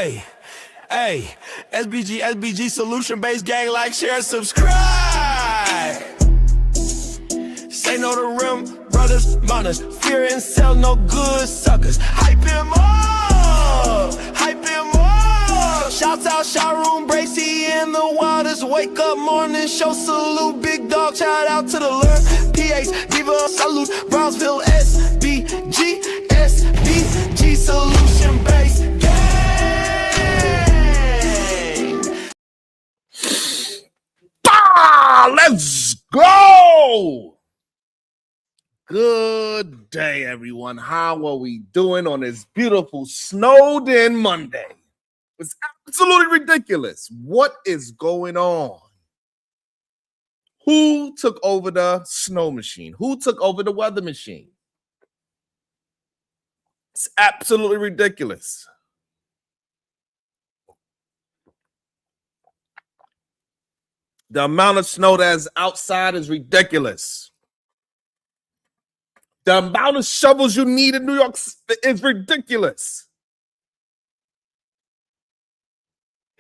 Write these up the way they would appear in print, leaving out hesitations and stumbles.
Hey, hey, SBG solution based gang, like, share, subscribe. Say no to rim, brothers, mothers, fear and sell no good suckers. Hype him up, hype him up. Shouts out Sharoon, Bracy, and the Waters. Wake up morning show, salute, big dog, shout out to the Lord. PAs, give a salute, Brownsville, SBG solution based gang. Let's go. Good day, everyone. How are we doing on this beautiful snowed in Monday? It's absolutely ridiculous. What is going on? Who took over the snow machine? Who took over the weather machine? It's absolutely ridiculous. The amount of snow that's outside is ridiculous. The amount of shovels you need in New York is ridiculous.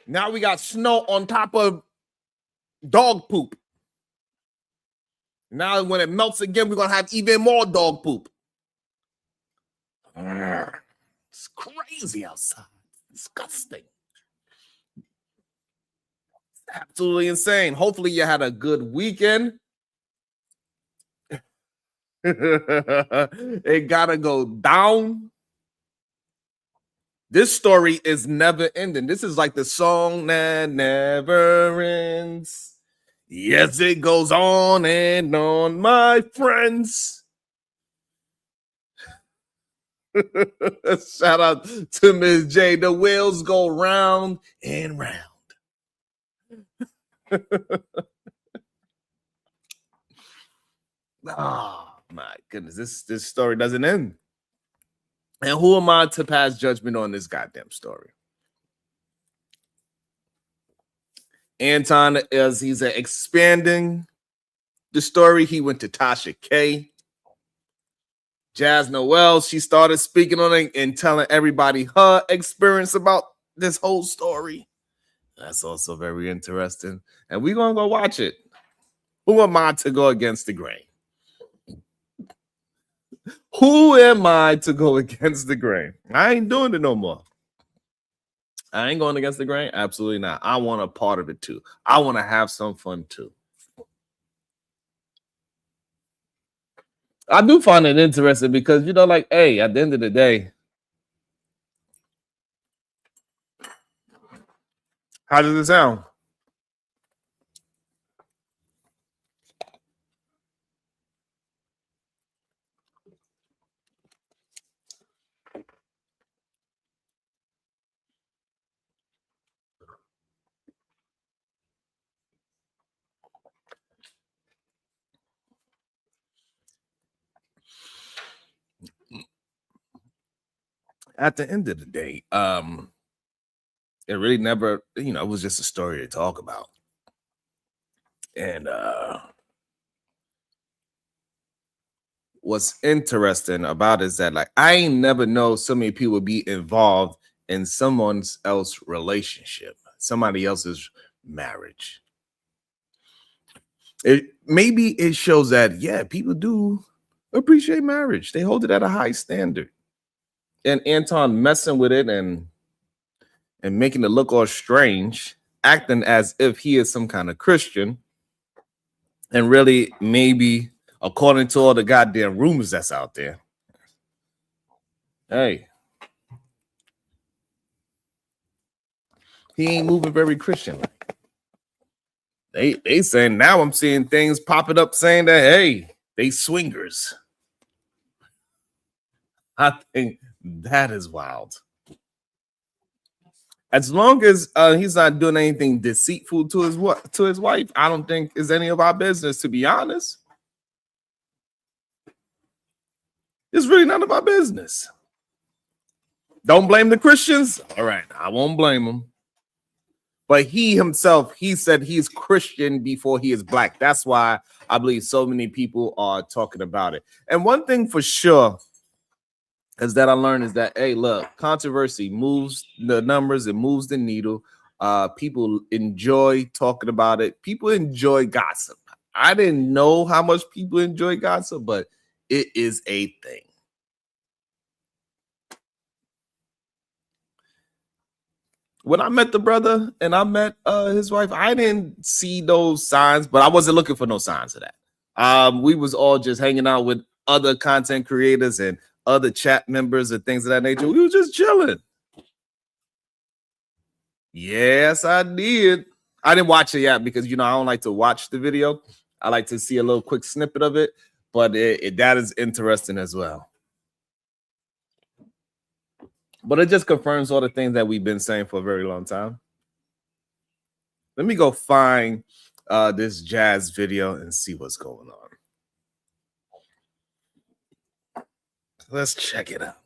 Now we got snow on top of dog poop. Now when it melts again, we're going to have even more dog poop. It's crazy outside. Disgusting. It's absolutely insane. Hopefully you had a good weekend. It gotta go down. This story is never ending. This is like the song that never ends. Yes, it goes on and on, my friends. Shout out to Miss J. The wheels go round and round. Oh my goodness, this story doesn't end. And who am I to pass judgment on this goddamn story? Anton, as he's expanding the story, he went to Tasha K. Jazz Noel, she started speaking on it and telling everybody her experience about this whole story. That's also very interesting. And we're going to go watch it. Who am I to go against the grain? Who am I to go against the grain? I ain't doing it no more. I ain't going against the grain. Absolutely not. I want a part of it too. I want to have some fun too. I do find it interesting because, you know, like, hey, at the end of the day, how does it sound? At the end of the day, it really never, you know, it was just a story to talk about. And what's interesting about it is that, like, I ain't never know so many people be involved in someone else's relationship, somebody else's marriage. Maybe it shows that, yeah, people do appreciate marriage. They hold it at a high standard. And Anton messing with it and making it look all strange, acting as if he is some kind of Christian, and really, maybe, according to all the goddamn rumors that's out there, hey, he ain't moving very Christian. They saying, now I'm seeing things popping up saying that, hey, they swingers. I think that is wild. As long as he's not doing anything deceitful to his wife, I don't think it's any of our business, to be honest. It's really none of our business. Don't blame the Christians. All right, I won't blame him. But he himself, he said he's Christian before he is black. That's why I believe so many people are talking about it. And one thing for sure, is that I learned is that, hey, look, controversy moves the numbers, it moves the needle. People enjoy talking about it. People enjoy gossip. I didn't know how much people enjoy gossip, but it is a thing. When I met the brother and I met his wife, I didn't see those signs, but I wasn't looking for no signs of that. We was all just hanging out with other content creators and other chat members and things of that nature. We were just chilling. Yes, I did. I didn't watch it yet because, you know, I don't like to watch the video. I like to see a little quick snippet of it, but that is interesting as well. But it just confirms all the things that we've been saying for a very long time. Let me go find this Jazz video and see what's going on. Let's check it out.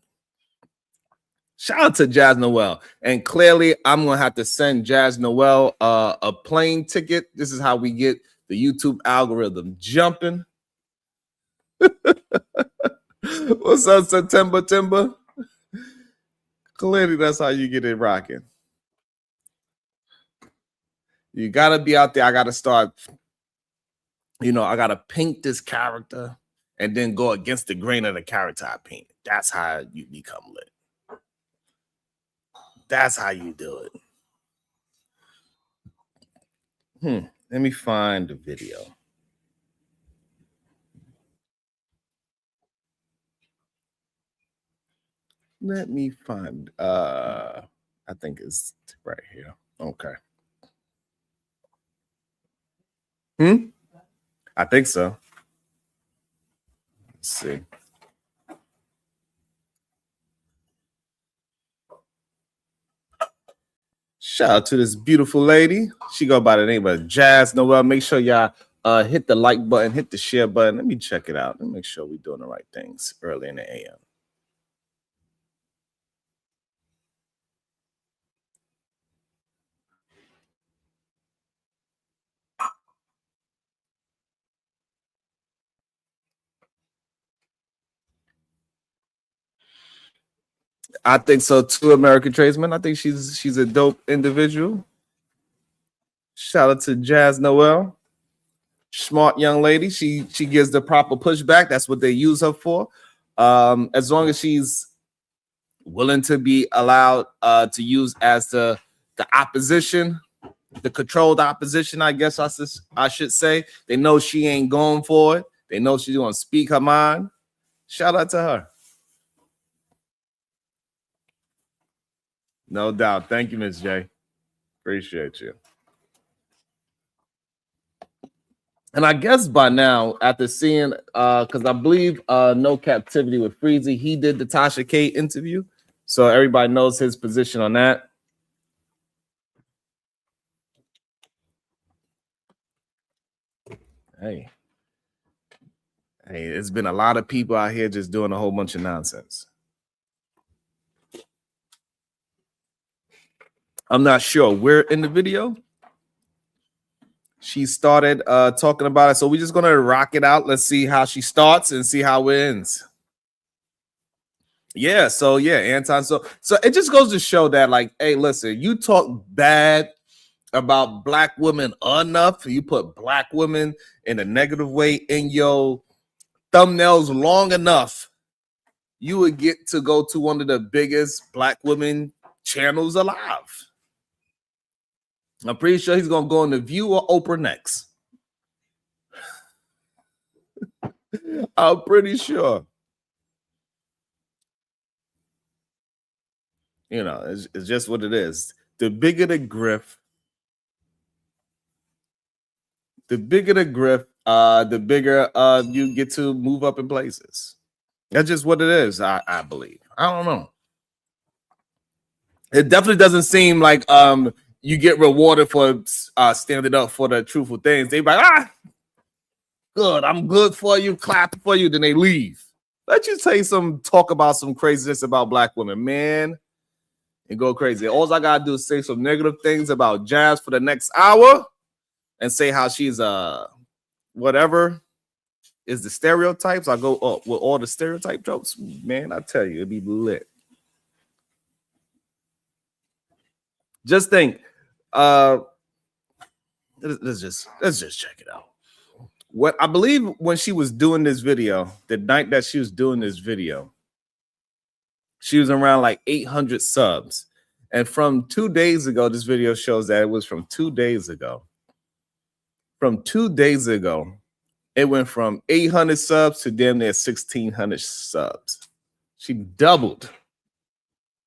Shout out to Jazz Noel. And clearly, I'm going to have to send Jazz Noel a plane ticket. This is how we get the YouTube algorithm jumping. What's up, September Timber? Clearly, that's how you get it rocking. You got to be out there. I got to start, you know, I got to paint this character and then go against the grain of the character I painted. That's how you become lit. That's how you do it. Let me find the video. Let me find, I think it's right here. Okay. I think so. Let's see. Shout out to this beautiful lady. She go by the name of Jazz Noel. Make sure y'all hit the like button, hit the share button. Let me check it out. Let me make sure we're doing the right things early in the AM. I think so too, American Tradesman. I think she's a dope individual. Shout out to Jazz Noel. Smart young lady. She gives the proper pushback. That's what they use her for. As long as she's willing to be allowed to use as the opposition, the controlled opposition, I guess I should say. They know she ain't going for it. They know she's going to speak her mind. Shout out to her. No doubt. Thank you, Ms. J. Appreciate you. And I guess by now, after seeing, because I believe No Captivity with Freezy, he did the Tasha K interview. So everybody knows his position on that. Hey, it's been a lot of people out here just doing a whole bunch of nonsense. I'm not sure where in the video she started talking about it. So we're just going to rock it out. Let's see how she starts and see how it ends. Yeah. So, yeah, Anton. So it just goes to show that, like, hey, listen, you talk bad about black women enough. You put black women in a negative way in your thumbnails long enough, you would get to go to one of the biggest black women channels alive. I'm pretty sure he's going to go on The View or Oprah next. I'm pretty sure. You know, it's just what it is. The bigger the grift, the bigger you get to move up in places. That's just what it is, I believe. I don't know. It definitely doesn't seem like you get rewarded for standing up for the truthful things. They like, good, I'm good for you, clap for you, then they leave. Let you say talk about some craziness about black women, man, and go crazy. All I gotta do is say some negative things about Jazz for the next hour and say how she's whatever. is the stereotypes. I go up with all the stereotype jokes. Man, I tell you, it'd be lit. Just think, let's just check it out. What I believe when she was doing this video, the night that she was doing this video, she was around like 800 subs. And from 2 days ago, this video shows that it was from 2 days ago. From 2 days ago, it went from 800 subs to damn near 1,600 subs. She doubled,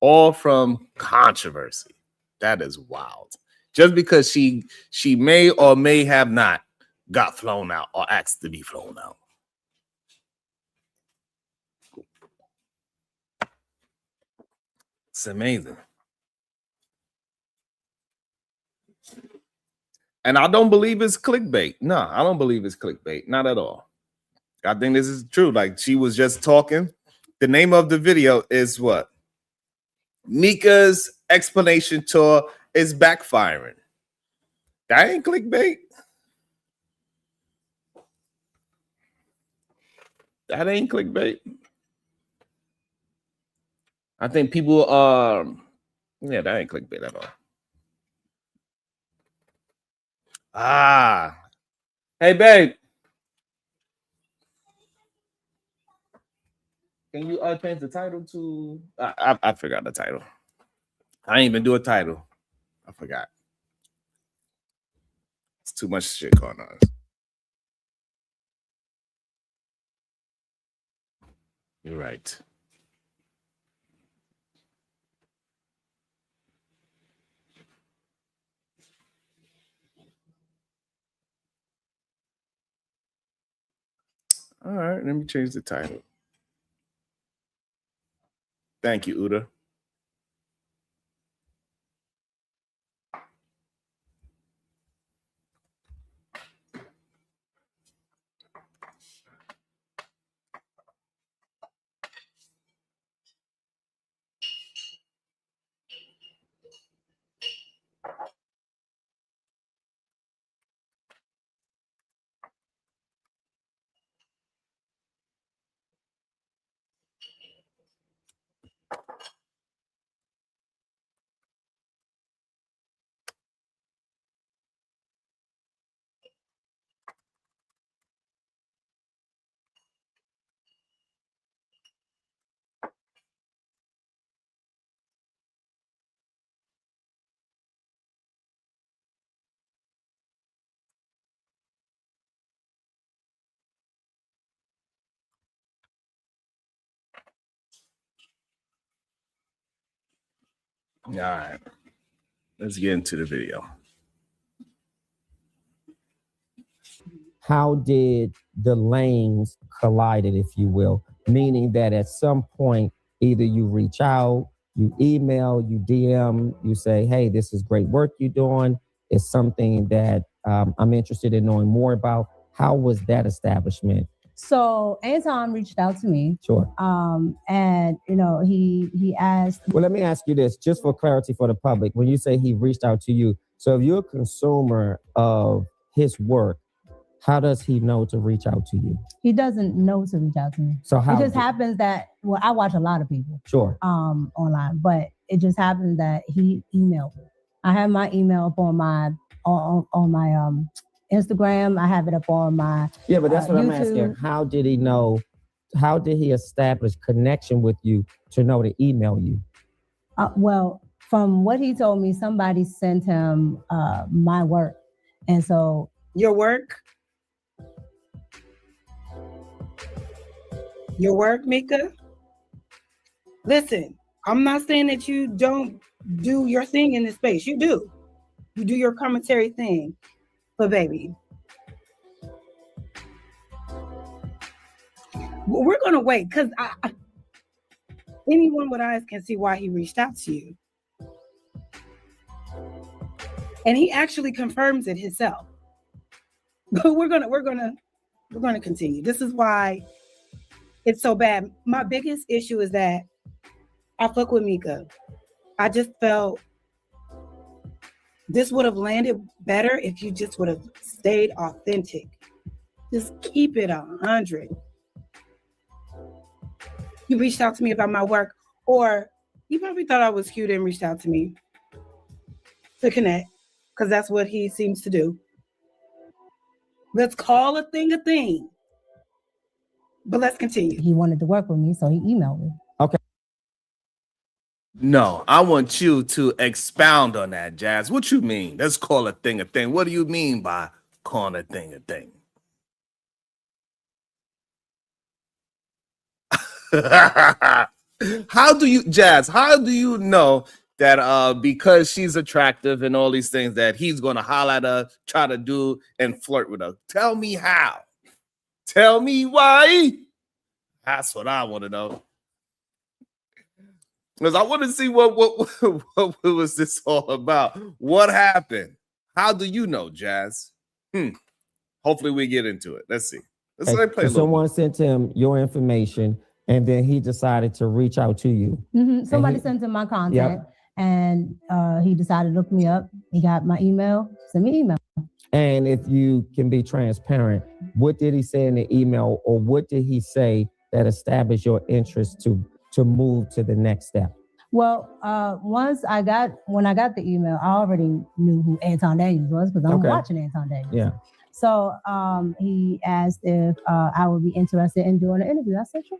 all from controversy. That is wild. Just because she may or may have not got flown out or asked to be flown out. It's amazing. And I don't believe it's clickbait. No, I don't believe it's clickbait. Not at all. I think this is true. Like, she was just talking. The name of the video is what? Mika's explanation tour is backfiring. That ain't clickbait. That ain't clickbait. I think people yeah, that ain't clickbait at all. Ah, hey babe, can you change the title to? I forgot the title. I didn't even do a title. I forgot. It's too much shit going on. You're right. All right, let me change the title. Thank you, Uda. All right, let's get into the video. How did the lanes collided, if you will? Meaning that at some point, either you reach out, you email, you DM, you say, hey, this is great work you're doing. It's something that I'm interested in knowing more about. How was that establishment? So Anton reached out to me. Sure. And you know, he asked. Well, let me ask you this, just for clarity for the public. When you say he reached out to you, so if you're a consumer of his work, how does he know to reach out to you? He doesn't know to reach out to me. So how? It just happens that, well, I watch a lot of people. Sure. Online, but it just happens that he emailed me. I have my email up on my on my Instagram. I have it up on my yeah, but that's what YouTube. I'm asking. How did he know? How did he establish connection with you to know to email you? Well, from what he told me, somebody sent him my work, and so your work. Your work, Mika? Listen, I'm not saying that you don't do your thing in this space. You do. You do your commentary thing. But baby, we're going to wait because anyone with eyes can see why he reached out to you. And he actually confirms it himself. But we're gonna continue. This is why it's so bad. My biggest issue is that I fuck with Mika. I just felt this would have landed better if you just would have stayed authentic. Just keep it 100. You reached out to me about my work, or you probably thought I was cute and reached out to me to connect, because that's what he seems to do. Let's call a thing. But let's continue. He wanted to work with me, so he emailed me. No, I want you to expound on that, Jazz. What you mean? Let's call a thing a thing. What do you mean by calling a thing a thing? How do you, Jazz, how do you know that because she's attractive and all these things that he's going to holler at her, try to do and flirt with her? Tell me how. Tell me why. That's what I want to know. Because I want to see what was this all about? What happened? How do you know, Jazz? Hopefully we get into it. Let's see. Let's Okay, play a so little someone bit. sent him your information, and then he decided to reach out to you. Somebody he- sent him my contact, and he decided to look me up. He got my email, sent me email. And if you can be transparent, what did he say in the email, or what did he say that established your interest to move to the next step? Well, when I got the email, I already knew who Anton Daniels was because I'm Okay. watching Anton Daniels. Yeah. So he asked if I would be interested in doing an interview. I said sure.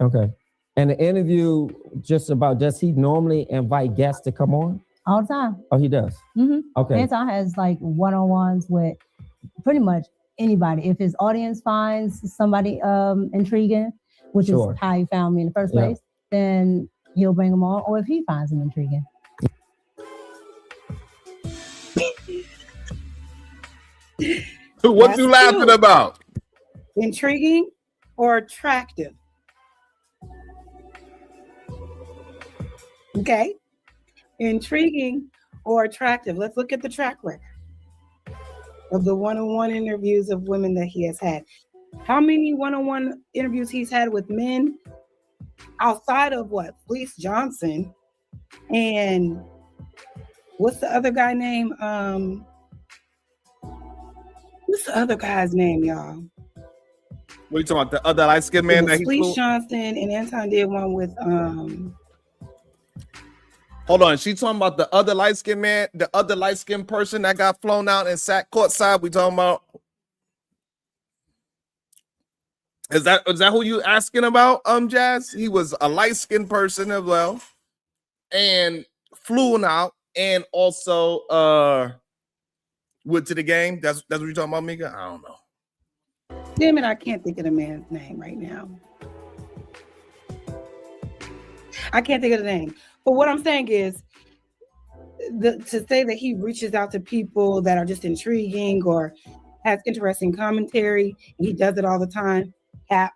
Okay. And the interview, does he normally invite guests to come on? All the time. Oh, he does? Mm-hmm. Okay. Anton has like one-on-ones with pretty much anybody. If his audience finds somebody intriguing, which Sure. is how he found me in the first Yeah. place, then he'll bring them on. Or if he finds them intriguing. What That's you laughing cute. about? Intriguing or attractive? Okay. Intriguing or attractive. Let's look at the track record of the one-on-one interviews of women that he has had. How many one-on-one interviews he's had with men outside of what? Fleece Johnson and what's the other guy name? What's the other guy's name, y'all? What are you talking about? The other light-skinned man that he Fleece flew? Johnson, and Anton did one with Hold on. She talking about the other light-skinned man, the other light-skinned person that got flown out and sat courtside. We talking about? Is that who you asking about, Jazz? He was a light-skinned person as well, and flew out, and also went to the game. That's what you're talking about, Mika? I don't know. damn it, I can't think of the man's name right now. I can't think of the name. But what I'm saying is to say that he reaches out to people that are just intriguing or has interesting commentary, and he does it all the time. Cap.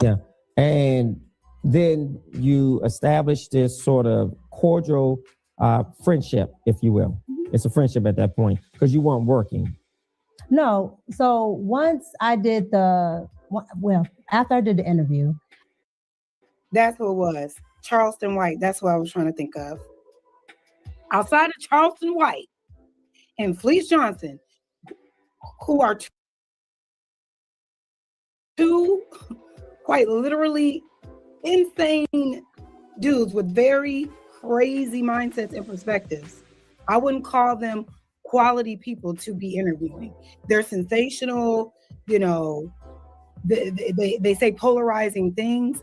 Yeah. And then you establish this sort of cordial friendship, if you will. It's a friendship at that point because you weren't working. No. So once I did after I did the interview. That's who it was. Charleston White. That's what I was trying to think of. Outside of Charleston White and Fleece Johnson, who are two quite literally insane dudes with very crazy mindsets and perspectives. I wouldn't call them quality people to be interviewing. They're sensational, they say polarizing things.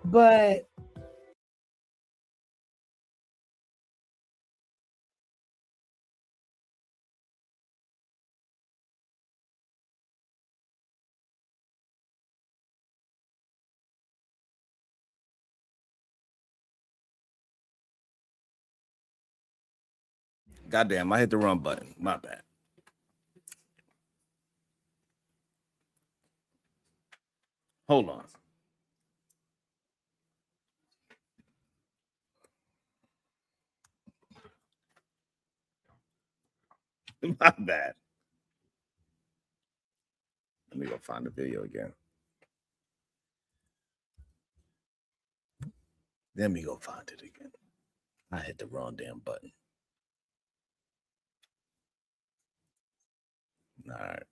But Goddamn, I hit the wrong button. My bad. Hold on. My bad. Let me go find the video again. Let me go find it again. I hit the wrong damn button. All right.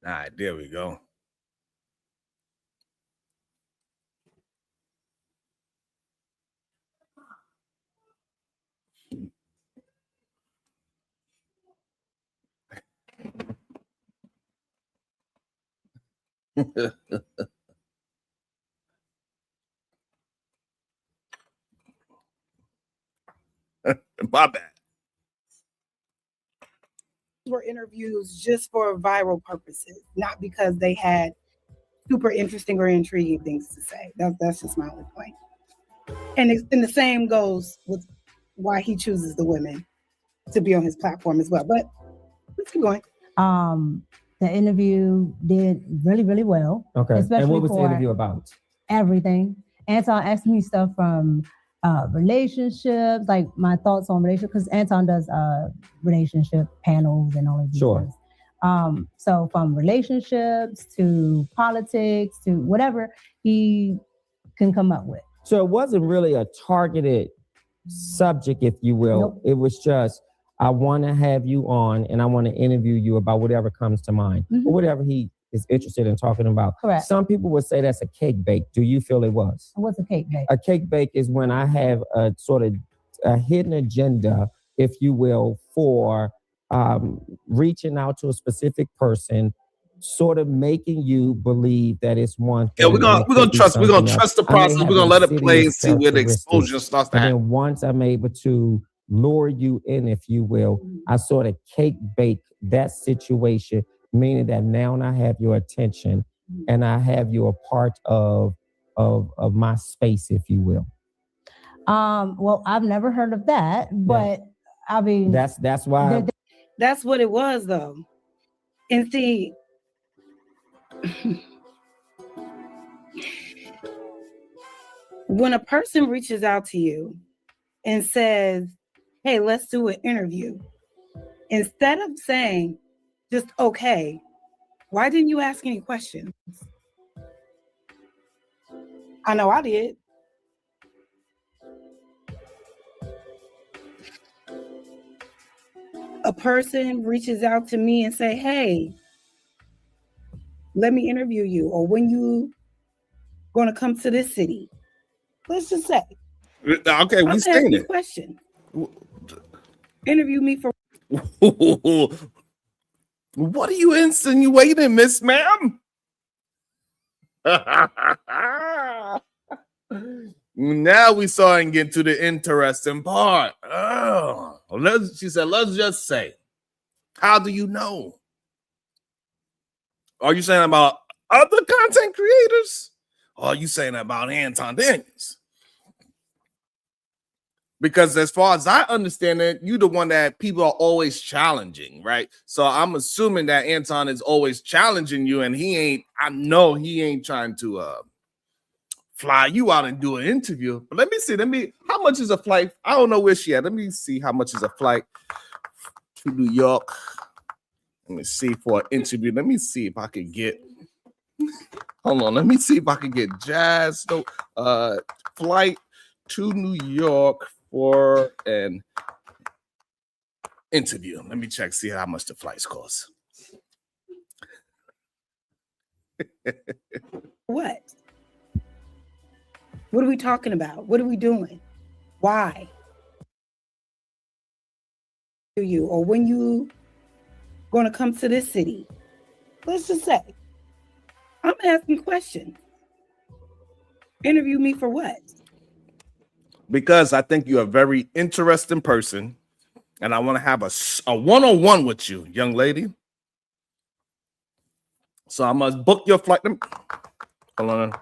All right, there we go. My bad. Were interviews just for viral purposes, not because they had super interesting or intriguing things to say. That's just my only point. And the same goes with why he chooses the women to be on his platform as well. But let's keep going. The interview did really, really well. Okay. And Especially what was the for interview about? everything. Anton asked me stuff from relationships, like my thoughts on relationships, because Anton does relationship panels and all of these Sure. things. So from relationships to politics to whatever he can come up with. So it wasn't really a targeted subject, if you will. Nope. It was just, I want to have you on and I want to interview you about whatever comes to mind or whatever he is interested in talking about. Correct. Some people would say that's a cake bake. Do you feel it was? What's a cake bake? A cake bake is when I have a sort of a hidden agenda, if you will, for reaching out to a specific person, sort of making you believe that it's one thing. Yeah, we're gonna trust the process. We're gonna let it play and see where the exposure starts to and happen. then once I'm able to lure you in, if you will, I sort of cake bake that situation, meaning that now I have your attention and I have you a part of my space, if you will. Well, I've never heard of that, but I mean, That's why. That's what it was, though. And see, when a person reaches out to you and says, hey, let's do an interview, instead of saying just okay, why didn't you ask any questions? I know I did. A person reaches out to me and say, hey, let me interview you, or when you gonna come to this city? Let's just say. Okay, we saying it. Question. Interview me for what are you insinuating, Miss Ma'am? Now we starting to get to the interesting part. Oh, she said, let's just say, how do you know? Are you saying about other content creators? Or are you saying about Anton Daniels? Because as far as I understand it, you're the one that people are always challenging, right? So I'm assuming that Anton is always challenging you, and I know he ain't trying to fly you out and do an interview. But let me see, how much is a flight? I don't know where she at. Let me see how much is a flight to New York. Let me see for an interview. Let me see if I can get, hold on. Let me see if I can get Jazz flight to New York for an interview. Let me check, see how much the flights cost. what? What are we talking about? What are we doing? Why? Do you, or when you gonna come to this city? Let's just say. I'm asking questions. Interview me for what? Because I think you're a very interesting person, and I want to have a one-on-one with you, young lady. So I must book your flight. Hold on.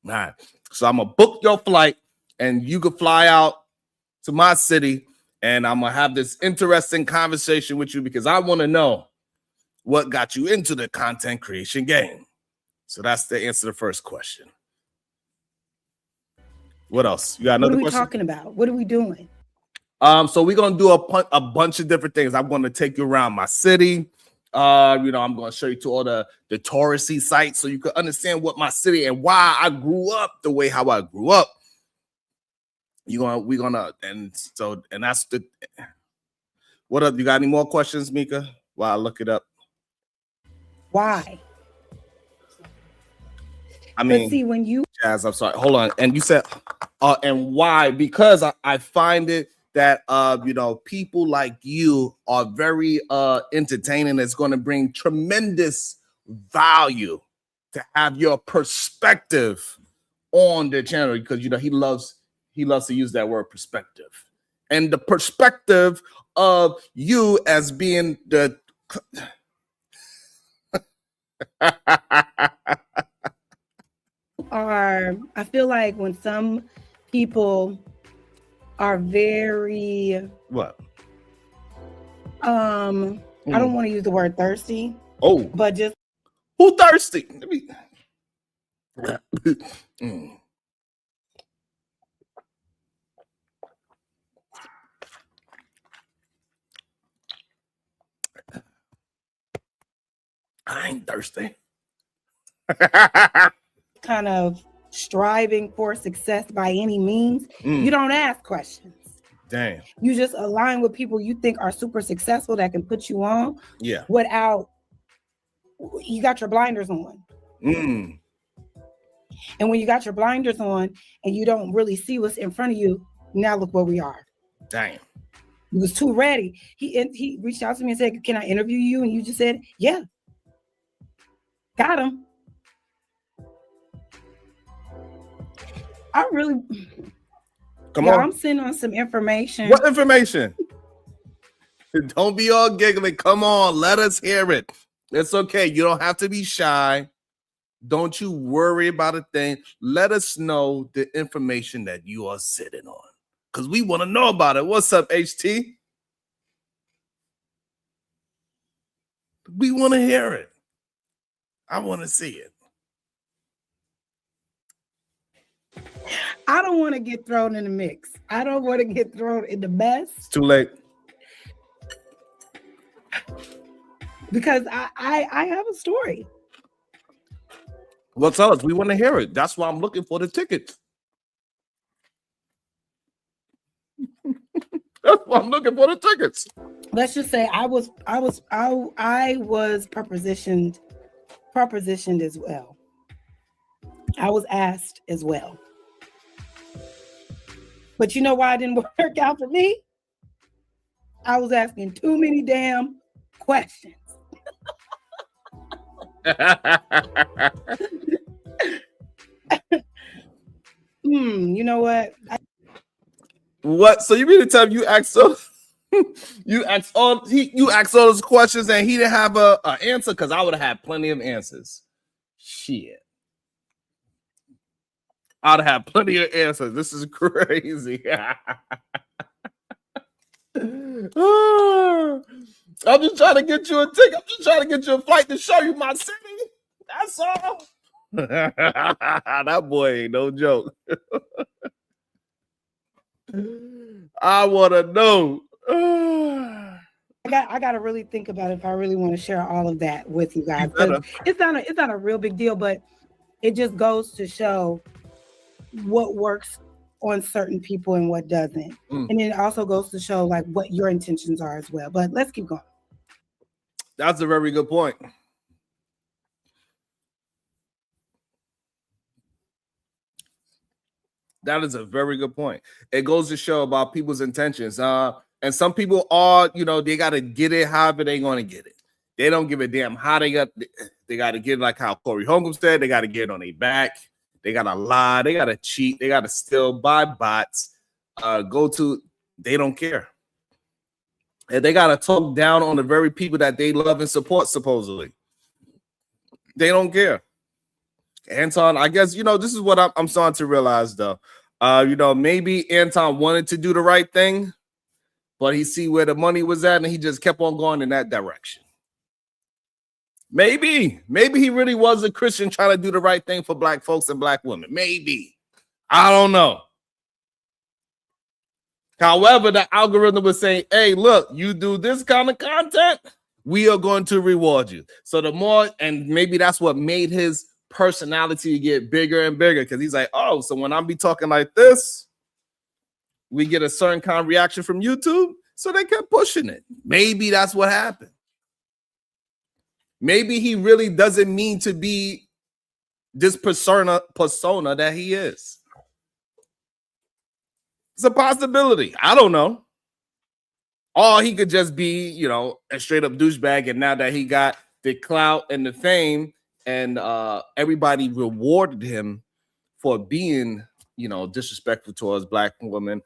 All right. So I'm gonna book your flight, and you can fly out to my city, and I'm gonna have this interesting conversation with you because I want to know what got you into the content creation game. So that's the answer to the first question. What else? You got another question? What are we talking about? What are we doing? So we're gonna do a bunch of different things. I'm gonna take you around my city. I'm gonna show you to all the touristy sites so you can understand what my city and why I grew up the way how I grew up. And that's the what up? You got any more questions, Mika? While I look it up. Why? I mean, but see, when you Jazz, I'm sorry. Hold on. And you said, and why? Because I find it that people like you are very entertaining. It's going to bring tremendous value to have your perspective on the channel because he loves to use that word perspective. And the perspective of you as being the I feel like when some people are very what? I don't want to use the word thirsty. Oh, but just who thirsty? Let me... I ain't thirsty. kind of striving for success by any means. You don't ask questions. Damn. You just align with people you think are super successful that can put you on. Yeah. Without you got your blinders on. And when you got your blinders on and you don't really see what's in front of you, now look where we are. Damn. He was too ready. He reached out to me and said, "Can I interview you?" And you just said, "Yeah." Got him. I really Come on. I'm sending on some information. What information? Don't be all giggling. Come on, let us hear it. It's okay. You don't have to be shy. Don't you worry about a thing. Let us know the information that you are sitting on. Because we want to know about it. What's up, HT? We want to hear it. I want to see it. I don't want to get thrown in the mix. I don't want to get thrown in the mess. It's too late. Because I have a story. Well, tell us. We want to hear it. That's why I'm looking for the tickets. That's why I'm looking for the tickets. Let's just say I was propositioned as well. I was asked as well. But you know why it didn't work out for me? I was asking too many damn questions. You know what? What? So you mean to tell me you asked all those questions and he didn't have a answer? Because I would have had plenty of answers. Shit. I'd have plenty of answers. This is crazy. I'm just trying to get you a ticket. I'm just trying to get you a flight to show you my city. That's all. That boy ain't no joke. I want to know. I got to really think about if I really want to share all of that with you guys. It's not a real big deal, but it just goes to show what works on certain people and what doesn't. And then it also goes to show like what your intentions are as well. But let's keep going. That's a very good point. That is a very good point. It goes to show about people's intentions. And some people are, they got to get it however they're going to get it. They don't give a damn how they got to get it, like how Corey Holcomb said, they got to get it on their back. They got to lie. They got to cheat. They got to steal, buy bots, they don't care. And they got to talk down on the very people that they love and support, supposedly. They don't care. Anton, I guess, this is what I'm starting to realize, though. Maybe Anton wanted to do the right thing, but he see where the money was at, and he just kept on going in that direction. Maybe he really was a Christian trying to do the right thing for black folks and black women. Maybe. I don't know. However, the algorithm was saying, hey, look, you do this kind of content, we are going to reward you. So the more, and maybe that's what made his personality get bigger and bigger, because he's like, oh, so when I be talking like this, we get a certain kind of reaction from YouTube. So they kept pushing it. Maybe that's what happened. Maybe he really doesn't mean to be this persona that he is. It's a possibility. I don't know. Or he could just be, you know, a straight up douchebag. And now that he got the clout and the fame, and everybody rewarded him for being, you know, disrespectful towards Black women,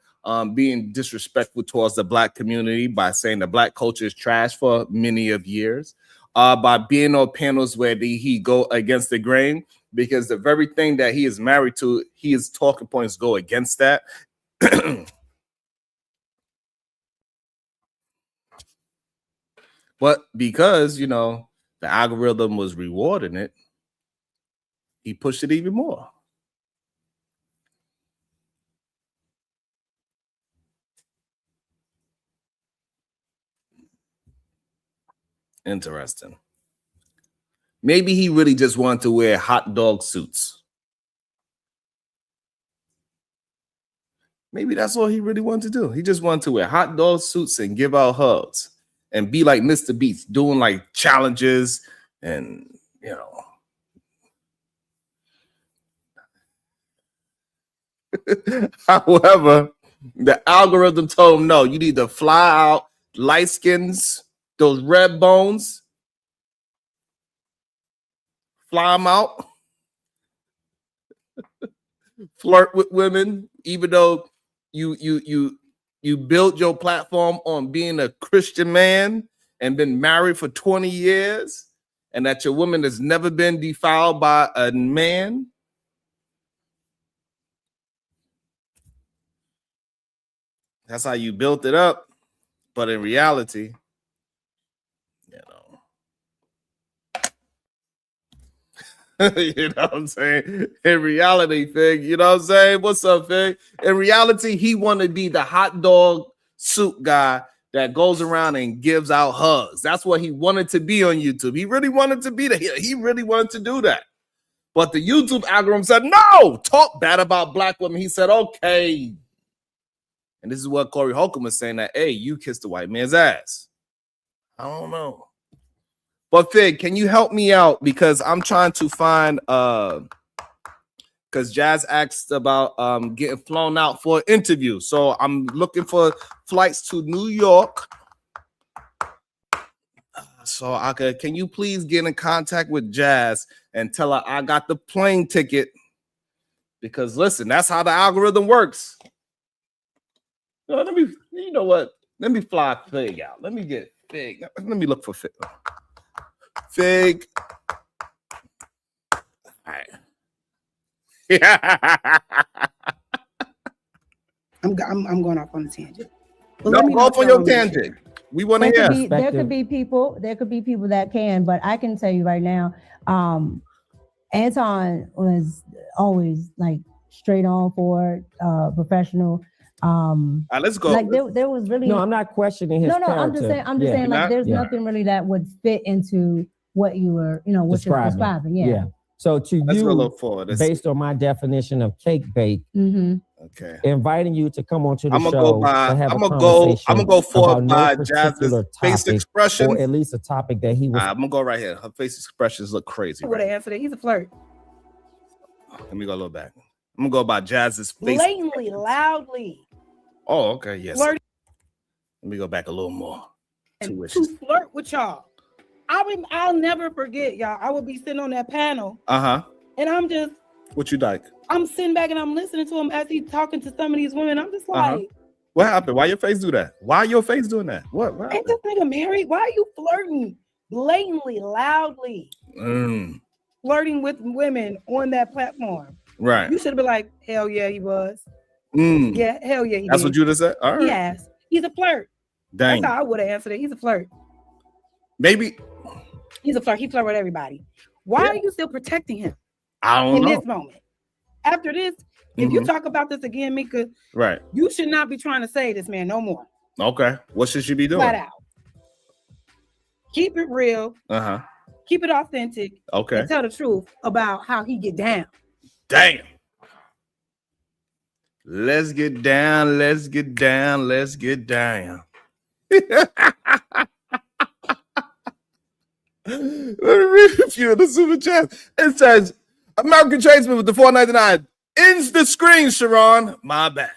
being disrespectful towards the Black community by saying the Black culture is trash for many of years, by being on panels where he go against the grain, because the very thing that he is married to, his talking points go against that. But because, you know, the algorithm was rewarding it, he pushed it even more. Interesting. Maybe he really just wanted to wear hot dog suits. Maybe that's all he really wanted to do. He just wanted to wear hot dog suits and give out hugs and be like Mr. Beast, doing like challenges and, you know. However, the algorithm told him, no, you need to fly out, light skins, those red bones, fly them out, flirt with women, even though you built your platform on being a Christian man and been married for 20 years, and that your woman has never been defiled by a man. That's how you built it up. But in reality, you know, you know what I'm saying? In reality, Fig, you know what I'm saying? What's up, Fig? In reality, he wanted to be the hot dog suit guy that goes around and gives out hugs. That's what he wanted to be on YouTube. He really wanted to be that. He really wanted to do that. But the YouTube algorithm said, no, talk bad about Black women. He said, okay. And this is what Corey Holcomb was saying, that, hey, you kissed the white man's ass. I don't know. But Fig, can you help me out? Because I'm trying to find, because Jazz asked about getting flown out for an interview. So I'm looking for flights to New York. So can you please get in contact with Jazz and tell her I got the plane ticket? Because listen, that's how the algorithm works. You know what? Let me fly Fig out. Let me get Fig. Let me look for Fig. Fig. All right. Yeah. I'm going off on a tangent. But No, go off on your tangent. We want to hear. There could be people that can, but I can tell you right now, Anton was always like straight on forward, professional. Let's go. Like there was really No, I'm not questioning his character. I'm just saying like there's nothing really that would fit into what you were, you know, what you're describing. Yeah. So to Let's go you, look forward. based on my definition of cake bake, okay, inviting you to come onto the I'm show. gonna go forward by Jazz's face expression, or at least a topic that he was. I'm gonna go right here. Her face expressions look crazy. I would have answered it. He's a flirt. Let me go a little back. I'm gonna go by Jazz's face. Blatantly, loudly. Oh, okay, yes. Flirt. Let me go back a little more. To flirt with y'all. I'll never forget, y'all. I would be sitting on that panel. And I'm just. What you like? I'm sitting back and I'm listening to him as he's talking to some of these women. I'm just like. What happened? Why your face do that? Why your face doing that? What ain't this nigga married? Why are you flirting blatantly, loudly? Flirting with women on that platform. Right. You should have been like, hell yeah, he was. Yeah, hell yeah, he That's did. what you just said? All right. Yes. He's a flirt. Dang. That's how I would have answered it. He's a flirt. Maybe. He's a flirt. He flirt with everybody. Why are you still protecting him? I don't know. In this moment. after this, if you talk about this again, Mika, Right. you should not be trying to say this man no more. Okay. What should she be doing? Flat out. Keep it real. Uh-huh. Keep it authentic. Okay. And tell the truth about how he get down. Damn. Let's get down. Let's get down. Let's get down. Let me read a few of the super chats. It says, American Tradesman with the $4.99 ends the screen, Sharon. My bad.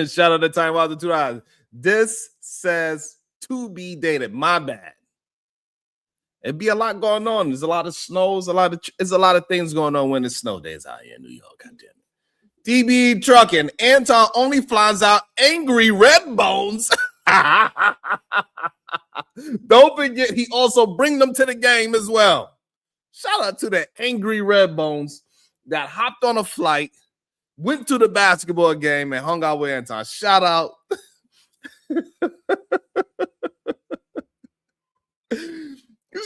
Shout out to Time Wilder $2. This says to be dated. My bad. It'd be a lot going on. There's a lot of snows, there's a lot of things going on when it's snow days out here in New York. God damn it. DB Trucking. Anton only flies out angry red bones. Don't forget, he also bring them to the game as well. Shout out to the angry red bones that hopped on a flight, went to the basketball game, and hung out with Anton. Shout out.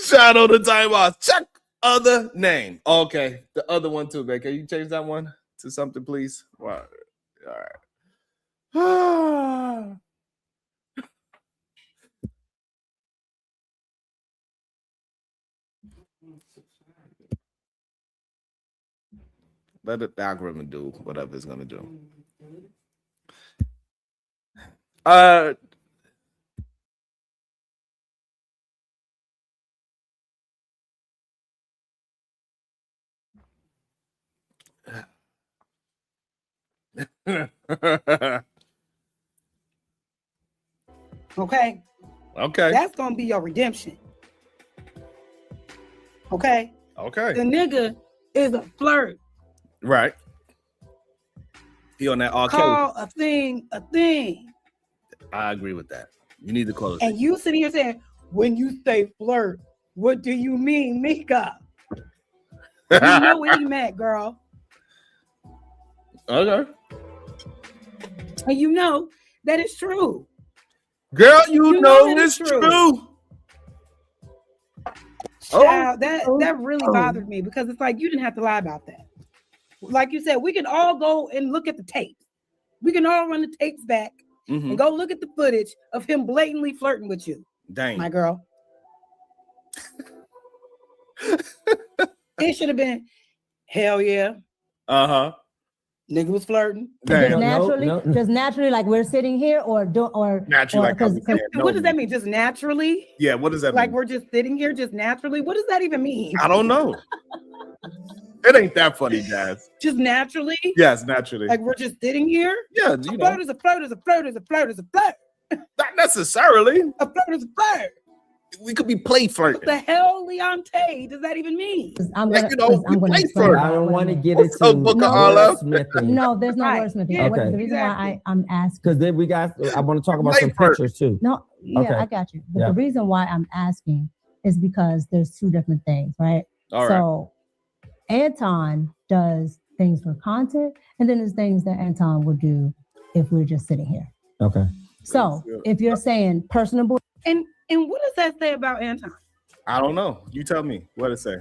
Shout out to Time Out. Check other name. Okay, the other one too, man. Can you change that one to something, please? Wow. All right. Let the algorithm do whatever it's gonna do. Okay. Okay. That's gonna be your redemption. Okay. Okay. The nigga is a flirt. Right. He on that R. Kelly. Call a thing a thing. I agree with that. You need to call it. And you sitting here saying, when you say flirt, what do you mean, Mika? You know what he meant, girl. Okay. And you know that it's true. Girl, you know that it's it's true. true. Oh. Child, that really bothered me because it's like you didn't have to lie about that. Like you said, we can all go and look at the tape. We can all run the tapes back and go look at the footage of him blatantly flirting with you. Dang. My girl. It should have been, hell yeah. Uh-huh. Nigga was flirting. Dang. Just naturally, no. just naturally, like we're sitting here, or Naturally, like I'm saying, And what does that mean? Just naturally? Yeah, what does that Like mean? we're just sitting here just naturally? What does that even mean? I don't know. It ain't that funny, guys. Just naturally? Yes, naturally. Like we're just sitting here? Yeah, A you flirt know, is a flirt is a flirt is a flirt is a flirt. not necessarily. A flirt is a flirt. We could be play What flirting. the hell, Leonte, does that even mean? I'm Like, gonna, you know, I'm we gonna play explain first. I that. don't Wait a want to minute. get What's up, into Booker Allah? wordsmithing. No, there's no Right. wordsmithing. Yeah, Okay. The reason why exactly. I'm asking. Because then I want to talk about some Play first. pictures too. No, yeah, Okay. I got you. But Yeah. the reason why I'm asking is because there's two different things, right? All right. So Anton does things for content, and then there's things that Anton would do if we're just sitting here. Okay. So if you're saying personable, And what does that say about Anton? I don't know. You tell me what it say.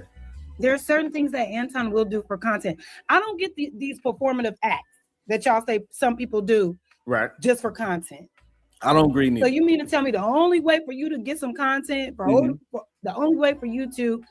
There are certain things that Anton will do for content. I don't get these performative acts that y'all say some people do Right. just for content. I don't agree So neither. you mean to tell me the only way for you to get some content, the only way for you to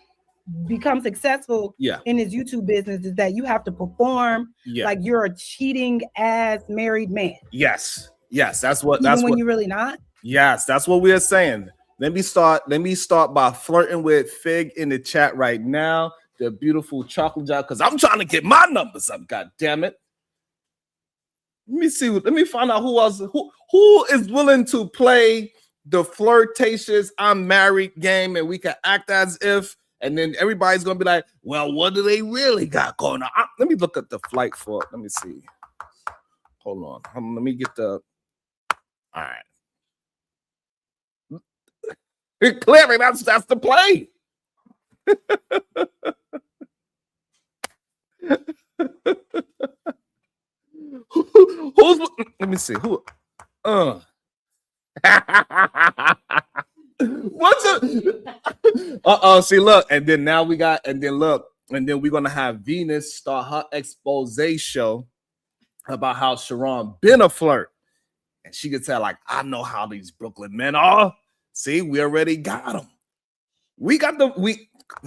become successful Yeah. in this YouTube business is that you have to perform Yeah. like you're a cheating ass married man, Yes. Yes. That's what. even That's when what. you're really not? Yes. That's what we are saying. Let me start by flirting with Fig in the chat right now. The beautiful chocolate jar, because I'm trying to get my numbers up. God damn it. Let me see. Let me find out who else. Who is willing to play the flirtatious "I'm married" game, and we can act as if, and then everybody's gonna be like, "Well, what do they really got going on?" Let me look at the flight for. Let me see. Hold on. Let me get the. All right. Clearly, that's the play. Who's? Let me see. Who? What's up? See, look, and then now we got, and then look, And then we're gonna have Venus start her expose show about how Sharon been a flirt. And she could tell, like, I know how these Brooklyn men are. See, we already got them. We got the hold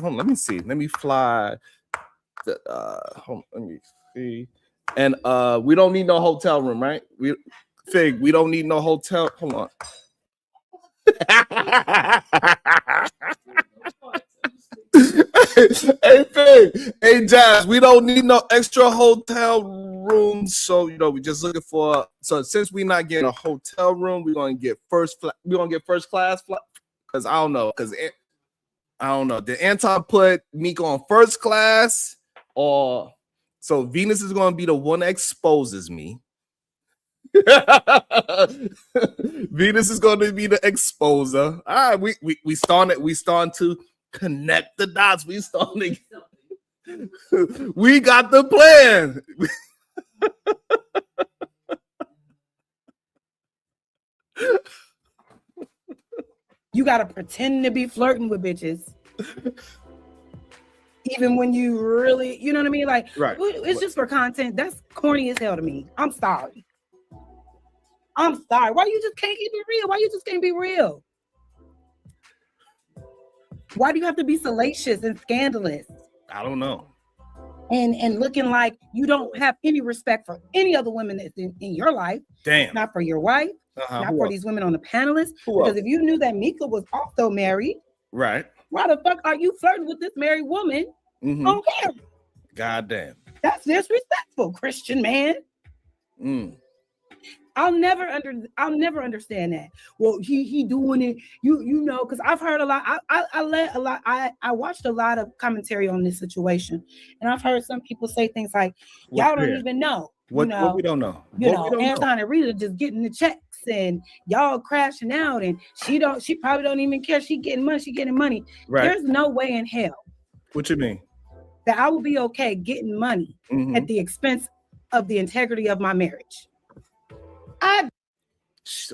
on, let me see. Let me fly. Let me see. And we don't need no hotel room, right? We don't need no hotel. Hold on. Hey, Fig. Hey, Jazz, we don't need no extra hotel rooms. So, we just looking for. So, since we're not getting a hotel room, we're gonna get first class flight. Because I don't know. Did Anton put Mika on first class? Or so Venus is gonna be the one that exposes me. Venus is going to be the exposer. All right, we starting to connect the dots. We got the plan. You gotta pretend to be flirting with bitches. Even when you really, you know what I mean? Like, right. It's just for content. That's corny as hell to me. I'm sorry. Why you just can't keep it real? Why you just can't be real? Why do you have to be salacious and scandalous? I don't know. And looking like you don't have any respect for any other women that's in your life. Damn. Not for your wife. Not for these women on the panelists. Because if you knew that Mika was also married, right? Why the fuck are you flirting with this married woman on camera? God damn. That's disrespectful, Christian man. I'll never understand that. Well, he doing it, you know, because I've heard a lot. I watched a lot of commentary on this situation, and I've heard some people say things like, "Y'all don't even know." What we don't know. Anton and Rita just getting the checks, and y'all crashing out, and she probably don't even care. She getting money. Right. There's no way in hell. What you mean? That I will be okay getting money at the expense of the integrity of my marriage.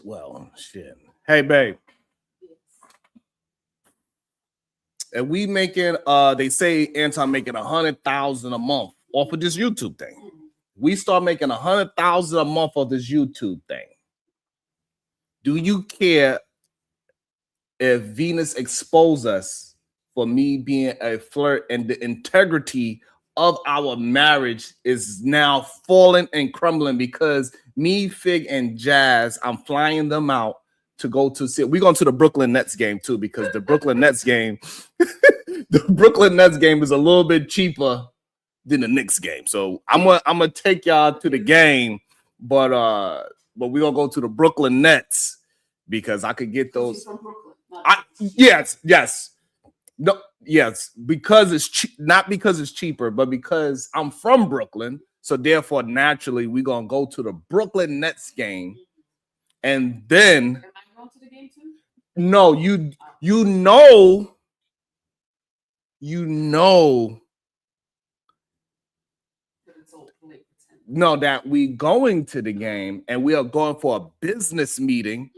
Well, shit. Hey, babe. And we making they say Anton making 100,000 a month off of this YouTube thing. We start making 100,000 a month of this YouTube thing. Do you care if Venus expose us for me being a flirt and the integrity of our marriage is now falling and crumbling because me, Fig, and Jazz, I'm flying them out to go to see. We're going to the Brooklyn Nets game too, because the Brooklyn Nets game, is a little bit cheaper than the Knicks game. So I'm gonna take y'all to the game, but we're gonna go to the Brooklyn Nets because I could get those. Yes. No, yes, because it's not because it's cheaper, but because I'm from Brooklyn. So therefore, naturally, we're gonna go to the Brooklyn Nets game, and then. Am I going to the game too? No, you know. No, that we going to the game and we are going for a business meeting,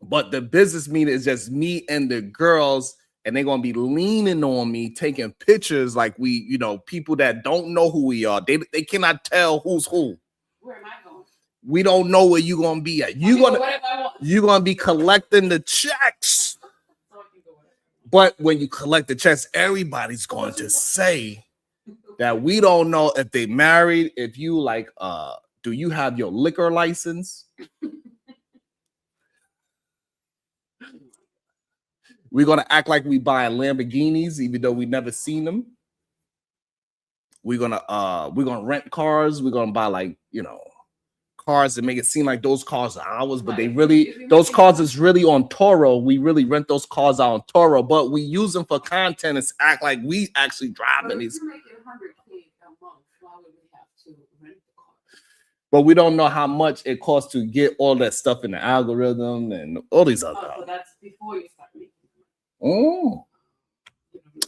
but the business meeting is just me and the girls. And they're gonna be leaning on me, taking pictures like we, people that don't know who we are. They cannot tell who's who. Where am I going? We don't know where you're gonna be at. You're gonna be collecting the checks. But when you collect the checks, everybody's going to say that we don't know if they married. If you do you have your liquor license? We're gonna act like we buy Lamborghinis, even though we never seen them. We're gonna rent cars. We're gonna buy cars that make it seem like those cars are ours, but those cars is really on Toro. We really rent those cars out on Toro, but we use them for content and act like we actually driving these. But we don't know how much it costs to get all that stuff in the algorithm and all these other. So that's before you start making. Oh,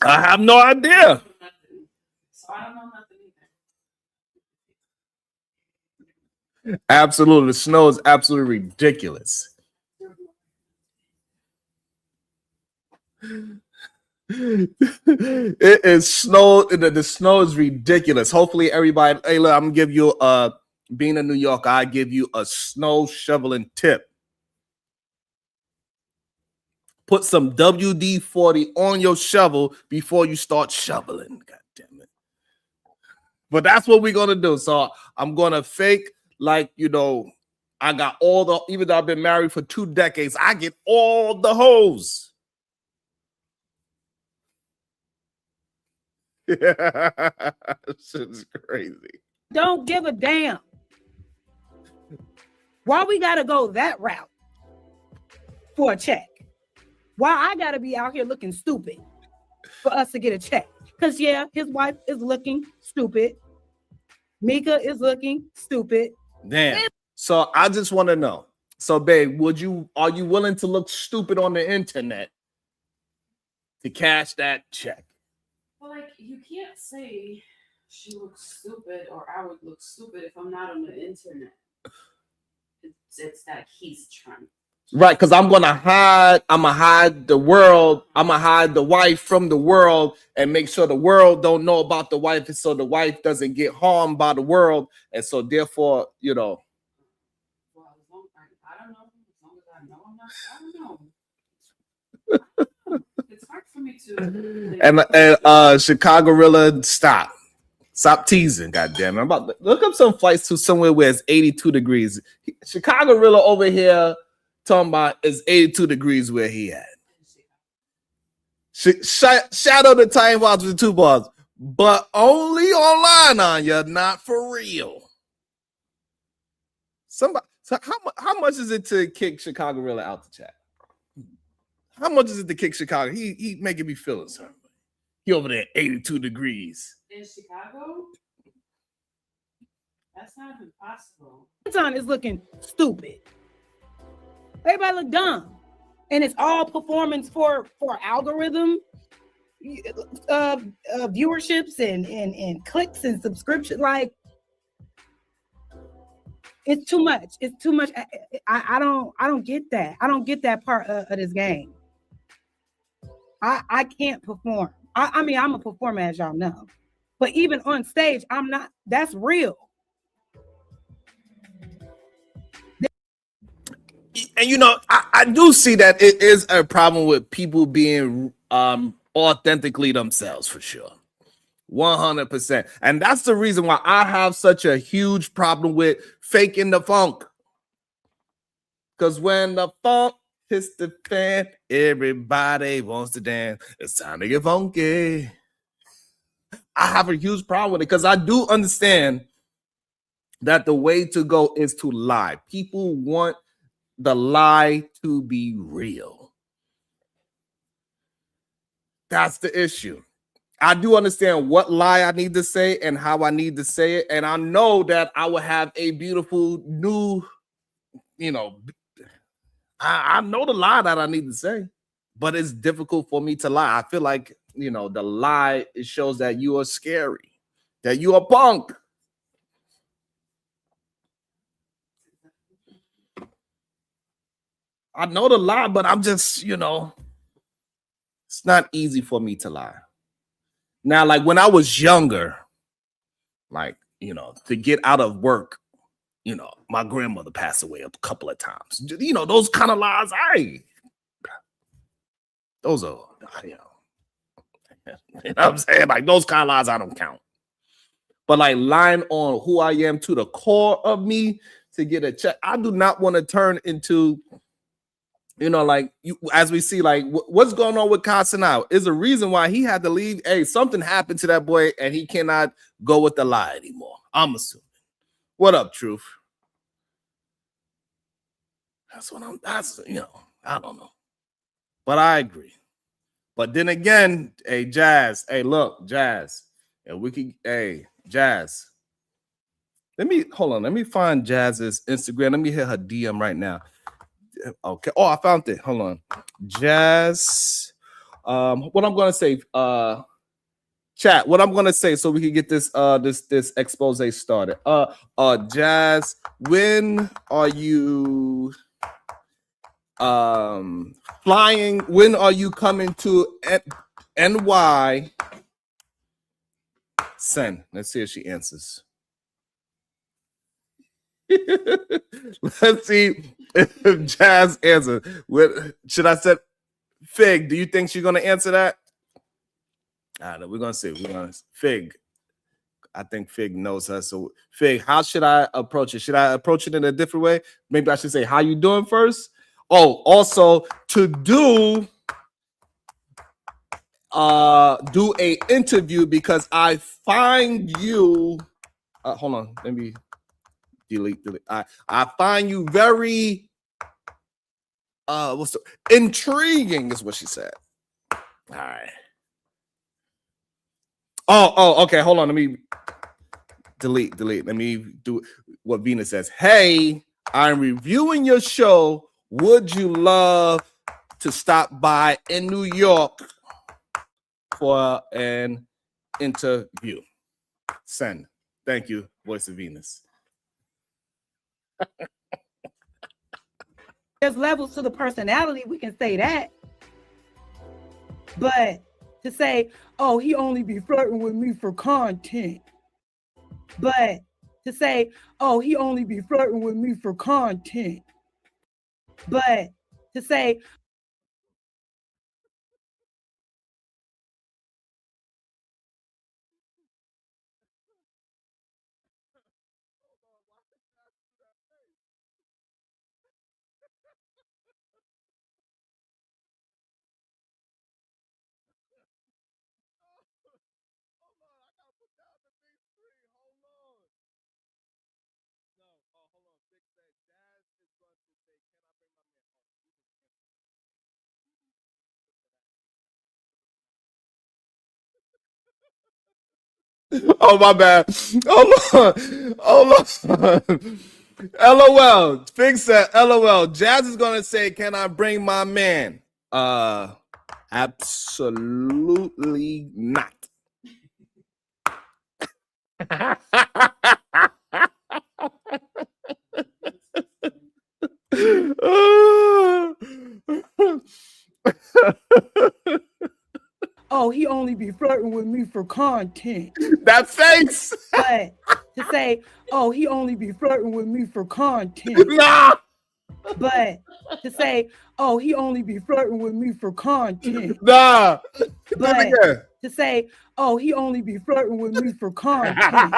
I have no idea. So I don't know nothing either. Absolutely. The snow is absolutely ridiculous. It is snow. The snow is ridiculous. Hopefully, everybody. Hey, look, I'm gonna give you being in New York, I give you a snow shoveling tip. Put some WD-40 on your shovel before you start shoveling. God damn it. But that's what we're gonna do. So I'm gonna fake like, you know, I got all the, even though I've been married for 2 decades, I get all the hoes. This is crazy. Don't give a damn. Why we gotta go that route for a check? Why I gotta be out here looking stupid for us to get a check? Because yeah, his wife is looking stupid. Mika is looking stupid. Damn. So I just want to know. So, babe, are you willing to look stupid on the internet to cash that check? Well, like, you can't say she looks stupid or I would look stupid if I'm not on the internet. It's that he's trying. Right, because I'm gonna hide the world, I'm gonna hide the wife from the world and make sure the world don't know about the wife, so the wife doesn't get harmed by the world, and so therefore, you know. Well, as long, I don't know. As long as I know I'm not, I don't know. It's hard for me to. And Chicago Rilla, stop teasing, goddamn it! I'm about to look up some flights to somewhere where it's 82 degrees. Chicago Rilla over here talking about it's 82 degrees where he at. Shadow the Time Watch with 2 bars, but only online on you, not for real. Somebody, so how much is it to kick Chicago Rilla out the chat? How much is it to kick Chicago? He making me feel something. He over there 82 degrees. In Chicago? That's not even possible. Anton is looking stupid. Everybody look dumb. And it's all performance for algorithm, viewerships and clicks and subscription. Like, it's too much. It's too much. I don't get that. I don't get that part of this game. I can't perform. I mean, I'm a performer, as y'all know. But even on stage, I'm not. That's real. And you know, I do see that it is a problem with people being authentically themselves, for sure. 100%. And that's the reason why I have such a huge problem with faking the funk. Because when the funk hits the fan, everybody wants to dance. It's time to get funky. I have a huge problem with it because I do understand that the way to go is to lie. People want the lie to be real. That's the issue. I do understand what lie I need to say and how I need to say it. And I know that I will have a beautiful new, you know, I know the lie that I need to say, but it's difficult for me to lie. I feel like, you know, the lie, it shows that you are scary, that you are punk. I know the lie, but I'm just, you know, it's not easy for me to lie. Now, like when I was younger, like, you know, to get out of work, you know, my grandmother passed away a couple of times. You know, those kind of lies, those are, you know what I'm saying? Like those kind of lies, I don't count. But like lying on who I am to the core of me to get a check, I do not want to turn into, you know, like you, as we see, like what's going on with Casanao is a reason why he had to leave. Hey, something happened to that boy and he cannot go with the lie anymore. I'm assuming. What up, Truth? That's, you know, I don't know. But I agree. But then again, hey, Jazz, hey, look, Jazz, and we can, hey, Jazz. Let me find Jazz's Instagram. Let me hit her DM right now. Okay. Oh, I found it. Hold on. Jazz. What I'm gonna say, chat, what I'm gonna say so we can get this this expose started. Jazz, when are you flying? When are you coming to NY. Send. Let's see if she answers. Let's see if Jazz answers. Should I set Fig? Do you think she's gonna answer that? I don't know. We're gonna see. We're gonna Fig. I think Fig knows her. So Fig, how should I approach it? Should I approach it in a different way? Maybe I should say, how you doing first? Oh, also to do a interview because I find you hold on, let me delete. I find you very intriguing is what she said. All right. Oh, okay. Hold on. Let me delete. Let me do what Venus says. Hey, I'm reviewing your show. Would you love to stop by in New York for an interview? Send. Thank you, Voice of Venus. There's levels to the personality, we can say that. But to say, oh, he only be flirting with me for content. But to say, oh, he only be flirting with me for content. But to say, Oh, my bad. Hold on. LOL. Fig said, LOL. Jazz is gonna say, can I bring my man? Absolutely not. oh, he only be flirting with me for content. That face. But to say, oh, he only be flirting with me for content. Nah. But to say, oh, he only be flirting with me for content. Nah. But to say, oh, he only be flirting with me for content.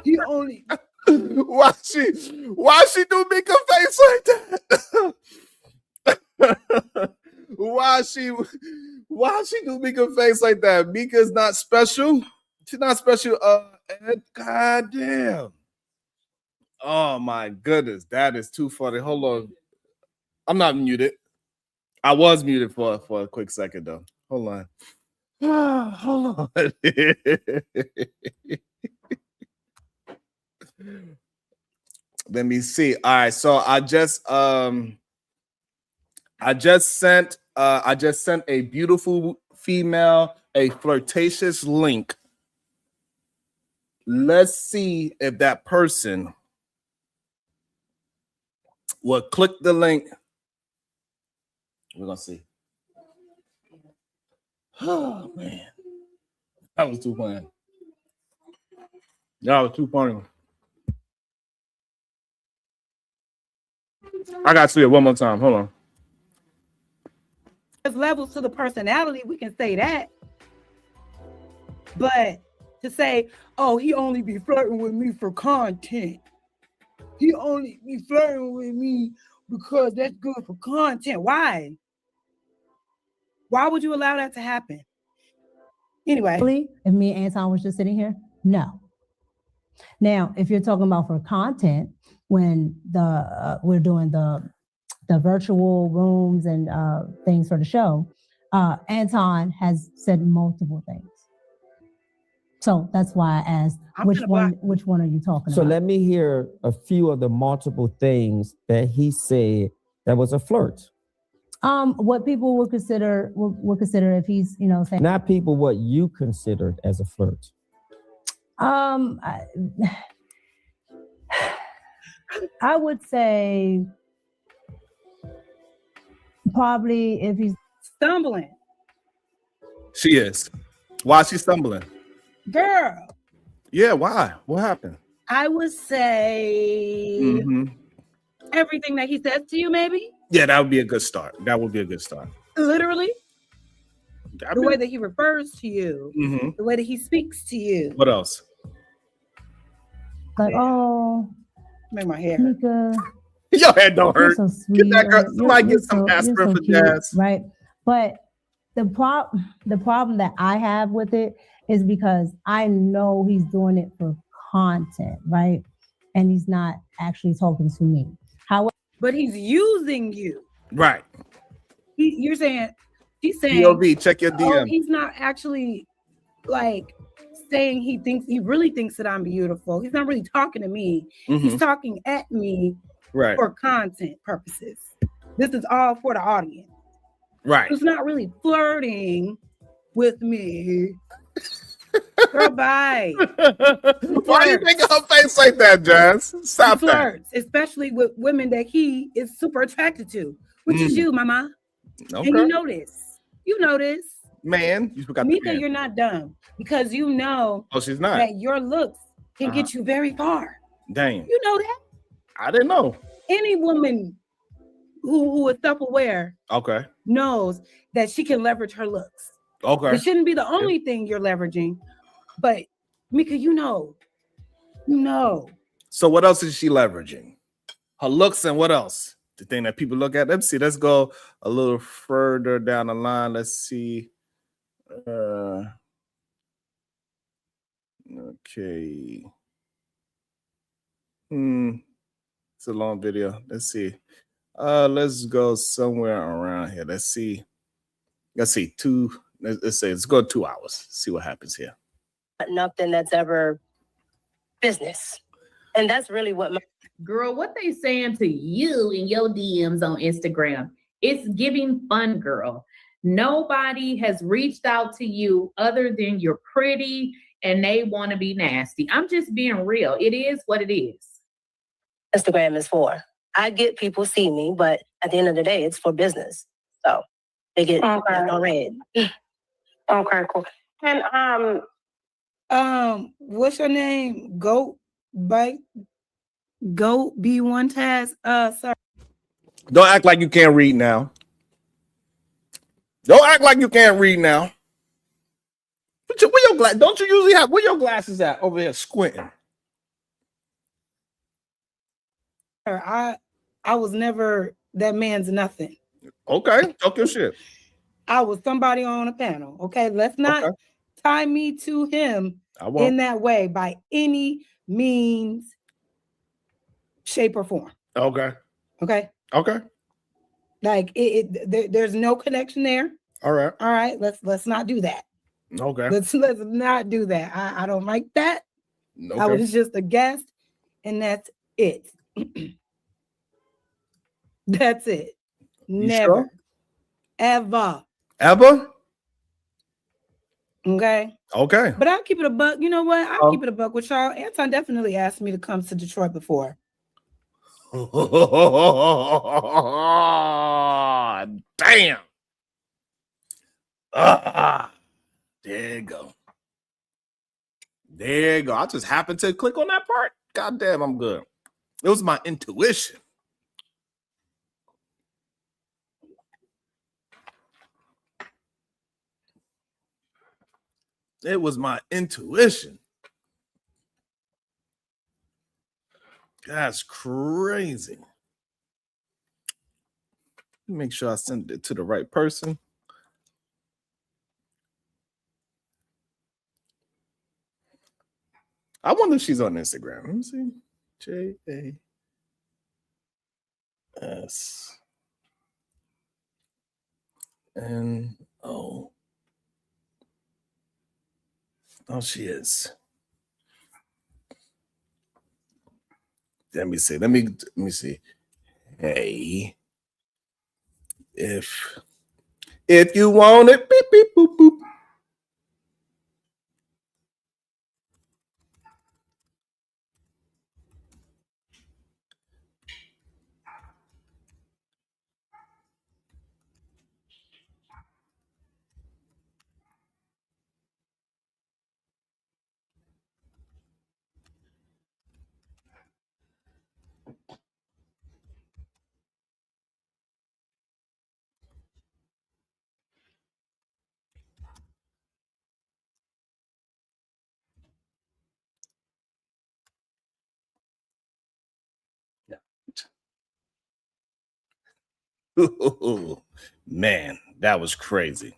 He only. Why she do Mika face like that? Why she do Mika face like that? Mika's not special. She's not special. Ed, goddamn. Oh my goodness, that is too funny. Hold on. I'm not muted. I was muted for a quick second though. Hold on. Hold on. Let me see. All right, so I just sent a beautiful female a flirtatious link. Let's see if that person will click the link. We're gonna see. Oh man, that was too funny. That was too funny. I gotta see it one more time. Hold on. There's levels to the personality, we can say that. But to say, oh, he only be flirting with me for content. He only be flirting with me because that's good for content. Why? Why would you allow that to happen? Anyway. If me and Anton was just sitting here, no. Now, if you're talking about for content, when we're doing the virtual rooms and things for the show, Anton has said multiple things. So that's why I asked, which one are you talking about? So let me hear a few of the multiple things that he said that was a flirt. What people would consider if he's, saying, not people, what you considered as a flirt. I would say probably if he's stumbling. She is. Why is she stumbling? Girl, Yeah, why? What happened? I would say Mhm. everything that he says to you, maybe. Yeah, that would be a good start. That would be a good start. Literally, That'd the be- way that he refers to you, Mhm. the way that he speaks to you. What else? Like, oh, Make my hair hurt. Mika, Your head don't you're hurt. so sweet. that girl- or somebody get some aspirin for cute, Jazz. right? But the problem that I have with it is because I know he's doing it for content, right? And he's not actually talking to me. However, But he's using you. Right. You're saying, he's saying, POV, check your oh, DM. he's not actually like saying he really thinks that I'm beautiful. He's not really talking to me. He's Mhm. talking at me Right. for content purposes. This is all for the audience. Right. It's not really flirting with me. Girl, bye. Why you making her face like that, Jazz? He Stop that. flirts, especially with women that he is super attracted to, which is you, mama. Okay. And you know this. You know this. Man, you forgot the Mika, man. you're not dumb because you know Oh, she's not. that your looks can get you very far. Dang. You know that. I didn't know. Any woman who is self-aware Okay. knows that she can leverage her looks. Okay. It shouldn't be the only thing you're leveraging, but Mika, you know. So what else is she leveraging? Her looks and what else? The thing that people look at. Let's see. Let's go a little further down the line. Let's see. Okay. It's a long video. Let's see. Let's go somewhere around here. Let's see. Let's say let's go 2 hours. See what happens here. Nothing that's ever business. And that's really what my Girl, what they saying to you in your DMs on Instagram? It's giving fun, girl. Nobody has reached out to you other than you're pretty and they want to be nasty. I'm just being real. It is what it is. Instagram is for. I get people see me, but at the end of the day, it's for business. So they get on red. Okay, cool. And What's your name? Goat B1 Taz. Sorry. Don't act like you can't read now. Don't act like you can't read now. Where your glass? Don't you usually have where your glasses at over here squinting? I was never that man's nothing. Okay, talk your shit. I was somebody on a panel. Okay, let's not Okay. tie me to him I won't. in that way by any means, shape, or form. Okay. Okay, Okay. like there's no connection there. All right. All right, let's not do that. Okay. Let's not do that. I don't like that. I Okay. was just a guest, and that's it. That's it. You Never, sure? ever. Ever? Okay. Okay. But I'll keep it a buck. You know what? I'll Oh. keep it a buck with y'all. Anton definitely asked me to come to Detroit before. Damn. There you go. There you go. I just happened to click on that part. God damn, I'm good. It was my intuition. It was my intuition. That's crazy. Make sure I send it to the right person. I wonder if she's on Instagram. Let me see. JASNO. Oh, she is. Let me see. Let me see. Hey, if you want it, beep beep boop boop. Man, that was crazy.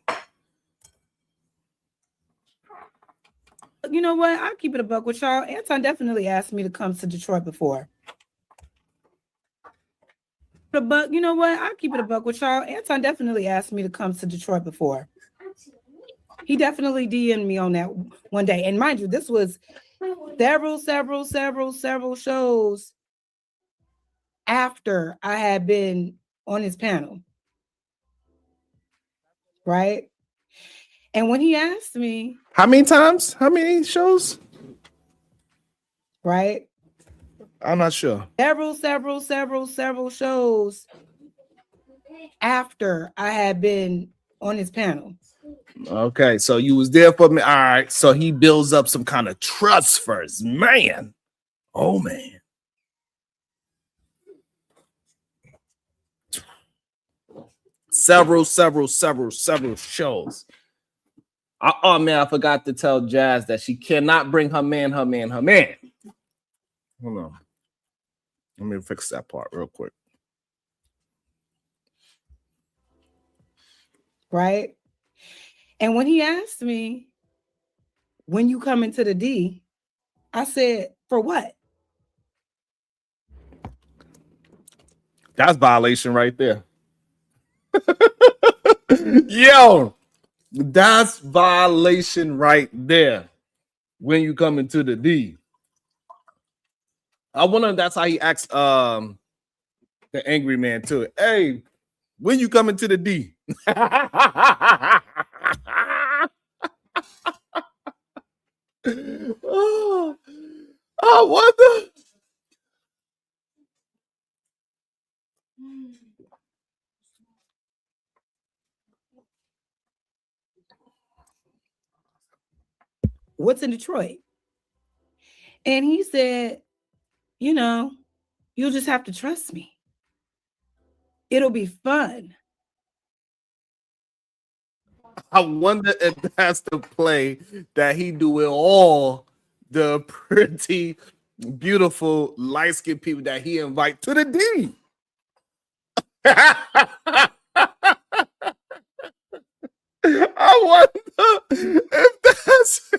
You know what? I'll keep it a buck with y'all. Anton definitely asked me to come to Detroit before. But you know what? I'll keep it a buck with y'all. Anton definitely asked me to come to Detroit before. He definitely DM'd me on that one day. And mind you, this was several shows after I had been on his panel. Right? And when he asked me, how many times? How many shows? Right? I'm not sure. Several shows after I had been on his panel. Okay, so you was there for me. All right, so he builds up some kind of trust first, man. Oh man. Several shows. Oh man, I forgot to tell Jazz that she cannot bring her man. Hold on. Let me fix that part real quick. Right? And when he asked me, when you come into the D, I said, for what? That's violation right there. Yo, that's violation right there. When you come into the D. I wonder if that's how he asked the angry man too. Hey, when you coming to the D? Oh, I wonder. What's in Detroit? And he said, you know, you'll just have to trust me. It'll be fun. I wonder if that's the play that he do with all the pretty, beautiful, light-skinned people that he invite to the D. I wonder if that's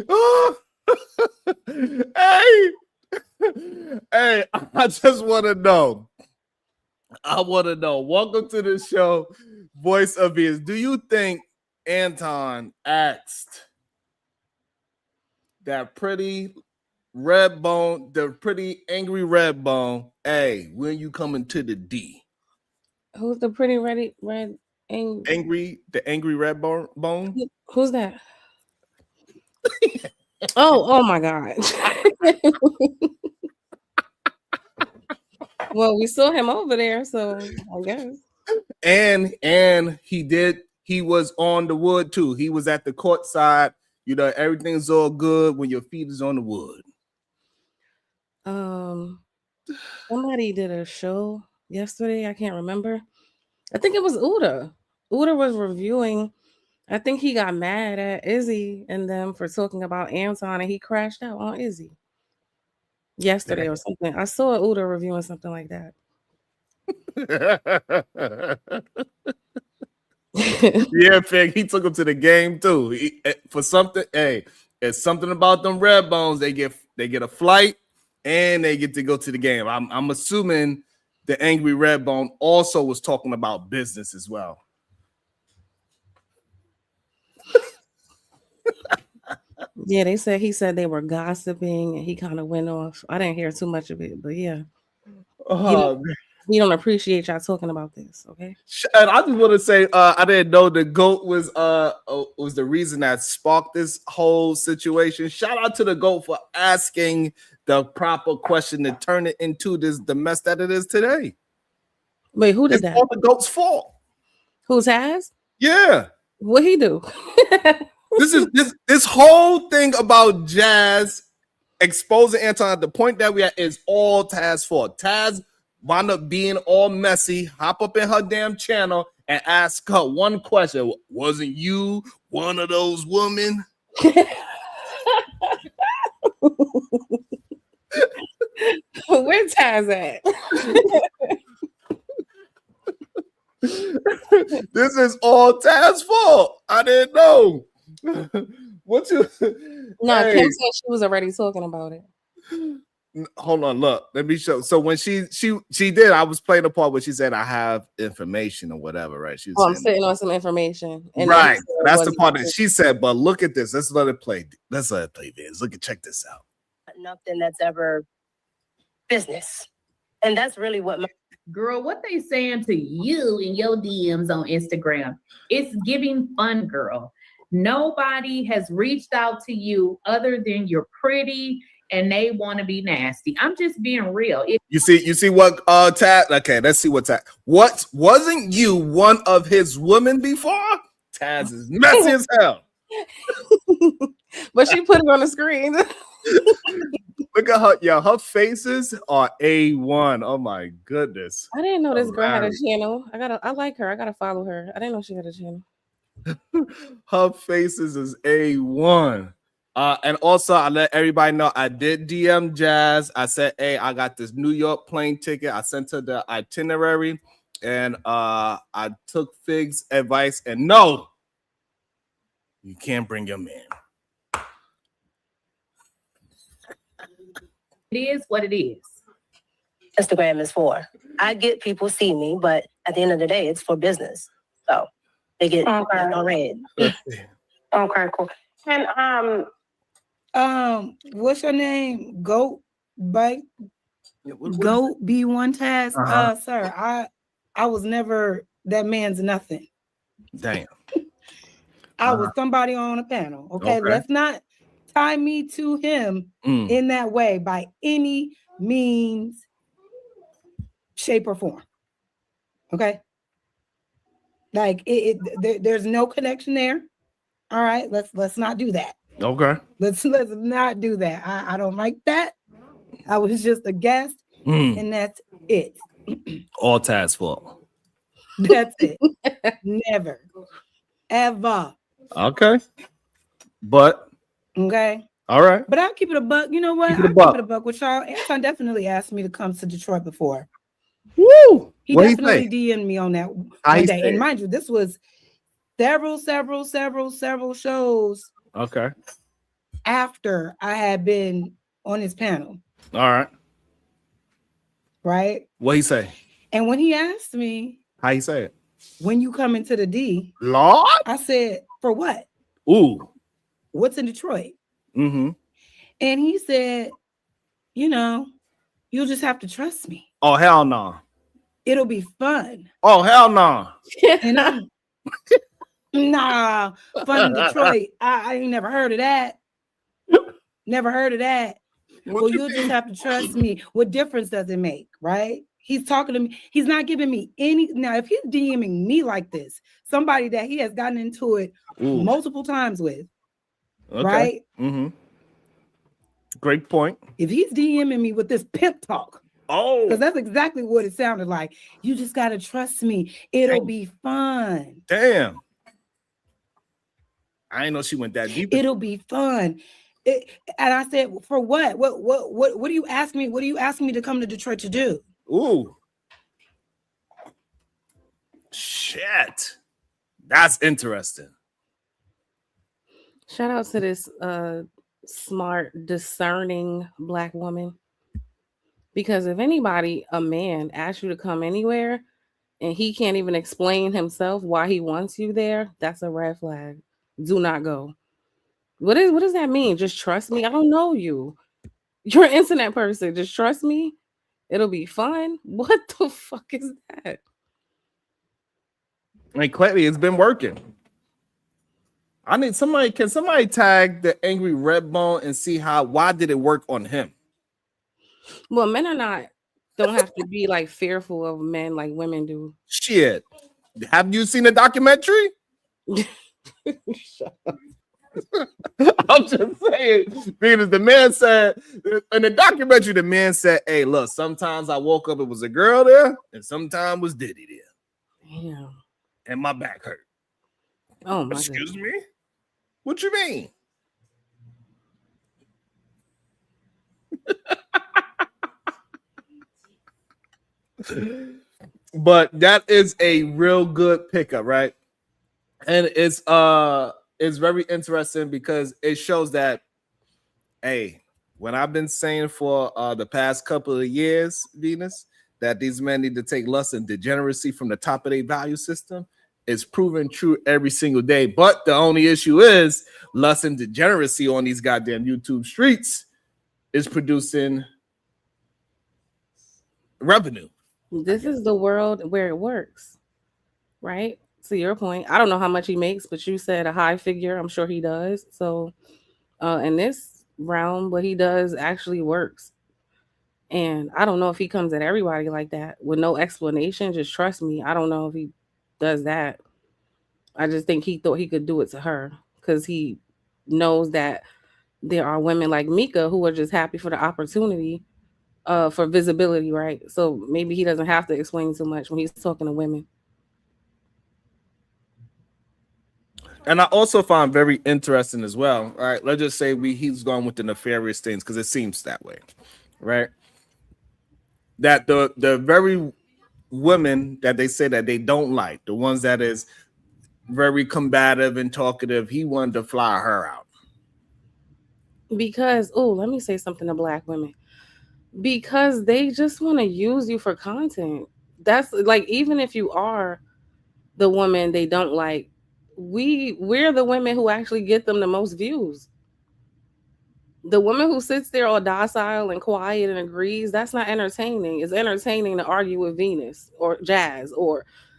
oh. Hey, I just want to know. Welcome to the show, Voice of His. Do you think Anton asked that pretty red bone, the pretty angry red bone, hey, when you coming to the D? Who's the pretty red angry red bone? Who's that? Oh my God. Well, we saw him over there, so I guess. And he was on the wood too. He was at the court side. You know, everything's all good when your feet is on the wood. Somebody did a show yesterday. I can't remember. I think it was Uda. Uda was reviewing. I think he got mad at Izzy and them for talking about Anton, and he crashed out on Izzy yesterday or something. I saw Uda reviewing something like that. Yeah, Fig, he took him to the game too. For something, hey, it's something about them red bones. They get a flight and they get to go to the game. I'm assuming the angry red bone also was talking about business as well. Yeah, he said they were gossiping and he kind of went off. I didn't hear too much of it, but yeah. You don't appreciate y'all talking about this, okay? And I just want to say, I didn't know the GOAT was the reason that sparked this whole situation. Shout out to the GOAT for asking the proper question to turn it into the mess that it is today. Wait, who did it's that? All the GOAT's fault. Who's Has? Yeah. What he do? This whole thing about Jazz exposing Anton at the point that we at is all Taz's fault. Taz wound up being all messy, hop up in her damn channel and ask her one question. Wasn't you one of those women? Taz at? This is all Taz's fault. I didn't know. What you? No, Hey, Kim said she was already talking about it. hold on. Look, let me show. So when she did, I was playing the part where she said, "I have information" or whatever, right? She was Oh, I'm saying, sitting on some information. And right. then That's the wasn't part true. that she said. But look at this. Let's let it play. Let's let it play, Vince. Look at check this out. Nothing that's ever business. And that's really what my Girl, what they saying to you in your DMs on Instagram? It's giving fun, girl. Nobody has reached out to you other than you're pretty and they want to be nasty. I'm just being real. You see what Taz? Okay, let's see what Taz. What wasn't you one of his women before? Taz is messy as hell. But she put it on the screen. Look at her, yo. Her faces are A1. Oh my goodness. I didn't know this girl had a Hilarious. channel. I like her. I gotta follow her. I didn't know she had a channel. Her faces is A1. And also I let everybody know I did DM Jazz. I said, hey, I got this New York plane ticket. I sent her the itinerary, and I took Fig's advice. And no, you can't bring your man. It is what it is. Instagram is for. I get people see me, but at the end of the day, it's for business. So they get on red. Okay, cool. And What's your name? Goat Bite. Goat B1 Taz. Sir, I was never that man's nothing. Damn. I was somebody on a panel. Okay, Okay. let's not tie me to him in that way by any means, shape, or form. Okay, like there's no connection there. All right, let's not do that. Okay. Let's not do that. I don't like that. I was just a guest, and that's it. All Taz's fault. That's it. Never, ever. Okay. But Okay. all right. But I'll keep it a buck. You know what? Keep it a I'll buck. keep it a buck with y'all. Anton definitely asked me to come to Detroit before. Woo! He What he definitely say? DM'd me on that How one he day. say And it? mind you, this was several shows Okay. after I had been on his panel, All right. right? What he say? And when he asked me, How he say it? when you come into the D, Lord? I said, for what? Ooh. What's in Detroit? Mm-hmm. And he said, you know, you'll just have to trust me. Oh, hell no. It'll be fun. Oh, hell no. And I'm nah, fun in Detroit. I ain't never heard of that. Never heard of that. What Well, you you'll just mean? have to trust me. What difference does it make, right? He's talking to me. He's not giving me any. Now, if he's DMing me like this, somebody that he has gotten into it Ooh. multiple times with, Okay. right? Mm-hmm. Great point. If he's DMing me with this pimp talk, Oh. because that's exactly what it sounded like. You just got to trust me. It'll be fun. Damn. I didn't know she went that deep. It'll be fun. And I said, for what? What do you ask me? What do you ask me to come to Detroit to do? Ooh. Shit. That's interesting. Shout out to this smart, discerning Black woman. Because if anybody, a man, asks you to come anywhere and he can't even explain himself why he wants you there, that's a red flag. Do not go. What does that mean? Just trust me. I don't know you. You're an internet person. Just trust me. It'll be fun. What the fuck is that? Like clearly it's been working. I need somebody. Can somebody tag the angry Redbone and see why did it work on him? Well, men don't have to be like fearful of men like women do. Shit. Have you seen the documentary? Shut up. I'm just saying, because the man said in the documentary, the man said, hey, look, sometimes I woke up, it was a girl there, and sometimes was Diddy there. Damn. And my back hurt. Oh my Excuse goodness. me? What you mean? But that is a real good pickup, right? And it's very interesting because it shows that, hey, when I've been saying for the past couple of years, Venus, that these men need to take lust and degeneracy from the top of their value system, it's proven true every single day. But the only issue is lust and degeneracy on these goddamn YouTube streets is producing revenue. This is the world where it works, right? To your point, I don't know how much he makes, but you said a high figure. I'm sure he does. So in this realm, what he does actually works. And I don't know if he comes at everybody like that with no explanation. Just trust me. I don't know if he does that. I just think he thought he could do it to her because he knows that there are women like Mika who are just happy for the opportunity for visibility, right? So maybe he doesn't have to explain too much when he's talking to women. And I also found very interesting as well. All right, let's just say he's gone with the nefarious things because it seems that way, right? That the very women that they say that they don't like, the ones that is very combative and talkative, he wanted to fly her out. Because, let me say something to Black women. Because they just want to use you for content. That's like, even if you are the woman they don't like, we're the women who actually get them the most views. The woman who sits there all docile and quiet and agrees, that's not entertaining. It's entertaining to argue with Venus or Jazz,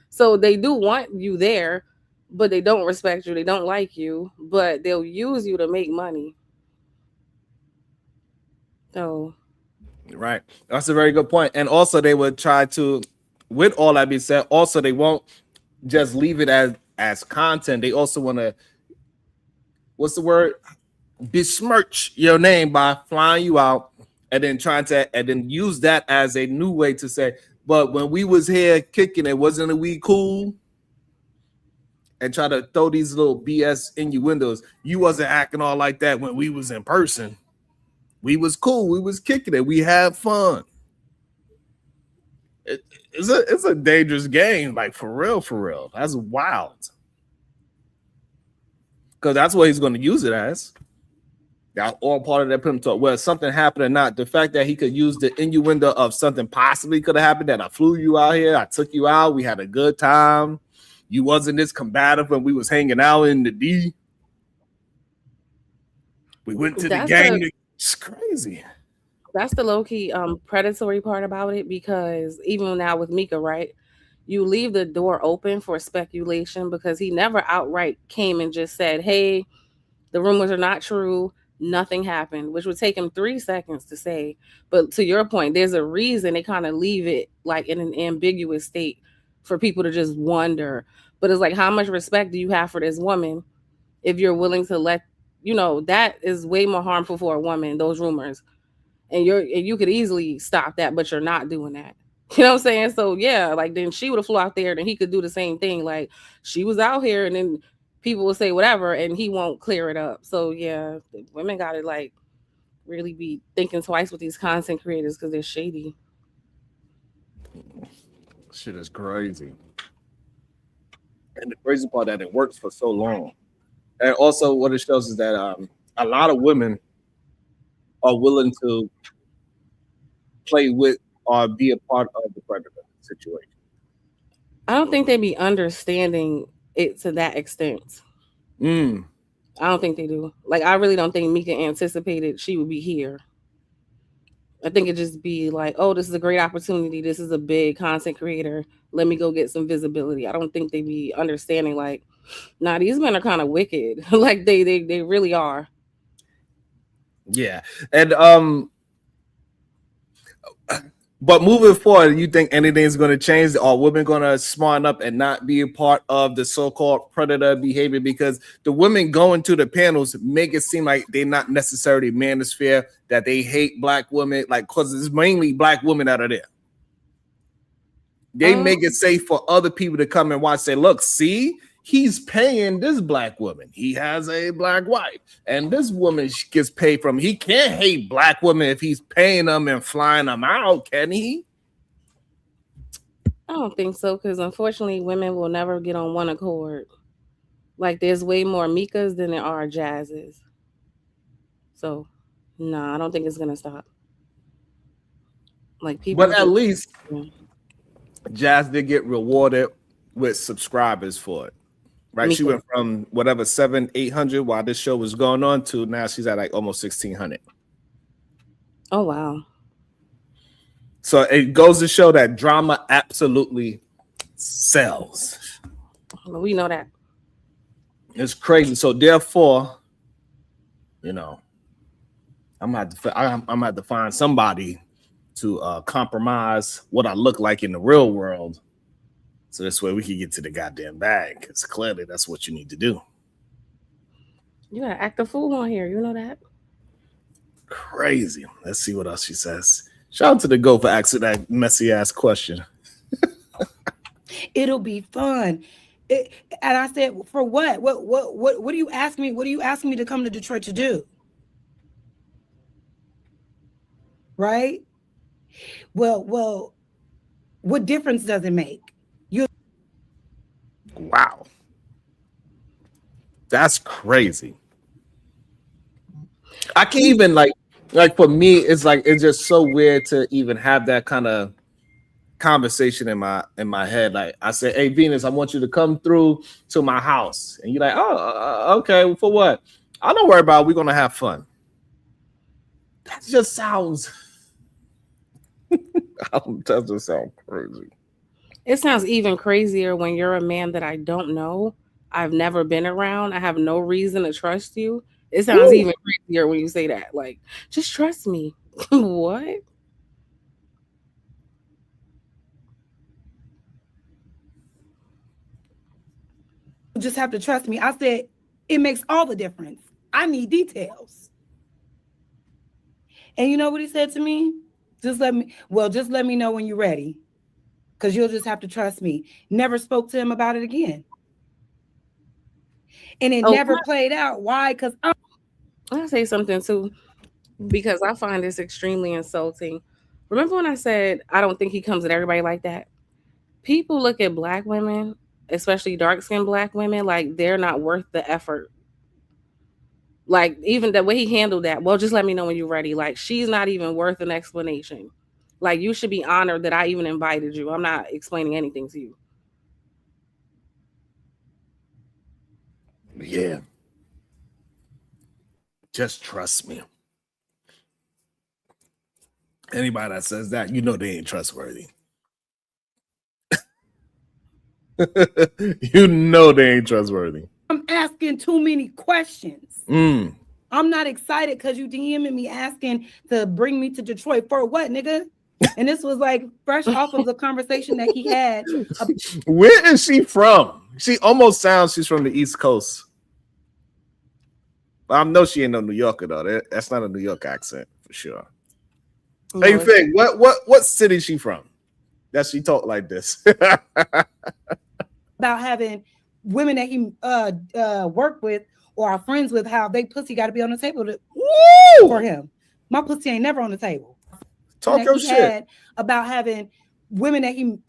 so they do want you there, but they don't respect you. They don't like you, but they'll use you to make money. So, right. That's a very good point. And also they would try to, with all that being said, also they won't just leave it as content. They also want to, what's the word? Besmirch your name by flying you out and then use that as a new way to say, but when we was here kicking it, wasn't we cool? And try to throw these little BS innuendos. You wasn't acting all like that when we was in person. We was cool. We was kicking it. We had fun. It's a dangerous game, like for real. That's wild. Because that's what he's going to use it as. That's all part of that pimp talk. Whether something happened or not, the fact that he could use the innuendo of something possibly could have happened, that I flew you out here, I took you out, we had a good time. You wasn't this combative when we was hanging out in the D. We went to the gang. It's crazy. That's the low-key predatory part about it, because even now with Mika, right, you leave the door open for speculation, because he never outright came and just said, hey, the rumors are not true, nothing happened, which would take him 3 seconds to say. But to your point, there's a reason they kind of leave it like in an ambiguous state for people to just wonder. But it's like, how much respect do you have for this woman if you're willing to let, that is way more harmful for a woman, those rumors. And you could easily stop that, but you're not doing that. You know what I'm saying? So yeah, like then she would have flew out there, and he could do the same thing. Like she was out here, and then people will say whatever, and he won't clear it up. So yeah, women got to like really be thinking twice with these content creators because they're shady. Shit is crazy. And the crazy part that it works for so long. And also what it shows is that a lot of women are willing to play with or be a part of the predator situation. I don't think they be understanding it to that extent. I don't think they do. Like, I really don't think Mika anticipated she would be here. I think it just be like, oh, this is a great opportunity. This is a big content creator. Let me go get some visibility. I don't think they be understanding like, nah, these men are kind of wicked. Like they really are. Yeah. And but moving forward, you think anything's going to change? Are women going to smarten up and not be a part of the so-called predator behavior? Because the women going to the panels make it seem like they're not necessarily manosphere, that they hate black women, like, because it's mainly black women that are there. They make it safe for other people to come and watch. Say, look, see, he's paying this black woman. He has a black wife, and this woman gets paid from. He can't hate black women if he's paying them and flying them out, can he? I don't think so, because unfortunately, women will never get on one accord. Like, there's way more Mikas than there are Jazzes. So, no, I don't think it's gonna stop. Like, people. But at least Jazz did get rewarded with subscribers for it, right? She went from whatever 700-800 while this show was going on to now she's at like almost 1,600. Oh wow! So it goes to show that drama absolutely sells. We know that. It's crazy. So therefore, you know, I'm gonna have to find somebody to compromise what I look like in the real world, so this way we can get to the goddamn bag. Because clearly that's what you need to do. You gotta act a fool on here. You know that. Crazy. Let's see what else she says. Shout out to the Go for asking that messy ass question. It'll be fun. And I said, for what? What do you ask me? What are you asking me to come to Detroit to do? Right? Well, what difference does it make? Wow. That's crazy. I can't even like for me, it's like it's just so weird to even have that kind of conversation in my head. Like I said, hey Venus, I want you to come through to my house, and you're like, oh, okay, for what? I don't worry about it. We're gonna have fun. That just sounds. That just sounds crazy. It sounds even crazier when you're a man that I don't know. I've never been around. I have no reason to trust you. It sounds even crazier when you say that. Like, just trust me. What? You just have to trust me. I said, it makes all the difference. I need details. And you know what he said to me? Just let me know when you're ready. Because you'll just have to trust me. Never spoke to him about it again. And it never played out. Why? Because I'll say something too, because I find this extremely insulting. Remember when I said I don't think he comes at everybody like that? People look at black women, especially dark-skinned black women, like they're not worth the effort. Like, even the way he handled that, well, just let me know when you're ready. Like, she's not even worth an explanation. Like, you should be honored that I even invited you. I'm not explaining anything to you. Yeah. Just trust me. Anybody that says that, you know they ain't trustworthy. You know they ain't trustworthy. I'm asking too many questions. I'm not excited because you DMing me asking to bring me to Detroit for what, nigga? And this was like fresh off of the conversation that he had. Where is she from? She almost sounds she's from the East Coast. I know she ain't no New Yorker though. That's not a New York accent for sure. No, hey, Fig, what city is she from? That she talk like this? About having women that he work with or are friends with, how they pussy got to be on the table for him. My pussy ain't never on the table. Talk your shit. About having women that he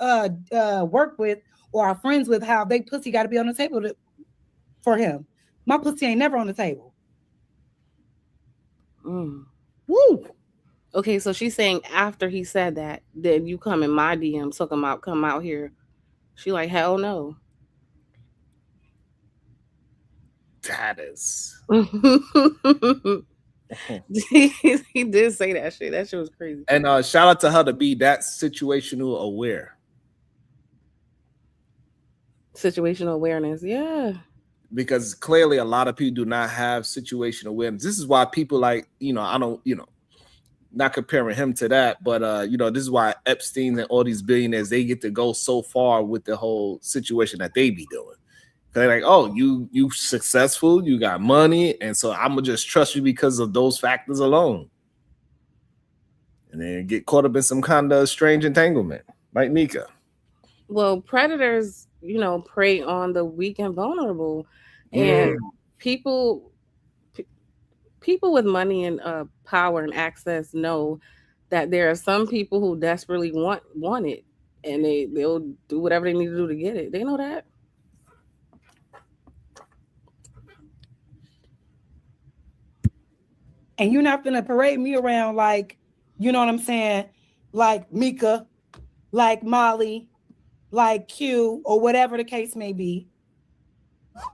work with or are friends with, how they pussy got to be on the table for him. My pussy ain't never on the table. Woo. Okay, so she's saying after he said that, then you come in my DM, talking about come out here. She like, hell no. That is. He did say that shit. That shit was crazy. And shout out to her to be that situational aware. Situational awareness, yeah. Because clearly a lot of people do not have situational awareness. This is why people like, I don't, not comparing him to that, but this is why Epstein and all these billionaires, they get to go so far with the whole situation that they be doing. They're like, oh, you successful, you got money, and so I'm gonna just trust you because of those factors alone. And then get caught up in some kind of strange entanglement, like Mika. Well, predators, prey on the weak and vulnerable. And people with money and power and access know that there are some people who desperately want it. and they'll do whatever they need to do to get it. They know that. And you're not gonna parade me around like, you know what I'm saying, like Mika, like Molly, like Q, or whatever the case may be.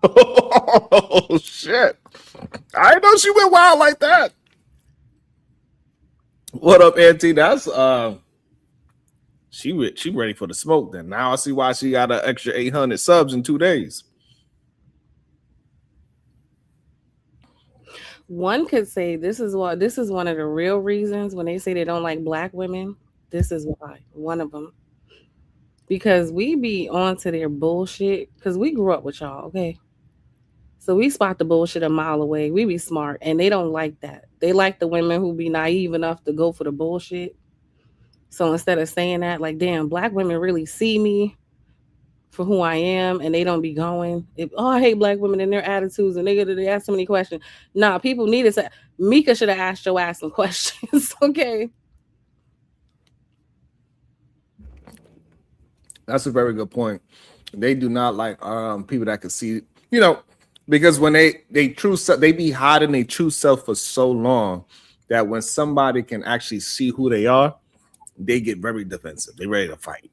Oh shit! I didn't know she went wild like that. What up, Auntie? That's she ready for the smoke. Then now I see why she got an extra 800 subs in 2 days. One could say this is one of the real reasons when they say they don't like black women. This is why, one of them. Because we be onto their bullshit because we grew up with y'all, okay? So we spot the bullshit a mile away. We be smart, and they don't like that. They like the women who be naive enough to go for the bullshit. So instead of saying that, like, damn, black women really see me for who I am, and they don't be going, I hate black women and their attitudes, and they ask so many questions. Nah, people need to. Mika should have asked your ass some questions, okay? That's a very good point. They do not like people that can see, you know, because when they be hiding their true self for so long that when somebody can actually see who they are, they get very defensive. They're ready to fight.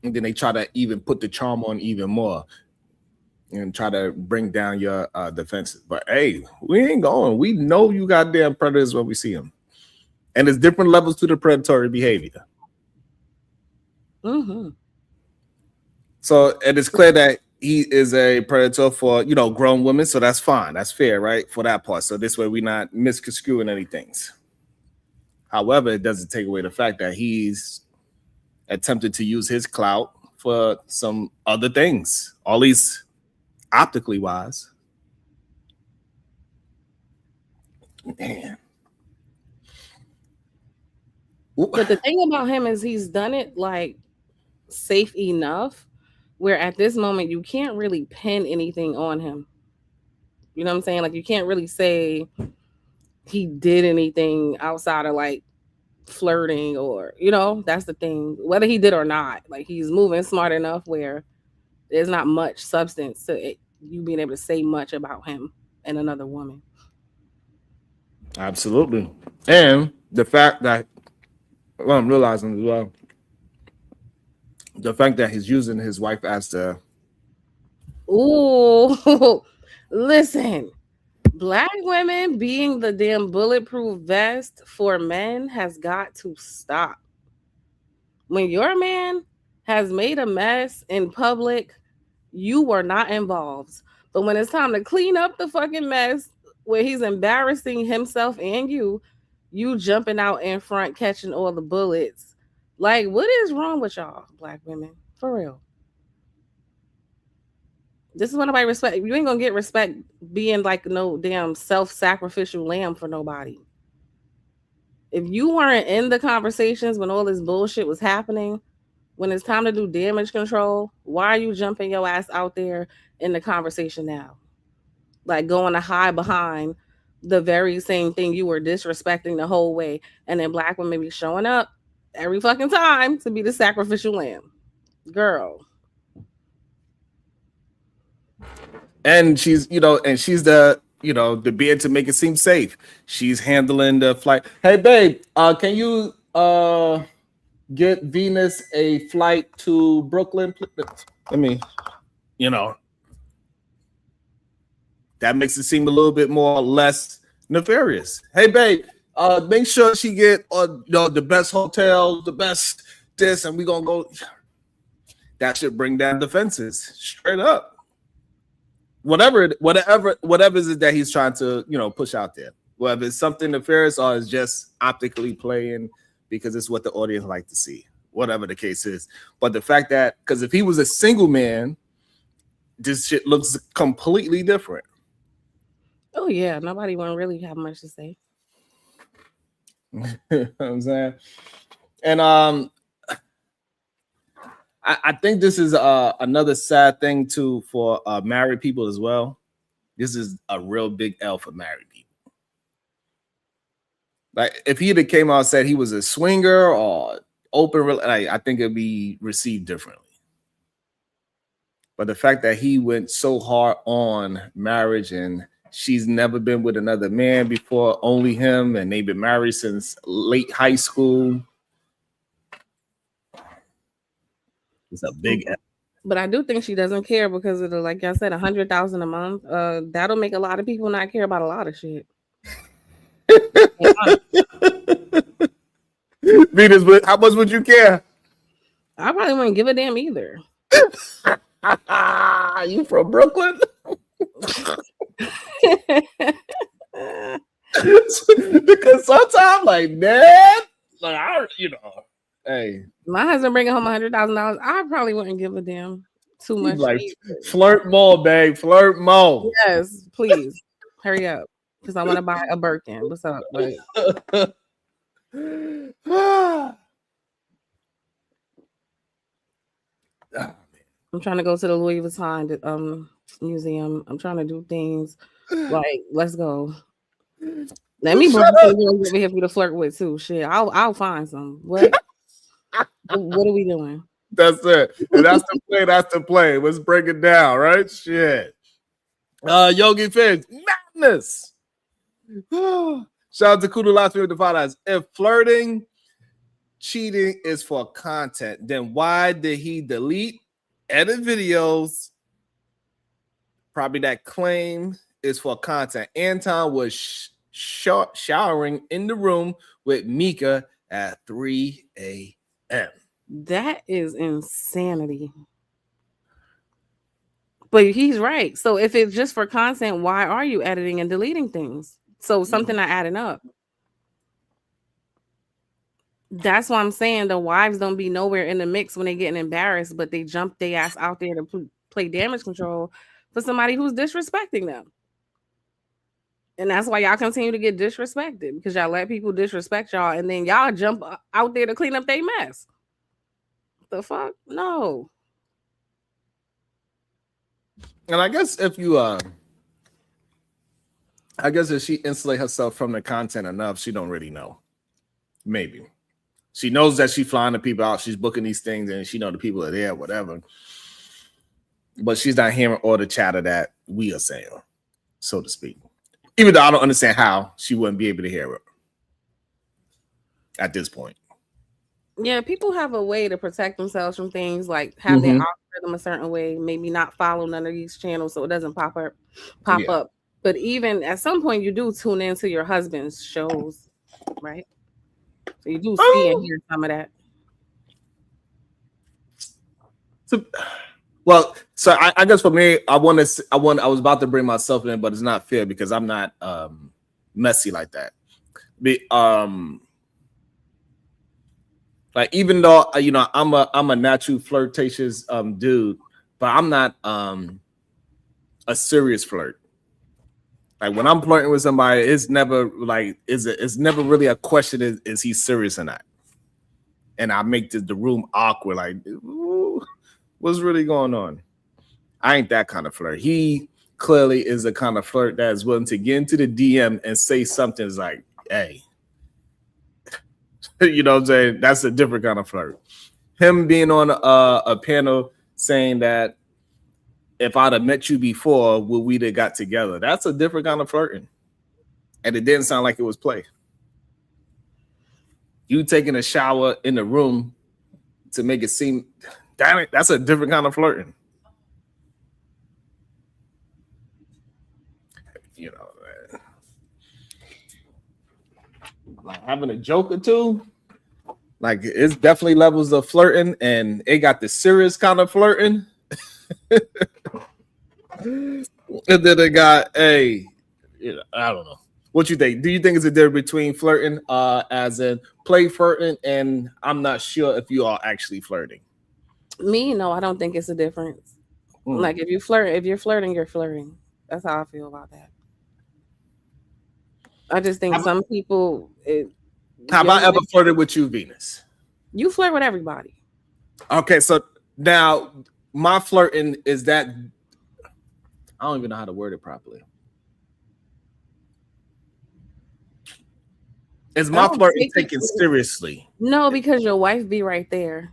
And then they try to even put the charm on even more and try to bring down your defenses. But hey, we ain't going. We know you goddamn predators when we see them. And there's different levels to the predatory behavior. Mm-hmm. So, and it's clear that he is a predator for, you know, grown women. So that's fine. That's fair, right? For that part. So this way we're not misconstruing anything. However, it doesn't take away the fact that he's attempted to use his clout for some other things, at least optically wise. Man. But the thing about him is he's done it like safe enough where at this moment you can't really pin anything on him. You know what I'm saying? Like you can't really say he did anything outside of like flirting or, you know, that's the thing. Whether he did or not, like he's moving smart enough where there's not much substance to it, you being able to say much about him and another woman. Absolutely. And the fact that, well, I'm realizing as well, the fact that he's using his wife as the... Ooh, listen, black women being the damn bulletproof vest for men has got to stop. When your man has made a mess in public, you were not involved. But when it's time to clean up the fucking mess where he's embarrassing himself and you jumping out in front, catching all the bullets. Like, what is wrong with y'all, black women? For real. This is what nobody respect. You ain't gonna get respect being like no damn self-sacrificial lamb for nobody. If you weren't in the conversations when all this bullshit was happening, when it's time to do damage control, why are you jumping your ass out there in the conversation now? Like going to hide behind the very same thing you were disrespecting the whole way. And then black women be showing up every fucking time to be the sacrificial lamb. Girl. And she's, you know, and she's the, you know, the beard to make it seem safe. She's handling the flight. Hey, babe, can you get Venus a flight to Brooklyn? I mean, you know, that makes it seem a little bit more or less nefarious. Hey, babe, make sure she get you know, the best hotel, the best this, and we're gonna go. That should bring down defenses straight up. Whatever is it that he's trying to, you know, push out there. Whether it's something nefarious or it's just optically playing because it's what the audience like to see. Whatever the case is. But the fact that, because if he was a single man, this shit looks completely different. Oh yeah, nobody won't really have much to say. You know what I'm saying? And I think this is another sad thing too for married people as well. This is a real big L for married people. Like if he had came out and said he was a swinger or open, I think it'd be received differently. But the fact that he went so hard on marriage and she's never been with another man before, only him, and they've been married since late high school. It's a big. But I do think she doesn't care because of the, like I said, 100,000 a month. That'll make a lot of people not care about a lot of shit. Venus, how much would you care? I probably wouldn't give a damn either. You from Brooklyn? Because sometimes, like, man, like hey, my husband bringing home $100,000, I probably wouldn't give a damn too much. Like, flirt more, babe, flirt more. Yes, please hurry up because I want to buy a Birkin. What's up? I'm trying to go to the Louis Vuitton museum. I'm trying to do things like, let's go. Let me bring some girls over here for you to flirt with too. Shit, I'll find some. What? What are we doing? That's it. And that's the play. That's the play. Let's break it down, right? Shit. Yogi Fish, madness. Shout out to Kudu last week with the $5. If flirting, cheating is for content, then why did he delete, edit videos? Probably that claim is for content. Anton was showering in the room with Mika at 3 a.m. That is insanity. But he's right. So if it's just for content, why are you editing and deleting things? So something not adding up. That's why I'm saying the wives don't be nowhere in the mix when they getting embarrassed, but they jump their ass out there to play damage control for somebody who's disrespecting them. And that's why y'all continue to get disrespected, because y'all let people disrespect y'all and then y'all jump out there to clean up their mess. The fuck? No. And I guess if you I guess if she insulate herself from the content enough, she don't really know. Maybe. She knows that she's flying the people out, she's booking these things, and she know the people are there, whatever. But she's not hearing all the chatter that we are saying, so to speak. Even though I don't understand how she wouldn't be able to hear it at this point. Yeah, people have a way to protect themselves from things, like have their algorithm a certain way, maybe not follow none of these channels so it doesn't pop up. But even at some point, you do tune into your husband's shows, right? So you do see and hear some of that. So I guess for me, I was about to bring myself in, but it's not fair because I'm not messy like that. Like, even though I'm a natural flirtatious dude, but I'm not a serious flirt. Like, when I'm flirting with somebody, it's never like it's never really a question is he serious or not. And I make the room awkward, like, ooh, what's really going on? I ain't that kind of flirt. He clearly is the kind of flirt that is willing to get into the DM and say something like, hey. You know what I'm saying? That's a different kind of flirt. Him being on a panel saying that if I'd have met you before, would we have got together? That's a different kind of flirting. And it didn't sound like it was play. You taking a shower in the room to make it seem, damn it, that's a different kind of flirting. You know, man. Like having a joke or two, like it's definitely levels of flirting, and it got the serious kind of flirting. And then it got I don't know. What you think? Do you think it's a difference between flirting as in play flirting and I'm not sure if you are actually flirting? Me, no, I don't think it's a difference. Like if you're flirting, you're flirting. That's how I feel about that. I just think some people. Have I ever flirted with you, Venus? You flirt with everybody. Okay, so now my flirting is that I don't even know how to word it properly. Is my don't flirting take it taken to- seriously? No, because your wife be right there,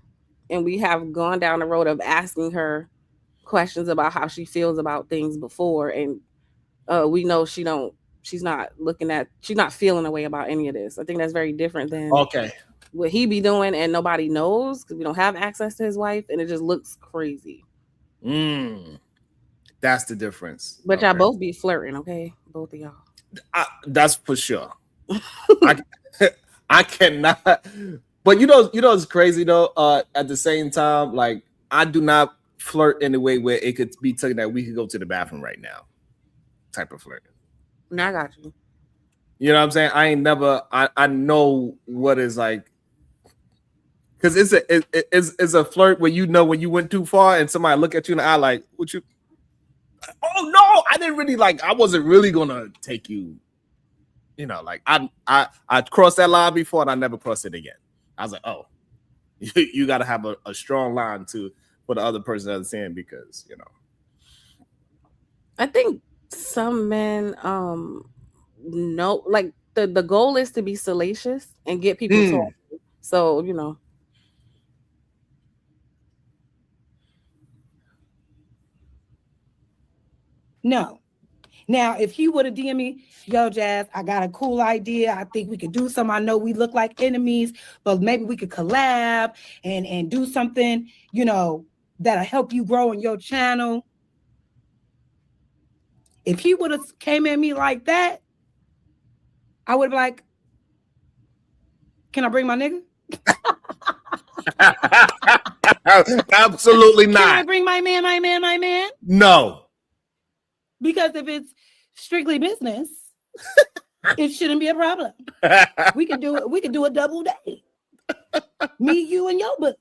and we have gone down the road of asking her questions about how she feels about things before, and we know she's not feeling a way about any of this. I think that's very different than Okay. what he be doing, and nobody knows because we don't have access to his wife, and it just looks crazy. That's the difference. But y'all Okay. both be flirting, okay? Both of y'all. That's for sure. I cannot. But you know it's crazy though. At the same time, like I do not flirt in a way where it could be taken that we could go to the bathroom right now. Type of flirting. No, I got you. You know what I'm saying? I ain't never. I know what is like. Because it's a flirt where you know when you went too far and somebody look at you in the eye like, what you? Oh no, I didn't really like. I wasn't really gonna take you. You know, like I crossed that line before and I never crossed it again. I was like, oh, you got to have a strong line for the other person to understand because you know. I think some men know like the goal is to be salacious and get people talking. So, you know. No. Now, if he would have DM'd me, yo, Jazz, I got a cool idea. I think we could do something. I know we look like enemies, but maybe we could collab and do something, you know, that'll help you grow in your channel. If he would have came at me like that, I would have been like, can I bring my nigga? Absolutely not. Can I bring my man? No. Because if it's strictly business, it shouldn't be a problem. We could do it. We could do a double date. Me, you, and yo, but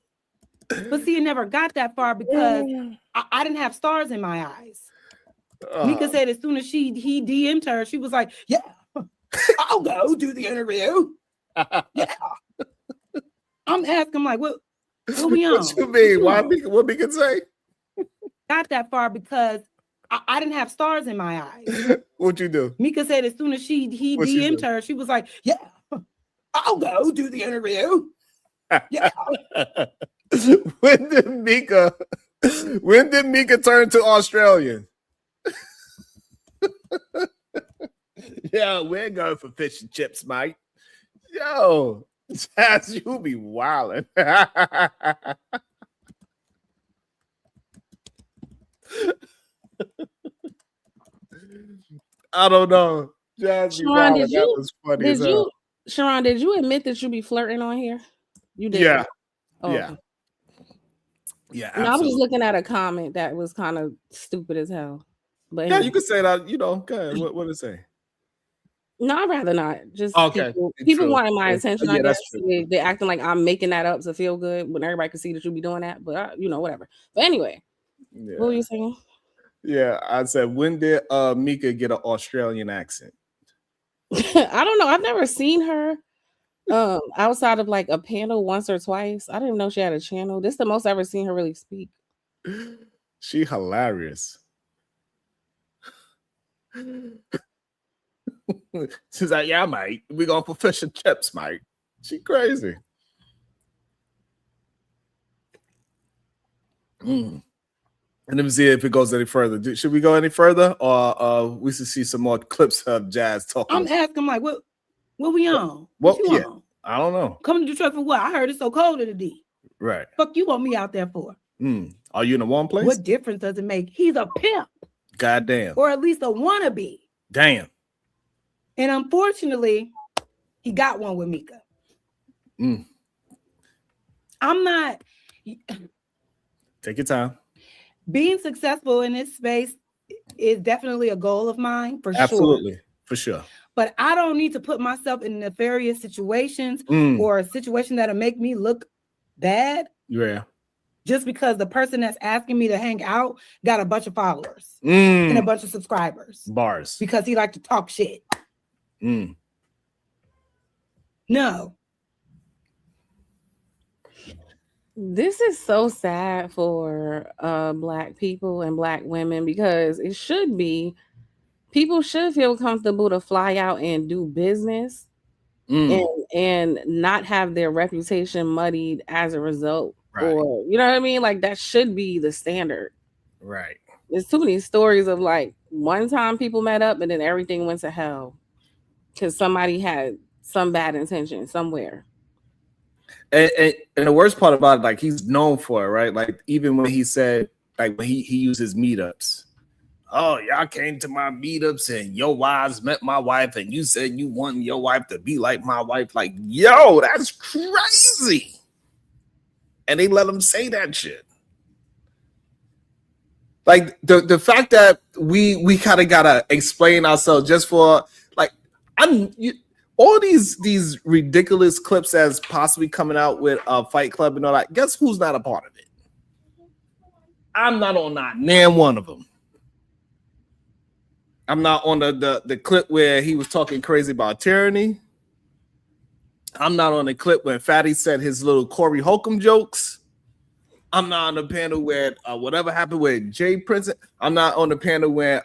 see, it never got that far because I didn't have stars in my eyes. Mika said as soon as he DM'd her, she was like, "Yeah, I'll go do the interview." Yeah, I'm asking like, what we on? What you mean? What Mika say? Got that far because I didn't have stars in my eyes. What'd you do? Mika said as soon as he What'd she DM'd do? her, she was like, "Yeah, I'll go do the interview." Yeah. When did Mika turn to Australian? Yeah, we're going for fish and chips, mate. Yo, Jazz, you be wildin'. I don't know. Jazz be Sharon, wildin'. That was funny as hell. Sharon, did you admit that you be flirting on here? You did. Yeah. Oh, Yeah. okay. Yeah, No, I was just absolutely. looking at a comment that was kind of stupid as hell. But Yeah, anyway. you could say that, you know. Go ahead. What did it say? No, I'd rather not. Just Okay, people true. wanting my Yeah, attention. yeah, I guess that's true. they acting like I'm making that up to feel good when everybody can see that you be doing that. But you know, whatever. But anyway, Yeah. what were you saying? Yeah, I said, when did Mika get an Australian accent? I don't know. I've never seen her outside of like a panel once or twice. I didn't even know she had a channel. This is the most I've ever seen her really speak. She hilarious. She's like, yeah, mate. We going for fish and chips, mate. She crazy. And let me see if it goes any further. Should we go any further, or we should see some more clips of Jazz talking? I'm asking like, what we on? Well, What you yeah. on? I don't know. Coming to Detroit for what? I heard it's so cold in the D. Right. Fuck you want me out there for? Are you in a warm place? What difference does it make? He's a pimp, Goddamn. or at least a wannabe. Damn. And unfortunately, he got one with Mika. I'm not Take your time. being successful in this space is definitely a goal of mine for sure. Absolutely. For sure. But I don't need to put myself in nefarious situations or a situation that'll make me look bad Yeah. just because the person that's asking me to hang out got a bunch of followers and a bunch of subscribers Bars. because he like to talk shit. No. This is so sad for Black people and Black women because it should be people should feel comfortable to fly out and do business and not have their reputation muddied as a result. Right. Or you know what I mean? Like that should be the standard. Right. There's too many stories of like one time people met up and then everything went to hell because somebody had some bad intention somewhere. And the worst part about it, like he's known for it, right? Like even when he said, like when he uses meetups. Oh, y'all came to my meetups and your wives met my wife, and you said you want your wife to be like my wife. Like, yo, that's crazy. And they let him say that shit. Like the fact that we kind of gotta explain ourselves just for like all these ridiculous clips that's possibly coming out with a Fight Club and all that. Guess who's not a part of it? I'm not on not nan one of them. I'm not on the clip where he was talking crazy about tyranny. I'm not on the clip when Fatty said his little Corey Holcomb jokes. I'm not on the panel where whatever happened with Jay Prince. I'm not on the panel where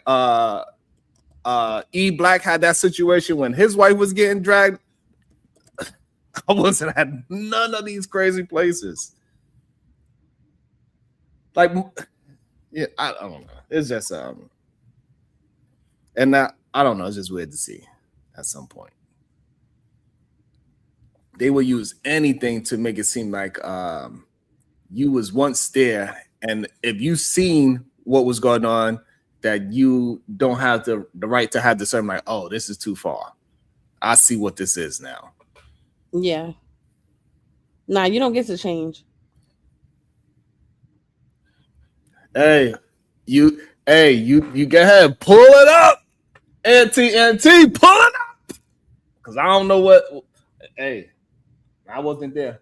E Black had that situation when his wife was getting dragged. I wasn't at none of these crazy places. Like, yeah, I don't know. It's just and that I don't know. It's just weird to see at some point. They will use anything to make it seem like you was once there, and if you seen what was going on, that you don't have the right to have discernment. Like, oh, this is too far. I see what this is now. Yeah. Nah, you don't get to change. Hey, you go ahead, pull it up, NT, pull it up, because I don't know what. Hey, I wasn't there.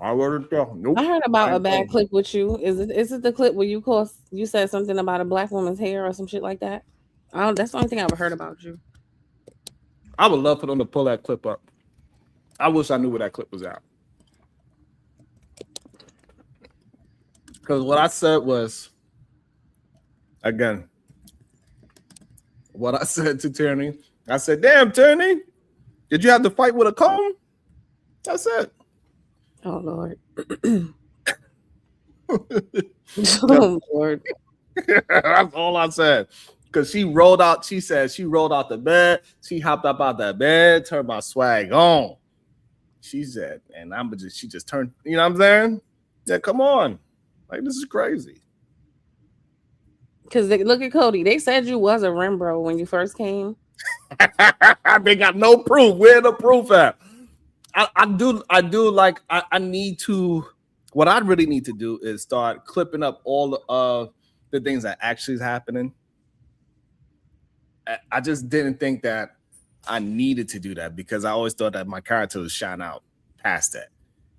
I wasn't there. Nope. I heard about a bad clip with you. Is it the clip where you said something about a black woman's hair or some shit like that? That's the only thing I've heard about you. I would love for them to pull that clip up. I wish I knew where that clip was at. Because what I said was, again, what I said to Tierney, I said, damn, Tierney, did you have to fight with a comb? That's it. Oh, Lord. Oh, Lord. That's all I said. Because she rolled out, she said she rolled out the bed. She hopped up out that bed, turned my swag on. She said, and she just turned, you know what I'm saying? Yeah, come on. Like, this is crazy. Because look at Cody. They said you was a Rembro when you first came. They got no proof. Where the proof at? I need to, what I really need to do is start clipping up all of the things that actually is happening. I just didn't think that I needed to do that because I always thought that my character would shine out past that.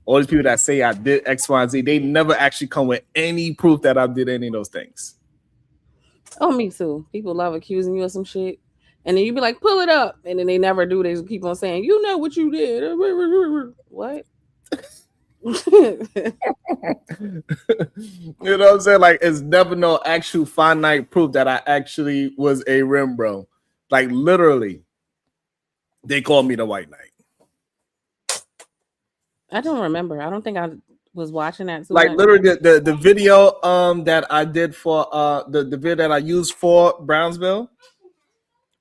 All these people that say I did X, Y, and Z, they never actually come with any proof that I did any of those things. Oh, me too. People love accusing you of some shit. And then you be like, pull it up. And then they never do. They keep on saying, you know what you did. What? You know what I'm saying? Like, it's never no actual finite proof that I actually was a Rembro. Like, literally, they called me the White Knight. I don't remember. I don't think I was watching that. Like, literally, the video that I did for the video that I used for Brownsville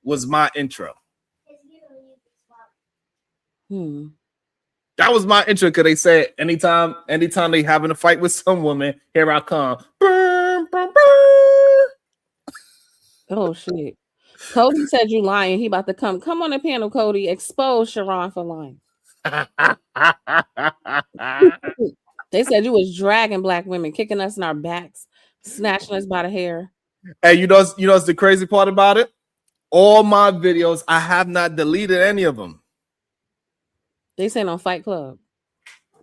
was my intro. That was my intro because they said anytime they having a fight with some woman, here I come. Oh shit. Cody said you lying. He about to come. Come on the panel, Cody. Expose Sharon for lying. They said you was dragging black women, kicking us in our backs, snatching us by the hair. Hey, you know what's the crazy part about it? All my videos, I have not deleted any of them. They saying on Fight Club.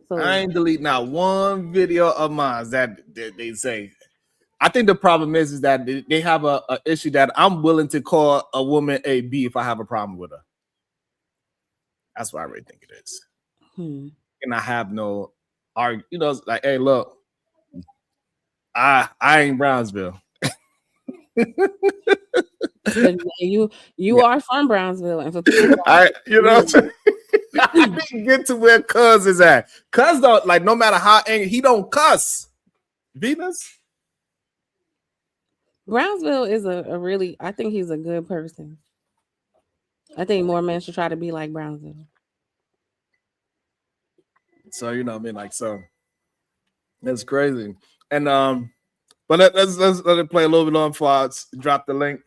So I ain't delete not one video of mine that they say. I think the problem is that they have a issue that I'm willing to call a woman a B if I have a problem with her. That's what I really think it is. And I have no argument. You know, it's like, hey, look, I ain't Brownsville. 'Cause you Yeah. are from Brownsville, and for people that I, you know, what I'm saying? I Mm. didn't get to where Cuz is at. Cuz don't like no matter how angry he don't cuss. Venus. Brownsville is a really, I think he's a good person. I think more men should try to be like Brownsville. So you know what I mean, like so. That's crazy. And but let's let it play a little bit on before I drop the link.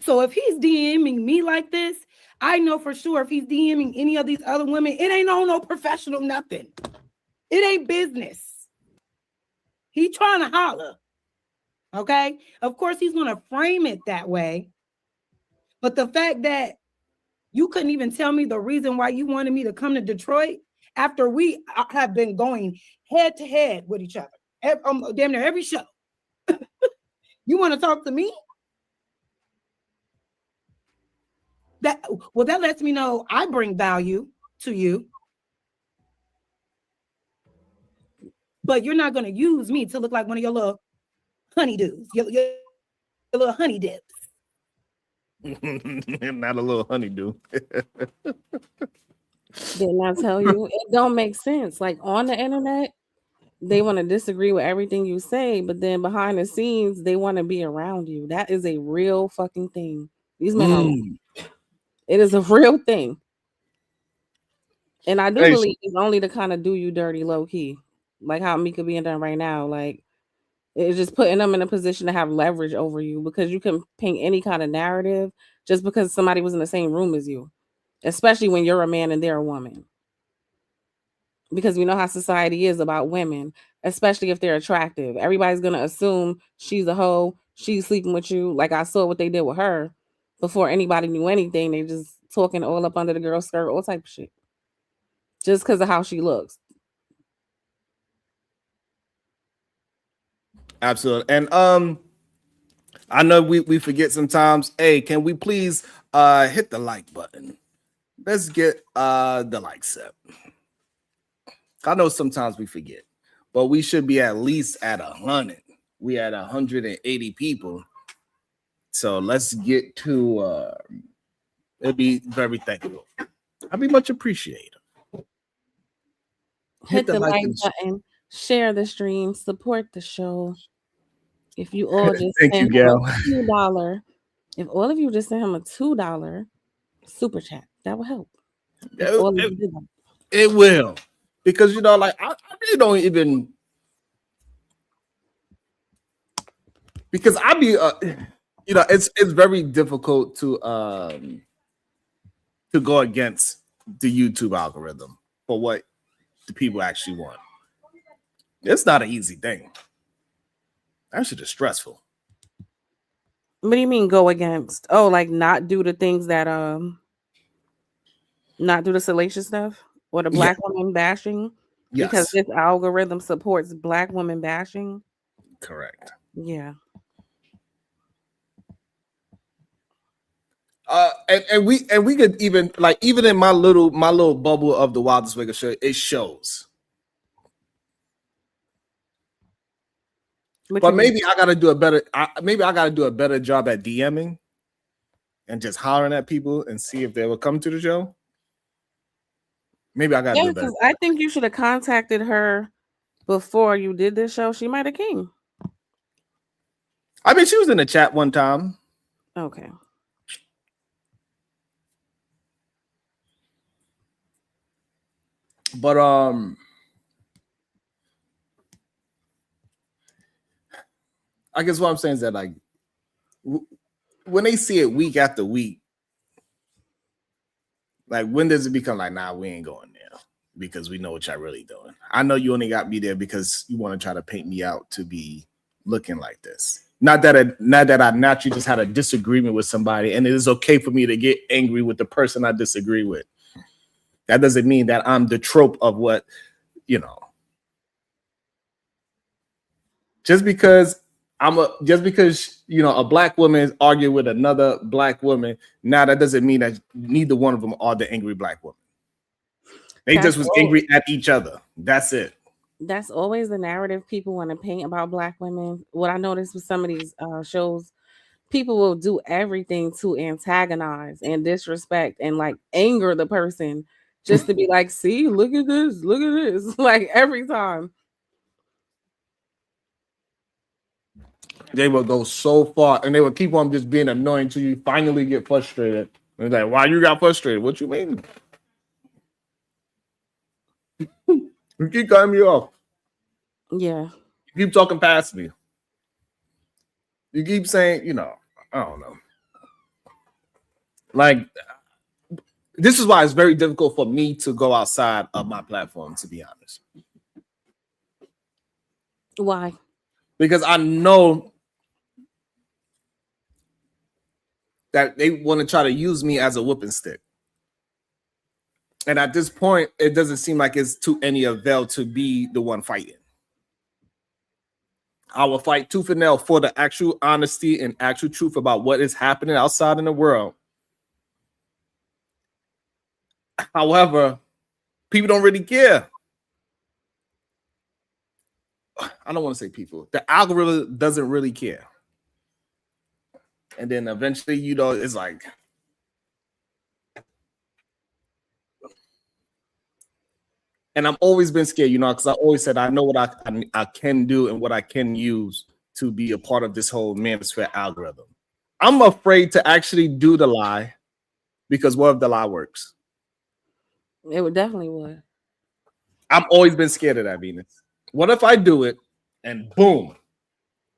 So if he's DMing me like this, I know for sure if he's DMing any of these other women, it ain't on no professional nothing. It ain't business. He trying to holler. Okay. Of course, he's gonna frame it that way. But the fact that you couldn't even tell me the reason why you wanted me to come to Detroit after we have been going head to head with each other, damn near every show. You want to talk to me? That lets me know I bring value to you. But you're not going to use me to look like one of your little honeydews, your little honey dips. Not a little honeydew. Didn't I tell you? It don't make sense. Like on the internet, they want to disagree with everything you say, but then behind the scenes, they want to be around you. That is a real fucking thing. These men are. It is a real thing. And I do believe it's only to kind of do you dirty low key, like how Mika being done right now. Like it's just putting them in a position to have leverage over you because you can paint any kind of narrative just because somebody was in the same room as you, especially when you're a man and they're a woman. Because we know how society is about women, especially if they're attractive. Everybody's going to assume she's a hoe, she's sleeping with you. Like I saw what they did with her before anybody knew anything. They just talking all up under the girl's skirt, all type of shit. Just because of how she looks. Absolutely. And I know we forget sometimes. Hey, can we please hit the like button? Let's get the likes up. I know sometimes we forget, but we should be at least at 100. We at 180 people. So let's get to it'd be very thankful. I'd be much appreciated. Hit the like button, share the stream, support the show. If you all just Thank you, Gail. $2, if all of you just send him a $2 super chat, that will help. It will. Because you know, like I really don't even because I be you know, it's very difficult to go against the YouTube algorithm for what the people actually want. It's not an easy thing. That shit is stressful. What do you mean go against? Oh, like not do the things that not do the salacious stuff or the black woman bashing? Yes. Because this algorithm supports black women bashing. Correct. Yeah. And we could even like even in my little bubble of the Wildest Wigger show, it shows. But maybe I gotta do a better. Maybe I gotta do a better job at DMing and just hollering at people and see if they will come to the show. Maybe I gotta do better. I think you should have contacted her before you did this show. She might have came. I mean, she was in the chat one time. Okay. But I guess what I'm saying is that like when they see it week after week, like when does it become like, nah, we ain't going there because we know what y'all really doing. I know you only got me there because you want to try to paint me out to be looking like this. Not that I naturally just had a disagreement with somebody, and it is okay for me to get angry with the person I disagree with. That doesn't mean that I'm the trope of what, you know. Just because you know a black woman is arguing with another black woman, now that doesn't mean that neither one of them are the angry black woman. They just was angry at each other. That's it. That's always the narrative people want to paint about black women. What I noticed with some of these shows, people will do everything to antagonize and disrespect and like anger the person just to be like, see, look at this, like every time. They will go so far and they will keep on just being annoying till you finally get frustrated. And it's like, why you got frustrated? What you mean? You keep cutting me off. Yeah. You keep talking past me. You keep saying, you know, I don't know. Like, this is why it's very difficult for me to go outside of my platform, to be honest. Why? Because I know that they want to try to use me as a whooping stick. And at this point, it doesn't seem like it's to any avail to be the one fighting. I will fight tooth and nail for the actual honesty and actual truth about what is happening outside in the world. However, people don't really care. I don't want to say people. The algorithm doesn't really care. And then eventually, you know, it's like, and I've always been scared, you know, because I always said I know what I can do and what I can use to be a part of this whole manosphere algorithm. I'm afraid to actually do the lie because what if the lie works? It would definitely would. I've always been scared of that, Venus. What if I do it and boom,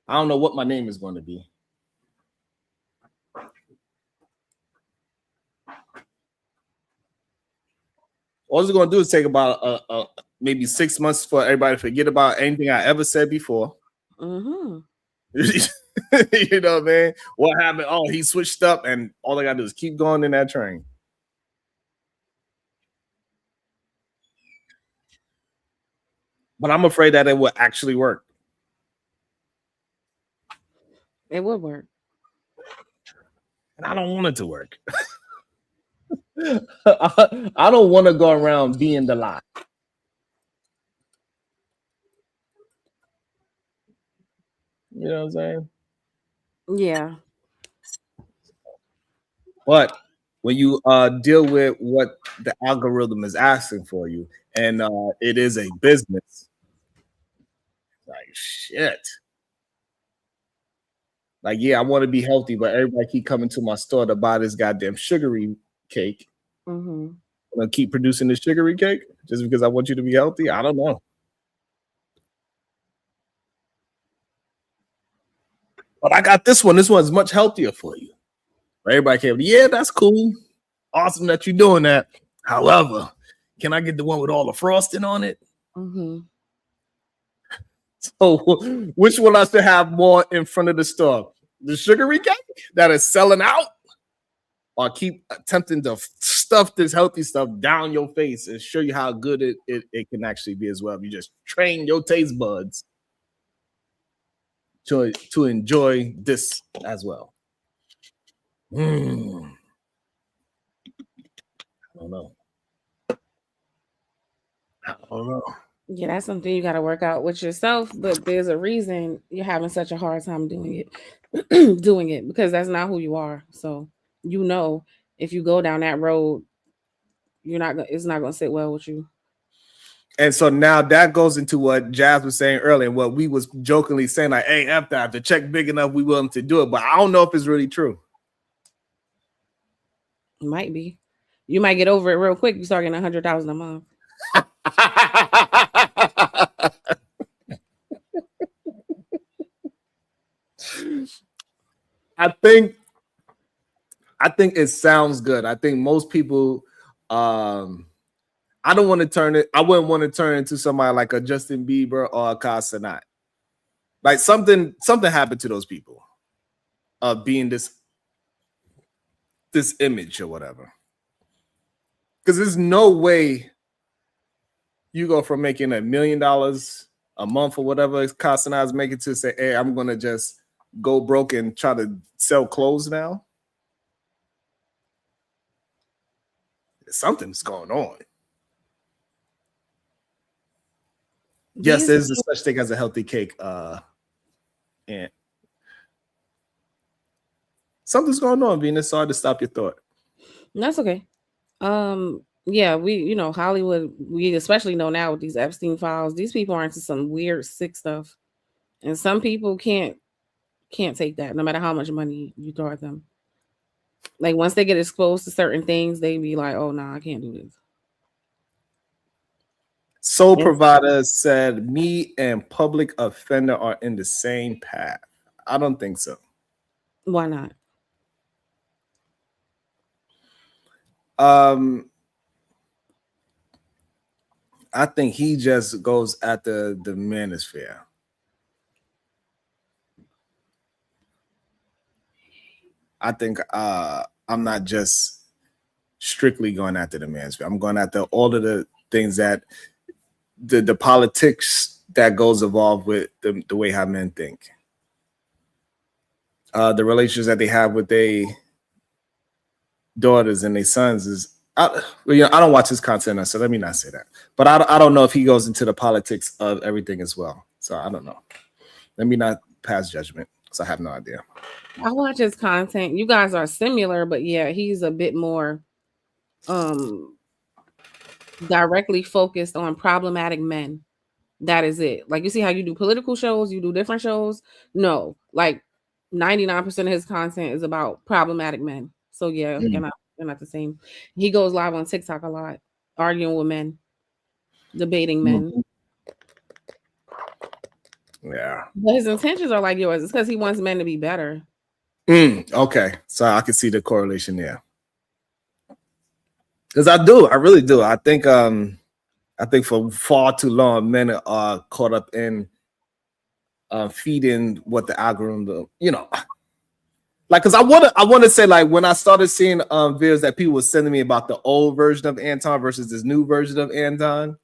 I don't know what my name is going to be. All it's going to do is take about maybe 6 months for everybody to forget about anything I ever said before. Mm-hmm. You know, man, what happened? Oh, he switched up, and all I got to do is keep going in that train. But I'm afraid that it will actually work. It would work. And I don't want it to work. I don't want to go around being the lie. You know what I'm saying? Yeah. But when you deal with what the algorithm is asking for you, and it is a business, like shit. Like, yeah, I want to be healthy, but everybody keep coming to my store to buy this goddamn sugary cake. Mm-hmm. I'm gonna keep producing this sugary cake just because I want you to be healthy. I don't know. But I got this one. This one's much healthier for you. Everybody came, yeah, that's cool. Awesome that you're doing that. However, can I get the one with all the frosting on it? Mm-hmm. So which one I should have more in front of the store? The sugary cake that is selling out? Or keep attempting to stuff this healthy stuff down your face and show you how good it can actually be as well. You just train your taste buds to enjoy this as well. I don't know. I don't know. Yeah, that's something you got to work out with yourself, but there's a reason you're having such a hard time doing it, doing it because that's not who you are. So, you know, if you go down that road, it's not going to sit well with you. And so now that goes into what Jazz was saying earlier, and what we was jokingly saying, like, hey, after I have the check big enough, we willing to do it. But I don't know if it's really true. It might be. You might get over it real quick. You start getting $100,000 a month. I think it sounds good. I think most people I don't want to turn it. I wouldn't want to turn into somebody like a Justin Bieber or a Kai Cenat. Like something happened to those people of being this image or whatever. Because there's no way you go from making $1 million a month or whatever Kai Cenat is making to say, hey, I'm gonna just go broke and try to sell clothes now. Something's going on. Yes, there's a such thing as a healthy cake. And Something's going on, Venus. Sorry to stop your thought. That's okay. Yeah, we, Hollywood, we especially know now with these Epstein files, these people are into some weird, sick stuff. And some people can't take that, no matter how much money you throw at them. Like once they get exposed to certain things, they be like, oh no, I can't do this. Soul Provider said, me and public offender are in the same path. I don't think so. Why not? I think he just goes at the manosphere. I think I'm not just strictly going after the manosphere. I'm going after all of the things that the politics that goes involved with the way how men think. The relations that they have with their daughters and their sons is, I don't watch his content, so let me not say that. But I don't know if he goes into the politics of everything as well. So I don't know. Let me not pass judgment, because I have no idea. I watch his content. You guys are similar, but yeah, he's a bit more directly focused on problematic men. That is it. Like you see how you do political shows, you do different shows. No, like 99% of his content is about problematic men. So yeah, you're not the same. He goes live on TikTok a lot, arguing with men, debating men. Yeah. But his intentions are like yours. It's because he wants men to be better. Okay. So I can see the correlation there. Because I really do. I think for far too long, men are caught up in feeding what the algorithm, like, because I want to say, like, when I started seeing videos that people were sending me about the old version of Anton versus this new version of Anton,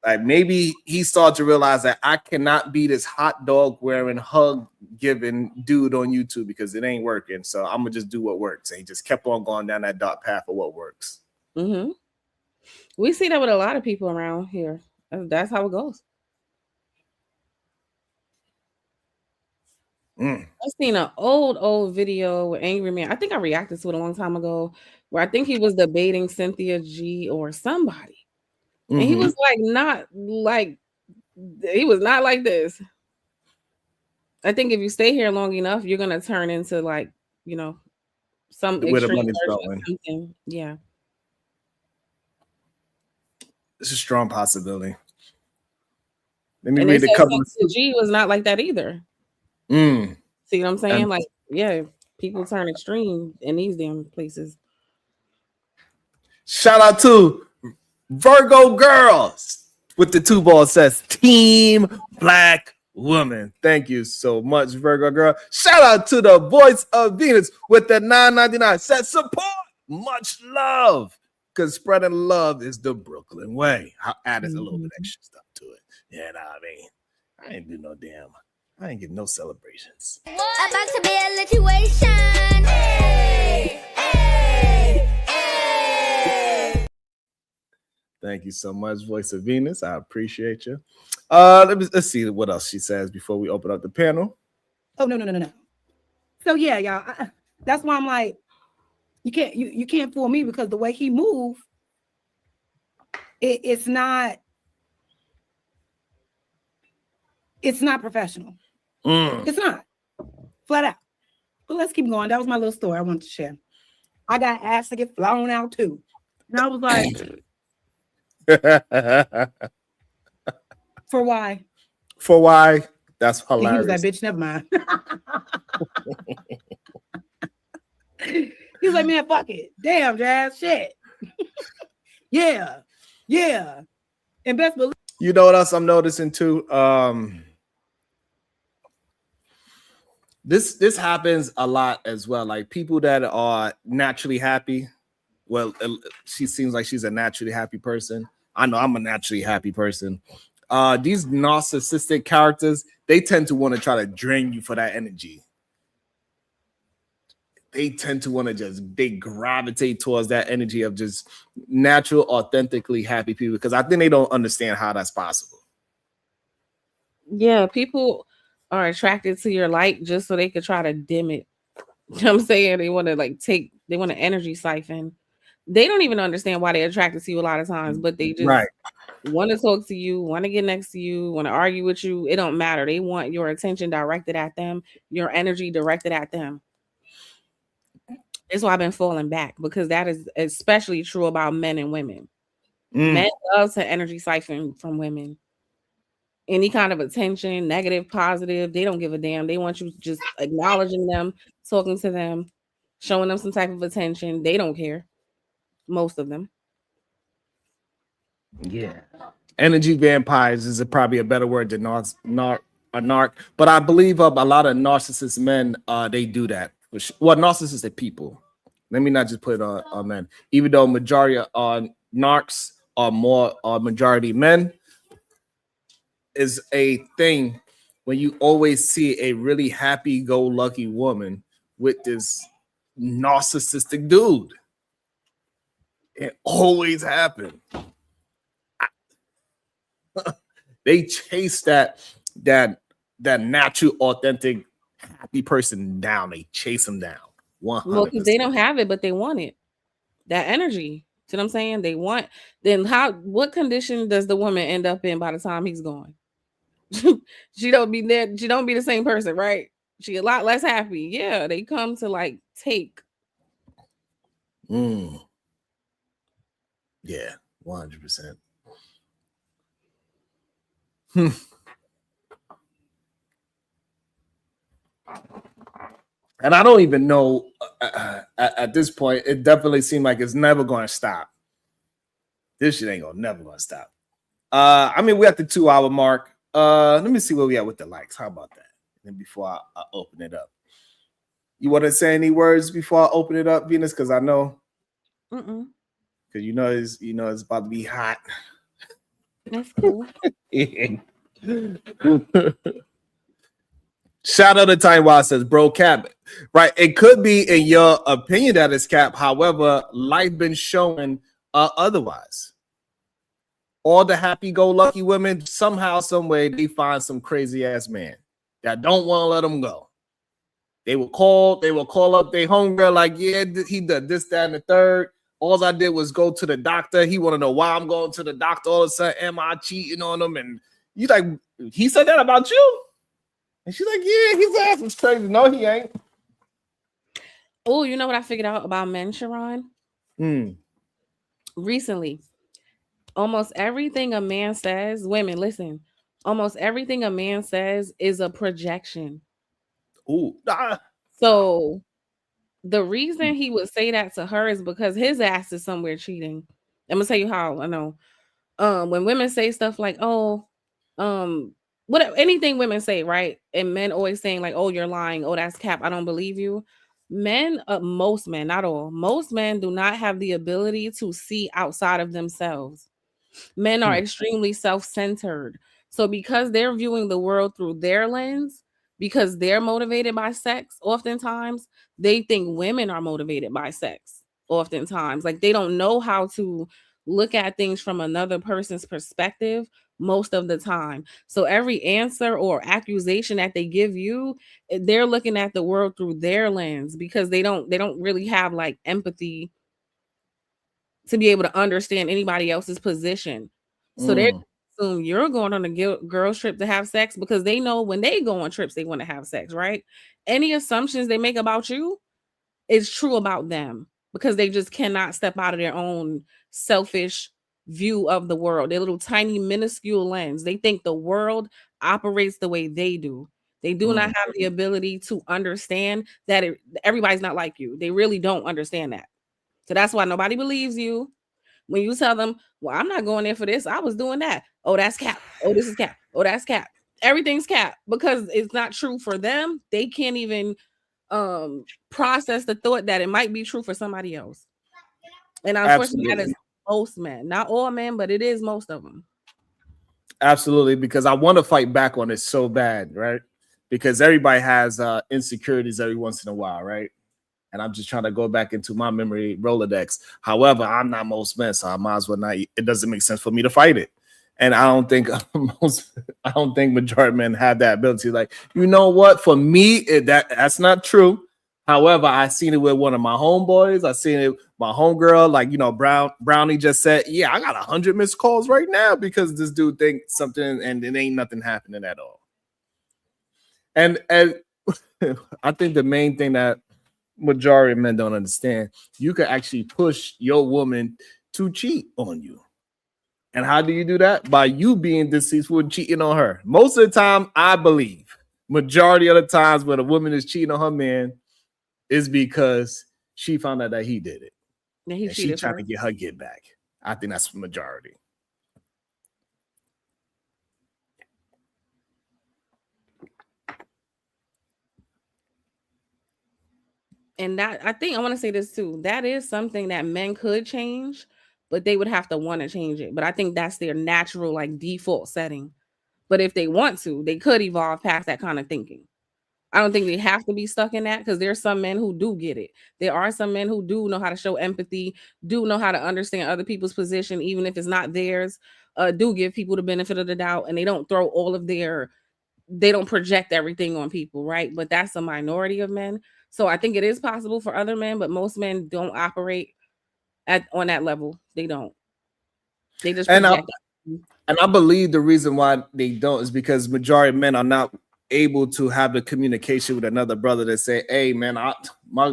like maybe he started to realize that I cannot be this hot dog wearing, hug giving dude on YouTube because it ain't working. So I'm gonna just do what works. And he just kept on going down that dark path of what works. We see that with a lot of people around here. That's how it goes. I've seen an old video with Angry Man. I think I reacted to it a long time ago, where I think he was debating Cynthia G or somebody. And he was not like this. I think if you stay here long enough, you're gonna turn into like, some where the extreme money's version of going. something. Yeah. It's a strong possibility. Let me And read they a said couple. Cynthia G was not like that either. See what I'm saying? And- Like, yeah, people turn extreme in these damn places. Shout out to Virgo Girls with the 2 ball says Team Black Woman. Thank you so much, Virgo Girl. Shout out to the Voice of Venus with the $9.99 says support. Much love. Because spreading love is the Brooklyn way. I added a little bit extra stuff to it. You know what I mean? I ain't do no damn. I ain't get no celebrations. About to be a situation. Hey, hey, hey. Thank you so much, Voice of Venus. I appreciate you. Let's see what else she says before we open up the panel. Oh, no. So yeah, y'all. That's why I'm like, you can't fool me, because the way he moved, it's not professional. It's not, flat out. But let's keep going. That was my little story I wanted to share. I got asked to get flown out too, and I was like, for why? For why? That's And he was hilarious. like, bitch, never mind. He was like, man, fuck it. Damn, Jazz, shit. Yeah. And best believe. You know what else I'm noticing too? This happens a lot as well. Like people that are naturally happy. Well, she seems like she's a naturally happy person. I know I'm a naturally happy person. These narcissistic characters, they tend to want to try to drain you for that energy. They tend to want to they gravitate towards that energy of just natural, authentically happy people, because I think they don't understand how that's possible. Yeah, people are attracted to your light just so they could try to dim it. You know what I'm saying? They want to they want an energy siphon. They don't even understand why they're attracted to you a lot of times, but they just Right. want to talk to you, want to get next to you, want to argue with you. It don't matter. They want your attention directed at them, your energy directed at them. That's why I've been falling back, because that is especially true about men and women. Men love to energy siphon from women. Any kind of attention, negative, positive, they don't give a damn. They want you just acknowledging them, talking to them, showing them some type of attention. They don't care. Most of them. Yeah. Energy vampires is probably a better word than a narc. But I believe a lot of narcissist men, they do that. Well, narcissistic people. Let me not just put it on men. Even though majority of narcs are more majority men, is a thing when you always see a really happy-go-lucky woman with this narcissistic dude. It always happens. They chase that natural, authentic, happy person down. They chase them down. 100%. Well, because they don't have it, but they want it. That energy. See what I'm saying? They want. Then what condition does the woman end up in by the time he's gone? She don't be there. She don't be the same person, right? She a lot less happy. Yeah, they come to take. Yeah, 100%. And I don't even know at this point. It definitely seems like it's never going to stop. This shit ain't never going to stop. I mean, we're at the 2-hour mark. Let me see where we at with the likes. How about that? And then before I open it up, you want to say any words before I open it up, Venus? Because I know, because you know it's about to be hot. That's cool. Shout out to Time Wild says, bro, cap. Right. It could be in your opinion that it's cap. However, life been showing otherwise. All the happy-go-lucky women, somehow, some way, they find some crazy-ass man that don't want to let them go. They will call up their homegirl like, yeah, he did this, that, and the third. All I did was go to the doctor. He want to know why I'm going to the doctor all of a sudden. Am I cheating on him? And you like, he said that about you? And she's like, yeah, his ass was crazy. No, he ain't. Oh, you know what I figured out about men, Sharon? Recently. Almost everything a man says, women, listen, almost everything a man says is a projection. Ooh. So the reason he would say that to her is because his ass is somewhere cheating. I'm gonna tell you how I know. When women say stuff like, whatever, anything women say, right? And men always saying like, oh, you're lying. Oh, that's cap. I don't believe you. Men, most men, not all, most men do not have the ability to see outside of themselves. Men are extremely self-centered. So because they're viewing the world through their lens, because they're motivated by sex, oftentimes they think women are motivated by sex. Oftentimes, like they don't know how to look at things from another person's perspective most of the time. So every answer or accusation that they give you, they're looking at the world through their lens because they don't really have like empathy to be able to understand anybody else's position. So they assume you're going on a girls trip to have sex because they know when they go on trips, they want to have sex, right? Any assumptions they make about you is true about them because they just cannot step out of their own selfish view of the world, their little tiny minuscule lens. They think the world operates the way they do. They do not have the ability to understand that everybody's not like you. They really don't understand that. So that's why nobody believes you when you tell them, well, I'm not going there for this. I was doing that. Oh, that's cap. Oh, this is cap. Oh, that's cap. Everything's cap because it's not true for them. They can't even process the thought that it might be true for somebody else. And unfortunately, that is most men, not all men, but it is most of them. Absolutely, because I want to fight back on it so bad, right? Because everybody has insecurities every once in a while, right? And I'm just trying to go back into my memory Rolodex. However, I'm not most men, so I might as well not. It doesn't make sense for me to fight it. And I don't think majority of men have that ability. Like, you know what? For me, that's not true. However, I seen it with one of my homeboys. I seen it with my homegirl, like, you know, Brownie just said, yeah, I got 100 missed calls right now because this dude thinks something and it ain't nothing happening at all. And I think the main thing that majority of men don't understand, you can actually push your woman to cheat on you. And how do you do that? By you being deceitful and cheating on her. Most of the time, I believe, majority of the times when a woman is cheating on her man is because she found out that he did it. Yeah, he and she cheated trying to first. get her get back. I think that's the majority. And that, I think I want to say this too. That is something that men could change, but they would have to want to change it. But I think that's their natural, like, default setting. But if they want to, they could evolve past that kind of thinking. I don't think they have to be stuck in that, because there's some men who do get it. There are some men who do know how to show empathy, do know how to understand other people's position, even if it's not theirs, do give people the benefit of the doubt, and they don't throw all of they don't project everything on people, right? But that's a minority of men. So I think it is possible for other men, but most men don't operate on that level. They don't. They just project. And I believe the reason why they don't is because majority of men are not able to have the communication with another brother that say, hey man, my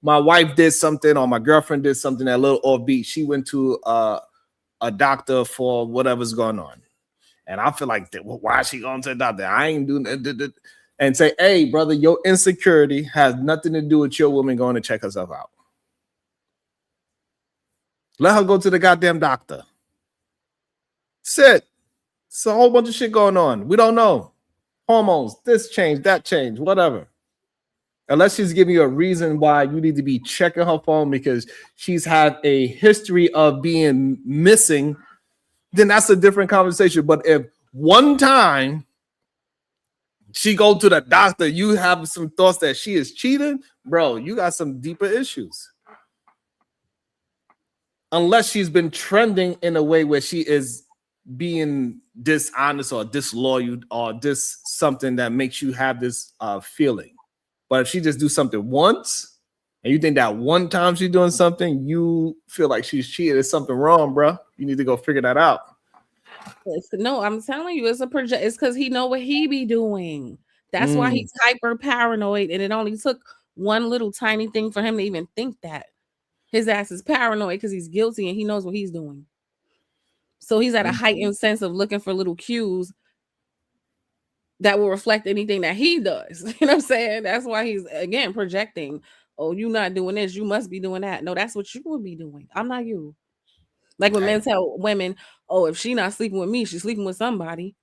wife did something, or my girlfriend did something that a little offbeat. She went to a doctor for whatever's going on. And I feel like, why is she going to the doctor? I ain't doing that. And say, hey, brother, your insecurity has nothing to do with your woman going to check herself out. Let her go to the goddamn doctor. Sit. It's a whole bunch of shit going on. We don't know. Hormones, this change, that change, whatever. Unless she's giving you a reason why you need to be checking her phone because she's had a history of being missing, then that's a different conversation. But if one time she go to the doctor, you have some thoughts that she is cheating, bro, you got some deeper issues. Unless she's been trending in a way where she is being dishonest or disloyal or something that makes you have this feeling. But if she just do something once and you think that one time she's doing something, you feel like she's cheating, there's something wrong, bro. You need to go figure that out. No, I'm telling you, it's a project. It's because he know what he be doing. That's why he's hyper paranoid, and it only took one little tiny thing for him to even think that. His ass is paranoid because he's guilty and he knows what he's doing. So he's at a heightened sense of looking for little cues that will reflect anything that he does. You know what I'm saying? That's why he's, again, projecting. Oh, you not doing this, you must be doing that. No, that's what you would be doing. I'm not you. Like when men tell women, oh, if she not sleeping with me, she's sleeping with somebody.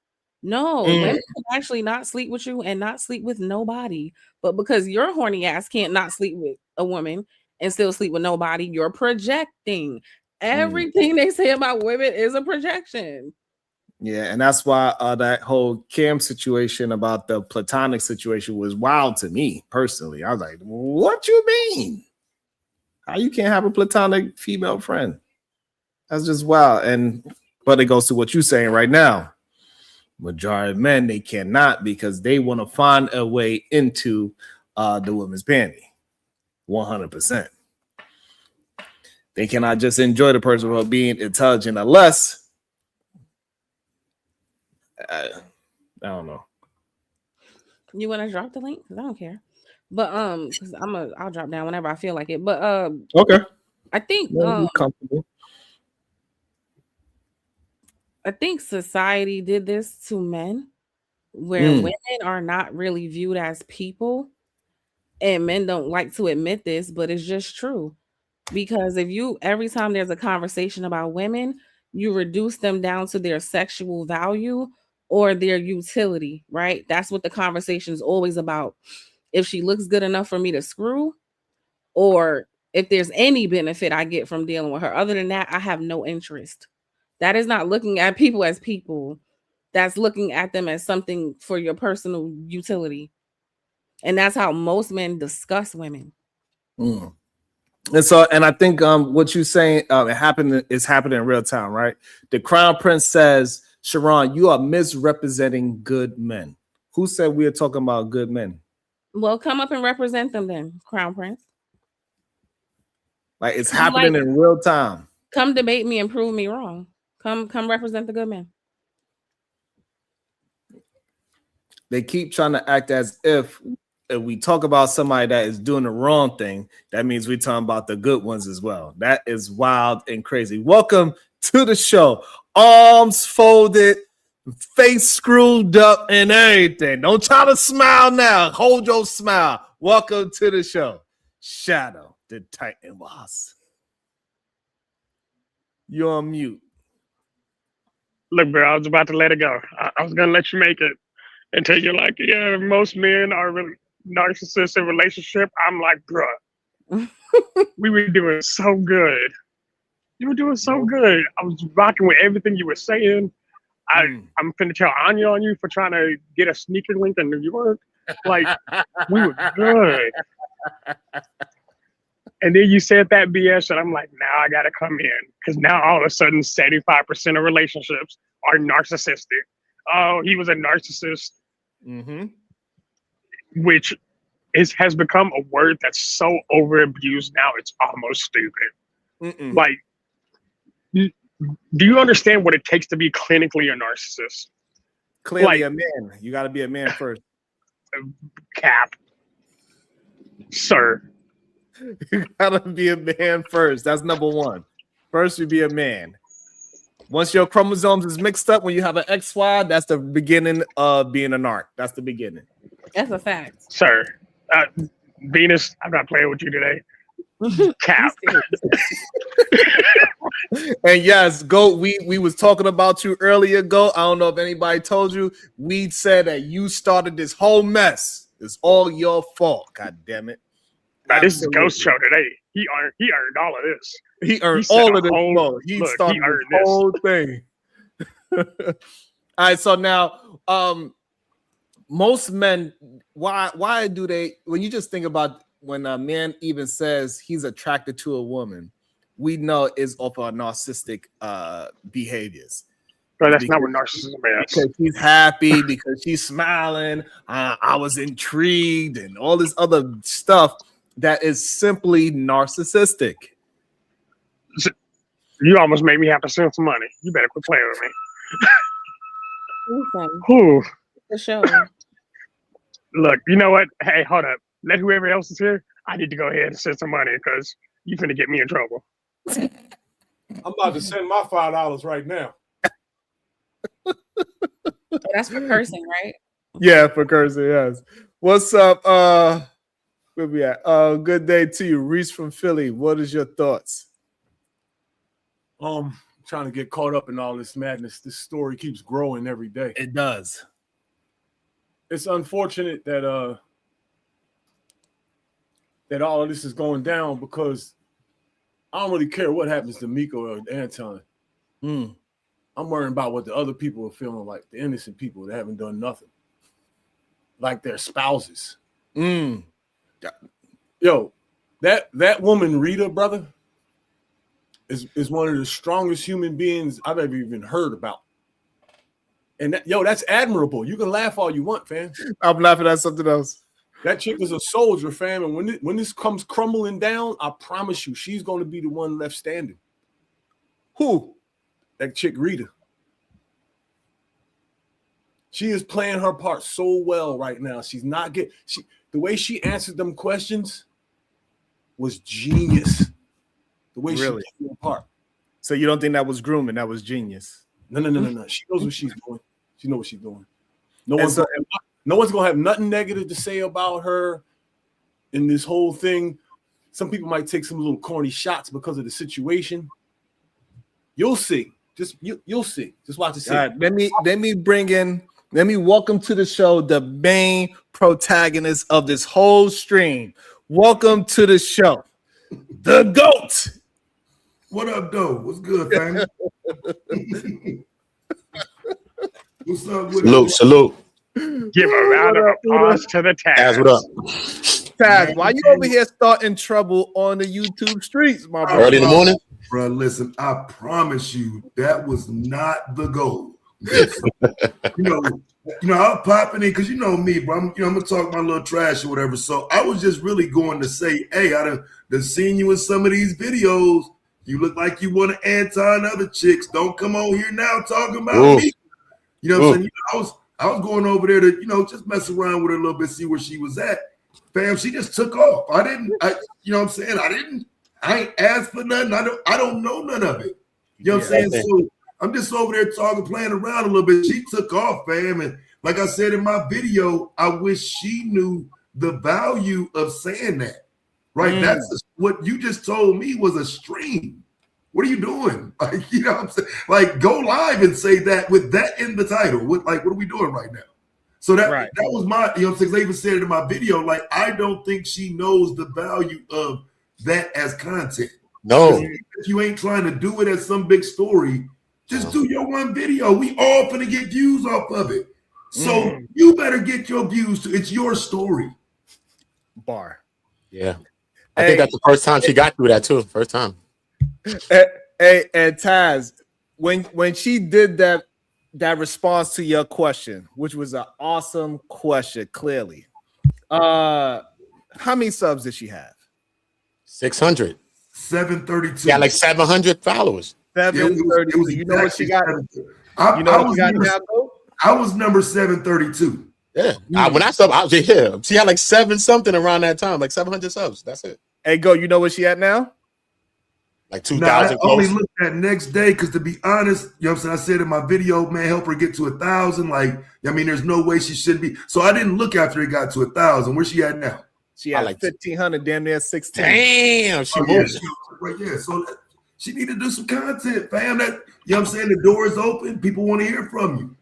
No, women can actually not sleep with you and not sleep with nobody. But because your horny ass can't not sleep with a woman and still sleep with nobody, you're projecting. Everything they say about women is a projection. Yeah, and that's why that whole Cam situation about the platonic situation was wild to me personally. I was like, what you mean? How you can't have a platonic female friend? That's just wild. But it goes to what you're saying right now. Majority of men, they cannot because they want to find a way into the woman's panty. 100%. They cannot just enjoy the person for being intelligent unless I don't know. You want to drop the link? Because I don't care. But because I'll drop down whenever I feel like it. But okay. I think comfortable. I think society did this to men where women are not really viewed as people, and men don't like to admit this, but it's just true. Because every time there's a conversation about women, you reduce them down to their sexual value or their utility, right? That's what the conversation is always about. If she looks good enough for me to screw, or if there's any benefit I get from dealing with her. Other than that, I have no interest. That is not looking at people as people. That's looking at them as something for your personal utility. And that's how most men discuss women. And I think what you're saying is happening in real time, right? The Crown Prince says, Sharon, you are misrepresenting good men. Who said we are talking about good men? Well, come up and represent them then, Crown Prince. Like it's Come happening like- in real time. Come debate me and prove me wrong. Come represent the good man. They keep trying to act as if we talk about somebody that is doing the wrong thing, that means we're talking about the good ones as well. That is wild and crazy. Welcome to the show. Arms folded, face screwed up, and everything. Don't try to smile now. Hold your smile. Welcome to the show. Shadow, the Titan boss. You're on mute. Look, bro, I was about to let it go. I was gonna let you make it until you're like, yeah, most men are really narcissists in relationship. I'm like, bruh, we were doing so good. You were doing so good. I was rocking with everything you were saying. I'm finna tell Anya on you for trying to get a sneaker link in New York. Like, we were good. And then you said that BS, and I'm like, now I gotta come in. Because now all of a sudden, 75% of relationships are narcissistic. Oh, he was a narcissist. Which has become a word that's so overabused now, it's almost stupid. Like, do you understand what it takes to be clinically a narcissist? Clearly a man. You got to be a man first. Cap. Sir. You gotta be a man first. That's number one. First, you be a man. Once your chromosomes is mixed up, when you have an XY, that's the beginning of being an narc. That's the beginning. That's a fact. Sir. Venus, I'm not playing with you today. Cap. And yes, Goat, we was talking about you earlier, Goat. I don't know if anybody told you. We said that you started this whole mess. It's all your fault. God damn it. Now, this is a ghost show today. He earned all of this. He earned all of this. He started earned this whole thing. All right, so now, most men, why do they? When you just think about when a man even says he's attracted to a woman, we know it's off of narcissistic behaviors. But that's not what narcissism is. Because she's happy, because she's smiling. I was intrigued, and all this other stuff. That is simply narcissistic. You almost made me have to send some money. You better quit playing with me. Whew. The show. Look, you know what? Hey, hold up. Let whoever else is here. I need to go ahead and send some money because you're finna get me in trouble. I'm about to send my $5 right now. That's for cursing, right? Yeah, for cursing, yes. What's up? Where we at? Good day to you, Reese from Philly. What is your thoughts? Trying to get caught up in all this madness. This story keeps growing every day. It does. It's unfortunate that that all of this is going down because I don't really care what happens to Miko or Anton. I'm worrying about what the other people are feeling like, the innocent people that haven't done nothing, like their spouses. Yo, that woman Rita, brother, is one of the strongest human beings I've ever even heard about. And that's admirable. You can laugh all you want, fam. I'm laughing at something else. That chick is a soldier, fam. And when this comes crumbling down, I promise you, she's going to be the one left standing. Who? That chick Rita. She is playing her part so well right now. She's not getting the way she answered them questions was genius. The way she played her part. So you don't think that was grooming? That was genius. No. She knows what she's doing. She knows what she's doing. No one's gonna have nothing negative to say about her in this whole thing. Some people might take some little corny shots because of the situation. You'll see. You'll see. Just watch it. All right, let me welcome to the show the main protagonist of this whole stream. Welcome to the show, the GOAT. What up, though? What's good, family? What's up with Salute. Give a round of applause to the Taz. What up? Taz, why you over here starting trouble on the YouTube streets, my brother? Early in the morning? Bro, listen, I promise you that was not the goal. You know, I was popping in because you know me, bro. I'm gonna talk my little trash or whatever. So I was just really going to say, hey, I done seen you in some of these videos. You look like you want to Anton other chicks. Don't come on here now talking about me. You know what I'm saying? You know, I was going over there to, you know, just mess around with her a little bit, see where she was at. Fam, she just took off. You know what I'm saying? I ain't asked for nothing. I don't know none of it. You know what I'm saying? So I'm just over there talking, playing around a little bit. She took off, fam. And like I said in my video, I wish she knew the value of saying that. Right? That's what you just told me was a stream. What are you doing? Like, you know what I'm saying? Like, go live and say that with that in the title. What are we doing right now? So that was my, you know what I'm saying? I even said it in my video. Like, I don't think she knows the value of that as content. No. If you ain't trying to do it as some big story, just do your one video. We all finna get views off of it. So you better get your views too. It's your story. Bar. Yeah. I think that's the first time she got through that too. First time. Hey, and Taz, when she did that response to your question, which was an awesome question, clearly. How many subs did she have? 600. 732. Yeah, like 700 followers. 732. You know what she got? You know what she got now, though? I was number 732. Yeah. When I subbed, I was here. She had like 7 something around that time, like 700 subs. That's it. Hey, go. You know what she at now? Like 2,000. I only looked at next day because, to be honest, you know what I'm saying? I said in my video, man, help her get to 1,000. Like, I mean, there's no way she shouldn't be. So I didn't look after it got to 1,000. Where's she at now? She had like 1,500, damn near 16. Damn, she moved. Yeah, so she need to do some content, fam. That, you know what I'm saying? The door is open. People want to hear from you.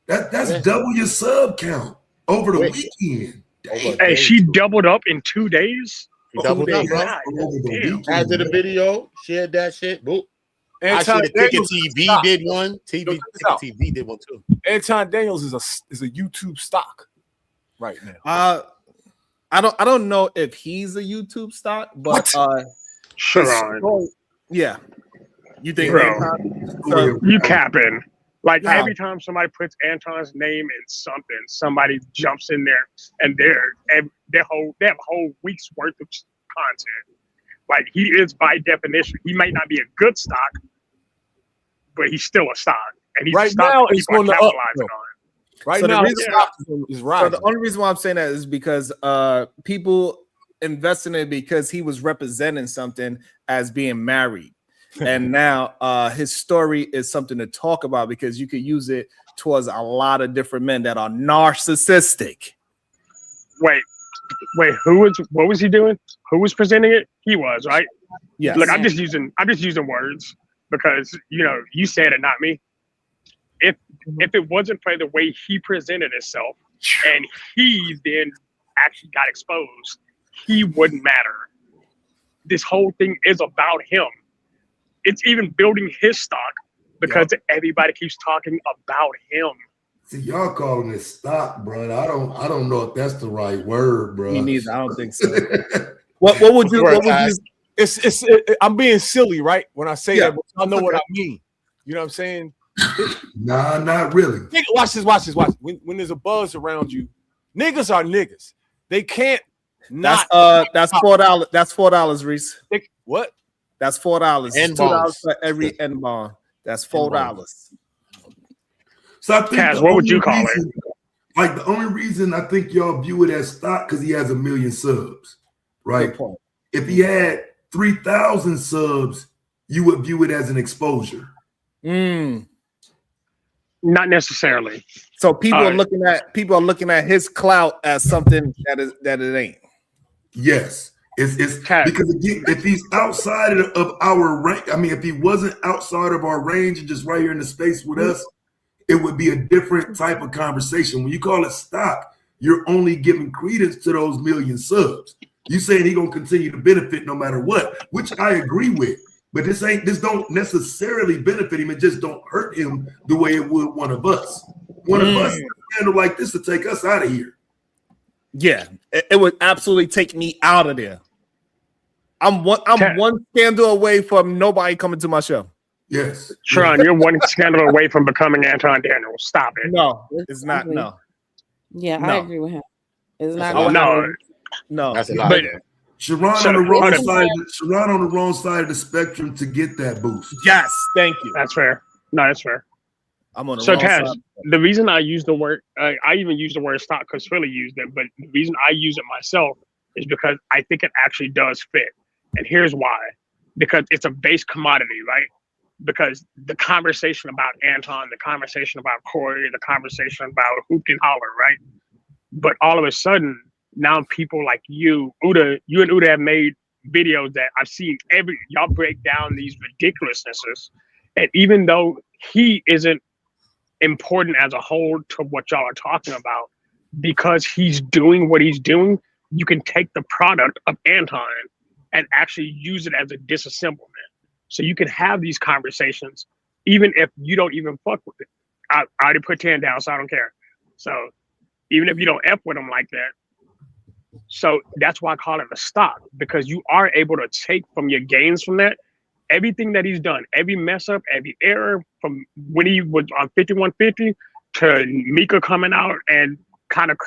That's double your sub count over the weekend. Hey, she doubled up in 2 days. She doubled up, bro. I did a video, shared that shit. Boop. Actually, the Ticket TV did one. TV did one too. Anton Daniels is a YouTube stock right now. I don't know if he's a YouTube stock, but sure. Yeah. You think you capping? Like every time somebody puts Anton's name in something, somebody jumps in there and they have a whole week's worth of content. Like, he is, by definition, he might not be a good stock, but he's still a stock. And he's right a stock now that it's people are on the up. capitalizing on. Right So now, the reason stock is rising. So the only reason why I'm saying that is because people invest in it because he was representing something as being married. And now his story is something to talk about because you could use it towards a lot of different men that are narcissistic. Wait, what was he doing? Who was presenting it? He was, right? Yes. Look, I'm just using words because, you know, you said it, not me. If it wasn't for the way he presented himself and he then actually got exposed, he wouldn't matter. This whole thing is about him. It's even building his stock because everybody keeps talking about him. See, y'all calling it stock, bro. I don't know if that's the right word, bro. Me neither. I don't think so. What would you? It's I'm being silly, right? When I say that, but I know what I mean. You know what I'm saying? Nah, not really. Nigga, watch this. When there's a buzz around you, niggas are niggas. They can't not. That's $4. That's $4, Reese. What? That's $4. $2 for every N bomb. That's $4. So I think Kaz, what would you call it? Like, the only reason I think y'all view it as stock because he has 1 million subs, right? If he had 3,000 subs, you would view it as an exposure. Not necessarily. So people are looking at his clout as something that it ain't. Yes. It's because, again, if he's outside of our range, I mean, if he wasn't outside of our range and just right here in the space with us, it would be a different type of conversation. When you call it stock, you're only giving credence to those 1 million subs. You saying he gonna continue to benefit no matter what, which I agree with. But this don't necessarily benefit him. It just don't hurt him the way it would one of us. One of us handle like this to take us out of here. Yeah, it would absolutely take me out of there. I'm one scandal away from nobody coming to my show. Yes. Sharon, you're one scandal away from becoming Anton Daniels. Stop it. No, it's not. No. Yeah, No. I agree with him. It's not. Oh, no. No. That's a lot. But Sharon on the wrong side. Sharon on the wrong side of the spectrum to get that boost. Yes, thank you. That's fair. No, that's fair. I'm on the So wrong Taz, side. the reason I use the word, I even use the word stock because Philly used it, but the reason I use it myself is because I think it actually does fit. And here's why. Because it's a base commodity, right? Because the conversation about Anton, the conversation about Corey, the conversation about Hoop and Holler, right? But all of a sudden, now people like you and Uda have made videos that I've seen y'all break down these ridiculousnesses. And even though he isn't important as a whole to what y'all are talking about, because he's doing what he's doing, you can take the product of Anton and actually use it as a disassemblement. So you can have these conversations, even if you don't even fuck with it. I already put 10 down, so I don't care. So even if you don't F with them like that. So that's why I call it a stock, because you are able to take from your gains from that, everything that he's done, every mess up, every error from when he was on 5150 to Mika coming out and kind of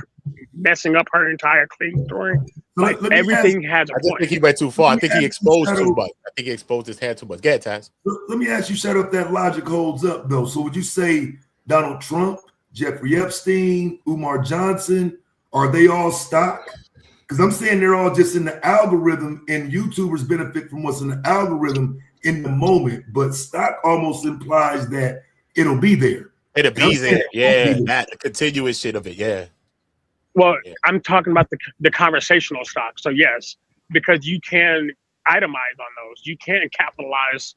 messing up her entire clean story. Like everything has a I just point. think he went too far. I think he exposed too much. I think he exposed his head too much. Get it, Taz. Let me ask you, shut up. That logic holds up though. So would you say Donald Trump, Jeffrey Epstein, Umar Johnson, are they all stock? Because I'm saying they're all just in the algorithm, and YouTubers benefit from what's in the algorithm in the moment. But stock almost implies that it'll be there. It'll be there. Yeah, that the continuous shit of it. Yeah. Well, I'm talking about the conversational stock. So yes, because you can itemize on those. You can capitalize.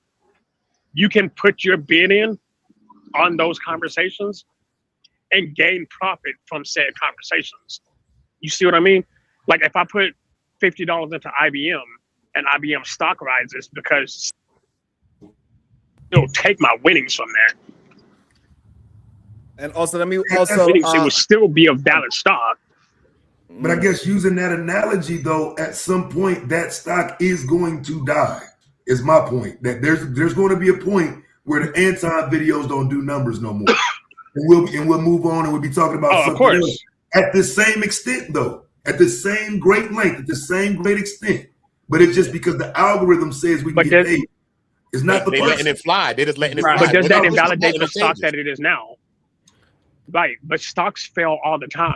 You can put your bid in on those conversations and gain profit from said conversations. You see what I mean? Like if I put $50 into IBM and IBM stock rises, because it'll take my winnings from there. And also, let me also it would still be a valid stock. But I guess using that analogy though, at some point that stock is going to die. Is my point. That there's going to be a point where the Anton videos don't do numbers no more, and we'll move on and we'll be talking about something else at the same extent though, at the same great length, at the same great extent. But it's just because the algorithm says we can get paid. It's not the they person. letting it fly. They just letting it fly. But does that invalidate the stock that it is now? Right, but stocks fail all the time.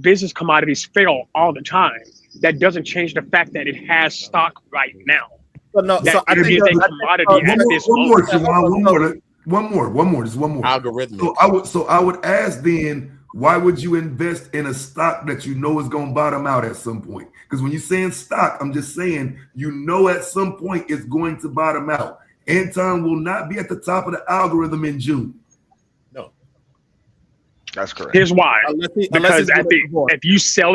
Business commodities fail all the time. That doesn't change the fact that it has stock right now. But no, that so I it think is a commodity at this moment. One more. Algorithm. So I would ask then, why would you invest in a stock that you know is going to bottom out at some point? Because when you're saying stock, I'm just saying you know at some point it's going to bottom out. Anton will not be at the top of the algorithm in June. No, that's correct. Here's why: because if you sell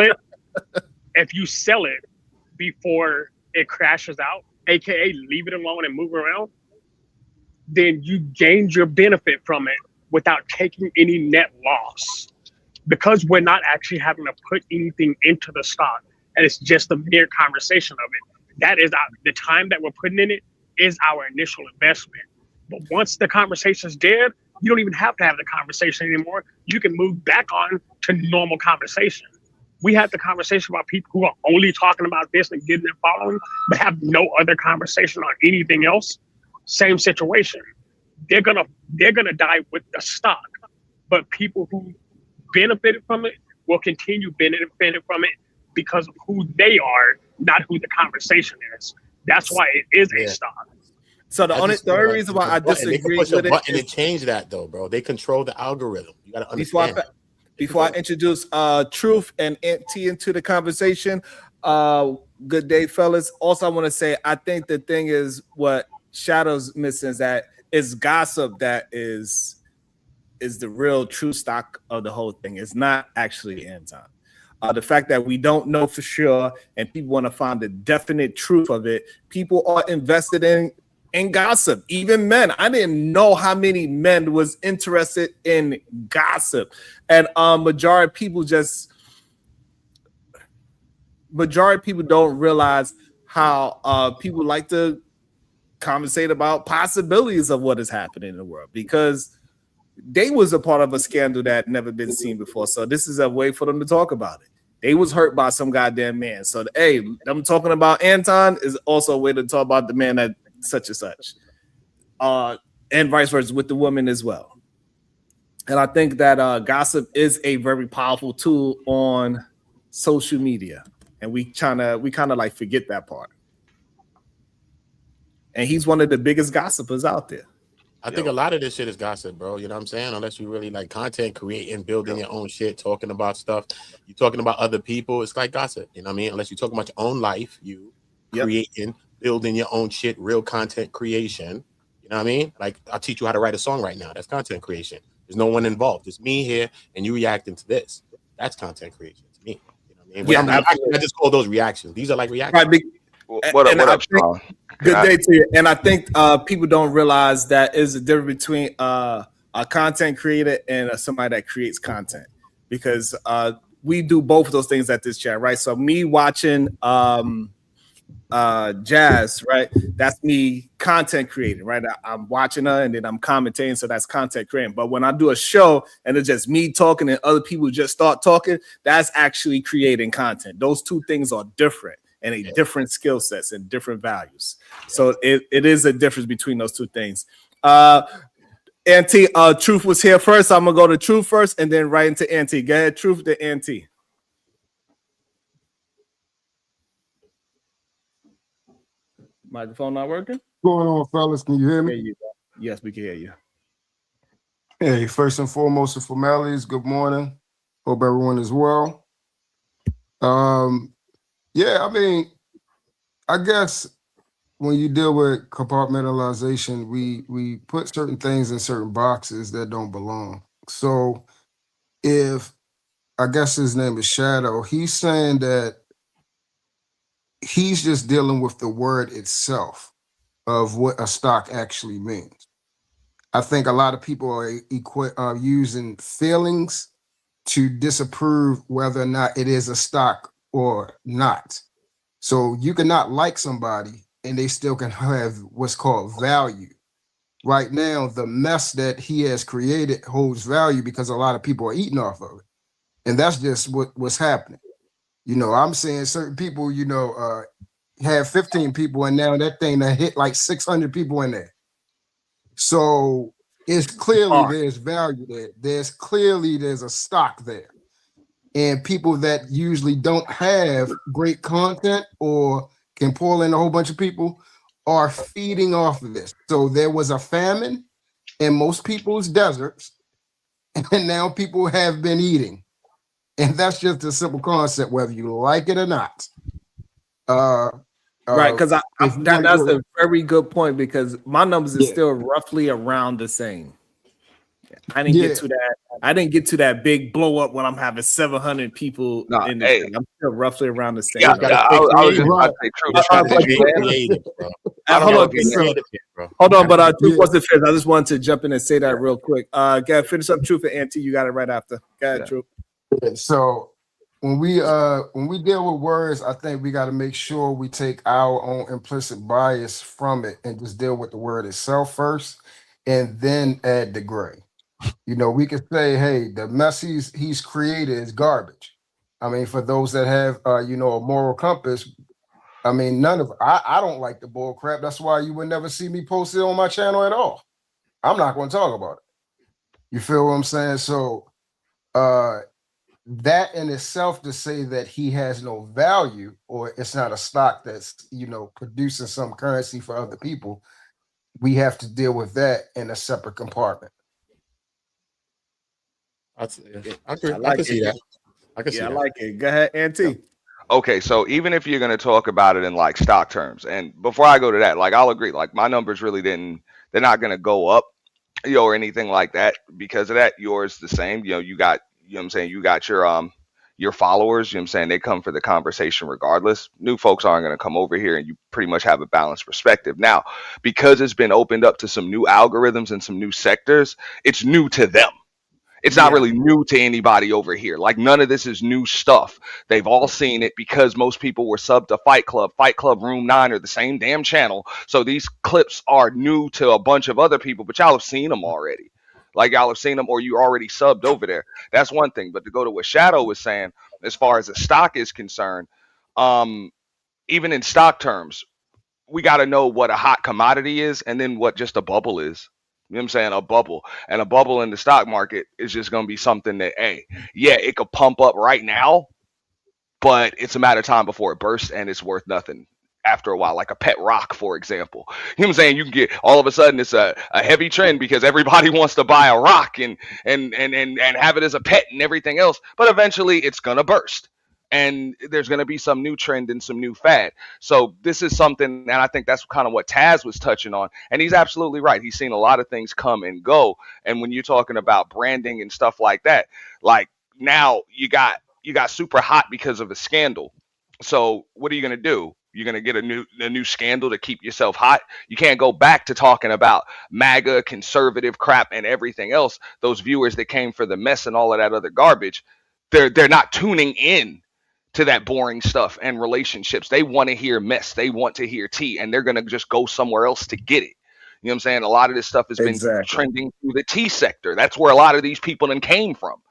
it before it crashes out, aka leave it alone and move around, then you gained your benefit from it without taking any net loss. Because we're not actually having to put anything into the stock, and it's just a mere conversation of it. That is the time that we're putting in it is our initial investment. But once the conversation's dead, you don't even have to have the conversation anymore. You can move back on to normal conversation. We have the conversation about people who are only talking about this and getting it following, but have no other conversation on anything else. Same situation. They're gonna die with the stock, but people who benefited from it will continue benefiting from it because of who they are, not who the conversation is. That's why it is a stock. So the only reason why I disagree with it is and change that though, bro. They control the algorithm. You gotta understand. Before I introduce Truth and T into the conversation, good day, fellas. Also, I want to say I think the thing is what Shadow's missing is that it's gossip that is the real true stock of the whole thing. It's not actually Anton. The fact that we don't know for sure and people want to find the definite truth of it. People are invested in gossip, even men. I didn't know how many men was interested in gossip, and majority of people don't realize how people like to conversate about possibilities of what is happening in the world, because they was a part of a scandal that never been seen before. So this is a way for them to talk about it. They was hurt by some goddamn man. So hey, them talking about Anton is also a way to talk about the man that such and such. And vice versa with the woman as well. And I think that gossip is a very powerful tool on social media. And we kind of like forget that part. And he's one of the biggest gossipers out there. I think a lot of this shit is gossip, bro. You know what I'm saying? Unless you really like content creating, building your own shit, talking about stuff, you're talking about other people. It's like gossip. You know what I mean? Unless you're talking about your own life, you creating, building your own shit, real content creation. You know what I mean? Like I'll teach you how to write a song right now. That's content creation. There's no one involved. It's me here and you reacting to this. That's content creation to me. You know what I mean? When I'm reacting, I just call those reactions. These are like reactions. Right, what up, Sean? Good day to you. And I think people don't realize that is a difference between a content creator and somebody that creates content, because we do both of those things at this chat, right? So me watching Jazz, right? That's me content creating, right? I'm watching her and then I'm commentating, so that's content creating. But when I do a show and it's just me talking and other people just start talking, that's actually creating content. Those two things are different. And a different skill sets and different values. So it is a difference between those two things. Auntie, Truth was here first. I'm gonna go to Truth first and then right into Auntie. Go ahead, Truth to Auntie. Microphone not working? What's going on, fellas? Can you hear me? Yes, we can hear you. Hey, first and foremost, the formalities. Good morning. Hope everyone is well. Yeah, I mean, I guess when you deal with compartmentalization, we put certain things in certain boxes that don't belong. So if, I guess his name is Shadow, he's saying that he's just dealing with the word itself of what a stock actually means. I think a lot of people are using feelings to disapprove whether or not it is a stock or not. So you cannot like somebody and they still can have what's called value. Right now, the mess that he has created holds value because a lot of people are eating off of it. And that's just what's happening. You know, I'm saying certain people, you know, have 15 people and now that thing that hit like 600 people in there. So it's clearly there's value there. There's a stock there. And people that usually don't have great content or can pull in a whole bunch of people are feeding off of this. So there was a famine in most people's deserts, and now people have been eating. And that's just a simple concept, whether you like it or not. Right, because that's a very good point, because my numbers is still roughly around the same. I didn't get to that. I didn't get to that big blow up when I'm having 700 people in the thing. I'm still roughly around the same. Yeah, I was just about to say Hold on, but Truth wasn't finished. I just wanted to jump in and say that real quick. Go ahead, finish up Truth and Auntie. You got it right after. Go ahead, Truth. So when we deal with words, I think we got to make sure we take our own implicit bias from it and just deal with the word itself first, and then add the gray. You know, we could say, hey, the mess he's created is garbage. I mean, for those that have you know, a moral compass, I mean, I don't like the bull crap. That's why you would never see me post it on my channel at all. I'm not going to talk about it. You feel what I'm saying? So that in itself, to say that he has no value or it's not a stock that's, you know, producing some currency for other people, we have to deal with that in a separate compartment. I can see that. I can see that. I like it. Go ahead, Auntie. Okay, so even if you're gonna talk about it in like stock terms, and before I go to that, like I'll agree, like my numbers really they're not gonna go up, you know, or anything like that because of that. Yours the same, you know, you got, you know what I'm saying, you got your followers, you know what I'm saying, they come for the conversation regardless. New folks aren't gonna come over here and you pretty much have a balanced perspective. Now, because it's been opened up to some new algorithms and some new sectors, it's new to them. It's not really new to anybody over here. Like none of this is new stuff. They've all seen it because most people were subbed to Fight Club. Fight Club Room 9 are the same damn channel. So these clips are new to a bunch of other people, but y'all have seen them already. Like y'all have seen them or you already subbed over there. That's one thing. But to go to what Shadow was saying, as far as the stock is concerned, even in stock terms, we got to know what a hot commodity is and then what just a bubble is. You know what I'm saying? A bubble. And a bubble in the stock market is just going to be something that, hey, yeah, it could pump up right now, but it's a matter of time before it bursts and it's worth nothing after a while, like a pet rock, for example. You know what I'm saying? You can get all of a sudden it's a heavy trend because everybody wants to buy a rock and have it as a pet and everything else, but eventually it's going to burst. And there's going to be some new trend and some new fad. So this is something, and I think that's kind of what Taz was touching on. And he's absolutely right. He's seen a lot of things come and go. And when you're talking about branding and stuff like that, like now you got super hot because of a scandal. So what are you going to do? You're going to get a new scandal to keep yourself hot. You can't go back to talking about MAGA, conservative crap, and everything else. Those viewers that came for the mess and all of that other garbage, they're not tuning in to that boring stuff and relationships. They want to hear mess. They want to hear tea, and they're going to just go somewhere else to get it. You know what I'm saying? A lot of this stuff has been trending through the tea sector. That's where a lot of these people then came from.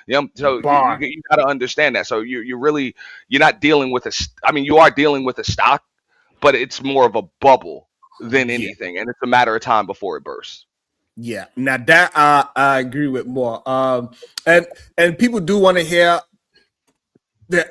You know, so you got to understand that. So you're not dealing with you are dealing with a stock, but it's more of a bubble than anything. And it's a matter of time before it bursts. Yeah. Now that I agree with more. And people do want to hear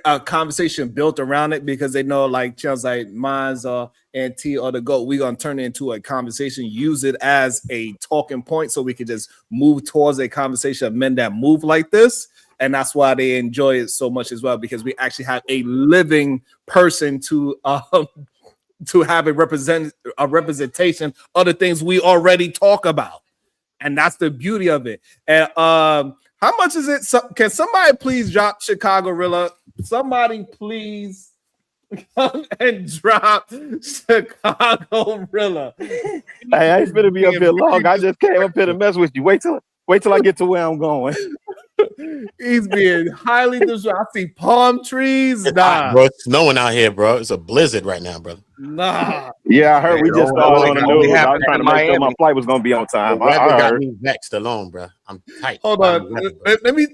a conversation built around it because they know like channels like mine's and T or the GOAT, we're gonna turn it into a conversation, use it as a talking point so we can just move towards a conversation of men that move like this. And that's why they enjoy it so much as well, because we actually have a living person to have a representation of the things we already talk about. And that's the beauty of it. And how much is it? Can somebody please drop Chicago-Rilla? Somebody please come and drop Chicago-Rilla. Hey, I ain't gonna be up here long. I just came up here to mess with you. Wait till I get to where I'm going. He's being highly disrespectful. I see palm trees. Nah, bro, it's snowing out here, bro. It's a blizzard right now, brother. Nah. Yeah, I heard we just started on the news. I was trying to make sure my flight was gonna be on time. I got me vexed alone, bro. I'm tight. Hold on. Let me.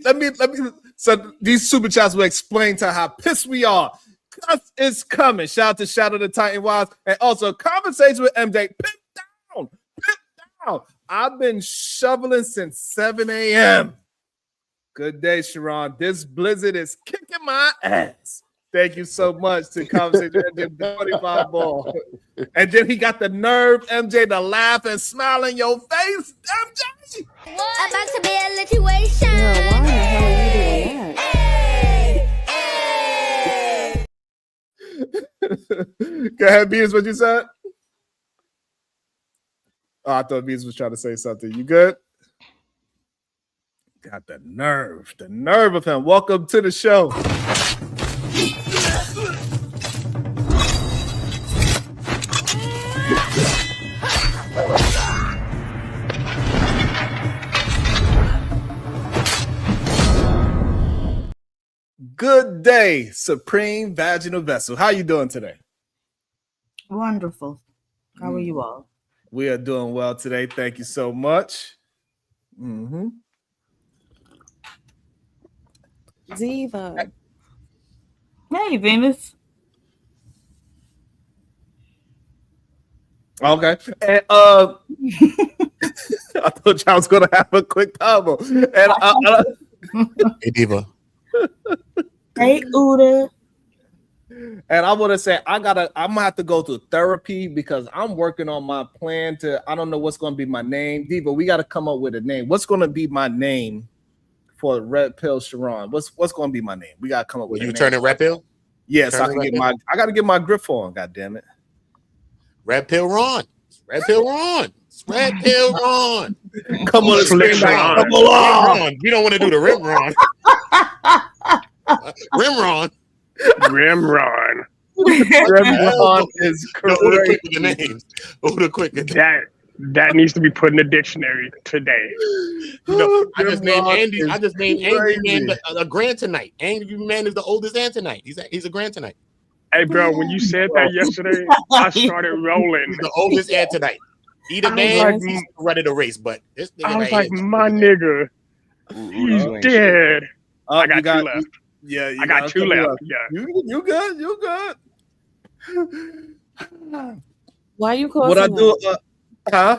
So these super chats will explain to how pissed we are. Cuss is coming. Shout out to Shadow the Titan Wise. And also conversation with MJ. Pip down. I've been shoveling since 7 a.m. Good day, Sharon. This blizzard is kicking my ass. Thank you so much to Conversation MJ 25 ball. And then he got the nerve, MJ, to laugh and smile in your face. MJ! About to be a situation. Girl, why the hell are you doing that? Go ahead, Beans, what you said? Oh, I thought Beans was trying to say something. You good? Got the nerve of him. Welcome to the show. Good day, Supreme Vaginal Vessel. How you doing today? Wonderful. How are you all? We are doing well today. Thank you so much. Mm-hmm. Ziva. Hey, Venus. Okay. And I thought y'all was gonna have a quick combo. And Hey, Diva. Hey, Uda. And I want to say I'm gonna have to go to therapy because I'm working on my plan to. I don't know what's gonna be my name, Diva. We got to come up with a name. What's gonna be my name for Red Pill Sharon? What's gonna be my name? We gotta come up with. You turning Red Pill? Yes, I can get my. I gotta get my grip on. God damn it. Red Pill Ron. Red Pill Ron. Red Pill Ron. Come on, Rim Ron. Come on. You don't want to do the Rim Ron. Rim Ron. Rim Ron is correct. The names. Who the quick? That needs to be put in the dictionary today. You know, I just named Mark Andy. is I just named Angry crazy. Man a grand tonight. Angry Man is the oldest and tonight. He's a grand tonight. Hey, bro, when you said that yesterday, I started rolling. He's the oldest and tonight. He the I was man. like, He's ready to race, but this nigga I was right like, here, my nigga, he's you ain't dead. I You got two left. Yeah, you I got two a couple left. Yeah. You good? You good? Why you calling? What I do? Huh?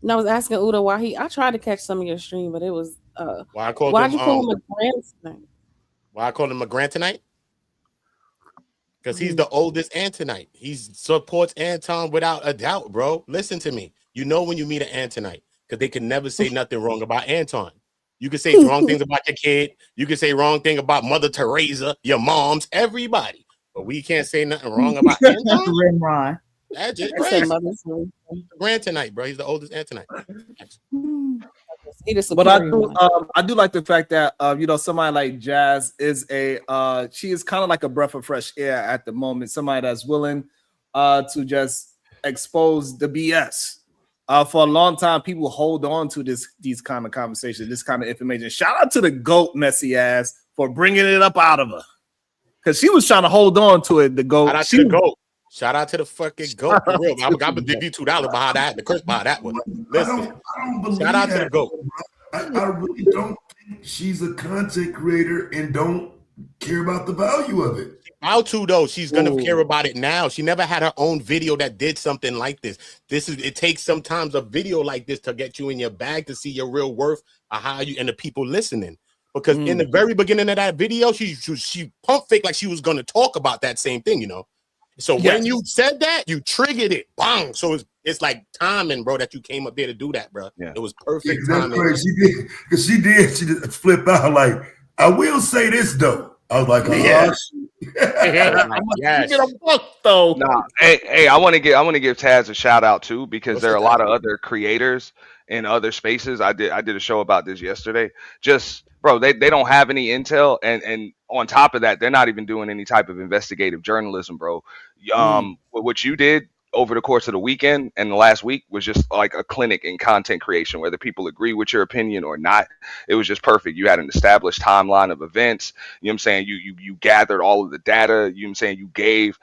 No, I was asking Uda why I tried to catch some of your stream, but it was Why I called why'd him, you call him a grand tonight? Why I called him a grand tonight? Because Mm-hmm. he's the oldest Antonite. He supports Anton without a doubt, bro. Listen to me. You know when you meet an Antonite, because they can never say nothing wrong about Anton. You can say wrong things about your kid. You can say wrong thing about Mother Teresa, your moms, everybody. But we can't say nothing wrong about Anton. Ron. That's just I said crazy. Mother Teresa. Grand tonight, bro. He's the oldest Antonite. He the But I superior do, one. I do like the fact that you know, somebody like Jazz is she is kind of like a breath of fresh air at the moment. Somebody that's willing to just expose the BS. For a long time, people hold on to these kind of conversations, this kind of information. Shout out to the GOAT, messy ass, for bringing it up out of her, because she was trying to hold on to it. The GOAT. Shout out to the GOAT. Shout out to the fucking GOAT. For real. I'm gonna give you $2 behind that. The curse behind that one. Listen. I don't believe Shout out to the that, GOAT. I really don't think she's a content creator and don't care about the value of it. How to though? She's gonna care about it now. She never had her own video that did something like this. It takes sometimes a video like this to get you in your bag to see your real worth of how you and the people listening. Because in the very beginning of that video, she pump fake like she was gonna talk about that same thing, you know. So when you said that, you triggered it. Bang. So it's like timing, bro, that you came up there to do that, bro. Yeah. It was perfect timing. That's crazy. She did flip out like, I will say this though. I was like, Yes. though. Nah, hey, I want to give Taz a shout out too, because there are a lot of other creators in other spaces. I did a show about this yesterday. Just bro, they don't have any intel, and on top of that, they're not even doing any type of investigative journalism, bro. What you did over the course of the weekend and the last week was just like a clinic in content creation, whether people agree with your opinion or not. It was just perfect. You had an established timeline of events. You know what I'm saying? You gathered all of the data. You know what I'm saying? You gave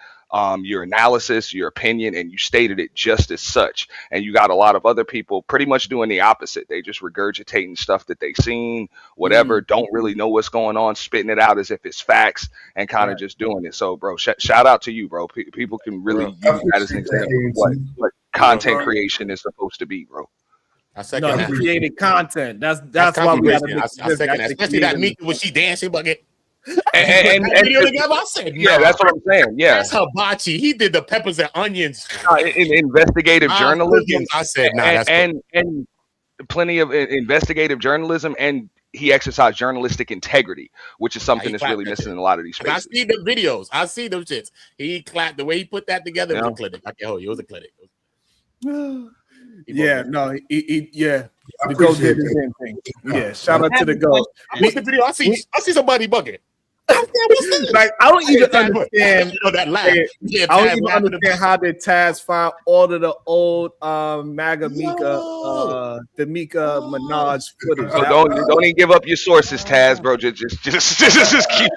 your analysis, your opinion, and you stated it just as such. And you got a lot of other people pretty much doing the opposite. They just regurgitating stuff that they've seen, whatever, don't really know what's going on, spitting it out as if it's facts, and kind of just doing it. So, bro, shout out to you, bro. People can really use that as an example of what content creation is supposed to be, bro. I second that. Created content. That's why we got to. I second that. Especially that Mika when she dancing bucket. And video together, I said, yeah, that's what I'm saying. Yeah, that's hibachi. He did the peppers and onions. In investigative journalism, I said, nah, that's and plenty of investigative journalism, and he exercised journalistic integrity, which is something that's really missing in a lot of these spaces. I see the videos. I see them shits. He clapped the way he put that together. It was a clinic. I can't hold you. It was a clinic. Yeah, no, yeah. The GOAT did the same thing. Yeah, shout out to the GOAT. I watched the video. I see somebody bugging. Like, I don't even understand. You know that laugh. I don't even understand how did Taz find all of the old MAGA Mika, the Mika Minaj footage. So don't even give up your sources, Taz, bro. Just keep.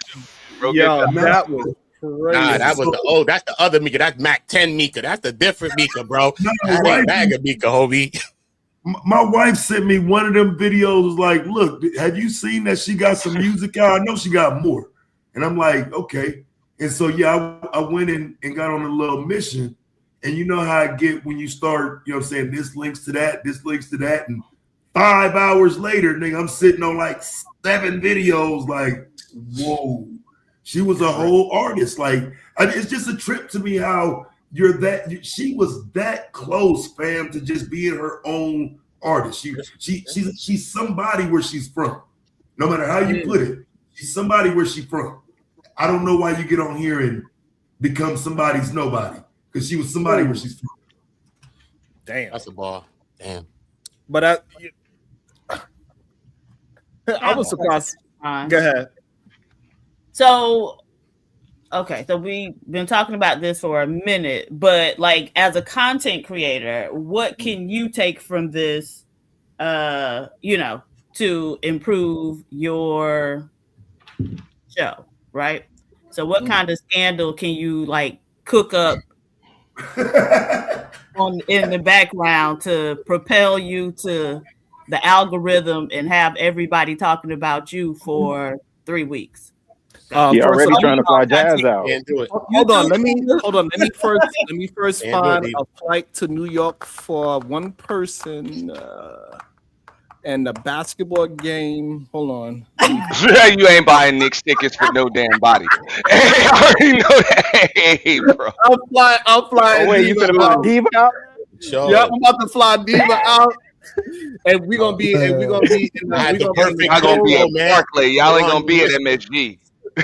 Bro, yo, that was crazy. Nah, that was that's the other Mika. That's Mac 10 Mika. That's the different Mika, bro. That ain't MAGA Mika, homie. My wife sent me one of them videos. Was like, look, have you seen that she got some music out? I know she got more. And I'm like, okay. And so, yeah, I went in and got on a little mission. And you know how I get when you start, you know what I'm saying, this links to that, this links to that. And 5 hours later, nigga, I'm sitting on like 7 videos. Like, whoa. She was a whole artist. Like, it's just a trip to me how she was that close, fam, to just being her own artist. She's somebody where she's from. No matter how you put it, she's somebody where she's from. I don't know why you get on here and become somebody's nobody, because she was somebody where she's from. Damn, that's a ball. Damn. But I was surprised. Go ahead. So Okay, so we've been talking about this for a minute, but like as a content creator, what can you take from this, you know, to improve your show, right? So what kind of scandal can you like cook up in the background to propel you to the algorithm and have everybody talking about you for 3 weeks? He already trying to fly Jazz out. Can't do it. Hold on, let me first Can't do it, find Dave. a flight to New York for one person and a basketball game. Hold on. You ain't buying Knicks tickets for no damn body. I already know that. Hey, bro. I'm flying. Oh, wait, you finna fly Diva out? Sure. Yeah, I'm about to fly Diva out. And we're gonna be in I had the perfect Y'all gonna be at man. Barclay. Y'all ain't gonna be at MSG.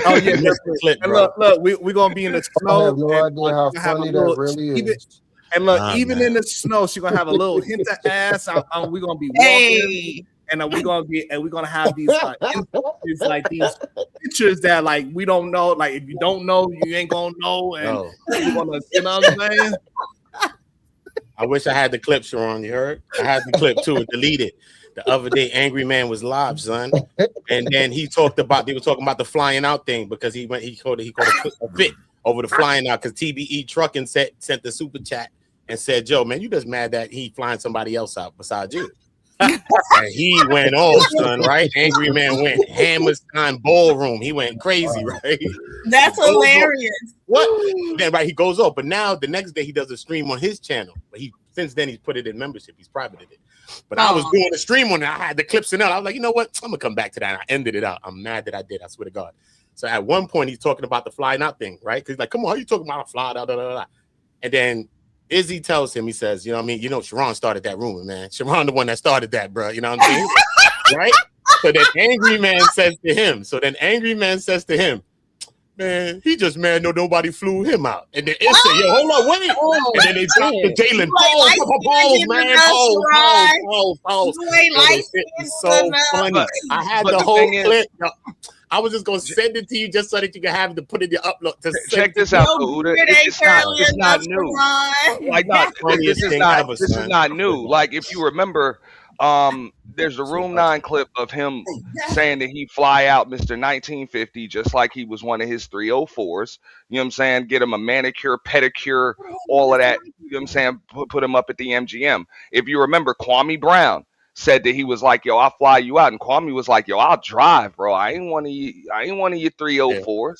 Oh yeah, Missed the clip, and bro. look, we're gonna be in the I snow. have no and, idea how she's gonna have a funny that little- really even- is. And look, Nah, even man. in the snow, she's gonna have a little hint of ass. We're gonna be walking, Hey, and we're gonna have these these pictures that like we don't know. Like if you don't know, you ain't gonna know, and No. we're gonna, you know what I'm saying? I wish I had the clip, Sharon. You heard? I had the clip too. Delete it. The other day, Angry Man was live, son, and then they were talking about the flying out thing because he called a fit over the flying out because TBE Trucking sent the super chat and said, "Joe, man, you just mad that he flying somebody else out besides you." And he went off, son, right? Angry Man went Hammerstein Ballroom. He went crazy, right? that's hilarious. What? Then right, he goes off, but now the next day he does a stream on his channel. But since then he's put it in membership. He's privated it. But I was doing a stream on it. I had the clips in it. I was like, you know what? I'm gonna come back to that. And I ended it out. I'm mad that I did. I swear to God. So at one point he's talking about the flying out thing, right? Because he's like, come on, how you talking about a fly out? And then Izzy tells him, he says, you know what I mean? You know, Sharon started that rumor, man. Sharon the one that started that, bro. You know what I'm saying? Right? So then Angry Man says to him, man, he just mad nobody flew him out. And then it said, yo, hold on, wait. And then they dropped the Jalen. Pause, man. Pause. It's so funny. I had But the the whole thing is- clip. I was just gonna send it to you just so that you can have to put in your upload. To Check this out, Uda. It's not new. Like, this is not new. Like, if you remember, there's a Room 9 clip of him saying that he fly out Mr. 1950 just like he was one of his 304s. You know what I'm saying? Get him a manicure, pedicure, all of that. You know what I'm saying? Put him up at the MGM. If you remember, Kwame Brown said that he was like, yo, I'll fly you out. And Kwame was like, yo, I'll drive, bro. I ain't one of your 304s.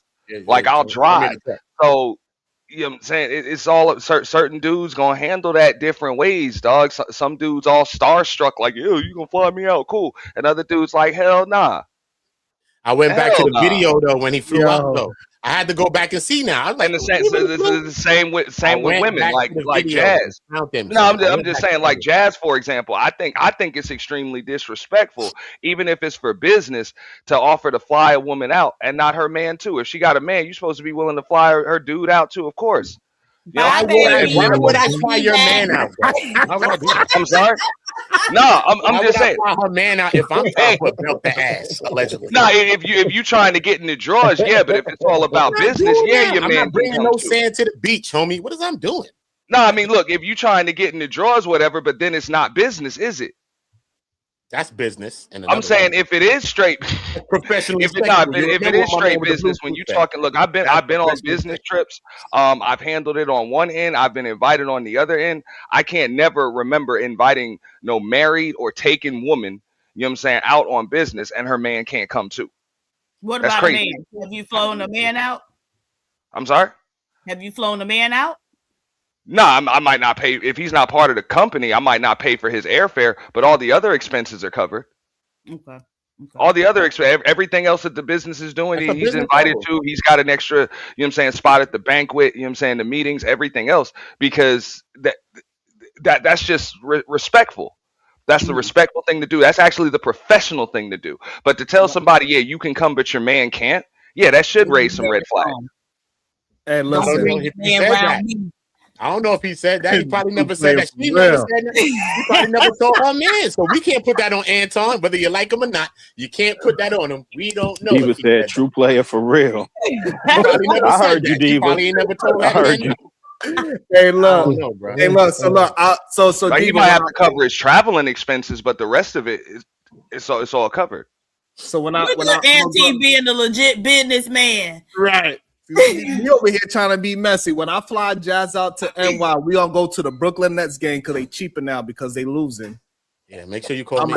Like, I'll drive. So, you know what I'm saying? It's all certain dudes gonna handle that different ways, dog. Some dudes all starstruck, like, yo, you gonna fly me out, cool. And other dudes like, hell nah. I went back to the nah. video though when he flew out though. I had to go back and see now. I was like, And the same with women, like Jazz. No, I'm just saying, like Jazz, for example. I think it's extremely disrespectful, even if it's for business, to offer to fly a woman out and not her man too. If she got a man, you're supposed to be willing to fly her dude out too, of course. You know? Why would I fly your man out? Bro? I'm sorry. No, I'm just saying. Fly her man out if I'm trying to put belt the ass allegedly. No, if you trying to get in the drawers, yeah. But if it's all about business, yeah, your I'm man. not bringing no sand to the beach, homie. What is I'm doing? No, I mean, look, if you trying to get in the drawers, whatever, but then it's not business, is it? That's business. And I'm saying if it is straight, professional. if it is straight business, when you talking, look, I've been on business trips. I've handled it on one end. I've been invited on the other end. I can't never remember inviting no married or taken woman, you know what I'm saying, out on business, and her man can't come too. What That's about crazy. a man? Have you flown a man out? I'm sorry. Have you flown a man out? No, I might not pay if he's not part of the company. I might not pay for his airfare, but all the other expenses are covered. Okay. All the other everything else that the business is doing, That's a he's business invited level. to. He's got an extra, you know what I'm saying, spot at the banquet. You know what I'm saying, the meetings, everything else, because that's just respectful. That's the respectful thing to do. That's actually the professional thing to do. But to tell somebody, yeah, you can come, but your man can't. Yeah, that should raise some red flags. Hey, listen. I don't know if he said that. He probably never You said that. playing She for never real. said that. He probably never told her man. So we can't put that on Anton, whether you like him or not. You can't put that on him. We don't know. Diva if he said, "True player for real." He probably never I said heard you, that. He Diva. probably ain't never told I that heard man. you. Hey, I look. don't know, bro. Hey, look. So look. So Like, he Diva, might have to cover his traveling expenses, but the rest of it is it's all covered. So when Look at Auntie being a legit businessman. Right. We over here trying to be messy. When I fly Jazz out to NY, we all go to the Brooklyn Nets game because they cheaper now because they losing. Yeah, make sure you call me.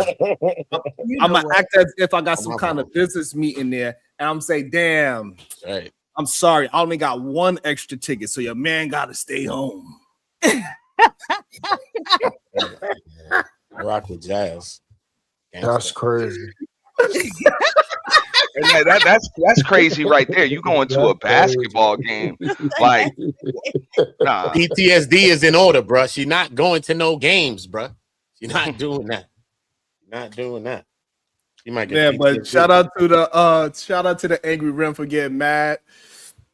I'm gonna act as if I got some kind of business meeting there, and I'm say, damn, right. I'm sorry, I only got one extra ticket, so your man gotta stay home. I rock with Jazz. That's crazy. And that's crazy right there. You going to a basketball game, like, nah. PTSD is in order, bro. She not going to no games, bro. She's not doing that. Not doing that. You might get. Yeah, but PTSD. shout out to the Angry Rim for getting mad.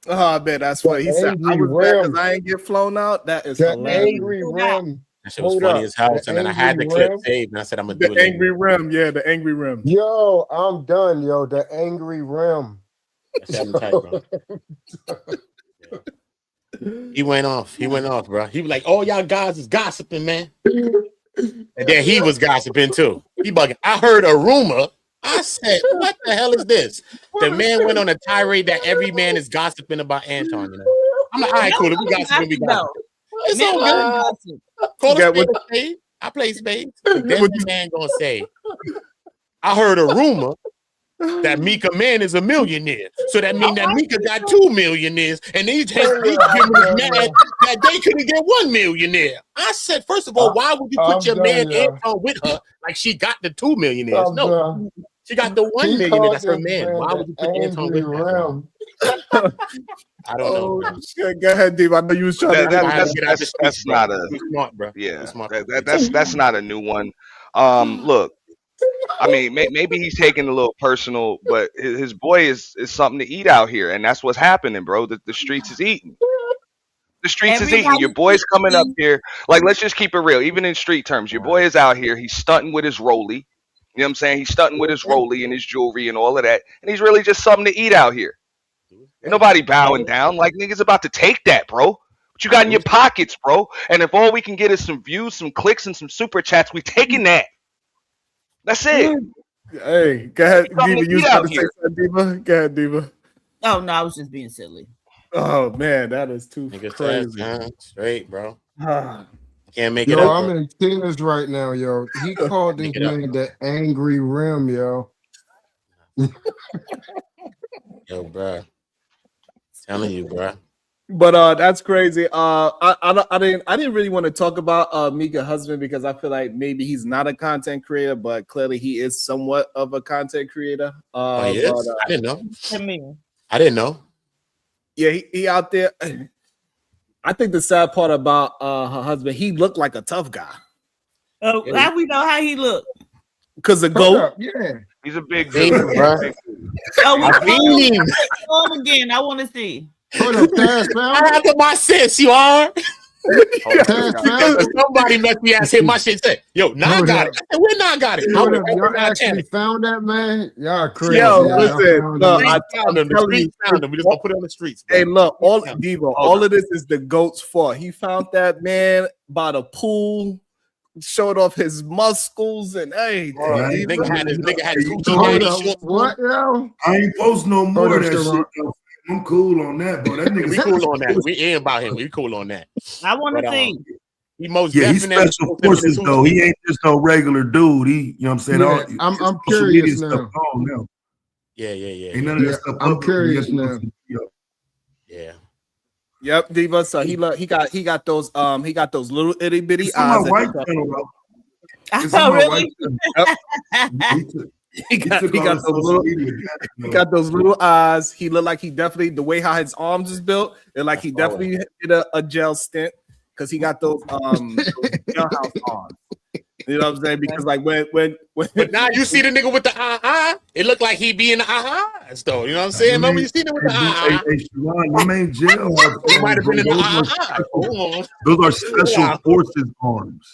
Oh man, that's funny. He said I Angry was mad Rim. because I ain't get flown out. That is The hilarious. Angry Rim. That shit was Hold funny up. as hell. The And then I had the Angry clip Rim? saved, and I said I'm gonna do The it. Angry Rim, yeah, the Angry Rim. Yo, I'm done, yo. The Angry Rim. That's what I'm tight, bro. He went off, bro. He was like, "All y'all guys is gossiping, man." And then he was gossiping too. He bugging. I heard a rumor. I said, "What the hell is this?" The man went on a tirade that every man is gossiping about Anton. You know, I'm like, "All right, cool. If we gossiping, we gossiping." It's all good. Call a spade a spade. I play spades. Then the man gonna say, "I heard a rumor that Mika Man is a millionaire. So that means that Mika got 2 millionaires, and these giving us mad that they couldn't get 1 millionaire." I said, first of all, why would you put your man Anton with her like she got the 2 millionaires? No, she got the 1 millionaire. That's her man. Why would you put Anton with her? I don't know. Oh, shit. Go ahead, Dave. I know you was trying to. That's not a smart, bro. Yeah, that's not a new one. Look, I mean, maybe he's taking a little personal, but his boy is something to eat out here, and that's what's happening, bro. The streets is eating. The streets is eating. Your boy's coming up here. Like, let's just keep it real. Even in street terms, your boy is out here. He's stunting with his rollie. You know what I'm saying? He's stunting with his rollie and his jewelry and all of that, and he's really just something to eat out here. Ain't nobody bowing down. Like, niggas about to take that, bro. What you got in your pockets, bro? And if all we can get is some views, some clicks, and some super chats, we taking that. That's it. Hey, go ahead, Something Diva. to You was eat about out to say here. something, Diva. Go ahead, Diva. Oh no, I was just being silly. Oh man, that is too Niggas crazy. straight, bro. Ah. Can't make it Yo, up. I'm in tears right now, yo. He called this Make it up. man the Angry Rim, yo. Yo, bro. Telling you, bro. But that's crazy. I didn't really want to talk about Mika's husband because I feel like maybe he's not a content creator, but clearly he is somewhat of a content creator. Oh, he is? But, I didn't know. To me. I didn't know. yeah, he out there. I think the sad part about her husband, he looked like a tough guy. Oh, how we know how he looked? Because the goat. Yeah. He's a big Big, dude, bro. Oh, I mean, on again. I want to see. Hold up, Taz found I have to my sense, you are. Taz found it. Somebody must be asking my shit. Say, yo, nah, I got it. I said, where nah got it? I Hold was up, over y'all there actually chanting. found that man? Y'all crazy. Yo, y'all listen, found look, him. I Found him. The tell you, streets found him. We just gonna put it on the streets. Bro. hey, look, all of this is the goat's fault. He found that man by the pool, showed off his muscles and everything. Nigga had his nigga had Gucci Hold daddy up, shorts. what, yo? I ain't post no more Hold of up, that Sharon. shit. Though. I'm cool on that, bro. That We nigga. cool on that. We ain't about him. We cool on that. I want to But, see. He most Yeah, he's definitely special forces though. He ain't just no regular dude. He, you know what I'm saying? Yeah, I'm social curious media now. stuff gone now. Yeah. Ain't none of Yeah, that stuff. I'm public. curious You now. got to- yo. Yeah. Yep, Diva. So he got those little itty bitty It's on eyes. my white channel, bro. It's Oh, on my really? white channel. He got took all the those social little, media. he got those little eyes. He looked like he definitely the way how his arms is built. It like he definitely did a jail stint because he got those jailhouse arms. You know what I'm saying? Because like when But now you see the nigga with the it looked like he be in the eyes, though. You know what I'm saying? Remember you seen it with the eye. Hey, Sharon, them ain't jail arms. It might have been in the eye. Those are special forces arms.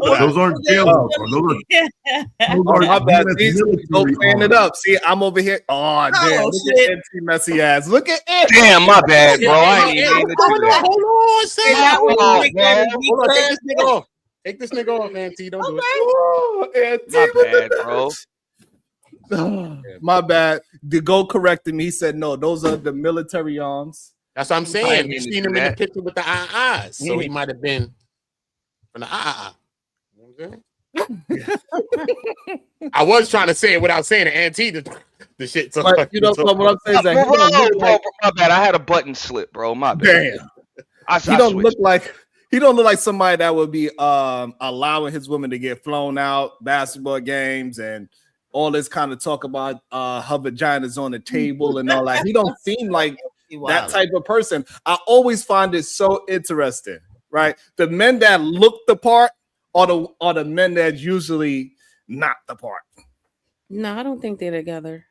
Those aren't jail arms. Those are My bad. US Go military clean it arms. up. See, I'm over here. Oh, damn. Look shit. at NT messy ass. Look at it. Damn, my bad, bro. I ain't even mean to do that. Hold on, son. And that was Hold on, Rick man. Davis Hold on, take because- this nigga off. Take this nigga off, man. T, don't do it. Oh, NT My with bad, the- bro. My bad. The go corrected me. He said, no, those are the military arms. That's what I'm I saying. ain't You mean to seen do him in the that. picture with the eyes, so he might have been from the eye. You know what I'm saying? I was trying to say it without saying it. Auntie, the shit. So But you know what I'm saying is that he Bro, don't look bro, like, my bad. I had a button slip, bro. My bad. damn. I He don't switched. look like he don't look like somebody that would be allowing his women to get flown out, basketball games, and all this kind of talk about her vagina's on the table and all that. He don't seem like that type of person. I always find it so interesting, right? The men that look the part are the men that usually not the part. No, I don't think they're together.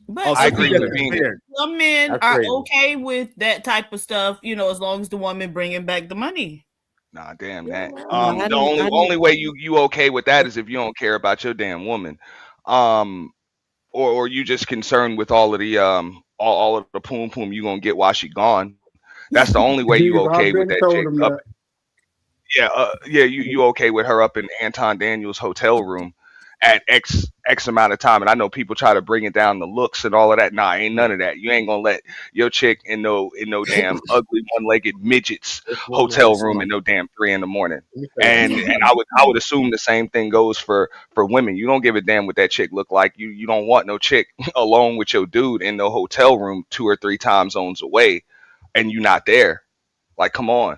But Oh, so I he agree get with it Venus. cleared. some men That's are crazy. okay with that type of stuff, you know, as long as the woman bringing back the money. Nah, damn that. I The don't- I only don't- way you okay with that is if you don't care about your damn woman, or you just concerned with all of the all of the poom poom you gonna get while she gone. That's the only way you Diva, okay I've with been that told chick him up. that. Yeah, you okay with her up in Anton Daniels' hotel room at X amount of time. And I know people try to bring it down the looks and all of that. Nah, ain't none of that. You ain't gonna let your chick in no damn ugly one-legged midgets hotel room at no damn 3 a.m. And I would assume the same thing goes for women. You don't give a damn what that chick look like. You don't want no chick alone with your dude in no hotel room 2 or 3 time zones away, and you not there. Like, come on.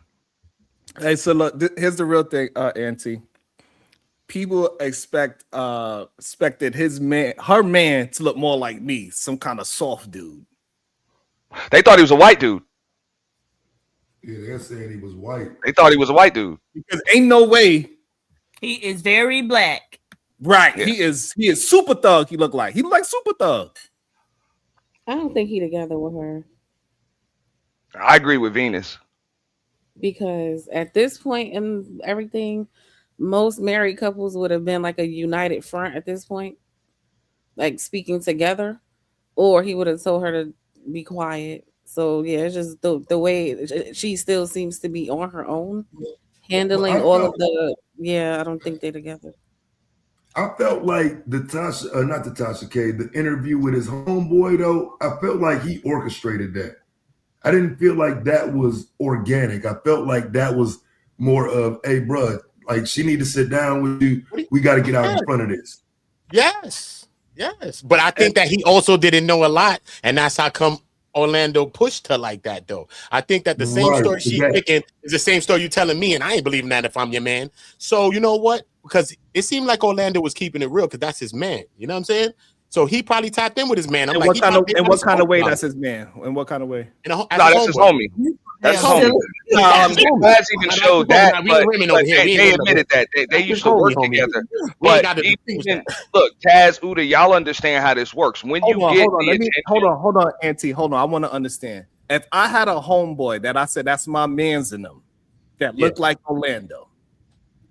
Hey, so look, here's the real thing, Auntie. People expected her man to look more like me, some kind of soft dude. They thought he was a white dude. Yeah, they're saying he was white. They thought he was a white dude. Because ain't no way. He is very black. Right. Yeah. He is super thug. He look like super thug. I don't think he together with her I agree with Venus. because at this point in everything, most married couples would have been like a united front at this point, like speaking together, or he would have told her to be quiet. So yeah, it's just the way she still seems to be on her own, handling all of the. Yeah, I don't think they're together. I felt like not the Tasha K, the interview with his homeboy though. I felt like he orchestrated that. I didn't feel like that was organic. I felt like that was more of, hey, bro, like she need to sit down with you. We got to get out in front of this. Yes. But I think that he also didn't know a lot, and that's how come Orlando pushed her like that, though. I think that the same Right, story she's exactly. picking is the same story you telling me, and I ain't believing that if I'm your man. So you know what? Because it seemed like Orlando was keeping it real because that's his man. You know what I'm saying? So he probably tapped in with his man. I'm In like, what he kind of probably in wanna what kind of smoke way about that's it. his man? In what kind of way? That's his homie. That's his homie. Taz even showed that, but they admitted that they used to work together. But even, look, Taz, Uda, y'all understand how this works. When you get Hold on, Auntie. Hold on. I want to understand. If I had a homeboy that I said that's my man's in them that looked like Orlando,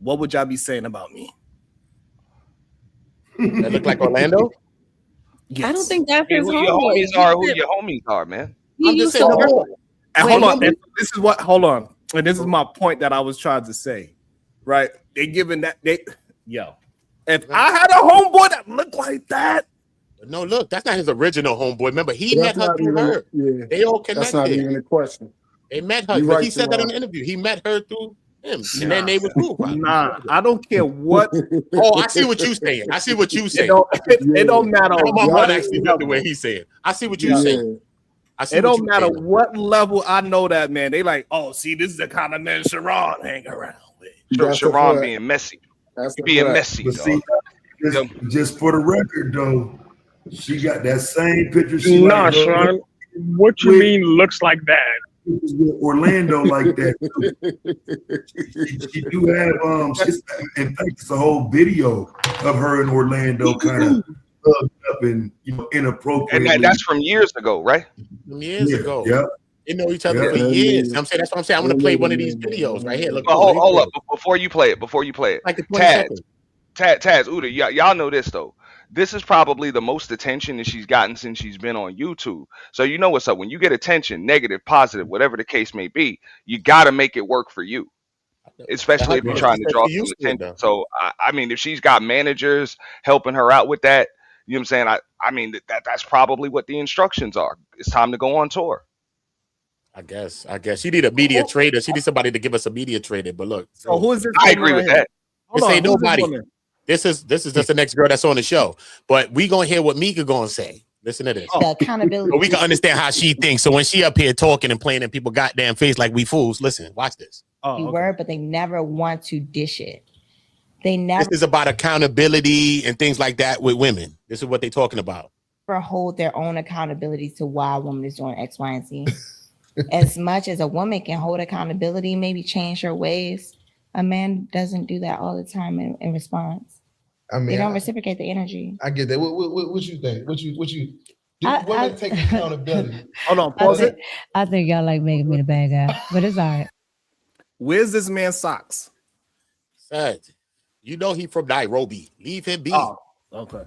what would y'all be saying about me? That look like Orlando? I don't think that's his who your homeboy. homies are, who your homies are, man. He used to And hold on. And this is what. Hold on. And this is my point that I was trying to say. Right? They giving that. If I had a homeboy that looked like that. No, look, that's not his original homeboy. Remember, he That's met her not through even- her. yeah. They all connected. That's not even a question. They met her. You But right, he said that in Sharon. the interview. He met her through him, and then they was cool. Probably. Nah, I don't care what. Oh, I see what you saying. I see what you saying. It don't matter. I know my what brother actually looked the way he said. I see what you Yeah. saying. I see It what don't you matter saying. what level I know that man. They like, oh, see, this is the kind of man Sharon hang around with. Sharon being messy. That's being messy, But dog. see, just for the record, though, she got that same picture. She Nah, like Sharon, what you mean looks like that? with Orlando like that. She do have in fact, it's a whole video of her in Orlando kind of hugged up and inappropriately. And that's from years ago, right? From years ago. Yeah. They know each other Yeah. for years. I'm saying that's what I'm saying. I'm gonna play one of these videos right here. Look, But hold up before you play it. Like the 20 Taz, seconds. Taz, Uda, y'all know this though. This is probably the most attention that she's gotten since she's been on YouTube. So you know what's up. When you get attention, negative, positive, whatever the case may be, you gotta make it work for you. Especially if you're trying to draw some attention. So I mean, if she's got managers helping her out with that, you know what I'm saying? I mean that's probably what the instructions are. It's time to go on tour. I guess she need a media trader. She needs somebody to give us a media trader. But look, So who is this? I agree with that. This ain't nobody. This is just the next girl that's on the show. But we gonna hear what Mika gonna say. Listen to this. The accountability. So we can understand how she thinks. So when she up here talking and playing in people goddamn face like we fools, listen, watch this. Word, but they never want to dish it. They never This is about accountability and things like that with women. This is what they're talking about. hold their own accountability to why a woman is doing X, Y, and Z. As much as a woman can hold accountability, maybe change her ways, a man doesn't do that all the time in response. I mean, they don't reciprocate the energy. I get that. What you think? What you do? Women take accountability. Hold on, pause it. I think y'all like making me the bad guy, but it's all right. Where's this man's socks? Sad. You know he from Nairobi. Leave him be. Oh, okay.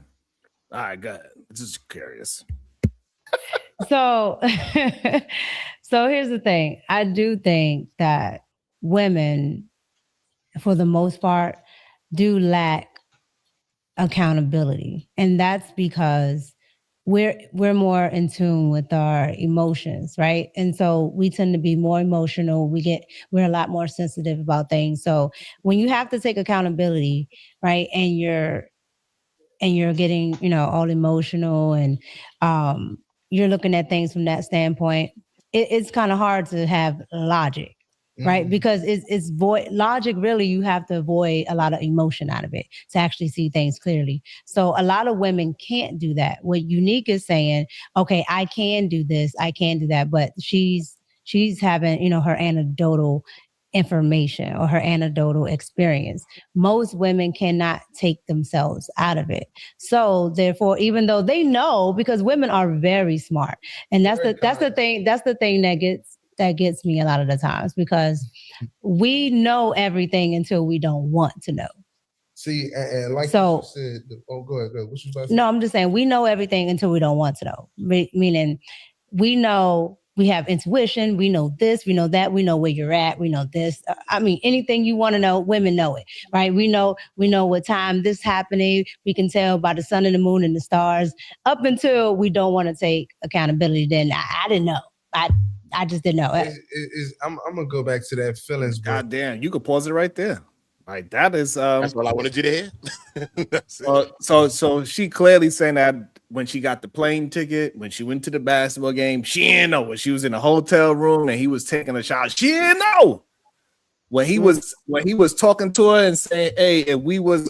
All right, good. Just curious. So, so here's the thing. I do think that women, for the most part, do lack accountability, and that's because we're more in tune with our emotions, right? And so we tend to be more emotional. We're a lot more sensitive about things. So when you have to take accountability, right, and you're getting, all emotional and you're looking at things from that standpoint, it's kind of hard to have logic, right? Mhm. Because it's void logic. Really, you have to avoid a lot of emotion out of it to actually see things clearly. So a lot of women can't do that. What Unique is saying, okay, I can do this, I can do that, but she's having, her anecdotal information or her anecdotal experience. Most women cannot take themselves out of it. So therefore, even though they know, because women are very smart, and that's the thing that gets me a lot of the times, because we know everything until we don't want to know. See, and like So- you said, go ahead. What you about to say? No, I'm just saying we know everything until we don't want to know. Meaning we know, we have intuition, we know this, we know that, we know where you're at, we know this. I mean, anything you want to know, women know it, right? We know what time this happening. We can tell by the sun and the moon and the stars, up until we don't want to take accountability. Then I didn't know. I just didn't know. I'm gonna go back to that feelings. God damn, you could pause it right there. Like that is That's what I wanted you to hear. So she clearly saying that when she got the plane ticket, when she went to the basketball game, she didn't know. When she was in a hotel room and he was taking a shower, she didn't know. When he was talking to her and saying, "Hey, if we was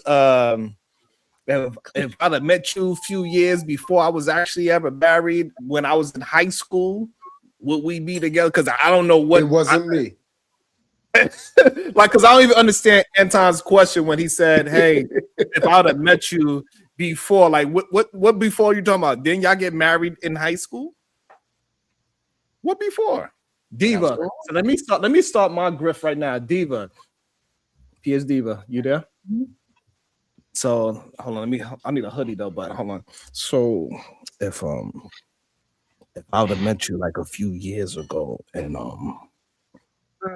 if I'd have met you a few years before I was actually ever married, when I was in high school, would we be together?" Because I don't know what It wasn't me. Like, because I don't even understand Anton's question when he said, "Hey, if I would have met you before, like, what before you talking about? Didn't y'all get married in high school? What before?" Diva. So let me start my grift right now. Diva. PS Diva, you there? So hold on, I need a hoodie though, but hold on. So if I would have met you like a few years ago, and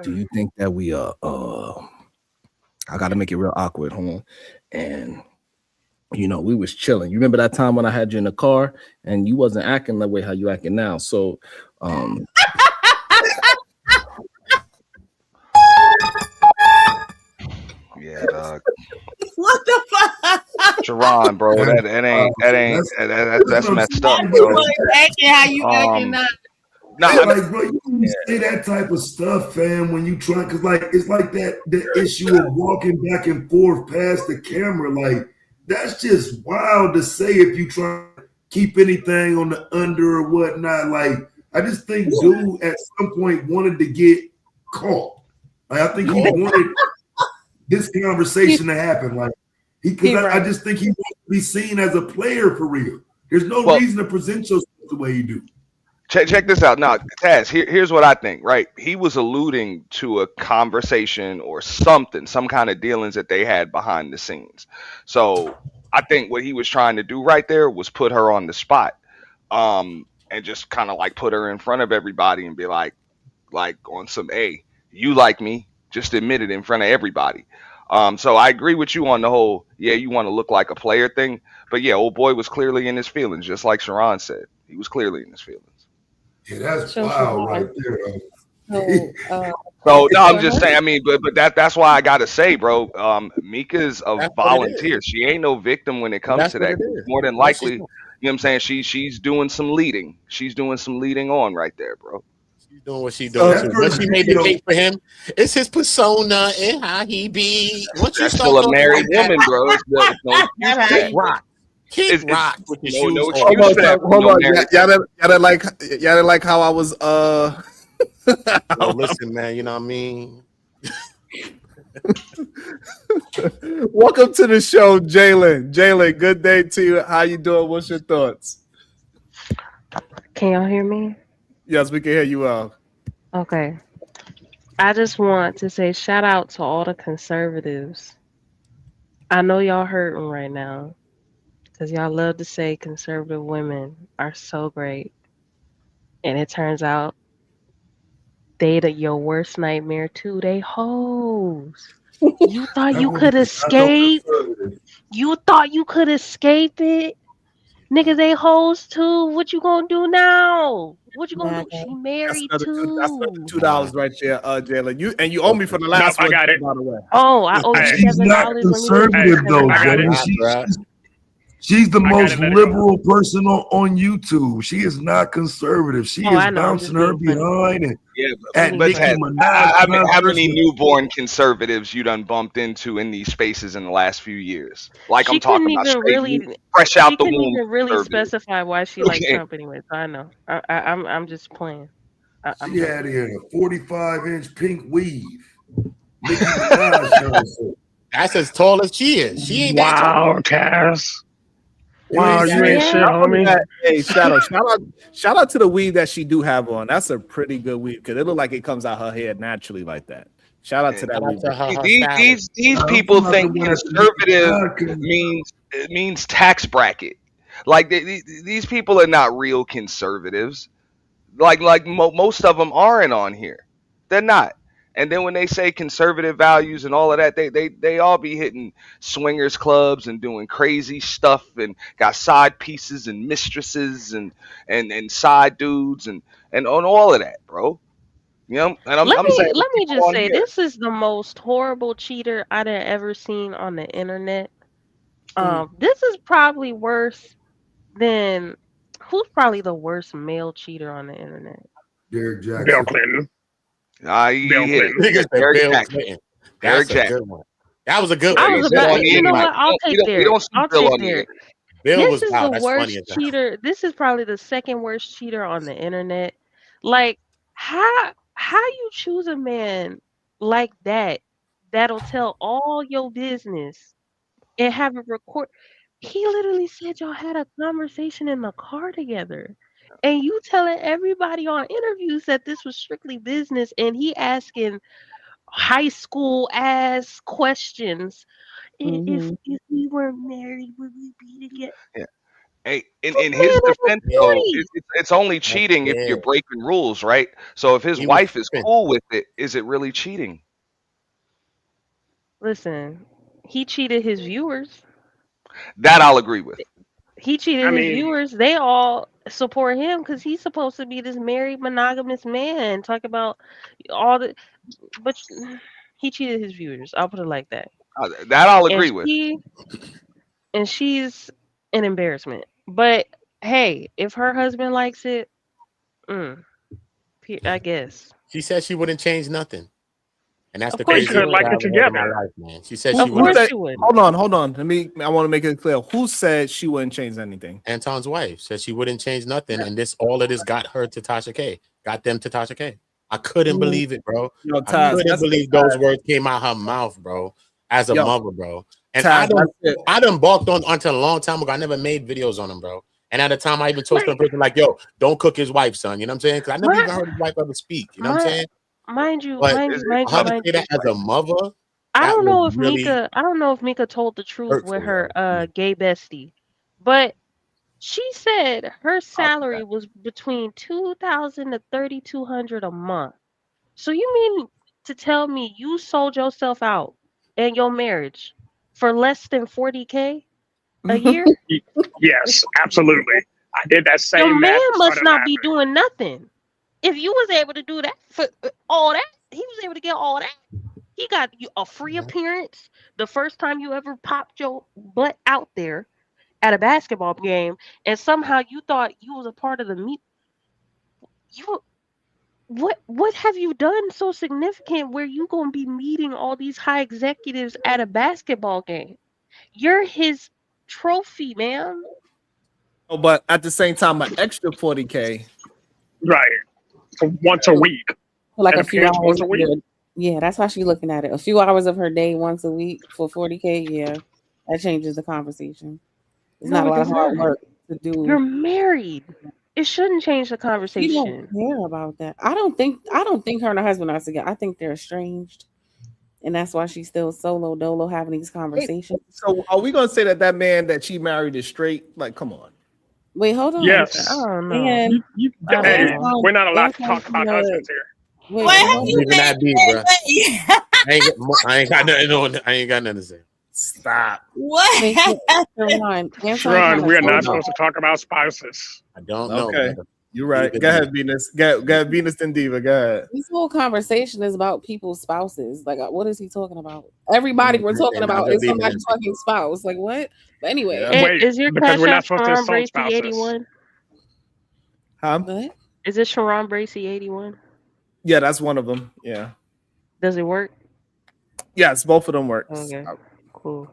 do you think that we I gotta make it real awkward, hold on. And we was chilling. You remember that time when I had you in the car and you wasn't acting the way how you acting now. So Yeah, dog. What the fuck? Jerron, bro, that's messed up, bro. You ain't acting how you acting now. Like, bro, you can say that type of stuff, fam, when you try, because it's like the issue of walking back and forth past the camera. Like, that's just wild to say if you try to keep anything on the under or whatnot. Like, I just think dude at some point wanted to get caught. Like, I think he wanted this conversation to happen. Like, Because I just think he wants to be seen as a player for real. There's no reason to present yourself the way you do. Check this out. Now, Taz, here's what I think, right? He was alluding to a conversation or something, some kind of dealings that they had behind the scenes. So I think what he was trying to do right there was put her on the spot, and just kind of like put her in front of everybody and be like on some, hey, you like me, just admit it in front of everybody. So I agree with you on the whole, yeah, you want to look like a player thing, but yeah, old boy was clearly in his feelings, just like Sharon said. He was clearly in his feelings. Yeah, that's wild right there. So no, I'm just saying. I mean, but that's why I gotta say, bro. Mika's a volunteer. She ain't no victim when it comes to that. More than likely, you know what I'm saying. She's doing some leading. She's doing some leading on right there, bro. She's doing what she's doing. But she made the case for him. It's his persona and how he be. Once you That's start still a married woman, bro. Keep rock. Keep rock with your shoes on. Hold on. Y'all didn't like how I was Well, listen, man, you know what I mean? Welcome to the show, Jalen. Jalen, good day to you. How you doing? What's your thoughts? Can y'all hear me? Yes, we can hear you well. Okay. I just want to say shout out to all the conservatives. I know y'all hurting right now because y'all love to say conservative women are so great. And it turns out they your worst nightmare too. They hoes. You thought you could escape? You thought you could escape it? Niggas, they hoes too. What you gonna do now? What you gonna do? She married too. That's $2 right there, Jalen. You owe me for the last one. I got it. By the way. Oh, I owe you She's not $7. conservative though, Jalen. She's the most liberal person on YouTube. She is not conservative. She is bouncing her behind and but Ted, how many newborn conservatives you done bumped into in these spaces in the last few years? Like I'm talking about straight, fresh out the womb. She couldn't even really specify why she likes Trump anyway. So I know. I'm just playing. She had in a 45-inch pink weave. Nicki Minaj. That's as tall as she is. She ain't that Wow, tall. Cass. Wow, you ain't shit, homie. Hey, shout out to the weave that she do have on. That's a pretty good weave because it look like it comes out her head naturally like that. Shout out to that weave. These people think conservative means tax bracket. Like these people are not real conservatives. Like most of them aren't on here. They're not. And then when they say conservative values and all of that, they all be hitting swingers clubs and doing crazy stuff and got side pieces and mistresses and side dudes and on all of that, bro. You know, and let me saying just say this is the most horrible cheater I've ever seen on the internet. This is probably worse than who's probably the worst male cheater on the internet? Derek Jackson. Bill Clinton. Derek Jackson. Derek Jackson. That was a good I one. was about, you know what? I'll take Derek. I'll take Derek. This is the worst cheater. This is probably the second worst cheater on the internet. Like, how you choose a man like that that'll tell all your business and have it record? He literally said y'all had a conversation in the car together. And you telling everybody on interviews that this was strictly business, and he asking high school ass questions. If we were married, would we be together? Yeah. Hey, in his defense, though, it's only cheating if you're breaking rules, right? So if his wife is cool with it, is it really cheating? Listen, he cheated his viewers. That I'll agree with. He cheated his viewers. They all support him because he's supposed to be this married monogamous man. Talk about all the, but he cheated his viewers. I'll put it like that. That I'll agree with. And she's an embarrassment. But hey, if her husband likes it, I guess. She said she wouldn't change nothing. And that's the crazy thing like it together. Life, man. She said she would. Hold on. I want to make it clear. Who said she wouldn't change anything? Anton's wife said she wouldn't change nothing, and all of this got her to Tasha K. Got them to Tasha K. I couldn't believe it, bro. I couldn't believe those words came out her mouth, bro. As a mother, bro. And I done balked on until a long time ago. I never made videos on him, bro. And at the time, I even told some person like, "Yo, don't cook his wife, son." You know what I'm saying? Because I never even heard his wife ever speak. You know what I'm saying? Mind you, But mind you, mind you, how to mind say you. that as a mother? I That don't know was if really Mika told the truth with hurtful. her gay bestie, but she said her salary was between 2,000 to 3,200 a month. So you mean to tell me you sold yourself out in your marriage for less than 40K a year? Yes, absolutely. I did that Your same man math and must started not laughing. be doing nothing. If you was able to do that for all that, he was able to get all that. He got you a free appearance the first time you ever popped your butt out there at a basketball game, and somehow you thought you was a part of the meet. You what have you done so significant where you gonna be meeting all these high executives at a basketball game? You're his trophy, man. Oh, but at the same time, an extra 40K. Right. For once a week. For like And a few appearance hours. once a week. Yeah, that's how she's looking at it. A few hours of her day once a week for 40K. Yeah, that changes the conversation. It's No, not a it lot of does hard not. work to do. You're married. It shouldn't change the You don't conversation. care about that. I don't think her and her husband are together. I think they're estranged, and that's why she's still solo dolo having these conversations. So are we gonna say that man that she married is straight? Like, come on. Wait, hold on. Yes. I don't know. And Hey, we're not allowed to Antoine talk about husbands here. Wait, What hold have on. you Even that deep, bro. made? I ain't got nothing on. I ain't got nothing to say. Stop. What? Wait, Sharon, Sharon, we are not supposed to talk about spouses. I don't know. Okay. brother. You're right. Go ahead, Venus. Go ahead, Venus and Diva. Go ahead. This whole conversation is about people's spouses. Like, what is he talking about? Everybody we're talking And I about is believe in somebody's it. fucking spouse. Like, what? But anyway, Yeah. And Wait, is your because cash we're not app supposed to Sharon insult Bracy spouses. 81? Huh? what? Is it Sharon Bracy 81? Yeah, that's one of them. Yeah. Does it work? Yes, both of them work. Okay, cool.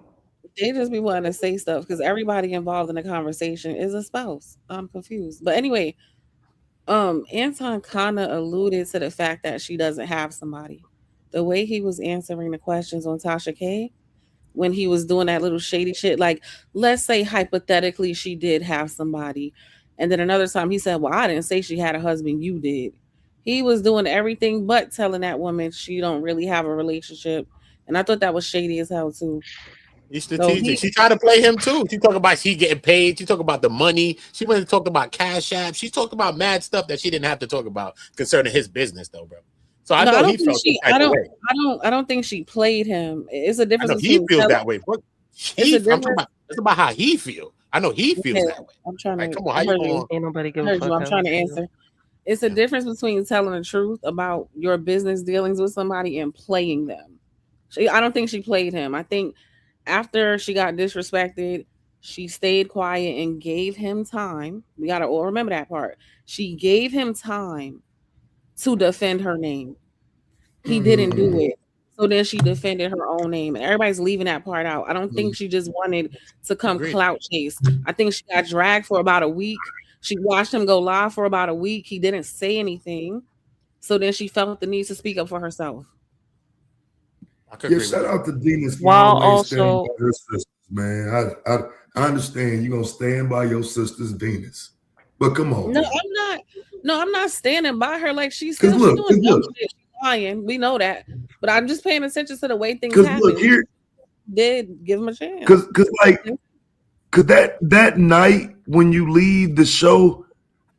They just be wanting to say stuff because everybody involved in the conversation is a spouse. I'm confused. But anyway, Anton kind of alluded to the fact that she doesn't have somebody. The way he was answering the questions on Tasha K when he was doing that little shady shit, like, let's say hypothetically she did have somebody. And then another time he said, well, I didn't say she had a husband, you did. He was doing everything but telling that woman she don't really have a relationship. And I thought that was shady as hell too. He's strategic. She tried to play him too. She talked about she getting paid. She talked about the money. She went and talked about Cash App. She talked about mad stuff that she didn't have to talk about concerning his business, though, bro. So I know he felt some type of way. I don't think she played him. It's a I difference. know he between feels telling- that way. But It's a I'm talking about, it's about how he feel. I know he feels Okay, that way. I'm trying to. Like, come on, how I you heard going? Ain't nobody give I a heard fuck. you. I'm how trying to he feel. answer. It's a difference between telling the truth about your business dealings with somebody and playing them. I don't think she played him. I think after she got disrespected, she stayed quiet and gave him time. We gotta all remember that part. She gave him time to defend her name. He didn't do it. So then she defended her own name. And everybody's leaving that part out. I don't think she just wanted to come clout chase. I think she got dragged for about a week. She watched him go live for about a week. He didn't say anything. So then she felt the need to speak up for herself. Yeah, shout out to Venus for While always standing also- by her sisters, man. I understand you're gonna stand by your sisters, Venus. But come on. No, man. I'm not. No, I'm not standing by her. Like she's 'Cause still look, she's doing 'cause dumb look. shit. She's lying. We know that. But I'm just paying attention to the way things Because happen. look here, Did give him a chance. because that night when you leave the show,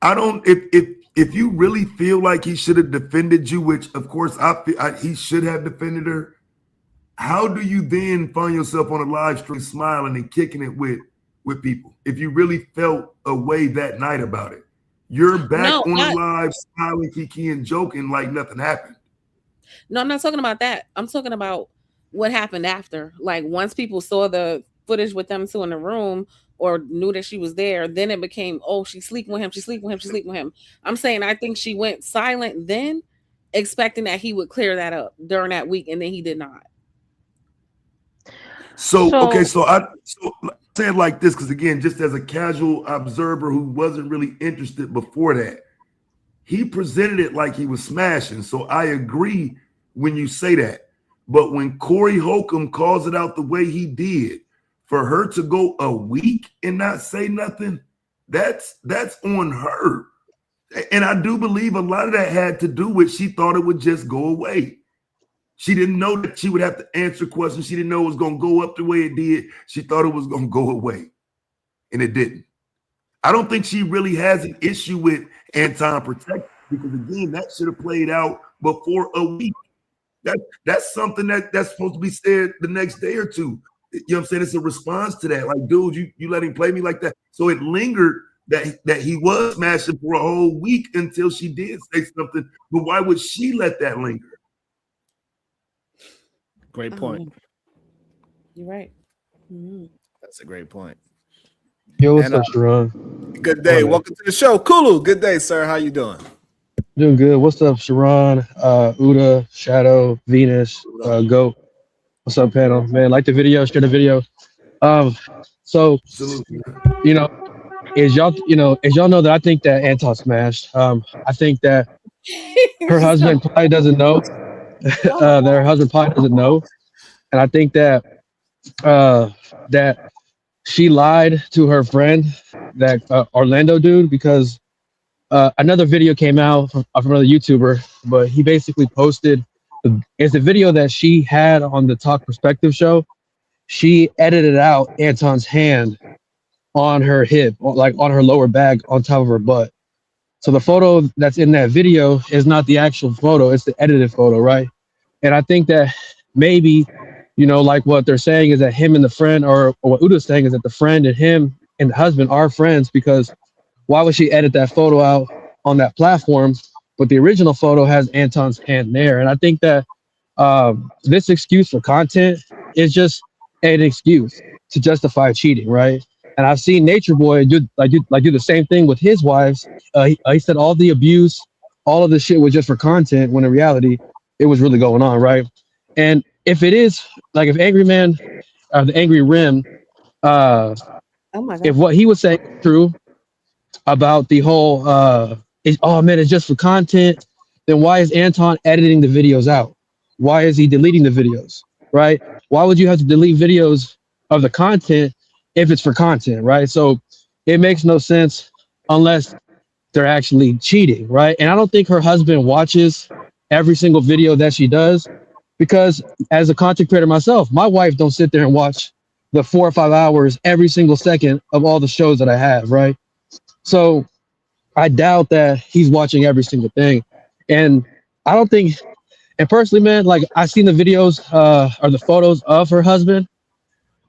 I don't if you really feel like he should have defended you, which of course he should have defended her. How do you then find yourself on a live stream smiling and kicking it with people if you really felt a way that night about it? You're back No, on I- the live smiling, kiki, and joking like nothing happened. No, I'm not talking about that. I'm talking about what happened after. Like once people saw the footage with them two in the room or knew that she was there, then it became, oh, she's sleeping with him, she's sleeping with him, she's sleeping with him. I'm saying I think she went silent then, expecting that he would clear that up during that week, and then he did not. So I say it like this because again, just as a casual observer who wasn't really interested before that, he presented it like he was smashing. So I agree when you say that. But when Corey Holcomb calls it out the way he did, for her to go a week and not say nothing, that's on her. And I do believe a lot of that had to do with she thought it would just go away. She didn't know that she would have to answer questions. She didn't know it was going to go up the way it did. She thought it was going to go away, and it didn't. I don't think she really has an issue with Anton protecting, because again, that should have played out before a week. That's something that's supposed to be said the next day or two. You know what I'm saying? It's a response to that. Like, dude, you let him play me like that. So it lingered that he was smashing for a whole week until she did say something. But why would she let that linger? Great point. You're right. Mm-hmm. That's a great point. Yo, what's up, Sharon? Good day. Welcome to the show. Kulu, good day, sir. How you doing? Doing good. What's up, Sharon, Uda, Shadow, Venus, Goat? What's up, panel? Man, like the video, share the video. So, you know, as y'all know that I think that Anton smashed. I think that her husband probably doesn't know. That her husband probably doesn't know. And I think that that she lied to her friend, that Orlando dude, because another video came out from another YouTuber, but he basically posted it's a video that she had on the Talk Perspective show. She edited out Anton's hand on her hip, like on her lower back on top of her butt. So the photo that's in that video is not the actual photo, it's the edited photo, right? And I think that maybe, you know, like what they're saying is that him and the friend, or what Uda's saying is that the friend and him and the husband are friends, because why would she edit that photo out on that platform? But the original photo has Anton's hand there. And I think that this excuse for content is just an excuse to justify cheating, right? And I've seen Nature Boy do the same thing with his wives. He said all the abuse, all of the shit was just for content, when in reality, it was really going on, right? And if it is, like, if Angry Man, the Angry Rim, if what he was saying is true about the whole, it's just for content, then why is Anton editing the videos out? Why is he deleting the videos, right? Why would you have to delete videos of the content if it's for content, right? So it makes no sense unless they're actually cheating, right? And I don't think her husband watches every single video that she does, because as a content creator myself, my wife don't sit there and watch the 4 or 5 hours every single second of all the shows that I have, right? So I doubt that he's watching every single thing. And I don't think, and personally, man, like, I've seen the videos or the photos of her husband.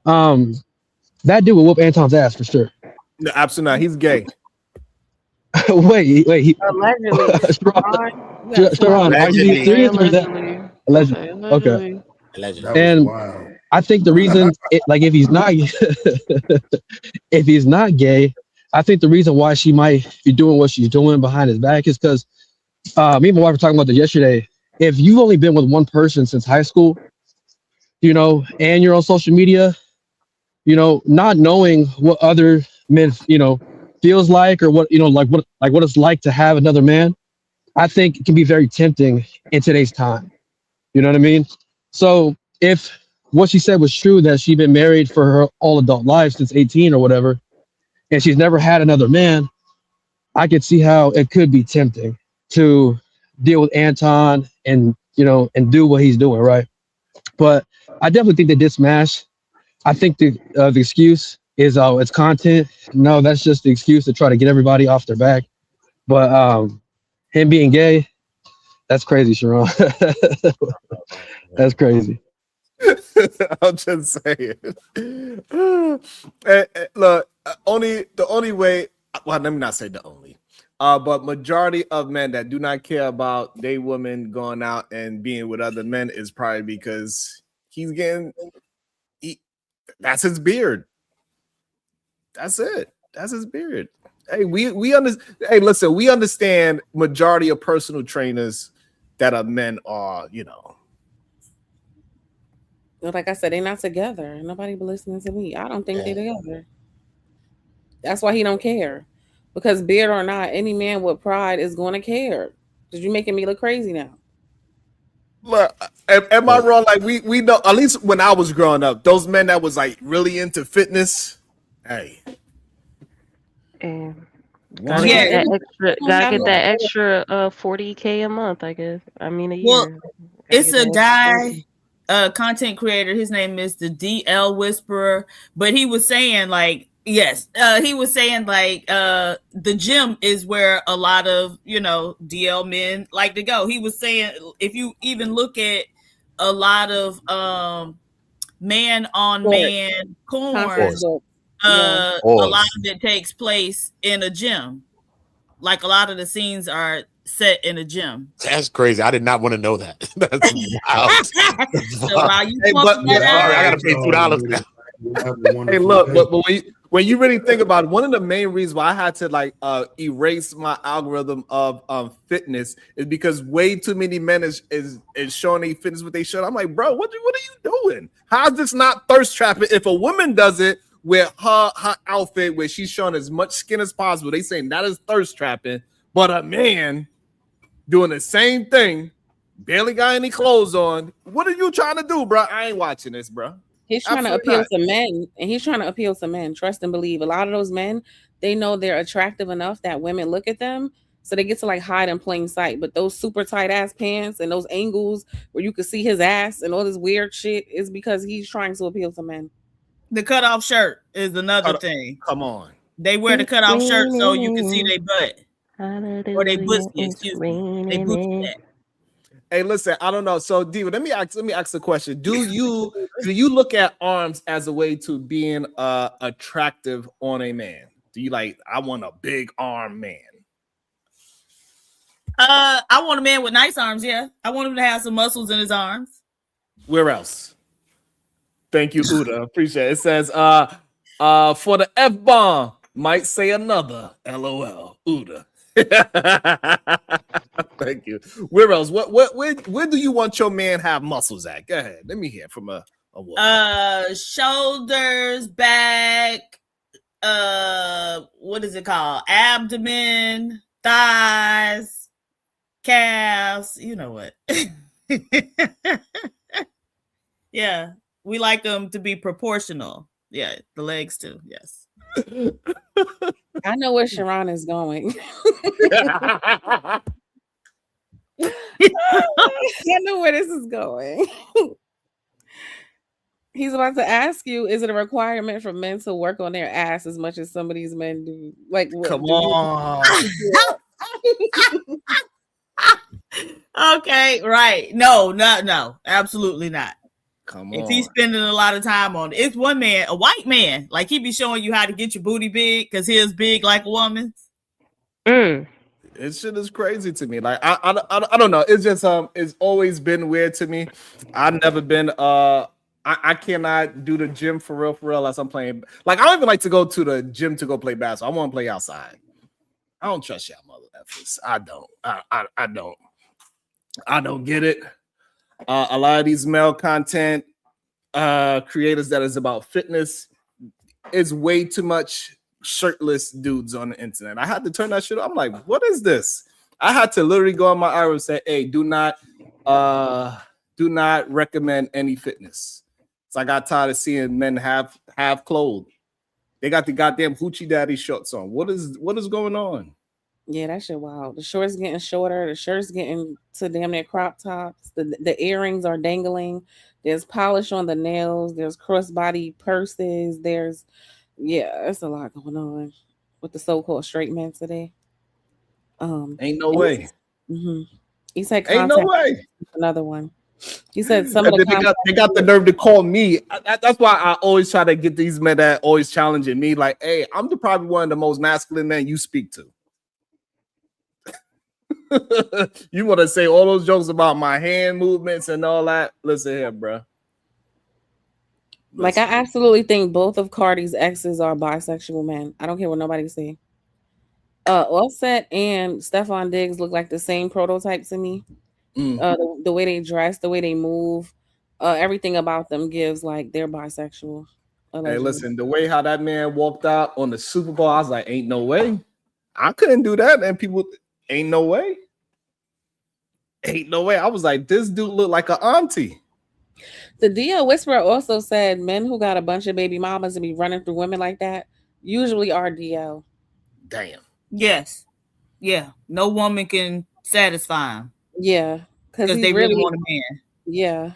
That dude will whoop Anton's ass for sure. No, absolutely not. He's gay. wait. Allegedly. Sharon, are you being serious or that? Allegedly. Okay. Allegedly. And I think the reason, if he's not gay, I think the reason why she might be doing what she's doing behind his back is because me and my wife were talking about this yesterday. If you've only been with one person since high school, you know, and you're on social media, you know, not knowing what other men, you know, feels like, or what, you know, what it's like to have another man, I think it can be very tempting in today's time. You know what I mean? So if what she said was true, that she'd been married for her all adult life since 18 or whatever, and she's never had another man, I could see how it could be tempting to deal with Anton and, you know, and do what he's doing, right? But I definitely think they did smash. I think the excuse is, oh, it's content. No, that's just the excuse to try to get everybody off their back. But him being gay, that's crazy, Sharon. That's crazy. I'm just saying. Look, the only way, well, let me not say the only, but majority of men that do not care about they women going out and being with other men is probably because that's his beard. That's it. That's his beard. Hey, we understand. Hey, listen, we understand majority of personal trainers that are men are, you know. Like I said, they're not together. Nobody be listening to me. I don't think they're together. That's why he don't care. Because beard or not, any man with pride is going to care. Because you're making me look crazy now. Look, am I wrong? Like we know, at least when I was growing up, those men that was like really into fitness. Hey, And one- gotta get that extra 40K a month, I guess. I mean a Well, year. it's Gotta a get that extra guy, content creator. His name is the DL Whisperer, but he was saying like, yes, he was saying like, the gym is where a lot of, you know, DL men like to go. He was saying if you even look at a lot of man on man porn, a lot of it takes place in a gym. Like a lot of the scenes are set in a gym. That's crazy. I did not want to know that. That's wild. So while you Hey, pointing that out, I gotta pay $2 now. Hey, look, but when you really think about it, one of the main reasons why I had to like erase my algorithm of fitness is because way too many men is showing their fitness what they show. I'm like, bro, what are you doing? How's this not thirst trapping? If a woman does it with her outfit where she's showing as much skin as possible, they saying that is thirst trapping. But a man doing the same thing, barely got any clothes on. What are you trying to do, bro? I ain't watching this, bro. He's trying Absolutely to appeal not. to men, and he's trying to appeal to men. Trust and believe. A lot of those men, they know they're attractive enough that women look at them, so they get to like hide in plain sight. But those super tight ass pants and those angles where you can see his ass and all this weird shit is because he's trying to appeal to men. the cutoff shirt is another thing. Come on. They wear the cutoff shirt so you can see their butt. Or they pussy, excuse me. They pussy that. Hey, listen, I don't know. So, Diva, let me ask a question. Do you look at arms as a way to being attractive on a man? Do you like, I want a big arm man? I want a man with nice arms, yeah. I want him to have some muscles in his arms. Where else? Thank you, Uda. Appreciate it. It says, for the F-bomb, might say another. LOL. Uda. Thank you. Where else? Where do you want your man have muscles at? Go ahead. Let me hear from a woman. Shoulders, back, what is it called? Abdomen, thighs, calves. You know what? Yeah, we like them to be proportional. Yeah, the legs too. Yes. I know where Sharon is going. I know where this is going. He's about to ask you, is it a requirement for men to work on their ass as much as some of these men do? Like, come on. Okay, right. No, absolutely not. Come If he's spending a lot of time on it. It's one man, a white man, like he be showing you how to get your booty big because his big like a woman's. It shit is crazy to me. Like I don't know. It's just it's always been weird to me. I've never been I cannot do the gym for real unless I'm playing. Like I don't even like to go to the gym to go play basketball. I want to play outside. I don't trust y'all mother effers. I don't. I don't get it. A lot of these male content creators that is about fitness is way too much shirtless dudes on the internet. I had to turn that shit off. I'm like, what is this? I had to literally go on my arrow and say, hey, do not recommend any fitness. So I got tired of seeing men have clothes. They got the goddamn hoochie daddy shorts on. What is going on? Yeah, that shit wild. The shorts getting shorter, the shirts getting to damn near crop tops, the earrings are dangling, there's polish on the nails, there's crossbody purses, there's it's a lot going on with the so-called straight men today. Ain't no way. He said ain't no way. Another one. He said some of they got the nerve to call me. That's why I always try to get these men that always challenging me. Like, hey, I'm probably one of the most masculine men you speak to. You want to say all those jokes about my hand movements and all that? Listen here, bro. Like, I absolutely think both of Cardi's exes are bisexual men. I don't care what nobody say. Offset and Stephon Diggs look like the same prototype to me. The way they dress, the way they move, everything about them gives like they're bisexual. Allegedly. Hey, listen, the way how that man walked out on the Super Bowl, I was like, ain't no way. I couldn't do that. And people, ain't no way. Ain't no way. I was like, this dude look like an auntie. The DL Whisperer also said men who got a bunch of baby mamas and be running through women like that usually are DL. Damn. Yes. Yeah. No woman can satisfy him. Yeah. Because they really want a man. Yeah.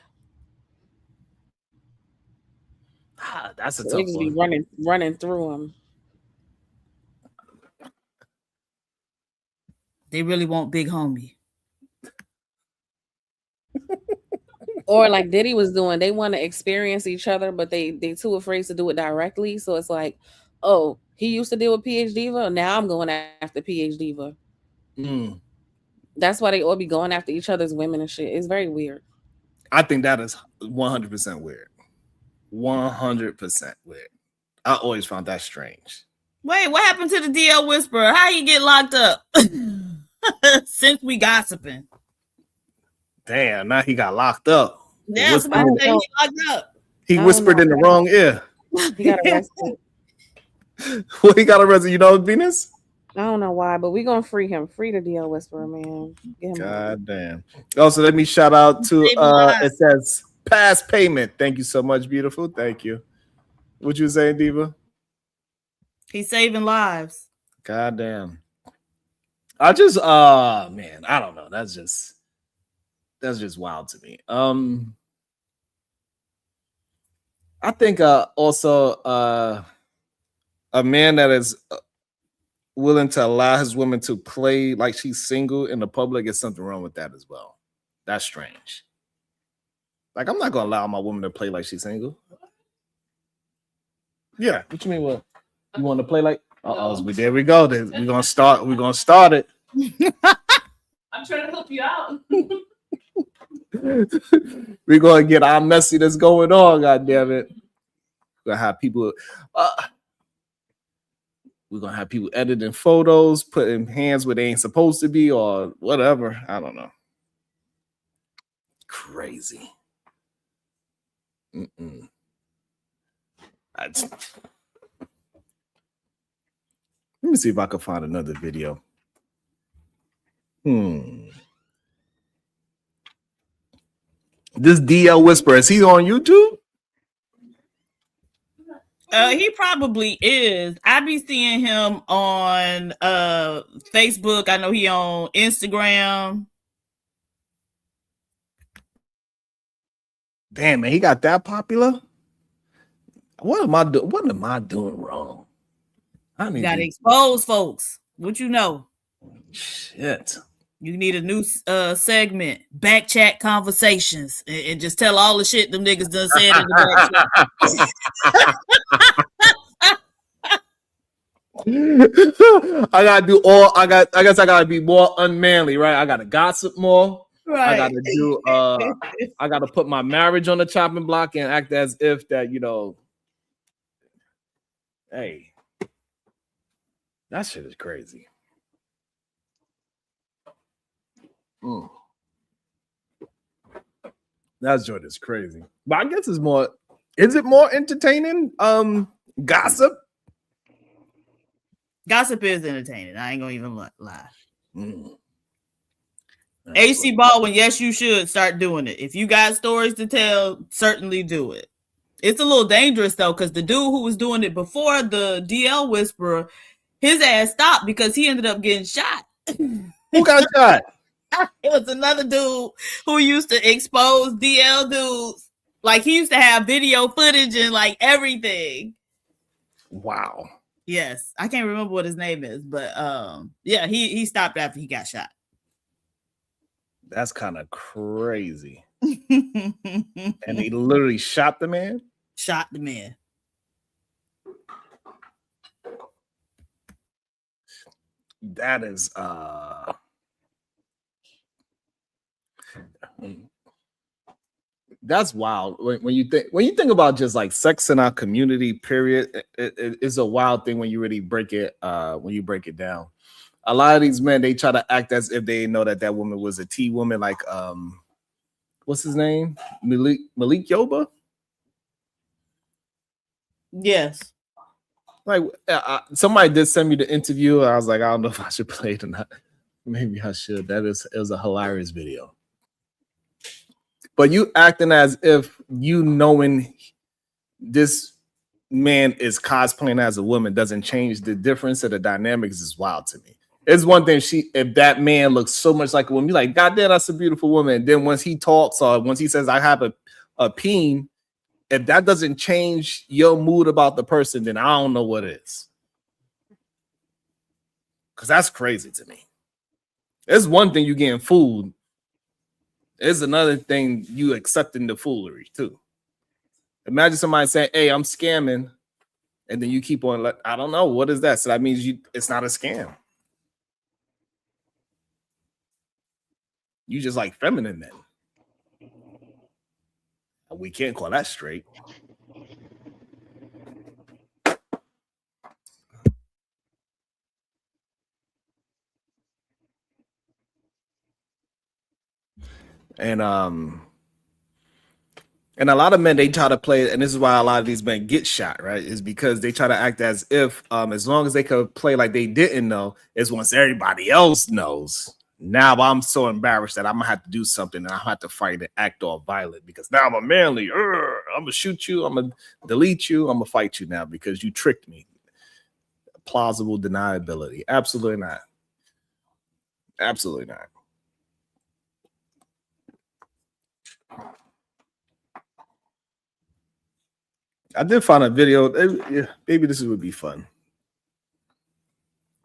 That's a So tough they just be one. running through them. They really want big homie. Or like Diddy was doing, they want to experience each other, but they too afraid to do it directly. So it's like, oh, he used to deal with PH Diva. Now I'm going after PH Diva. Mm. That's why they all be going after each other's women and shit. It's very weird. I think that is 100% weird. 100% weird. I always found that strange. Wait, what happened to the DL Whisperer? How he get locked up? Since we gossiping. Damn, now he got locked up. Yeah, somebody say he locked up. He whispered in the wrong ear. He got arrested. Well, he got arrested. You know, Venus? I don't know why, but we gonna free him. Free the DL Whisperer, man. Get him God damn. Also, let me shout out to it says past payment. Thank you so much, beautiful. Thank you. What you saying, Diva? He's saving lives. God damn. I just man, I don't know. That's just wild to me. I think also a man that is willing to allow his woman to play like she's single in the public is something wrong with that as well. That's strange. Like, I'm not gonna allow my woman to play like she's single. Yeah, what you mean? What you want to play like? There we go. We're gonna start it. I'm trying to help you out. We're gonna get our messiness going on. God damn it! We're gonna have people. We're gonna have people editing photos, putting hands where they ain't supposed to be, or whatever. I don't know. Crazy. Let me see if I can find another video. This DL Whisperer, is he on YouTube? He probably is. I be seeing him on Facebook. I know he on Instagram. Damn, man, he got that popular. What am I doing? What am I doing wrong? I You gotta expose folks. What you know? Shit. You need a new segment, back chat conversations, and just tell all the shit them niggas done said in the back chat. I gotta do all. I guess I gotta be more unmanly, right? I gotta gossip more. Right. I gotta do. I gotta put my marriage on the chopping block and act as if that Hey, that shit is crazy. That joint is crazy. But I guess it's more. Is it more entertaining? Gossip. Gossip is entertaining. I ain't gonna even lie. AC Baldwin, yes, you should start doing it. If you got stories to tell, certainly do it. It's a little dangerous though, because the dude who was doing it before the DL Whisperer, his ass stopped because he ended up getting shot. Who got shot? It was another dude who used to expose DL dudes. Like, he used to have video footage and like everything. Wow. Yes, I can't remember what his name is, but yeah, he stopped after he got shot. That's kind of crazy. And he literally shot the man? Shot the man. That is that's wild. When you think about just like sex in our community, period, it's a wild thing when you really break it down. A lot of these men, they try to act as if they know that woman was a T woman, like what's his name? Malik Yoba? Yes. Like somebody did send me the interview. I was like, I don't know if I should play it or not. Maybe I should. It was a hilarious video. But you acting as if you knowing this man is cosplaying as a woman doesn't change the difference of the dynamics is wild to me. It's one thing if that man looks so much like a woman, you're like, God damn, that's a beautiful woman. And then once he talks or once he says, I have a peen, if that doesn't change your mood about the person, then I don't know what is. Because that's crazy to me. It's one thing you getting fooled. It's another thing you accepting the foolery too. Imagine somebody saying, hey, I'm scamming. And then you keep on, like, I don't know. What is that? So that means it's not a scam. You just like feminine men. We can't call that straight. And a lot of men, they try to play, and this is why a lot of these men get shot, right? Is because they try to act as if as long as they could play like they didn't know, is once everybody else knows. Now I'm so embarrassed that I'm gonna have to do something and I have to fight and act all violent because now I'm a manly. I'm gonna shoot you. I'm gonna delete you. I'm gonna fight you now because you tricked me. Plausible deniability. Absolutely not. Absolutely not. I did find a video. Maybe this would be fun.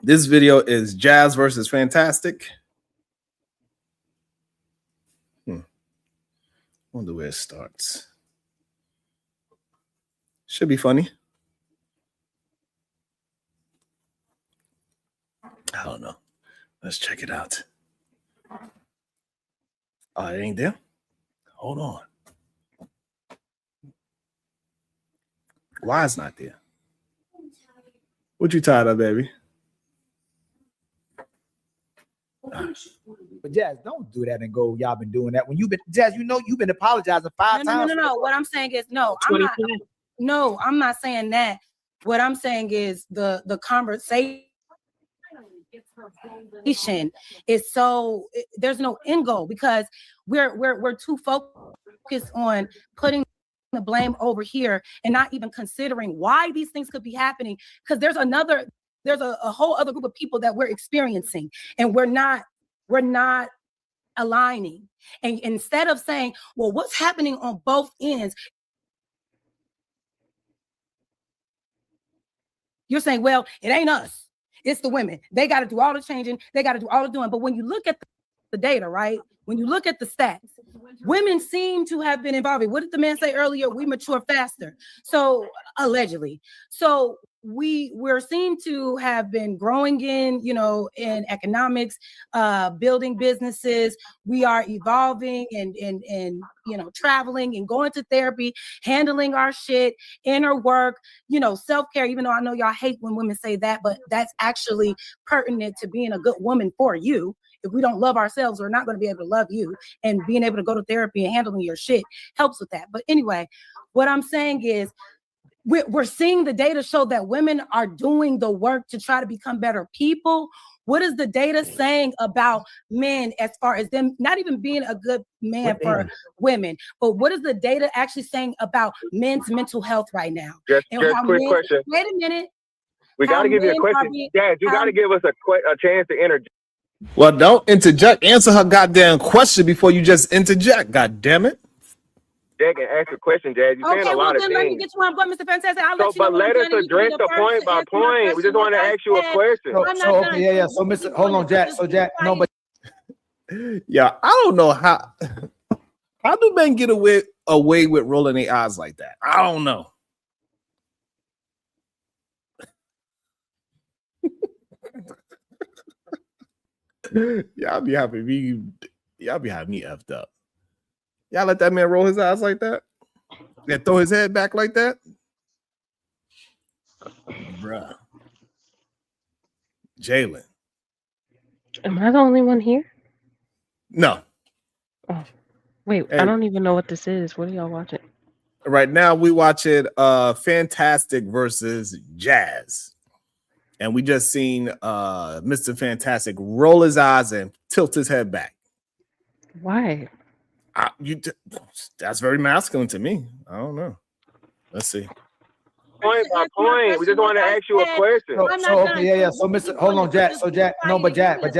This video is Jazz versus Fantastic. Wonder where it starts. Should be funny. I don't know. Let's check it out. Oh, it ain't there? Hold on. Why it's not there? What you tired of, baby? But Jazz, don't do that and go. Y'all been doing that when you've been Jazz. You know you've been apologizing five times. No. What I'm saying is I'm not saying that. What I'm saying is the conversation is so there's no end goal because we're too focused on putting the blame over here and not even considering why these things could be happening because there's a whole other group of people that we're experiencing and we're not aligning. And instead of saying, well, what's happening on both ends, you're saying, well, it ain't us, it's the women. They got to do all the changing, they got to do all the doing. But when you look at the data, right? When you look at the stats, women seem to have been involved. What did the man say earlier? We mature faster. So allegedly. So we're seen to have been growing in economics, building businesses. We are evolving and traveling and going to therapy, handling our shit, inner work, self-care, even though I know y'all hate when women say that, but that's actually pertinent to being a good woman for you. If we don't love ourselves, we're not going to be able to love you. And being able to go to therapy and handling your shit helps with that. But anyway, what I'm saying is we're seeing the data show that women are doing the work to try to become better people. What is the data saying about men as far as them not even being a good man for women? But what is the data actually saying about men's mental health right now? Just quick question. Wait a minute. We got to give you a question. Dad, you got to give us a chance to interject. Well, don't interject. Answer her goddamn question before you just interject. God damn it. Jack, and ask a question, Jazz. You're saying a lot of things. Let me get to one point, Mr. Fantastic. But let us address the point by point. We just want to ask you a question. Yeah. So, Mr. Hold on, Jack. So, Jack, no, but yeah, I don't know how do men get away with rolling their eyes like that? I don't know. Y'all be having me effed up. Y'all let that man roll his eyes like that? And throw his head back like that? Bruh. Jalen. Am I the only one here? No. Oh, wait, Hey. I don't even know what this is. What are y'all watching? Right now we watching Fantastic versus Jazz. And we just seen Mr. Fantastic roll his eyes and tilt his head back. Why? That's very masculine to me. I don't know. Let's see. Point by point. We just want to ask you a question. So okay, yeah. So Mr. Hold on, Jazz. So Jazz, no, but Jazz, but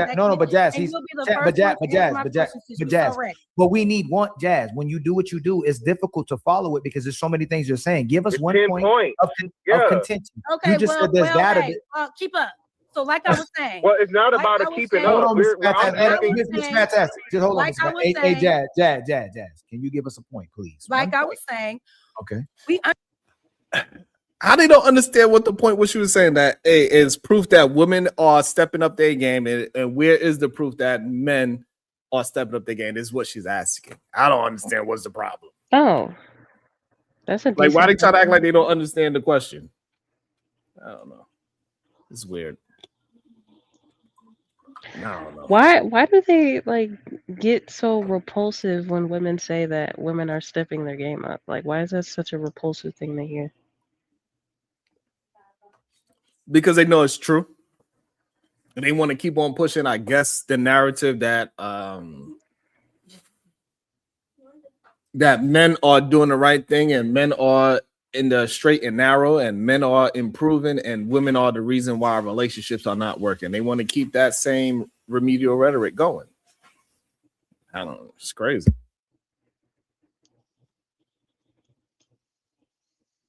Jazz, he's but Jazz. But we need one, Jazz. When you do what you do, it's difficult to follow it because there's so many things you're saying. Give us one point of contention. Okay, you just said there's data. hey, keep up. So, like I was saying, Well, it's not about a keeping Hold up. on, We're Miss Fantastic. Just hold on, like I was Hey, saying- Jazz. Can you give us a point, please? like I was saying, Okay. How they don't understand what the point what she was saying that is proof that women are stepping up their game, and where is the proof that men are stepping up their game? Is what she's asking. I don't understand what's the problem. Oh, that's a Like, why they decent try to act question. like they don't understand the question? I don't know. It's weird. I don't know. Why do they like get so repulsive when women say that women are stepping their game up? Like, why is that such a repulsive thing to hear? Because they know it's true. And they want to keep on pushing, I guess, the narrative that that men are doing the right thing and men are in the straight and narrow and men are improving and women are the reason why relationships are not working. They want to keep that same remedial rhetoric going. I don't know. It's crazy.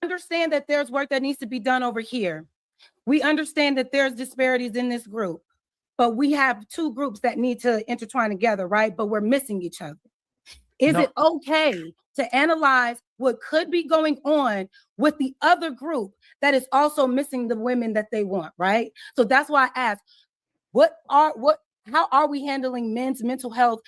understand that there's work that needs to be done over here. We understand that there's disparities in this group, but we have two groups that need to intertwine together, right? But we're missing each other. Is it okay to analyze what could be going on with the other group that is also missing the women that they want, right? So that's why I asked, how are we handling men's mental health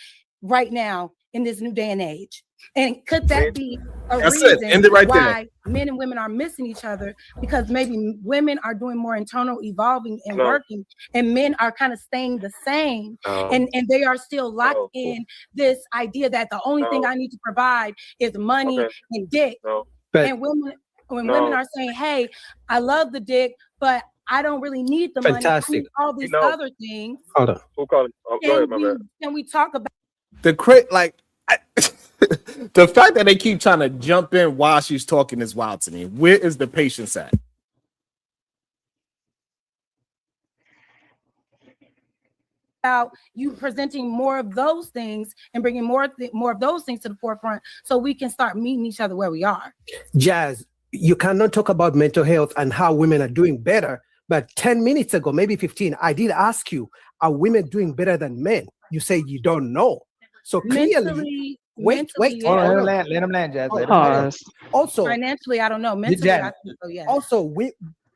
right now in this new day and age? And could that be a That's it. reason End it right there. why men and women are missing each other? Because maybe women are doing more internal evolving and No. working, and men are kind of staying the same, No. and they are still locked in this idea that the only thing I need to provide is money and dick. And when women are saying, "Hey, I love the dick, but I don't really need the money. I Fantastic. need all these other things." Hold on. Who called? Oh, go ahead, my bad. Can we talk about? The fact that they keep trying to jump in while she's talking is wild to me. Where is the patience at? About you presenting more of those things and bringing more of those things to the forefront, so we can start meeting each other where we are. Jazz, you cannot talk about mental health and how women are doing better. But 10 minutes ago, maybe 15, I did ask you, are women doing better than men? You say you don't know. So clearly, wait. Hold on, let him land, Jazz. Let him land. Also, Financially, I don't know. Mentally, I think so, yeah. Also,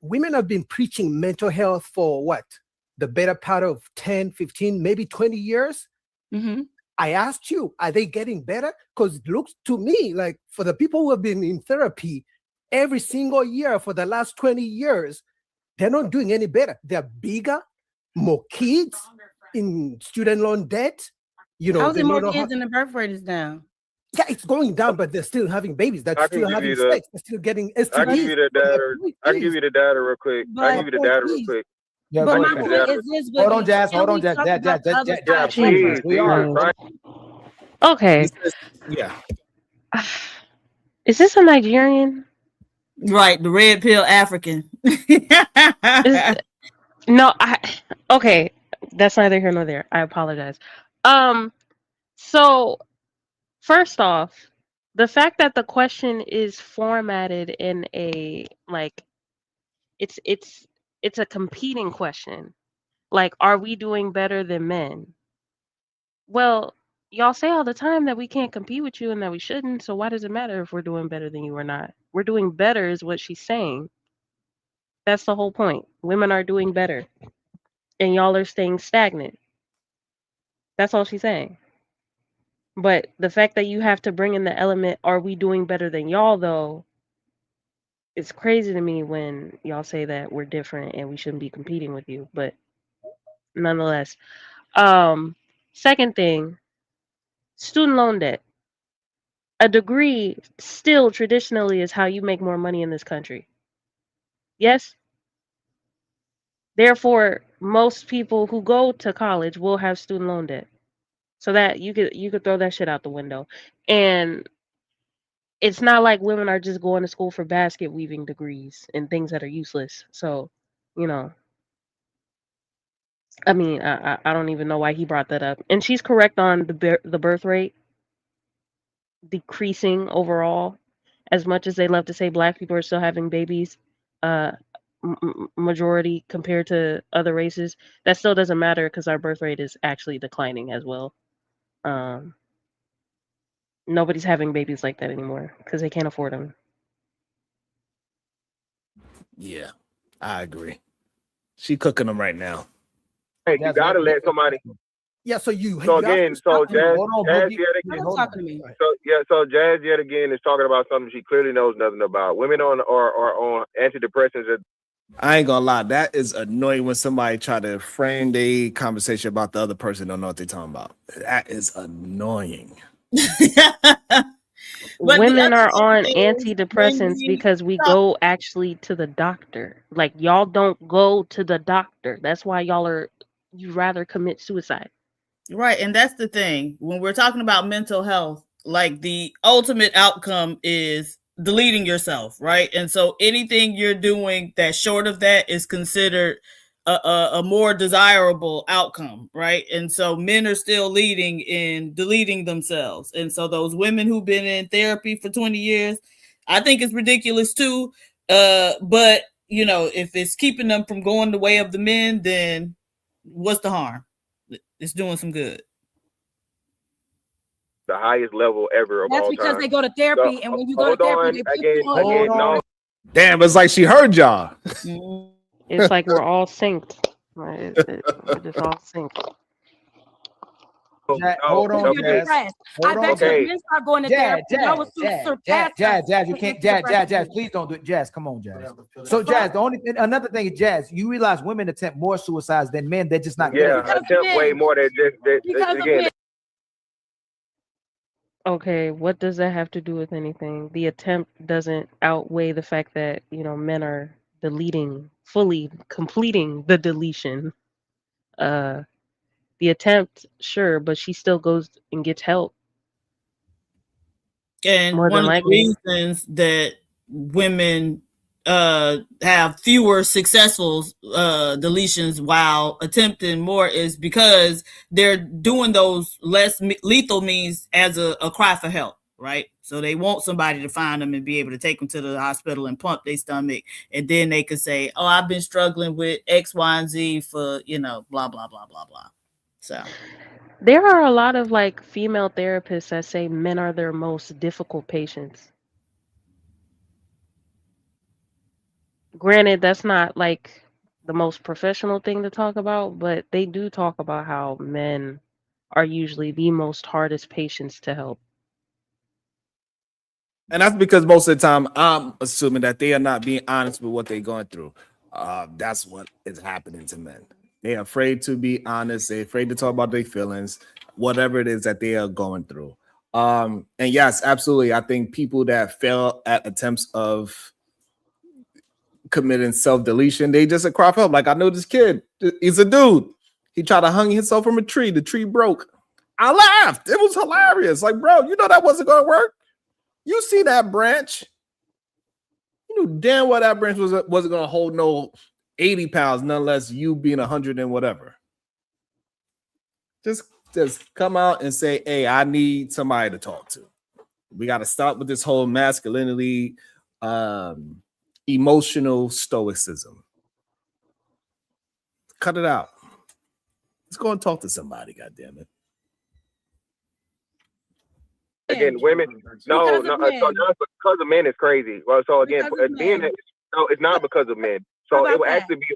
women have been preaching mental health for what? The better part of 10, 15, maybe 20 years. Mm-hmm. I asked you, are they getting better? Because it looks to me like for the people who have been in therapy every single year for the last 20 years, they're not doing any better. They're bigger, more kids in student loan debt. You know, how's they it more don't know kids and the birth rate is down? Yeah, it's going down, but they're still having babies. They're I can still give having you the- sex. They're still getting STDs. I can give you the data. I can give you the data real quick. I can give you the data real quick. Yeah, But go my ahead. point is this: Hold on, Jazz. Hold on, Jazz. Jazz. Please, we are. Right. Okay. Yeah. Is this a Nigerian? Right, the red pill African. No, okay. That's neither here nor there. I apologize. So first off, the fact that the question is formatted in a like it's a competing question. Like, are we doing better than men? Well, y'all say all the time that we can't compete with you and that we shouldn't, so why does it matter if we're doing better than you or not? We're doing better is what she's saying. That's the whole point. Women are doing better. And y'all are staying stagnant. That's all she's saying. But the fact that you have to bring in the element, are we doing better than y'all though? It's crazy to me when y'all say that we're different and we shouldn't be competing with you. But nonetheless. Second thing, student loan debt. A degree still traditionally is how you make more money in this country. Yes? Therefore, most people who go to college will have student loan debt. So that you could throw that shit out the window. And it's not like women are just going to school for basket weaving degrees and things that are useless. So, you know, I mean, I don't even know why he brought that up. And she's correct on the birth rate decreasing overall. As much as they love to say black people are still having babies, majority compared to other races, that still doesn't matter because our birth rate is actually declining as well. Nobody's having babies like that anymore because they can't afford them. Yeah, I agree. She cooking them right now. Hey, you gotta let somebody. Yeah, so you. So again, so Jazz, Jazz yet Don't again. talk to me. So Jazz yet again is talking about something she clearly knows nothing about. Women on antidepressants. I ain't gonna lie, that is annoying when somebody try to frame their conversation about the other person don't know what they're talking about. That is annoying. Women are on antidepressants because we go actually to the doctor. Like y'all don't go to the doctor. That's why you rather commit suicide. Right. And that's the thing. When we're talking about mental health, like the ultimate outcome is deleting yourself, right? And so anything you're doing that's short of that is considered a more desirable outcome, right? And so men are still leading in deleting themselves. And so those women who've been in therapy for 20 years, I think it's ridiculous too. But you know, if it's keeping them from going the way of the men, then what's the harm? It's doing some good. The highest level ever of That's all because time. they go to therapy, So, and when you go to therapy, they put you on. no. Damn, it's like she heard y'all. It's like we're all synced. Right? We're just all synced. Hold on, You're Jazz. depressed. Hold I bet on. you men start going to therapy. Y'all will surpass Jazz, you can't, Jazz, please don't do it. Jazz, come on, Jazz. So, Jazz, another thing is, Jazz, you realize women attempt more suicides than men. They're just not good at it. Attempt way more than just again. Okay, what does that have to do with anything? The attempt doesn't outweigh the fact that, you know, men are completing the deletion. The attempt, sure, but she still goes and gets help. And More one than of the reasons that women have fewer successful deletions while attempting more is because they're doing those less lethal means as a cry for help, right? So they want somebody to find them and be able to take them to the hospital and pump their stomach, and then they could say, "Oh, I've been struggling with X, Y, and Z for blah blah blah blah blah." So there are a lot of like female therapists that say men are their most difficult patients. Granted, that's not like the most professional thing to talk about, but they do talk about how men are usually the most hardest patients to help. And that's because most of the time I'm assuming that they are not being honest with what they're going through. That's what is happening to men. They're afraid to be honest. They're afraid to talk about their feelings, whatever it is that they are going through. And yes, absolutely. I think people that fail at attempts of committing self-deletion, they just a cry for help. Like I know this kid, he's a dude. He tried to hang himself from a tree. The tree broke. I laughed. It was hilarious. Like, bro, you know that wasn't going to work. You see that branch? You knew damn well that branch wasn't going to hold no 80 pounds, none less you being 100 and whatever. Just come out and say, hey, I need somebody to talk to. We got to stop with this whole masculinity, emotional stoicism. Cut it out. Let's go and talk to somebody, goddammit. Again, women, no, so just because of men is crazy. Well, so again, it's not because of men. So it will actually be.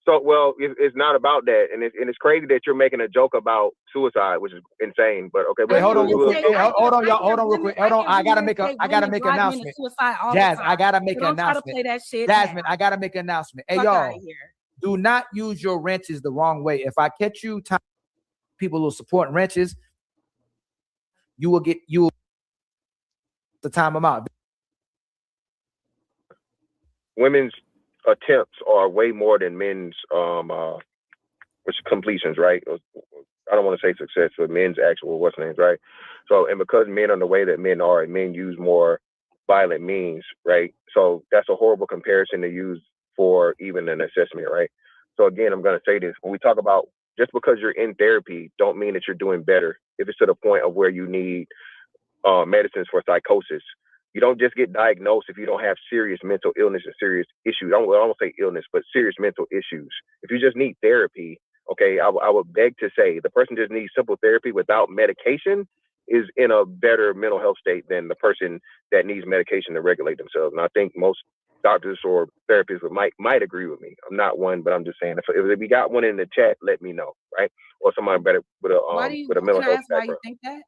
So well, it's not about that, and it's crazy that you're making a joke about suicide, which is insane. But okay, Wait, hold on, hold on, y'all, hold on, real quick. Hold on, I gotta make an announcement. Jazz, I gotta make an announcement. Jasmine, I gotta make an announcement. Hey, y'all, do not use your wrenches the wrong way. If I catch you, people who support wrenches, you will the time I'm out. Women's attempts are way more than men's completions, right? I don't want to say success, but men's actual what's names, right? So, and because men are the way that men are, and men use more violent means, right? So that's a horrible comparison to use for even an assessment, right? So again, I'm going to say this: when we talk about just because you're in therapy, don't mean that you're doing better. If it's to the point of where you need medicines for psychosis, you don't just get diagnosed if you don't have serious mental illness and serious issues. I won't say illness, but serious mental issues. If you just need therapy, okay, I would beg to say the person just needs simple therapy without medication is in a better mental health state than the person that needs medication to regulate themselves. And I think most doctors or therapists might agree with me. I'm not one, but I'm just saying if we got one in the chat, let me know, right? Or somebody better with a mental health background. Why you think that?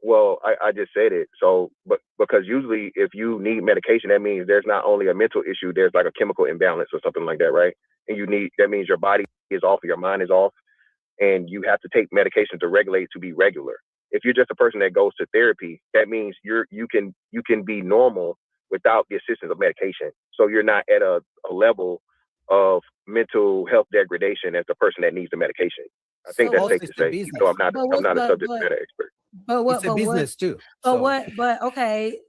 Well, I just said it. So, but because usually if you need medication, that means there's not only a mental issue, there's like a chemical imbalance or something like that, right? And that means your body is off, or your mind is off, and you have to take medication to regulate to be regular. If you're just a person that goes to therapy, that means you can be normal without the assistance of medication. So you're not at a level of mental health degradation as the person that needs the medication. I think that's safe to say. So I'm not a subject matter expert. It's a business too. But okay.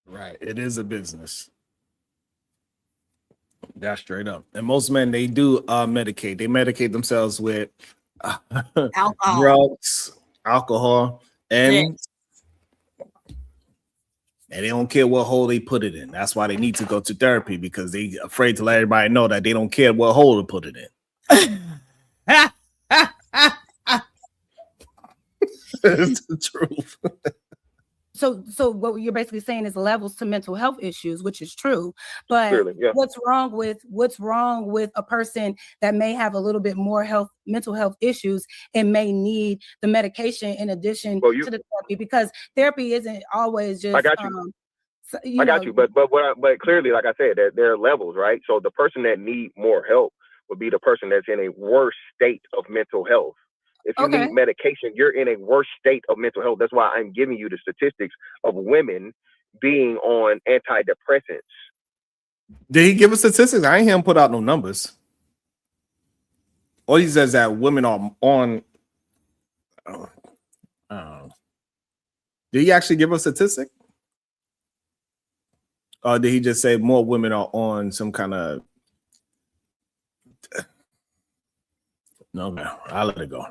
Right. It is a business. That's straight up. And most men, they do medicate. They medicate themselves with Alcohol. drugs, alcohol, and they don't care what hole they put it in. That's why they need to go to therapy, because they afraid to let everybody know that they don't care what hole to put it in. It's the truth. So what you're basically saying is levels to mental health issues, which is true. But Clearly, yeah. what's wrong with a person that may have a little bit more mental health issues and may need the medication in addition to the therapy? Because therapy isn't always just. I got you. I got you. But clearly, like I said, there are levels, right? So the person that need more help would be the person that's in a worse state of mental health. If you need medication, you're in a worse state of mental health. That's why I'm giving you the statistics of women being on antidepressants. Did he give us statistics? I ain't hear him put out no numbers. All he says that women are on. Did he actually give us a statistic? Or did he just say more women are on some kind of? No, man, I'll let it go.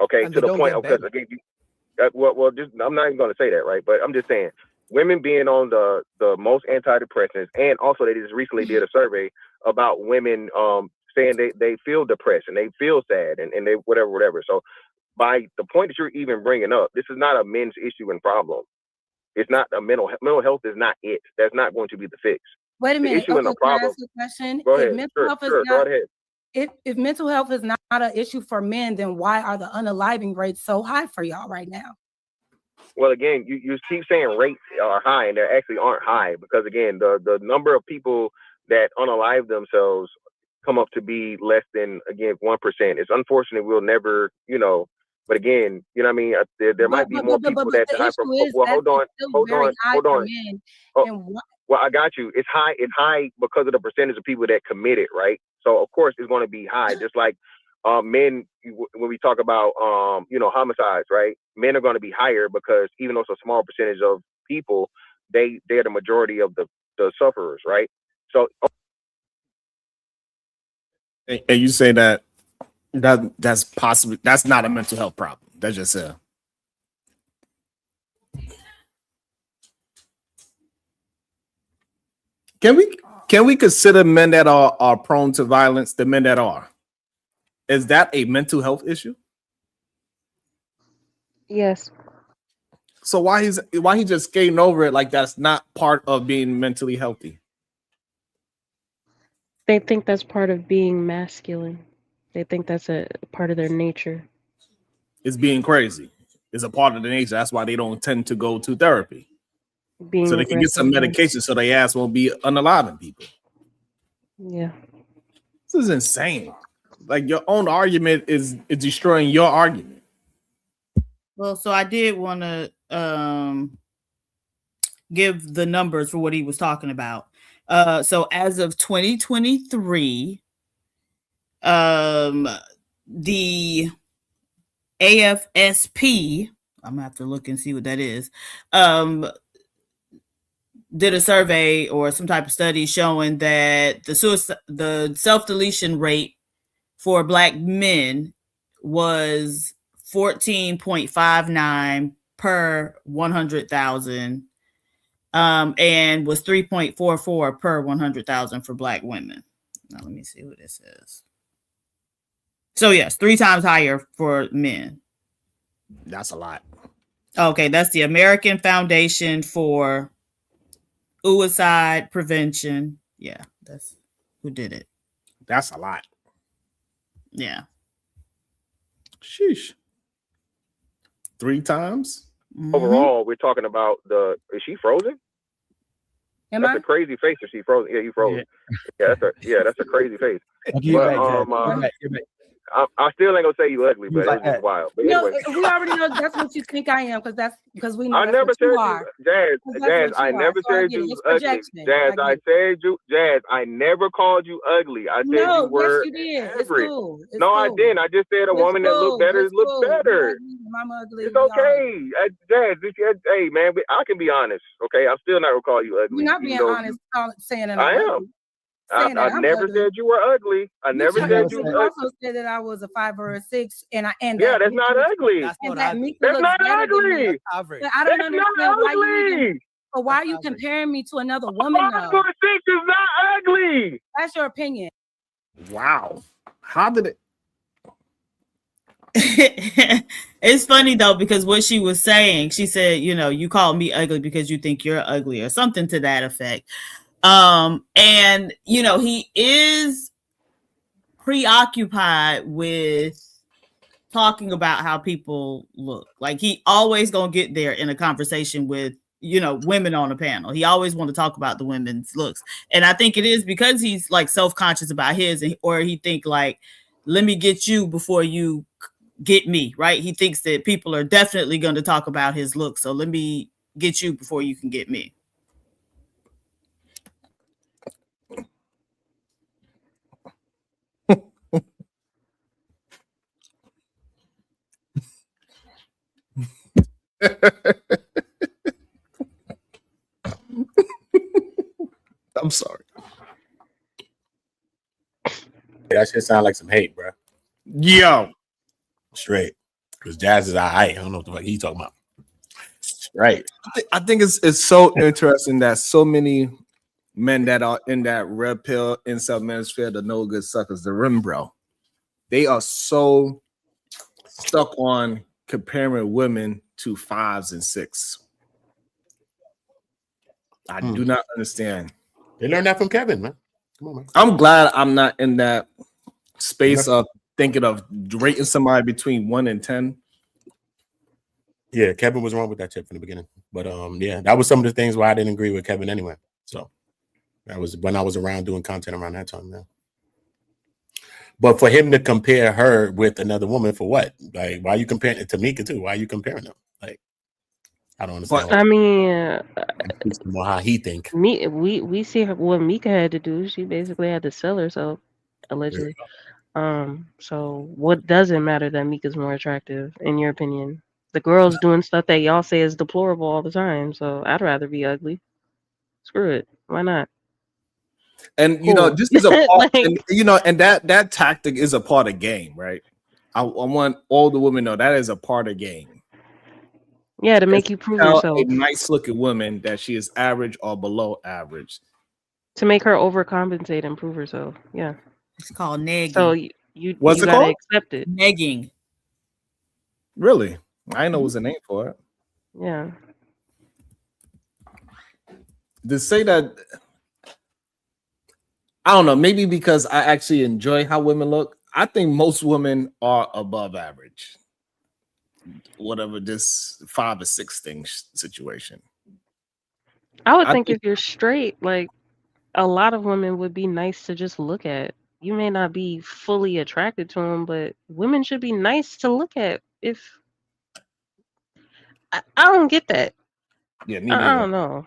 Okay, to the point, because again, I'm not even going to say that, right? But I'm just saying, women being on the most antidepressants, and also they just recently did a survey about women saying they feel depressed and they feel sad and they whatever. So by the point that you're even bringing up, this is not a men's issue and problem. It's not a mental health is not it. That's not going to be the fix. Wait a minute. The issue and the problem. Go ahead. Go ahead. If mental health is not an issue for men, then why are the unaliving rates so high for y'all right now? Well, again, you keep saying rates are high, and they actually aren't high, because again, the number of people that unalive themselves come up to be less than, again, 1%. It's unfortunate we'll never, but again, you know what I mean? There might be more people that die from. Well, hold on. Well, I got you. It's high because of the percentage of people that commit it, right? So of course it's going to be high. Just like men, when we talk about homicides, right? Men are going to be higher because even though it's a small percentage of people, they're the majority of the sufferers, right? So. And you say that's possibly, that's not a mental health problem. That's just a. Can we consider men that are prone to violence, the men that are? Is that a mental health issue? Yes. So why he just skating over it like that's not part of being mentally healthy? They think that's part of being masculine. They think that's a part of their nature. It's being crazy. It's a part of the nature. That's why they don't tend to go to therapy. So they can get some medication so their ass won't be unaliving people. Yeah. This is insane. Like, your own argument is destroying your argument. Well, so I did want to give the numbers for what he was talking about. So as of 2023, The AFSP, I'm gonna have to look and see what that is, did a survey or some type of study showing that the self-deletion rate for Black men was 14.59 per 100,000, and was 3.44 per 100,000 for Black women. Now let me see what this is. So yes, 3 times higher for men. That's a lot. Okay, that's the American Foundation for Suicide Prevention. Yeah, that's who did it. That's a lot. Yeah. Sheesh. 3 times? Overall, we're talking about is she frozen? Am That's I? a crazy face. Is she frozen? Yeah, you frozen. Yeah, that's a crazy face. I still ain't gonna say you ugly, but it's just wild. But No, anyway, we already know that's what you think I am, because we know I that's never what said you you, are. Jazz. 'Cause that's Jazz, what you I are. never So I said get you it. was It's ugly. projection. Jazz, I I get it. said you. Jazz, I never called you ugly. I said No, you yes, were you did. It's average. cool. It's No, I cool. didn't. I just said a It's woman that looked cool. better It's looked cool. You better. ugly, I'm ugly. It's We all okay. Jazz, hey man, I can be honest. Okay, I'm still not gonna call you ugly. You're not being even though honest saying that I I'm am. ugly. Saying I that I'm never ugly. said you were ugly. I never said you You were ugly. also said that I was a 5 or a 6, and Yeah, that that's Mika not looks- ugly. and that Mika That's looks not better than me. ugly. But I don't That's understand not why you ugly. even. But why are you comparing me to another woman 5 though? or 6 is not ugly. That's your opinion. Wow. How did it? It's funny though, because what she was saying, she said, you called me ugly because you think you're ugly, or something to that effect. And he is preoccupied with talking about how people look. Like he always gonna get there in a conversation with women on a panel. He always want to talk about the women's looks, and I think it is because he's like self-conscious about his, or he think like, let me get you before you get me, right? He thinks that people are definitely going to talk about his looks, so let me get you before you can get me. I'm sorry. That shit sound like some hate, bro. Yo. Straight. Because Jazz is I don't know what the fuck he talking about. Right. I think it's so interesting that so many men that are in that red pill incel manosphere, the no good suckers, the rim bro, they are so stuck on comparing women to 5s and 6. I do not understand. They learned that from Kevin, man. Come on, man. I'm glad I'm not in that space of thinking of rating somebody between 1 and 10. Yeah, Kevin was wrong with that tip from the beginning. But yeah, that was some of the things why I didn't agree with Kevin anyway. So that was when I was around doing content around that time, man. But for him to compare her with another woman for what? Like, why are you comparing it to Mika too? Why are you comparing them? Like, I don't understand. I mean, more how he think. We see what Mika had to do. She basically had to sell herself, allegedly. So what doesn't matter that Mika's more attractive, in your opinion? The girl's doing stuff that y'all say is deplorable all the time. So I'd rather be ugly. Screw it. Why not? And this is a part, and that tactic is a part of game, right? I want all the women to know that is a part of game. Yeah, to make you prove yourself. A nice looking woman that she is average or below average. To make her overcompensate and prove herself. Yeah. It's called negging. So you What's it gotta called? accept it. Negging. Really? I didn't know it was a name for it. Yeah. To say that, I don't know, maybe because I actually enjoy how women look. I think most women are above average. Whatever this 5 or 6 thing situation. I would think if you're straight, like a lot of women would be nice to just look at. You may not be fully attracted to them, but women should be nice to look at. If I don't get that. Yeah, me I don't know.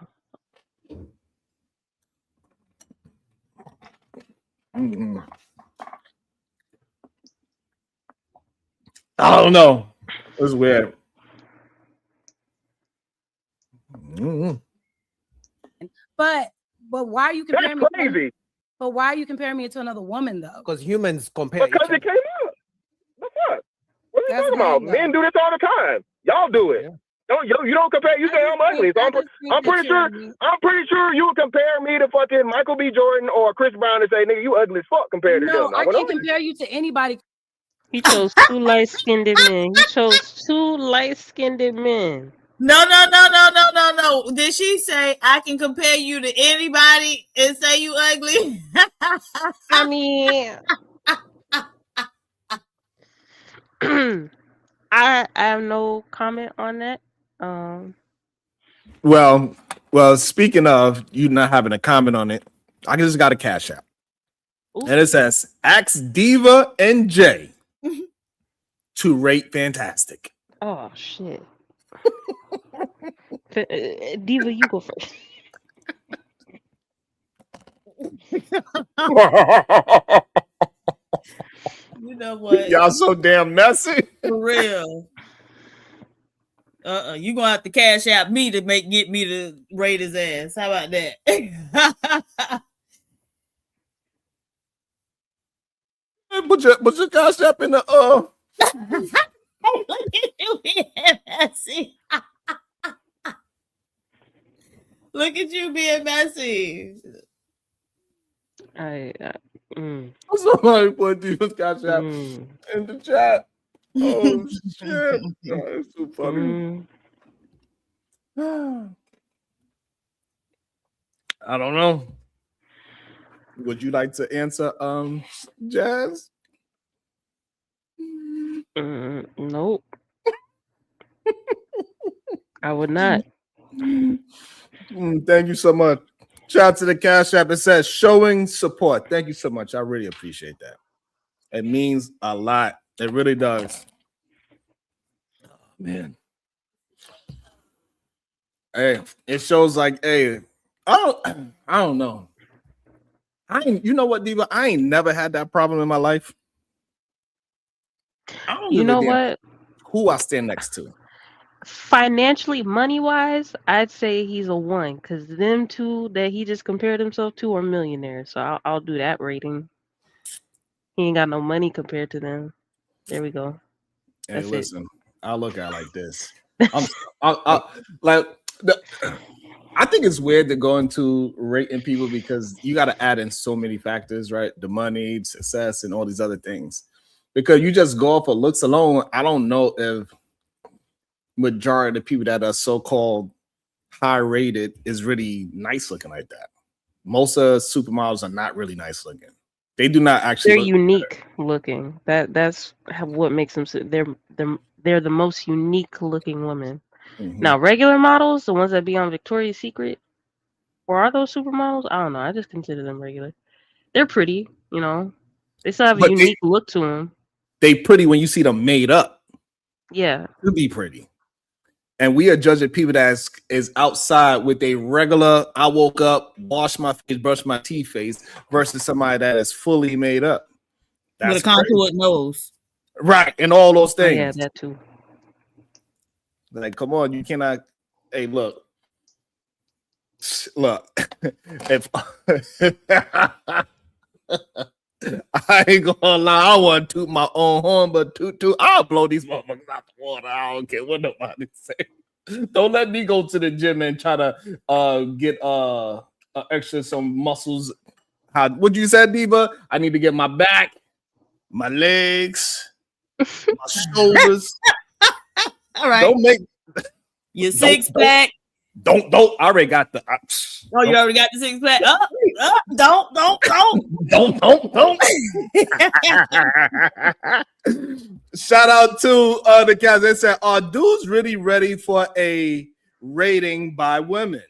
I don't know. It was weird. Mm-hmm. But why are you comparing That's me? crazy. But why are you comparing me to another woman though? Because humans compare. Because it came up. The fuck? What are you talking about? Men do this all the time. Y'all do it. You don't compare. You say I'm ugly. So I'm pretty sure you would compare me to fucking Michael B. Jordan or Chris Brown and say, nigga, you ugly as fuck compared to them. No, I can't compare you to anybody. He chose 2 light-skinned men. He chose 2 light-skinned men. No. Did she say I can compare you to anybody and say you ugly? I mean, I have no comment on that. Well, speaking of you not having a comment on it, I just got a Cash App. And it says, ask Diva and Jay to rate Fantastic. Oh, shit. Diva, you go first. You know what? Y'all so damn messy. For real. You gonna have to cash out me to get me to rate his ass. How about that? Put your Cash App in the Look at you being messy. Look at you being messy. Somebody put Diva's Cash App in the chat. Oh shit. That's too funny. I don't know. Would you like to answer, Jazz? Nope. I would not. Thank you so much. Shout out to the Cash App. It says showing support. Thank you so much. I really appreciate that. It means a lot. It really does. Oh, man. Hey, it shows like, hey, I don't know. You know what, Diva? I ain't never had that problem in my life. I don't You give a know damn what? who I stand next to. Financially, money-wise, I'd say he's a 1 because them 2 that he just compared himself to are millionaires. So I'll do that rating. He ain't got no money compared to them. There we go. Hey, That's listen, I'll look at it like this. I think it's weird to go into rating people because you got to add in so many factors, right? The money, success, and all these other things. Because you just go off of looks alone. I don't know if majority of the people that are so-called high rated is really nice looking like that. Most of supermodels are not really nice looking. They do not actually. They're unique looking. That's what makes them. They're the most unique looking women. Mm-hmm. Now, regular models, the ones that be on Victoria's Secret, or are those supermodels? I don't know. I just consider them regular. They're pretty, you know. They still have a unique look to them. They pretty when you see them made up. Yeah, to be pretty. And we are judging people that is outside with a regular, I woke up, washed my face, brushed my teeth face, versus somebody that is fully made up. With a contoured nose. Right, and all those things. Yeah, that too. Like, come on, you cannot. Hey, look. If I ain't gonna lie, I want to toot my own horn, but I'll blow these motherfuckers out the water. I don't care what nobody say. Don't let me go to the gym and try to get extra some muscles. What you said, Diva? I need to get my back, my legs, my shoulders. All right. Don't make your six pack. Don't. I already got the. Oh, you already got the six pack. Don't. Shout out to the guys. They said, "Are dudes really ready for a rating by women?"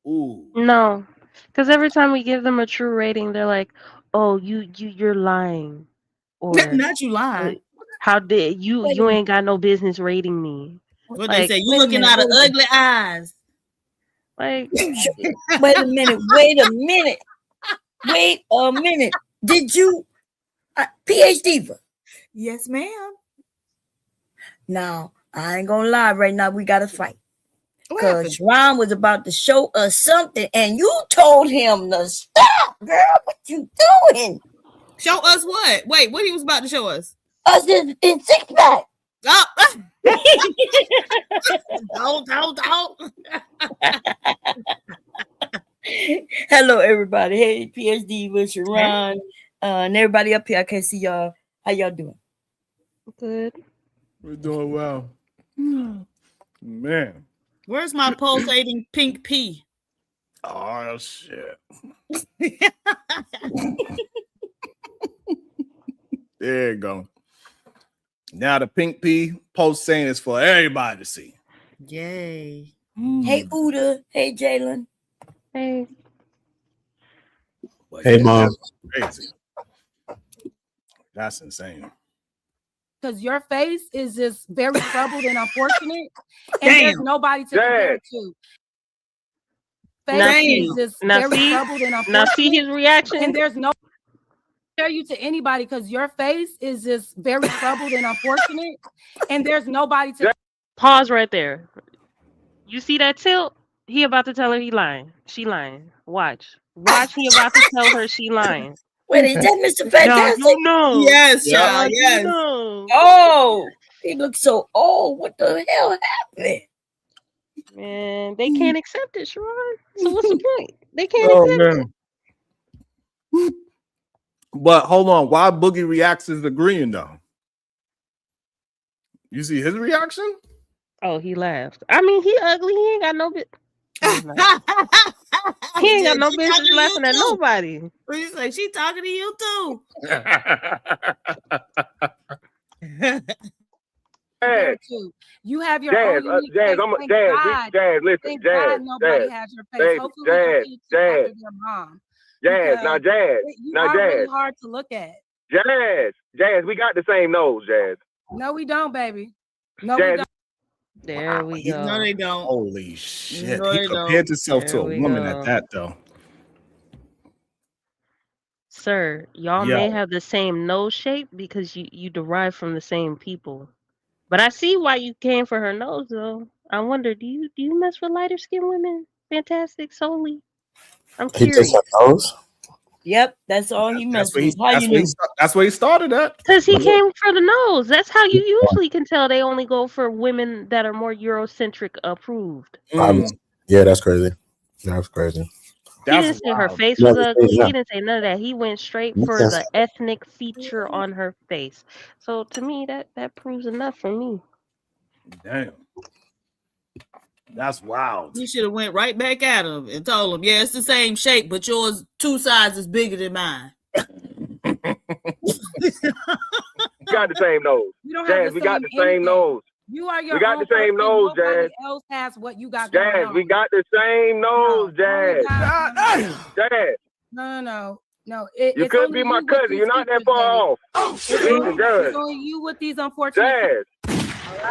Ooh. No, because every time we give them a true rating, they're like, "Oh, you're lying," or not you lying. How did you ain't got no business rating me? What they say? You looking out of ugly eyes. Like, wait a minute. Did you, PhD? Yes, ma'am. Now, I ain't gonna lie, right now we gotta fight. Because Ron was about to show us something, and you told him to stop, girl. What you doing? Show us what? Wait, what he was about to show us? Us in six pack. Oh. Don't. Hello, everybody. Hey, PhD with Sharon. And everybody up here. I can't see y'all. How y'all doing? Good. We're doing well. Man. Where's my pulsating pink pea? Oh shit. There you go. Now the pink pea post saying is for everybody to see. Yay. Hey, Uda. Hey, Jalen. Hey. Hey, Mom. Crazy. That's insane. Because your face is just very troubled and unfortunate, and there's nobody to compare it to. Face is just very troubled and unfortunate. Now see his reaction, and there's no compare you to anybody because your face is just very troubled and unfortunate, and there's nobody to. Pause right there. You see that tilt? He about to tell her he lying. She lying. Watch. He about to tell her she lying. Wait, is that Mr. Fantastic? You know. Yes, child. Yes. You know. Oh, he looks so old. What the hell happened? Man, they can't accept it, Sharon. So what's the point? They can't accept it. But hold on, why Boogie reacts is agreeing though? You see his reaction? Oh, he laughed. I mean, he ugly. He ain't got no bit. He ain't got no business laughing at nobody. What you say? She talking to you too. You have your Jazz, own unique Jazz, face. Jazz, listen, Thank Jazz, God nobody Jazz, has your face. Jazz, Hopefully Jazz, you Jazz, after their mom. Jazz, now Jazz, You now are really Jazz, hard to look at. Jazz, we got the same nose, Jazz. No, we don't, baby. No, we Jazz, don't. There we go. No, they don't. Holy shit. No, He they compared don't. himself to There a we woman go. at that though. Sir, y'all Yo. may have the same nose shape because you derive from the same people. But I see why you came for her nose though. I wonder, do you mess with lighter skinned women? Fantastic solely. I'm He curious. takes her nose. Yep, that's all he That's messed where he, with. How you knew? that's where he started at. Because he came for the nose. That's how you usually can tell they only go for women that are more Eurocentric approved. Yeah, that's crazy. That's crazy. He didn't say her face was ugly. He didn't say none of that. He went straight for the ethnic feature on her face. So to me, that proves enough for me. Damn. That's wild. You should have went right back at him and told him, yeah, it's the same shape, but yours 2 sizes bigger than mine. We got the same nose. You don't have Jazz, the we got same the same anything. nose. You are your We got own the same person. nose, Nobody Jazz. else has what you got going Jazz, on. we got the same nose, Jazz. Jazz, No. you It's could only be my you with cousin. these You're not that features, far baby. off. Oh, Listen, Jazz. It's only you with these unfortunate. Jazz, All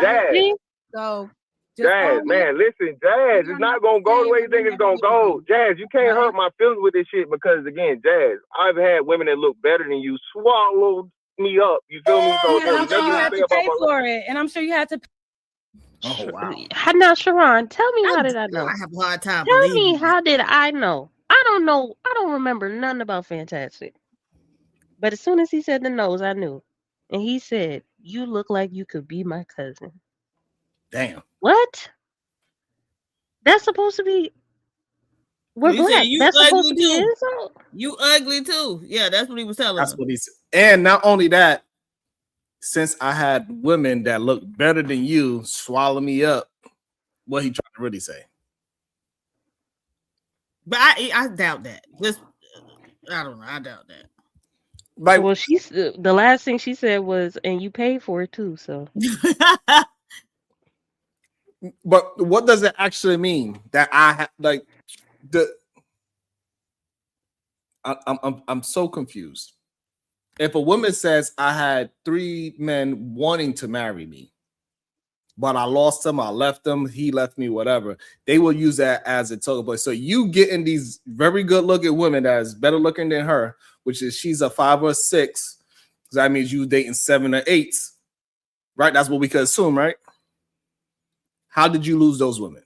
Jazz. right? So just Jazz, own it. man, listen, Jazz, it's not gonna go the way you think it's gonna go. Jazz, you can't hurt my feelings with this shit because again, Jazz, I've had women that look better than you swallow me up. You feel me? So And I'm sure you had to pay for it, and I'm sure you had to. Oh wow. Now, Sharon, tell me how did I know? I have a hard time Tell believing me you. how did I know? I don't know. I don't remember nothing about Fantastic. But as soon as he said the nose, I knew. And he said, "You look like you could be my cousin." Damn. What? That's supposed to be. We're He said, black. you That's supposed to ugly be an too. insult. You ugly too. Yeah, that's what he was telling That's him. what he said. And not only that, since I had women that look better than you swallow me up, what he trying to really say? But I doubt that. Just I don't know. I doubt that. Like, well, she's the last thing she said was, "And you paid for it too." So, but what does it actually mean that I have like the? I'm so confused. If a woman says I had 3 men wanting to marry me, but I lost them, I left them, he left me, whatever, they will use that as a token. But so you getting these very good looking women that's better looking than her, which is she's a 5 or 6. That means you dating 7 or 8s. Right? That's what we could assume, right? How did you lose those women?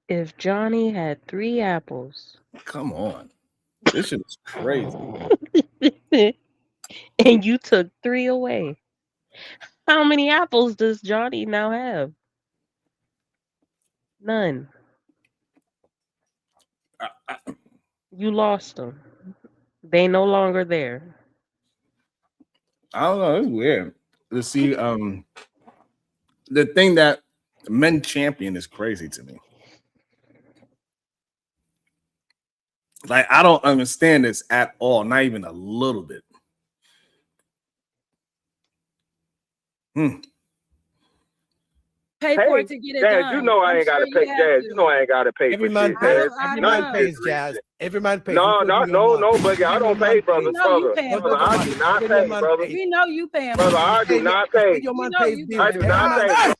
If Johnny had 3 apples. Come on. This shit is crazy. And you took 3 away. How many apples does Johnny now have? None. You lost them. They no longer there. I don't know. It's weird. To see, the thing that men champion is crazy to me. Like, I don't understand this at all. Not even a little bit. Pay for it to get it Jazz, done. you know I I'm ain't gotta sure pay. you have Jazz, to. you know I ain't gotta pay Every for man shit. pays. Jazz. Every Nothing man pays, is Jazz. Every man pays. No, including no, your no, man. buddy. I don't pay, brother. We know you Brother, paying brother, for I do not Every pay, man brother. pays. We know you paying Brother, for I it. do not pay. Your We man know pays you bills. I paying do for not it. pay.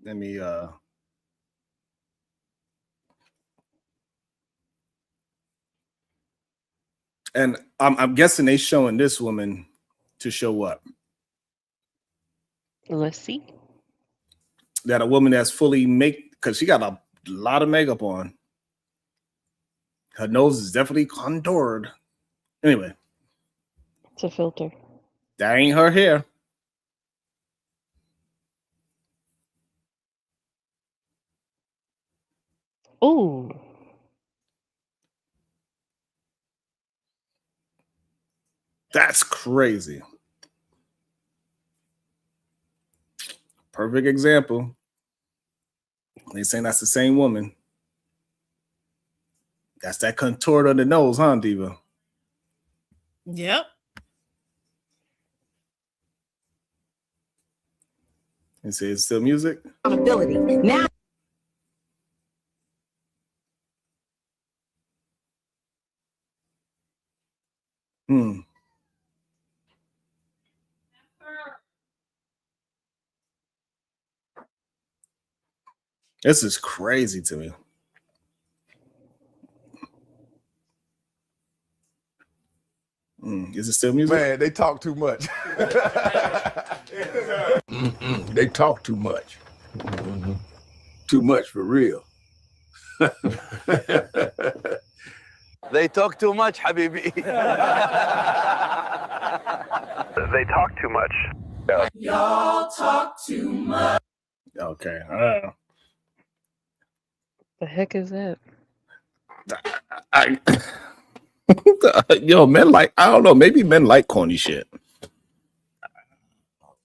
Let me and I'm guessing they showing this woman to show what? Let's see. That a woman that's fully make, because she got a lot of makeup on. Her nose is definitely contoured. Anyway, It's a filter. that ain't her hair. Ooh. That's crazy. Perfect example. They saying that's the same woman. That's that contoured on the nose, huh, Diva? Yep. And say it's still music. Accountability. Now This is crazy to me. Is it still music? Man, they talk too much. They talk too much. Too much for real. They talk too much, Habibi. They talk too much. y'all talk too much. Okay. The heck is that? Yo, men like, I don't know, maybe men like corny shit.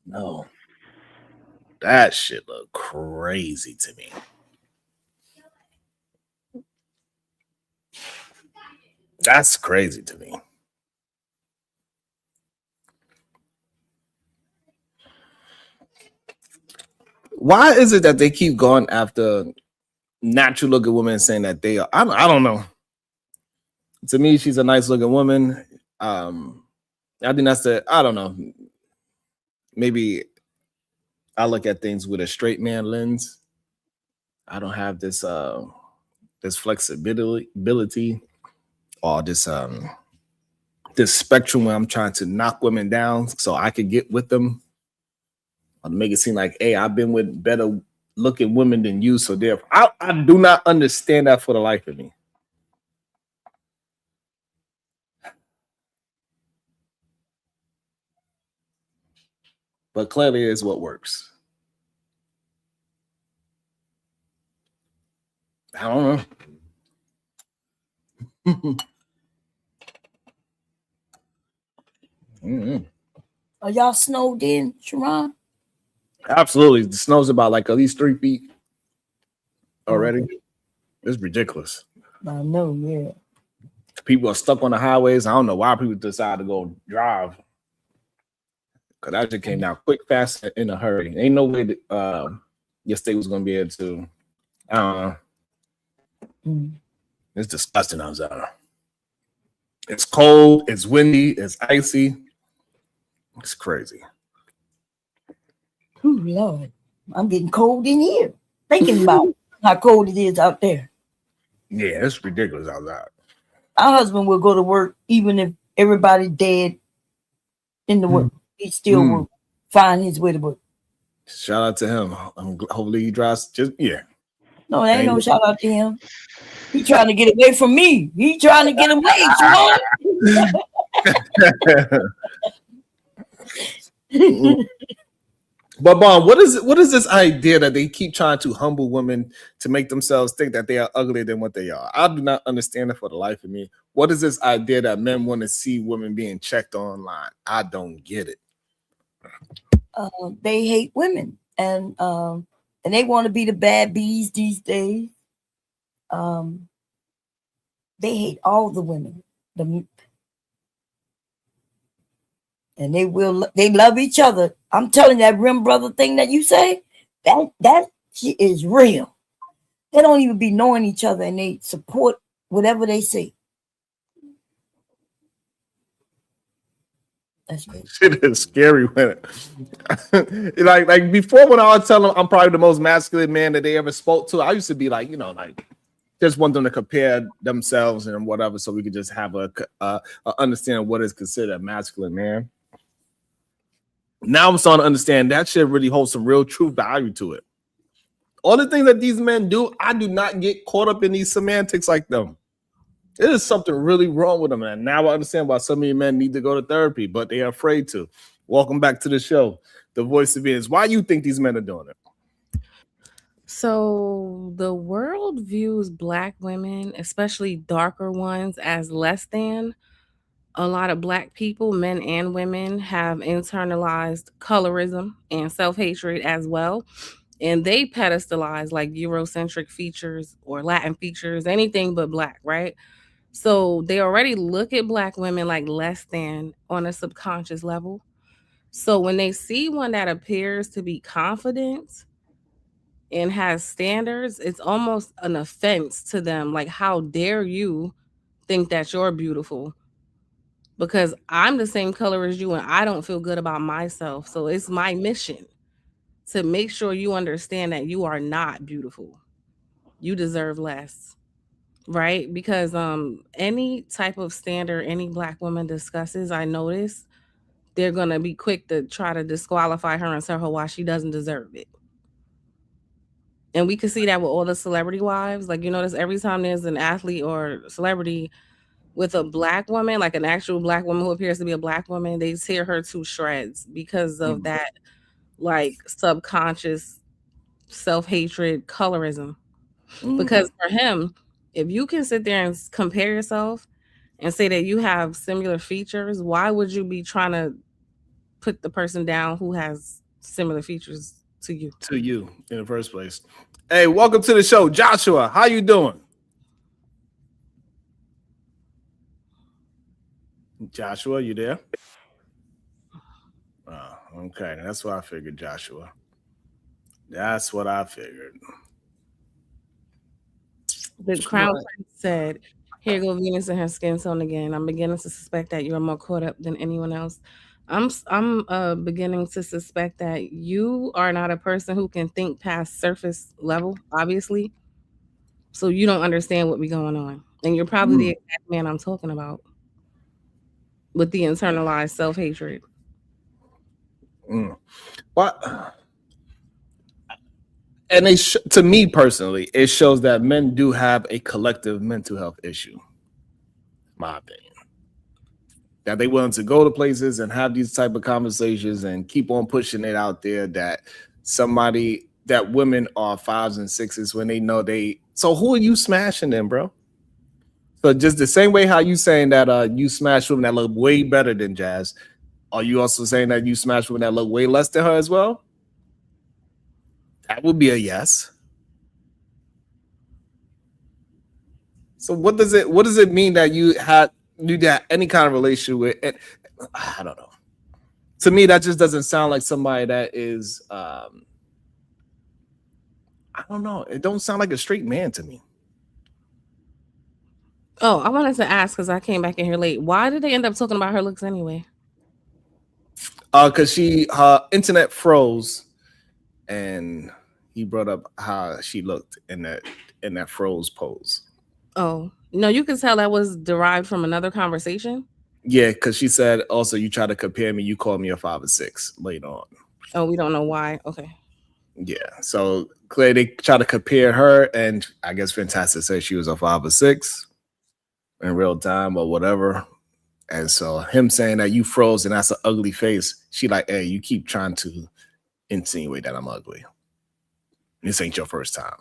No. That shit look crazy to me. That's crazy to me. Why is it that they keep going after natural looking women saying that they are? I don't know. To me, she's a nice looking woman. I think that's I don't know. Maybe I look at things with a straight man lens. I don't have this this flexibility or this spectrum where I'm trying to knock women down so I could get with them. Or make it seem like, hey, I've been with better looking women than you. So therefore, I do not understand that for the life of me. But clearly it is what works. I don't know. Are y'all snowed in, Sharon? Absolutely. The snow's about like at least 3 feet already. It's ridiculous. I know, yeah. People are stuck on the highways. I don't know why people decide to go drive. Because that just came down quick, fast, in a hurry. Ain't no way that your state was going to be able to. I don't know. It's disgusting outside. It's cold. It's windy. It's icy. It's crazy. Oh, Lord. I'm getting cold in here. Thinking about how cold it is out there. Yeah, it's ridiculous outside. Our husband will go to work even if everybody dead in the work. He still will find his way to work. Shout out to him. Hopefully he drives No, there ain't no shout out to him. He trying to get away from me. He trying to get away, Sharon. But Bon, what is this idea that they keep trying to humble women to make themselves think that they are uglier than what they are? I do not understand it for the life of me. What is this idea that men want to see women being checked online? I don't get it. They hate women, and they want to be the bad bees these days. They hate all the women. And they love each other. I'm telling you, that rim brother thing that you say, that shit is real. They don't even be knowing each other, and they support whatever they say. That's great. Shit is scary when it like before, when I was telling them I'm probably the most masculine man that they ever spoke to, I used to be like, just want them to compare themselves and whatever, so we could just have a understand what is considered a masculine man. Now I'm starting to understand that shit really holds some real true value to it. All the things that these men do, I do not get caught up in these semantics like them. There is something really wrong with them, and now I understand why so many men need to go to therapy, but they are afraid to. Welcome back to the show, The Voice of Venus. Why do you think these men are doing it? So the world views Black women, especially darker ones, as less than. A lot of Black people, men and women, have internalized colorism and self-hatred as well. And they pedestalize like Eurocentric features or Latin features, anything but Black, right? So they already look at Black women like less than on a subconscious level. So when they see one that appears to be confident and has standards, it's almost an offense to them. Like, how dare you think that you're beautiful? Because I'm the same color as you and I don't feel good about myself. So it's my mission to make sure you understand that you are not beautiful. You deserve less, right? Because any type of standard any Black woman discusses, I notice they're going to be quick to try to disqualify her and tell her why she doesn't deserve it. And we can see that with all the celebrity wives. Like, you notice every time there's an athlete or celebrity with a Black woman, like an actual Black woman who appears to be a Black woman, they tear her to shreds because of that, like, subconscious self-hatred colorism. Because for him, if you can sit there and compare yourself and say that you have similar features, why would you be trying to put the person down who has similar features to you? To you in the first place. Hey, welcome to the show, Joshua. How you doing? Joshua, you there? Oh, okay. That's what I figured, Joshua. That's what I figured. The Crown Prince said, "Here go Venus and her skin tone again. I'm beginning to suspect that you are more caught up than anyone else. I'm beginning to suspect that you are not a person who can think past surface level, obviously. So you don't understand what be going on. And you're probably the exact man I'm talking about with the internalized self-hatred." But and to me personally, it shows that men do have a collective mental health issue. My opinion. That they willing to go to places and have these type of conversations and keep on pushing it out there that women are 5s and 6s when they know so who are you smashing then, bro? So just the same way how you saying that you smash women that look way better than Jazz, are you also saying that you smash women that look way less than her as well? That would be a yes. So what does it mean that you had any kind of relationship with it? I don't know. To me, that just doesn't sound like somebody that is I don't know. It don't sound like a straight man to me. Oh, I wanted to ask because I came back in here late. Why did they end up talking about her looks anyway? Because her internet froze, and he brought up how she looked in that froze pose. Oh, no, you can tell that was derived from another conversation. Yeah, because she said also you try to compare me, you call me a 5 or 6 later on. Oh, we don't know why. Okay. Yeah, so clearly they try to compare her, and I guess Fantastic said she was a 5 or 6 in real time or whatever. And so him saying that you froze and that's an ugly face, she like, hey, you keep trying to insinuate that I'm ugly. This ain't your first time.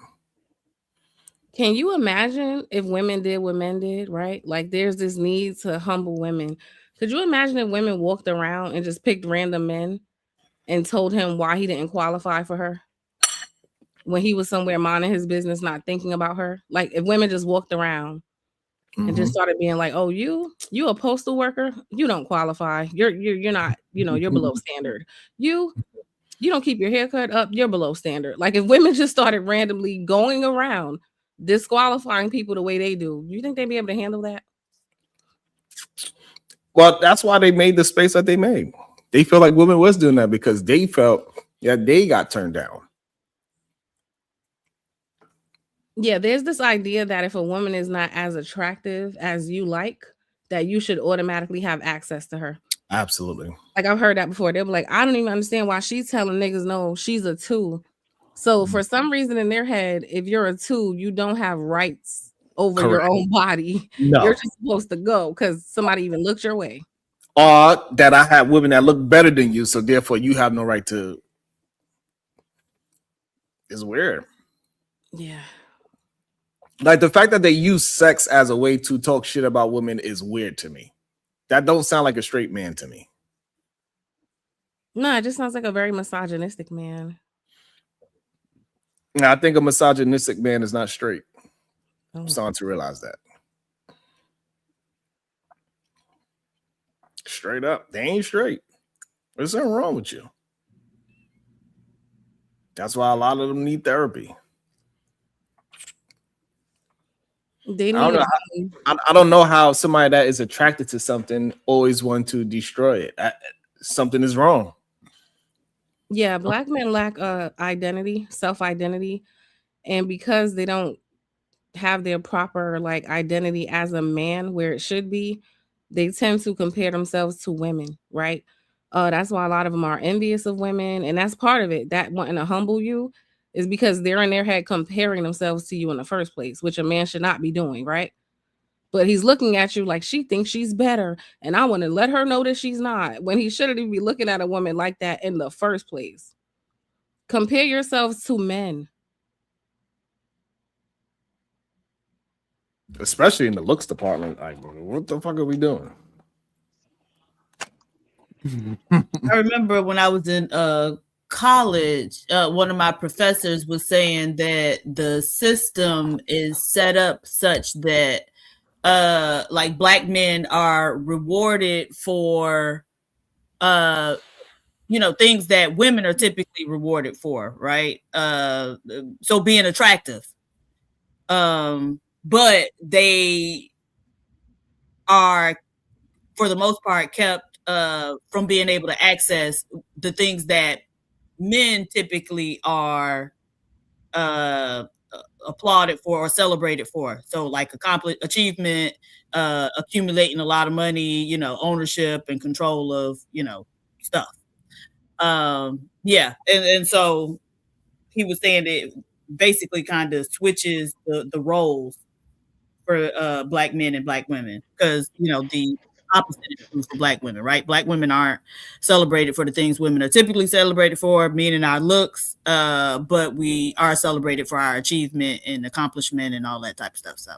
Can you imagine if women did what men did, right? Like there's this need to humble women. Could you imagine if women walked around and just picked random men and told him why he didn't qualify for her when he was somewhere minding his business, not thinking about her? Like if women just walked around and just started being like, oh, you a postal worker, you don't qualify. You're not, you're below standard. You don't keep your hair cut up, you're below standard. Like if women just started randomly going around disqualifying people the way they do, you think they'd be able to handle that? Well, that's why they made the space that they made. They feel like women was doing that because they felt they got turned down. Yeah, there's this idea that if a woman is not as attractive as you like, that you should automatically have access to her. Absolutely. Like I've heard that before. They'll be like, I don't even understand why she's telling niggas no, she's a 2. So for some reason in their head, if you're a 2, you don't have rights over your own body. No. You're just supposed to go because somebody even looked your way. Or that I have women that look better than you, so therefore you have no right to. It's weird. Yeah. Like the fact that they use sex as a way to talk shit about women is weird to me. That don't sound like a straight man to me. No, it just sounds like a very misogynistic man. Now, I think a misogynistic man is not straight. Oh. I'm starting to realize that. Straight up. They ain't straight. There's something wrong with you. That's why a lot of them need therapy. They I don't know how somebody that is attracted to something always want to destroy it. Something is wrong. Yeah, Black men lack identity, self-identity, and because they don't have their proper like identity as a man where it should be, they tend to compare themselves to women, right? That's why a lot of them are envious of women, and that's part of it. That wanting to humble you is because they're in their head comparing themselves to you in the first place, which a man should not be doing, right? But he's looking at you like she thinks she's better, and I want to let her know that she's not, when he shouldn't even be looking at a woman like that in the first place. Compare yourselves to men. Especially in the looks department. Like, what the fuck are we doing? I remember when I was in college, one of my professors was saying that the system is set up such that like Black men are rewarded for things that women are typically rewarded for, right? So being attractive. But they are, for the most part, kept from being able to access the things that men typically are applauded for or celebrated for. So like achievement, accumulating a lot of money, ownership and control of, stuff. Yeah. And so he was saying it basically kind of switches the roles for Black men and Black women, because the opposite is true for Black women, right? Black women aren't celebrated for the things women are typically celebrated for, meaning our looks, but we are celebrated for our achievement and accomplishment and all that type of stuff. So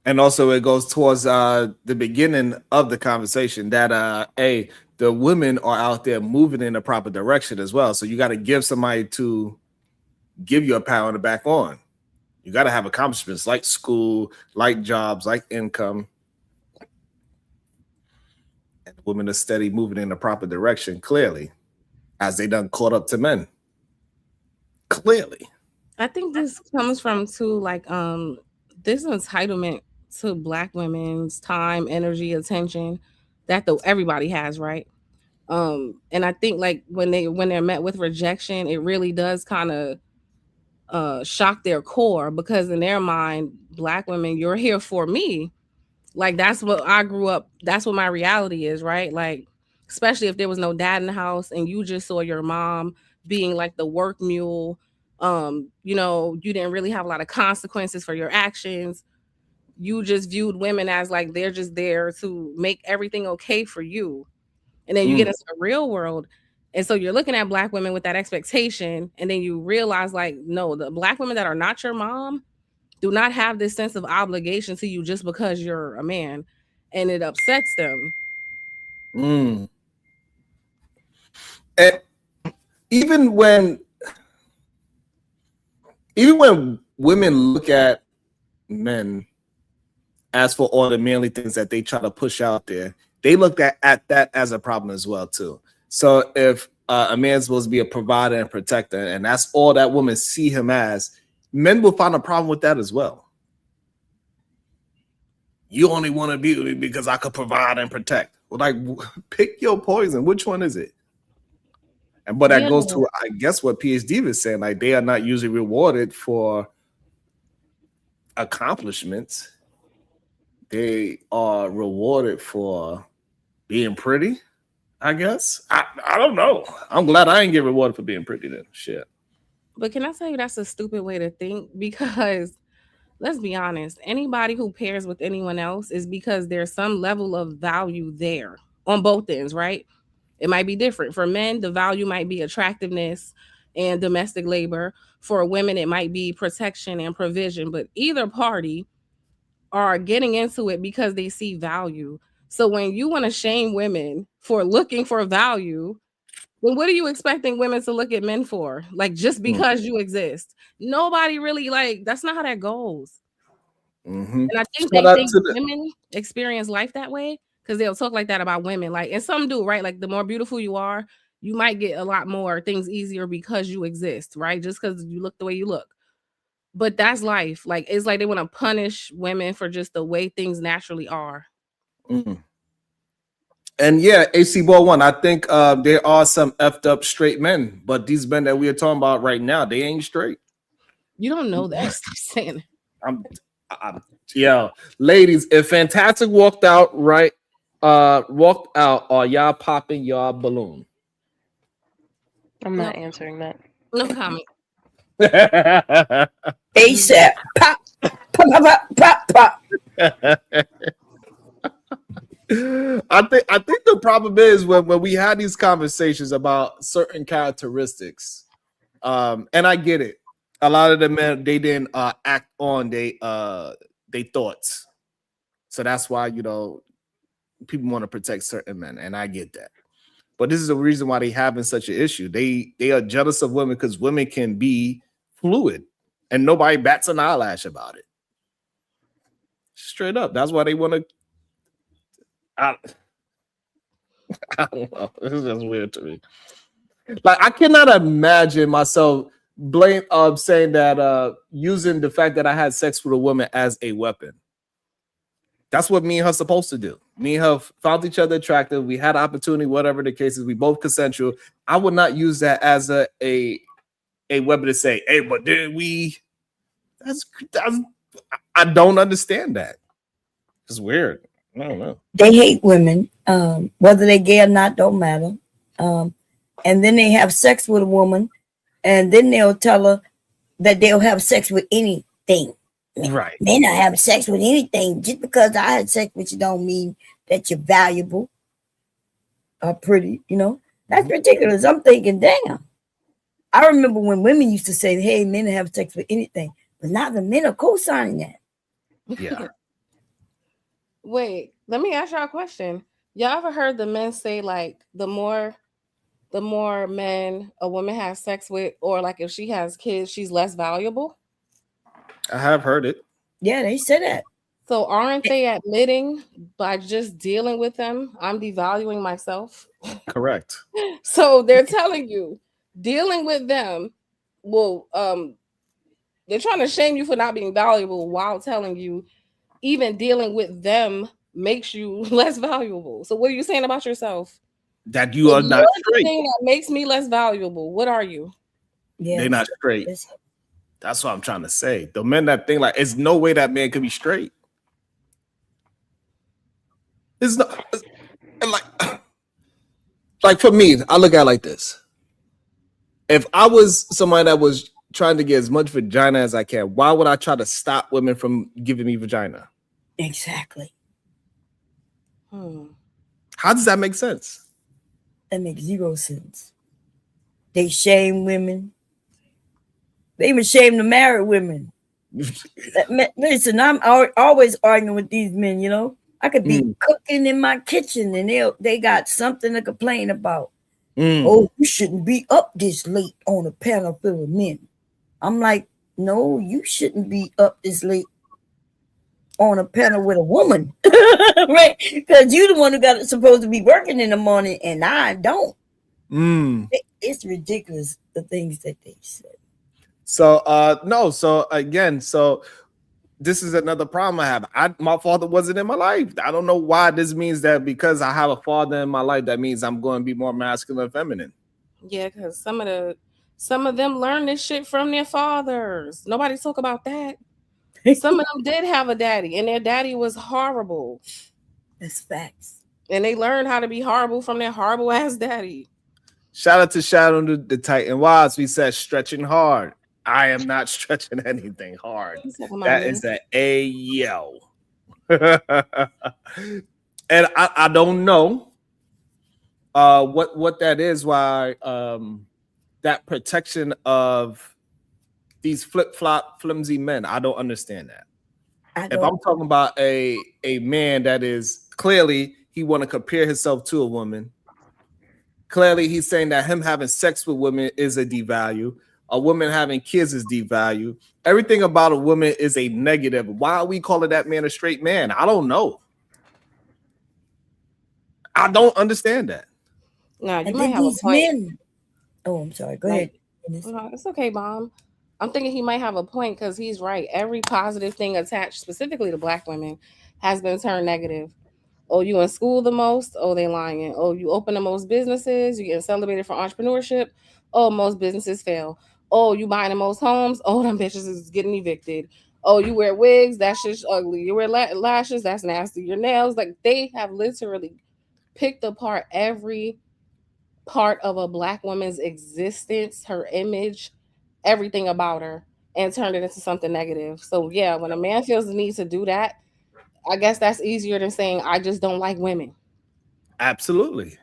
and also it goes towards the beginning of the conversation that the women are out there moving in the proper direction as well. So you got to give somebody to give you a pat on the back on. You got to have accomplishments like school, like jobs, like income. And women are steady moving in the proper direction, clearly, as they done caught up to men. Clearly. I think this comes from too, like this entitlement to Black women's time, energy, attention that everybody has, right? And I think like when they're met with rejection, it really does kind of shock their core, because in their mind, Black women, you're here for me. Like, that's what I grew up, that's what my reality is, right? Like, especially if there was no dad in the house and you just saw your mom being like the work mule, you know, you didn't really have a lot of consequences for your actions. You just viewed women as like they're just there to make everything okay for you. And then you get into the real world, and so you're looking at Black women with that expectation, and then you realize, like, no, the Black women that are not your mom do not have this sense of obligation to you just because you're a man, and it upsets them. And even when women look at men as for all the manly things that they try to push out there, they look at that as a problem as well too. So if a man's supposed to be a provider and protector, and that's all that women see him as, men will find a problem with that as well. You only want to be with me because I could provide and protect. Well, like, pick your poison. Which one is it? And but that goes to, I guess, what PhD is saying. Like, they are not usually rewarded for accomplishments. They are rewarded for being pretty, I guess. I don't know. I'm glad I didn't get rewarded for being pretty then. Shit. But can I tell you that's a stupid way to think? Because let's be honest, anybody who pairs with anyone else is because there's some level of value there on both ends, right? It might be different. For men, the value might be attractiveness and domestic labor. For women, it might be protection and provision. But either party are getting into it because they see value. So when you want to shame women for looking for value, then what are you expecting women to look at men for? Like, just because you exist? Nobody really, like, that's not how that goes. And I think they think women experience life that way because they'll talk like that about women. Like, and some do, right? Like, the more beautiful you are, you might get a lot more things easier because you exist, right? Just because you look the way you look. But that's life. Like, it's like they want to punish women for just the way things naturally are. And yeah, AC Ball 1, I think there are some effed up straight men, but these men that we are talking about right now, they ain't straight. You don't know that. Stop saying it. Yeah, ladies, if Fantastic walked out, are y'all popping y'all balloon? I'm not answering that. No comment. ASAP. Pop, pop, pop, pop, pop. I think the problem is when we had these conversations about certain characteristics, and I get it. A lot of the men, they didn't act on they thoughts, so that's why, you know, people want to protect certain men, and I get that. But this is the reason why they having such an issue. They are jealous of women because women can be fluid, and nobody bats an eyelash about it. Straight up, that's why they want to. I don't know. This is just weird to me. Like, I cannot imagine myself saying that using the fact that I had sex with a woman as a weapon. That's what me and her supposed to do. Me and her found each other attractive. We had opportunity, whatever the case is. We both consensual. I would not use that as a weapon to say, hey, but did we? That's I don't understand that. It's weird. I don't know. They hate women, whether they're gay or not, don't matter. And then they have sex with a woman, and then they'll tell her that they'll have sex with anything. Right. Men not having sex with anything. Just because I had sex with you don't mean that you're valuable or pretty, you know. That's ridiculous. I'm thinking, damn. I remember when women used to say, hey, men have sex with anything. But now the men are co-signing that. Yeah. Wait, let me ask y'all a question. Y'all ever heard the men say, like, the more men a woman has sex with, or like if she has kids, she's less valuable? I have heard it. Yeah, they said that. So aren't they admitting by just dealing with them, I'm devaluing myself? Correct. So they're telling you dealing with them will they're trying to shame you for not being valuable while telling you even dealing with them makes you less valuable. So what are you saying about yourself? That you are not straight. Thing that makes me less valuable. What are you? Yeah, they're not straight. That's what I'm trying to say. The men that think like, it's no way that man could be straight. It's not like for me, I look at it like this. If I was somebody that was trying to get as much vagina as I can, why would I try to stop women from giving me vagina? Exactly. How does that make sense? That makes zero sense. They shame women. They even shame the married women. Listen, I'm always arguing with these men, you know. I could be cooking in my kitchen and they got something to complain about. Oh, you shouldn't be up this late on a panel full of men. I'm like, no, you shouldn't be up this late on a panel with a woman. Right? Because you're the one who got supposed to be working in the morning and I don't. It's ridiculous, the things that they say. So this is another problem I have. My father wasn't in my life. I don't know why this means that because I have a father in my life, that means I'm going to be more masculine and feminine. Yeah, because some of them learned this shit from their fathers. Nobody talk about that. Some of them did have a daddy, and their daddy was horrible. That's facts. And they learned how to be horrible from their horrible ass daddy. Shout out to Shadow the Titan Wives. We said stretching hard. I am not stretching anything hard. That is an A-yo. And I don't know what that is, why that protection of these flip-flop flimsy men. I don't understand that. If I'm talking about a man that is clearly he want to compare himself to a woman, clearly he's saying that him having sex with women is a devalue. A woman having kids is devalued. Everything about a woman is a negative. Why are we calling that man a straight man? I don't know. I don't understand that. No, you might have a point. Oh, I'm sorry. Go ahead. No, it's okay, Mom. I'm thinking he might have a point because he's right. Every positive thing attached specifically to Black women has been turned negative. Oh, you in school the most? Oh, they lying. Oh, you open the most businesses? You getting celebrated for entrepreneurship? Oh, most businesses fail. Oh, you buying the most homes? Oh, them bitches is getting evicted. Oh, you wear wigs? That shit's ugly. You wear lashes? That's nasty. Your nails? Like, they have literally picked apart every part of a Black woman's existence, her image, everything about her, and turned it into something negative. So yeah, when a man feels the need to do that, I guess that's easier than saying I just don't like women. Absolutely.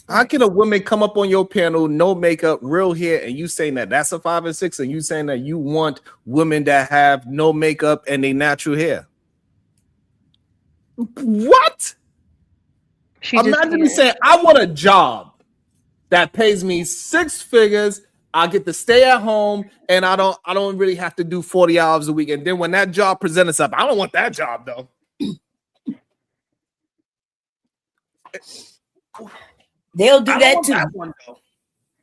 How can a woman come up on your panel, no makeup, real hair, and you saying that that's a 5 and 6, and you saying that you want women that have no makeup and they natural hair? What? Imagine me saying I want a job that pays me 6 figures. I get to stay at home and I don't really have to do 40 hours a week. And then when that job presents itself, I don't want that job though. They'll do that too.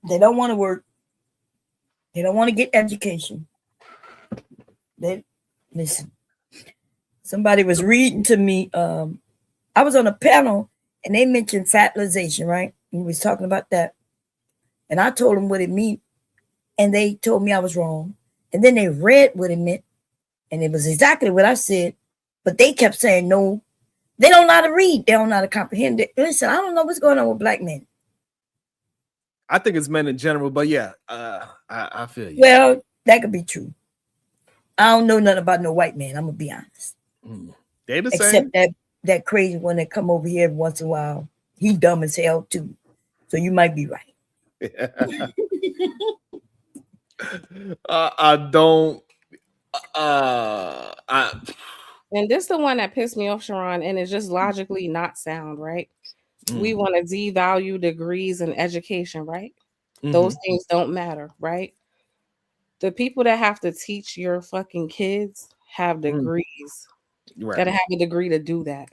They don't want to work. They don't want to get education. Listen. Somebody was reading to me. I was on a panel and they mentioned fatalization, right? And we was talking about that. And I told them what it meant. And they told me I was wrong. And then they read what it meant. And it was exactly what I said. But they kept saying, no, they don't know how to read. They don't know how to comprehend it. Listen, I don't know what's going on with Black men. I think it's men in general, but yeah, I feel you. Well, that could be true. I don't know nothing about no white man. I'm going to be honest. They the Except same. that crazy one that come over here every once in a while. He dumb as hell too. So you might be right. I don't. And this is the one that pissed me off, Sharon, and it's just logically not sound, right? We want to devalue degrees in education, right? Those things don't matter, right? The people that have to teach your fucking kids have degrees. Right. That have a degree to do that.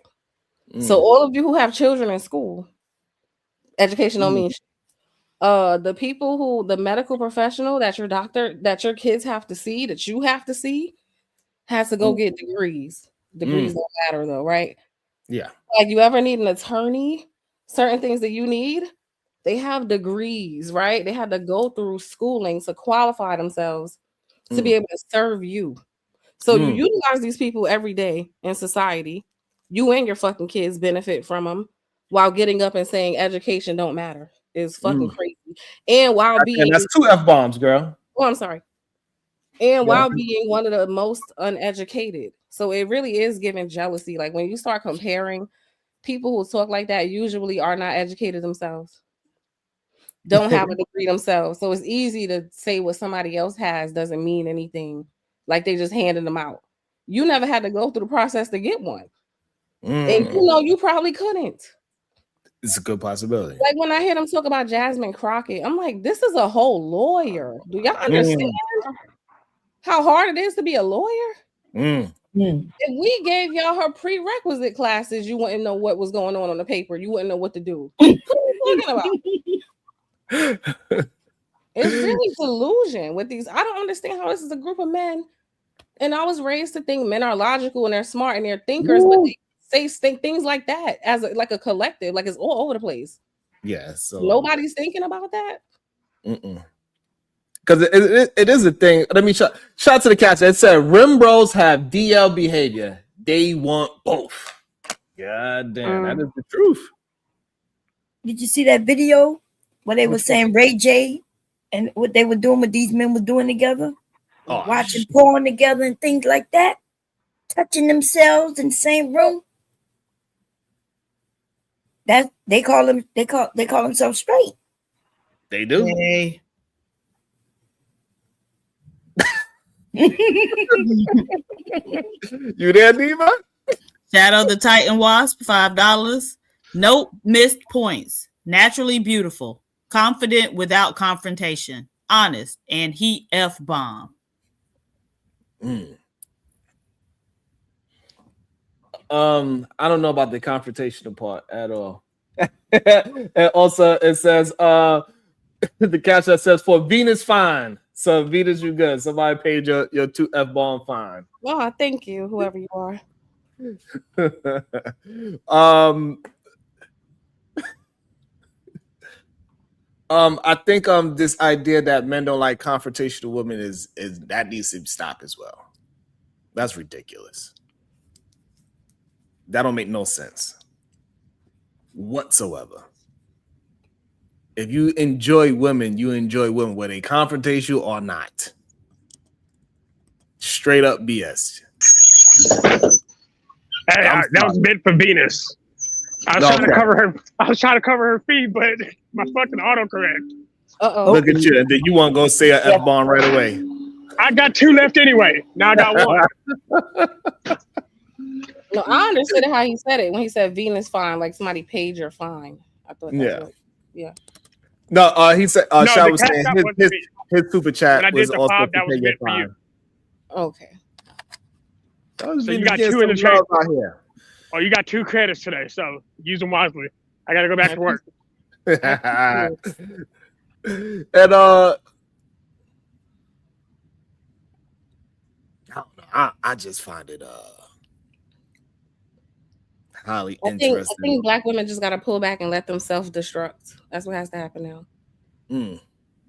So all of you who have children in school, education don't mean shit. The people who, the medical professional that your doctor, that your kids have to see, that you have to see, has to go get degrees. Degrees don't matter though, right? Yeah. Like you ever need an attorney, certain things that you need, they have degrees, right? They had to go through schooling to qualify themselves to be able to serve you. So you utilize these people every day in society. You and your fucking kids benefit from them while getting up and saying education don't matter. Is fucking crazy. And while being that's 2 F-bombs, girl. Oh, I'm sorry. And while being one of the most uneducated. So it really is giving jealousy. Like when you start comparing, people who talk like that usually are not educated themselves. Don't have a degree themselves. So it's easy to say what somebody else has doesn't mean anything. Like they just handed them out. You never had to go through the process to get one. And you know you probably couldn't. It's a good possibility. Like when I hear them talk about Jasmine Crockett, I'm like, this is a whole lawyer. Do y'all understand how hard it is to be a lawyer? If we gave y'all her prerequisite classes, you wouldn't know what was going on the paper. You wouldn't know what to do. What are you talking about? It's really delusion with these. I don't understand how this is a group of men. And I was raised to think men are logical and they're smart and they're thinkers, but they say things like that as like a collective, like it's all over the place. Yeah. So nobody's thinking about that. Because it is a thing. Let me shout to the catcher. It said Rim Bros have DL behavior. They want both. God damn, that is the truth. Did you see that video where they were saying Ray J and what they were doing, what these men were doing together? Watching porn together and things like that, touching themselves in the same room. That they call themselves straight. They do. Hey. You there, Diva? Shadow the Titan Wasp, $5. Nope, missed points. Naturally beautiful, confident without confrontation, honest, and he F-bomb. I don't know about the confrontational part at all. And also it says the caption says for Venus fine. So Venus, you good. Somebody paid your 2 F-bomb fine. Oh, thank you, whoever you are. I think this idea that men don't like confrontational women is that needs to stop as well. That's ridiculous. That don't make no sense whatsoever. If you enjoy women, you enjoy women, whether they confront you or not. Straight up BS. Hey, that was meant for Venus. I was trying to cover her. I was trying to cover her feet, but my fucking autocorrect. Look at you, and then you want to go say an F-bomb right away. I got 2 left anyway. Now I got 1. No, I understood how he said it when he said Venus fine, like somebody paid your fine. I thought yeah. No, he said no, Shad was saying his super chat was also 5, that was meant for you. Okay. So you got 2 in the chat out here. Oh, you got 2 credits today, so use them wisely. I gotta go back to work. And I just find it highly interesting. I think black women just gotta pull back and let them self-destruct. That's what has to happen now.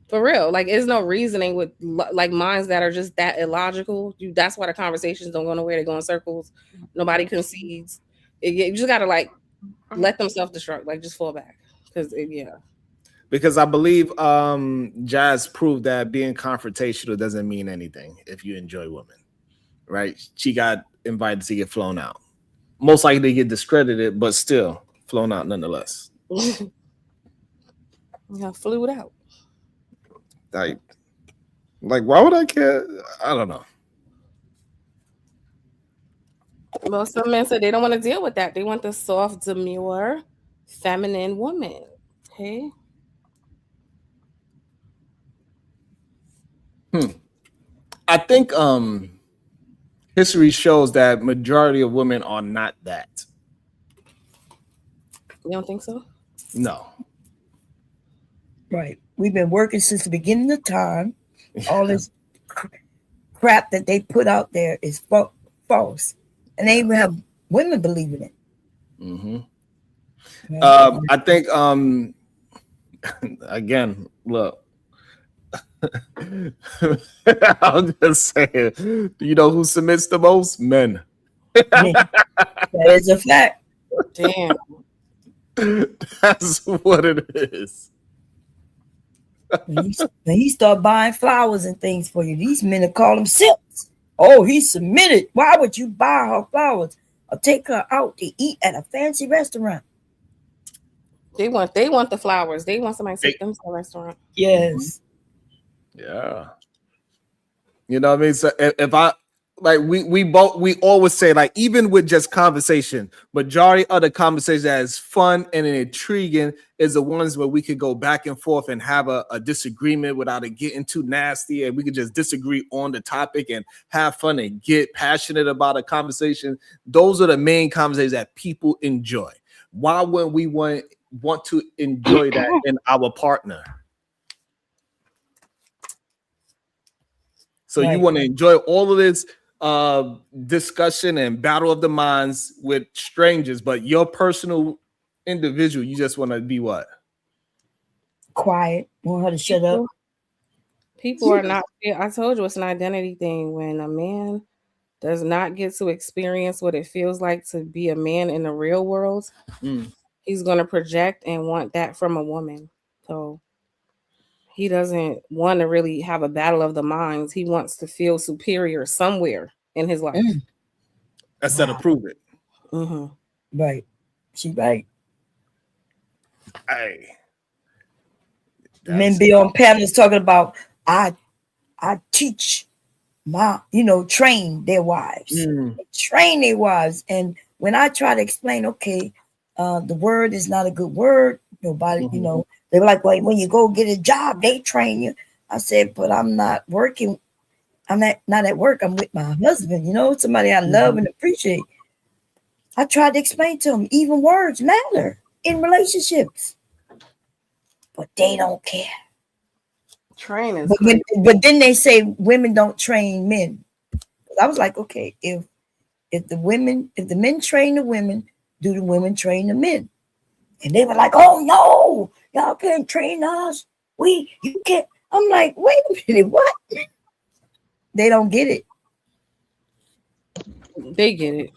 For real, like there's no reasoning with like minds that are just that illogical. That's why the conversations don't go nowhere. They go in circles. Nobody concedes. You just gotta like let them self-destruct. Like just fall back because I believe Jazz proved that being confrontational doesn't mean anything if you enjoy women, right? She got invited to get flown out. Most likely to get discredited, but still flown out nonetheless. Flew it out. Like why would I care? I don't know. Well, some men said they don't want to deal with that. They want the soft, demure, feminine woman. Okay. I think history shows that majority of women are not that. You don't think so? No. Right. We've been working since the beginning of time. All this crap that they put out there is false. And they even have women believing it. I think again, look, I'm just saying. Do you know who submits the most? Men. That is a fact. Damn. That's what it is. When he start buying flowers and things for you, these men will call him simps. Oh, he submitted. Why would you buy her flowers or take her out to eat at a fancy restaurant? They want the flowers. They want somebody to take them to the restaurant. Yes. Yeah. You know what I mean? So if I like we always say, like, even with just conversation, majority of the conversation that is fun and intriguing is the ones where we could go back and forth and have a disagreement without it getting too nasty, and we could just disagree on the topic and have fun and get passionate about a conversation. Those are the main conversations that people enjoy. Why wouldn't we want to enjoy that in our partner? So you want to enjoy all of this discussion and battle of the minds with strangers, but your personal individual, you just want to be what? Quiet. Want her to shut up. People are not. I told you it's an identity thing. When a man does not get to experience what it feels like to be a man in the real world, he's going to project and want that from a woman. So he doesn't want to really have a battle of the minds. He wants to feel superior somewhere in his life. Instead of prove it. Right. She right. Hey. Men be on panels talking about I teach my, train their wives. Train their wives. And when I try to explain, okay, the word is not a good word. Nobody, they were like, well, when you go get a job, they train you. I said, but I'm not working. I'm not at work. I'm with my husband, somebody I love and appreciate. I tried to explain to them, even words matter in relationships, but they don't care. Training. But then they say women don't train men. I was like, okay, if the men train the women, do the women train the men? And they were like, oh no, y'all can't train us. You can't. I'm like, wait a minute, what? They don't get it. They get it.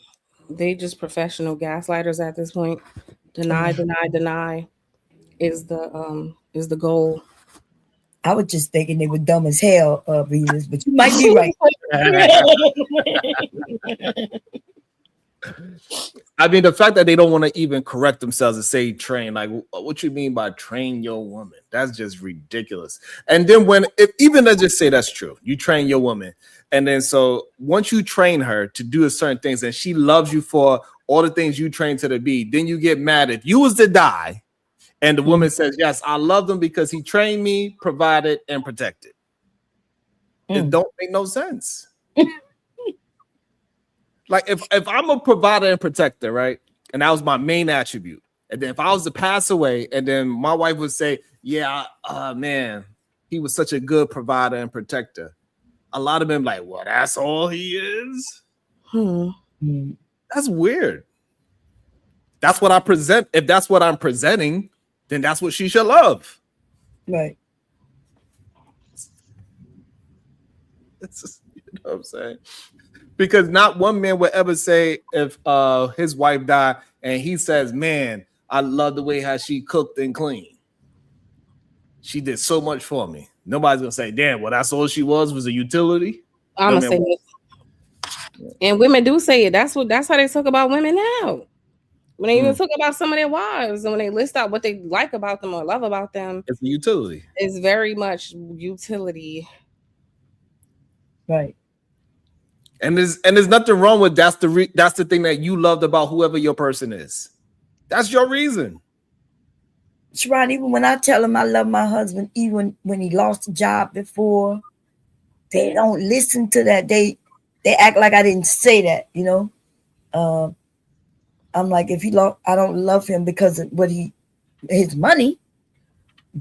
They just professional gaslighters at this point. Deny is the goal. I was just thinking they were dumb as hell, Venus, but you might be right. I mean, the fact that they don't want to even correct themselves and say train, like, what you mean by train your woman? That's just ridiculous. And then let's just say that's true. You train your woman. And then so once you train her to do certain things and she loves you for all the things you trained her to be, then you get mad if you was to die and the woman says, yes, I love him because he trained me, provided, and protected. It don't make no sense. Like if I'm a provider and protector, right? And that was my main attribute. And then if I was to pass away and then my wife would say, yeah, man, he was such a good provider and protector. A lot of them like, well, that's all he is. That's weird. That's what I present. If that's what I'm presenting, then that's what she should love. Right. It's just, you know what I'm saying? Because not one man would ever say if his wife died and he says, man, I love the way how she cooked and cleaned. She did so much for me. Nobody's gonna say, damn, well, that's all she was a utility. I'm gonna say this. And women do say it. That's how they talk about women now. When they even talk about some of their wives and when they list out what they like about them or love about them, it's a utility. It's very much utility. Right. And there's nothing wrong with that's the thing that you loved about whoever your person is. That's your reason. Sharon, even when I tell them I love my husband, even when he lost a job before, they don't listen to that. They act like I didn't say that, I'm like, if he lost, I don't love him because of his money,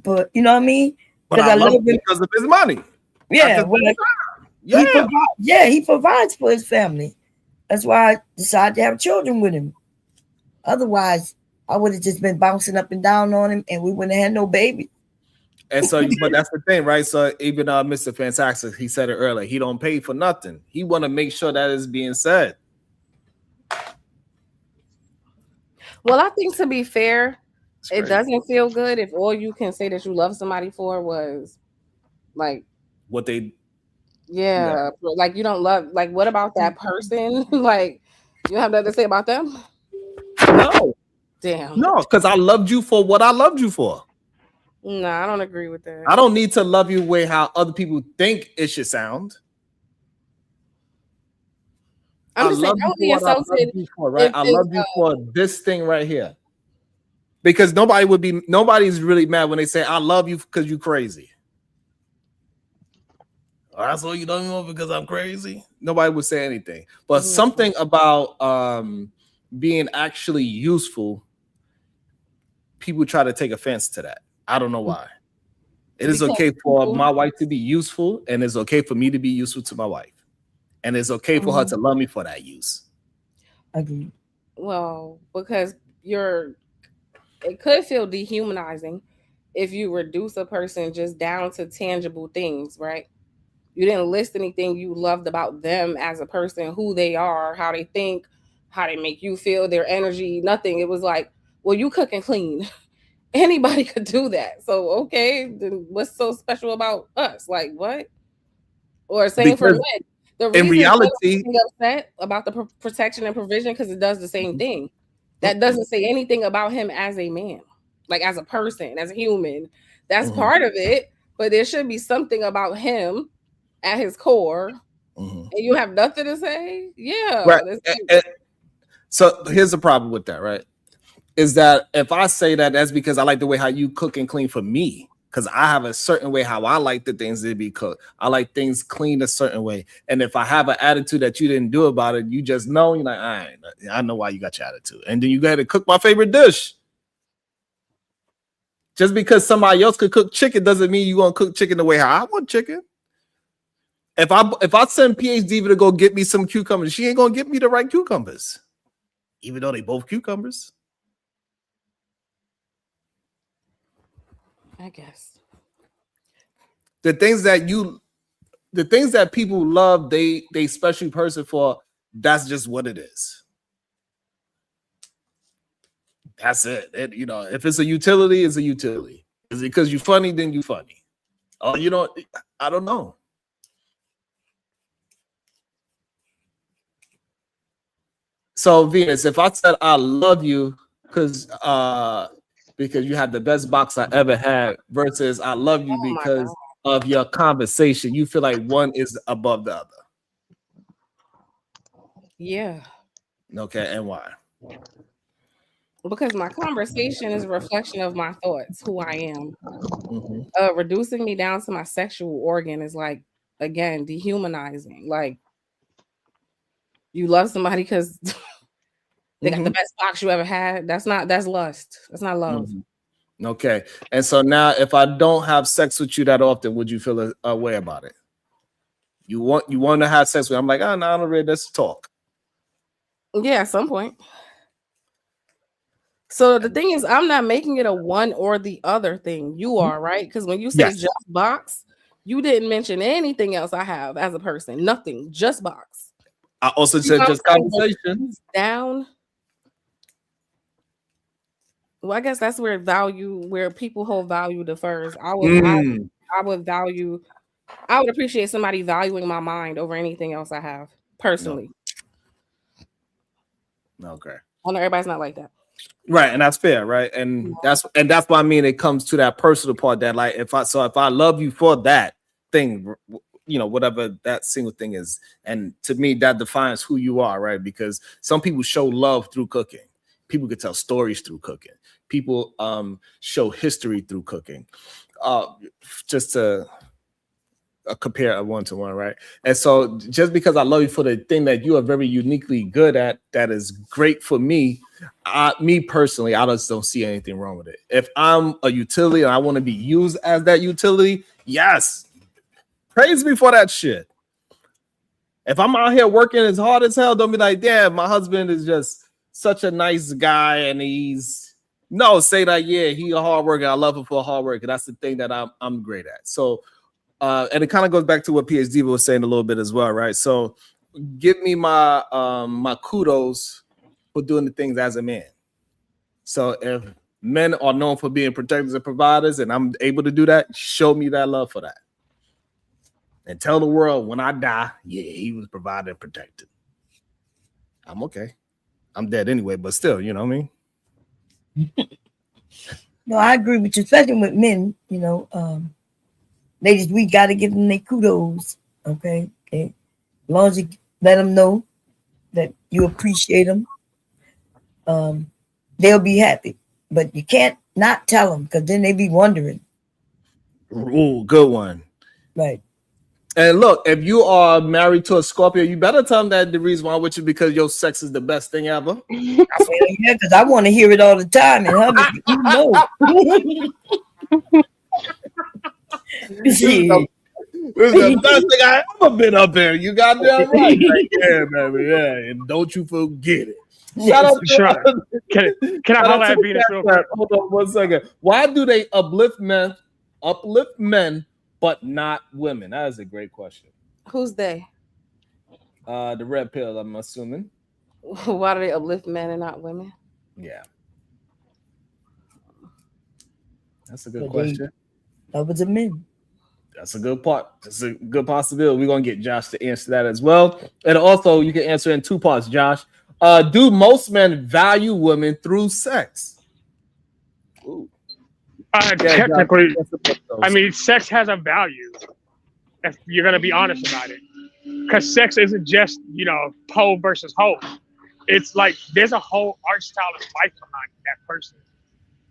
but you know what I mean? But I love him because of his money. Yeah, he provides for his family. That's why I decided to have children with him. Otherwise, I would have just been bouncing up and down on him, and we wouldn't have had no baby. And so, but that's the thing, right? So even Mr. Fantastic, he said it earlier. He don't pay for nothing. He want to make sure that is being said. Well, I think to be fair, it doesn't feel good if all you can say that you love somebody for was like what they. Yeah, like you don't love. Like, what about that person? Like, you have nothing to say about them? No. Damn. No, because I loved you for what I loved you for. No, I don't agree with that. I don't need to love you the way how other people think it should sound. I'm just saying, don't be insulted. Right? I love you for this thing right here. Because nobody's really mad when they say I love you because you crazy. So you don't know because I'm crazy. Nobody would say anything. But something about being actually useful, people try to take offense to that. I don't know why. It is okay for my wife to be useful, and it's okay for me to be useful to my wife. And it's okay for her to love me for that use. Agreed. Well, because it could feel dehumanizing if you reduce a person just down to tangible things, right? You didn't list anything you loved about them as a person, who they are, how they think, how they make you feel, their energy, nothing. It was like, well, you cook and clean. Anybody could do that. So, okay, then what's so special about us? Like, what? Or same for men. The reason in reality, upset about the protection and provision because it does the same thing. That doesn't say anything about him as a man, like as a person, as a human. That's part of it, but there should be something about him at his core, and you have nothing to say. Yeah, right. So here's the problem with that, right? Is that if I say that, that's because I like the way how you cook and clean for me. Because I have a certain way how I like the things to be cooked. I like things cleaned a certain way. And if I have an attitude that you didn't do about it, you just know, you're like, I know why you got your attitude. And then you go ahead and cook my favorite dish. Just because somebody else could cook chicken doesn't mean you're going to cook chicken the way how I want chicken. If I send PhD to go get me some cucumbers, she ain't going to get me the right cucumbers. Even though they both cucumbers. I guess the things that people love, they special person for. That's just what it is. That's it. If it's a utility, it's a utility. Is it because you're funny? Then you funny. Oh, I don't know. So Venus, if I said I love you because you had the best box I ever had versus I love you because of your conversation, you feel like one is above the other. Yeah. Okay, and why? Because my conversation is a reflection of my thoughts, who I am. Reducing me down to my sexual organ is like, again, dehumanizing. Like, you love somebody because they got the best box you ever had. That's lust. That's not love. Okay. And so now if I don't have sex with you that often, would you feel a way about it? You want to have sex with me? I'm like, no, I don't really, let's talk. Yeah, at some point. So the thing is, I'm not making it a one or the other thing. You are, right? Because when you say just box, you didn't mention anything else I have as a person. Nothing, just box. I also said just conversation. Down. Well, I guess that's where people hold value differs. I would appreciate somebody valuing my mind over anything else I have personally. Okay. I know everybody's not like that. Right, and that's fair, right? And that's why I mean it comes to that personal part that like if I love you for that thing, whatever that single thing is, and to me that defines who you are, right? Because some people show love through cooking. People can tell stories through cooking. People show history through cooking. Just to compare a one-to-one, right? And so just because I love you for the thing that you are very uniquely good at, that is great for me, me personally, I just don't see anything wrong with it. If I'm a utility and I want to be used as that utility, yes, praise me for that shit. If I'm out here working as hard as hell, don't be like, damn, my husband is just such a nice guy and he's, No, say that, yeah, he a hard worker. I love him for a hard worker. That's the thing that I'm great at. So and it kind of goes back to what PhD was saying a little bit as well, right? So give me my my kudos for doing the things as a man. So if men are known for being protectors and providers, and I'm able to do that, show me that love for that. And tell the world when I die, yeah, he was provided and protected. I'm okay. I'm dead anyway, but still, you know what I mean? No, I agree with you, especially with men, you know. Ladies, we got to give them their kudos, okay? As long as you let them know that you appreciate them, they'll be happy. But you can't not tell them, because then they be wondering. Ooh, good one. Right. And look, if you are married to a Scorpio, you better tell them that the reason why I'm with you because your sex is the best thing ever. Yeah, because I want to hear it all the time. And hubby, you know. This is the best thing I ever been up here. You got that right. Yeah, baby. Yeah, and don't you forget it. Shout out Sure. Can I holler at Venus real quick? Hold on 1 second. Why do they uplift men, but not women? That is a great question. Who's they? The red pill, I'm assuming. Why do they uplift men and not women? Yeah. That's a good question. That was a men. That's a good part. That's a good possibility. We're gonna get Josh to answer that as well. And also you can answer in 2 parts, Josh. Do most men value women through sex? Ooh. Technically, I mean, sex has a value if you're going to be honest about it. Because sex isn't just, you know, pole versus hole. It's like there's a whole art style of life behind that person.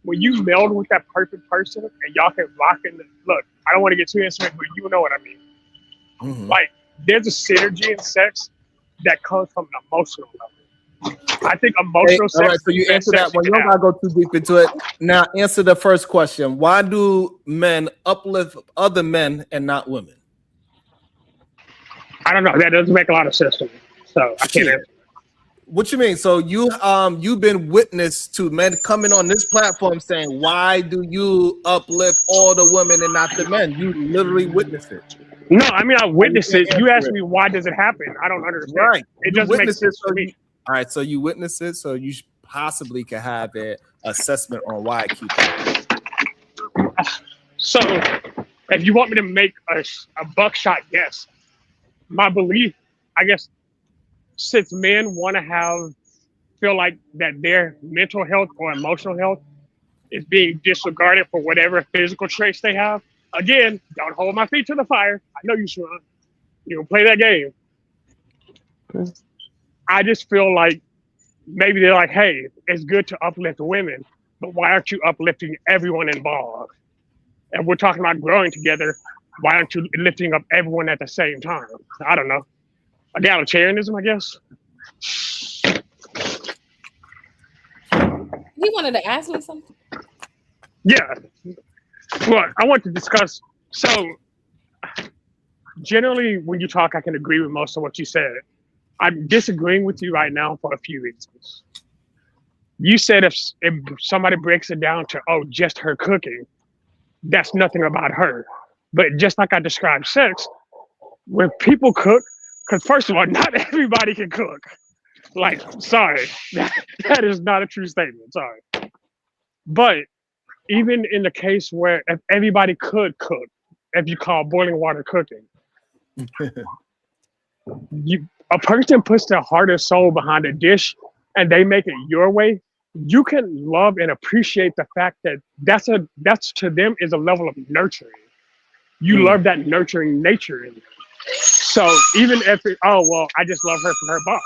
When you meld with that perfect person and y'all can rock in the look, I don't want to get too intimate, but you know what I mean. Mm-hmm. Like, there's a synergy in sex that comes from an emotional level. I think emotional sex. All right, so you answer that one. You don't gotta go too deep into it. Now, answer the first question. Why do men uplift other men and not women? I don't know. That doesn't make a lot of sense to me. So I can't answer. What you mean? So you've been witness to men coming on this platform saying, "Why do you uplift all the women and not the men?" You literally witnessed it. No, I mean I witnessed it. You asked me why does it happen? I don't understand. Right. It doesn't make sense to me. All right, so you witness it, so you possibly can have an assessment on why it keeps happening. So, if you want me to make a buckshot guess, my belief, I guess, since men want to feel like that their mental health or emotional health is being disregarded for whatever physical traits they have. Again, don't hold my feet to the fire. I know you, Sharon. You don't play that game. I just feel like maybe they're like, hey, it's good to uplift women, but why aren't you uplifting everyone involved? And we're talking about growing together. Why aren't you lifting up everyone at the same time? I don't know. Egalitarianism, I guess. He wanted to ask me something. Yeah. Well, I want to discuss. So, generally, when you talk, I can agree with most of what you said. I'm disagreeing with you right now for a few reasons. You said if somebody breaks it down to, oh, just her cooking, that's nothing about her. But just like I described sex, when people cook, because first of all, not everybody can cook. Like, sorry, that is not a true statement, sorry. But even in the case where if everybody could cook, if you call boiling water cooking, a person puts their heart and soul behind a dish and they make it your way, you can love and appreciate the fact that that's to them is a level of nurturing. You love that nurturing nature in you. So even if I just love her for her box.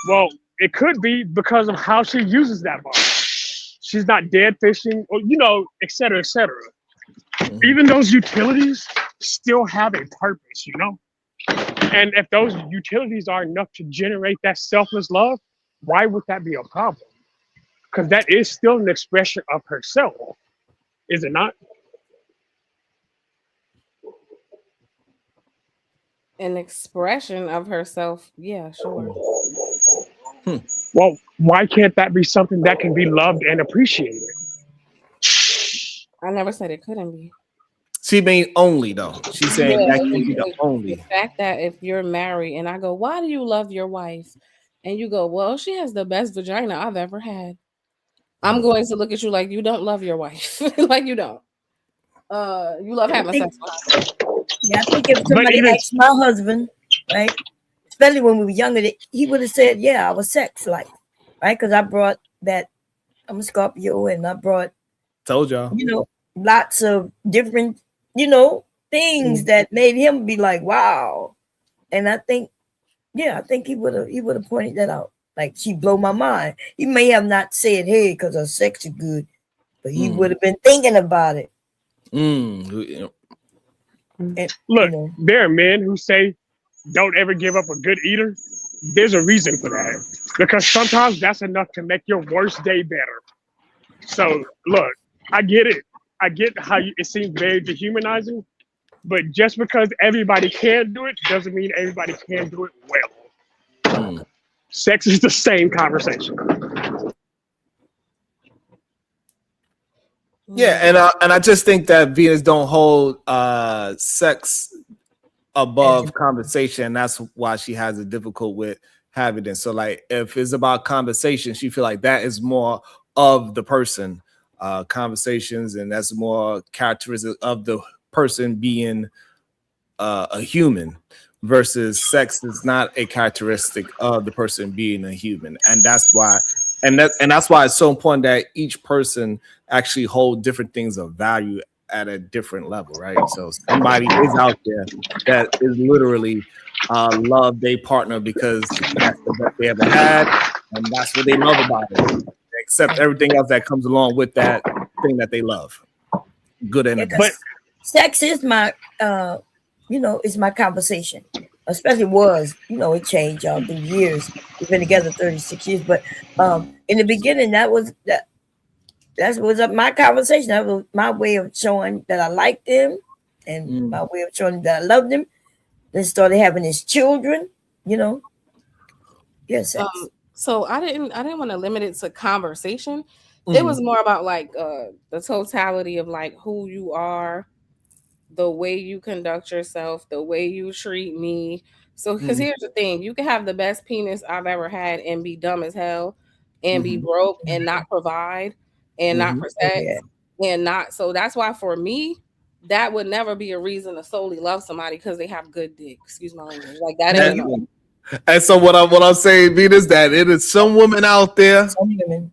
Well, it could be because of how she uses that box. She's not dead fishing, or et cetera, et cetera. Even those utilities still have a purpose, And if those utilities are enough to generate that selfless love, why would that be a problem? Because that is still an expression of herself, is it not? An expression of herself, yeah, sure. Well, why can't that be something that can be loved and appreciated? I never said it couldn't be. She mean only though. She's saying that can be the only. The fact that if you're married and I go, why do you love your wife? And you go, well, she has the best vagina I've ever had. I'm going to look at you like you don't love your wife. Like you don't. You love having sex with her. Yeah, I think if somebody asked my husband, right, especially when we were younger, he would have said, yeah, our sex life, right? Because I brought that, I'm a Scorpio, and I brought, told y'all, you know, lots of different, you know, things that made him be like, wow. And I think, yeah, I think he would have pointed that out. Like, she blow my mind. He may have not said, hey, because her sex is good, but he would have been thinking about it. Look, there are men who say, don't ever give up a good eater. There's a reason for that. Because sometimes that's enough to make your worst day better. So, look, I get it. I get how it seems very dehumanizing. But just because everybody can do it doesn't mean everybody can do it well. Sex is the same conversation. Yeah, and I just think that Venus don't hold sex above conversation. That's why she has it difficult with having it. So, like, if it's about conversation, she feel like that is more of the person, conversations, and that's more characteristic of the person being a human. Versus sex is not a characteristic of the person being a human, and that's why, and that's why it's so important that each person actually hold different things of value at a different level, right? So somebody is out there that is literally love their partner because that's the best they ever had, and that's what they love about it. Except everything else that comes along with that thing that they love, good and bad. But sex is my you know, it's my conversation, especially was, you know, it changed through years. We've been together 36 years, but in the beginning, that was my conversation. That was my way of showing that I liked him and my way of showing that I loved him. Then started having his children, you know. Yes. So I didn't want to limit it to conversation. It was more about like the totality of like who you are, the way you conduct yourself, the way you treat me. So, because here's the thing, you can have the best penis I've ever had and be dumb as hell and be broke and not provide and not protect and not. So that's why for me, that would never be a reason to solely love somebody because they have good dick. Excuse my language. Like that ain't. And so what I'm saying, Vita, is that it is some women out there. Some women.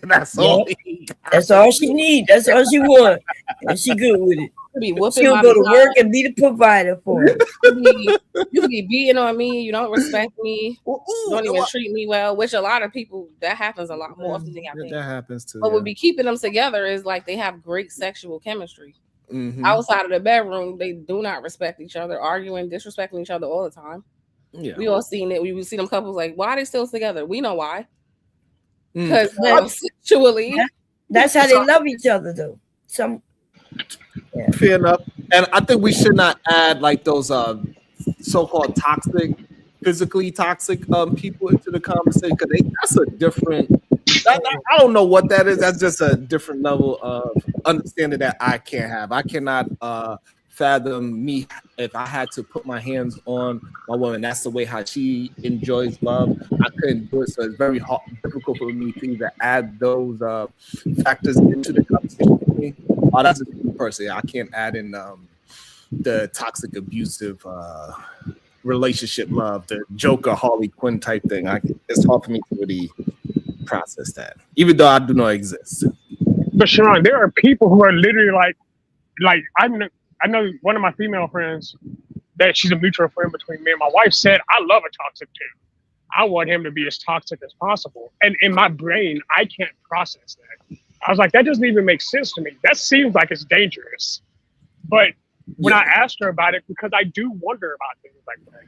That's all. That's all she needs. That's all she wants. And she good with it. She'll go to work and be the provider for it. You could be beating on me. You don't respect me. You don't even treat me well. Which a lot of people, that happens a lot more often than I think. That happens too. What would be keeping them together is like they have great sexual chemistry. Outside of the bedroom, they do not respect each other, arguing, disrespecting each other all the time. Yeah, we all seen it. We see them couples like, why are they still together? We know why. Because sexually, that's how they love each other, though. Fair enough. And I think we should not add like those so-called toxic, physically toxic people into the conversation because that's a different. I don't know what that is. That's just a different level of understanding that I can't have. I cannot fathom me if I had to put my hands on my woman. That's the way how she enjoys love. I couldn't do it, so it's very difficult for me to even add those factors into the conversation with me. That's a different person. I can't add in the toxic, abusive relationship love, the Joker, Harley Quinn type thing. It's hard for me to really process that, even though I do not exist. But Sharon, there are people who are literally like I know one of my female friends that she's a mutual friend between me and my wife said, I love a toxic dude. I want him to be as toxic as possible. And in my brain, I can't process that. I was like, that doesn't even make sense to me. That seems like it's dangerous. But when I asked her about it, because I do wonder about things like that,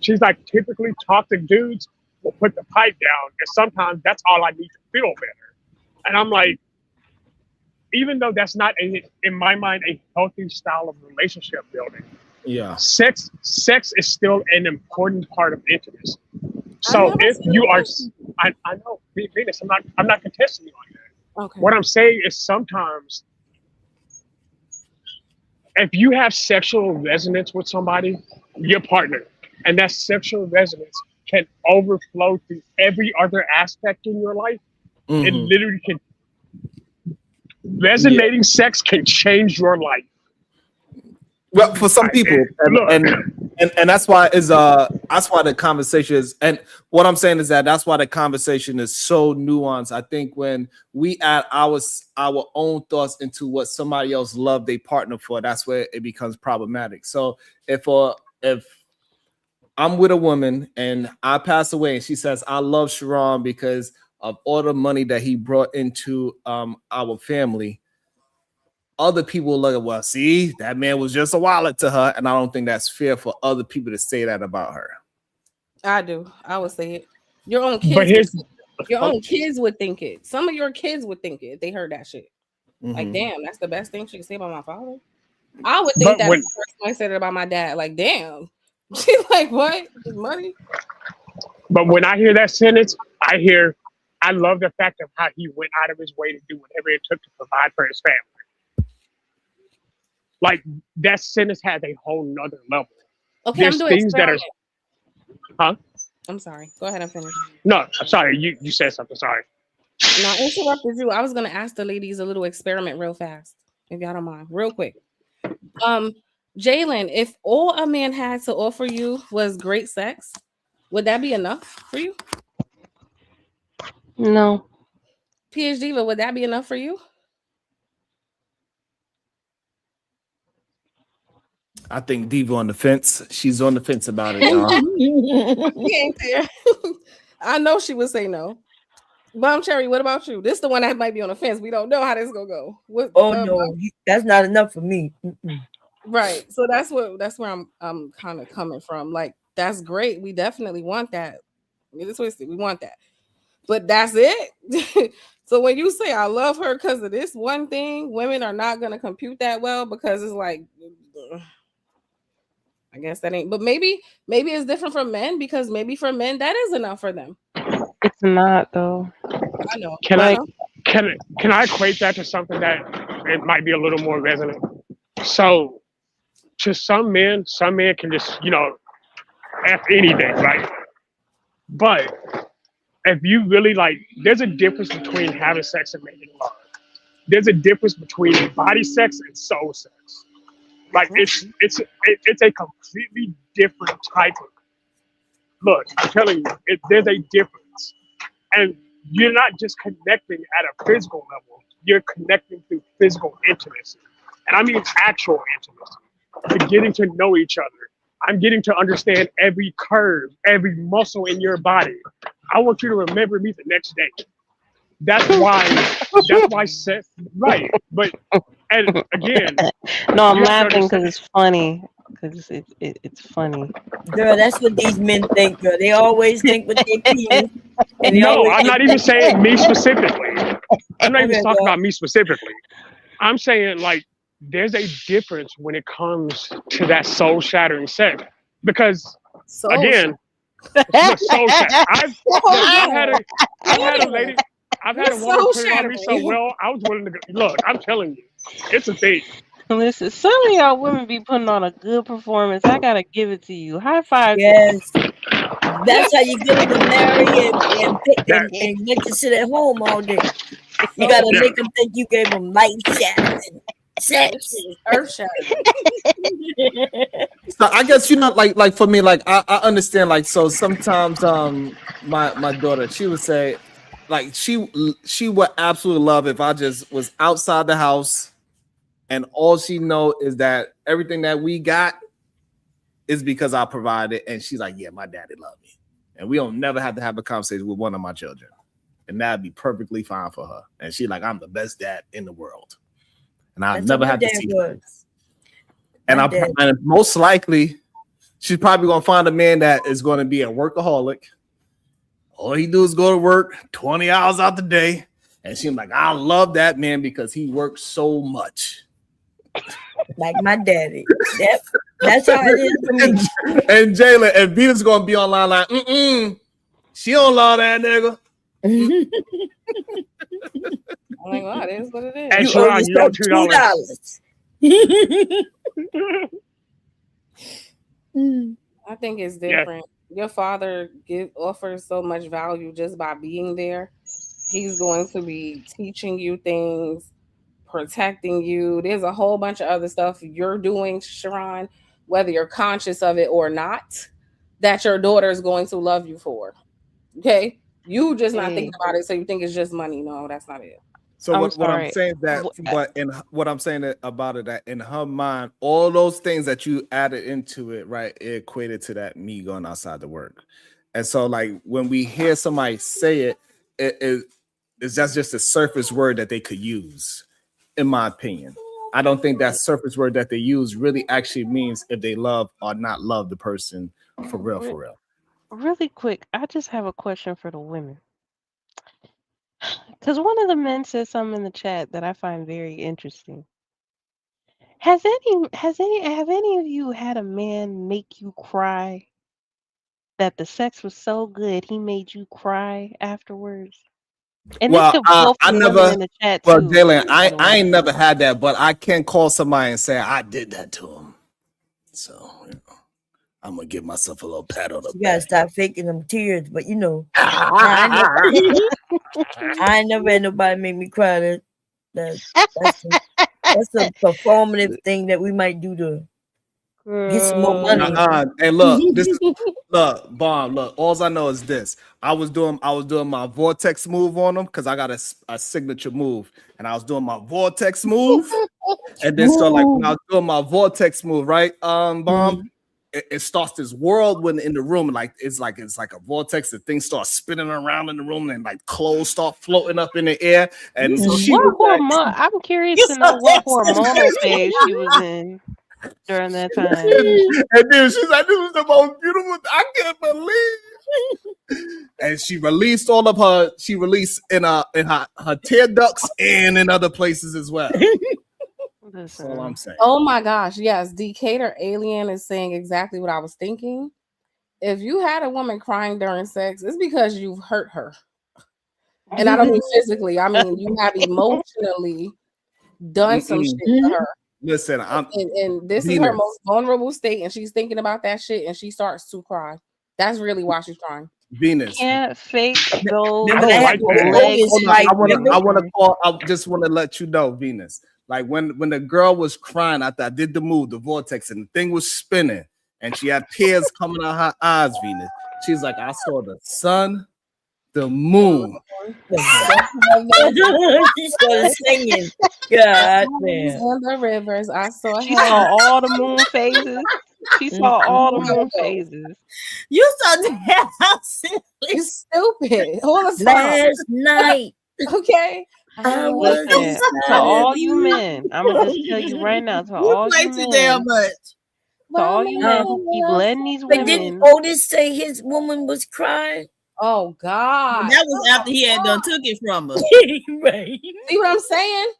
she's like, typically toxic dudes will put the pipe down. And sometimes that's all I need to feel better. And I'm like, even though that's not in my mind a healthy style of relationship building, sex is still an important part of intimacy. So if you are, I know, Venus, I'm not contesting you on that. Okay. What I'm saying is sometimes if you have sexual resonance with somebody, your partner, and that sexual resonance can overflow through every other aspect in your life, it literally can. Resonating sex can change your life. Well, for some people, and that's why that's why the conversation is, and what I'm saying is that's why the conversation is so nuanced. I think when we add our own thoughts into what somebody else loved their partner for, that's where it becomes problematic. So if I'm with a woman and I pass away and she says, I love Sharon because of all the money that he brought into our family, other people will look at, well, see, that man was just a wallet to her, and I don't think that's fair for other people to say that about her. I do. I would say it. Your own kids. Your own kids would think it. Some of your kids would think it if they heard that shit. Like, damn, that's the best thing she could say about my father. I would think that the first time I said it about my dad. Like, damn. She's like, what? Money? But when I hear that sentence, I love the fact of how he went out of his way to do whatever it took to provide for his family. Like, that sentence has a whole nother level. Okay, there's I'm doing things that are. Huh? I'm sorry. Go ahead and finish. No, I'm sorry. You said something. Sorry. No, I interrupted you. I was gonna ask the ladies a little experiment real fast, if y'all don't mind, real quick. Jalen, if all a man had to offer you was great sex, would that be enough for you? No. PhD, but would that be enough for you? I think Diva on the fence. She's on the fence about it, y'all. She ain't there. I know she would say no. Bomb Cherry, what about you? This is the one that might be on the fence. We don't know how this is gonna go. No, that's not enough for me. Right. So that's where I'm kind of coming from. Like, that's great. We definitely want that. Get it twisted. We want that. But that's it. So when you say I love her because of this one thing, women are not gonna compute that well because it's like, I guess that ain't. But maybe it's different for men because maybe for men that is enough for them. It's not though. I know. Can I equate that to something that it might be a little more resonant? So, to some men can just F anything, right? But if you really there's a difference between having sex and making love. There's a difference between body sex and soul sex. Like it's a completely different type of look. I'm telling you, there's a difference, and you're not just connecting at a physical level. You're connecting through physical intimacy, and I mean actual intimacy. You're getting to know each other. I'm getting to understand every curve, every muscle in your body. I want you to remember me the next day. That's why sex, right? But and again, no, I'm laughing because it's funny. Because it's funny. Girl, that's what these men think, girl. They always think with their penis. No, I'm not even saying me specifically. I'm not even talking about me specifically. I'm saying there's a difference when it comes to that soul shattering sex. Because again, soul shattering. I've had a lady. I've had a woman put it on me so well, I was willing to go. Look, I'm telling you, it's a thing. Listen, some of y'all women be putting on a good performance. I gotta give it to you. High five. Yes. That's how you get them to marry and make you sit at home all day. You gotta make them think you gave them life shattering sex. Earth shattering. So I guess like for me, I understand. So sometimes my daughter, she would say, she would absolutely love if I just was outside the house and all she know is that everything that we got is because I provided, and she's like, yeah, my daddy loved me, and we don't never have to have a conversation with one of my children, and that'd be perfectly fine for her. And she's like, I'm the best dad in the world, and I never have to see her. And most likely she's probably gonna find a man that is going to be a workaholic. All he do is go to work 20 hours out the day, and she's like, I love that man because he works so much. Like my daddy. That's how it is for me. And Jayla and Venus gonna be online like, she don't love that nigga. I'm like, wow, it is what it is. And Sharon, you owe $2. I think it's different. Your father offers so much value just by being there. He's going to be teaching you things, protecting you. There's a whole bunch of other stuff you're doing, Sharon, whether you're conscious of it or not, that your daughter is going to love you for. Okay? You just not thinking about it, so you think it's just money. No, that's not it. So what I'm saying that, but in what I'm saying about it, that in her mind, all those things that you added into it, right, it equated to that me going outside to work. And so, like, when we hear somebody say it's just a surface word that they could use, in my opinion. I don't think that surface word that they use really actually means if they love or not love the person for real, for real. Really quick, I just have a question for the women. Because one of the men said something in the chat that I find very interesting. Have any of you had a man make you cry? That the sex was so good he made you cry afterwards? And Well, this could go I for women never. in the chat Well, too, Jalen, by the I way. ain't never had that, but I can call somebody and say I did that to him. So I'm gonna give myself a little pat on the You gotta back. stop faking them tears, but you know, I ain't never had nobody make me cry. That's a performative thing that we might do to get some more money. Hey, look, this is Bomb. Look, all I know is this. I was doing my vortex move on them because I got a signature move, and I was doing my vortex move, and then so like when I was doing my vortex move, right, Bomb, it starts this whirlwind in the room, and like it's like a vortex. The thing starts spinning around in the room, and like clothes start floating up in the air, and she What was hormone? I'm curious to know what hormonal phase she was in during that time. and then she's like, "This was the most beautiful. I can't believe." And she released all of her. She released in her tear ducts and in other places as well. That's all I'm saying. Oh my gosh, yes. Decatur Alien is saying exactly what I was thinking. If you had a woman crying during sex, it's because you've hurt her. And I don't mean physically, I mean you have emotionally done some shit to her. Listen, and this is her most vulnerable state, and she's thinking about that shit, and she starts to cry. That's really why she's crying. Venus. Can't fake those. I want to call. I just want to let you know, Venus. Like when the girl was crying after I did the move, the vortex, and the thing was spinning, and she had tears coming out her eyes, Venus. She's like, I saw the sun, the moon. She started singing. God damn. And the rivers. I saw. She saw all the moon phases. She saw all the moon phases. You saw that. How silly. You stupid. All the Last night. Okay. Listen, to all you men, I'm gonna just tell you right now, to all you men, to all you men who keep letting these But didn't women. Otis say his woman was crying? Oh God. That was after he had done took it from her. Right. See what I'm saying?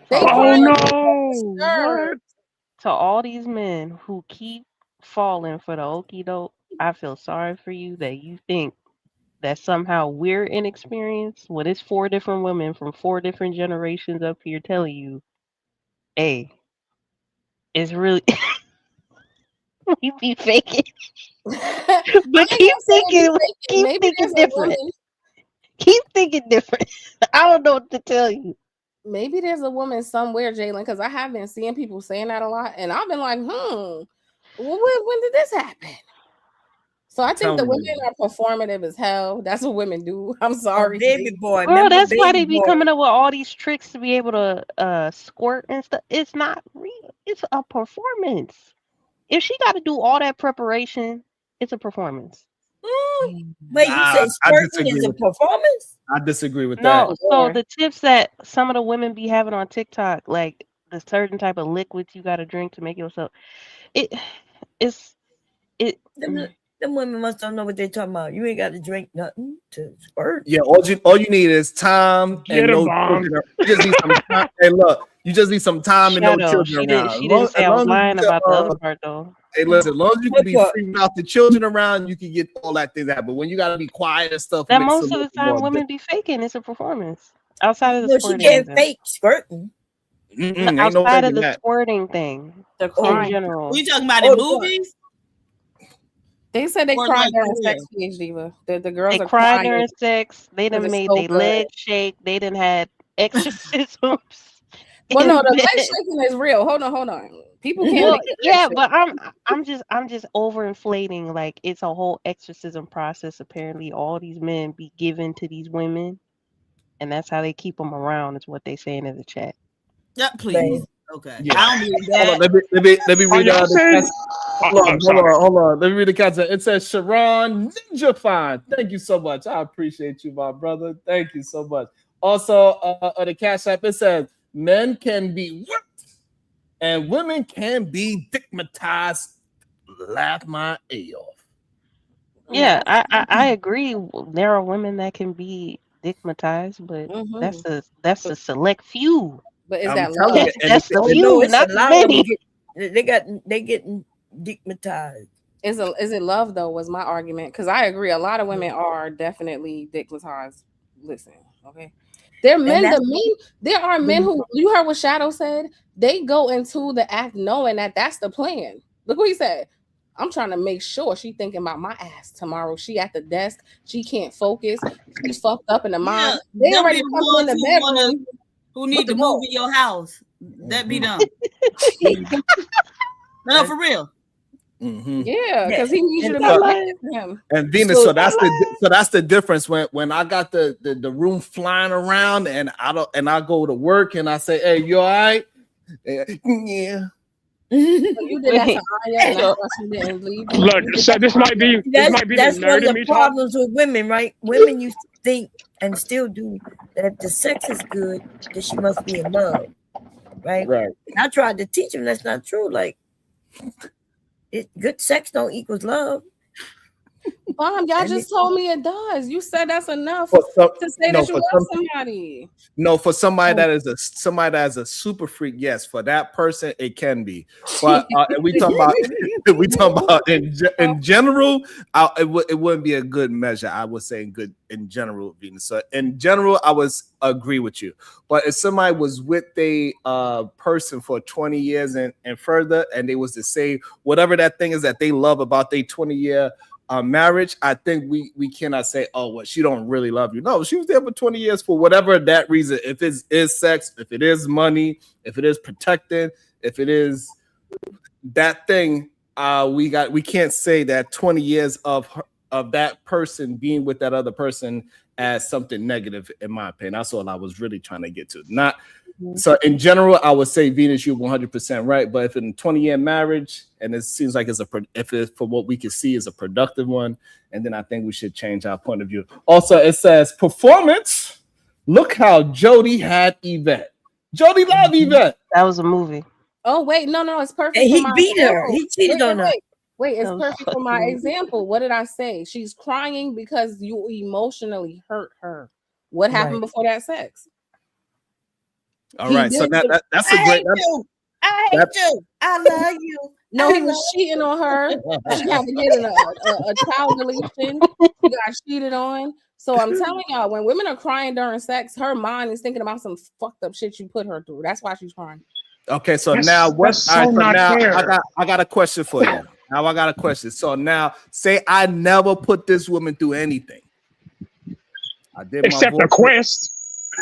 What? To all these men who keep falling for the okie doke, I feel sorry for you that you think that somehow we're inexperienced when it's 4 different women from 4 different generations up here telling you, hey, it's really you be faking. But keep thinking different. Keep thinking different. I don't know what to tell you. Maybe there's a woman somewhere, Jalen, because I have been seeing people saying that a lot, and I've been like, when did this happen? So I think the women are performative as hell. That's what women do. I'm sorry, baby boy. Girl, that's why they be coming up with all these tricks to be able to squirt and stuff. It's not real. It's a performance. If she got to do all that preparation, it's a performance. Wait, you say squirting is a performance? I disagree with No, that. so the tips that some of the women be having on TikTok, like the certain type of liquids you got to drink to make yourself, Them women must don't know what they're talking about. You ain't got to drink nothing to squirt. Yeah, all you need is time and no children. You just need some time. Hey, look, you just need some time and no children around. She didn't say I was lying about the other part though. Hey, listen, as long as you can be free without the children around, you can get all that thing that. But when you got to be quiet and stuff, That it makes most it of the look time more women be faking. It's a performance outside of the No, she squirting. can't fake squirting. Ain't Outside no of faking the that. squirting thing, The in crying. general. We talking about in movies? They said they Or cried like during for sex, real? PH Diva. The girls They are cried crying during sex. They because done it's made so their good. legs shake. They done had exorcisms. Well, no, in the leg bed. shaking is real. Hold on. People can't Well, make the leg yeah, shake. but I'm just overinflating. Like it's a whole exorcism process. Apparently, all these men be given to these women, and that's how they keep them around. Is what they saying in the chat. Yeah, please. Okay. Yeah. I don't believe Hold on, that. let me Are read y'all the saying? cast. Hold Sorry. on. Let me read the content. It says Sharon Ninja Fine. Thank you so much. I appreciate you, my brother. Thank you so much. Also, on the Cash App, it says men can be whipped and women can be stigmatized. Laugh my A off. Yeah, I agree. There are women that can be stigmatized, but that's Mhm. a select few. But is I'm that telling love? you, and That's the Oh few, no, it's a not the lot of them. many. They getting stigmatized. Is it love though? Was my argument because I agree. A lot of women are definitely stigmatized. Listen, okay. There are men. There are men who you heard what Shadow said. They go into the act knowing that that's the plan. Look what he said. I'm trying to make sure she thinking about my ass tomorrow. She at the desk. She can't focus. She's fucked up in the mind. They them already be the come in ones the who wanna bedroom. who need to the move goal. in your house. That be them. No, for real. Yeah, because he needs you to be So- right with him. And Venus, so that's the difference when I got the room flying around and I go to work and I say, hey, you all right? Yeah. You did that to Wait, Aya, and that's why she didn't leave. You. Look, You did so that this to might be That's the one nerd of in the me talk. problems with women, right? Women used to think and still do that if the sex is good, that she must be in love, right? Right. I tried to teach them that's not true. Like, good sex don't equals love. Mom, y'all And just told me it does. You said that's enough For some- to say no, that you for love some- somebody. No, for somebody that is a super freak, yes. For that person, it can be. But we talk about in general, it wouldn't be a good measure. I would say in general, Venus. So in general, I would agree with you. But if somebody was with a person for 20 years and further, and they was to say whatever that thing is that they love about their 20-year marriage, I think we cannot say, oh, well, she don't really love you. No, she was there for 20 years for whatever that reason. If it is sex, if it is money, if it is protecting, if it is that thing, we can't say that 20 years of that person being with that other person as something negative, in my opinion. That's all I was really trying to get to. Not so in general, I would say Venus, you're 100% right. But if in a 20-year marriage, and it seems like if it from what we can see is a productive one, and then I think we should change our point of view. Also, it says performance. Look how Jody had Yvette. Jody loved Yvette. That was a movie. Oh wait, no, it's perfect. And for he my beat her. example. He cheated on her. Wait, it's That was perfect for my fucking- example. What did I say? She's crying because you emotionally hurt her. What happened Right. before that sex? All right, so that's a I great. hate you. I hate you. I love you. No, he was cheating on her. She had to get in a child deletion. She got cheated on. So I'm telling y'all, when women are crying during sex, her mind is thinking about some fucked up shit you put her through. That's why she's crying. Okay, so That's- now what? that's so all right, so not now fair. I got a question for you. Now I got a question. So now, say I never put this woman through anything. I did Except my the quest.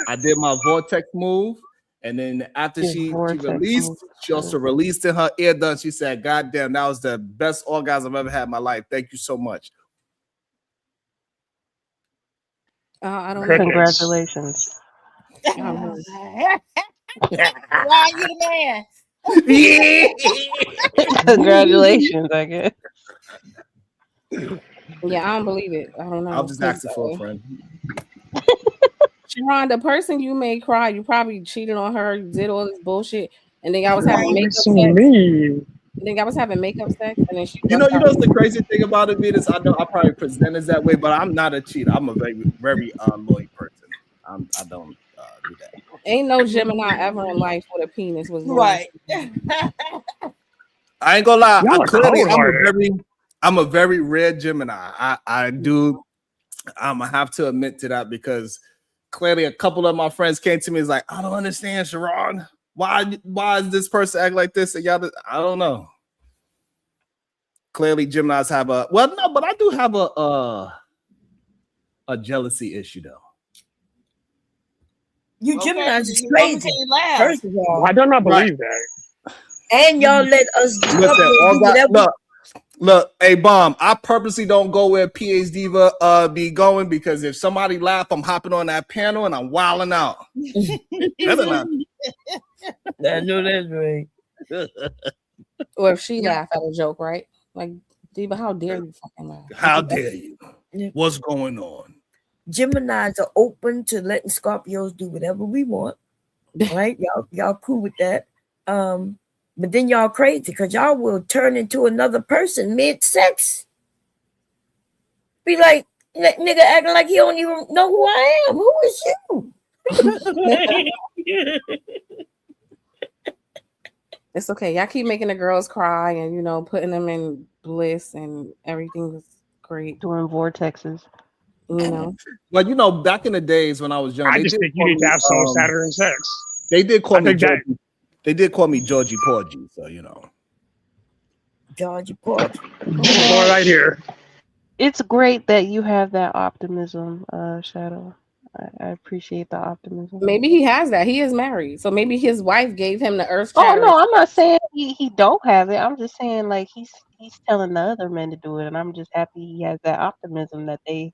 I did my vortex move, and then after she released, move. she also released in her ear done. She said, "God damn, that was the best orgasm I've ever had in my life. Thank you so much." I don't know. Congratulations. Why are you the man? Congratulations, I guess. Yeah, I don't believe it. I don't know. I'm just asking for a friend. Sharon, the person you made cry, you probably cheated on her, you did all this bullshit, and then y'all was having makeup sex. And then y'all was having makeup sex, and then she You know what's the crazy thing about it, Venus? I know I probably present it that way, but I'm not a cheater. I'm a very, very loyal person. I don't do that. Ain't no Gemini ever in life with a penis was loyal. Right. I ain't gonna lie. Y'all are cold-hearted. I'm a very rare Gemini. I do. I'm gonna have to admit to that because clearly a couple of my friends came to me and was like, I don't understand, Sharon. why is this person act like this? And y'all, I don't know. Clearly, Geminis have but I do have a jealousy issue though. You Geminis is crazy. First of all, Why don't I believe that? And y'all let us do whatever. Look, hey Bomb, I purposely don't go where PH Diva be going because if somebody laugh, I'm hopping on that panel and I'm wilding out. I know that's right. Or if she laugh at a joke, right? Like, Diva, how dare you fucking laugh? How dare you? What's going on? Geminis are open to letting Scorpios do whatever we want. Right? Y'all cool with that. But then y'all crazy because y'all will turn into another person mid-sex. Be like, nigga acting like he don't even know who I am. Who is you? It's okay. Y'all keep making the girls cry and, you know, putting them in bliss and everything was great. Doing vortexes. You know? Well, you know, back in the days when I was young, I just think you need to have soul Saturn sex. They did call me that. They did call me Georgie Porgy, so you know. Georgie Porgy. Boy, right here. It's great that you have that optimism, Shadow. I appreciate the optimism. Maybe he has that. He is married. So maybe his wife gave him the earth Oh shattering. no, I'm not saying he don't have it. I'm just saying like he's telling the other men to do it, and I'm just happy he has that optimism that they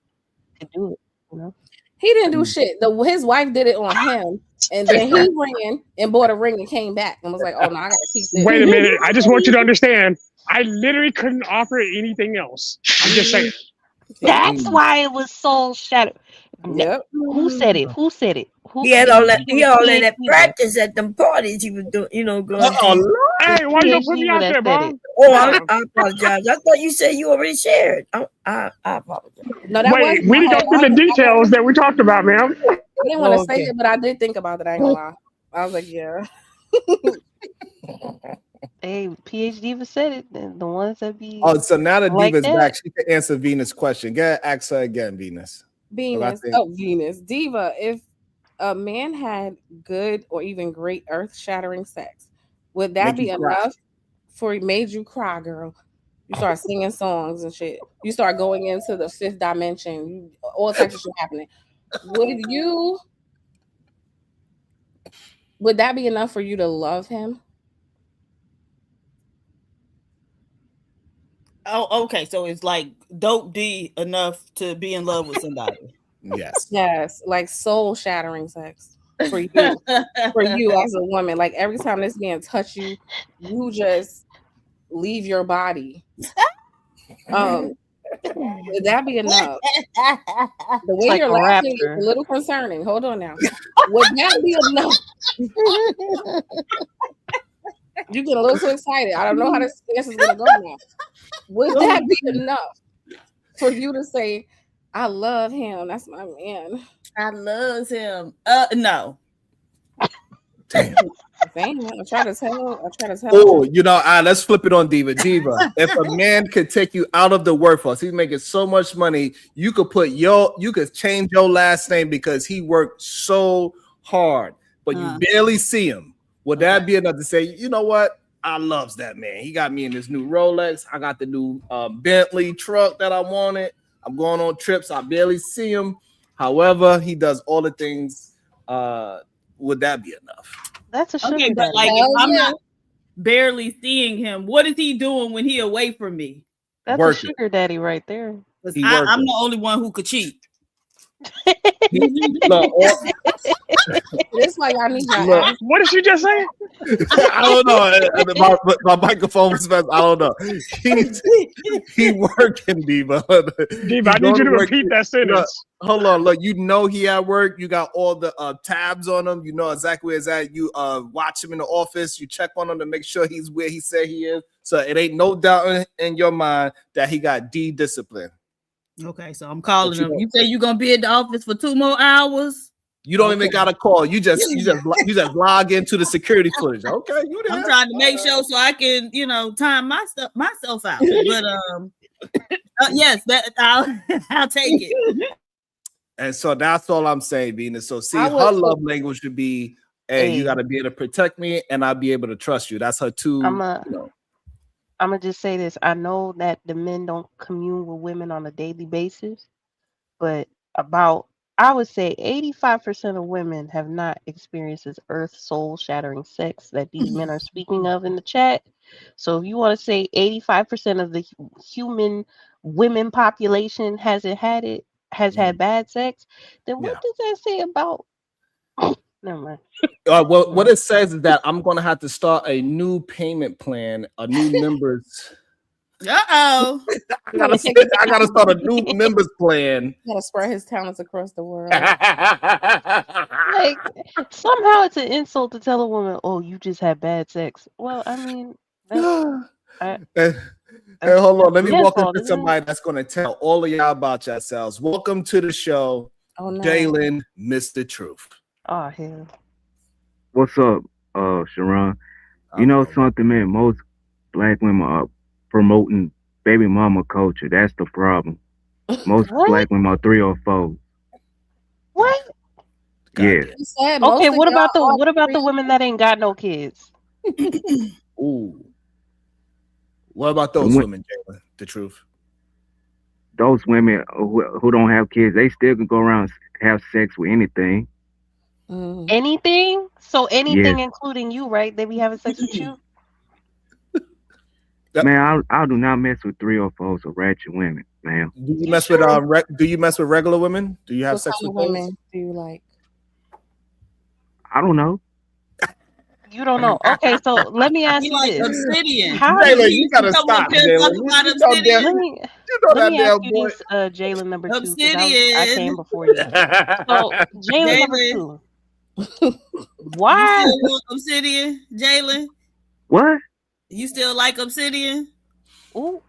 could do it, you know. He didn't do shit. His wife did it on him, and then he ran and bought a ring and came back and was like, "Oh no, I gotta keep this." Wait a minute. I just want you to understand. I literally couldn't offer anything else. I'm just saying. That's why it was Soul Shadow. Yep. Who said it? Who said it? Who He had all that. He all in that PhD? practice at them parties. He was doing, you know, going. Hey, why you put me out there, bro? Oh, I apologize. I thought you said you already shared. I apologize. No, that Wait, we didn't go through the details that we talked about, man. I didn't want to say it, but I did think about it. I ain't gonna lie. I was like, yeah. Hey, PhD said it. The ones that be. Oh, so now that like Diva's that. back, she can answer Venus' question. Go ahead, ask her again, Venus. Venus. Venus. Diva, if a man had good or even great earth-shattering sex, would that be enough for made you cry, girl? You start singing songs and shit. You start going into the fifth dimension. All types of shit happening. Would that be enough for you to love him? Oh, okay. So it's like dope D enough to be in love with somebody. Yes. Yes, like soul shattering sex for you. For you as a woman. Like every time this man touch you, you just leave your body. Would that be enough? The way like you're a laughing raptor. is a little concerning. Hold on now. Would that be enough? You get a little too excited. I don't know how this is gonna go now. Would that be enough for you to say, I love him? That's my man. I love him. No. Damn, I try to tell. Oh, you know, let's flip it on Diva. Diva, if a man could take you out of the workforce, he's making so much money, you could change your last name because he worked so hard, but you barely see him. Would that be enough to say, you know what? I loves that man. He got me in this new Rolex. I got the new Bentley truck that I wanted. I'm going on trips. I barely see him. However, he does all the things. Would that be enough? That's a sugar Okay, but daddy. like if I'm not barely seeing him, what is he doing when he away from me? That's working. a sugar daddy right there. I'm the only one who could cheat. This why y'all need y'all. What did she just say? I don't know. My microphone was messed. I don't know. He working, Diva. Diva, I need you to repeat that sentence. Look, hold on. Look, you know he at work. You got all the tabs on him. You know exactly where he's at. You watch him in the office. You check on him to make sure he's where he said he is. So it ain't no doubt in your mind that he got D discipline. Okay, so I'm calling him. You say you're gonna be at the office for 2 more hours? You don't even got a call. You just log into the security footage. Okay, you there. I'm trying to make sure so I can, time myself out. But yes, that I'll take it. And so that's all I'm saying, Venus. So see, I her would- love language would be hey, you got to be able to protect me, and I'll be able to trust you. That's her two. I'm gonna just say this. I know that the men don't commune with women on a daily basis, but I would say 85% of women have not experienced this earth soul shattering sex that these men are speaking of in the chat. So if you want to say 85% of the human women population has had bad sex, then what does that say about? Never mind. What it says is that I'm gonna have to start a new payment plan, a new members. I gotta start a new members plan. Gotta spread his talents across the world. Like somehow it's an insult to tell a woman, "Oh, you just had bad sex." Well, I mean, Hey, hold on. Let me walk up to somebody that's gonna tell all of y'all about yourselves. Welcome to the show, Jalen, Mr. Truth. Oh hell. What's up, Sharon? You know something, man? Most black women are promoting baby mama culture. That's the problem. Most black women are 3 or 4. What? Yeah. Okay, what about the women that ain't got no kids? Ooh. What about those women, Jalen? The truth. Those women who don't have kids, they still can go around and have sex with anything. Anything? So anything, Yes. including you, right? They be having sex with you? Man, I do not mess with 3 or 4 of ratchet women, man. Do you mess with do you mess with regular women? Do you have sex with those? women do you like? I don't know. You don't know. Okay, so let me ask you like this. Obsidian. Jalen, you gotta stop, Jalen. Let me ask you this, Jalen number 2. 'Cause I came before you. So Jalen number 2. Why? You still want Obsidian, Jalen? What? You still like Obsidian? Ooh.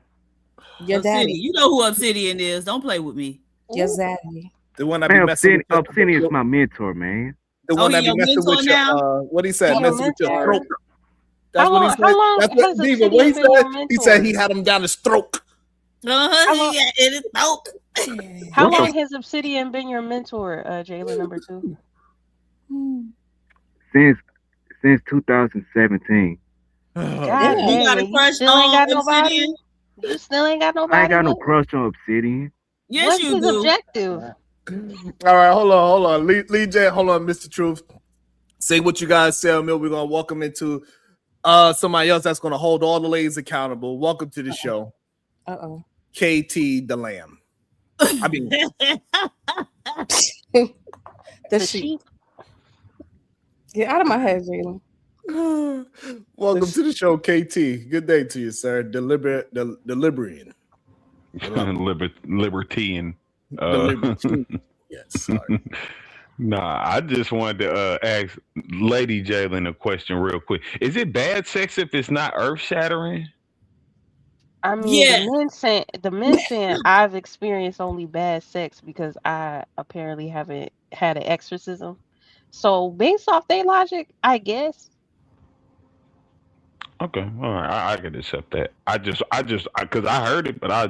Your daddy. You know who Obsidian is. Don't play with me. Your daddy. The one that be Man, messing with Obsidian is my mentor, man. the one that be messing with your what he said, messing with your throat. That's what he said. That's what Diva, what he said. He said he had him down his throat. In his throat. How long has Obsidian been your mentor, Jalen number 2? Since 2017. God, you got a crush still ain't got on nobody? Obsidian? You still ain't got nobody? I ain't got no crush on Obsidian. Yes, What's you his do. objective? All right, hold on. Lee J, hold on, Mr. Truth. Say what you guys say, Mill. We're gonna welcome into somebody else that's gonna hold all the ladies accountable. Welcome to the show. KT the Lamb. I mean the sheep. Get out of my head, Jalen. Welcome to the show, KT. Good day to you, sir. Libertarian. Libertine. Yes, sorry. Nah, I just wanted to ask Lady Jalen a question real quick. Is it bad sex if it's not earth shattering? I mean, the men saying I've experienced only bad sex because I apparently haven't had an exorcism. So based off their logic, I guess. Okay, all right, I can accept that. Because I heard it, but I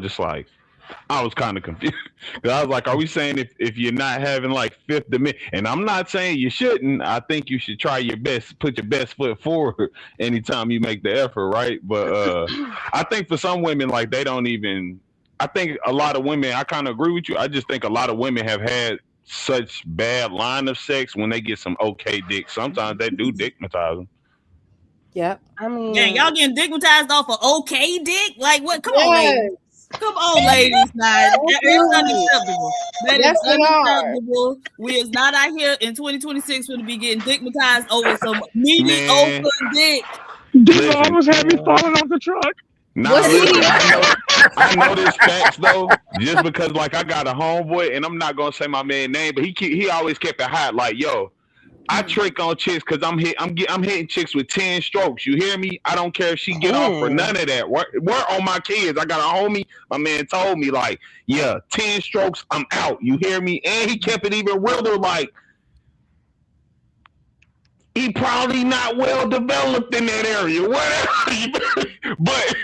was kind of confused. Because I was like, are we saying if you're not having like fifth dimension? And I'm not saying you shouldn't. I think you should try your best, put your best foot forward anytime you make the effort, right? But I think for some women, like they don't even. I think a lot of women. I kind of agree with you. I just think a lot of women have had such bad line of sex when they get some okay dick. Sometimes they do dickmatize them. Yep. I mean, man, y'all getting dickmatized off of okay dick? Like what? Come on, ladies. Come on, ladies. Now, it's unacceptable. That is unacceptable. We is not out here in 2026 going to be getting dickmatized over some mediocre dick. Dude, almost had me falling off the truck. Nah, listen, I know this facts though, just because like I got a homeboy, and I'm not gonna say my man's name, but he always kept it hot. Like, yo, I trick on chicks because I'm hitting chicks with 10 strokes. You hear me? I don't care if she get off for none of that. We're on my kids. I got a homie. My man told me like, yeah, 10 strokes, I'm out. You hear me? And he kept it even realer. Like, he probably not well developed in that area, whatever. But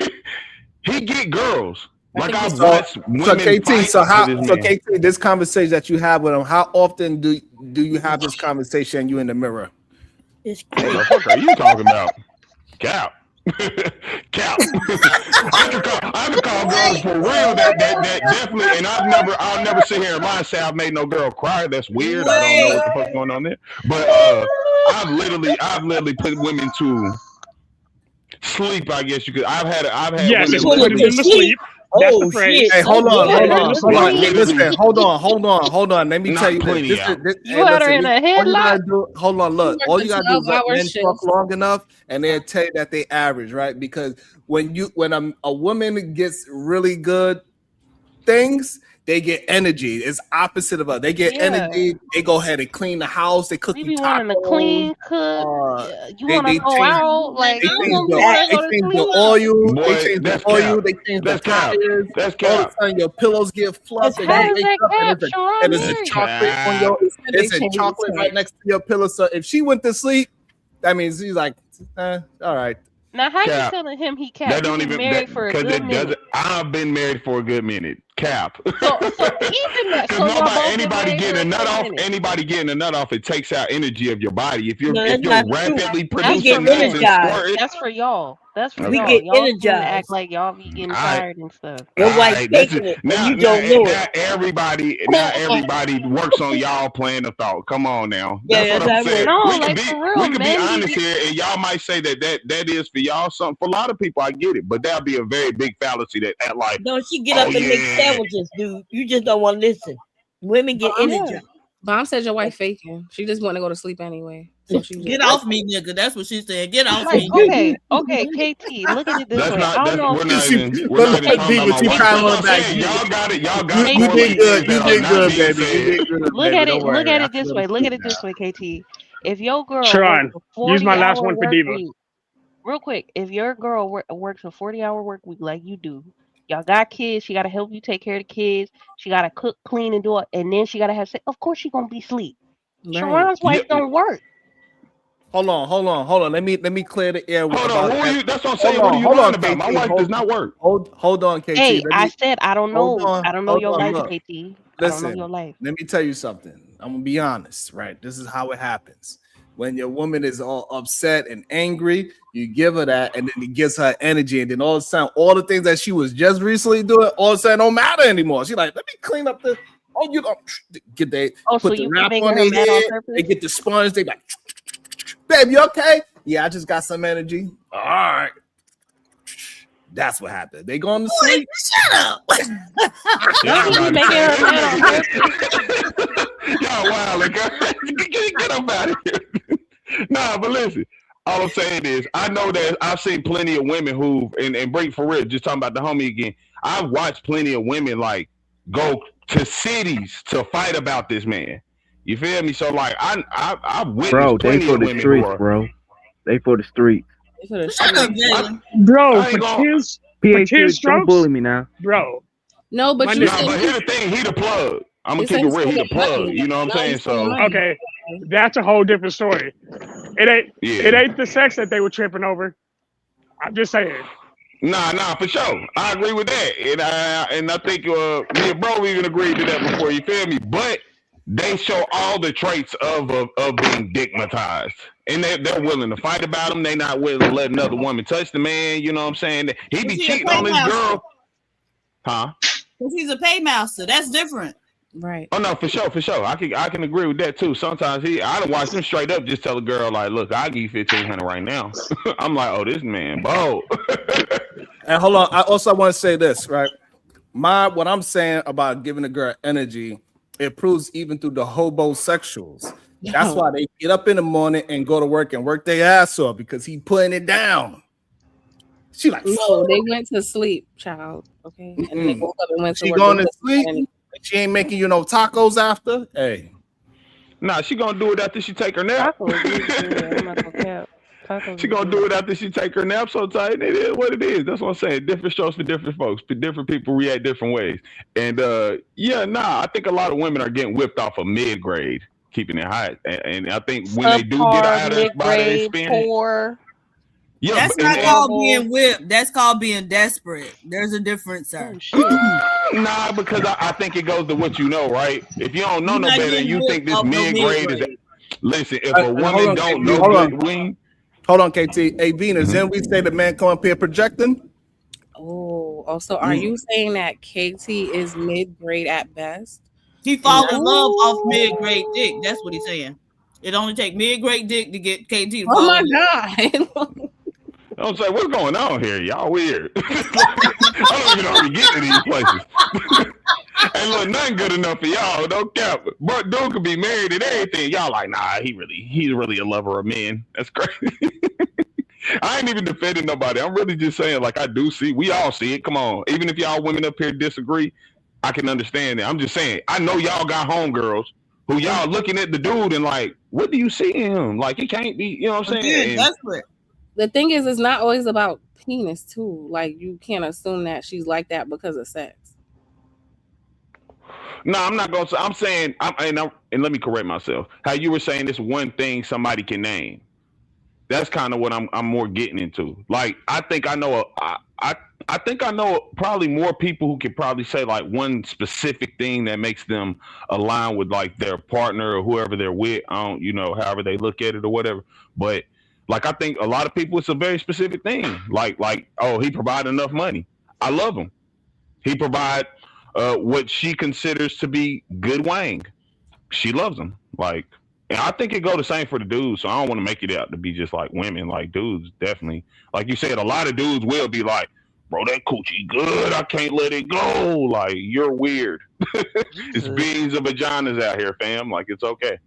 he get girls. Like I watch women. So KT, fight KT, this conversation that you have with him, how often do you have this conversation? You in the mirror? It's What the fuck are you talking about? Cap. Cap. I can call girls for real that definitely, and I'll never sit here and lie and say I've made no girl cry. That's weird. I don't know what the fuck's going on there. But I've literally put women to sleep, I guess you could. I've had yes, women put them to sleep. That's the phrase. Hey, hold on. Listen, hold on. Let me tell you this. You had her in a headlock. Hold on, look. All you gotta do is let men talk long enough, and they'll tell you that they average, right? Because when a woman gets really good things, they get energy. It's opposite of us. They get energy. They go ahead and clean the house. They cook you wanting to clean, cook. You want to go out. Like, they change the oil. They change the oil. They change the tires. That's all of a sudden, your pillows get fluffed, and there's a chocolate on your. It's a chocolate right next to your pillow. So if she went to sleep, that means she's like, all right. Now, how you telling him he can't? That don't even married for a good minute. I've been married for a good minute. Cap. So even that, anybody getting a nut off, it takes out energy of your body. If you're rapidly producing nuts and squirting, that's for y'all. That's for we y'all. get Y'all energized. act like y'all be getting tired and stuff. Your wife taking it, and you don't know it. Not everybody works on y'all plan of thought. Come on now. That's what I'm saying. No, we can be honest here, and y'all might say that is for y'all something. For a lot of people, I get it, but that'll be a very big fallacy that like. Don't she get up and make sandwiches, dude? You just don't want to listen. Women get energized. Mom said your wife faking. She just want to go to sleep anyway. So she get off me, nigga. That's what she said. Get off me. Okay, KT. Look at it this way. I don't know. We're not even talking about my wife. Y'all got it. You did good. You did good, baby. You did good. Look at it. Look at it this way. Look at it this way, KT. If your girl Sharon, use my last one for Diva. Real quick, if your girl works a 40-hour work week like you do, y'all got kids, she got to help you take care of the kids, she got to cook, clean, and do it, and then she got to have sex. Of course, she going to be asleep. Right. Sharon's wife don't work. Hold on. Let me clear the air. Hold on. That's what I'm saying. What are you lying about? My wife does not work. Hold on, KT. Hey, I said I don't know. I don't know your life, KT. Listen, I don't know your life. Let me tell you something. I'm gonna be honest, right? This is how it happens. When your woman is all upset and angry, you give her that, and then it gives her energy, and then all of a sudden, all the things that she was just recently doing, all of a sudden don't matter anymore. She's like, let me clean up the. Oh, you don't get that. Put the wrap on their head. They get the sponge. They like, babe, you okay? Yeah, I just got some energy. All right. That's what happened. They going to sleep. Shut up. Y'all wild, get up out of here. Nah, but listen, all I'm saying is I know that I've seen plenty of women who and break for real, just talking about the homie again. I've watched plenty of women like go to cities to fight about this man. You feel me? So like I've witnessed plenty of women who are, bro. They for the streets. Bro, for kids strokes, don't bully me now. Bro. No, but but here's the thing, he the plug. I'm gonna keep it real, he the plug. You know what I'm saying? So okay, that's a whole different story. It ain't the sex that they were tripping over. I'm just saying. Nah, for sure. I agree with that, and I think me and bro even agreed to that before. You feel me? But they show all the traits of being digmatized, and they're willing to fight about them. They're not willing to let another woman touch the man. You know what I'm saying? He be cheating on his girl, huh? Because he's a paymaster. That's different. Right. Oh no, for sure. I can agree with that too. Sometimes I don't watch him straight up just tell a girl like, look, I'll give you $1,500 right now. I'm like, oh, this man bold. And hold on, I also want to say this, right? What I'm saying about giving a girl energy, it proves even through the hobosexuals. That's why they get up in the morning and go to work and work their ass off, because he putting it down. She like, no, they went to sleep, child. Okay, and they woke up and went to work. She going to sleep. She ain't making you no tacos after. Hey, nah, she gonna do it after she take her nap. She gonna do it after she take her nap. So tight, it is what it is. That's what I'm saying. Different strokes for different folks. Different people react different ways. And I think a lot of women are getting whipped off of mid grade, keeping it hot. And I think when they do get out of it by their experience. Yeah, that's not called being whipped. That's called being desperate. There's a difference, sir. Nah, because I think it goes to what you know, right? If you don't know no better, and you think this mid grade is. Listen, if a woman don't know good wing. Hold on, KT. Hey, Venus, then we say the man come up here projecting. Oh, so are you saying that KT is mid-grade at best? He fall in love off mid-grade dick. That's what he's saying. It only take mid-grade dick to get KT to Oh my God. I was like, what's going on here? Y'all weird. I don't even know how to get to these places. Ain't look nothing good enough for y'all. Don't cap. But dude could be married and everything. Y'all like, nah, he's really a lover of men. That's crazy. I ain't even defending nobody. I'm really just saying, like, I do see. We all see it. Come on. Even if y'all women up here disagree, I can understand it. I'm just saying, I know y'all got homegirls who y'all looking at the dude and like, what do you see in him? Like, he can't be, you know what I'm saying? Desperate. The thing is, it's not always about penis too. Like, you can't assume that she's like that because of sex. No, I'm not going to. I'm saying, and let me correct myself. How you were saying this one thing somebody can name. That's kind of what I'm more getting into. Like, I think I know I think I know probably more people who could probably say like one specific thing that makes them align with like their partner or whoever they're with. I don't, you know, however they look at it or whatever. But like, I think a lot of people, it's a very specific thing. Like, oh, he provide enough money. I love him. He provide what she considers to be good wang. She loves him. Like, and I think it go the same for the dudes. So I don't want to make it out to be just like women. Like, dudes definitely, like you said, a lot of dudes will be like, bro, that coochie good. I can't let it go. Like, you're weird. It's beans and vaginas out here, fam. Like, it's okay.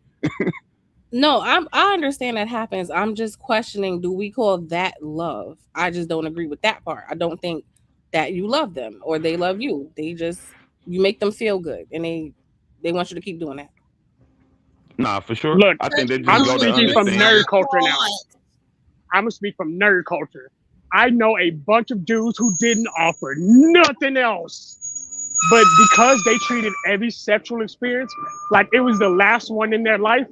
No, I understand that happens. I'm just questioning, do we call that love? I just don't agree with that part. I don't think that you love them or they love you. They just, you make them feel good and they want you to keep doing that. Nah, for sure. Look, I think they just I'm go to speaking from understand. nerd culture now. I'm gonna speak from nerd culture. I know a bunch of dudes who didn't offer nothing else, but because they treated every sexual experience like it was the last one in their life,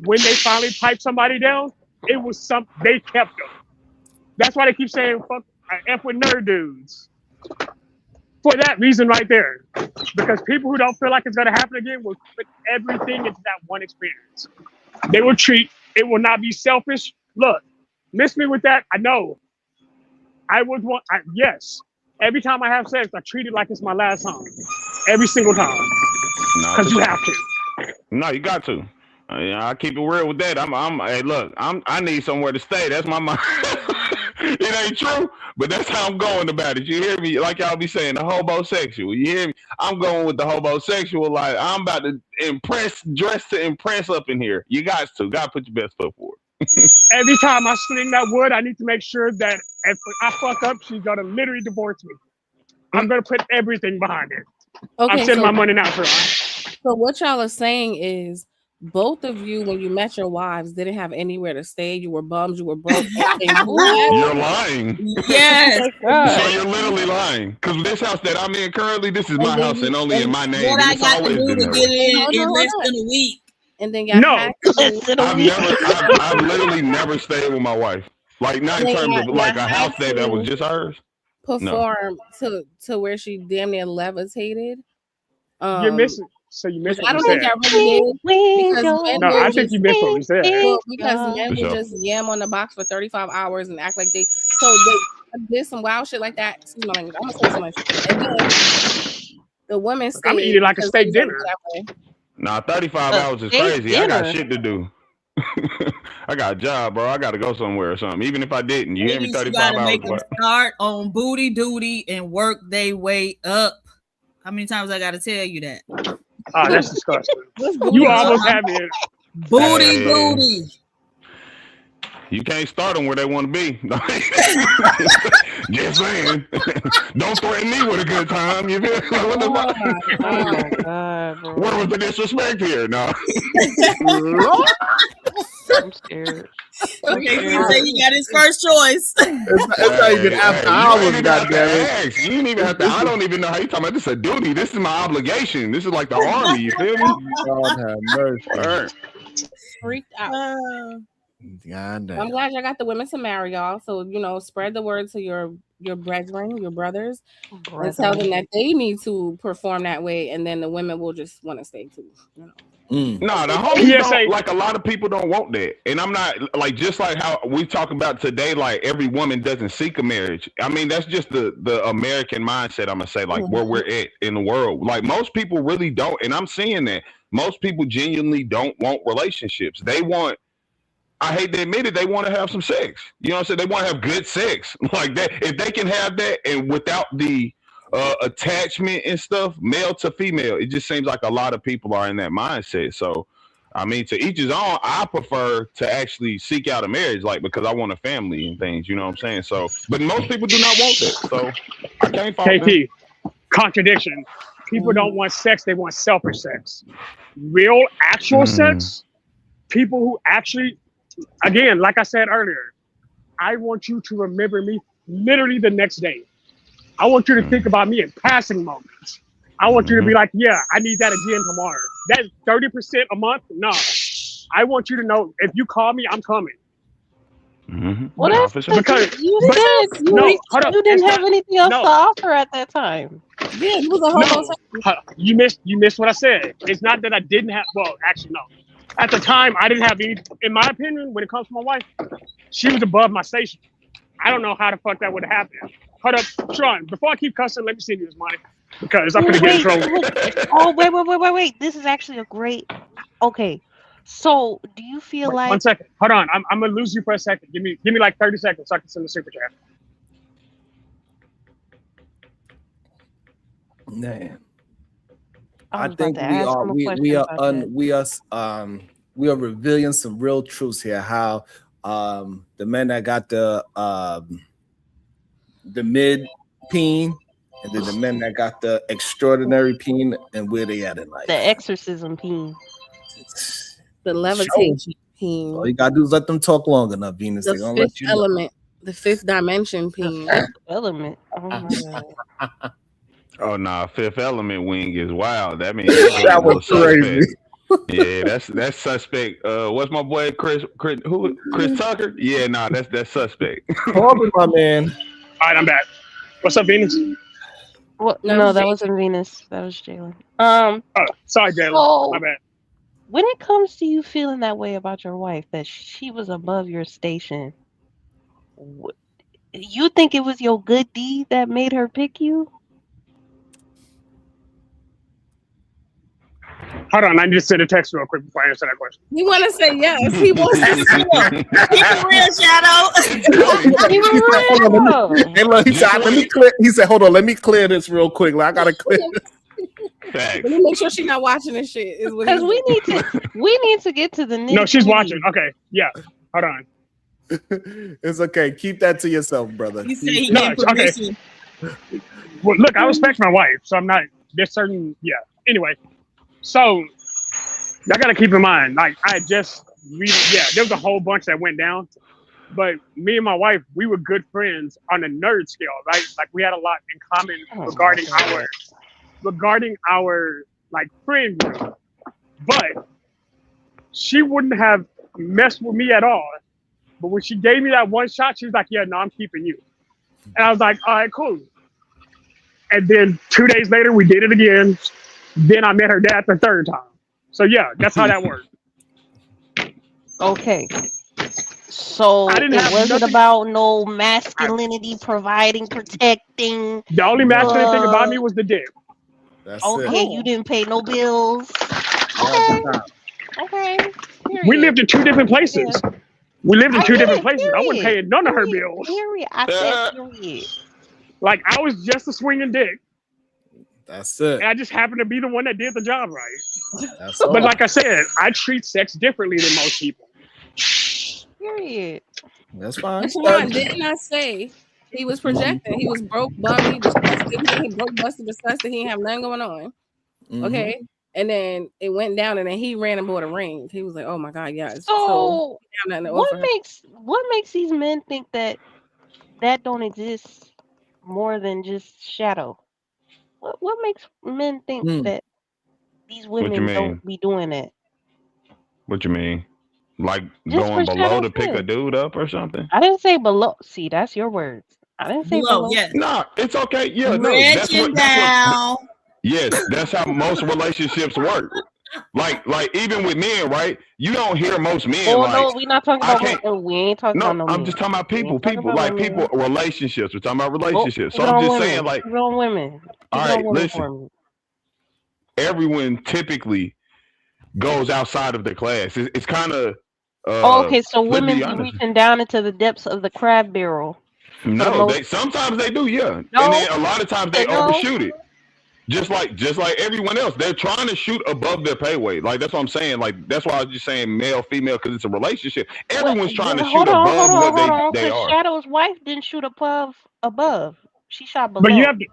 when they finally piped somebody down, it was something they kept them. That's why they keep saying "fuck F with nerd dudes." For that reason right there. Because people who don't feel like it's gonna happen again will put everything into that one experience. They will treat, it will not be selfish. Look, miss me with that, I know. I would want, yes. Every time I have sex, I treat it like it's my last time. Every single time. Because you have to. No, you got to. I keep it real with that. Hey, look, I need somewhere to stay. That's my mind. It ain't true, but that's how I'm going about it. You hear me? Like y'all be saying, the hobosexual. You hear me? I'm going with the hobosexual. Like, I'm about to dress to impress up in here. You got to put your best foot forward. Every time I sling that wood, I need to make sure that if I fuck up, she's gonna literally divorce me. I'm gonna put everything behind it. Okay, I'm sending so- my money now for her. So what y'all are saying is both of you, when you met your wives, didn't have anywhere to stay. You were bums. You were broke. You're lying. Yes. So you're literally lying. Because this house that I'm in currently, this is my house and only in my name. What I It's got to always do been to that get way. in less than a week. And then y'all No. had I've literally never stayed with my wife. Like, not in Like, terms of y'all like a had house that to was just hers. No. perform to where she damn near levitated. You're missing. So you missed what I don't we think said. I really did. Because men No, will I think you missed what we said. Well, because men For will sure. just yam on the box for 35 hours and act like they did some wild shit like that. Excuse my language. I'm gonna say so much. And then the women stayed. I'm gonna eat it like a because steak they were dinner. that way. Nah, 35 hours is steak crazy. I got dinner. shit to do. I got a job, bro. I got to go somewhere or something. Even if I didn't, you hear me? You 35 gotta hours. make them What? start on booty duty and work their way up. How many times I gotta tell you that? Oh, that's disgusting. booty You almost had me. Booty Hey. booty. You can't start them where they want to be. Just saying. Don't threaten me with a good time. You feel me? What the fuck? Oh my God, bro. Where was the disrespect here? No. I'm scared. Okay, you say he got his first choice. It's not even after hours, You ain't even have to goddammit. ask. You ain't even have to. I don't even know how you talking about this. Is a duty. This is my obligation. This is like the army. You feel me? God have mercy. All right. Freaked out. God damn. I'm glad y'all got the women to marry y'all. So, you know, spread the word to your brethren, your brothers, and tell them that they need to perform that way, and then the women will just want to stay too. You know? No, the homies don't, like, a lot of people don't want that. And I'm not, like, just like how we talk about today, like, every woman doesn't seek a marriage. I mean, that's just the American mindset, I'm going to say, like, where we're at in the world. Like, most people really don't, and I'm seeing that. Most people genuinely don't want relationships. They want, I hate to admit it, they want to have some sex. You know what I'm saying? They want to have good sex. Like that. If they can have that and without the attachment and stuff, male to female, it just seems like a lot of people are in that mindset. So, I mean, to each his own. I prefer to actually seek out a marriage, like, because I want a family and things. You know what I'm saying? So, but most people do not want that. So, I can't fault KP, contradiction. People don't want sex; they want selfish sex. Real, actual sex. People who actually, again, like I said earlier, I want you to remember me literally the next day. I want you to think about me in passing moments. I want you to be like, yeah, I need that again tomorrow. That 30% a month? No. I want you to know, if you call me, I'm coming. Well, that's because you didn't have anything else to offer at that time. Yeah, it was a whole you missed what I said. It's not that I didn't have, well, actually, no. At the time, I didn't have any, in my opinion, when it comes to my wife, she was above my station. I don't know how the fuck that would have happened. Hold up, Sean, before I keep cussing, let me see this money. Because I'm going to get in trouble. Oh, wait. This is actually a great, okay. So, do you feel like... 1 second. Hold on. I'm going to lose you for a second. Give me like 30 seconds so I can send the super chat. Man. I think we are revealing some real truths here. How the men that got the mid peen, and then the men that got the extraordinary peen, and where they at in life. The exorcism peen. The levitation peen. All you gotta do is let them talk long enough, Venus. The They're gonna fifth let you element. The fifth dimension peen. Element. Oh my God. Oh nah, Fifth Element wing is wild. That means that was crazy. Yeah, that's suspect. What's my boy Chris Tucker? Yeah, nah, that's suspect. Corbin, my man. All right, I'm back. What's up, Venus? What? No, that wasn't Venus. That was Jalen. Oh, sorry, Jalen. So, my bad. When it comes to you feeling that way about your wife, that she was above your station, you think it was your good deed that made her pick you? Hold on, I need to send a text real quick before I answer that question. He want to say yes. He wants to say yes. Keep it real, Shadow. Hey, look, he said, let me clear. He said, hold on, let me clear this real quick. Like, I gotta clear this. Let me make sure she's not watching this shit. Because we need to get to the news. No, she's watching. Okay, yeah. Hold on. It's okay. Keep that to yourself, brother. You say he no, okay. Well, look, I respect my wife, so I'm not. There's certain. Yeah. Anyway, so y'all gotta keep in mind, like there was a whole bunch that went down, but me and my wife, we were good friends on a nerd scale, right? Like we had a lot in common regarding our like friend group, but she wouldn't have messed with me at all. But when she gave me that one shot, she was like, yeah, no, I'm keeping you. And I was like, all right, cool. And then 2 days later, we did it again. Then I met her dad the third time. So yeah, that's how that worked. Okay. So it wasn't about no masculinity, providing, protecting. The only masculine thing about me was the dick. That's okay, you didn't pay no bills. Okay. We lived in two different places. We lived in two different places. I wasn't paying none of her bills. I said period. Like I was just a swinging dick. That's it. And I just happened to be the one that did the job right. That's but like I said, I treat sex differently than most people. Period. That's fine. Didn't I say he was projecting? He was broke, bummy, disgusted. He broke, busted, disgusted. He didn't have nothing going on. Mm-hmm. Okay. And then it went down, and then he ran and bought a ring. He was like, "Oh my god, yes." So what makes these men think that don't exist more than just shadow? What makes men think that these women don't be doing that? What you mean? Like Just going for below Shadow to pick a Smith. dude up or something? I didn't say below. See, that's your words. I didn't say Below, below. yes. Nah, it's okay. Yeah, no, Reaching down. yes, that's how most relationships work. Like even with men, right? You don't hear most men Oh like, no, we're not talking I about can't. women. We ain't talking about No, no I'm men. just talking about We ain't people. talking People about like no people men. relationships. We're talking about Oh, relationships. keep So it I'm on just women. saying, like, Keep it on women. Keep all it on right, women listen. for me. Everyone typically goes outside of their class. It's kind of Oh, okay, so let's women be be honest. reaching down into the depths of the crab barrel for the No, most. they sometimes they do, yeah, and No, then a lot of times they no. overshoot it. Just like everyone else, they're trying to shoot above their pay weight. Like that's what I'm saying. Like that's why I was just saying male, female, because it's a relationship. Everyone's trying to shoot above what they Because are. Shadow's wife didn't shoot above. She shot below. But you have to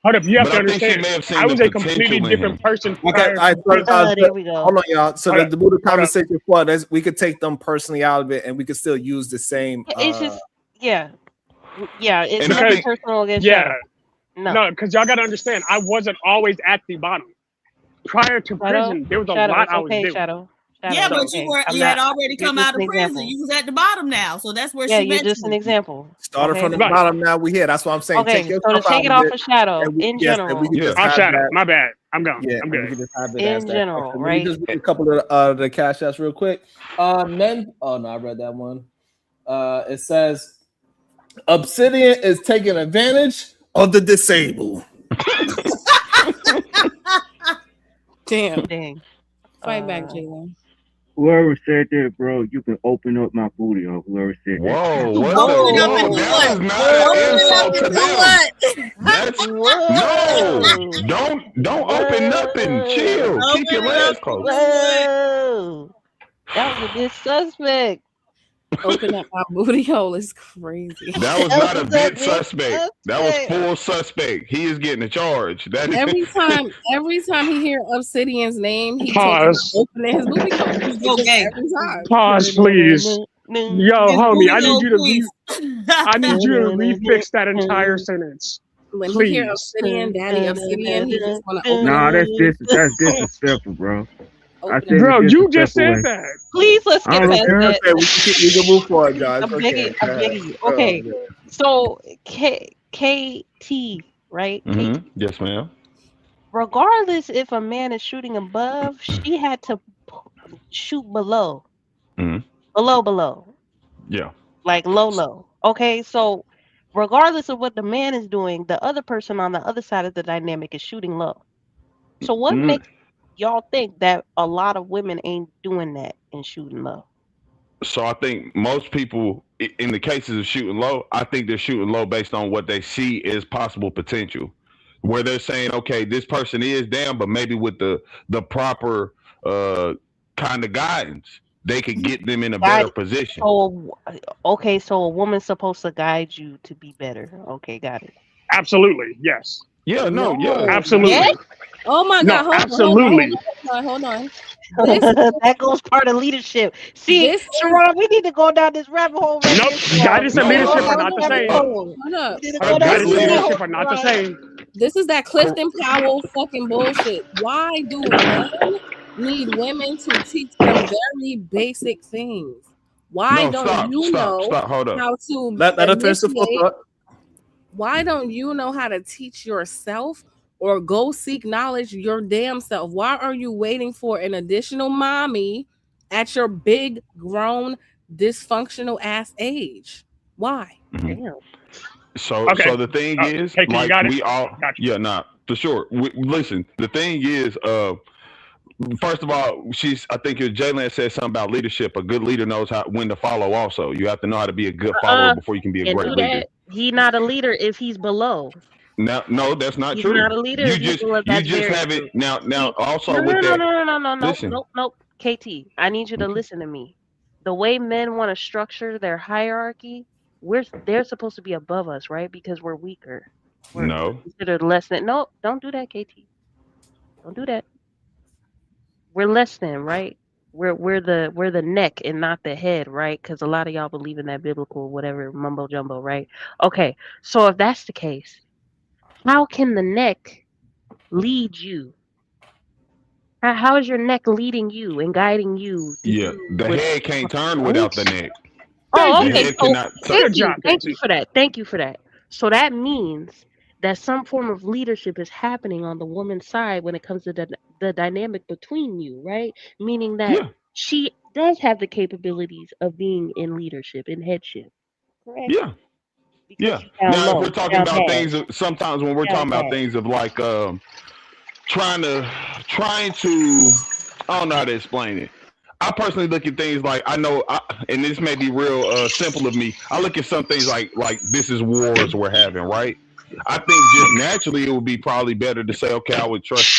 hold up. You have But to I think she understand. may have seen I the was a completely potential in different him. person Okay, prior all right, to so, this. There we go. hold on, y'all. So Hold the up. Buddha conversation for this, we could take them personally out of it, and we could still use the same. It's just yeah. It's And I nothing think personal against Yeah. Shadow. No, because y'all got to understand, I wasn't always at the bottom. Prior to prison, there was a Shadow, lot it's I was okay, doing. Shadow. Yeah, but okay. you had already You're come just out of an prison. example. You was at the bottom now, so that's where Yeah, she you're met just you. an example. Started Okay? from the Right. bottom, now we here. That's what I'm saying. Okay, Take your so to stuff out take it of off it, of Shadow and we, in yes, and we general. can just I'm have Shadow. that. My bad. I'm gone. Yeah, I'm and we good. can just have it In as that. general, Let me right? just read a couple of the cash apps real quick. Men. Oh no, I read that one. It says Obsidian is taking advantage of the disabled. Damn. Dang. Fight back, Jalen. Whoever said that, bro, you can open up my booty on whoever said that. Whoa, Open what up the? into Whoa, what? that is not Open an it up insult to into them. what? That's Whoa. no, don't open nothing. Chill. Keep your Open it up legs closed. into what? Whoa. That was a bit suspect. Open up my booty hole is crazy. That was That not a was bit bit suspect. That was suspect. full suspect. He is getting a charge. That is Every time he hear Obsidian's name, he Pause. talks about opening his booty hole. He's so gay. Every time. Pause, please. Yo, His homie, booty I need hole you to queef. I need you to refix that entire sentence. When Please. he hear Obsidian, Daddy Obsidian, he just want to open Nah, his that's disrespectful, bro. I said Bro, it you just disrespectful said way. that. Please, let's I get don't past care. that. Okay, we can move forward, guys. I beg you. Okay, so KT, right? Mhm. Yes, ma'am. Regardless if a man is shooting above, she had to shoot below. Mhm. Below. Yeah. Like low. Okay, so regardless of what the man is doing, the other person on the other side of the dynamic is shooting low. So what Mm. makes y'all think that a lot of women ain't doing that and shooting low? So I think most people, in the cases of shooting low, I think they're shooting low based on what they see as possible potential, where they're saying, okay, this person is down, but maybe with the proper kind of guidance, they could get them in a better position. So okay, so a woman's supposed to guide you to be better. Okay, got it. Absolutely, yes. Yeah, no, yeah, absolutely. Yes? Oh my No, God! Hold absolutely. on. Hold on. That goes part of leadership. See, Sharon, we need to go down this rabbit hole right Nope, here. guidance and No, leadership hold are not the same. Hold up. We need to Hold go up, down guidance this and rabbit leadership hole, are not the Sharon. same. This is that Clifton Powell fucking bullshit. Why do men need women to teach them very basic things? Why No, don't stop, you stop, know stop, hold up. how to Let her finish the full initiate? thought. Why don't you know how to teach yourself or go seek knowledge your damn self? Why are you waiting for an additional mommy at your big grown dysfunctional ass age? Why? Damn. So, Okay. so the thing is, Hey, 'cause you like got it. we all, Got you. yeah, nah, for sure. Listen, the thing is, first of all, I think Jalen said something about leadership. A good leader knows when to follow. Also, you have to know how to be a good follower before you can be a Can't great do leader. that. He not a leader if he's below. No, that's not He's true. not a leader You if he's just, below. you That's just very have true. it now. See, Also no, with that, listen. listen. KT, I need you to listen to me. The way men want to structure their hierarchy, they're supposed to be above us, right? Because we're weaker. We're No, considered less than. No, don't do that, KT. Don't do that. We're less than, right? We're the neck and not the head, right? Because a lot of y'all believe in that biblical whatever mumbo jumbo, right? Okay, so if that's the case, how can the neck lead you? How is your neck leading you and guiding you? Yeah, the with- head can't turn without the neck. Oh, The okay. head So cannot thank you. turn. Thank you for that. Thank you for that. So that means that some form of leadership is happening on the woman's side when it comes to the dynamic between you, right? Meaning that Yeah. she does have the capabilities of being in leadership, in headship. Correct? Yeah. Yeah. you down Now, if low, we're talking down about bad. things, sometimes when we're Down talking about bad. things of like trying to, I don't know how to explain it. I personally look at things like and this may be real simple of me. I look at some things like this is wars we're having, right? I think just naturally it would be probably better to say, okay, I would trust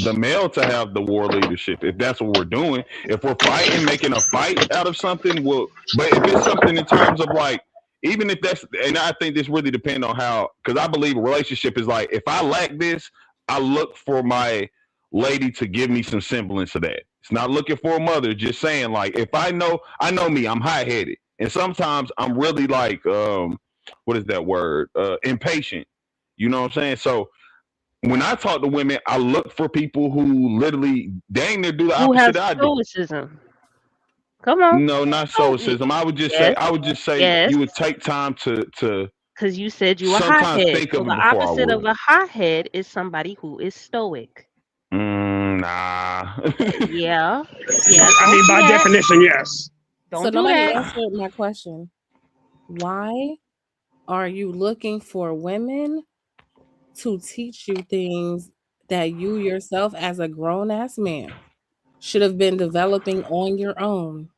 the male to have the war leadership if that's what we're doing. If we're fighting, making a fight out of something, but if it's something in terms of like, even if that's, and I think this really depends on how, because I believe a relationship is like, if I lack this, I look for my lady to give me some semblance of that. It's not looking for a mother, just saying like, if I know me, I'm hot headed, and sometimes I'm really like, what is that word? Impatient. You know what I'm saying? So when I talk to women, I look for people who literally dang near do the Who has opposite I do. stoicism? Come on. No, not stoicism. I would just say Yes. you would take time to Because you said you a sometimes hothead. think So of the it before I opposite of would. a hothead is somebody who is stoic. Nah. Yeah. I mean, by definition, yes. Don't So do nobody that. answered my question. Why are you looking for women to teach you things that you yourself as a grown-ass man should have been developing on your own?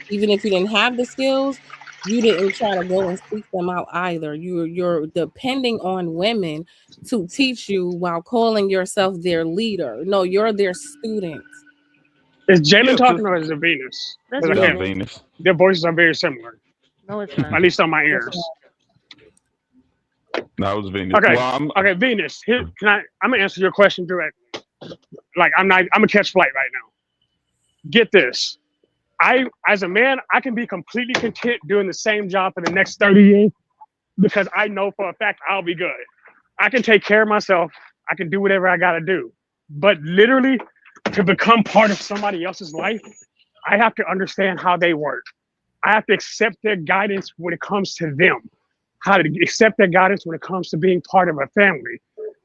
Even if you didn't have the skills, you didn't try to go and seek them out either. You're depending on women to teach you while calling yourself their leader. No, you're their student. Is Jalen talking or is it Venus? That's 'Cause That's Venus. Venus. their voices are very similar, No, it's not. at least on my ears. That was Venus. Okay, Well, okay, Venus. I'm gonna answer your question directly. Like I'm gonna catch flight right now. Get this. As a man, I can be completely content doing the same job for the next 30 years because I know for a fact I'll be good. I can take care of myself. I can do whatever I gotta do. But literally, to become part of somebody else's life, I have to understand how they work. I have to accept their guidance when it comes to them. How to accept their guidance when it comes to being part of a family.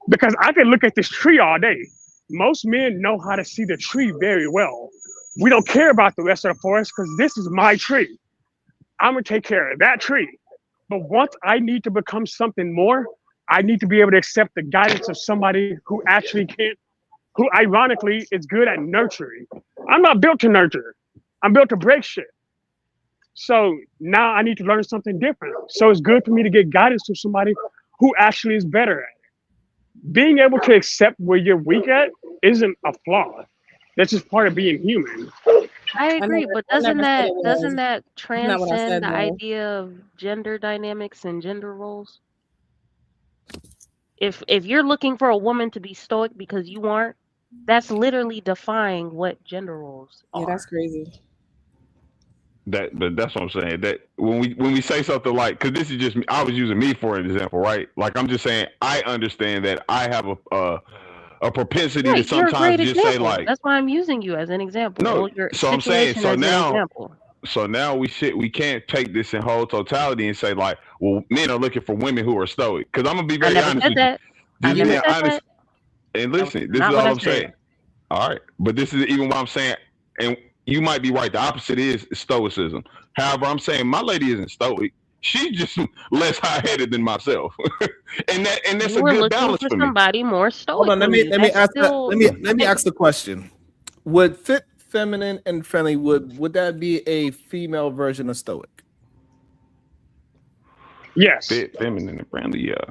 Because I can look at this tree all day. Most men know how to see the tree very well. We don't care about the rest of the forest because this is my tree. I'm gonna take care of that tree. But once I need to become something more, I need to be able to accept the guidance of somebody who actually can't, who ironically is good at nurturing. I'm not built to nurture. I'm built to break shit. So now I need to learn something different. So it's good for me to get guidance from somebody who actually is better at it. Being able to accept where you're weak at isn't a flaw. That's just part of being human. I agree, but doesn't that not what I transcend said, the though. idea of gender dynamics and gender roles? If you're looking for a woman to be stoic because you aren't, that's literally defying what gender roles are. Yeah, that's crazy. but that's what I'm saying. That when we say something like, because this is just me, I was using me for an example, right? Like I'm just saying, I understand that I have a propensity to Right, you're a sometimes great just say example. like, That's why I'm using you as an example. no. Or your So I'm saying, situation so as an now, example. we can't take this in whole totality and say like, well, men are looking for women who are stoic. Because I'm gonna be I very never honest said with that. you. I Just never being said honest. that. And That listen, was this is not all what I I'm saying. said. All right, but this is even what I'm saying, and you might be right. The opposite is stoicism. However, I'm saying my lady isn't stoic. She's just less high-headed than myself, and that's You a were good looking balance for for me. somebody more stoic. Hold on, let than me you. let me That's ask still let me ask the question. Would fit, feminine, and friendly would that be a female version of stoic? Yes. Fit, feminine, and friendly. Yeah.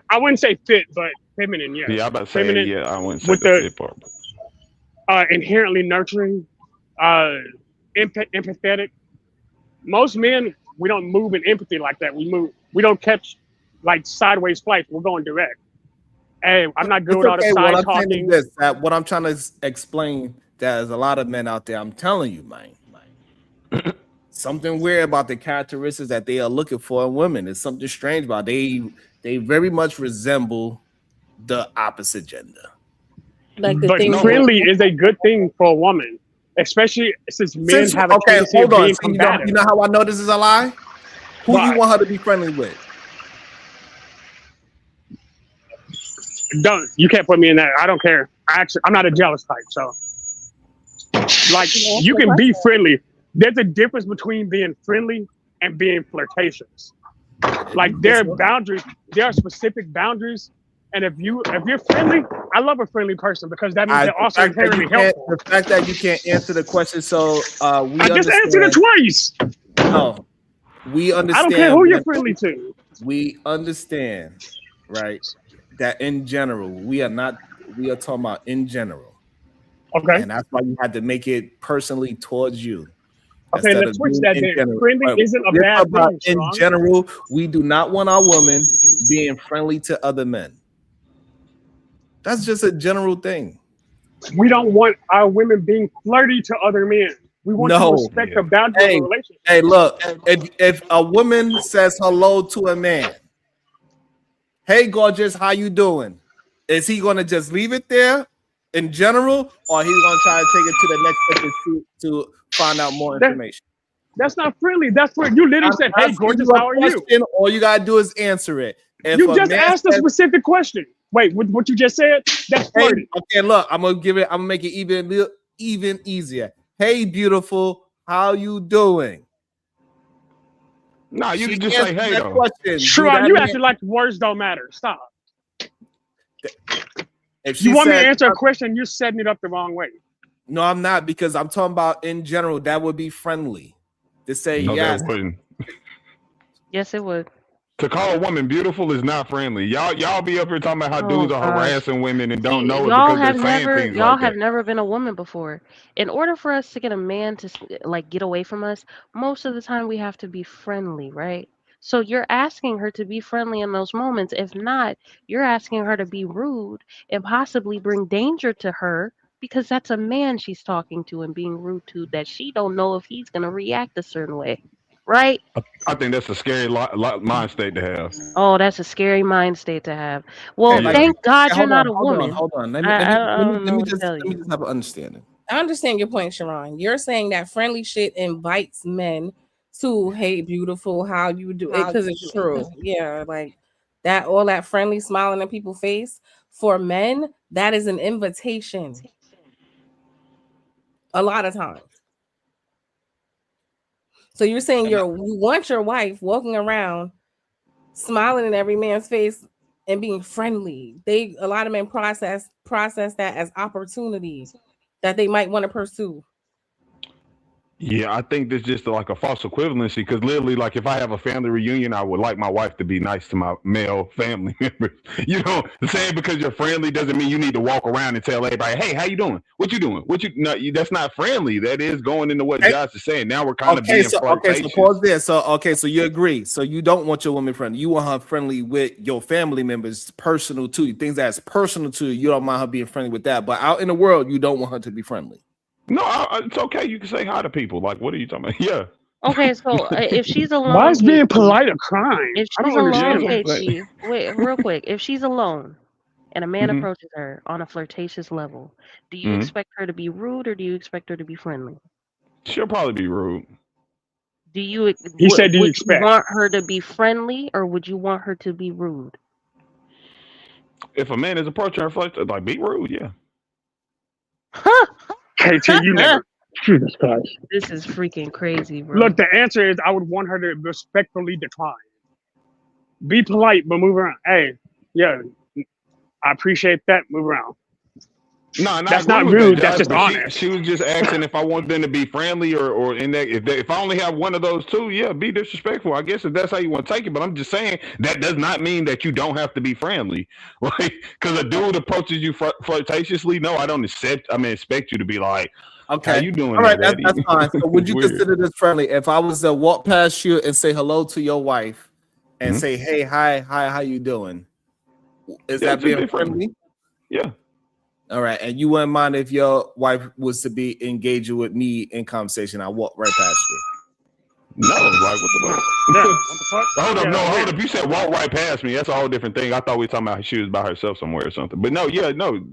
I wouldn't say fit, but feminine, yes. Yeah, I'm about to say feminine, yeah. I wouldn't say with the the fit part. inherently nurturing, empathetic. Most men, we don't move in empathy like that. We don't catch like sideways flights. We're going direct. Hey, I'm not good It's with all the okay. side What I'm saying talking. is this: that what I'm trying to explain, there's a lot of men out there. I'm telling you, man. Something weird about the characteristics that they are looking for in women. There's something strange about it. They very much resemble the opposite gender. Like the But thing. friendly is a good thing for a woman, especially since men have a tendency of being combative. You know how I know this is a lie? Who you want her to be friendly with? You can't put me in that. I don't care. I'm not a jealous type, so like you can be friendly. There's a difference between being friendly and being flirtatious. Like there are boundaries. There are specific boundaries. And if you're friendly, I love a friendly person because that means they're also inherently helpful. The fact that you can't answer the question, so I just answered it twice. No, we understand. I don't care who you're friendly to. We understand, right? That in general, we are talking about in general. Okay. And that's why you had to make it personally towards you. Okay, let's switch that then. Friendly isn't a bad thing. In general, we do not want our women being friendly to other men. That's just a general thing. We don't want our women being flirty to other men. We want to respect the boundaries of the relationship. Hey, look, if a woman says hello to a man, hey, gorgeous, how you doing? Is he going to just leave it there in general, or he's going to try to take it to the next step to find out more information? That's not friendly. That's where you literally said, hey, gorgeous, how are you? All you got to do is answer it. If you just asked a specific question. Wait, what you just said? That's flirty. Okay, look, I'm gonna make it even easier. Hey, beautiful, how you doing? No, you can just say hey though. Sure, you acting like words don't matter. Stop. If you want me to answer a question, you're setting it up the wrong way. No, I'm not, because I'm talking about in general. That would be friendly to say yes. Yes, it would. To call a woman beautiful is not friendly. Y'all be up here talking about how dudes are harassing women and don't know it because they're saying things y'all like have that. never been a woman before. In order for us to get a man to like get away from us, most of the time we have to be friendly, right? So you're asking her to be friendly in those moments. If not, you're asking her to be rude and possibly bring danger to her because that's a man she's talking to and being rude to that she don't know if he's gonna react a certain way. Right? I think that's a scary mind state to have. Oh, that's a scary mind state to have. Well, thank God you're not a woman. Hold on. Let me just have an understanding. I understand your point, Sharon. You're saying that friendly shit invites men to, hey, beautiful, how you do it, because it's true. Yeah, like that, all that friendly smiling in people's face. For men, that is an invitation. A lot of times. So you're saying you want your wife walking around smiling in every man's face and being friendly. A lot of men process that as opportunities that they might want to pursue. Yeah, I think there's just like a false equivalency because literally, like if I have a family reunion, I would like my wife to be nice to my male family members. You know, saying because you're friendly doesn't mean you need to walk around and tell everybody, "Hey, how you doing? What you doing? That's not friendly. That is going into what Josh is saying. Now we're kind of being flirtatious. So pause there. So you agree. So you don't want your woman friendly. You want her friendly with your family members, personal to you. Things that's personal to you. You don't mind her being friendly with that. But out in the world, you don't want her to be friendly. No, it's okay. You can say hi to people. Like, what are you talking about? Yeah. Okay, so if she's alone, why is being polite a crime? If she's alone, wait, real quick. If she's alone and a man approaches her on a flirtatious level, do you expect her to be rude or do you expect her to be friendly? She'll probably be rude. Do you? He said, "Do you expect?" Would you want her to be friendly or would you want her to be rude? If a man is approaching her, like be rude, yeah. KT, you never. Jesus Christ. This is freaking crazy, bro. Look, the answer is I would want her to respectfully decline. Be polite, but move around. Hey, yeah, I appreciate that. Move around. No, that's not rude. That's just honest. She was just asking if I want them to be friendly or in that. If I only have one of those two, yeah, be disrespectful. I guess if that's how you want to take it. But I'm just saying that does not mean that you don't have to be friendly. Like, because a dude approaches you flirtatiously, no, I don't expect you to be like, okay, how you doing? All right, that's fine. So would you consider this friendly? If I was to walk past you and say hello to your wife and say, hey, hi, how you doing? Is that being friendly? Yeah. All right, and you wouldn't mind if your wife was to be engaging with me in conversation? I walk right past you. No, like what the fuck? Yeah, what the fuck? Hold up, Yeah, no, hold up. You said walk right past me. That's a whole different thing. I thought we were talking about she was by herself somewhere or something. But no, yeah, no.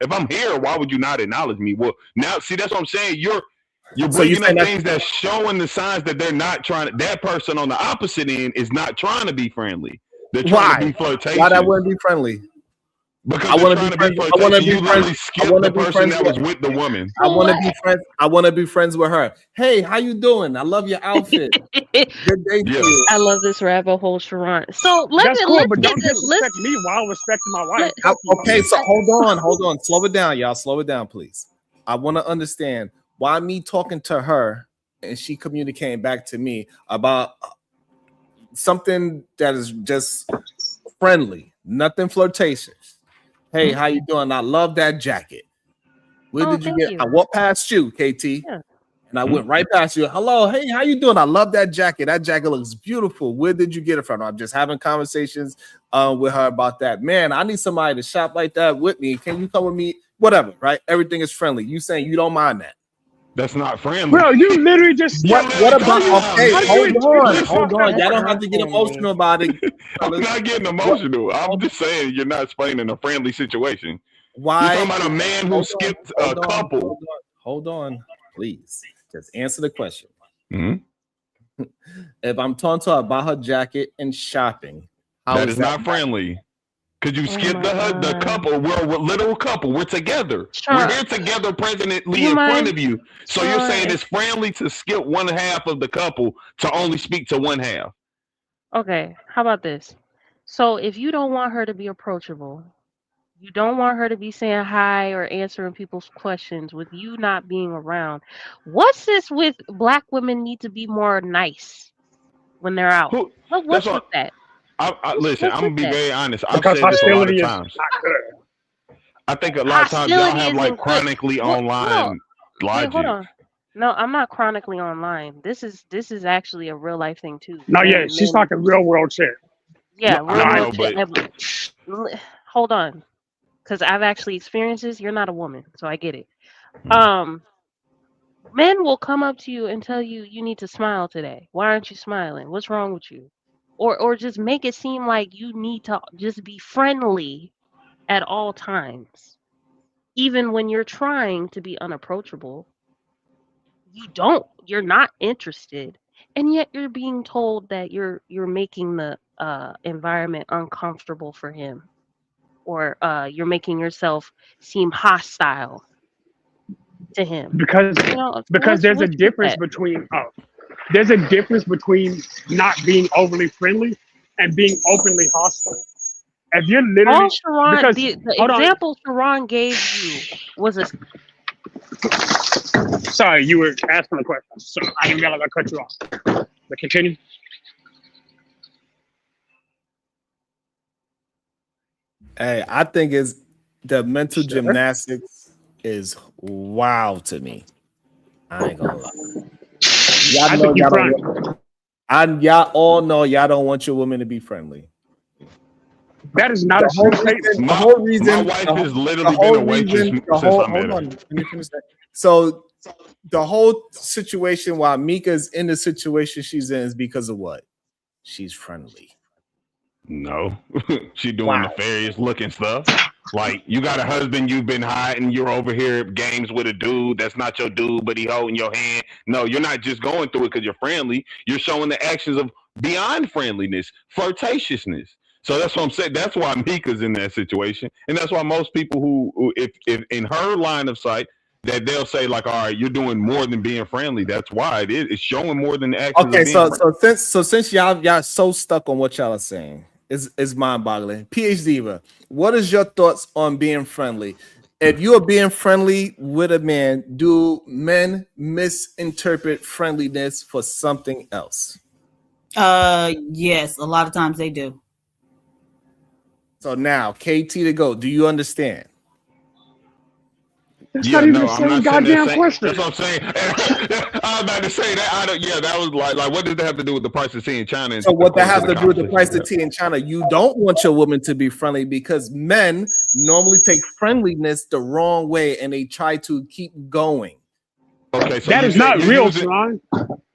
If I'm here, why would you not acknowledge me? Well, now see, that's what I'm saying. You're bringing up things that's showing the signs that they're not trying to. That person on the opposite end is not trying to be friendly. They're trying to be flirtatious. Why that wouldn't be friendly? Because I want to be friends. I want to be friends. I want to be friends that was with the woman. I want to be friends. I want to be friends with her. Hey, how you doing? I love your outfit. Good day to you. I love this rabbit hole, Sharon. So That's cool, let's but get don't this. disrespect me while respecting my wife. Okay, so hold on. Slow it down, y'all. Slow it down, please. I want to understand why me talking to her and she communicating back to me about something that is just friendly, nothing flirtatious. Hey, how you doing? I love that jacket. Where did you get? I walked past you, KT, and I went right past you. Hello, hey, how you doing? I love that jacket. That jacket looks beautiful. Where did you get it from? I'm just having conversations with her about that. Man, I need somebody to shop like that with me. Can you come with me? Whatever, right? Everything is friendly. You saying you don't mind that? That's not friendly. Bro, you literally just what about okay? Hold on. Y'all don't have to get emotional about it. I'm not getting emotional. I'm just saying you're not explaining a friendly situation. Why? You're talking about a man who skipped a couple. Hold on, please. Just answer the question. Mm-hmm. If I'm talking to her about her jacket and shopping, that is not friendly. Because you skipped the couple. We're a literal couple. We're together. Sure. We're here together presently in front of you. So you're saying it's friendly to skip one half of the couple to only speak to one half. Okay, how about this? So if you don't want her to be approachable, you don't want her to be saying hi or answering people's questions with you not being around. What's this with black women need to be more nice when they're out? What's with that? Listen, I'm gonna be very honest. I've said this a lot of times. I think a lot of times y'all have like chronically online logic. Hold on. No, I'm not chronically online. This is actually a real life thing too. No, yeah, she's talking real world shit. Yeah, No, I know, but hold on, because I've actually experienced this. You're not a woman, so I get it. Men will come up to you and tell you you need to smile today. Why aren't you smiling? What's wrong with you? Or just make it seem like you need to just be friendly at all times. Even when you're trying to be unapproachable, you're not interested. And yet you're being told that you're making the environment uncomfortable for him. Or you're making yourself seem hostile to him. Because there's a difference between there's a difference between not being overly friendly and being openly hostile. If you're literally Sharon, the example Sharon gave you was a. Sorry, you were asking a question, so I didn't realize I cut you off. But continue. Hey, I think it's the mental gymnastics is wow to me. I ain't gonna lie. Y'all all know y'all don't want your woman to be friendly. That is not the whole reason. My wife has literally been a waitress since I met her. Let me finish that. So the whole situation while Mika's in the situation she's in is because of what? She's friendly. No, she doing nefarious looking stuff. Like, you got a husband you've been hiding, you're over here at games with a dude that's not your dude, but he holding your hand. No, you're not just going through it because you're friendly. You're showing the actions of beyond friendliness, flirtatiousness. So that's what I'm saying. That's why Mika's in that situation. And that's why most people who if in her line of sight, that they'll say like, all right, you're doing more than being friendly. That's why it is. It's showing more than the actions. Okay, since y'all so stuck on what y'all are saying, is mind-boggling. PhD Diva, what is your thoughts on being friendly? If you are being friendly with a man, do men misinterpret friendliness for something else? Yes, a lot of times they do. So now, KT to go. Do you understand? That's not even the same goddamn question. That's what I'm saying. I was about to say that. That was like what does that have to do with the price of tea in China? So what that has to do with the price of tea in China? You don't want your woman to be friendly because men normally take friendliness the wrong way and they try to keep going. Okay, so that is not real, Sean.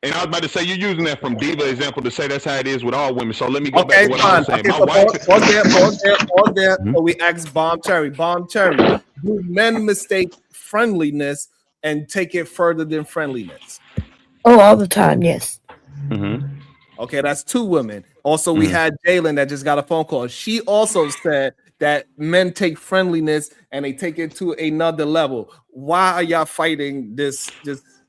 And I was about to say, you're using that from Diva example to say that's how it is with all women. So let me go back Okay, to what I fine. was saying. Okay, My so wife, pause there. So we asked Bomb Cherry. Bomb Cherry, do men mistake friendliness and take it further than friendliness? Oh, all the time, yes. Okay, that's 2 women. Also, we had Jalen that just got a phone call. She also said that men take friendliness and they take it to another level. Why are y'all fighting this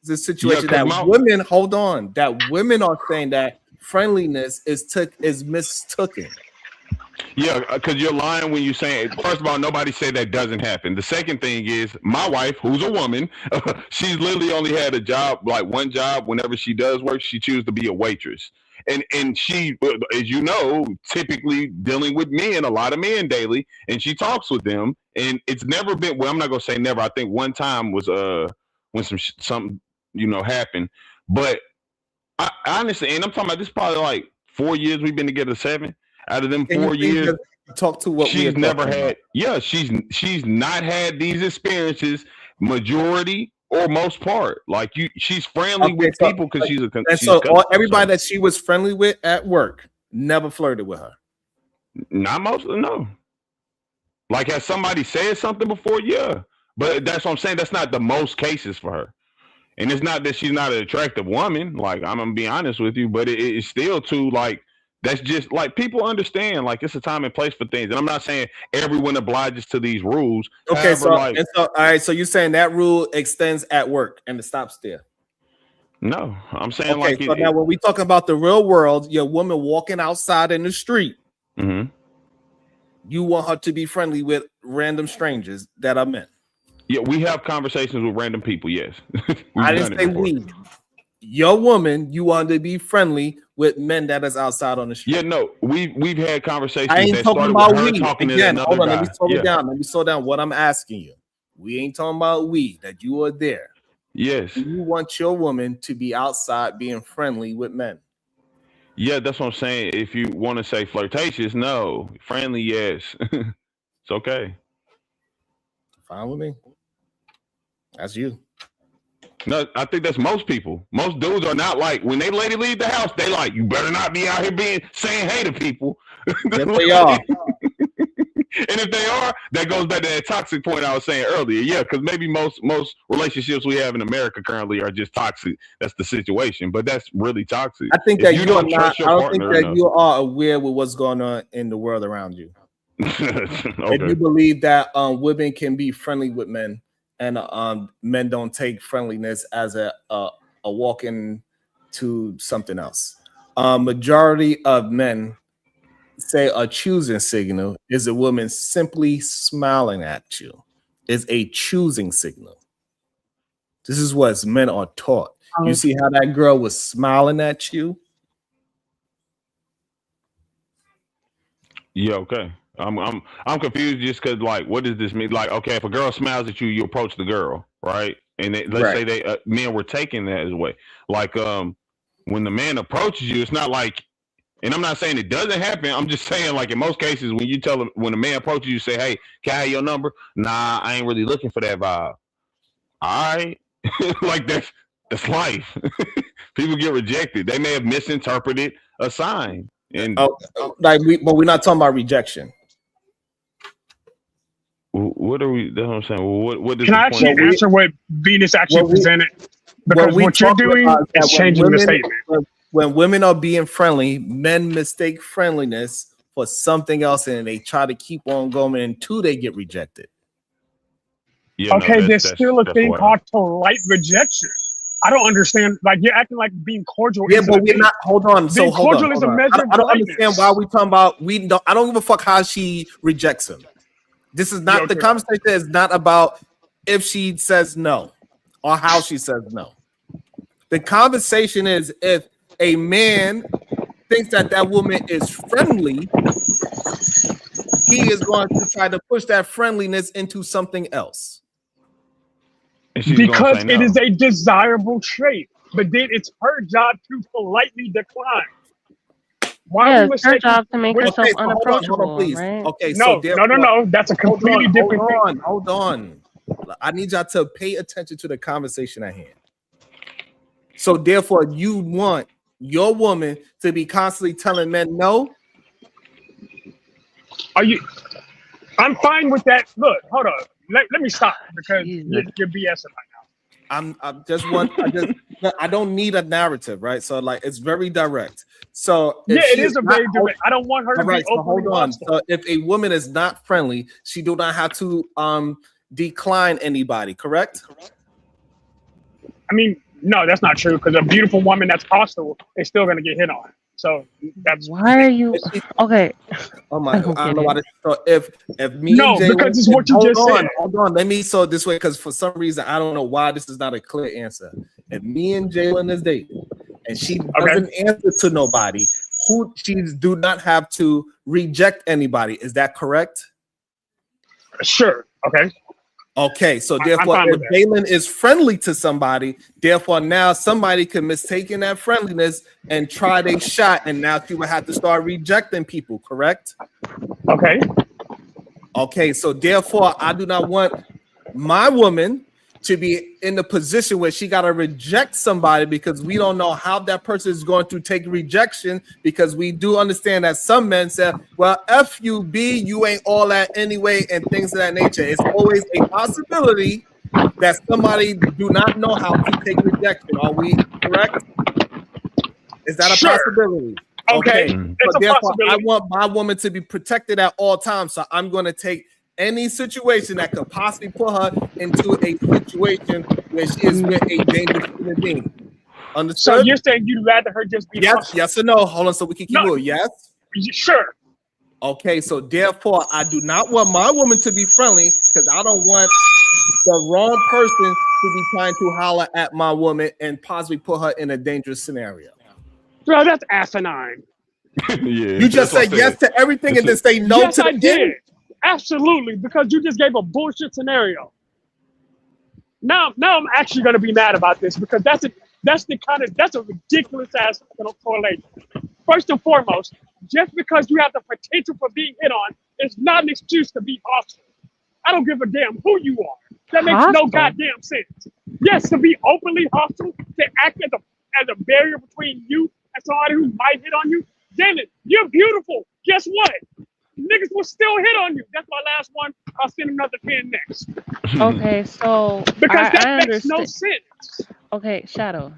situation that women, hold on, that women are saying that friendliness is mistaken? Yeah, because you're lying when you say it. First of all, nobody said that doesn't happen. The second thing is my wife, who's a woman, she's literally only had a job, like one job. Whenever she does work, she chooses to be a waitress. And she, as you know, typically dealing with men, a lot of men daily, and she talks with them. And it's never been, well, I'm not gonna say never. I think one time was when something happened. But I honestly, and I'm talking about this probably like 4 years we've been together, 7. Out of them 4 years, talk to what she's never had. Yeah, she's not had these experiences majority or most part. Like she's friendly with people because she's a. And so everybody that she was friendly with at work never flirted with her. Not most, no. Like has somebody said something before? Yeah, but that's what I'm saying. That's not the most cases for her. And it's not that she's not an attractive woman. Like I'm gonna be honest with you, but it's still too like. That's just like people understand, like it's a time and place for things. And I'm not saying everyone obliges to these rules. Okay, so all right, so you're saying that rule extends at work and it stops there? No, I'm saying okay, so now when we talk about the real world, your woman walking outside in the street, you want her to be friendly with random strangers that are men. Yeah, we have conversations with random people, yes. I didn't say we. Your woman, you want to be friendly with men that is outside on the street. Yeah, no, we've had conversations. I ain't that talking started about with her we. talking Again, to hold on, another let me guy. slow Yeah. it down. Let me slow down what I'm asking you. We ain't talking about we, that you are there. Yes. You want your woman to be outside being friendly with men. Yeah, that's what I'm saying. If you want to say flirtatious, no. Friendly, yes. It's okay. Fine with me. That's you. No, I think that's most people. Most dudes are not like when they lady leave the house, they like, you better not be out here saying hey to people. Yes, they are. And if they are, that goes back to that toxic point I was saying earlier. Yeah, because maybe most relationships we have in America currently are just toxic. That's the situation, but that's really toxic. I think If that you are not. trust your I don't think partner that you are aware with what's going on in the world around you. If you believe that women can be friendly with men, and men don't take friendliness as a walk in to something else. Majority of men say a choosing signal is a woman simply smiling at you. Is a choosing signal. This is what men are taught. You see how that girl was smiling at you? Yeah, okay. I'm confused just because like what does this mean? Like, okay, if a girl smiles at you, you approach the girl, right? And let's say they men were taking that as a way. Like when the man approaches you, it's not like, and I'm not saying it doesn't happen. I'm just saying like in most cases when you tell them when a man approaches you, say, hey, can I have your number? Nah, I ain't really looking for that vibe. All right, like that's life. People get rejected. They may have misinterpreted a sign. And but we're not talking about rejection. What are we? That's what I'm saying. Well, what does Can I actually answer what Venus actually presented? Because what you're doing is changing the statement. When women are being friendly, men mistake friendliness for something else, and they try to keep on going until they get rejected. Yeah, okay, there's still a thing called polite rejection. I don't understand. Like you're acting like being cordial. Yeah, but we're not. Hold on. Being cordial is a measure of I don't politeness. understand why we talking about. We don't. I don't give a fuck how she rejects him. This is not the conversation. Is not about if she says no or how she says no. The conversation is if a man thinks that woman is friendly, he is going to try to push that friendliness into something else. Because it is a desirable trait, but then it's her job to politely decline. Why it's her job to make herself unapproachable, hold on, please. right? Okay, no. That's a completely different thing. Hold on. I need y'all to pay attention to the conversation at hand. So therefore, you want your woman to be constantly telling men no? I'm fine with that. Look, hold on. Let me stop because you're BSing right now. I don't need a narrative, right? So like it's very direct. So yeah, it is a very direct. I don't want her to be so openly hold on. hostile. So if a woman is not friendly, she do not have to decline anybody, correct? I mean, no, that's not true because a beautiful woman that's hostile is still going to get hit on. So that's why are you okay? Oh my God, I don't know why. So if me no, and Jay because it's what you just said. Hold on, let me so this way because for some reason I don't know why this is not a clear answer. If me and Jalen is dating and she doesn't answer to nobody, she do not have to reject anybody. Is that correct? Sure. Okay. Okay, so therefore, if Jalen is friendly to somebody, therefore now somebody can mistaken that friendliness and try their shot, and now she would have to start rejecting people, correct? Okay. Okay, so therefore, I do not want my woman to be in the position where she got to reject somebody because we don't know how that person is going to take rejection, because we do understand that some men say, well, F you, B, you ain't all that anyway, and things of that nature. It's always a possibility that somebody do not know how to take rejection. Are we correct? Is that a possibility? Okay. So therefore, I want my woman to be protected at all times. So I'm going to take any situation that could possibly put her into a situation where she is with a dangerous human being. Understood? So you're saying you'd rather her just be yes or no? Hold on, so we can keep moving. Yes? Sure. Okay, so therefore, I do not want my woman to be friendly because I don't want the wrong person to be trying to holler at my woman and possibly put her in a dangerous scenario. Bro, that's asinine. You just said yes to everything and then say no yes, to the I did. end? Absolutely, because you just gave a bullshit scenario. Now I'm actually going to be mad about this because that's a ridiculous ass correlation. First and foremost, just because you have the potential for being hit on is not an excuse to be hostile. I don't give a damn who you are. That makes no goddamn sense. Yes, to be openly hostile, to act as a barrier between you and somebody who might hit on you. Damn it, you're beautiful. Guess what? Niggas will still hit on you. That's my last one. I'll send another 10 next. Okay, so because that I makes no sense. Okay, Shadow.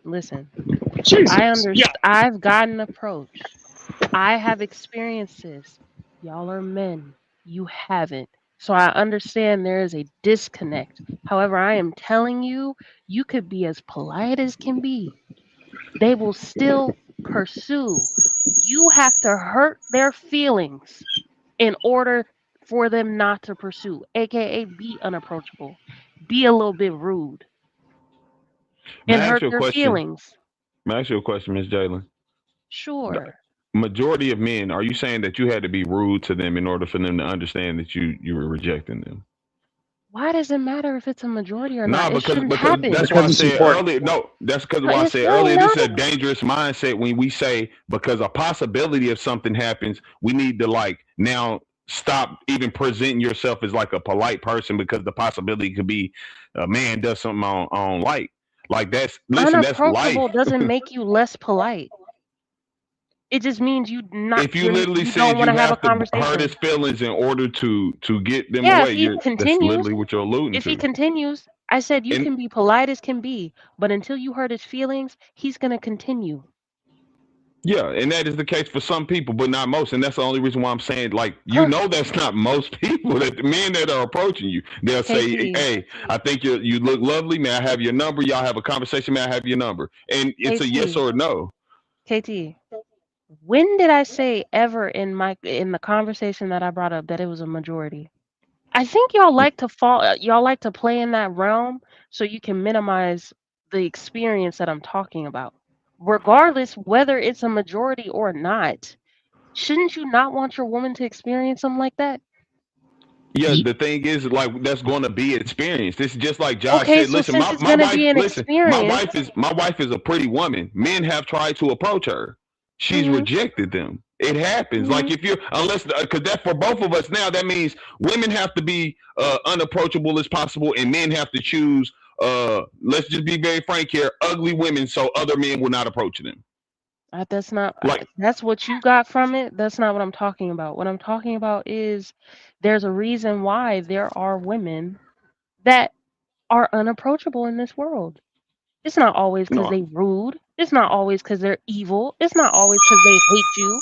Listen, Jesus. I understand. Yeah. I've gotten approached. I have experiences. Y'all are men. You haven't. So I understand there is a disconnect. However, I am telling you, you could be as polite as can be. They will still pursue. You have to hurt their feelings in order for them not to pursue, aka be unapproachable, be a little bit rude, and hurt their feelings. May I ask you a question, Ms. Jalen? Sure. Majority of men, are you saying that you had to be rude to them in order for them to understand that you were rejecting them? Why does it matter if it's a majority or No, not? because happen. that's why I said earlier. No, that's because why I said earlier. This is a dangerous mindset when we say because a possibility of something happens, we need to like now stop even presenting yourself as like a polite person because the possibility could be a man does something on like that's listen. That's life. Unapproachable doesn't make you less polite. It just means you not. If you literally said don't you want to have a to conversation. hurt his feelings in order to get them Yeah, away, if he that's continues, literally what you're alluding if to. he continues, I said you can be polite as can be, but until you hurt his feelings, he's gonna continue. Yeah, and that is the case for some people, but not most. And that's the only reason why I'm saying, like, you know, that's not most people. That the men that are approaching you, they'll say, "Hey, I think you look lovely. May I have your number? Y'all have a conversation. May I have your number?" And it's a yes or a no. KT, when did I say ever in the conversation that I brought up that it was a majority? I think y'all like to play in that realm so you can minimize the experience that I'm talking about. Regardless whether it's a majority or not, shouldn't you not want your woman to experience something like that? Yeah, the thing is, like, that's going to be experienced. It's just like Josh said. So Listen, since my wife. Be an Listen, experience, my wife is a pretty woman. Men have tried to approach her. She's rejected them. It happens. Like if you're because that for both of us now, that means women have to be unapproachable as possible, and men have to choose let's just be very frank here, ugly women so other men will not approach them. That's not Like, that's what you got from it. That's not what I'm talking about. What I'm talking about is there's a reason why there are women that are unapproachable in this world. It's not always because no, they rude. It's not always because they're evil. It's not always because they hate you.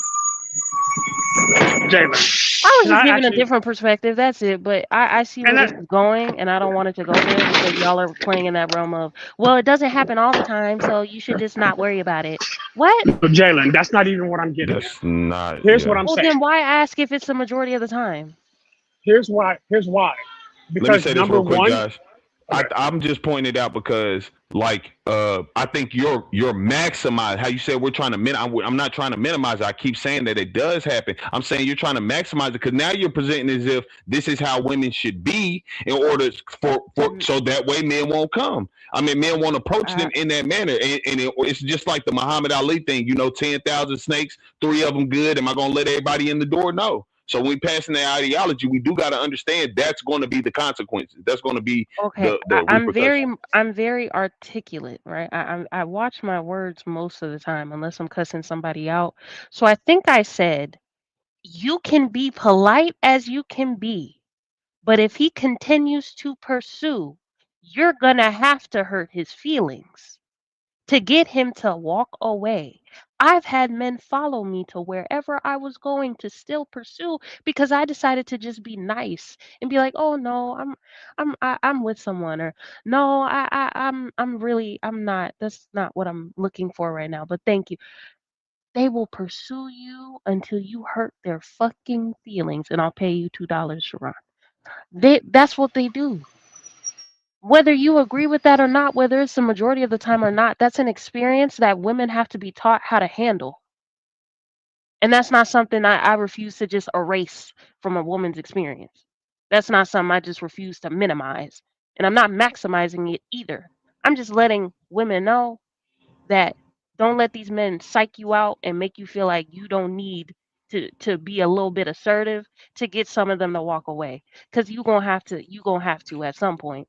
Jalen, I was can just I giving a actually? different perspective. That's it. But I see where And this that, is going, and I don't want it to go there because y'all are playing in that realm of, well, it doesn't happen all the time, so you should just not worry about it. What? no, Jalen, that's not even what I'm getting at. that's not. Here's what Yeah. I'm Well, saying. then why ask if it's the majority of the time? Here's why. Here's why. Let me Because say this number real quick, one, Josh. okay. I'm just pointing it out because, like, I think you're maximize how you said we're trying to I'm not trying to minimize it. I keep saying that it does happen. I'm saying you're trying to maximize it because now you're presenting as if this is how women should be in order for so that way men won't come. I mean, men won't approach them in that manner, and it's just like the Muhammad Ali thing. 10,000 snakes, 3 of them good. Am I gonna let everybody in the door? No. So when we passing that ideology, we do got to understand that's going to be the consequences. That's going to be Okay, the repercussions. I'm very articulate, right? I watch my words most of the time, unless I'm cussing somebody out. So I think I said, you can be polite as you can be, but if he continues to pursue, you're gonna have to hurt his feelings to get him to walk away. I've had men follow me to wherever I was going to still pursue because I decided to just be nice and be like, "Oh no, I'm with someone," or "No, I'm not. That's not what I'm looking for right now, but thank you." They will pursue you until you hurt their fucking feelings, and I'll pay you $2, Sharon. That's what they do. Whether you agree with that or not, whether it's the majority of the time or not, that's an experience that women have to be taught how to handle. And that's not something I refuse to just erase from a woman's experience. That's not something I just refuse to minimize. And I'm not maximizing it either. I'm just letting women know that don't let these men psych you out and make you feel like you don't need to be a little bit assertive to get some of them to walk away. Because you're gonna have to at some point.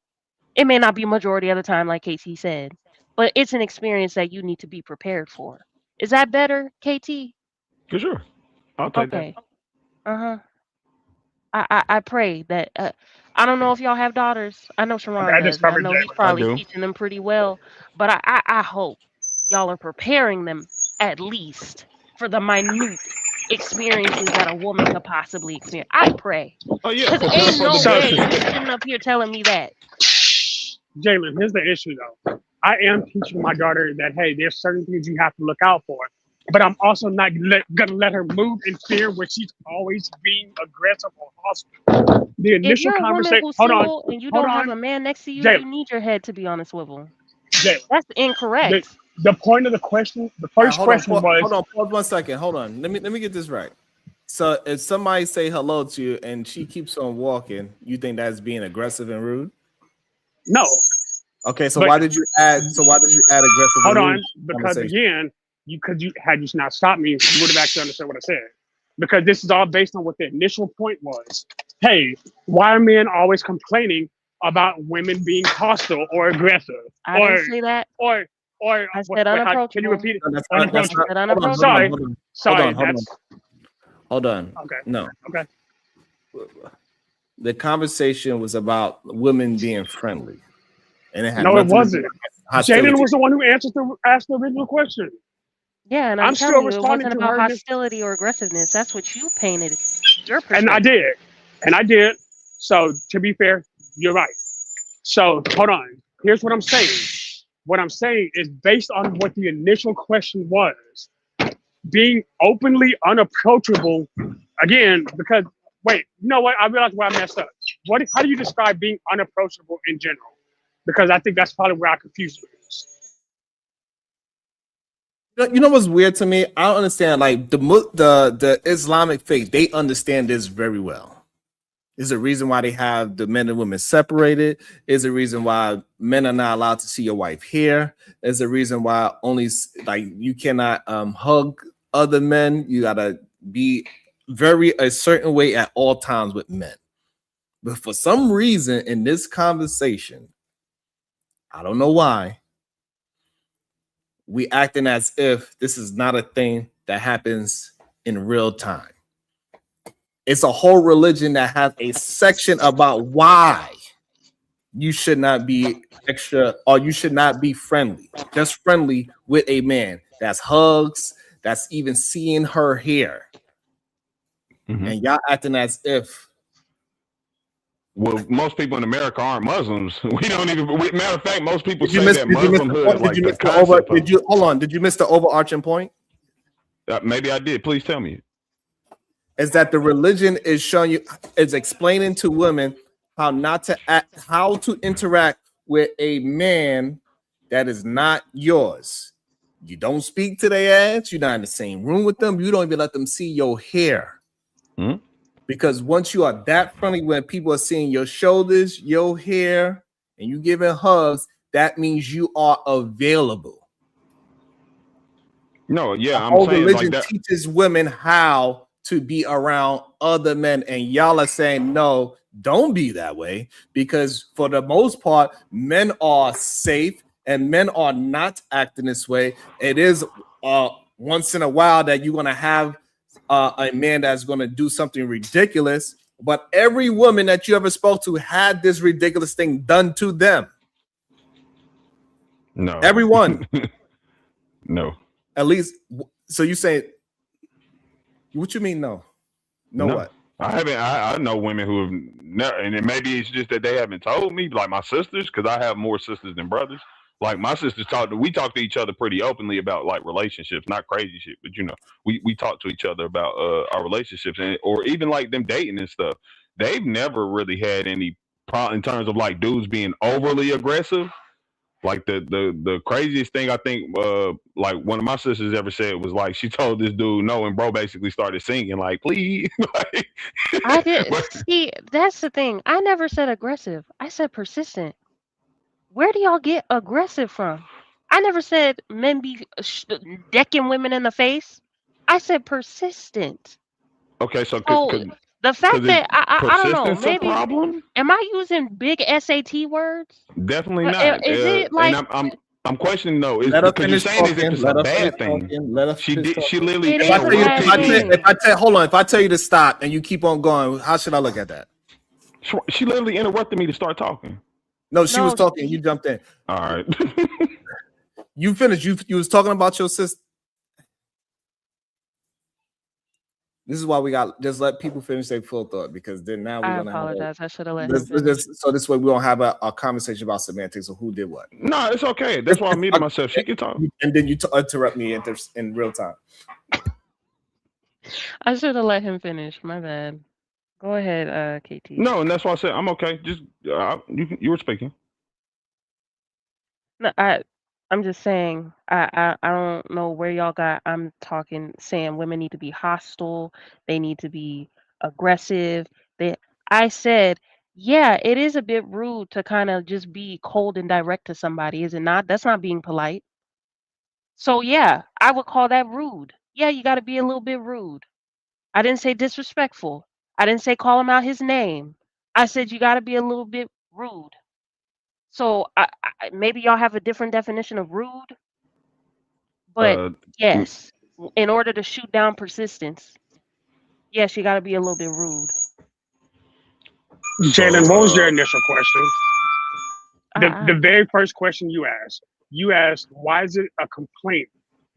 It may not be majority of the time, like KT said, but it's an experience that you need to be prepared for. Is that better, KT? For sure. I'll take that. Okay. Uh-huh. I pray that I don't know if y'all have daughters. I know Okay, Sharon I does, just and I covered know he's Jalen. I probably do. teaching them pretty well. But I hope y'all are preparing them at least for the minute experiences that a woman could possibly experience. I pray. Oh yeah, Because prepare ain't for no the So, way best. you just sitting up here telling me that. Jalen, here's the issue though. I am teaching my daughter that hey, there's certain things you have to look out for, but I'm also not gonna let her move in fear where she's always being aggressive or hostile. The If initial you're a woman conversation. who's single and you Hold don't have on, a man next to you, Jalen, you need your head to be on a swivel. Jalen. That's The incorrect. the point of the question, the All right, first question was, hold on, pause 1 second. Hold on. Let me get this right. So if somebody say hello to you and she keeps on walking, you think that's being aggressive and rude? no. Okay, so But why did you add aggressive hold and rude on, to the because conversation? again, you had you not stopped me, you would have actually understood what I said. Because this is all based on what the initial point was. Hey, why are men always complaining about women being hostile or aggressive? I didn't say that. Or I wait, said can you unapproachable. repeat it? No, that's not, Unapproachable. I said hold on, unapproachable. Sorry, hold on. okay. No. Okay. The conversation was about women being friendly. And it had No, it nothing to do wasn't. with hostility. Jalen was the one who asked the original question. Yeah, and I'm I'm still telling you, it responding wasn't to about her. hostility or aggressiveness. That's what you painted your And I perspective. did. So to be fair, you're right. So hold on. Here's what I'm saying. What I'm saying is based on what the initial question was, being openly unapproachable. Again, because wait, you know what? I realized where I messed up. How do you describe being unapproachable in general? Because I think that's probably where I confused you. You know what's weird to me? I don't understand. Like the Islamic faith, they understand this very well. Is the reason why they have the men and women separated. Is the reason why men are not allowed to see your wife here. Is the reason why only like you cannot hug other men. You gotta be very a certain way at all times with men. But for some reason in this conversation, I don't know why. We acting as if this is not a thing that happens in real time. It's a whole religion that has a section about why you should not be extra or you should not be friendly, just friendly with a man. That's hugs, that's even seeing her hair. And y'all acting as if. Well, most people in America aren't Muslims. We don't even. Matter of fact, most people say that Muslimhood is like the concept. Did you miss the overarching point? Maybe I did. Please tell me. Is that the religion is showing you, is explaining to women how not to act, how to interact with a man that is not yours. You don't speak to their ass. You're not in the same room with them. You don't even let them see your hair. Because once you are that friendly, when people are seeing your shoulders, your hair, and you giving hugs, that means you are available. No, yeah, The I'm whole saying religion like that. teaches women how to be around other men, and y'all are saying no, don't be that way, because for the most part, men are safe and men are not acting this way. It is once in a while that you're gonna have a man that's gonna do something ridiculous, but every woman that you ever spoke to had this ridiculous thing done to them. No, everyone. No. At least, so you say, what you mean no? No, what? I haven't. I know women who have never, and it maybe it's just that they haven't told me. Like my sisters, because I have more sisters than brothers. Like my sisters we talk to each other pretty openly about like relationships, not crazy shit, but you know, we talk to each other about our relationships, and or even like them dating and stuff. They've never really had any problem in terms of like dudes being overly aggressive. Like the craziest thing I think like one of my sisters ever said was like she told this dude no, and bro basically started singing like please. Like, I did see. That's the thing. I never said aggressive. I said persistent. Where do y'all get aggressive from? I never said men be decking women in the face. I said persistent. okay, so So the fact that I don't know, persistence a maybe problem? am I using big SAT words? Definitely Or not. is it like and I'm questioning though. Is Let her because you're finish saying is talking. if it's Let a her bad finish thing. talking. Let her She finish did. She talking. literally It is a interrupted bad thing. Hold on. If I tell you to stop and you keep on going, how should I look at that? She literally interrupted me to start talking. No, she was No, talking. You jumped in. All right. You finished. You was talking about your sister. This is why we got just let people finish their full thought, because then now we're I gonna apologize. I should have let him have finish. so this way we don't have a conversation about semantics of who did what. No, it's okay. That's why I muted myself. She can talk. And then you interrupt me in real time. I should have let him finish. My bad. Go ahead, KT. No, and that's why I said I'm okay. Just you were speaking. No, I'm just saying I don't know where y'all got. I'm talking saying women need to be hostile. They need to be aggressive. I said, yeah, it is a bit rude to kind of just be cold and direct to somebody, is it not? That's not being polite. So yeah, I would call that rude. Yeah, you got to be a little bit rude. I didn't say disrespectful. I didn't say call him out his name. I said you got to be a little bit rude. So maybe y'all have a different definition of rude, but yes, in order to shoot down persistence, yes, you got to be a little bit rude. Jalen, what was your initial question? The very first question you asked, why is it a complaint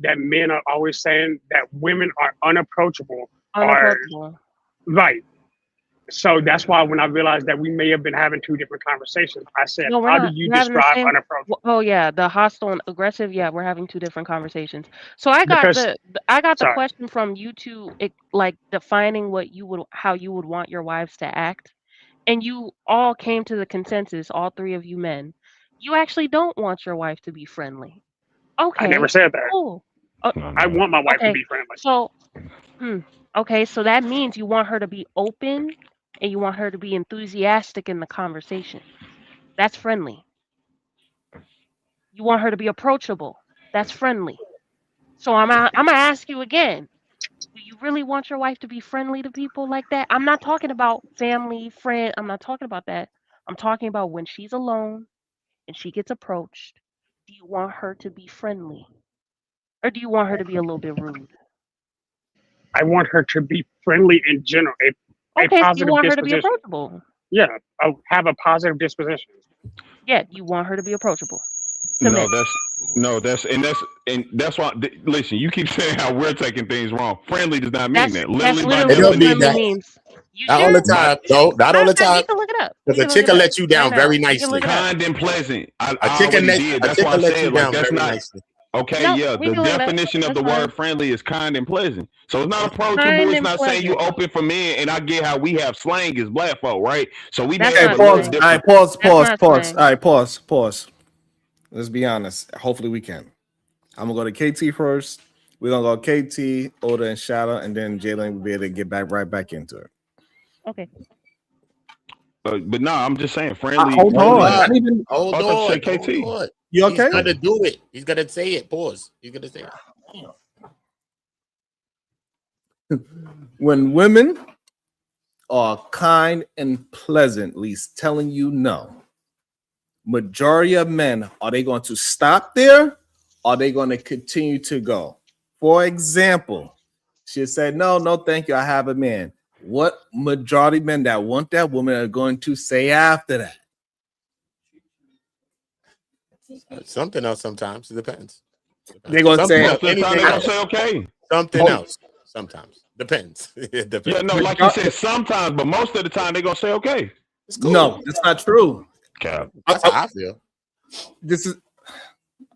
that men are always saying that women are unapproachable? Right. So that's why when I realized that we may have been having two different conversations, I said, No, we're how not. do you We're having the describe same. unapproachable? Oh yeah, the hostile and aggressive. Yeah, we're having two different conversations. So I got the question from you two, like defining how you would want your wives to act, and you all came to the consensus, all three of you men, you actually don't want your wife to be friendly. Okay. I never said that. Cool. I want my wife to be friendly. So, okay, so that means you want her to be open and you want her to be enthusiastic in the conversation. That's friendly. You want her to be approachable. That's friendly. So I'm gonna ask you again. Do you really want your wife to be friendly to people like that? I'm not talking about family, friend. I'm not talking about that. I'm talking about when she's alone and she gets approached, do you want her to be friendly? Or do you want her to be a little bit rude? I want her to be friendly in general. A Okay, so you positive want her to be disposition. approachable. Yeah, have a positive disposition. Yeah, you want her to be approachable. To men. That's why. Listen, you keep saying how we're taking things wrong. Friendly does not mean That's that. literally by what definition- friendly means. You Not sure? all the time. No, not all the time. You can look it up. Because You a can chick look will it let up you down right now. very You can nicely. look it up. Kind and pleasant. I A chick already will did. let That's why I you said like down that's very not nicely. okay. No, Yeah, we the can look it up. definition of That's the fine. word friendly is kind and pleasant. So it's not approachable. Kind It's and not saying you pleasant. open for men. And I get how we have slang as black folk, right? So we may That's Okay, have not a little pause. slang. All right, different. pause. That's Pause. not Pause. slang. All right, pause. Pause. Let's be honest. Hopefully we can. I'm gonna go to KT first. We're gonna go KT, Oda, and Shadow, and then Jalen will be able to get right back into it. Okay. But no, I'm just saying friendly. Hold Hold on. I on. didn't even. Hold I thought you on. said Hold KT. on. You He's okay? gonna do it. He's gonna say it. Pause. He's gonna say it. When women are kind and pleasantly telling you no, majority of men, are they going to stop there? Or are they going to continue to go? For example, she said, no, thank you. I have a man. What majority of men that want that woman are going to say after that? Something else sometimes. It depends. They're going to Something say, else. Anything They're gonna else. say okay. Something Oh. else. Sometimes. Depends. It depends. Yeah, no, like you said, sometimes, but most of the time they're gonna say okay. It's cool. no, that's not true. Cap. That's how I feel. This is,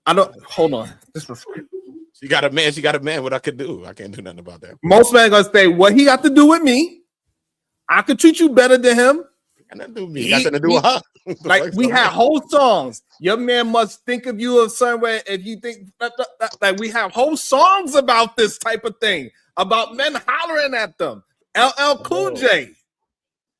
I don't, hold on. This was, She got a man. She got a man. What I could do. I can't do nothing about that. most men are going to say, what he got to do with me? I could treat you better than him. Got nothing to do with me. Got something to do with her. Like we had whole songs. Your man must think of you a certain way. If you think like we have whole songs about this type of thing, about men hollering at them. LL Cool J,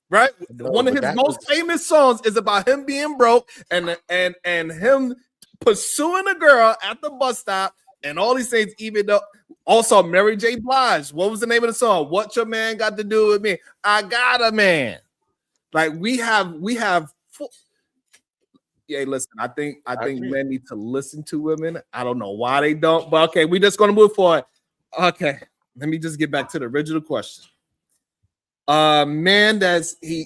right? One of his most famous songs is about him being broke and him pursuing a girl at the bus stop and all these things. Even though also Mary J. Blige, what was the name of the song? What your man got to do with me? I got a man. Like we have. Yeah, listen. I think men need to listen to women. I don't know why they don't, but okay, we're just gonna move forward. Okay, let me just get back to the original question. Man,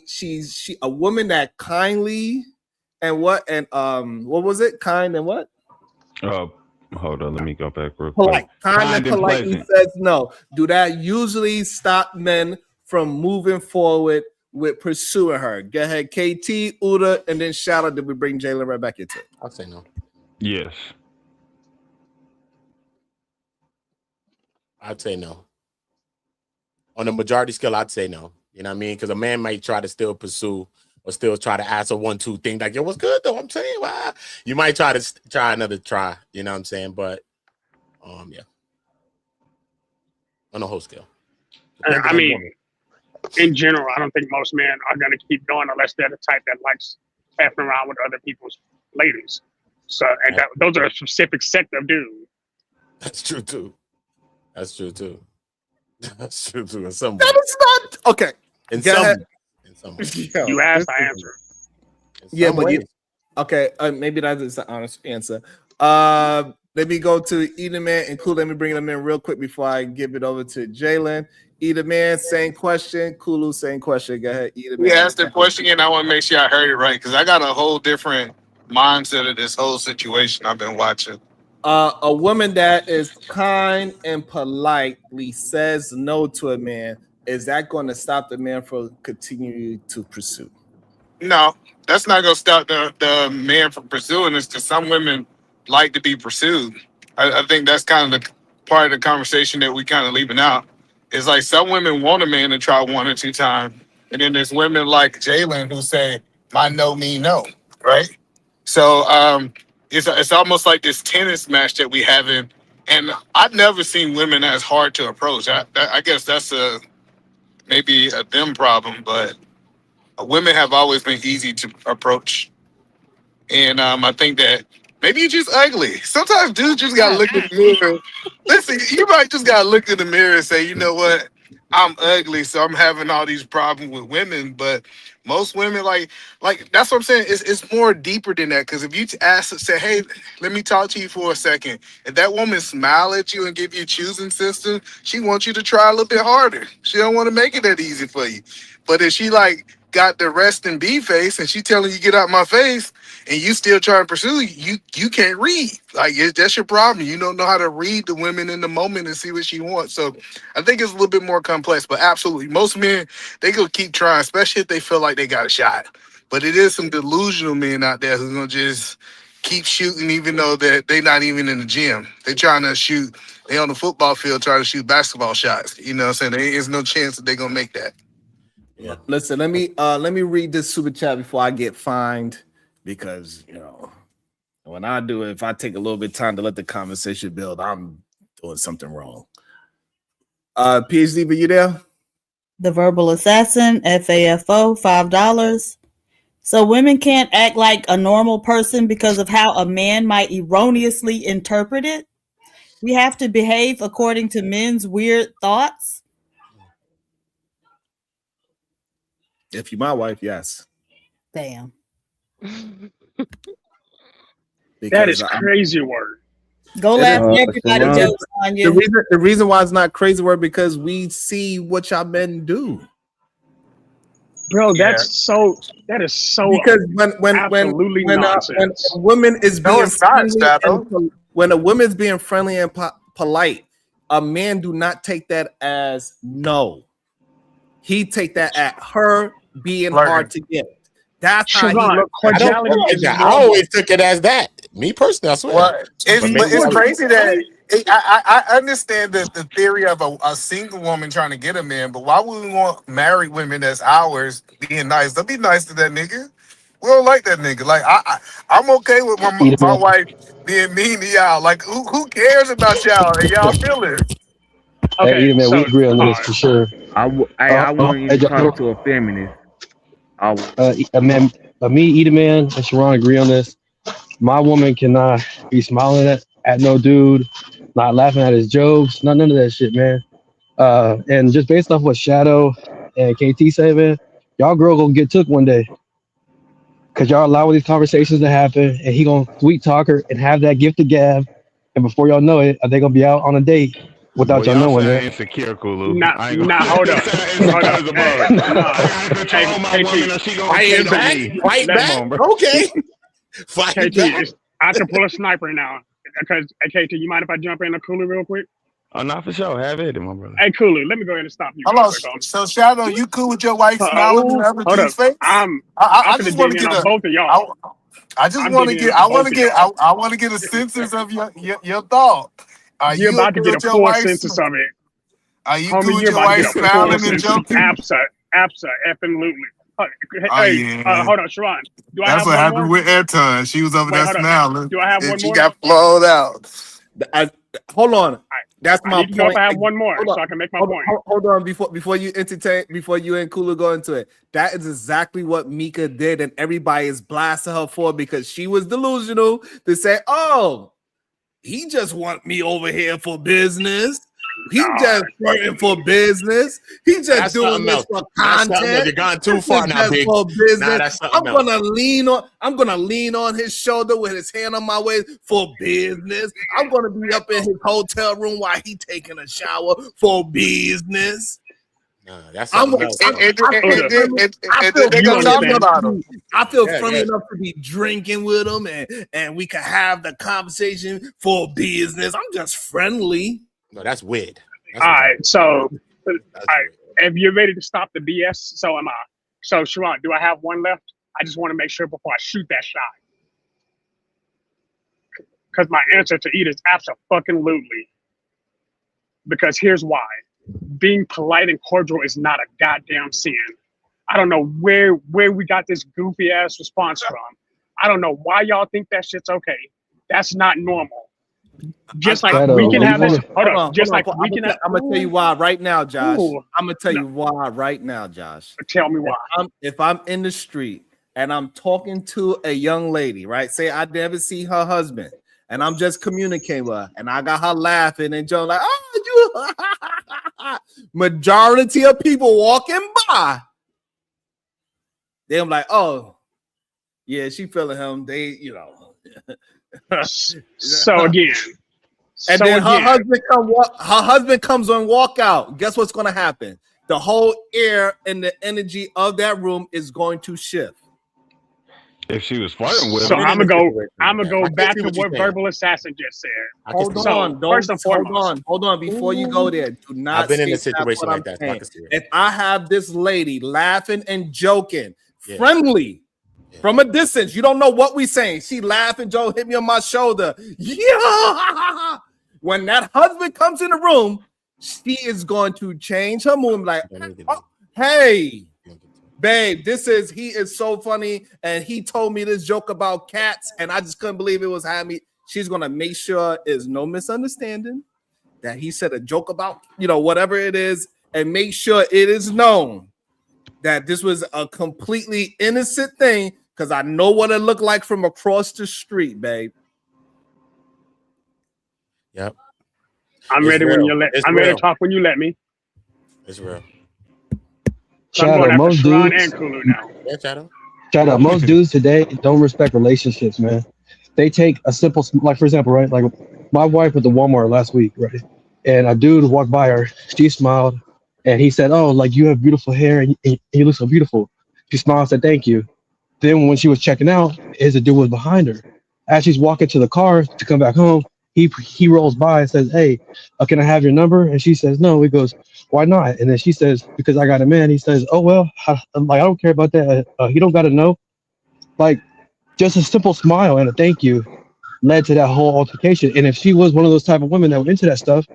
she's a woman that kindly and what was it? Kind and what? Hold on, let me go back real quick. Polite, kind and politely pleasant. says no. Do that usually stop men from moving forward with pursuing her? Go ahead, KT, Uda, and then Shadow. Did we bring Jalen right back into it? I'll say no. Yes. I'd say no. On the majority scale, I'd say no. You know what I mean? Because a man might try to still pursue or still try to ask a 1-2 thing like, yo, what's good though? I'm saying, wow. You might try to try another try, you know what I'm saying? But yeah. On the whole scale. Depends I on the mean, woman. in general, I don't think most men are going to keep going unless they're the type that likes faffing around with other people's ladies. So, and those are a specific sect of dudes. That's true too. That's true too. That's true too. In some That is not okay. In Go some, ahead. in some Yo, You asked, this I is- answered. Yeah, some but ways. okay, maybe that is the honest answer. Let me go to Either Man and Kulu. Let me bring them in real quick before I give it over to Jalen. Either Man, same question. Kulu, same question. Go ahead, Either Man. You asked the question again. I want to make sure I heard it right because I got a whole different mindset of this whole situation I've been watching. A woman that is kind and politely says no to a man, is that going to stop the man from continuing to pursue? No, that's not going to stop the man from pursuing this because some women like to be pursued. I think that's kind of the part of the conversation that we kind of leaving out. It's like some women want a man to try 1 or 2 times. And then there's women like Jalen who say, my no mean no, right? So it's almost like this tennis match that we having. And I've never seen women as hard to approach. I guess that's maybe a them problem, but women have always been easy to approach. And I think that maybe you're just ugly. Sometimes dudes just gotta look in the mirror. Listen, you might just gotta look in the mirror and say, you know what? I'm ugly, so I'm having all these problems with women. But most women, like that's what I'm saying. It's more deeper than that. Because if you say, "Hey, let me talk to you for a second," if that woman smile at you and give you a choosing system, she wants you to try a little bit harder. She don't want to make it that easy for you. But if she got the rest and be face, and she telling you get out my face, and you still trying to pursue, you can't read. That's your problem. You don't know how to read the women in the moment and see what she wants. So I think it's a little bit more complex, but absolutely, most men, they gonna keep trying, especially if they feel like they got a shot. But it is some delusional men out there who's gonna just keep shooting, even though that they not even in the gym. They trying to shoot. They on the football field trying to shoot basketball shots. You know what I'm saying? There is no chance that they're gonna make that. Yeah. Listen, let me read this super chat before I get fined, because when I do it, if I take a little bit of time to let the conversation build, I'm doing something wrong. PhD, but you there? The Verbal Assassin, FAFO, $5. So women can't act like a normal person because of how a man might erroneously interpret it. We have to behave according to men's weird thoughts. If you're my wife, yes. Damn. That is crazy word. Go laugh at everybody jokes on you. The reason why it's not crazy word, because we see what y'all men do. Bro, that is so because when a woman is being when a woman's being friendly and polite, a man do not take that as no. He take that at her being hard to get. That's how he look. I always took it as that. Me personally, I swear. Well, it's crazy that I understand the theory of a single woman trying to get a man, but why would we want married women that's ours being nice? Don't be nice to that nigga. We don't like that nigga. Like I'm okay with my wife being mean to y'all. Like who cares about y'all and y'all feel it? Okay, hey, man, we agree on this for sure. I want you to talk to a feminist. Me, Edaman, and Sharon agree on this. My woman cannot be smiling at no dude, not laughing at his jokes, none of that shit, man. And just based off what Shadow and KT say, man, y'all girl gonna get took one day. Cause y'all allow these conversations to happen, and he gonna sweet talk her and have that gift of gab, and before y'all know it, they gonna be out on a date without y'all knowing that. Insecure, Kulu. Nah, hold up. Fight back. Okay. Fight back. I can pull a sniper now. Because, KT, you mind if I jump in a Kulu real quick? Oh, not for sure. Have it, my brother. Hey, Kulu, let me go ahead and stop you. Hello. So, Shadow, you cool with your wife smiling in other dude's face? I just want to get both of y'all. I want to get a census of your thought. You're about to get a full census of it. Are you cool with your wife smiling and joking? Absolutely. Hold on, Sharon. That's what happened with Anton. She was over there smiling. Do I have one more? She got flowed out. Hold on. That's my point. Know if I have one more, so I can make my point. Hold on, before you and Kulu go into it. That is exactly what Mika did, and everybody is blasting her for, because she was delusional to say, "Oh, he just want me over here for business. He just working for business. He just doing this for content. You're gone too far now, big. For business. I'm gonna lean on his shoulder with his hand on my waist for business. I'm gonna be up in his hotel room while he taking a shower for business." That's I feel friendly enough to be drinking with him, and we can have the conversation for business. I'm just friendly. No, that's weird. All right, so if you're ready to stop the BS, so am I. So, Sharon, do I have one left? I just want to make sure before I shoot that shot. Because my answer to eat is abso-fucking-lutely. Because here's why. Being polite and cordial is not a goddamn sin. I don't know where we got this goofy ass response from. I don't know why y'all think that shit's okay. That's not normal. Just like we can have this. Hold on. Just like we can. I'm gonna tell you why right now, Josh. I'm gonna tell you why right now, Josh. Tell me why. If I'm in the street and I'm talking to a young lady, right? Say I never see her husband, and I'm just communicating with her, and I got her laughing and joking like, "Oh, you." Majority of people walking by, they're like, oh, yeah, she feeling him. They, you know. So again. And then her husband comes on walk out. Guess what's going to happen? The whole air and the energy of that room is going to shift. If she was flirting with so him, I'm gonna go back to what Verbal Assassin just said. Hold on, hold on. Before you go there, do not. I've been in a situation like that. So if I have this lady laughing and joking, friendly, from a distance, you don't know what we saying. She laughing, Joe hit me on my shoulder. Yeah. When that husband comes in the room, she is going to change her mood. Like, oh, hey. Babe, he is so funny, and he told me this joke about cats, and I just couldn't believe it was having me. She's gonna make sure there's no misunderstanding, that he said a joke about, you know, whatever it is, and make sure it is known that this was a completely innocent thing, because I know what it looked like from across the street, babe. Yep. I'm ready when you let. I'm ready to talk when you let me. It's real. Shadow, most dudes. Shadow, most dudes today don't respect relationships, man. They take a simple, like for example, right? Like my wife went to Walmart last week, right? And a dude walked by her. She smiled, and he said, "Oh, like you have beautiful hair, and you look so beautiful." She smiled and said, "Thank you." Then when she was checking out, the dude was behind her. As she's walking to the car to come back home, he rolls by and says, "Hey, can I have your number?" And she says, "No." He goes, "Why not?" And then she says, "Because I got a man." He says, "Oh well, I don't care about that. He don't got to know." Like, just a simple smile and a thank you led to that whole altercation. And if she was one of those type of women that were into that stuff,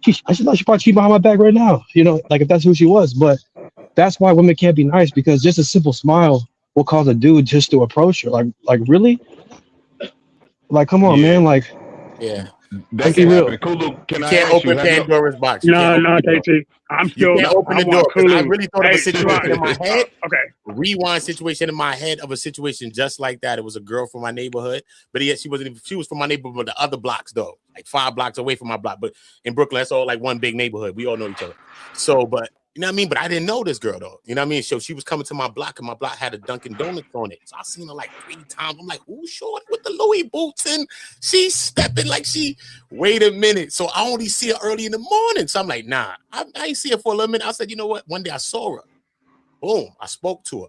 she probably cheat behind my back right now. You know, like if that's who she was. But that's why women can't be nice, because just a simple smile will cause a dude just to approach her. Like really? Like, come on, man. Like, yeah. That can happen. real. Kulu, can You I can't ask you, open Pandora's box. You No, KT. I'm still. You can't open the door. 'Cause I really thought of a Hey, situation in my Sharon. head. Okay. Rewind situation in my head of a situation just like that. It was a girl from my neighborhood, but yet she was from my neighborhood, but the other blocks though, like 5 blocks away from my block. But in Brooklyn, that's all like one big neighborhood. We all know each other. So, but you know what I mean? But I didn't know this girl though. You know what I mean? So she was coming to my block, and my block had a Dunkin' Donuts on it. So I seen her like 3 times. I'm like, "Ooh, short with the Louis boots," and she's stepping like she. Wait a minute. So I only see her early in the morning. So I'm like, nah. I ain't see her for a little minute. I said, you know what? One day I saw her. Boom. I spoke to her.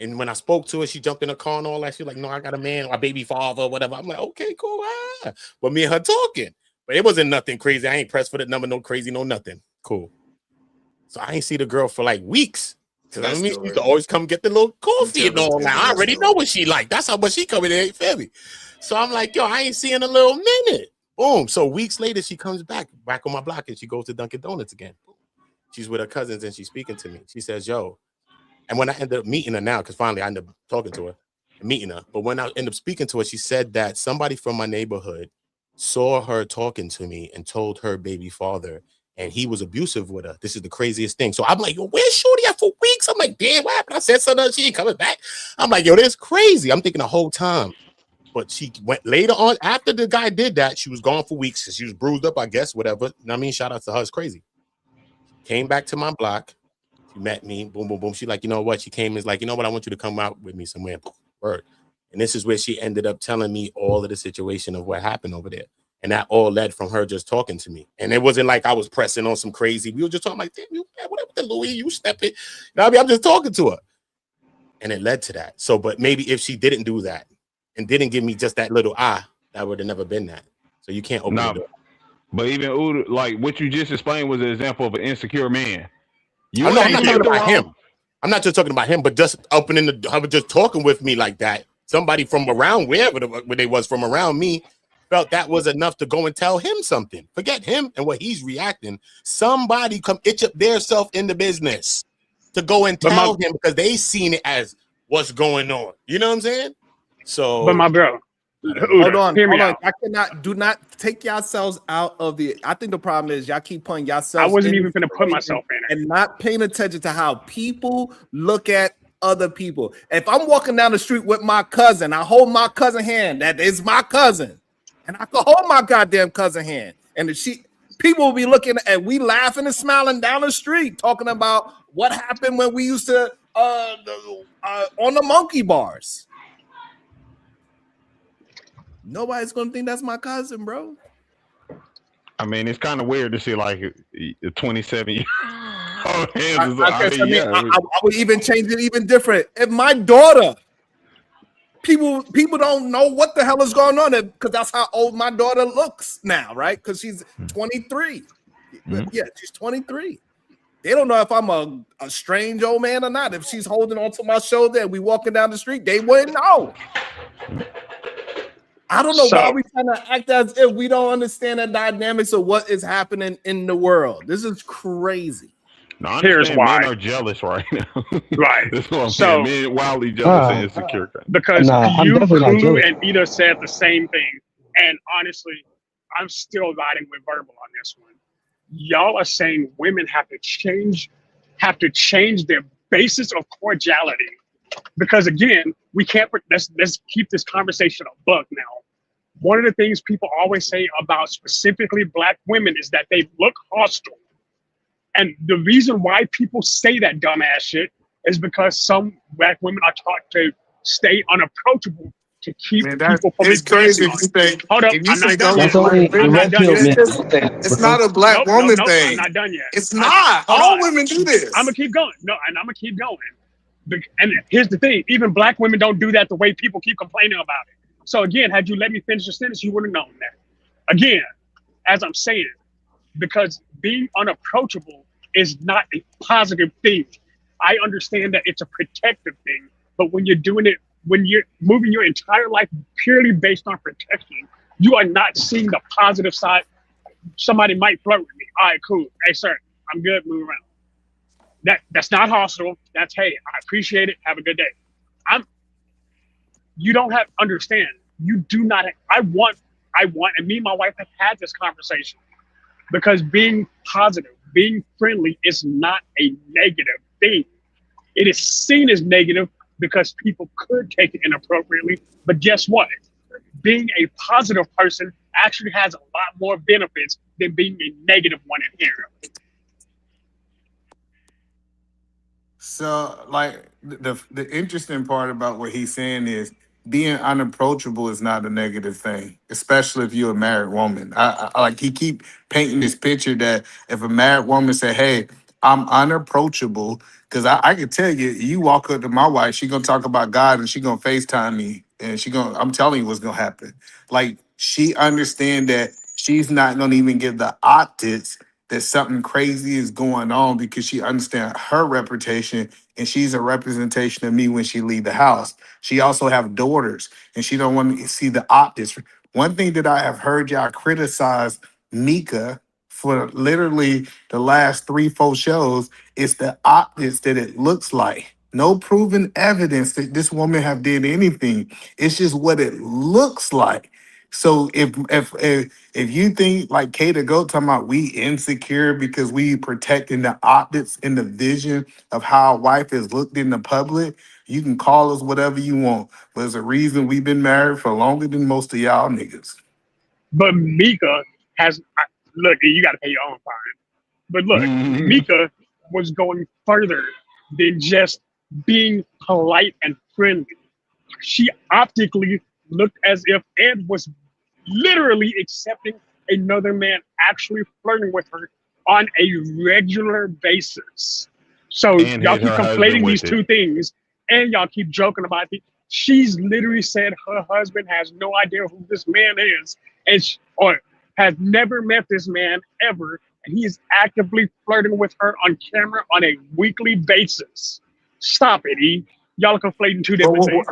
And when I spoke to her, she jumped in her car and all that. She was like, "No, I got a man, my baby father, or whatever." I'm like, "Okay, cool." But me and her talking. But it wasn't nothing crazy. I ain't pressed for the number, no crazy, no nothing. Cool. So I ain't see the girl for like weeks. Cause I mean, she used to always come get the little coffee and all that. I already know what she like. That's how much she coming in, feel me? So I'm like, yo, I ain't seeing a little minute. Boom. So weeks later, she comes back on my block, and she goes to Dunkin' Donuts again. She's with her cousins, and she's speaking to me. She says, "Yo," and when I ended up meeting her now, because finally I ended up talking to her, meeting her. But when I ended up speaking to her, she said that somebody from my neighborhood saw her talking to me and told her baby father, and he was abusive with her. This is the craziest thing. So I'm like, "Yo, where's Shorty at for weeks?" I'm like, "Damn, what happened?" I said something, she ain't coming back. I'm like, "Yo, this is crazy." I'm thinking the whole time. But she went later on, after the guy did that, she was gone for weeks. She was bruised up, I guess, whatever. You know what I mean? Shout out to her. It's crazy. Came back to my block. She met me. Boom, boom, boom. She like, "You know what?" She came and is like, "You know what? I want you to come out with me somewhere." Word. And this is where she ended up telling me all of the situation of what happened over there. And that all led from her just talking to me. And it wasn't like I was pressing on some crazy. We were just talking like, "Damn, you whatever the Louis, you step it." You know what I mean? I'm just talking to her. And it led to that. So, but maybe if she didn't do that and didn't give me just that little that would have never been that. So you can't open the door. But even Uda, like what you just explained was an example of an insecure man. I'm not talking about him. I'm not just talking about him, but just opening the, I was just talking with me like that. Somebody from around where they was from around me felt that was enough to go and tell him something. Forget him and what he's reacting. Somebody come itch up their self in the business to go and tell him, because they seen it as what's going on. You know what I'm saying? So, but my bro, hold on. Do not take yourselves out of the. I think the problem is y'all keep putting yourselves. I wasn't even going to put myself in it, and not paying attention to how people look at other people. If I'm walking down the street with my cousin, I hold my cousin hand. That is my cousin, and I can hold my goddamn cousin hand. And if People will be looking at we laughing and smiling down the street, talking about what happened when we used to on the monkey bars. Nobody's gonna think that's my cousin, bro. I mean, it's kind of weird to see like a 27-year-old. I would even change it even different. If my daughter, people don't know what the hell is going on because that's how old my daughter looks now, right? Because she's 23. Yeah, she's 23. They don't know if I'm a strange old man or not. If she's holding onto my shoulder and we walking down the street, they wouldn't know. I don't know why we trying to act as if we don't understand the dynamics of what is happening in the world. This is crazy. No, here's why men are jealous right now. Right. That's what I'm saying. Men wildly jealous and insecure. Because you, Kulu, and Ida said the same thing. And honestly, I'm still riding with Verbal on this one. Y'all are saying women have to change their basis of cordiality. Because again, we can't let's keep this conversation a buck now. One of the things people always say about specifically Black women is that they look hostile. And the reason why people say that dumbass shit is because some Black women are taught to stay unapproachable to keep people from it's crazy if you say, hold up, if you I'm say not done go yet. with I'm not done yet. it's not a Black woman thing. I'm not done yet. It's not. All women do this. I'm gonna keep going. No, and I'm gonna keep going. And here's the thing: even Black women don't do that the way people keep complaining about it. So again, had you let me finish the sentence, you would have known that. Again, as I'm saying, because being unapproachable is not a positive thing. I understand that it's a protective thing, but when you're doing it, when you're moving your entire life purely based on protection, you are not seeing the positive side. Somebody might flirt with me. All right, cool. Hey, sir, I'm good. Move around. That's not hostile. That's, hey, I appreciate it. Have a good day. You don't have to understand. You do not. I want, and me and my wife have had this conversation because being positive, being friendly is not a negative thing. It is seen as negative because people could take it inappropriately. But guess what? Being a positive person actually has a lot more benefits than being a negative one in here. So, like, the interesting part about what he's saying is being unapproachable is not a negative thing, especially if you're a married woman. I like he keep painting this picture that if a married woman say, "Hey, I'm unapproachable," because I can tell you, you walk up to my wife, she gonna talk about God and she gonna FaceTime me, and I'm telling you what's gonna happen. Like, she understand that she's not gonna even give the optics that something crazy is going on because she understands her reputation and she's a representation of me when she leave the house. She also have daughters and she don't want to see the optics. One thing that I have heard y'all criticize Mika for literally the last 3-4 shows is the optics that it looks like. No proven evidence that this woman have did anything. It's just what it looks like. So if you think like Kata Go talking about we insecure because we protecting the optics and the vision of how a wife is looked in the public, you can call us whatever you want. But there's a reason we've been married for longer than most of y'all niggas. But Mika has look, you got to pay your own fine. But look, Mika was going further than just being polite and friendly. She optically looked as if Ed was literally accepting another man actually flirting with her on a regular basis. So And y'all hit keep her husband conflating with these it. two things, and y'all keep joking about it. She's literally said her husband has no idea who this man is, or has never met this man ever, and he is actively flirting with her on camera on a weekly basis. Stop it, E. Y'all are conflating two different things.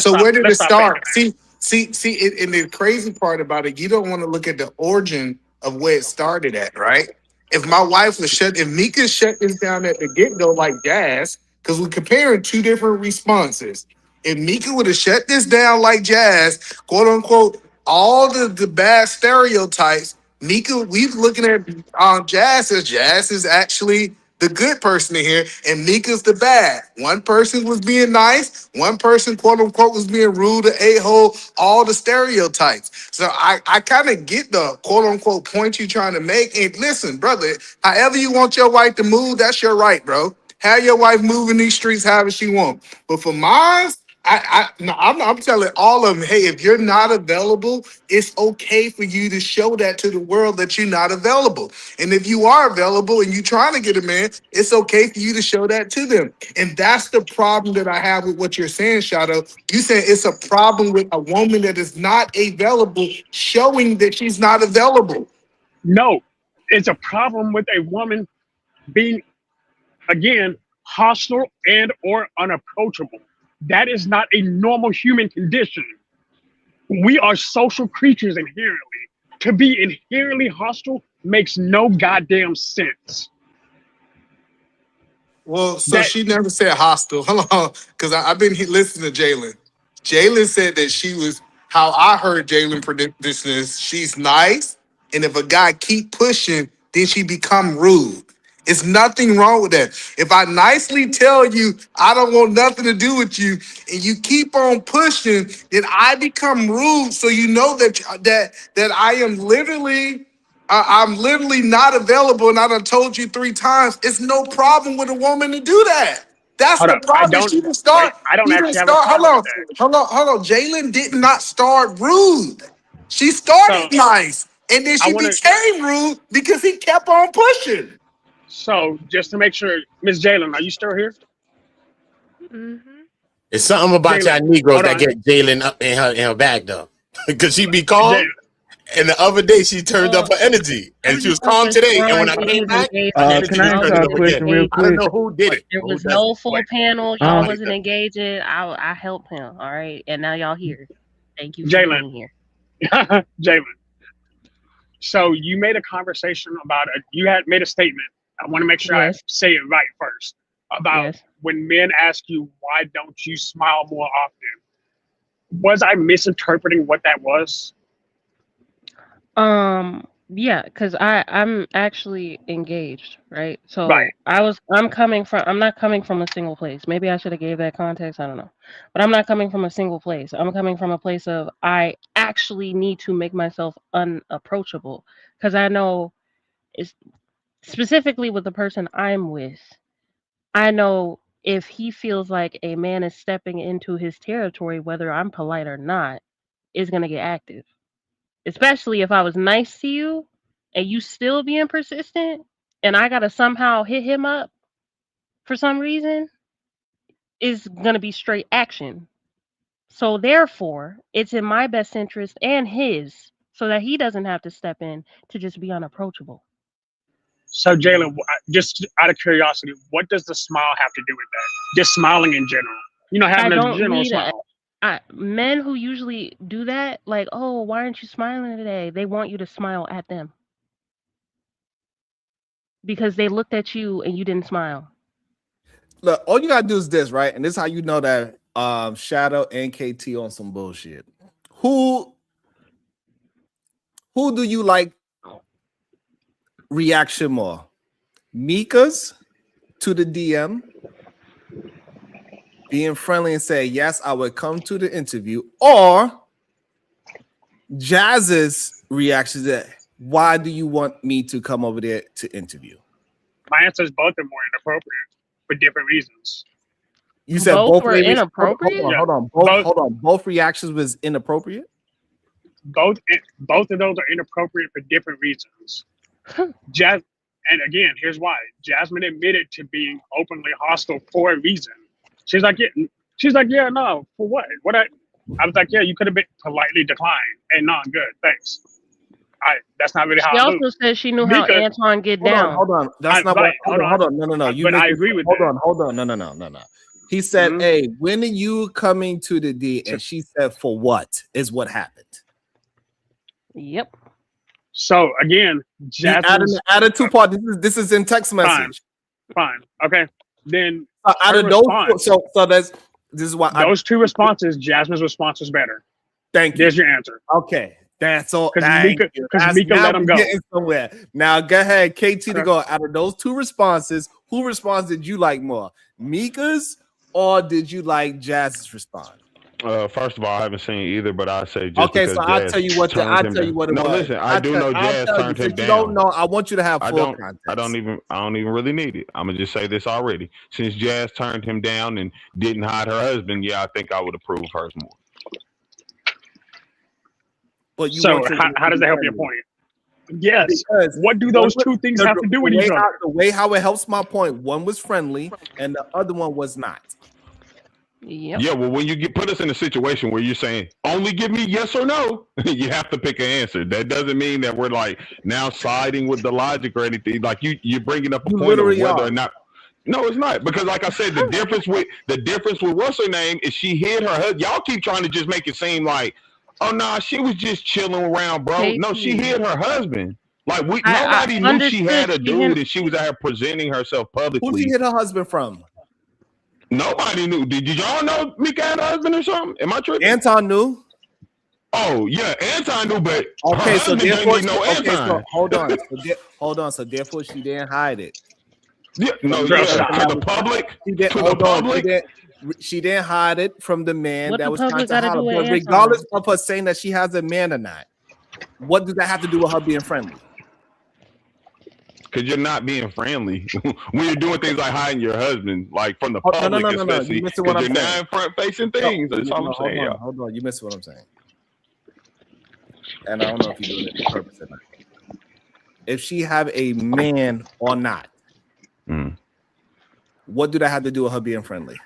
So where did it start? See, and the crazy part about it, you don't want to look at the origin of where it started at, right? If my wife was if Mika shut this down at the get-go like Jazz, because we're comparing two different responses. If Mika would have shut this down like Jazz, quote unquote, all the bad stereotypes, Mika, we're looking at Jazz as Jazz is actually the good person in here, and Mika's the bad. One person was being nice, one person, quote unquote, was being rude, an a-hole, all the stereotypes. So I kind of get the quote unquote point you're trying to make. And listen, brother, however you want your wife to move, that's your right, bro. Have your wife move in these streets however she want. But for mine, I'm telling all of them, hey, if you're not available, it's okay for you to show that to the world that you're not available. And if you are available and you're trying to get a man, it's okay for you to show that to them. And that's the problem that I have with what you're saying, Shadow. You saying it's a problem with a woman that is not available, showing that she's not available. No, it's a problem with a woman being, again, hostile and or unapproachable. That is not a normal human condition. We are social creatures inherently. To be inherently hostile makes no goddamn sense. Well, so she never said hostile. Hold on, because I've been listening to Jalen. Jalen said that she was, how I heard Jalen predict this is, she's nice, and if a guy keep pushing, then she become rude. It's nothing wrong with that. If I nicely tell you I don't want nothing to do with you, and you keep on pushing, then I become rude. So you know that I am literally, I'm literally not available, and I done told you 3 times. It's no problem with a woman to do that. That's Hold the up, problem. She didn't start. I don't She actually didn't have a start. problem with that. Hold on. Jalen did not start rude. She started nice, and then she became rude because he kept on pushing. So, just to make sure, Miss Jalen, are you still here? It's something about Jalen, y'all Negroes hold that on. get Jalen up in her bag though, because she be calm. And the other day she turned up her energy, and she was calm today. And when I came back, can I ask y'all a question real I don't quick? know who did it. There Who was does no it? full panel. Y'all Um, wasn't engaging. I helped him. All right, and now y'all here. Thank you for Jalen. being here. Jalen. So you made a conversation about you had made a statement. I want to make sure I say it right first about when men ask you, why don't you smile more often? Was I misinterpreting what that was? Yeah, because I'm actually engaged, right? So Right. I'm not coming from a single place. Maybe I should have gave that context. I don't know. But I'm not coming from a single place. I'm coming from a place of I actually need to make myself unapproachable. Because I know it's specifically with the person I'm with, I know if he feels like a man is stepping into his territory, whether I'm polite or not, is gonna get active. Especially if I was nice to you and you still being persistent and I gotta somehow hit him up for some reason, is gonna be straight action. So therefore, it's in my best interest and his so that he doesn't have to step in to just be unapproachable. So Jalen, just out of curiosity, what does the smile have to do with that? Just smiling in general. You know, I having a don't general need smile. men who usually do that, like, oh, why aren't you smiling today? They want you to smile at them because they looked at you and you didn't smile. Look, all you gotta do is this, right? And this is how you know that Shadow and KT on some bullshit. Who do you like reaction more? Mika's to the DM, being friendly and say, yes, I would come to the interview, or Jazz's reaction to, why do you want me to come over there to interview? My answer is both are more inappropriate for different reasons. You said both were inappropriate? Hold on. Both reactions was inappropriate? Both of those are inappropriate for different reasons. And again, here's why. Jasmine admitted to being openly hostile for a reason. She's like, yeah, no, for what? I was like, yeah, you could have been politely declined. And no, I'm good, thanks. That's not really how She I also move. said she knew how Anton get down. Hold on. That's not what. Hold on. No. But I agree with that. Hold on. No. He said, hey, when are you coming to the D? And she said, for what is what happened? Yep. So again, Jasmine added 2 parts. This is in text message. Fine. Okay. Then out of those, so this is why those 2 responses, Jasmine's response was better. Thank you. There's your answer. Okay. That's all. Because Mika now let him we're go. getting somewhere. Now go ahead, KT, to go. Out of those two responses, who response did you like more, Mika's or did you like Jazz's response? First of all, I haven't seen either, but I say just Okay, because so I'll Jazz tell you what. turned I'll him tell you down. what it No, was. listen, I do know Jazz turned him You down. don't know. I want you to have full context. I don't even really need it. I'm gonna just say this already. Since Jazz turned him down and didn't hide her husband, yeah, I think I would approve hers more. But you So want your how does that help your point? Yes. Because what do those two things have to do with each other? The way how it helps my point, one was friendly and the other one was not. Yep. Yeah, well, when you put us in a situation where you're saying only give me yes or no, you have to pick an answer. That doesn't mean that we're like now siding with the logic or anything. Like you're bringing up a point of whether or not. No, it's not, because like I said, the difference with what's her name is she hid her husband. Y'all keep trying to just make it seem like, oh nah, she was just chilling around, bro. No, she hid her husband. Like nobody knew she had a dude and she was out here presenting herself publicly. Who she hid her husband from? Nobody knew. Did y'all know Mika had a husband or something? Am I tripping? Anton knew. Oh yeah, Anton knew, but okay, so therefore, Anton. hold on. So therefore, she didn't hide it. Yeah, no, to the public. She didn't hide it from the man What that the was trying public to gotta hide do with it. But Anton? regardless of her saying that she has a man or not, what does that have to do with her being friendly? Because you're not being friendly when you're doing things like hiding your husband, like from the public, especially because you're not front-facing things. That's all I'm saying. Hold on, you missed what I'm saying. And I don't know if you're doing it on purpose or not. If she have a man or not, what do that have to do with her being friendly?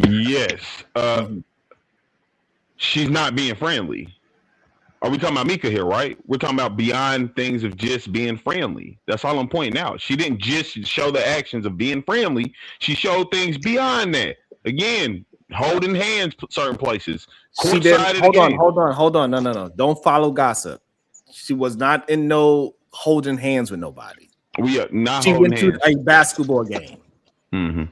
Yes, she's not being friendly. Are we talking about Mika here, right? We're talking about beyond things of just being friendly. That's all I'm pointing out. She didn't just show the actions of being friendly. She showed things beyond that. Again, holding hands certain places. She did. Hold on. No. Don't follow gossip. She was not in no holding hands with nobody. We are not. She went to a basketball game. Mm-hmm.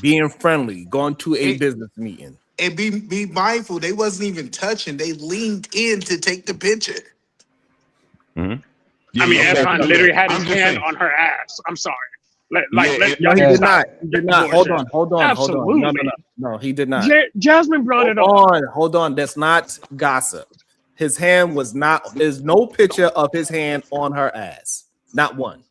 Being friendly, going to a business meeting. And be mindful, they wasn't even touching. They leaned in to take the picture. Mm-hmm. Yeah, I mean, Anton literally had his hand on her ass. I'm sorry. He did not. Hold on. Absolutely. No, he did not. Jasmine brought it up. Hold on. That's not gossip. His hand was not. There's no picture of his hand on her ass. Not one.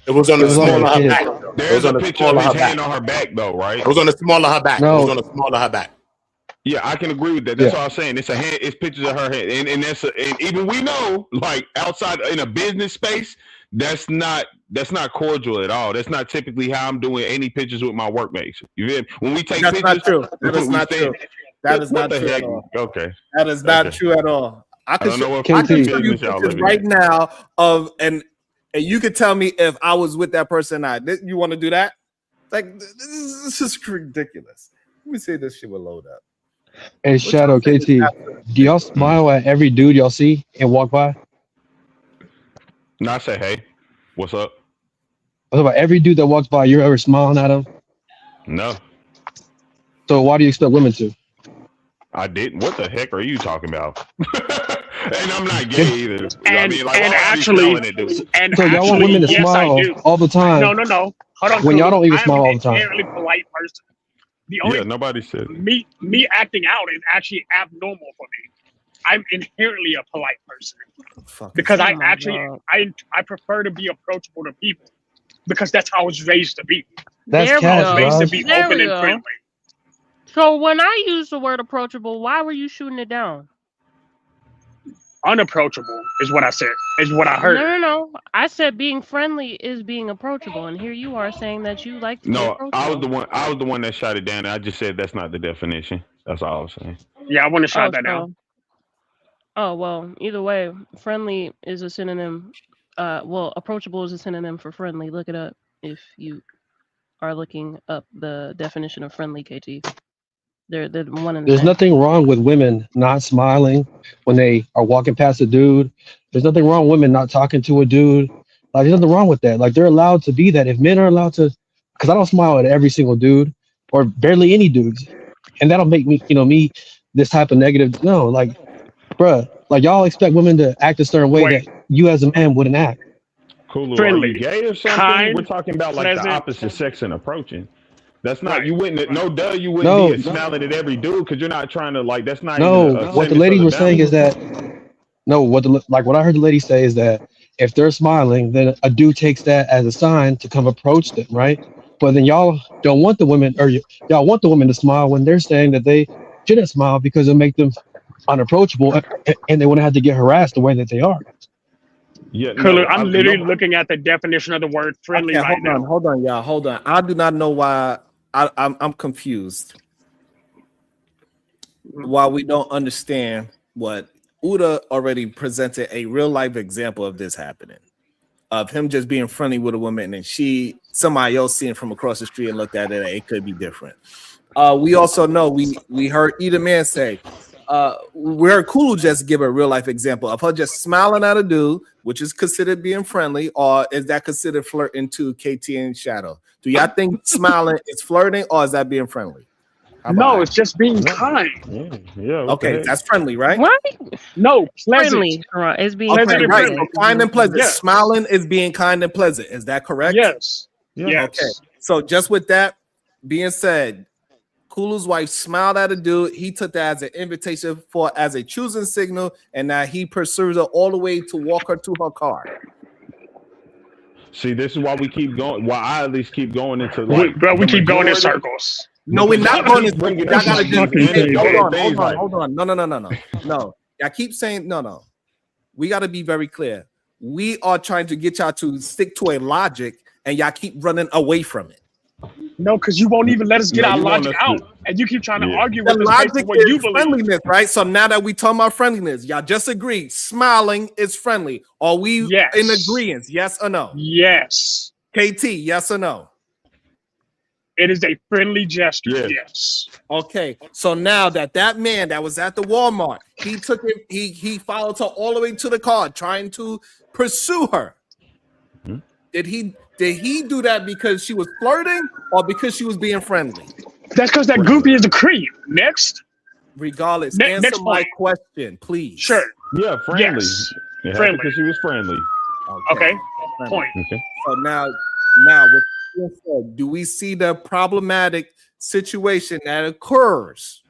It was on the small of her back. There's a picture of his hand on her back, though, right? It was on the small of her back. No. It was on the small of her back. Yeah, I can agree with that. That's all I'm saying. It's a hand. It's pictures of her hand, and and even we know, like outside in a business space, that's not cordial at all. That's not typically how I'm doing any pictures with my workmates. You hear me? When we take pictures, not true. That is not true. That is not true at all. Okay. That is not true at all. I can show you pictures right now of and you can tell me if I was with that person or not. You want to do that? Like this is just ridiculous. Let me see if this shit will load up. Hey, Shadow, KT, do y'all smile at every dude y'all see and walk by? No, I say, hey, what's up? I was about every dude that walks by, you're ever smiling at him? No. So why do you expect women to? I didn't. What the heck are you talking about? And I'm not gay either. And actually, so y'all want women to smile all the time? No. Hold on. When y'all don't even smile all the time. I'm an inherently polite person. The only nobody said me acting out is actually abnormal for me. I'm inherently a polite person because I prefer to be approachable to people because that's how I was raised to be. That's I was raised to be open and friendly. So when I use the word approachable, why were you shooting it down? Unapproachable is what I said. Is what I heard. No. I said being friendly is being approachable, and here you are saying that you like to be approachable. I was the one that shot it down. And I just said that's not the definition. That's all I was saying. Yeah, I want to shut that down. Oh well, either way, friendly is a synonym. Approachable is a synonym for friendly. Look it up if you are looking up the definition of friendly, KT. They're one and the There's same. nothing wrong with women not smiling when they are walking past a dude. There's nothing wrong with women not talking to a dude. Like, there's nothing wrong with that. Like, they're allowed to be that. If men are allowed to, because I don't smile at every single dude or barely any dudes. And that'll make me, me this type of negative. No, like, bruh, like y'all expect women to act a certain way that you as a man wouldn't act. Kulu, are Friendly, you gay or something? kind, We're talking about like pleasant. the opposite sex and approaching. That's not Right. you wouldn't no duh you wouldn't No, be smiling at every dude because you're not trying to like that's not no. even a What the sentence lady of the was saying is download. that no. What I heard the lady say is that if they're smiling, then a dude takes that as a sign to come approach them, right? But then y'all don't want the women, or y'all want the women to smile when they're saying that they shouldn't smile because it'll make them unapproachable, and they wouldn't have to get harassed the way that they are. Yeah, Kulu, no, I'm literally looking at the definition of the word friendly Okay, right now. hold on, y'all. Hold on. I do not know why I'm confused. Why we don't understand what Uda already presented a real life example of this happening. Of him just being friendly with a woman and somebody else seeing from across the street and looked at it, it could be different. We also know we heard either man say, we heard Kulu just give a real life example of her just smiling at a dude, which is considered being friendly, or is that considered flirting to KT and Shadow? Do y'all think smiling is flirting or is that being friendly? No, it's just being kind. Yeah. Okay, that's friendly, right? What? No, pleasant. Friendly. It's being Okay, friendly. right. So kind and pleasant. Yeah. Smiling is being kind and pleasant. Is that correct? Yes. Yes. Okay. So just with that being said, Kulu's wife smiled at a dude. He took that as an invitation as a choosing signal, and now he pursues her all the way to walk her to her car. See, this is why we keep going. Why I at least keep going into like. We keep going in circles. No, we're not going to. bring it. Y'all gotta just Hey, hold on. No. Y'all keep saying no. We got to be very clear. We are trying to get y'all to stick to a logic, and y'all keep running away from it. No, because you won't even let us get No, our you want logic us to- out, and you keep trying to Yeah. argue The with us based logic on what you is believe. friendliness, right? So now that we talking about friendliness, y'all just agreed smiling is friendly. Are we Yes. in agreement? Yes or no? Yes. KT, yes or no? It is a friendly gesture. Yes. Okay, so now that man that was at the Walmart, he took it, he followed her all the way to the car, trying to pursue her. Did he do that because she was flirting or because she was being friendly? That's because that groupie is the cream. Next. Regardless, Next answer my point. question, please. Sure. Yeah, friendly. Yes. Yeah, Friendly. because she was friendly. Okay. Friendly. Point. Okay. So now with being said, do we see the problematic situation that occurs?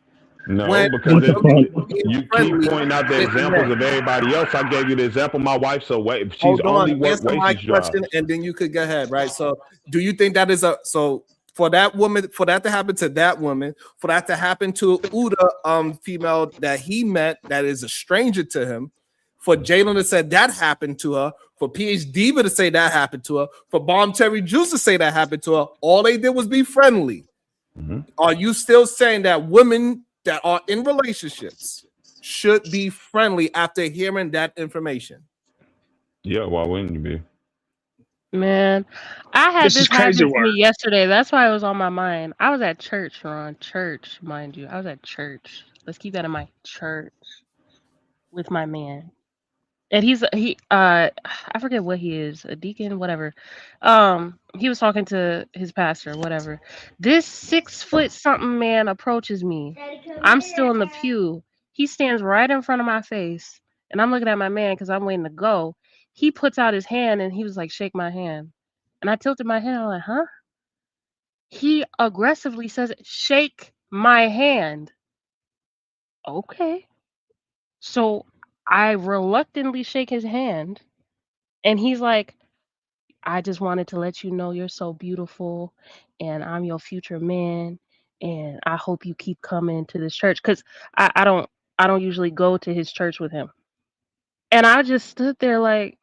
No, When because you friendly keep pointing out the with examples men. of everybody else. I gave you the example. My wife's she's Hold only on, worked answer my waitress jobs. question, and then you could go ahead, right? So, do you think that is for that woman, for that to happen to that woman, for that to happen to Uda, female that he met that is a stranger to him, for Jalen to say that happened to her, for PH Diva to say that happened to her, for Bomb Terry Juice to say that happened to her, all they did was be friendly. Are you still saying that women that are in relationships should be friendly after hearing that information? Yeah, why wouldn't you be? Man, I had This this is happen crazy to work. me yesterday. That's why it was on my mind. I was at church, Ron. Church, mind you. I was at church. Let's keep that in mind. Church with my man. And I forget what he is, a deacon, whatever. He was talking to his pastor, whatever. This 6 foot something man approaches me. I'm still in the pew. He stands right in front of my face, and I'm looking at my man because I'm waiting to go. He puts out his hand and he was like, "Shake my hand." And I tilted my head. I'm like, "Huh?" He aggressively says, "Shake my hand." Okay. So I reluctantly shake his hand, and he's like, "I just wanted to let you know you're so beautiful, and I'm your future man, and I hope you keep coming to this church." Because I don't usually go to his church with him. And I just stood there like,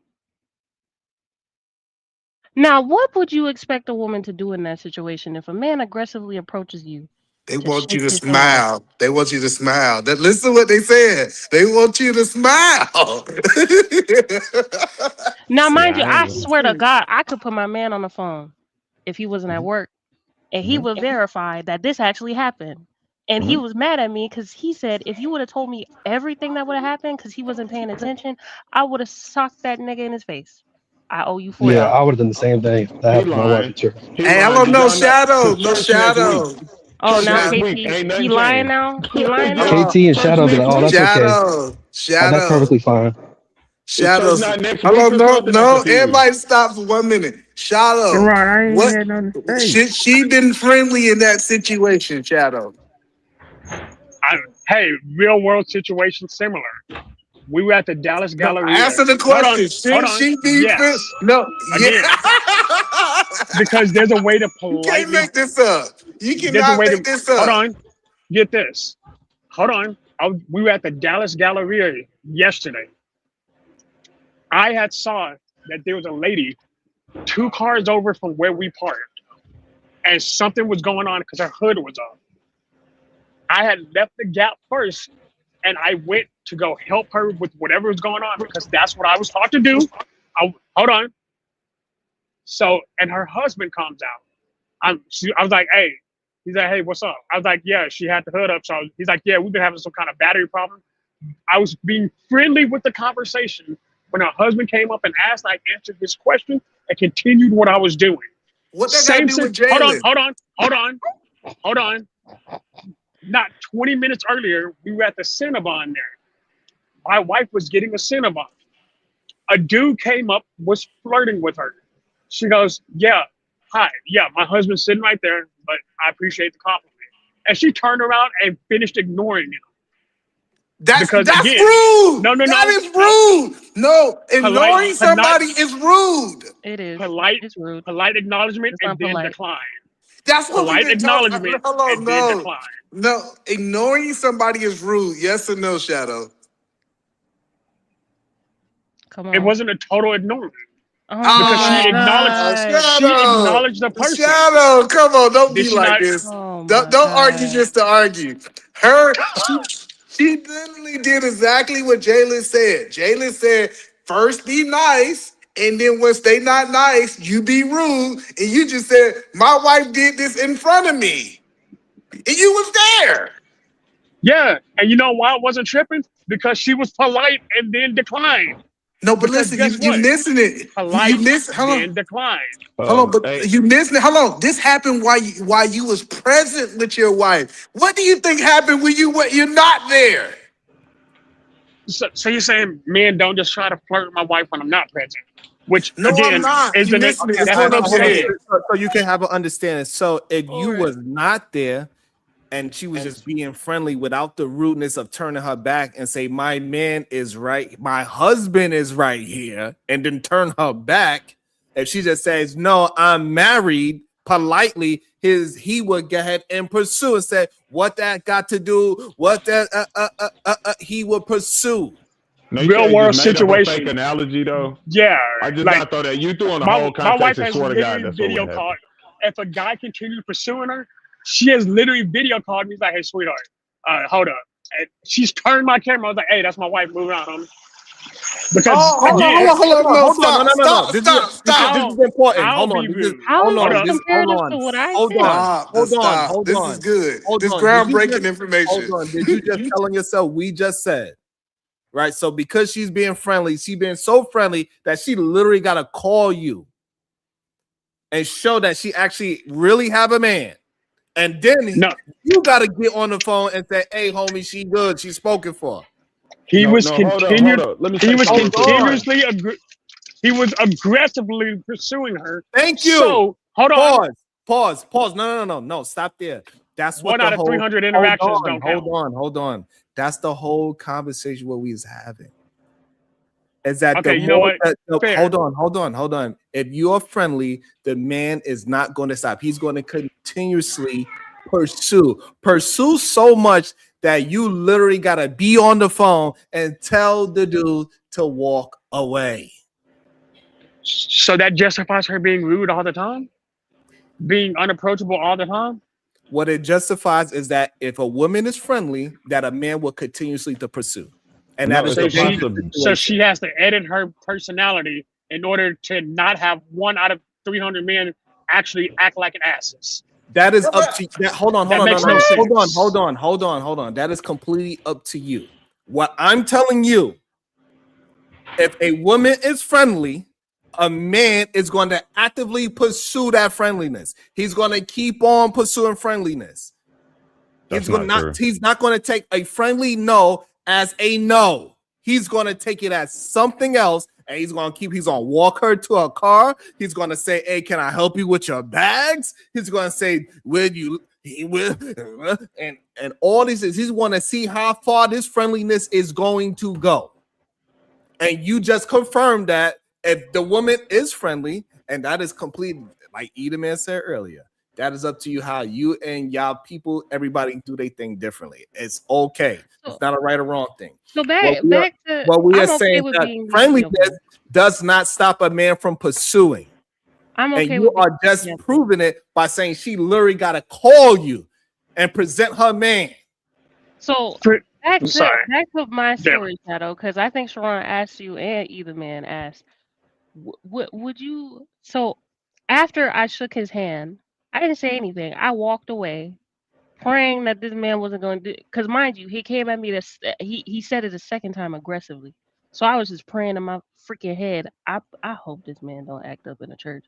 now what would you expect a woman to do in that situation if a man aggressively approaches you? They to want you shake to his hand? smile. They want you to smile. Listen to what they said. They want you to smile. Now, mind you, I I ain't swear to God, I could put my man on the phone if he wasn't at work, and he Mhm. would verify that this actually happened. And he Mhm. was mad at me because he said, if you would have told me everything that would have happened because he wasn't paying attention, I would have socked that nigga in his face. I owe you $4. Yeah, I would have done the same thing. That He happened to my wife lying. at church. He Hey, I lying. don't Did know y'all know? Shadow. Cause No church next week. Shadow. Oh, now Next KT, week, ain't nothing he lying changed. now? He lying now? KT and Shadow be like, oh, that's okay. Shadow, Oh, that's Shadow, perfectly fine. Shadows. not next Hold week on, or no, something? I'm no. confused. Everybody stop for 1 minute. Shadow, Sharon, I ain't what? had nothing to say. Should she been friendly in that situation, Shadow? Hey, real world situation similar. We were at the Dallas No, Galleria. answer the question. Should she be friendly? Yes. No, Again, yeah. because there's a way to You can't politely. make this up. You There's a cannot way make to. this Hold up. on. Get this. Hold on. We were at the Dallas Galleria yesterday. I had saw that there was a lady 2 cars over from where we parked, and something was going on because her hood was up. I had left the Gap first, and I went to go help her with whatever was going on because that's what I was taught to do. Hold on. So, and her husband comes out. I was like, hey. He's like, hey, what's up? I was like, yeah, she had the hood up. So he's like, yeah, we've been having some kind of battery problem. I was being friendly with the conversation. When her husband came up and asked, I answered his question and continued what I was doing. What that got to do with Jalen? Hold on. Not 20 minutes earlier, we were at the Cinnabon there. My wife was getting a Cinnabon. A dude came up, was flirting with her. She goes, yeah, hi. Yeah, my husband's sitting right there, but I appreciate the compliment. And she turned around and finished ignoring him. That's again, rude. No. That is rude. No, ignoring somebody is rude. It is. Polite, it's rude. Polite acknowledgement It's and not then polite. decline. That's what polite we've been talking acknowledgement about. and then decline. No, ignoring somebody is rude. Yes or no, Shadow? Come on. It wasn't a total ignorement. Because she acknowledged the person. Shadow, come on, don't Did be she like not- this. Oh Don't argue just to argue. She literally did exactly what Jalen said. Jalen said, first be nice, and then once they not nice, you be rude. And you just said, my wife did this in front of me. And you was there. Yeah, and you know why I wasn't tripping? Because she was polite and then declined. No, but Because listen, guess you what? missing it. Polite, You miss. Hold then on. decline. Hold on, but you missing it. Hold on. This happened while you was present with your wife. What do you think happened when you're not there? So you're saying men don't just try to flirt with my wife when I'm not present? Which No, again I'm not. is You an missing it. It's that's what an I'm saying. So you can have an understanding. So if you was not there and she was just being friendly without the rudeness of turning her back and say, my man is right, my husband is right here, and then turn her back, if she just says, no, I'm married, politely, he would go ahead and pursue and say, what that got to do, what that he would pursue. No, Real world situation. Fake analogy though. Yeah, I just like, not thought that you threw in the my whole wife context and has swear to God literally that's what video would called. happen. If a guy continues pursuing her, she has literally video called me. He's like, hey, sweetheart, hold up. And she's turned my camera. I was like, hey, that's my wife. Moving on, homie. Because hold on. This is important. Hold on. This is good. This on. groundbreaking information. Hold on. Did you just telling yourself we just said? Right. So because she's being friendly, she's being so friendly that she literally got to call you and show that she actually really have a man. And then you got to get on the phone and say, hey, homie, she good. She's spoken for. He was aggressively pursuing her. Thank you. So, hold on. Pause. No. Stop there. That's what one out of 300 interactions don't count. Hold on. That's the whole conversation what we was having. Is that okay? You know what? Hold on. If you're friendly, the man is not going to stop. He's going to continuously pursue so much that you literally got to be on the phone and tell the dude to walk away. So that justifies her being rude all the time, being unapproachable all the time. What it justifies is that if a woman is friendly, that a man will continuously to pursue. And that is so she has to edit her personality in order to not have 1 out of 300 men actually act like an asses. That is up to you. Hold on. That is completely up to you. What I'm telling you, if a woman is friendly, a man is going to actively pursue that friendliness. He's going to keep on pursuing friendliness. He's not going to take a friendly no as a no. He's going to take it as something else, and he's going to walk her to her car. He's going to say, "Hey, can I help you with your bags?" He's going to say, "Will you?" He will, and all this is he's going to see how far this friendliness is going to go. And you just confirmed that if the woman is friendly, and that is complete, like Edelman said earlier, that is up to you how you and y'all people, everybody do their thing differently. It's okay. It's not a right or wrong thing. So we are saying that friendliness does not stop a man from pursuing. I'm okay. And you are just proving it by saying she literally got to call you and present her man. So back to my story, Shadow, because I think Sharon asked you and either man asked, would you? So after I shook his hand, I didn't say anything. I walked away, praying that this man wasn't going to do. Because mind you, he came at me. He said it a second time aggressively. So I was just praying in my freaking head. I hope this man don't act up in the church.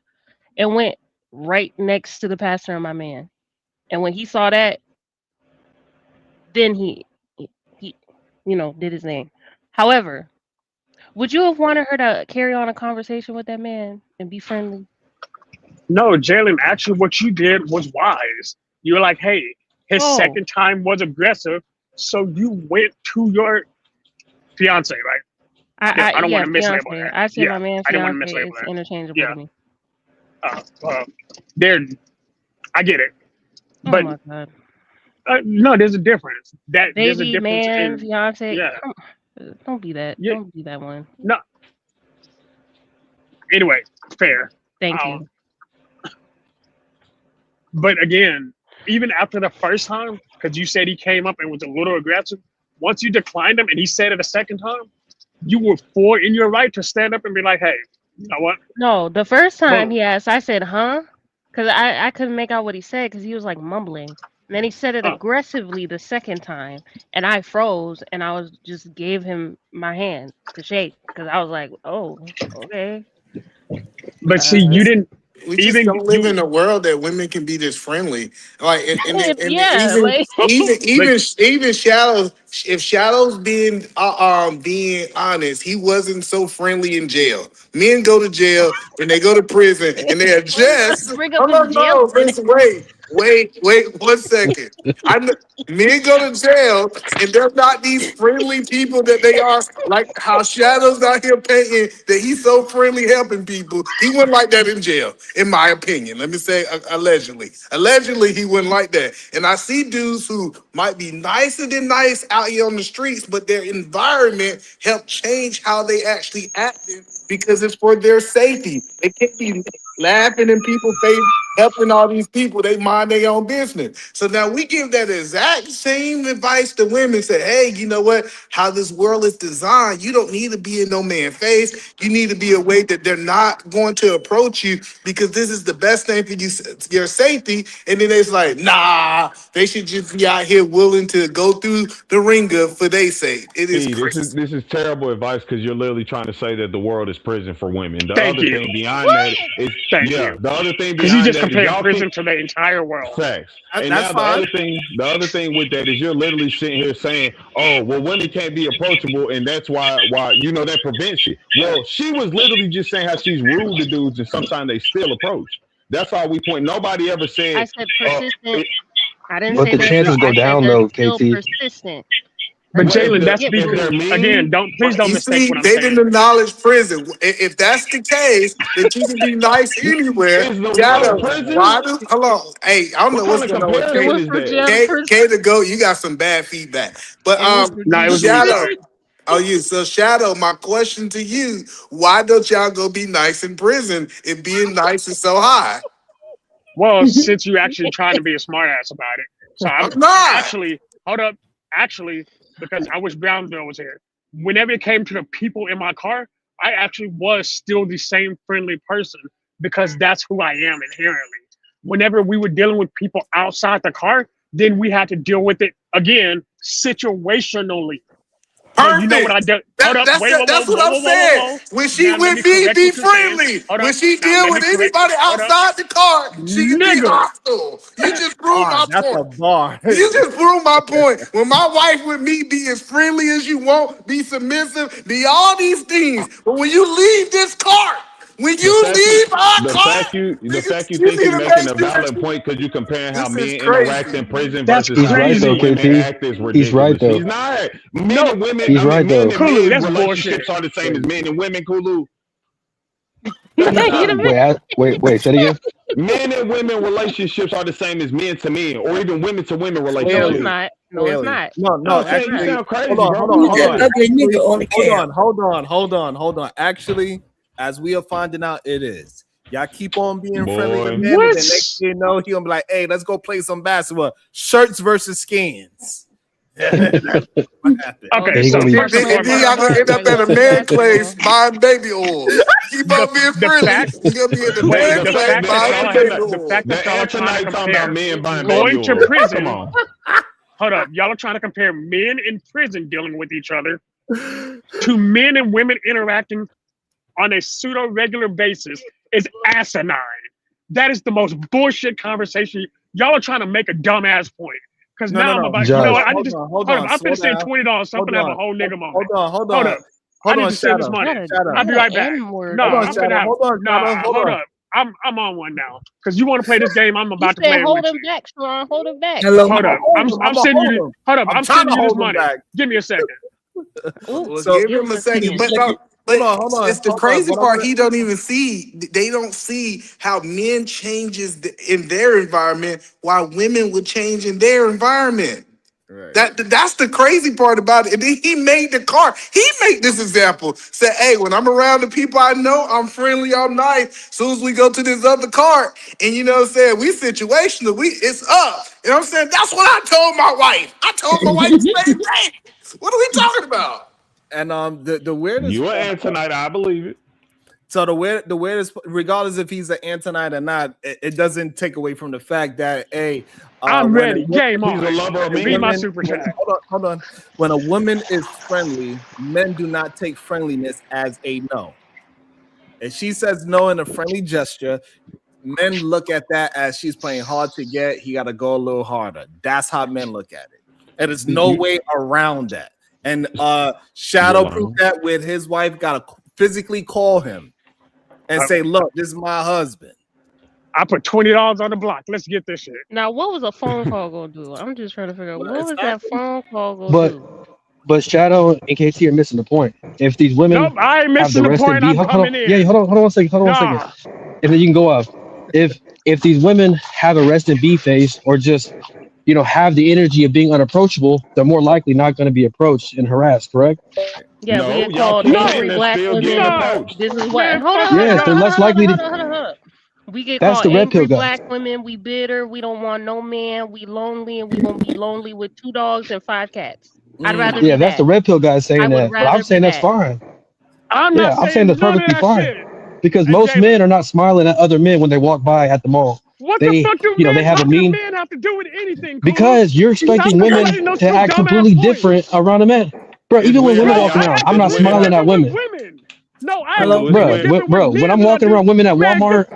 And went right next to the pastor and my man. And when he saw that, then he did his thing. However, would you have wanted her to carry on a conversation with that man and be friendly? No, Jalen, actually what you did was wise. You were like, hey, his second time was aggressive, so you went to your fiance, right? I don't want to mislabel that. I said my man I didn't want to fiance mislabel is that. interchangeable to me. I get it. Oh But my God. No, there's a difference. There's a Baby, difference man, in fiance. yeah. Don't be that. Yeah. Don't be that one. No. Anyway, fair. Thank you. But again, even after the first time, because you said he came up and was a little aggressive, once you declined him and he said it a second time, you were fully in your right to stand up and be like, hey, you know what? No, the first time he asked, I said, huh? Because I couldn't make out what he said because he was like mumbling. And then he said it aggressively the second time, and I froze, and I was just gave him my hand to shake because I was like, "Oh, okay." But see, you didn't. We just don't live in a world that women can be this friendly. Like, even Shadow. If Shadow's being honest, he wasn't so friendly in jail. Men go to jail and they go to prison and they are just. Wait 1 second. Men go to jail and they're not these friendly people that they are, like how Shadow's out here painting that he's so friendly helping people. He wasn't like that in jail, in my opinion. Let me say allegedly. Allegedly, he wasn't like that. And I see dudes who might be nicer than nice out here on the streets, but their environment helped change how they actually acted because it's for their safety. They can't be laughing in people's face, helping all these people. They mind their own business. So now we give that exact same advice to women. Say, hey, you know what? How this world is designed, you don't need to be in no man's face. You need to be a way that they're not going to approach you because this is the best thing for you, your safety. And then it's like, nah, they should just be out here willing to go through the ringer for their sake. It is this is terrible advice because you're literally trying to say that the world is prison for women. The Thank other you. thing beyond that is the other thing because you beyond just that compare is prison to the entire world. Facts. And now the other thing with that is you're literally sitting here saying, "Oh, well, women can't be approachable, and that's why that prevents it." Well, she was literally just saying how she's rude to dudes, and sometimes they still approach. That's why we point. Nobody ever said. I said persistent. I didn't but say the chances go down though, KT. Persistent. But Jalen, that's again. Please don't mistake what I'm they saying. didn't acknowledge prison. If that's the case, then you can be nice anywhere. Hold on. Hey, I don't know what's going on with K to go. You got some bad feedback. But Shadow. So Shadow, my question to you, why don't y'all go be nice in prison if being nice is so high? Well, since you actually trying to be a smart ass about it. So I'm not. Actually, because I wish Brownsville was here. Whenever it came to the people in my car, I actually was still the same friendly person because that's who I am inherently. Whenever we were dealing with people outside the car, then we had to deal with it again situationally. You know what I do? That's what I'm saying. When she with me, be friendly. When she deal with anybody outside the car, she can be hostile. You just proved my point. You just proved my point. When my wife with me, be as friendly as you want, be submissive, be all these things. But when you leave this car, when you leave our the car, fact you think you're making a valid point because you're comparing how men interact in prison versus how women act is ridiculous. He's right though. He's not. Men and women. He's right though. Men relationships are the same as men and women. Kulu. Wait. Say it again. Men and women relationships are the same as men to men, or even women to women relationships. No, it's not. No, it's not. No. Actually, you sound crazy, hold on. Actually, as we are finding out, it is. Y'all keep on being friendly with men, and then next thing you know, he gonna be like, "Hey, let's go play some basketball. Shirts versus skins." Okay, so then y'all gonna end up at a man place buying baby oil. Keep on being friendly. You're gonna be in the man place buying baby oil. The fact that y'all are trying to talking about men buying going to baby oil. prison. Come on. Hold up, y'all are trying to compare men in prison dealing with each other to men and women interacting on a pseudo regular basis is asinine. That is the most bullshit conversation. Y'all are trying to make a dumbass point. Because now I'm about, you know what? I need to hold on. I'm finna spend $20 so I'm gonna have a whole nigga moment. Hold on. I need to save this money. I'll be right back. Hold up. I'm on one now. Because you want to play this game, I'm about to play it. Hold him back, Sharon. Hold him back. Hold up. I'm sending you. Hold up. I'm sending you this money. Give me a second. So give him a second. But hold on. It's the crazy part. He don't even see. They don't see how men changes in their environment, while women would change in their environment. Right. That's the crazy part about it. And then he made the car. He made this example. Said, "Hey, when I'm around the people I know, I'm friendly, I'm nice. As soon as we go to this other car, and you know what I'm saying, we situational. It's up. You know what I'm saying? That's what I told my wife. I told my wife the same thing. What are we talking about?" And the weirdest, you an Antonite, I believe it. So the weirdest, regardless if he's an Antonite or not, it doesn't take away from the fact that I'm ready. Game on. He's a lover of Be my super chat. Hold on. When a woman is friendly, men do not take friendliness as a no. If she says no in a friendly gesture, men look at that as she's playing hard to get. He got to go a little harder. That's how men look at it. And there's no way around that. And Shadow proved that with his wife. Got to physically call him and say, "Look, this is my husband. I put $20 on the block. Let's get this shit." Now, what was a phone call gonna do? I'm just trying to figure out what was that phone call gonna do. But Shadow and KT are missing the point. If these women, nope, I ain't missing the point. I'm coming in. Yeah, hold on a second. Hold on a second. And then you can go off. If these women have a rest in B face, or just have the energy of being unapproachable, they're more likely not going to be approached and harassed, correct? Yeah, we get called angry black women. This is what. Hold on. Yes, they're less likely to. We get called angry black women. We bitter. We don't want no man. We lonely, and we gonna be lonely with 2 dogs and 5 cats. I'd rather. Yeah, that's the red pill guys saying that. But I'm saying that's fine. I'm saying that's perfectly fine. Because most men are not smiling at other men when they walk by at the mall. What the fuck do they have a mean. Men have to do with anything? Because you're expecting women to act completely different around a man, bro. Even when women walking around, I'm not smiling at women. No, bro. When I'm walking around women at Walmart,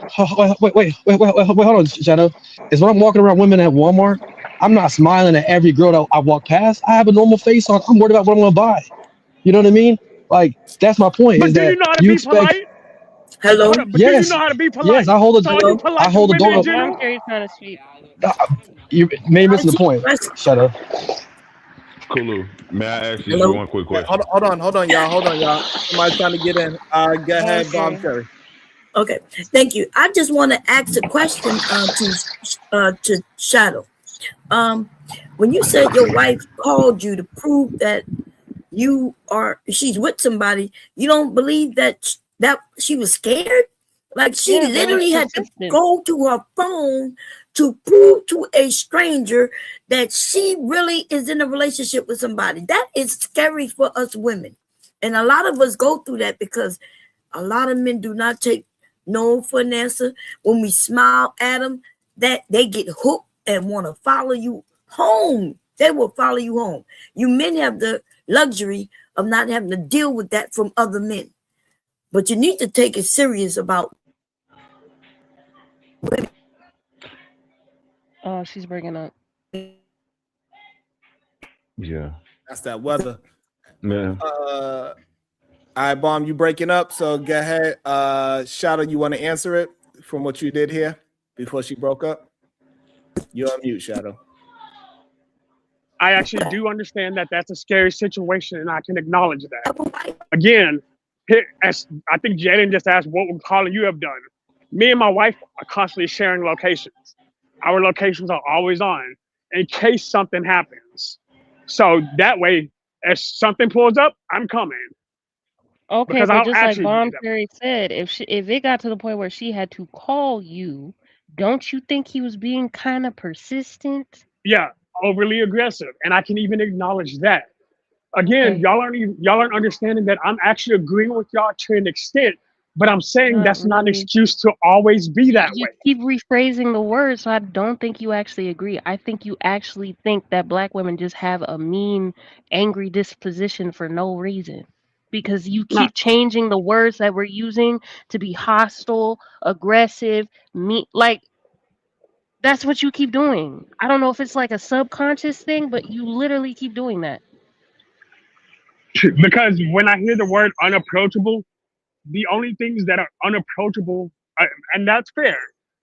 wait, hold on, Shadow. Is when I'm walking around women at Walmart, I'm not smiling at every girl that I walk past. I have a normal face on. I'm worried about what I'm gonna buy. You know what I mean? Like that's my point. But is do that you know how to be polite? Hello. But yes. Do you know how to be polite? Yes, I hold the door. I hold the door. You may miss the point. Shadow. Kulu, may I ask you one quick question? Hold on, y'all. Somebody's trying to get in. Go ahead, Bob Terry. Okay, thank you. I just want to ask a question to Shadow. When you said your wife called you to prove that she's with somebody, you don't believe that she was scared? Like she literally had to go to her phone to prove to a stranger that she really is in a relationship with somebody. That is scary for us women. And a lot of us go through that because a lot of men do not take no for an answer. When we smile at them, that they get hooked and want to follow you home. They will follow you home. You men have the luxury of not having to deal with that from other men. But you need to take it serious about women. Oh, she's breaking up. Yeah. That's that weather. Man. All right, Bomb, you breaking up, so go ahead. Shadow, you want to answer it from what you did here before she broke up? You're on mute, Shadow. I actually do understand that that's a scary situation, and I can acknowledge that. Again, as I think Jaden just asked, what would Colin you have done? Me and my wife are constantly sharing locations. Our locations are always on in case something happens. So that way, if something pulls up, I'm coming. Okay, Because but I'll just like actually Bomb do that. Terry said, if it got to the point where she had to call you, don't you think he was being kind of persistent? Yeah, overly aggressive, and I can even acknowledge that. Again, Okay. y'all aren't understanding that I'm actually agreeing with y'all to an extent, but I'm saying Not that's not an really. excuse to always be that You way. keep rephrasing the words, so I don't think you actually agree. I think you actually think that black women just have a mean, angry disposition for no reason. Because you No. keep changing the words that we're using to be hostile, aggressive, mean. Like, that's what you keep doing. I don't know if it's like a subconscious thing, but you literally keep doing that. Because when I hear the word unapproachable, the only things that are unapproachable, and that's fair,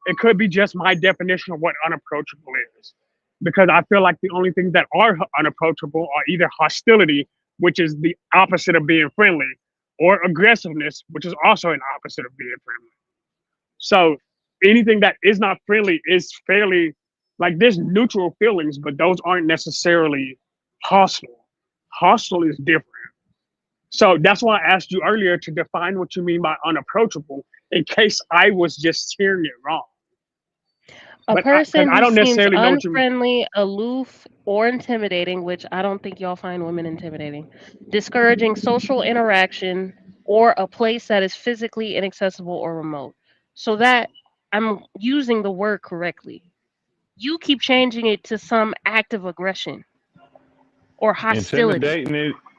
it could be just my definition of what unapproachable is. Because I feel like the only things that are unapproachable are either hostility, which is the opposite of being friendly, or aggressiveness, which is also an opposite of being friendly. So anything that is not friendly is fairly, like, there's neutral feelings, but those aren't necessarily hostile. Hostile is different. So that's why I asked you earlier to define what you mean by unapproachable, in case I was just hearing it wrong. A But person I who don't seems necessarily know what you mean. unfriendly, aloof, or intimidating, which I don't think y'all find women intimidating, discouraging social interaction, or a place that is physically inaccessible or remote. So that I'm using the word correctly. You keep changing it to some act of aggression or hostility.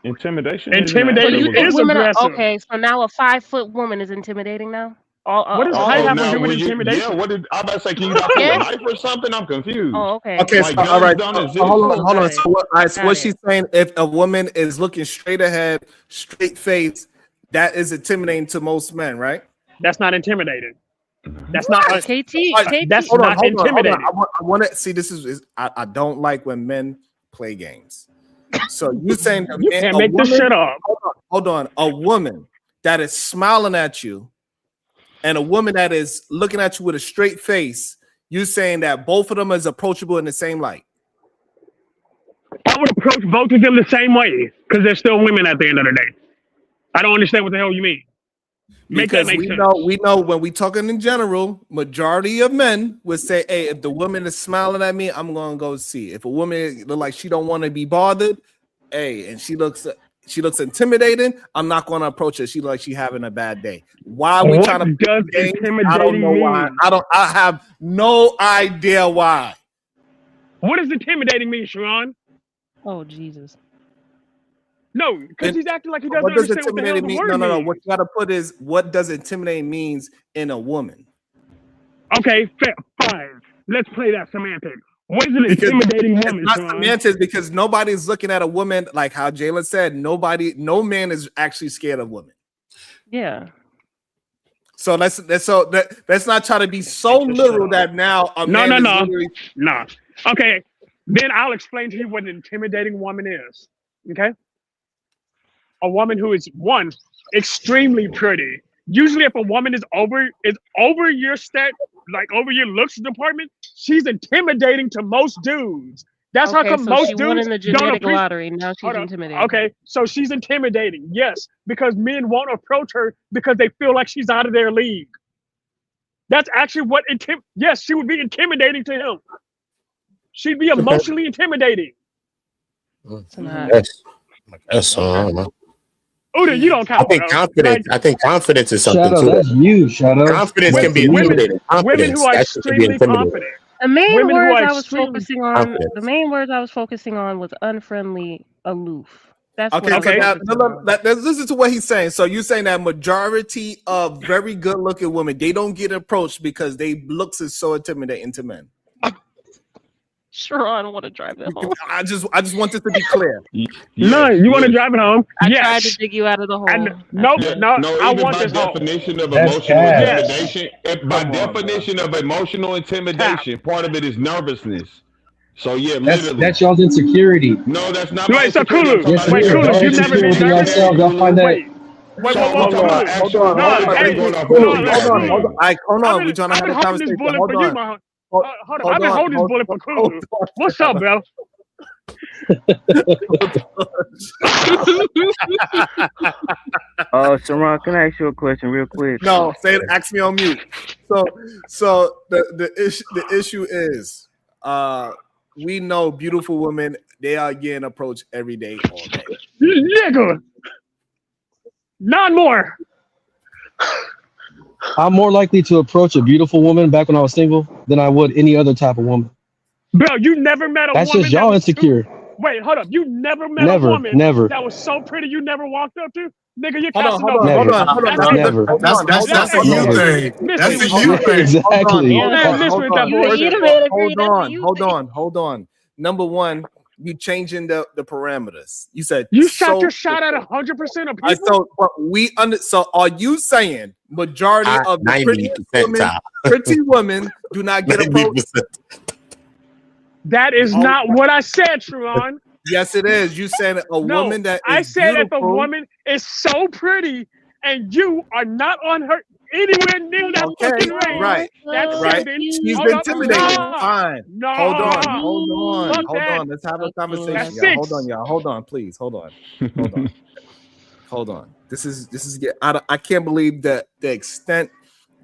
Intimidation So Intimidating you think is women are aggressive. okay? So now a 5-foot woman is intimidating now? All, What does height Oh, have to now do with would you? Yeah, intimidation? what did I about to say? Can you not pull a Yes. knife or something? I'm confused. Oh, okay. Okay, Like so all guns right, don't so exist. hold on, Cool, hold got on. it. So so Got what it. she's saying, if a woman is looking straight ahead, straight face, that is intimidating to most men, right? That's not intimidating. That's not. KT. That's Hold on, not hold on, hold on. intimidating. I want to see. This is I don't like when men play games. So you saying You can't make this shit up. Hold on, a woman that is smiling at you, and a woman that is looking at you with a straight face. You saying that both of them is approachable in the same light? I would approach both of them the same way because they're still women at the end of the day. I don't understand what the hell you mean. Make that Because make we sense. know when we talking in general, majority of men would say, "Hey, if the woman is smiling at me, I'm gonna go see." If a woman look like she don't want to be bothered, hey, and she looks intimidating, I'm not going to approach her. She look like she having a bad day. Why are we What trying to does play games? I don't intimidating know why. mean? I have no idea why. What does intimidating mean, Sharon? Oh, Jesus. No, because he's acting like he doesn't What does understand what the hell intimidating the mean? word No. means. What you got to put is what does intimidating means in a woman. Okay, fine. Let's play that semantic. What is an intimidating woman, It's not Sharon? semantics because nobody's looking at a woman like how Jalen said. No man is actually scared of women. Yeah. So let's not try to be so literal that now a man is literally. No. Okay, then I'll explain to you what an intimidating woman is. Okay, a woman who is one extremely pretty. Usually, if a woman is over your over your looks department, she's intimidating to most dudes. That's how Okay, come so most she won dudes in the don't genetic appreciate. lottery. Now she's intimidating. Okay, so she's intimidating. Yes, because men won't approach her because they feel like she's out of their league. That's actually what yes, she would be intimidating to him. She'd be emotionally intimidating. That's I don't know. Uda, you don't count. I think confidence. I think confidence is something Shadow, too. that's you, Shadow. Confidence That's can be you. intimidating. Women who are Confidence that should be extremely intimidating. confident. The main Women who words are I was extremely focusing on. confident. The main words I was focusing on was unfriendly, aloof. That's Okay, what so I'm now focusing on. let's listen to what he's saying. So you're saying that majority of very good-looking women, they don't get approached because they looks is so intimidating to men. Sure, I don't want to drive it home. I just want this to be clear. No, you want to drive it home? I Yes. tried to dig you out of the hole. Nope, Yeah, no, I even want by this home. definition of That's emotional cash. intimidation, by definition of emotional intimidation, part of it is nervousness. So yeah, literally. That's y'all's insecurity. No, that's not Wait, so insecurity. Kulu, Yes, wait, it is. Kulu, Y'all you've never insecure been within nervous? yourselves. Y'all find that. Wait, So Kulu. hold on, No, hey, going off no, what we got. Kulu. Hold on. We're I've trying to have been a holding conversation. this bullet Hold for you, on. man. Hold on, I've been holding this bullet for Kulu. What's up, bro? Sharon, can I ask you a question real quick? No, say it. Ask me on mute. So the issue is, we know beautiful women. They are getting approached every day, all day. Nigga, not more. I'm more likely to approach a beautiful woman back when I was single than I would any other type of woman. Bro, you never met a That's woman. just y'all insecure. Wait, hold up. You never met Never, a woman never. that was so pretty you never walked up to? Nigga, you're Hold on, Casanova. hold on. Never. That's a you thing. That's a you thing. Exactly. Hold on. Number one, you changing the parameters. You said you shot your shot at 100% of people. So are you saying majority of the pretty women do not get approached? That is not what I said, Sharon. Yes, it is. You said a woman that is I said beautiful. if a woman is so pretty and you are not on her anywhere near that fucking range, right. That's Right. She's intimidated. Fine. No. Hold on. Fuck that. Let's have a conversation. That's Y'all. Hold six. on, y'all. Hold on, please. Hold on. This is I can't believe that the extent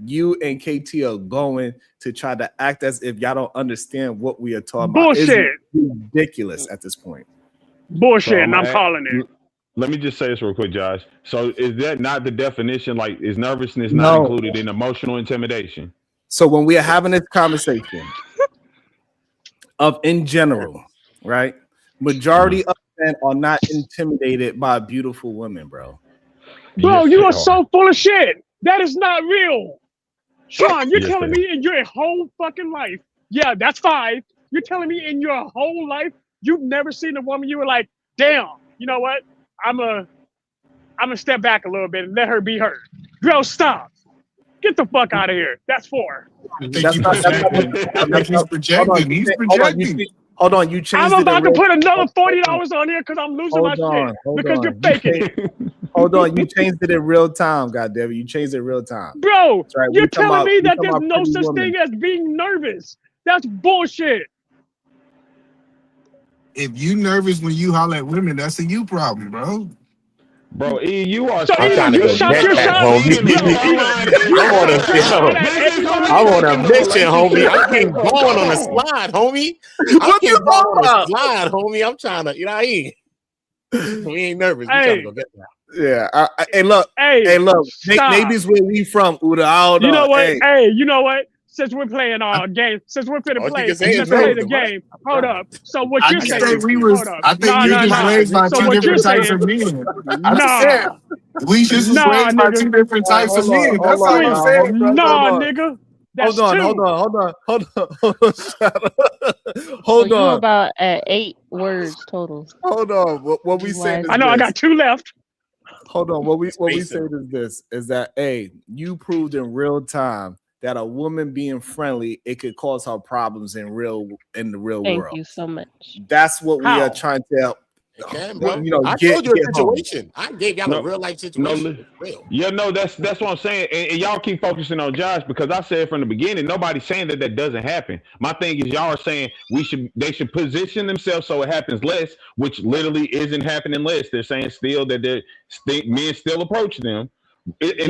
you and KT are going to try to act as if y'all don't understand what we are talking about. Bullshit. It's ridiculous at this point. Bullshit, So and I'm calling it. Let me just say this real quick, Josh. So is that not the definition? Like, is nervousness not No. included in emotional intimidation? So when we are having this conversation of in general, right? Majority of men are not intimidated by beautiful women, bro. Bro, you are so full of shit. That is not real. Sean, you're Yes, telling they me in your whole fucking life, yeah, that's 5. You're telling me in your whole life, you've never seen a woman you were like, damn, you know what? I'm gonna step back a little bit and let her be her. Bro, stop. Get the fuck out of here. That's 4. He's projecting. Hold on, you changed I'm it. about to put another $40 on here because I'm losing my shit because you're faking it. Hold on, you changed it in real time, goddammit. You changed it in real time. Bro, That's right. you're We talking telling about- me we that talking there's about no pretty such women. thing as being nervous. That's bullshit. If you nervous when you holler at women, that's a you problem, bro. Bro, E, you are So so either you shot your shot, I'm on a mission, homie. I'm getting going on a slide, homie. I'm getting going on a slide, homie. I'm trying to, you know, we ain't nervous. We trying to go get that. Yeah. Hey, look. stop. Maybe where we from, Uda. I don't You know what? Hey. Hey, you know what? Since we're playing game, since we're finna All you play, can say is let's play the no. game. Hold up. So what I you're just saying? think we was. Hold up. I think you was raised by So two what you're different types saying? of men. I just said we just was raised by two different types of men. That's all I'm saying, bro. Nigga. That's Hold on. Hold You on. about at 8 words total. Hold on. What we saying is I know I this. got 2 left. Hold on. What we saying is this: is that you proved in real time that a woman being friendly, it could cause her problems in the real Thank world. you so much. That's what we are trying to help. It can, bro. You know, I get told you a home. situation. I gave y'all a real life situation. It's real. Yeah, no, that's what I'm saying. And y'all keep focusing on Josh because I said from the beginning, nobody's saying that doesn't happen. My thing is y'all are saying they should position themselves so it happens less, which literally isn't happening less. They're saying still that men still approach them. The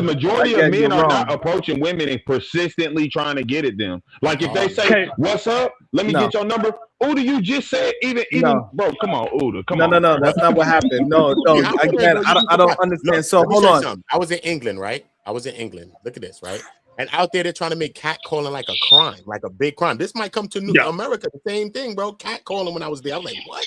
majority of men are not approaching women and persistently trying to get at them. Like if they say, "What's up? Let me get your number." Uda, you just said even bro. Come on, Uda. Come on. No. That's not what happened. No. Again, I don't understand. So hold on. I was in England, right? Look at this, right? And out there, they're trying to make catcalling like a crime, like a big crime. This might come to New America, the same thing, bro. Catcalling when I was there, I'm like, what?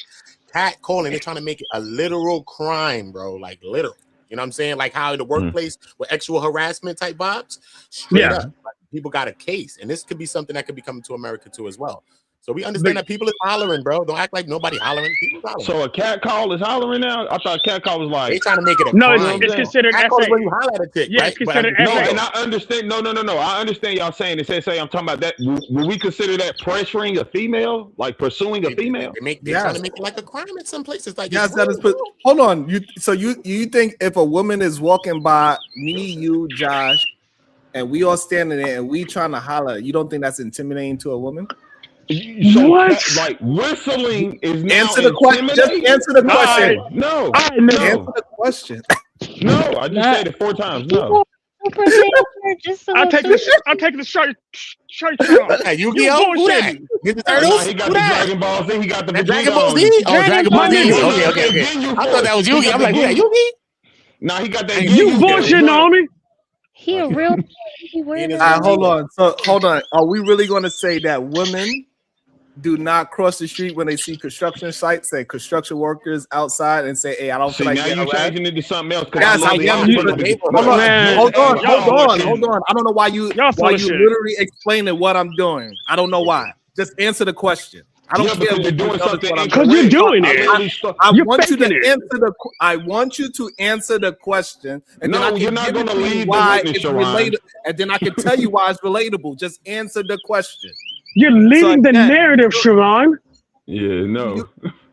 cat calling. They're trying to make it a literal crime, bro. Like literal. You know what I'm saying? Like how in the workplace with sexual harassment type vibes, straight up. Like, people got a case, and this could be something that could be coming to America too as well. So we understand that people is hollering, bro. Don't act like nobody hollering. People hollering. So a cat call is hollering now? I thought cat call was like they trying to make it a crime. It's considered cat call is when you holler at a chick, right? It's considered no, and I understand. No. I understand y'all saying it. Say I'm talking about that. Will we consider that pressuring a female, like pursuing a female? They're trying to make it like a crime in some places. Like yes, that is. Hold on. You think if a woman is walking by me, you, Josh, and we all standing there and we trying to holler, you don't think that's intimidating to a woman? So what? Like whistling is now answer the question. Just answer the question. No. Answer the question. No, I just said it 4 times. No. I'll take the shirt off. Hey, Yu-Gi-Oh! Who that? Get the turtles? He got the Dragon Ball Z. He got the Dragon Ball Z. Oh, Dragon Ball Z. Okay. I thought that was Yu-Gi. I'm like, who that? Yu-Gi? Nah, he got that. You bullshitting on me? He a real. Hold on. So hold on. Are we really going to say that women do not cross the street when they see construction sites, say construction workers outside, and say, "Hey, I don't feel like." Now you changing it to something else. Yes, I am. Hold on. I don't know why you literally explaining what I'm doing. I don't know why. Just answer the question. I don't care. You're doing something because you're doing it. I want you to answer the. I want you to answer the question, and then I can give it to you why it's related, and then I can tell you why it's relatable. Just answer the question. You're leading the narrative, Sharon. Yeah, no.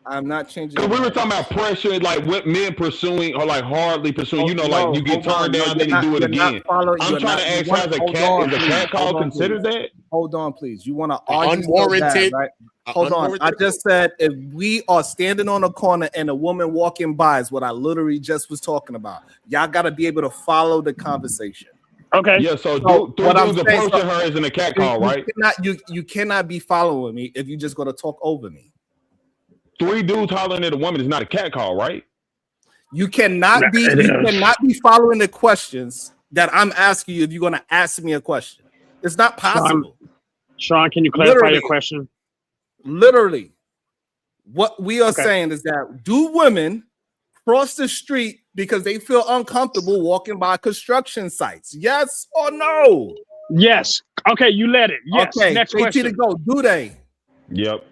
I'm not changing. We were talking about pressure, like what men pursuing or like hardly pursuing. You know, like you get turned down, then you do it again. I'm trying to ask, has a cat call considered that? Hold on, please. You want to argue unwarranted, right? Hold on. I just said if we are standing on a corner and a woman walking by is what I literally just was talking about. Y'all got to be able to follow the conversation. Okay. Yeah. So what I'm approaching her isn't a cat call, right? You cannot be following me if you're just going to talk over me. 3 dudes hollering at a woman is not a cat call, right? You cannot be following the questions that I'm asking you if you're going to ask me a question. It's not possible. Sean, can you clarify your question? Literally, what we are saying is that do women cross the street because they feel uncomfortable walking by construction sites? Yes or no? Yes. Okay, you let it. Yes. Okay. Next question. To go. Do they? Yep.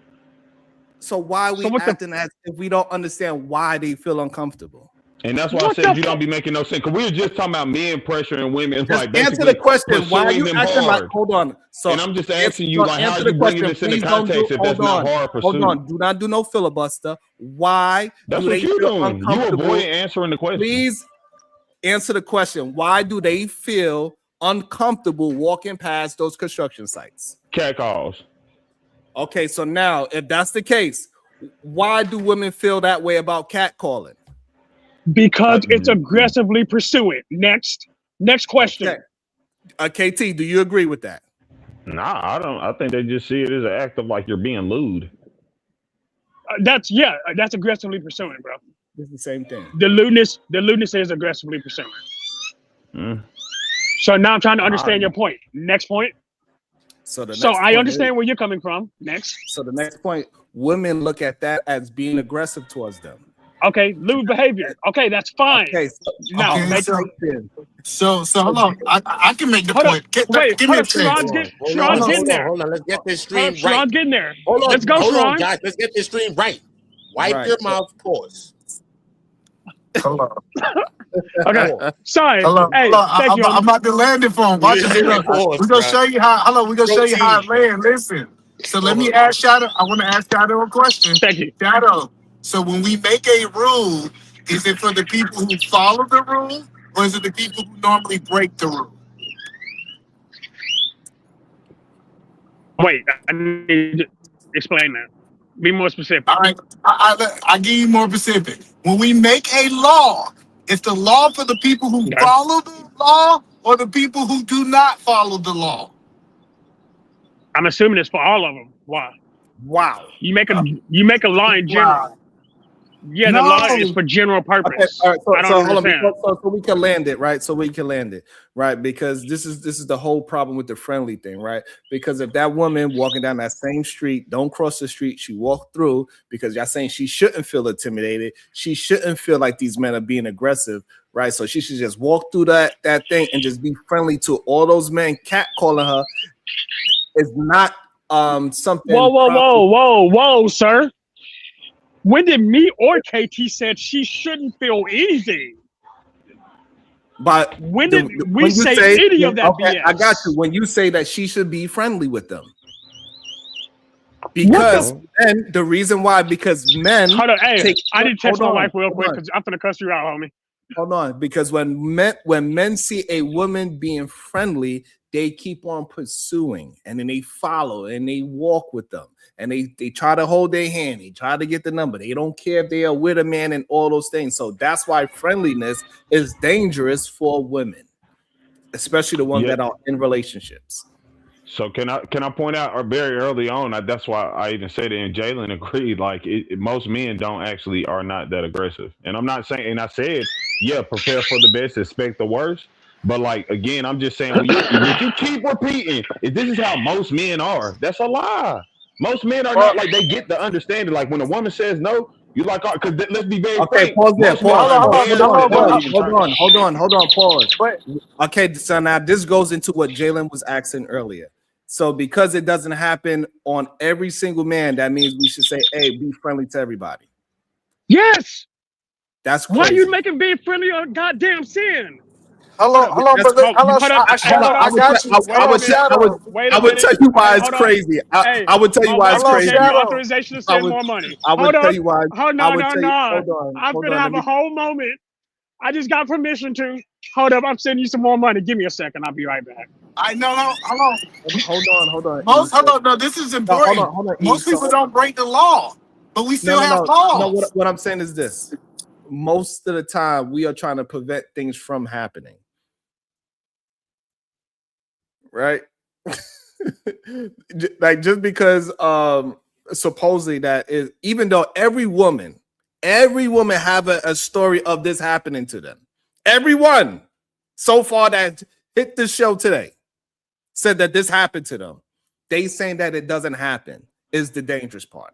So why are we acting as if we don't understand why they feel uncomfortable? And that's why I said you don't be making no sense. Because we were just talking about men pressuring women. Just like answer the question. Why are you acting like? Hold on. So, and I'm just asking you, like, how are you bringing this into context if that's not hard pursuit? Hold on. Do not do no filibuster. Why? That's what you're doing. You avoid answering the question. Please answer the question. Why do they feel uncomfortable walking past those construction sites? Cat calls. Okay, so now if that's the case, why do women feel that way about catcalling? Because it's aggressively pursuing. Next question. Okay. KT, do you agree with that? Nah, I don't. I think they just see it as an act of like you're being lewd. That's aggressively pursuing, bro. It's the same thing. The lewdness is aggressively pursuing. So now I'm trying to understand your point. Next point. So I understand where you're coming from. Next. So the next point, women look at that as being aggressive towards them. Okay, lewd behavior. Okay, that's fine. Okay, so hold on. I can make the point. Give me a chance. Sharon's getting there. Hold on, let's get this stream right. Sharon's getting there. Hold on, let's go, Sharon. Guys, let's get this stream right. Wipe your mouth, pause. Hold on. Okay, sorry. Hey, I'm about to land it for him. Watch it. We're gonna show you how. Hold on, we're gonna show you how it lands. Listen. So let me ask Shadow. I want to ask Shadow a question. Thank you, Shadow. So when we make a rule, is it for the people who follow the rule, or is it the people who normally break the rule? Wait, I need to explain that. Be more specific. All right, I give you more specific. When we make a law, it's the law for the people who follow the law or the people who do not follow the law? I'm assuming it's for all of them. Why? Wow. You make a law in general. Yeah, the law is for general purpose. Okay, all right, I don't understand. so we can land it, right? So we can land it, right? Because this is the whole problem with the friendly thing, right? Because if that woman walking down that same street, don't cross the street, she walked through, because y'all saying she shouldn't feel intimidated, she shouldn't feel like these men are being aggressive, right? So she should just walk through that thing and just be friendly to all those men catcalling her. Is not something. Whoa, sir. When did me or KT said she shouldn't feel anything? But when did we say any of that? Okay, BS? I got you. When you say that she should be friendly with them, because and the reason why, because men. Hold on, hey, I need to text my wife real quick because I'm gonna cuss you out, homie. Hold on, because when men see a woman being friendly, they keep on pursuing, and then they follow and they walk with them, and they try to hold their hand, they try to get the number. They don't care if they are with a man and all those things. So that's why friendliness is dangerous for women, especially the ones that are in relationships. So can I point out, or very early on, that's why I even said it, and Jalen agreed, like most men are not that aggressive. And I'm not saying, and I said, yeah, prepare for the best, expect the worst. But like, again, I'm just saying, if you keep repeating, if this is how most men are, that's a lie. Most men are not like, they get the understanding. Like when a woman says no, you like, because let's be very frank. Pause there. Hold on. Pause. What? Okay, so now this goes into what Jalen was asking earlier. So because it doesn't happen on every single man, that means we should say, hey, be friendly to everybody. Yes. That's crazy. Why are you making being friendly a goddamn sin? Hello, I would tell you why it's crazy. I would tell you why it's crazy. Authorization to spend more money. I would tell you why. Hold on. I'm gonna have a whole moment. I just got permission to. Hold up, I'm sending you some more money. Give me a second. I'll be right back. Hold on. No, this is important. Hold on. Most people don't break the law, but we still have laws. No, what I'm saying is this. Most of the time, we are trying to prevent things from happening. Right? Like just because supposedly that is, even though every woman have a story of this happening to them. Everyone so far that hit the show today said that this happened to them. They saying that it doesn't happen is the dangerous part.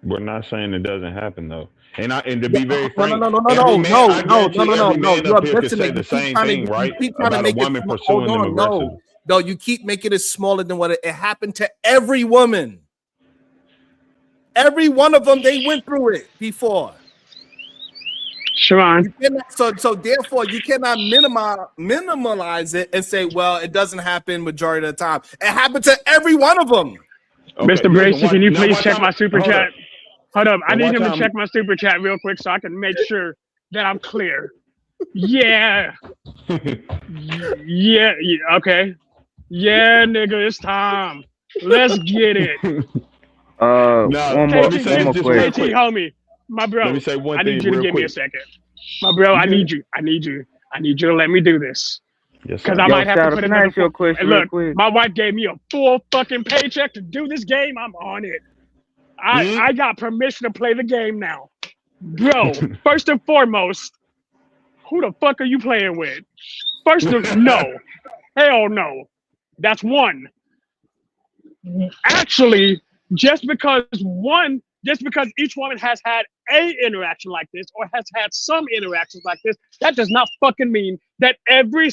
We're not saying it doesn't happen though. And to be very frank, no. You're listening. The same thing, right? About a woman pursuing them aggressively. No, you keep making it smaller than what it happened to every woman. Every one of them, they went through it before. Sharon. So therefore, you cannot minimize it and say, well, it doesn't happen majority of the time. It happened to every one of them. Okay, Mr. Bracey, can you please check my super chat? Hold up. I need him to check my super chat real quick so I can make sure that I'm clear. Yeah. Okay. Yeah, nigga, it's time. Let's get it. One more question. KT, homie, my bro. Let me say one I need thing you to real give quick. me a second. My bro, I need you to let me do this. Yes, because I might have to put another your question look, real quick. my wife gave me a full fucking paycheck to do this game. I'm on it. I got permission to play the game now. Bro, first and foremost, who the fuck are you playing with? No. Hell no. That's one. Actually, just because each woman has had a interaction like this or has had some interactions like this, that does not fucking mean that every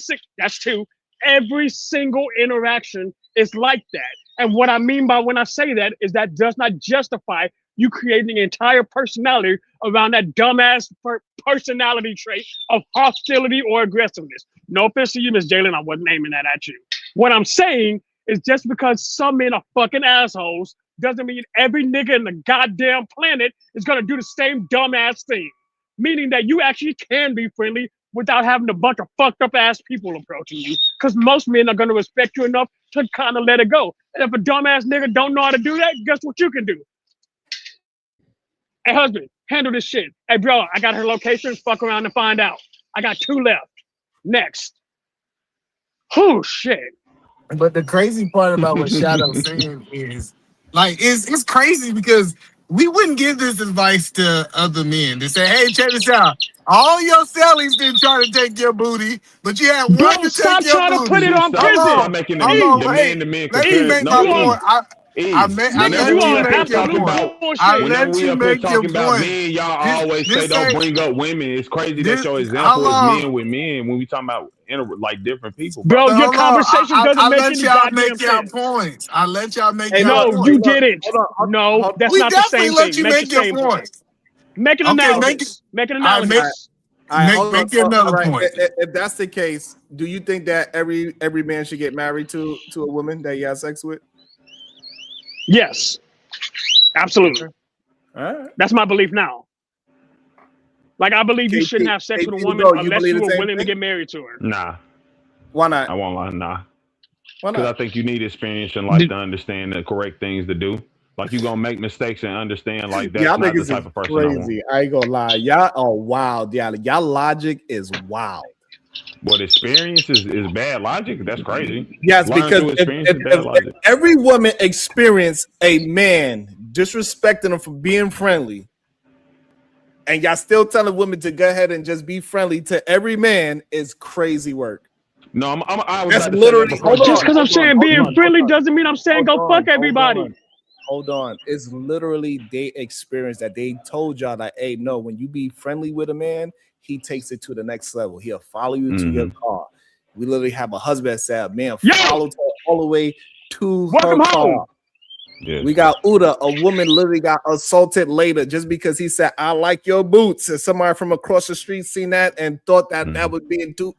single interaction is like that. And what I mean by when I say that is that does not justify you creating an entire personality around that dumbass personality trait of hostility or aggressiveness. No offense to you, Miss Jalen, I wasn't aiming that at you. What I'm saying is just because some men are fucking assholes doesn't mean every nigga in the goddamn planet is gonna do the same dumbass thing. Meaning that you actually can be friendly without having a bunch of fucked up ass people approaching you. Because most men are gonna respect you enough to kind of let it go. And if a dumbass nigga don't know how to do that, guess what you can do? Hey husband, handle this shit. Hey bro, I got her location, fuck around and find out. I got 2 left. Next. Oh shit. But the crazy part about what Shadow's saying is, like, it's crazy because we wouldn't give this advice to other men to say, hey, check this out. All your cellies didn't try to take your booty, but you had one to stop take your trying booty. to put it on prison. Stop making the man to man Let me make my point. I let you make your point. Whenever we up here talking about men, y'all always say don't bring up women. It's crazy that your example is men with men when we talking about like different people. Bro, your conversation doesn't make any goddamn sense. Points. I let y'all make your points. No, you didn't. No, that's not the same thing. You make your point. Make an analogy. Make an analogy. Make another point. If that's the case, do you think that every man should get married to a woman that he has sex with? Yes, absolutely. All right. That's my belief now. Like, I believe you shouldn't have sex with a woman unless you were willing to get married to her. Nah. Why not? I won't lie. Nah. Why not? Because I think you need experience in life to understand the correct things to do. Like, you're gonna make mistakes and understand like that's not the type of person crazy. I ain't gonna lie. Y'all are wild. Y'all logic is wild. What experience is bad logic? That's crazy. Yes, Learn because through experience is bad logic. if every woman experienced a man disrespecting them for being friendly, and y'all still telling women to go ahead and just be friendly to every man, is crazy work. No, I was That's about to literally say that before. Just because I'm saying being friendly doesn't mean I'm saying go fuck everybody. Hold on. It's literally they experience that they told y'all that, hey, no, when you be friendly with a man, he takes it to the next level. He'll follow you to your car. We literally have a husband that said, man, followed her all the way to her car. Yeah. We got Uda, a woman literally got assaulted later just because he said, I like your boots. And somebody from across the street seen that and thought that that was being too,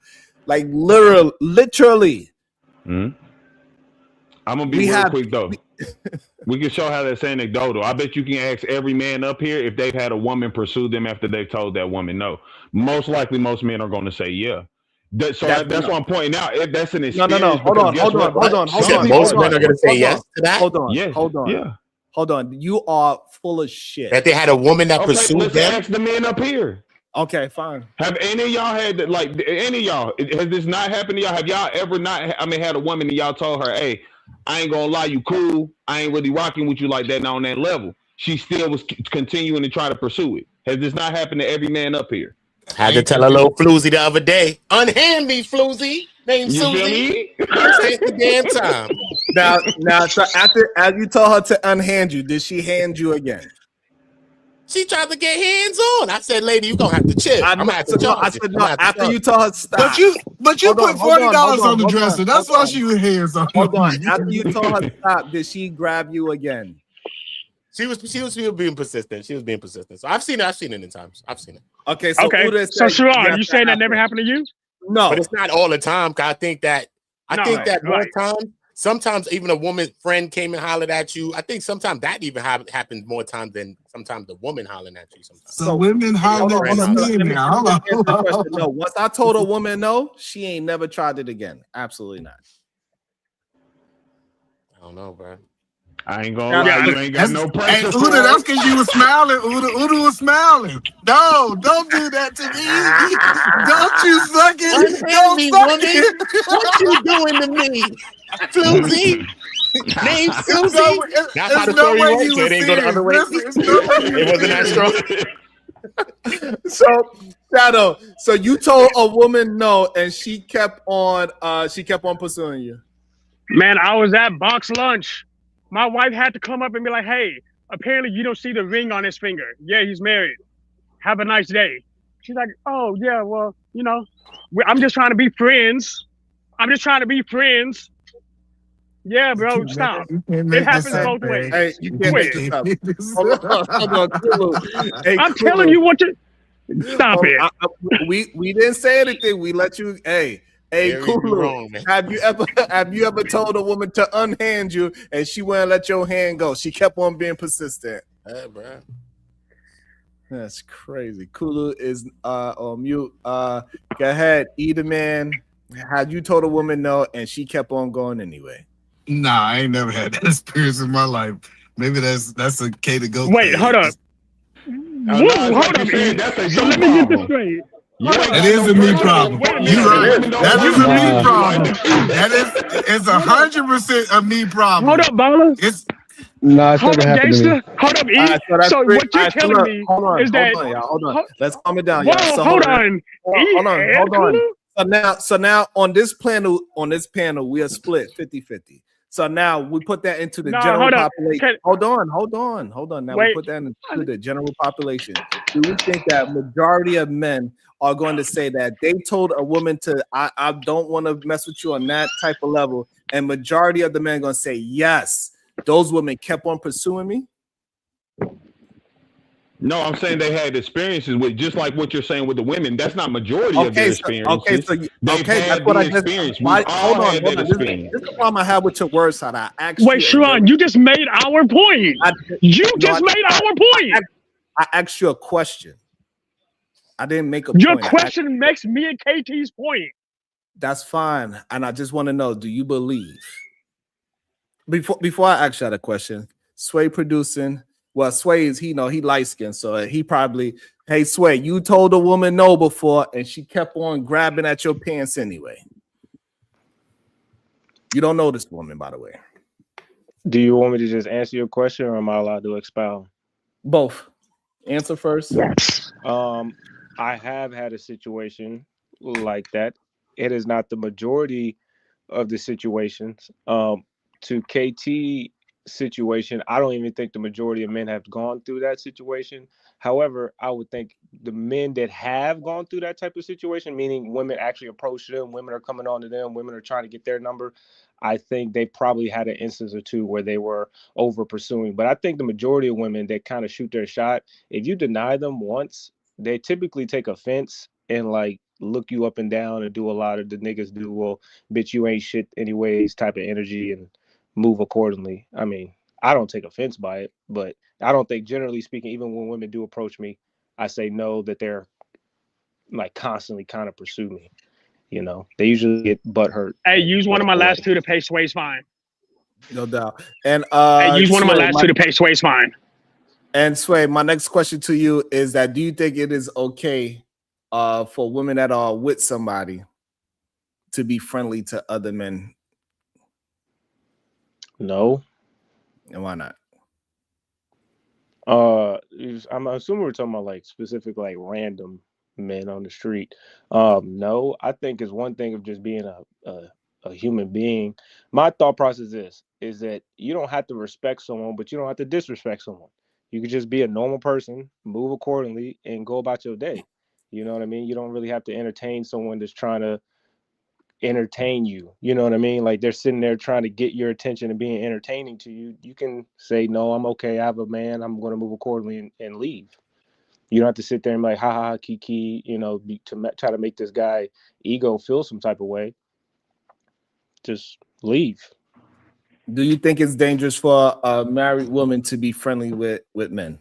like, literally. I'm gonna be real quick though. We can show how that's anecdotal. I bet you can ask every man up here if they've had a woman pursue them after they've told that woman no. Most likely, most men are going to say yeah. That's why I'm pointing out. If that's an experience. No. Hold on. Most men are going to say yes to that. Hold on. Yes. Hold on. Yeah. Hold on. You are full of shit. That they had a woman that pursued let's them. ask the men up here. Okay, fine. Have any of y'all had any of y'all? Has this not happened to y'all? Have y'all ever had a woman and y'all told her, hey, I ain't gonna lie, you cool. I ain't really rocking with you like that on that level. She still was continuing to try to pursue it. Has this not happened to every man up here? Had to tell a little floozy the other day. Unhand me, floozy. Named You feel Susie. me? Take the damn time. Now, so as you told her to unhand you, did she hand you again? She tried to get hands on. I said, lady, you're gonna have to chill. I'm gonna have to charge I said no. After you told her stop. But you put $40 on the dresser. That's why she was hands on. Hold on. After you told her stop, did she grab you again? She was being persistent. She was being persistent. So I've seen it in times. I've seen it. Okay, so so Sharon, you saying that never happened to you? No, but it's not all the time. Cause I think that one time, sometimes even a woman friend came and hollered at you. I think sometimes that even happens more times than sometimes the woman hollering at you. Sometimes. So women holler at me now. No, once I told a woman no, she ain't never tried it again. Absolutely not. I don't know, bro. I ain't gonna lie, you ain't got no pressure. Hey, Uda, that's because you was smiling. Uda was smiling. No, don't do that to me. Don't you suck it. Don't me, suck woman. it. What you doing to me? Susie. Name Susie. That's how the story works. So it ain't go the other way. It wasn't that strong. So Shadow, so you told a woman no, and she kept on pursuing you. Man, I was at box lunch. My wife had to come up and be like, hey, apparently you don't see the ring on his finger. Yeah, he's married. Have a nice day. She's like, oh, yeah, well, you know, I'm just trying to be friends. Yeah, bro, stop. It happens both ways. Hey, you can't make this up. Hold on. Hey, I'm telling you what to... Stop it. We didn't say anything. We let you... Hey, Kulu, have you ever told a woman to unhand you and she wouldn't let your hand go? She kept on being persistent. Hey, bro. That's crazy. Kulu is on mute. Go ahead, Eda man. Have you told a woman no and she kept on going anyway? Nah, I ain't never had that experience in my life. Maybe that's a K to go. Wait, hold up. Hold up. So let me get this straight. That is a me problem. You're right. That is a me problem. It's 100% a me problem. Hold up, Bala. No, it's Hold never up, happened to me. gangster. Hold up, E. All right, so that's So three. what you're All right, so telling look, me hold on, is that y'all. Hold on. Ho- Let's calm it down, whoa, y'all. So hold on. Hold on. E Hold and on. Kulu? So now on this panel, we are split 50-50. So now we put that into the No, general hold up. population. Hold on. Now we Wait. put that into the general population. Do we think that majority of men are going to say that they told a woman to I don't want to mess with you on that type of level, and majority of the men are going to say yes, those women kept on pursuing me? No, I'm saying they had experiences with just like what you're saying with the women. That's not majority of their experiences. They've had the experience. We all had that experience. This is the problem I have with your words, Sada. I asked Wait, Sharon, you just made our point. Made our point. I asked you a question. I didn't make a Your point. question makes me and KT's point. That's fine. And I just want to know, do you believe? Before I ask you that question, Sway producing. Well, Sway is he light skinned, so he probably, hey Sway, you told a woman no before, and she kept on grabbing at your pants anyway. You don't know this woman, by the way. Do you want me to just answer your question, or am I allowed to expound? Both. Answer first. I have had a situation like that. It is not the majority of the situations. To KT situation, I don't even think the majority of men have gone through that situation. However, I would think the men that have gone through that type of situation, meaning women actually approach them, women are coming on to them, women are trying to get their number, I think they probably had an instance or two where they were over pursuing. But I think the majority of women that kind of shoot their shot, if you deny them once, they typically take offense and like look you up and down and do a lot of the niggas do, well, bitch, you ain't shit anyways type of energy and move accordingly. I mean, I don't take offense by it, but I don't think, generally speaking, even when women do approach me, I say no, that they're like constantly kind of pursue me. You know, they usually get butthurt. Hey, use one of my last two to pay Sway's fine. No doubt. And hey, use one of my last two to pay Sway's fine. And Sway, my next question to you is that do you think it is okay for women that are with somebody to be friendly to other men? No. And why not? I'm assuming we're talking about like specific, like random men on the street. No, I think it's one thing of just being a human being. My thought process is that you don't have to respect someone, but you don't have to disrespect someone. You could just be a normal person, move accordingly, and go about your day. You know what I mean? You don't really have to entertain someone that's trying to entertain you. You know what I mean? Like they're sitting there trying to get your attention and being entertaining to you. You can say, no, I'm okay. I have a man. I'm going to move accordingly and leave. You don't have to sit there and be like, ha ha, kiki, you know, try to make this guy ego feel some type of way. Just leave. Do you think it's dangerous for a married woman to be friendly with men?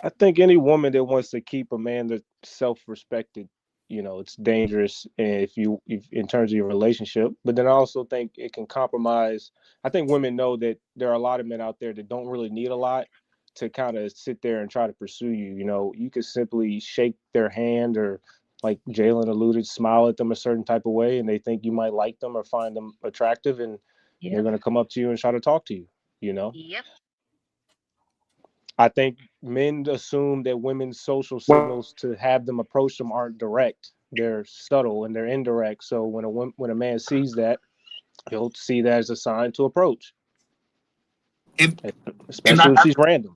I think any woman that wants to keep a man that's self-respected, you know, it's dangerous if in terms of your relationship. But then I also think it can compromise. I think women know that there are a lot of men out there that don't really need a lot to kind of sit there and try to pursue you. You know, you could simply shake their hand or, like Jalen alluded, smile at them a certain type of way, and they think you might like them or find them attractive, and they're going to come up to you and try to talk to you, you know? Yep. I think men assume that women's social signals to have them approach them aren't direct. They're subtle and they're indirect. So when a man sees that, he'll see that as a sign to approach. Especially if she's random.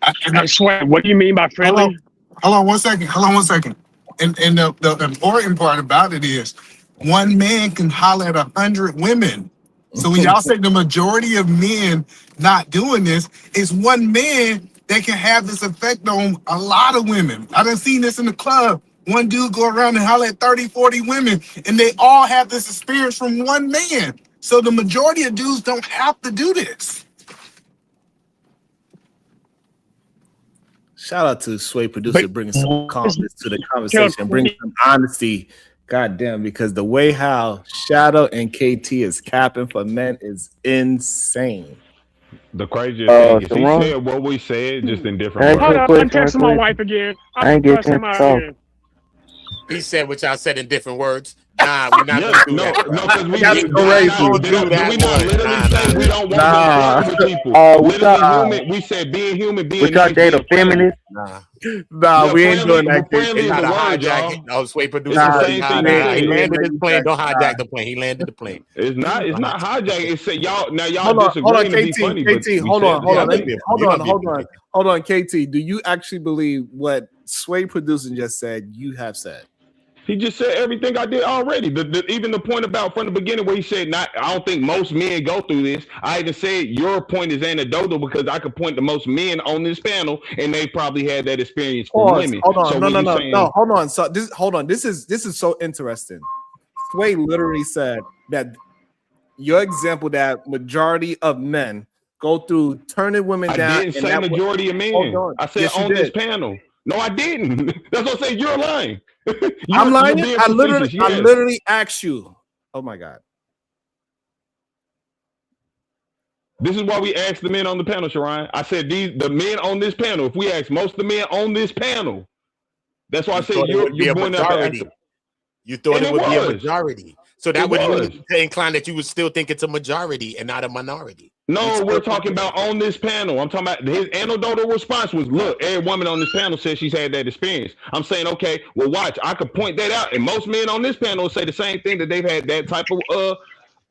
I swear, what do you mean by friendly? Hold on 1 second. And the important part about it is one man can holler at 100 women. So when y'all say the majority of men not doing this, it's one man that can have this effect on a lot of women. I done seen this in the club. One dude go around and holler at 30, 40 women, and they all have this experience from one man. So the majority of dudes don't have to do this. Shout out to Sway producer bringing some calmness to the conversation, bringing some honesty. God damn, because the way how Shadow and KT is capping for men is insane. The craziest thing is he said what we said, just in different words. Hold on, I'm texting my wife again. I'm texting my again. He said what y'all said in different words. Nah, we're not gonna do that. No, because we That's did crazy. not do that. We not literally say we don't want Nah. to with people. What Literally y'all- human. We said being human, being Would y'all nice, date a being friendly. feminist? Nah. Nah, Yeah, we ain't friendly, doing that. friendly KT. is Not the a word, hijack. y'all. No, Sway producer. It's the said same nah, thing nah, he he said. landed his plane. Don't Nah. hijack the plane. He landed the plane. It's not hijack. It said y'all now y'all Hold on, disagreeing to be funny, but KT, we hold said on, the hold on, same let thing. me- hold on, KT. Do you actually believe what Sway Producing just said? You have said. He just said everything I did already. Even the point about from the beginning where he said, "Not, I don't think most men go through this." I even said your point is anecdotal because I could point to most men on this panel, and they probably had that experience for Pause. women. Hold on, So no, when no, you no, saying, no. Hold on. So this is so interesting. Sway literally said that your example that majority of men go through turning women I down. didn't and say that majority of Hold men. on. I said Yes, you on this did. panel. No, I didn't. That's what I'm saying. You're lying. I'm lying. You're being I literally facetious, yes. asked you. Oh my God. This is why we asked the men on the panel, Sharon. I said the men on this panel. If we ask most of the men on this panel, that's why I said thought it would be you're a going to have to ask majority. them. You thought And it would be a was. majority. So that It would lead was. you to incline that you would still think it's a majority and not a minority. No, we're talking about on this panel. I'm talking about his anecdotal response was, look, every woman on this panel says she's had that experience. I'm saying, okay, well, watch, I could point that out. And most men on this panel say the same thing, that they've had that type of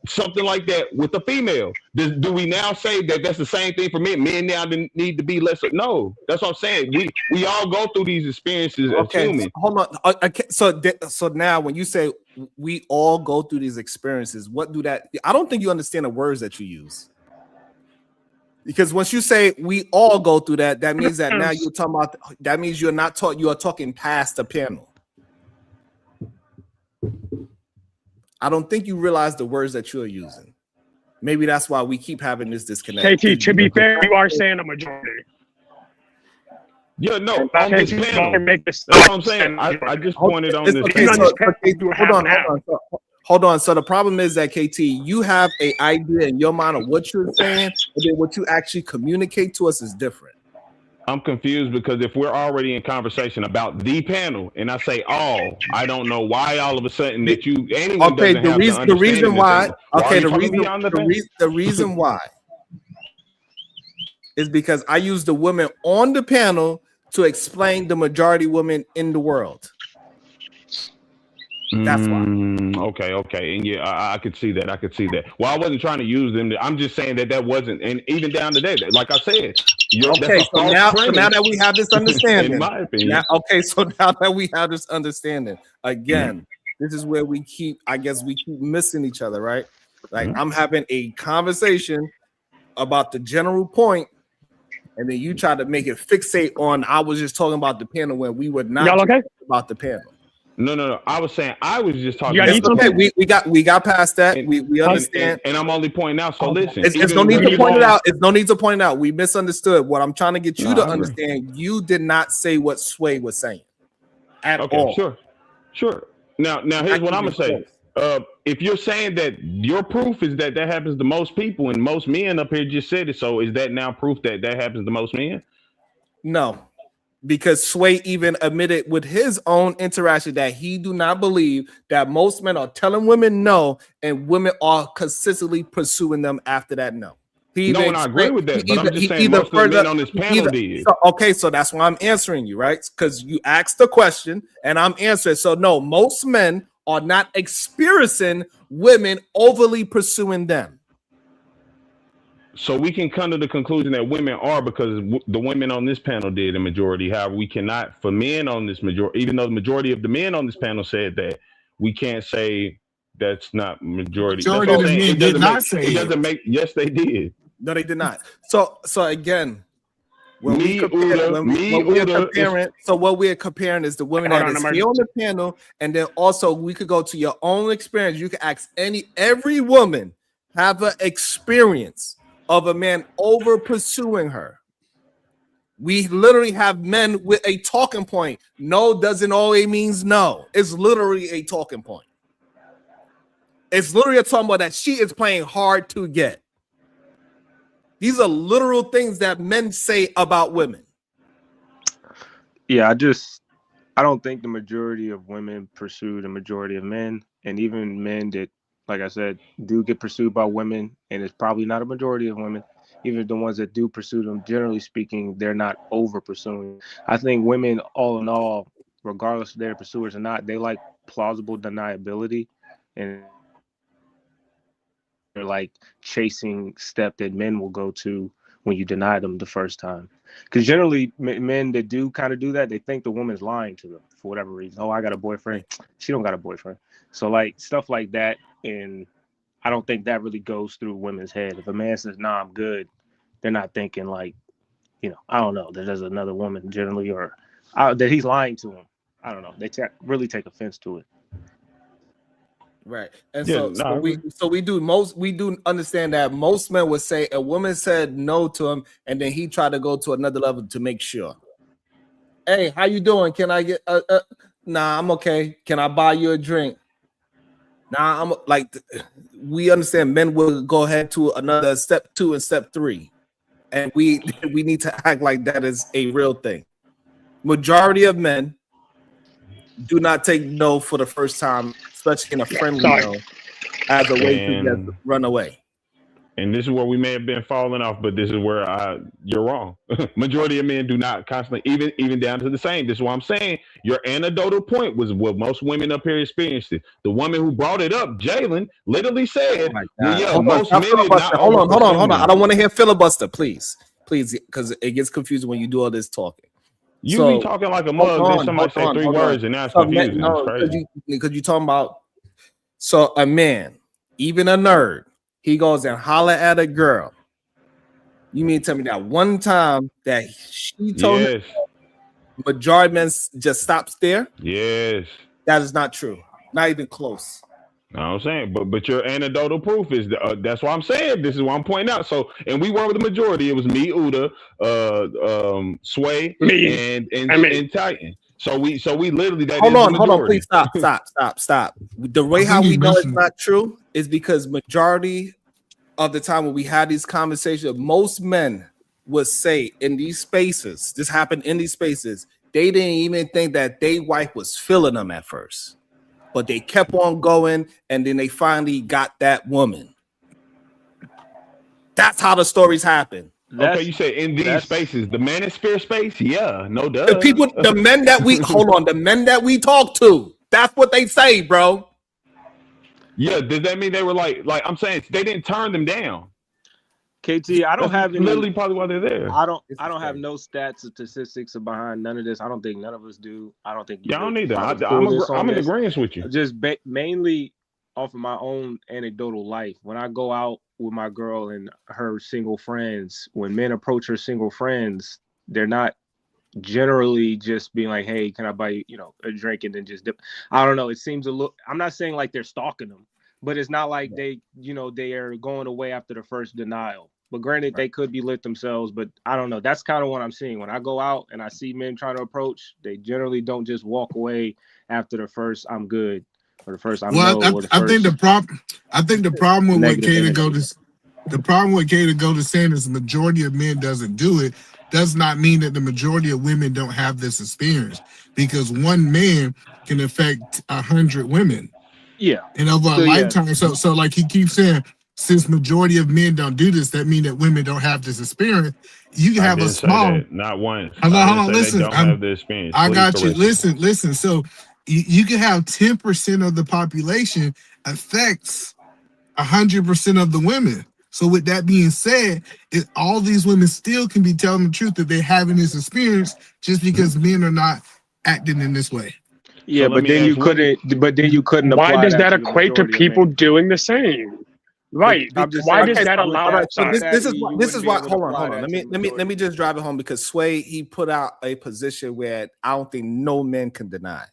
something like that with a female. Do we now say that that's the same thing for men? Men now need to be less. No, that's what I'm saying. We all go through these experiences as Okay, human. hold on. Okay, so now when you say we all go through these experiences, what do that? I don't think you understand the words that you use. Because once you say we all go through that, that means that now you're talking about. That means you're not taught. You are talking past the panel. I don't think you realize the words that you're using. Maybe that's why we keep having this disconnect. KT, to be fair, you are saying a majority. Yeah, no, But on this KT, panel. don't make this That's what I'm saying. I just pointed on this Okay, panel. hold on. So the problem is that KT, you have an idea in your mind of what you're saying, and then what you actually communicate to us is different. I'm confused because if we're already in conversation about the panel and I say all, I don't know why all of a sudden that anyone Okay, doesn't have the reason why. Okay, the reason reason why is because I use the women on the panel to explain the majority women in the world. That's why. Okay, and yeah, I could see that. Well, I wasn't trying to use them. I'm just saying that wasn't, and even down to that, like I said. Okay, so now that we have this understanding, in my opinion. So now that we have this understanding, again, this is where we keep missing each other, right? Like I'm having a conversation about the general point, and then you try to make it fixate on. I was just talking about the panel when we were not about the panel. No. I was saying I was just talking. It's okay. We got past that. We understand. And I'm only pointing out. So listen, it's no need to point it out. It's no need to point it out. We misunderstood. What I'm trying to get you to understand, you did not say what Sway was saying at all. Sure. Now here's what I'm gonna say. If you're saying that your proof is that happens to most people and most men up here just said it, so is that now proof that happens to most men? No. Because Sway even admitted with his own interaction that he do not believe that most men are telling women no and women are consistently pursuing them after that no. I agree with that, but I'm just saying most of the men on this panel did. So that's why I'm answering you, right? Because you asked the question and I'm answering. So no, most men are not experiencing women overly pursuing them. So we can come to the conclusion that women are, because the women on this panel did a majority. However, we cannot, for men on this majority, even though the majority of the men on this panel said that, we can't say that's not majority. Majority of the men did not say it. Doesn't make. Yes, they did. No, they did not. So again, what we're comparing is the women that is here on the panel, and then also we could go to your own experience. You can ask every woman have an experience of a man over pursuing her. We literally have men with a talking point. No doesn't always means no. It's literally a talking point. It's literally a talking about that she is playing hard to get. These are literal things that men say about women. Yeah, I don't think the majority of women pursue the majority of men. and even men that, like I said, do get pursued by women, and it's probably not a majority of women. Even the ones that do pursue them, generally speaking, they're not over pursuing. I think women, all in all, regardless if they're pursuers or not, they like plausible deniability, and they're like chasing step that men will go to when you deny them the first time. Because generally, men that do kind of do that, they think the woman's lying to them for whatever reason. Oh, I got a boyfriend. She don't got a boyfriend. So like stuff like that, and I don't think that really goes through women's head. If a man says, "Nah, I'm good," they're not thinking like, I don't know, that there's another woman generally, or that he's lying to him. I don't know. They really take offense to it. Right. And Yeah, we do understand that most men would say a woman said no to him, and then he tried to go to another level to make sure. Hey, how you doing? Can I get nah, I'm okay. Can I buy you a drink? Nah, I'm like, we understand men will go ahead to another step 2 and step 3. And we need to act like that is a real thing. Majority of men do not take no for the first time, especially in a friendly no, as a way to just run away. And this is where we may have been falling off, but this is where you're wrong. Majority of men do not constantly, even down to the same. This is what I'm saying. Your anecdotal point was what most women up here experienced it. The woman who brought it up, Jalen, literally said, well, yeah, most men are not. Hold on. I don't want to hear filibuster, please, because it gets confusing when you do all this talking. You be talking like a mug, then somebody say 3 words, and that's confusing. No, because you talking about, so a man, even a nerd, he goes and holler at a girl. You mean tell me that one time that she told him, majority men just stops there? Yes. That is not true. Not even close. No, I'm saying, but your anecdotal proof is that's why I'm saying. This is what I'm pointing out. So, and we were with the majority. It was me, Uda, Sway, and Titan. So we literally hold on, please stop. The way how we know it's not true is because majority of the time when we had these conversations, most men would say in these spaces, this happened in these spaces, they didn't even think that their wife was feeling them at first, but they kept on going, and then they finally got that woman. That's how the stories happen. Okay, you say in these spaces, the manosphere space, yeah, no duh. The men that we the men that we talk to, that's what they say, bro. Yeah, does that mean they were like I'm saying they didn't turn them down? KT, I don't have any, literally probably why they're there. I don't have no stats or statistics behind none of this. I don't think none of us do. I don't think y'all don't either. I'm in agreement with you. Just mainly off of my own anecdotal life. When I go out with my girl and her single friends, when men approach her single friends, they're not generally just being like, "Hey, can I buy you, a drink?" and then just dip. I don't know. It seems a little. I'm not saying like they're stalking them, but it's not like they are going away after the first denial. But granted, they could be lit themselves, but I don't know. That's kind of what I'm seeing. When I go out and I see men trying to approach, they generally don't just walk away after the first "I'm good" or the first "I'm no." I think the problem with what Kato go to saying is the majority of men doesn't do it does not mean that the majority of women don't have this experience, because one man can affect 100 women. Yeah. And over a lifetime. Yeah. So like he keeps saying, since majority of men don't do this, that means that women don't have this experience. You can have a small, not once. Hold on, listen. Don't have the experience. I got you. Listen. So you can have 10% of the population affects 100% of the women. So with that being said, all these women still can be telling the truth that they're having this experience just because men are not acting in this way. Yeah, but then you couldn't. Why does that equate to people doing the same? Right. Why does that allow? So this is why. Hold on. Let me just drive it home, because Sway, he put out a position where I don't think no men can deny.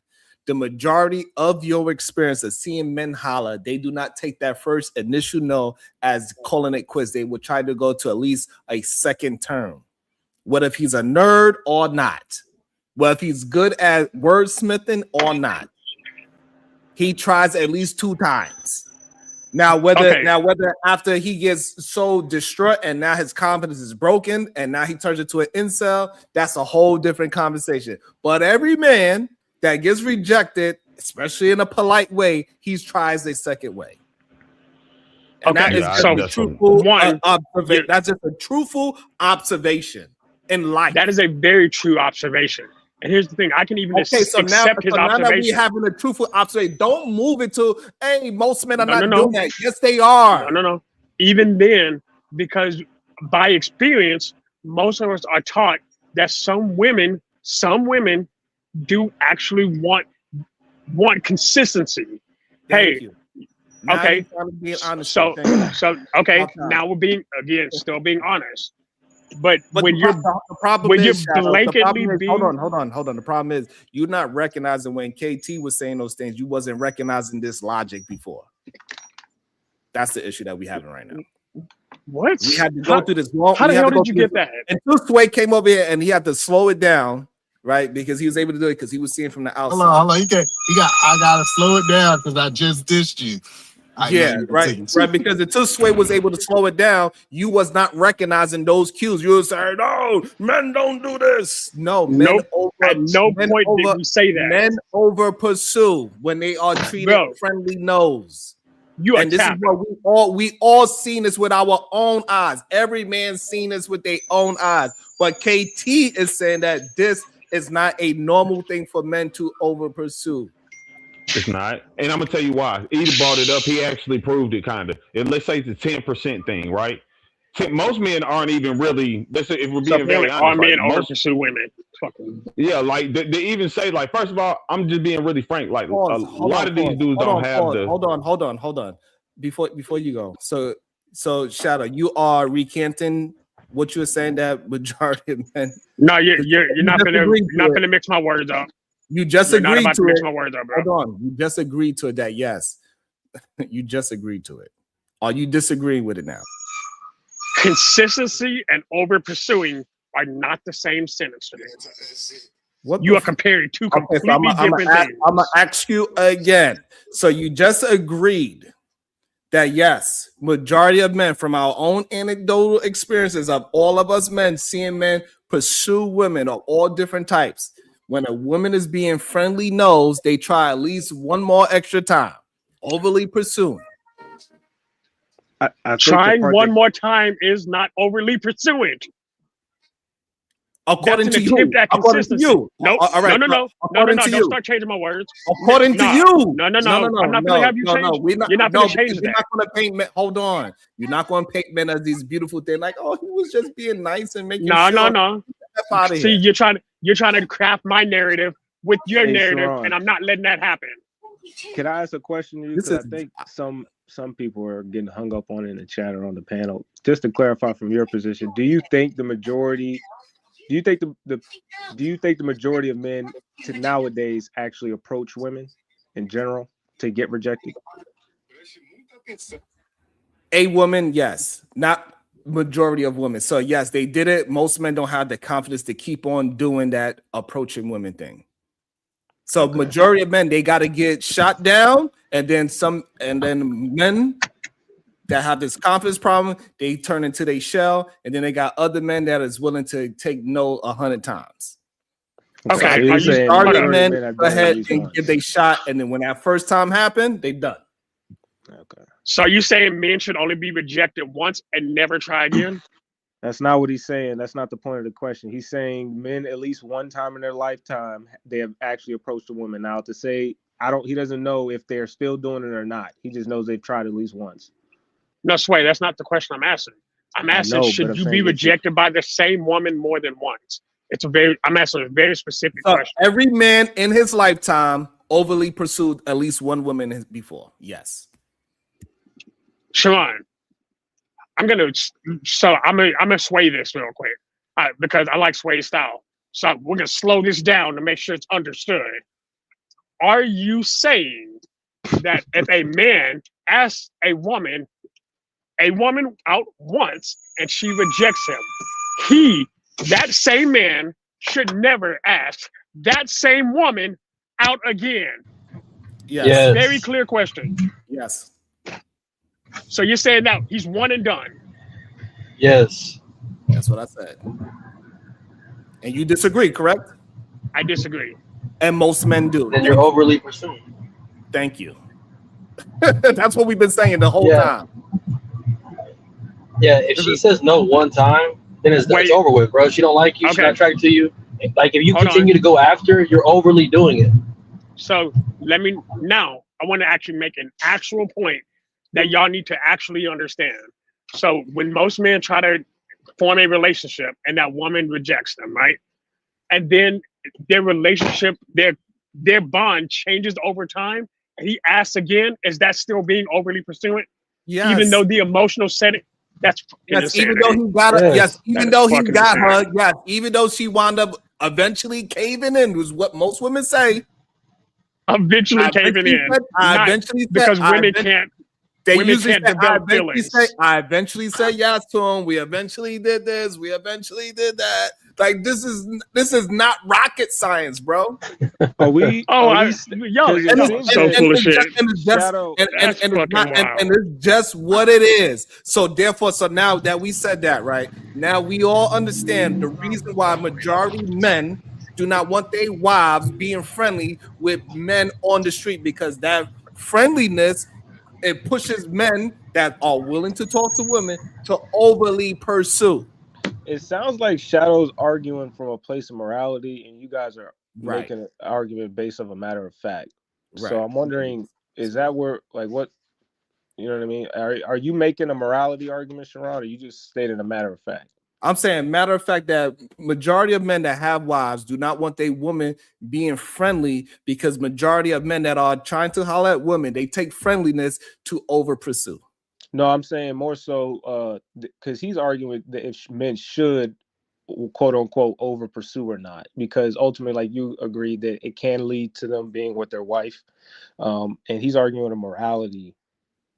The majority of your experience of seeing men holler, they do not take that first initial no as calling it quits. They would try to go to at least a second term. What if he's a nerd or not? Well, if he's good at wordsmithing or not, he tries at least 2 times. Now, whether after he gets so distraught and now his confidence is broken and now he turns into an incel, that's a whole different conversation. But every man that gets rejected, especially in a polite way, he tries a second way. And that is just a truthful observation. That's just a truthful observation in life. That is a very true observation. And here's the thing: I can even accept his now that observation. we having a truthful observation, don't move it to, hey, most men are not doing that. Yes, they are. No. Even then, because by experience, most of us are taught that some women do actually want consistency. Thank you. Now Okay. being honest, So okay. Now we're still being honest. But when you're blatantly being, hold on. The problem is you're not recognizing when KT was saying those things, you wasn't recognizing this logic before. That's the issue that we having right now. What? We had to go through this long. How the hell did you get that? Until Sway came over here and he had to slow it down, right? Because he was able to do it because he was seeing from the outside. Hold on. I gotta slow it down because I just dissed you. Right. Because until Sway was able to slow it down, you was not recognizing those cues. You were saying, "No, men don't do this." No, men at no point did we say that. Men over pursue when they are treated friendly nose. And this is what we all seen this with our own eyes. Every man seen this with their own eyes. But KT is saying that this is not a normal thing for men to over pursue. It's not, and I'm gonna tell you why. He brought it up. He actually proved it, kind of. And let's say it's a 10% thing, right? Most men aren't even really. Let's say if we're being very honest, all men over pursue women. Yeah, like they even say, like, first of all, I'm just being really frank. Like a lot of these dudes don't have the. Hold on. Before you go, so Shadow, you are recanting what you were saying that majority of men. No, you're not gonna mix my words up. You just You're agreed not about to mix it. my words up, bro. Hold on. You just agreed to it that yes. You just agreed to it. Are you disagreeing with it now? Consistency and over pursuing are not the same sentence to me. You are comparing two completely different things. I'm gonna ask you again. So you just agreed that yes, majority of men, from our own anecdotal experiences of all of us men seeing men pursue women of all different types. When a woman is being friendly nose, they try at least one more extra time. Overly pursuing. Trying one more time is not overly pursuing. According to you. According to you. No, all right. no. Don't start changing my words. According to you. No. I'm not going to have you change. You're not going to change that. You're not going to paint men. Hold on. You're not going to paint men as these beautiful things. Like, oh, he was just being nice and making sure. No. See, you're trying to craft my narrative with your narrative, Sharon, and I'm not letting that happen. Can I ask a question to you? Because I think some people are getting hung up on it in the chat or on the panel. Just to clarify from your position, do you think the majority of men to nowadays actually approach women in general to get rejected? A woman, yes. Not majority of women. So yes, they did it. Most men don't have the confidence to keep on doing that approaching women thing. So majority of men, they got to get shot down, and then men that have this confidence problem, they turn into their shell, and then they got other men that is willing to take no 100 times. Okay, so you started men go ahead and give they shot, and then when that first time happened, they done. Okay. So you saying men should only be rejected once and never try again? That's not what he's saying. That's not the point of the question. He's saying men at least one time in their lifetime they have actually approached a woman. Now to say he doesn't know if they're still doing it or not. He just knows they've tried at least once. No, Sway, that's not the question I'm asking. I'm asking, should you be rejected by the same woman more than once? I'm asking a very specific question. Every man in his lifetime overly pursued at least one woman before. Yes. Sharon, I'm gonna sway this real quick because I like Sway's style. So we're gonna slow this down to make sure it's understood. Are you saying that if a man asks a woman out once and she rejects him, that same man should never ask that same woman out again? Yes. Very clear question. Yes. So you're saying that he's one and done? Yes. That's what I said. And you disagree, correct? I disagree. And most men do. Then you're overly pursuing. Thank you. That's what we've been saying the whole time. Yeah, if she says no one time, then it's over with, bro. She don't like you. She's not attracted to you. Like if you continue to go after, you're overly doing it. So now I want to actually make an actual point that y'all need to actually understand. So when most men try to form a relationship and that woman rejects them, right? And then their relationship, their bond changes over time, and he asks again, is that still being overly pursuant? Yes. Even though the emotional setting, that's yes, insanity. even though he got her, yes, even That though is he fucking got her, insanity. yes, even though she wound up eventually caving in, was what most women say. Eventually caving in. Because women can't. They women usually can't say, develop feelings. I eventually said yes to him. We eventually did this. We eventually did that. Like this is not rocket science, bro. Are we? Yo, so full of shit. And it's just what it is. So therefore, so now that we said that, right? Now we all understand the reason why majority men do not want their wives being friendly with men on the street, because that friendliness, it pushes men that are willing to talk to women to overly pursue. It sounds like Shadow's arguing from a place of morality, and you guys are making an argument based on a matter of fact. Right. So I'm wondering, is that where, like, what, you know what I mean? Are you making a morality argument, Sharon, or you just stating a matter of fact? I'm saying, matter of fact, that majority of men that have wives do not want their woman being friendly, because majority of men that are trying to holler at women, they take friendliness to over pursue. No, I'm saying more so because he's arguing that if men should, quote unquote, over pursue or not, because ultimately, like you agreed, that it can lead to them being with their wife, and he's arguing a morality.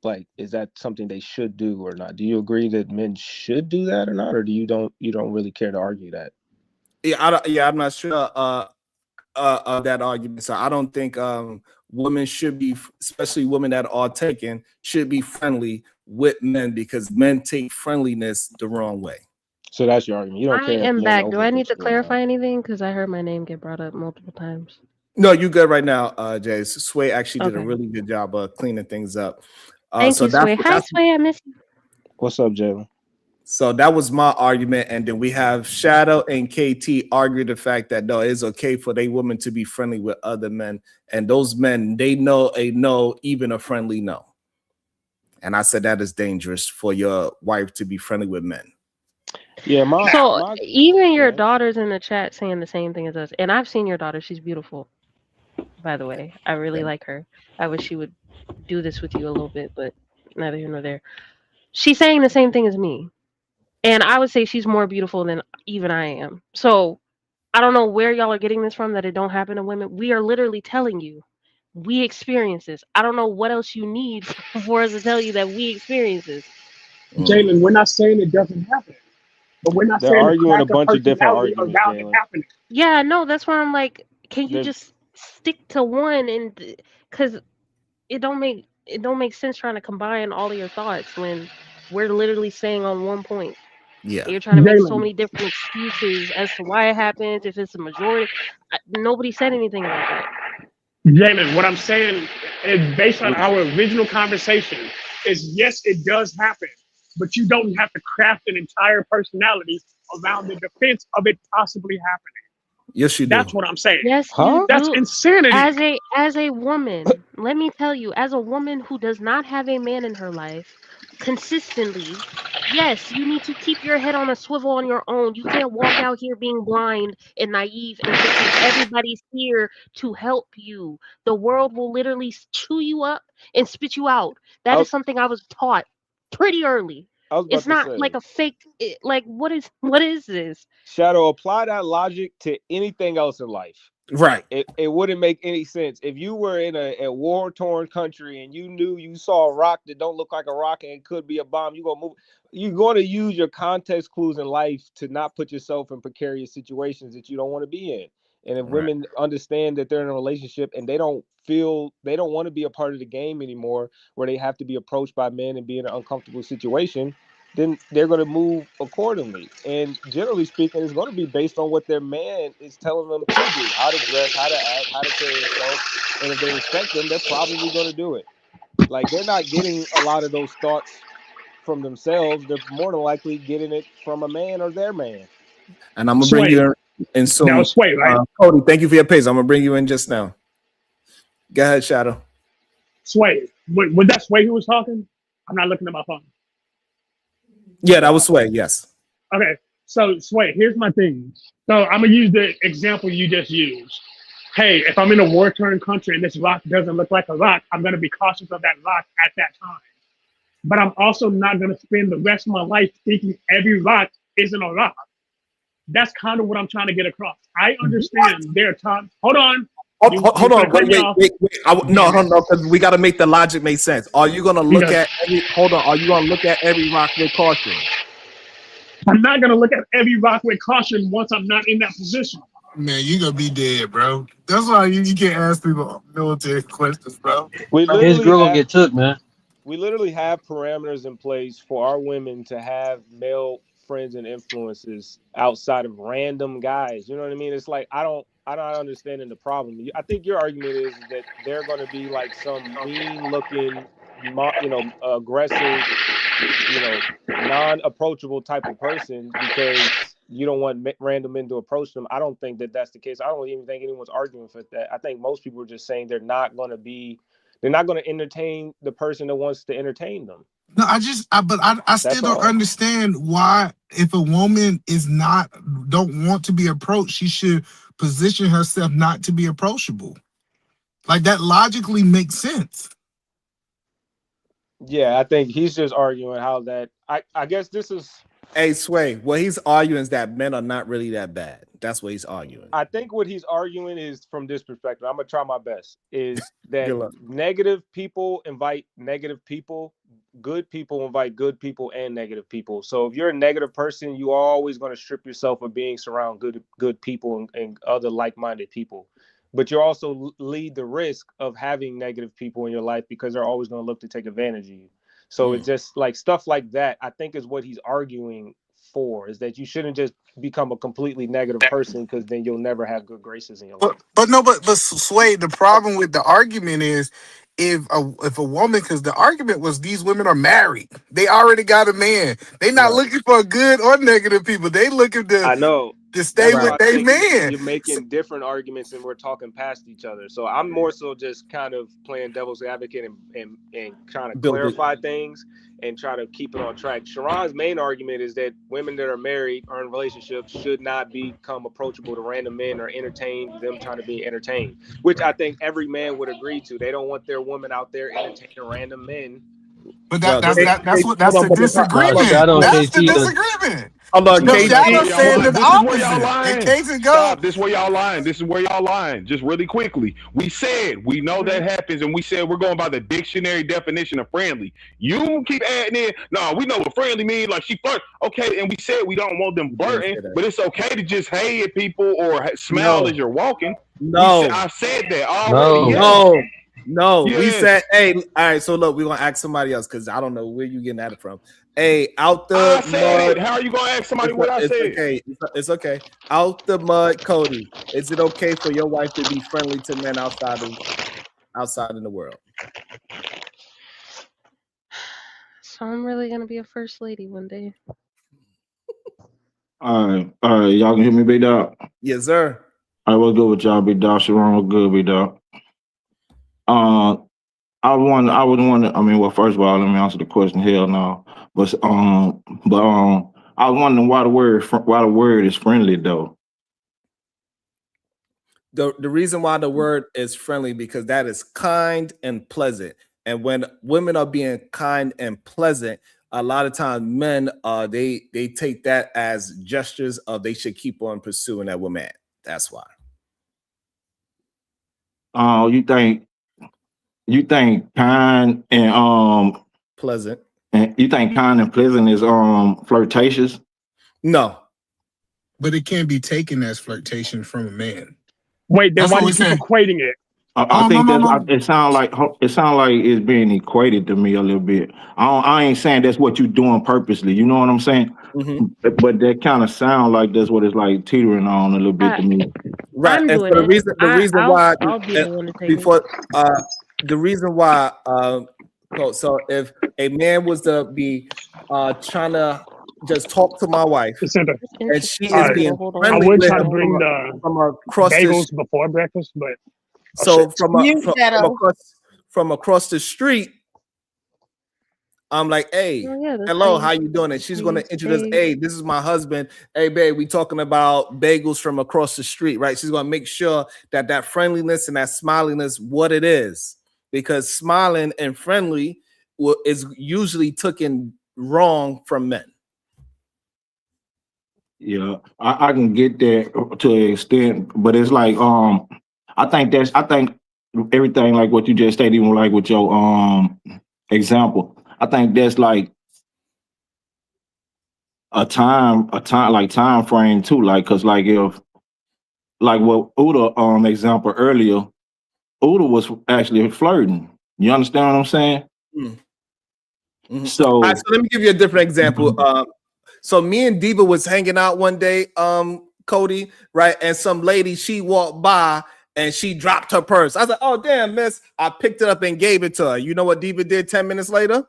Like, is that something they should do or not? Do you agree that men should do that or not, or do you don't really care to argue that? Yeah, I'm not sure of that argument. So I don't think women should be, especially women that are taken, should be friendly with men, because men take friendliness the wrong way. So that's your argument. You don't care. I am back. Do I need to clarify anything? Because I heard my name get brought up multiple times. No, you good right now, Jay. Sway actually did a really good job of cleaning things up. Thank you, Sway. Hi, Sway. I miss you. What's up, Jalen? So that was my argument, and then we have Shadow and KT argue the fact that no, it's okay for they women to be friendly with other men, and those men, they know a no, even a friendly no. And I said that is dangerous for your wife to be friendly with men. Yeah, even your daughter's in the chat saying the same thing as us, and I've seen your daughter. She's beautiful, by the way. I really like her. I wish she would do this with you a little bit, but neither here nor there. She's saying the same thing as me, and I would say she's more beautiful than even I am. So I don't know where y'all are getting this from, that it don't happen to women. We are literally telling you we experience this. I don't know what else you need for us to tell you that we experience this. Jalen, we're not saying it doesn't happen, but we're not They're saying arguing a bunch of different arguments, Jalen. Yeah, no, that's why I'm like, can you just stick to one? And because it don't make sense trying to combine all of your thoughts when we're literally saying on one point. Yeah, you're trying to make so many different excuses as to why it happens. If it's a majority, nobody said anything about that. Jalen, what I'm saying is, based on our original conversation, is yes, it does happen, but you don't have to craft an entire personality around the defense of it possibly happening. Yes, you do. That's what I'm saying. Yes, that's insanity. As a woman, let me tell you, as a woman who does not have a man in her life consistently, yes, you need to keep your head on a swivel on your own. You can't walk out here being blind and naive and thinking everybody's here to help you. The world will literally chew you up and spit you out. That is something I was taught pretty early. It's not like a fake. Like what is this? Shadow, apply that logic to anything else in life. Right. It wouldn't make any sense if you were in a war-torn country and you saw a rock that don't look like a rock and it could be a bomb. You're going to use your context clues in life to not put yourself in precarious situations that you don't want to be in. And if women understand that they're in a relationship and they don't want to be a part of the game anymore, where they have to be approached by men and be in an uncomfortable situation, then they're going to move accordingly. And generally speaking, it's going to be based on what their man is telling them to do, how to dress, how to act, how to carry themselves. And if they respect them, they're probably going to do it. Like, they're not getting a lot of those thoughts from themselves. They're more than likely getting it from a man or their man. And I'm gonna bring you in soon. That was Sway, right? Cody, thank you for your patience. I'm gonna bring you in just now. Go ahead, Shadow. Sway. Was that Sway who was talking? I'm not looking at my phone. Yeah, that was Sway. Yes. Okay, so Sway, here's my thing. So I'm gonna use the example you just used. Hey, if I'm in a war-torn country and this rock doesn't look like a rock, I'm gonna be cautious of that rock at that time. But I'm also not gonna spend the rest of my life thinking every rock isn't a rock. That's kind of what I'm trying to get across. I understand their time. Hold on. Hold on. Wait. No, because we got to make the logic make sense. Are you going to look at are you going to look at every rock with caution? I'm not going to look at every rock with caution once I'm not in that position. Man, you going to be dead, bro. That's why you can't ask people military questions, bro. His girl gonna get took, man. We literally have parameters in place for our women to have male friends and influences outside of random guys. You know what I mean? It's like I'm not understanding the problem. I think your argument is that they're going to be like some mean-looking, aggressive, non-approachable type of person because you don't want random men to approach them. I don't think that that's the case. I don't even think anyone's arguing for that. I think most people are just saying they're not going to entertain the person that wants to entertain them. No, I still don't understand why, if a woman don't want to be approached, she should position herself not to be approachable. Like, that logically makes sense. Yeah, I think he's just arguing how that. I guess this is. Hey, Sway, what he's arguing is that men are not really that bad. That's what he's arguing. I think what he's arguing is from this perspective. I'm gonna try my best. Is that negative people invite negative people, good people invite good people and negative people. So if you're a negative person, you are always going to strip yourself of being surrounded good people and other like-minded people. But you also lead the risk of having negative people in your life because they're always going to look to take advantage of you. So it's just like stuff like that, I think, is what he's arguing for, is that you shouldn't just become a completely negative person because then you'll never have good graces in your life. But Sway, the problem with the argument is if a woman, because the argument was these women are married, they already got a man. They not looking for good or negative people. They looking to stay with their man. You're making different arguments and we're talking past each other. So I'm more so just kind of playing devil's advocate and trying to clarify things and try to keep it on track. Sharon's main argument is that women that are married or in relationships should not become approachable to random men or entertain them trying to be entertained, which I think every man would agree to. They don't want their woman out there entertaining random men. But that's the disagreement. That's the disagreement. This is where y'all lying. This is where y'all lying. Just really quickly, we said we know that happens, and we said we're going by the dictionary definition of friendly. You keep adding in. No, we know what friendly means. Like she flirt. Okay, and we said we don't want them flirting, but it's okay to just hey at people or smile as you're walking. I said that already. No, we said, hey, all right, so look, we're going to ask somebody else because I don't know where you getting at it from. Hey, out the mud. How are you going to ask somebody what I said? Okay. It's okay. Out the mud, Cody. Is it okay for your wife to be friendly to men outside in the world? So I'm really going to be a first lady one day. All right. Y'all can hear me, Big Dog? Yes, sir. All right, what's good with y'all, Big Dog? Sharon, what's good, Big Dog? I was wondering. Well, first of all, let me answer the question. Hell no, but I was wondering why the word is friendly though. The reason why the word is friendly because that is kind and pleasant, and when women are being kind and pleasant, a lot of times men they take that as gestures of they should keep on pursuing that woman. That's why. You think kind and pleasant, and you think kind and pleasant is flirtatious? No, but it can be taken as flirtation from a man. Wait, then why do you keep equating it? I think it sounds like it's being equated to me a little bit. I ain't saying that's what you're doing purposely. You know what I'm saying? Mm-hmm. But that kind of sound like that's what it's like teetering on a little bit to me. Right. I'm And doing so the it. reason why I'll be the one to take before the reason why so if a man was to be trying to just talk to my wife and she is being I friendly would with try to him bring the from across bagels the before breakfast, but so from across the street, I'm like, hey, hello, how you doing? And she's going to introduce, hey, this is my husband. Hey, babe, we talking about bagels from across the street, right? She's going to make sure that friendliness and that smiliness, what it is, because smiling and friendly is usually taken wrong from men. Yeah, I can get that to an extent, but it's like I think everything like what you just stated, even like with your example, I think that's like a time frame too, like because like if like what Uda example earlier, Uda was actually flirting. You understand what I'm saying? Mm-hmm. So, all right, so let me give you a different example. So me and Diva was hanging out one day, Cody, right? And some lady, she walked by and she dropped her purse. I was like, oh, damn, miss. I picked it up and gave it to her. You know what Diva did 10 minutes later?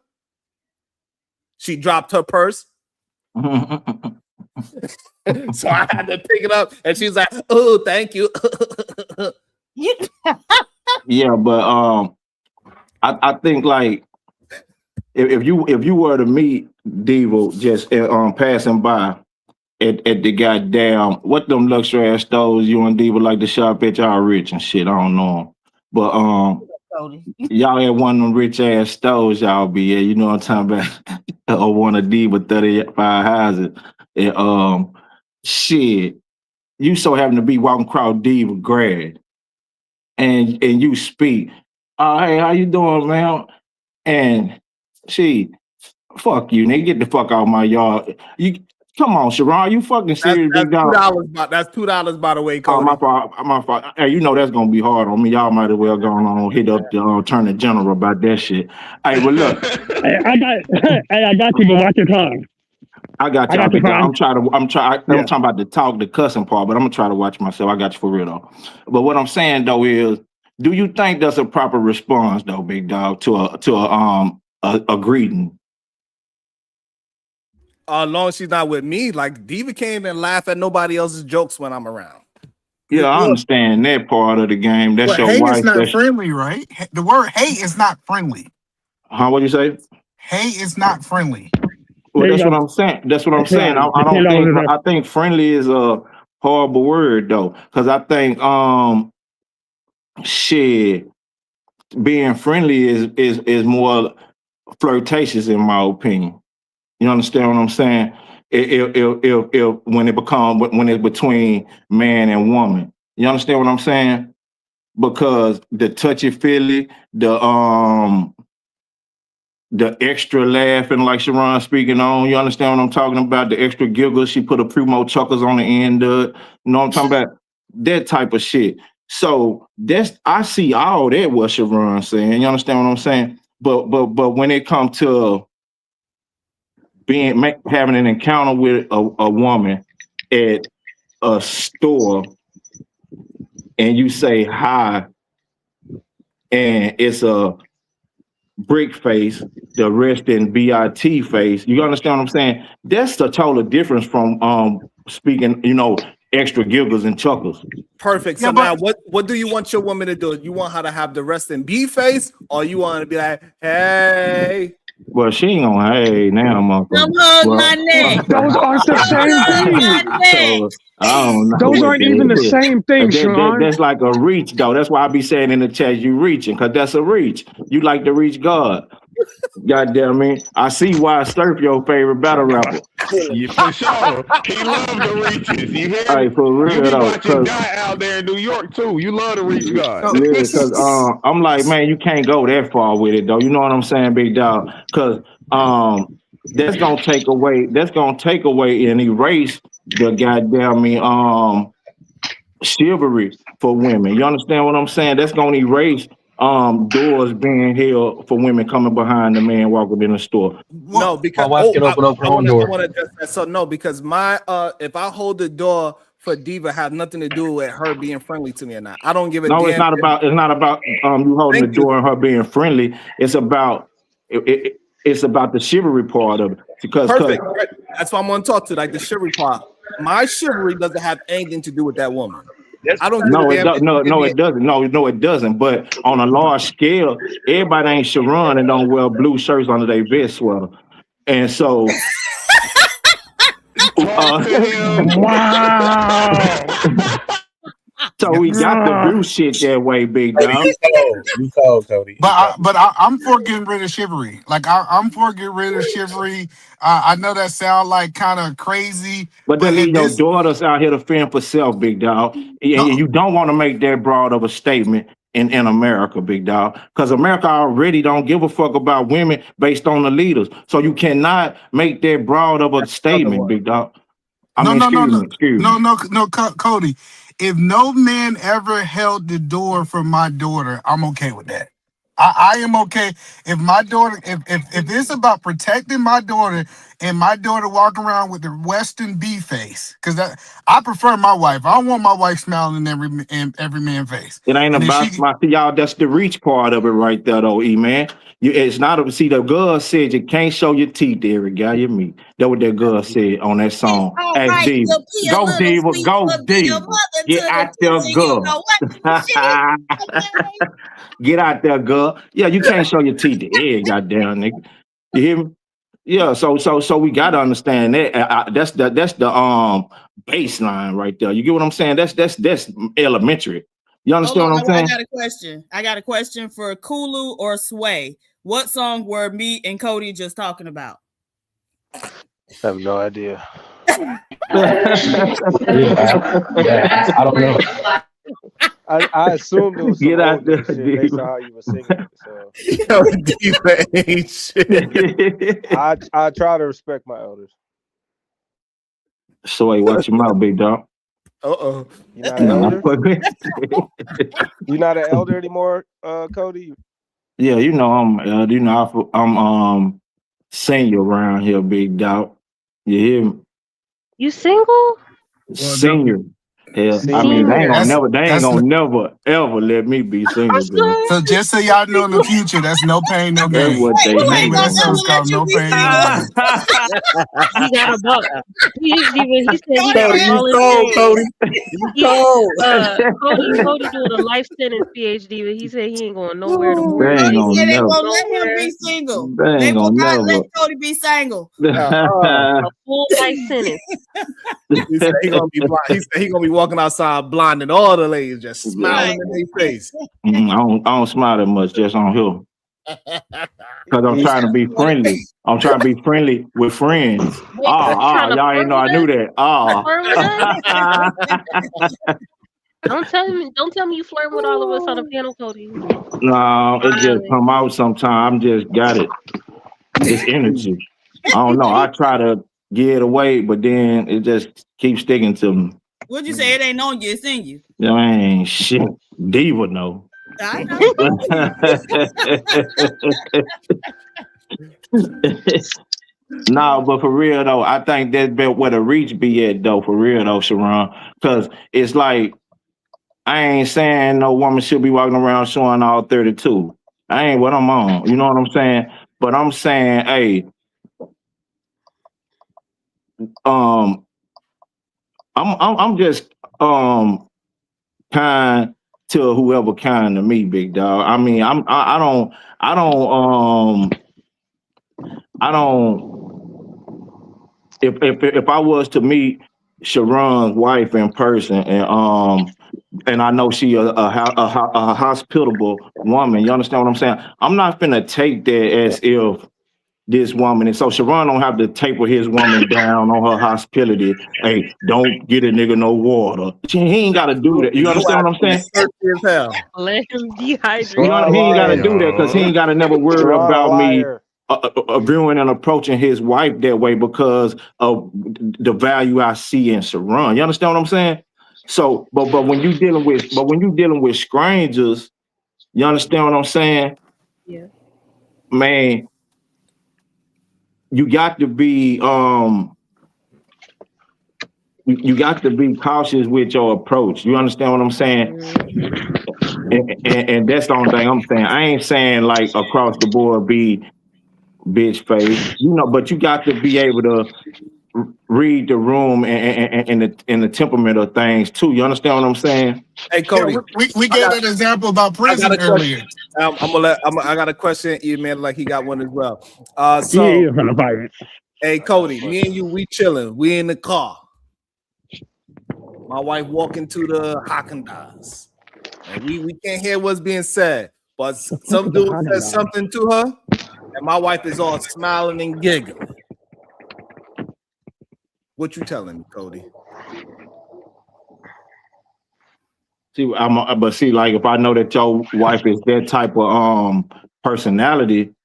She dropped her purse. So I had to pick it up and she's like, oh, thank you. yeah, but I think like if you were to meet Diva just passing by at the goddamn what them luxury ass stores you and Diva like to shop at, y'all rich and shit. I don't know 'em. But y'all at one of them rich ass stores y'all be at, you know what I'm talking about, or one of Diva 35 houses. And shit, you so happen to be walking across Diva grad and you speak, oh hey, how you doing, man? And she, fuck you, nigga, get the fuck out of my yard. You come on, Sharon, you fucking serious, big dog? That's $2 by the way, Oh, Cody. my fault. Hey, you know that's gonna be hard on me. Y'all might as well go on hit up the Attorney General about that shit. Hey, well look, I got you, but watch your tongue. I got you. I'm talking about the cussing part, but I'm gonna try to watch myself. I got you for real though. But what I'm saying though is, do you think that's a proper response though, big dog, to a greeting? As long as she's not with me, like Diva can't even laugh at nobody else's jokes when I'm around. Yeah, I understand that part of the game. That's But your hate wife. is not friendly, right? The word hate is not friendly. Huh? What you say? Hate is not friendly. Well, that's what I'm saying. That's what I'm saying. I think friendly is a horrible word though, because I think shit, being friendly is more flirtatious in my opinion. You understand what I'm saying? If when it's between man and woman, you understand what I'm saying? Because the touchy feely, the extra laughing, like Sharon speaking on, you understand what I'm talking about? The extra giggles, she put a primo chuckles on the end of it. You know what I'm talking about? That type of shit. So I see all that what Sharon's saying. You understand what I'm saying? But when it comes to having an encounter with a woman at a store and you say hi and it's a brick face, the rest in BIT face, you understand what I'm saying? That's a total difference from speaking, extra giggles and chuckles. Perfect. So now what do you want your woman to do? You want her to have the rest in B face, or you want to be like, hey? Well, she ain't gonna hey now, motherfucker. Come on, my neck. Those aren't the same thing. So, I don't know. Those aren't even the same thing, Sean. That's like a reach, though. That's why I be saying in the chat, you reaching, because that's a reach. You like to reach God. Goddamn me. I see why Surf your favorite battle rapper. You for sure. He love the reaches. You hear me? Hey, for real, You be though. watching Guy out there in New York too. You love to reach God. Yeah, because I'm like, man, you can't go that far with it, though. You know what I'm saying, big dog? Because that's gonna take away and erase the goddamn me chivalry for women. You understand what I'm saying? That's gonna erase doors being held for women coming behind the man walking in the store. No, because My wife can open up her own door. I want to address that. So no, because my if I hold the door for Diva, have nothing to do with her being friendly to me or not. I don't give a damn. No, it's not about you holding the door and her being friendly. It's about it's about the chivalry part of it. Because perfect. That's what I'm gonna talk to, like the chivalry part. My chivalry doesn't have anything to do with that woman. I don't. No, it doesn't. No, it doesn't. But on a large scale, everybody ain't Sharon and don't wear blue shirts under their vest sweater, and so. Wow. So we got to do shit that way, big dog. You cold, Cody. But I'm for getting rid of chivalry. Like I'm for getting rid of chivalry. I know that sound like kind of crazy, but then leave your daughters out here to fend for self, big dog. And you don't want to make that broad of a statement in America, big dog, because America already don't give a fuck about women based on the leaders. So you cannot make that broad of a statement, big dog. No, Cody. If no man ever held the door for my daughter, I'm okay with that. I am okay if my daughter, if it's about protecting my daughter and my daughter walking around with the Western B face, because I prefer my wife. I don't want my wife smiling in every man's face. It ain't about y'all. That's the reach part of it right there, though, man. It's not a see. The girl said you can't show your teeth to every guy you meet. That's what that girl said on that song. As right, Diva, go Diva, go Diva. Get out there, girl. Get out there, girl. Yeah, you can't show your teeth to every goddamn nigga. You hear me? Yeah. So we gotta understand that. That's the baseline right there. You get what I'm saying? That's elementary. You understand what I'm saying? I got a question for Kulu or Sway. What song were me and Cody just talking about? I have no idea. I don't know. I assumed it was get out there based on how you were singing it. So. I try to respect my elders. So hey, watch your mouth, big dog. You're not an elder? You're not an elder anymore, Cody? Yeah, you know I'm senior around here, big dog. You hear me? You single? Senior. Yeah, I mean they ain't gonna never ever let me be single. So just so y'all know in the future, that's no pain, no gain. That's what they mean. That song's called No Pain, No Gain. He got a buck. He said he got all Cody. Cody doing a life sentence PhD, but he said he ain't going nowhere to work. They said they won't let him be single. They will not let Cody be single. A full life sentence. He said he gonna be blind. He said he gonna be walking outside blinding all the ladies, just smiling in their face. I don't smile that much, just on here. Because I'm trying to be friendly. I'm trying to be friendly with friends. Y'all ain't know I knew that. Don't tell me you flirting with all of us on the panel, Cody. No, it just come out sometime. I'm just got it. It's energy. I don't know. I try to get away, but then it just keeps sticking to me. What'd you say? It ain't on you, it's in you. Man, shit. Diva no. I know. No, but for real though, I think that's where the reach be at though, for real though, Sharon. Because it's like, I ain't saying no woman should be walking around showing all 32. I ain't what I'm on. You know what I'm saying? But I'm saying, hey, I'm just kind to whoever kind to me, big dog. I mean, I don't if I was to meet Sharon's wife in person and I know she a hospitable woman, you understand what I'm saying? I'm not finna take that as if this woman, and so Sharon don't have to taper his woman down on her hospitality. Hey, don't get a nigga no water. He ain't got to do that. You understand what I'm saying? Let him dehydrate. He ain't got to do that because he ain't got to never worry about me viewing and approaching his wife that way because of the value I see in Sharon. You understand what I'm saying? So, but when you dealing with strangers, you understand what I'm saying? Yeah. Man, you got to be you got to be cautious with your approach. You understand what I'm saying? And that's the only thing I'm saying. I ain't saying like across the board be bitch face, but you got to be able to read the room and the temperament of things too. You understand what I'm saying? Hey Cody, we gave an example about prison earlier. I got a question, man. Like he got one as well. Hey Cody, me and you, we chilling. We in the car. My wife walking to the Haagen-Dazs. And we can't hear what's being said, but some dude says something to her, and my wife is all smiling and giggling. What you telling me, Cody? See, like if I know that your wife is that type of personality,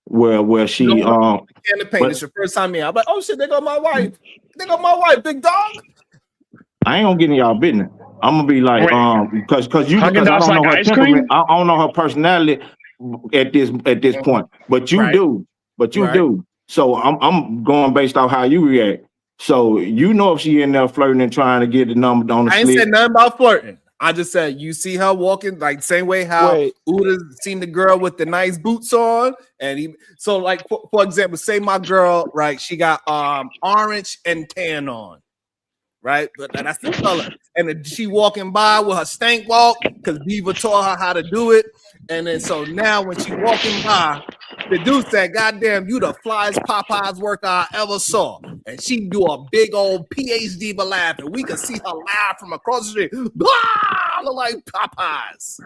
where she it's your first time here. I'm like, oh shit, they got my wife. They got my wife, big dog. I ain't gonna get in y'all business. I'm gonna be like, because I don't know her temperament. I don't know her personality at this point. But you do. So I'm going based off how you react. So if she in there flirting and trying to get the number on the I ain't said nothing about flirting. I just said you see her walking like same way how Uda seen the girl with the nice boots on, and so like for example, say my girl, right? She got orange and tan on. Right, but that's the color. And then she walking by with her stank walk because Diva taught her how to do it. And then so now when she walking by, the dude said, "Goddamn, you the flyest Popeyes worker I ever saw." And she do a big old PhD laugh, and we can see her laugh from across the street. Blah, look like Popeyes.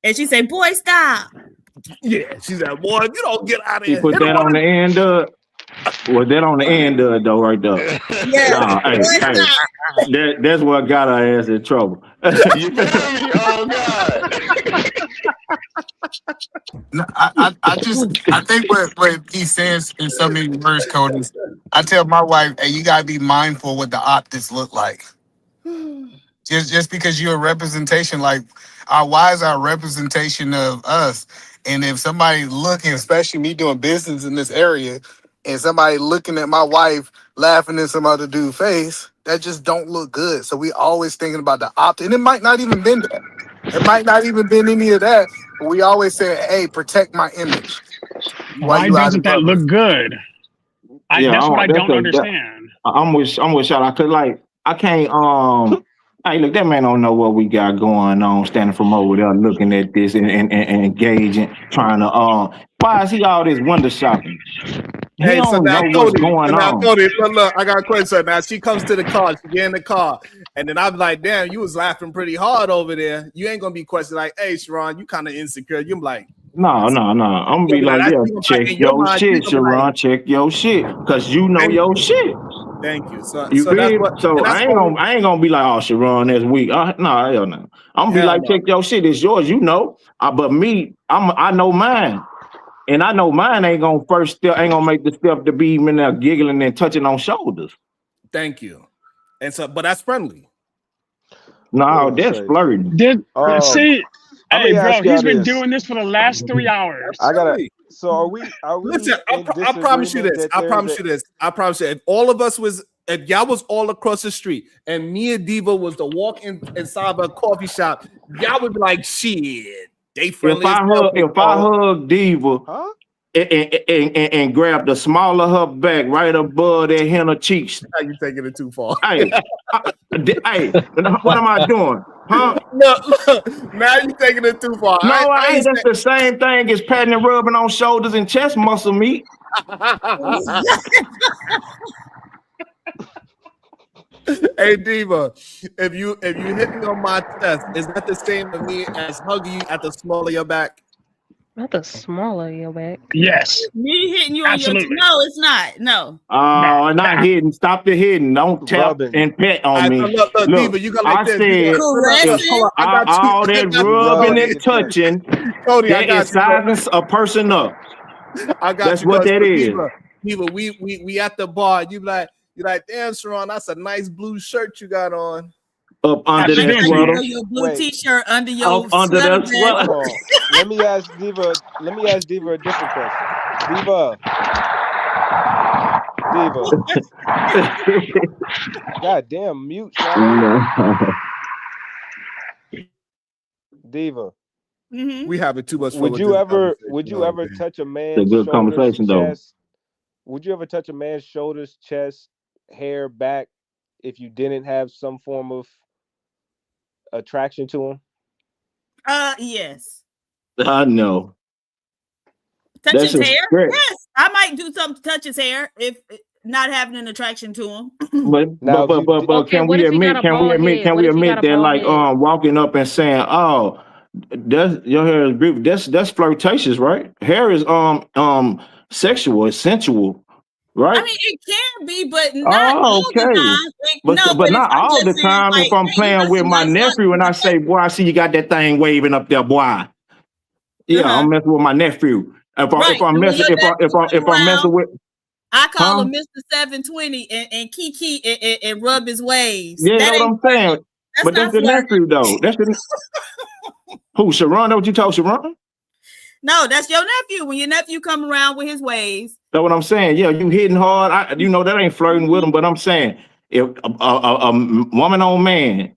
And she said, "Boy, stop." Yeah, she said, "Boy, if you don't get out of here." She put that on the end of. Was that on the end of it though, right there? Yeah. That's what got her ass in trouble. You feel me? Oh God. No, I think what he says in so many words, Cody, I tell my wife, hey, you gotta be mindful what the optics look like. Just because you're a representation, like our wives are a representation of us. And if somebody looking, especially me doing business in this area, and somebody looking at my wife laughing in some other dude's face, that just don't look good. So we always thinking about the optic. And it might not even been that. It might not even been any of that. But we always say, hey, protect my image. Why doesn't that look good? That's what I don't understand. I'm with Shot. Cause like I can't hey, look, that man don't know what we got going on, standing from over there looking at this and engaging, trying to why is he all this window shopping? He don't know what's going on. Look, I got a question. Now she comes to the car, she get in the car, and then I'm like, damn, you was laughing pretty hard over there. You ain't gonna be questioned like, hey, Sharon, you kind of insecure. You're like, no. I'm gonna be like, yeah, check your shit, Sharon. Check your shit, cause you know your shit. Thank you. So I ain't gonna be like, oh, Sharon, that's weak. No, hell no. I'm gonna be like, check your shit. It's yours, you know. But me, I know mine. And I know mine ain't gonna make the step to be in there giggling and touching on shoulders. Thank you. And so, but that's friendly. No, that's flirting. See, hey, bro, he's been doing this for the last 3 hours. So are we? Listen, I promise you this. I promise you this. If all of us if y'all was all across the street and me and Diva was to walk inside of a coffee shop, y'all would be like, shit. They friendly. If I hug Diva and grab the small of her back right above that henna cheeks, now you taking it too far. Hey, what am I doing? Huh? Look, now you taking it too far. No, I ain't. That's the same thing as patting and rubbing on shoulders and chest muscle meat. Hey Diva, if you hit me on my chest, is that the same to me as hugging you at the small of your back? Not the small of your back. Yes. Me hitting you on your no, it's not. No. Not hitting. Stop the hitting. Don't tap and pet on me. Look, Diva, you got like I this. said all that rubbing and touching, Cody, that is sizing a person up. I got That's what that is. Diva, we at the bar. You be like, You're like, damn, Sharon, that's a nice blue shirt you got on. Up under I that got sweater. Your blue Wait. t-shirt under your Up under sweater that sweater. Hold on. Let me ask Diva a different question. Diva. God damn, mute, Shadow. Diva. We having too much fun. Would you ever touch a man's It's a good shoulders, conversation, though. chest? Would you ever touch a man's shoulders, chest, hair, back if you didn't have some form of attraction to him? Yes. I know. Touch That's his a hair? stretch. Yes. I might do something to touch his hair if not having an attraction to him. But Okay, can what we if he got admit? a Can we bald admit? head? Can What we if he got admit a that bald like head? walking up and saying, "Oh, that's your hair is beautiful." That's flirtatious, right? Hair is sexual, it's sensual, right? I mean, it can be, but not Oh, all the okay. time. But But if not I'm all just the saying, time. like, If I'm hey, you playing got with some my nice locks, nephew and I say, "Boy, I see you got that thing waving up there, boy." Yeah, I'm messing with my nephew. right? If I'm And when messing your nephew if come I'm messing around, with I call huh? him Mr. 720 and Kiki and rub his waves. Yeah, That that's what ain't I'm saying. flirting. That's But not that's the flirting. nephew though. That's the who Sharon? That what you told Sharon? No, that's your nephew. When your nephew come around with his waves. That's what I'm saying. Yeah, you hitting hard. That ain't flirting with him. But I'm saying if a woman on man,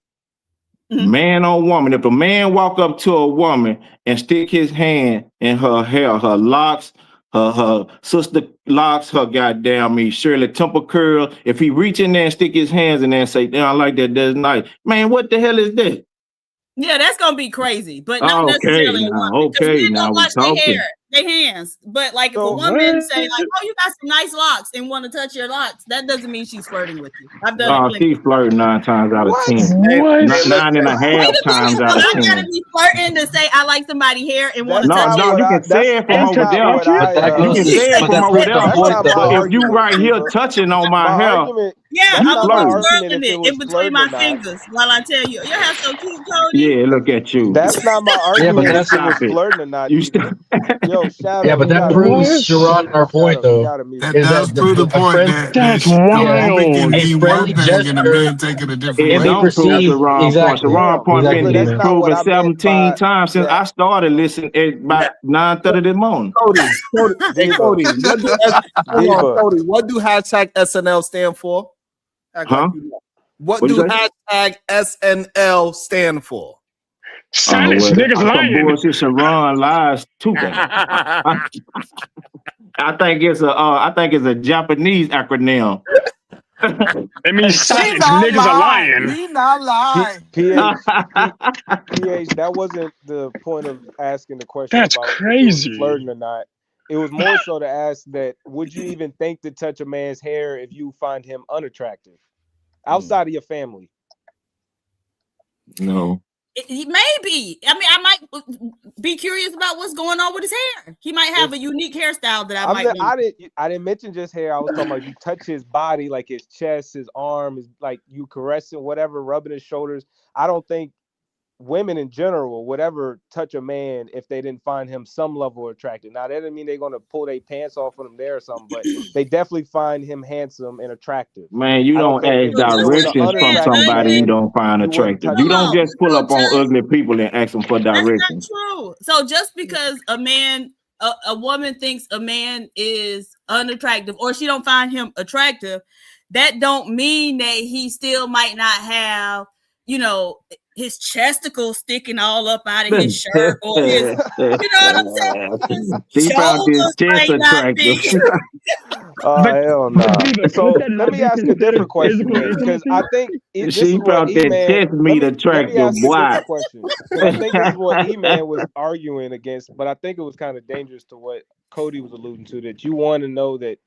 man on woman, if a man walk up to a woman and stick his hand in her hair, her locks, her sister locks, her goddamn Shirley Temple curl, if he reach in there and stick his hands in there and say, "Damn, I like that. That's nice." Man, what the hell is that? Yeah, that's gonna be crazy, but not necessarily a woman. Because Okay, men now don't we wash their talking. hair, their hands. But like if a So woman say like, "Oh, you got some nice locks," and want to touch your locks, that doesn't mean she's flirting with you. I've done it Oh, plenty. she's flirting 9 times out of 10. What? Nine and a half Wait a times minute, out so of I 10. gotta be flirting to say I like somebody hair and want to That's touch not it. what You I. can say it from That's over not there. what I. You can say it from over there. That's not my But if you argument, right here Diva. touching on my My hair, argument. Yeah, That's you I'm not gonna my be flirting. argument twirling if it it was in between flirting or my not. fingers while I tell you, your hair's so cute, Cody. Yeah, look at you. That's not my Yeah, but argument if that's it was Stop it. flirting or not, You Diva. Yo, Shadow, yeah, but you that gotta proves mute. Sharon our point Shadow, you though. gotta mute. That Is does that prove the a point friend? that a Yeah, woman can a mean friendly one thing and a gesture, man take it a different It and they way. don't prove the perceive wrong point. The exactly, wrong point Diva, exactly. that's been Man. not what proven I meant 17 by times since that. I started listening at about 9:30 this morning. Cody, hey Diva, Cody, what do hold on, Diva. Cody? What do hashtag SNL stand for? Act like Huh? you know. What What'd do you say? hashtag SNL stand for? Silence, Well, niggas some lying. bullshit. Sharon lies too bad. I think it's a Japanese acronym. It means He silence, not niggas are lying. lying. He not lying. PH, that wasn't the point of asking the question That's about if it was crazy. flirting or not. It was more so to ask that would you even think to touch a man's hair if you find him unattractive outside of your family? No. Maybe. I mean, I might be curious about what's going on with his hair. He might have a unique hairstyle that I didn't mention just hair. I was talking about you touch his body, like his chest, his arm, is like you caressing, whatever, rubbing his shoulders. I don't think women in general would ever touch a man if they didn't find him some level attractive. Now that doesn't mean they're gonna pull their pants off of him there or something, but they definitely find him handsome and attractive. Man, you I don't think ask if it was an directions from unattractive somebody you man, don't find you wouldn't attractive. touch You him. don't just pull up on ugly people and ask them for That's not directions. true. So just because a woman thinks a man is unattractive or she don't find him attractive, that don't mean that he still might not have, his chesticles sticking all up out of his shirt or his, you know what I'm saying? His She found his shoulders chest might not be. attractive. Hell no. Diva, So look at let me logic ask a instead of different question physical then, because intimacy. I think this She is what found that E-Man. chest meat Let me attractive, ask a boy. different question, because I think this is what E-Man was arguing against, but I think it was kind of dangerous to what Cody was alluding to, that you want to know that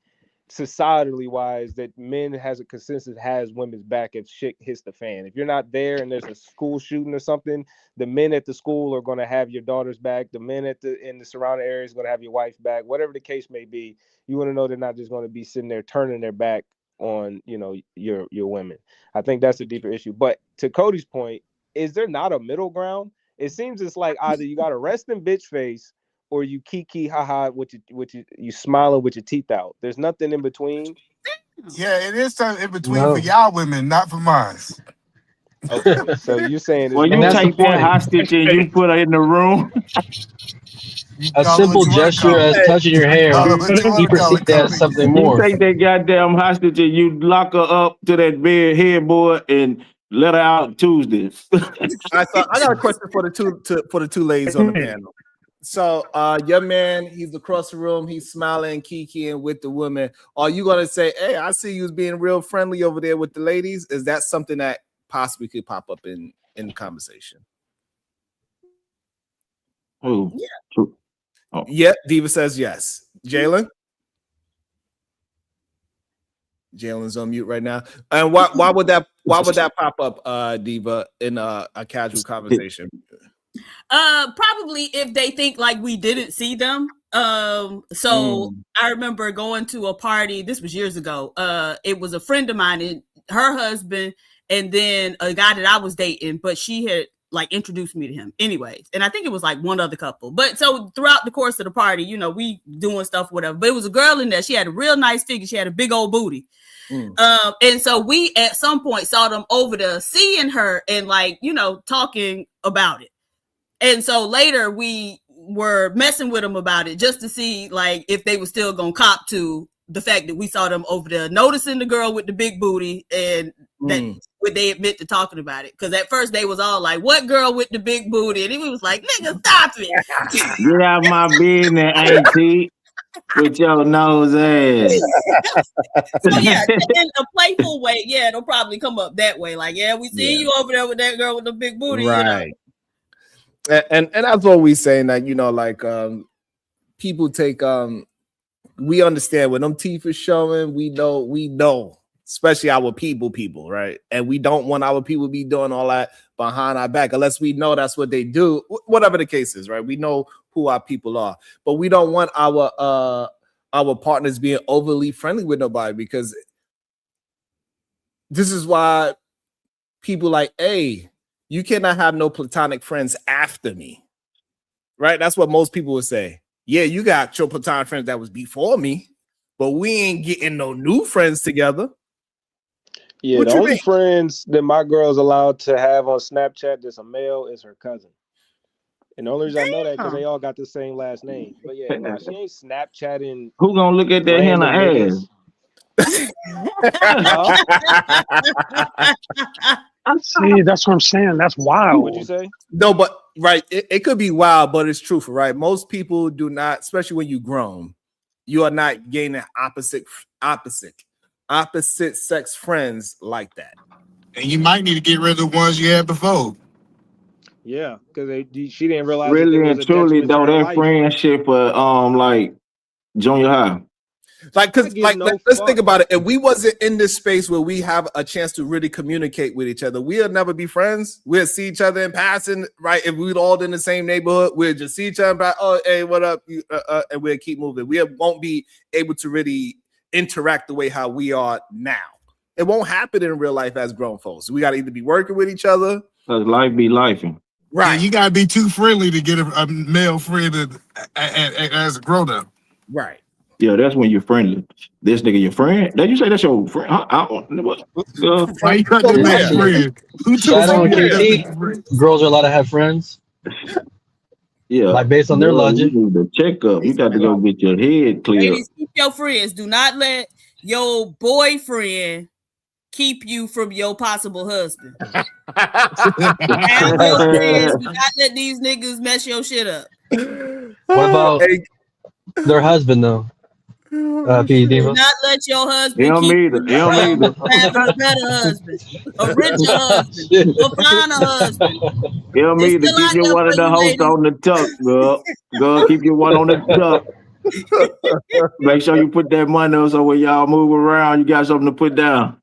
societally wise that men has a consensus has women's back if shit hits the fan. If you're not there and there's a school shooting or something, the men at the school are going to have your daughter's back. The men in the surrounding areas are going to have your wife's back. Whatever the case may be, you want to know they're not just going to be sitting there turning their back on your women. I think that's a deeper issue. But to Cody's point, is there not a middle ground? It seems it's like either you got a resting bitch face or you kiki haha with you smiling with your teeth out. There's nothing in between. Yeah, it is something in between No. for y'all women, not for mine. Okay, so you saying Well, it's you And that's the take that point. hostage and you put her in the room. You A call it what simple you want to gesture call it. as touching your You hair, call it what you he want to call perceived it, that as Cody. something You more. take that goddamn hostage and you lock her up to that bed headboard and let her out Tuesday. I got a question for the two ladies on the panel. So your man, he's across the room, he's smiling, kikiing with the woman. Are you gonna say, hey, I see you being real friendly over there with the ladies? Is that something that possibly could pop up in the conversation? Who? Yeah. Oh. Yeah, Diva says yes. Jalen? Jalen's on mute right now. And why would that pop up, Diva, in a casual conversation? Probably if they think like we didn't see them. So I remember going to a party, this was years ago. It was a friend of mine and her husband, and then a guy that I was dating, but she had like introduced me to him anyways. And I think it was like one other couple. But so throughout the course of the party, you know, we doing stuff, whatever. But it was a girl in there. She had a real nice figure. She had a big old booty. And so we at some point saw them over there seeing her and like, you know, talking about it. And so later we were messing with them about it just to see like if they were still gonna cop to the fact that we saw them over there noticing the girl with the big booty and that would they admit to talking about it. Because at first they was all like, what girl with the big booty? And he was like, nigga, stop it. Get out my business, auntie. With your nose ass. So yeah, in a playful way, yeah, it'll probably come up that way. Like, yeah, we see you over there with that girl with the big booty, Right. you know. And that's what we saying, that, you know, like people take we understand when them teeth is showing, we know, especially our people, right? And we don't want our people be doing all that behind our back unless we know that's what they do, whatever the case is, right? We know who our people are, but we don't want our partners being overly friendly with nobody, because this is why people like, hey, you cannot have no platonic friends after me, right? That's what most people would say. Yeah, you got your platonic friends that was before me, but we ain't getting no new friends together. Yeah, What the you only mean? friends that my girl's allowed to have on Snapchat that's a male is her cousin. And the only reason I know that because they all got the same last name. But yeah, nah, she ain't Snapchatting. Who gonna look at that henna random ass? See, that's what I'm saying. That's wild. What'd you say? No, but right, it could be wild, but it's truthful, right? Most people do not, especially when you grown, you are not gaining opposite sex friends like that. And you might need to get rid of the ones you had before. Yeah, because she didn't realize that Really there was and a truly detriment to though, her that life. friendship for like junior high. Like, because like no let's fuck. think about it. If we wasn't in this space where we have a chance to really communicate with each other, we'll never be friends. We'll see each other in passing, right? If we'd all in the same neighborhood, we'll just see each other and be like, oh, hey, what up? And we'll keep moving. We won't be able to really interact the way how we are now. It won't happen in real life as grown folks. We got to either be working with each other. Cause life be lifing. Right. Yeah, you gotta be too friendly to get a male friend as a grown up. Right. Yeah, that's when you're friendly. This nigga your friend? Did you say that's your friend? I don't what? Why you cut them as friend? Who took Shadow and you? KT, girls are allowed to have friends. Yeah. Like based on their Girl, logic. you need to check up. You got to go get your head cleared. Ladies, keep your friends. Do not let your boyfriend keep you from your possible husband. Have your friends. Do not let these niggas mess your shit up. What about their husband though? P. Do Diva? not let your husband He don't keep need you it. He don't from need it. having a better husband, a richer husband, a finer husband. You don't It's need to still keep out your there one for of the you, hosts ladies. on the tuck, girl. Girl, keep your one on the tuck. Make sure you put that money on so when y'all move around, you got something to put down.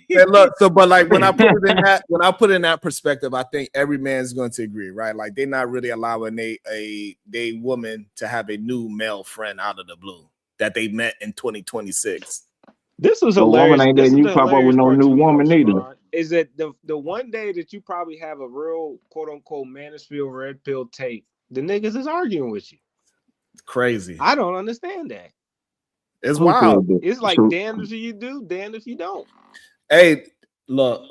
And look, so but like when I put it in that perspective, I think every man's going to agree, right? Like they're not really allowing a woman to have a new male friend out of the blue that they met in 2026. This was The hilarious. woman ain't This letting is you the pop up hilarious with no part new to me, though, woman either. Sharon, is that the one day that you probably have a real quote unquote Mansfield red pill tape, the niggas is arguing with you. Crazy. I don't understand that. It's Who wild. said that? It's like So- damned if you do, damned if you don't. Hey, look,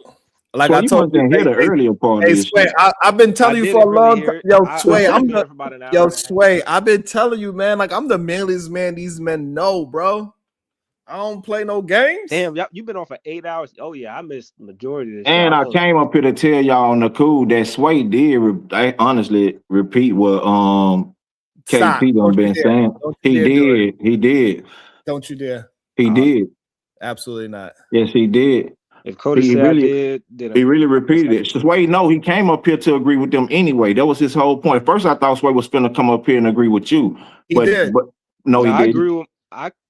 like Sway, I you told must you, didn't hear the earlier part of hey, this Sway, shit. I've been telling I you for didn't a really long hear time. it. Yo, I've Sway, only I'm been the here for about an hour. yo, and a half. Sway. I've been telling you, man. Like I'm the manliest man these men know, bro. I don't play no games. Damn, y'all, you've been on for 8 hours. Oh yeah, I missed the majority of this. And I came up here to tell y'all on the cool that Sway did honestly repeat what Stop. KT done Don't you been dare. saying. Don't you He dare do it. did. He did. Don't you dare. He did. Absolutely not. Yes, he did. If Cody He said really, I did, then he really repeated it. Sway, no, he came up here to agree with them anyway. That was his whole point. At first, I thought Sway was finna come up here and agree with you, He did. but no, he I didn't. agree with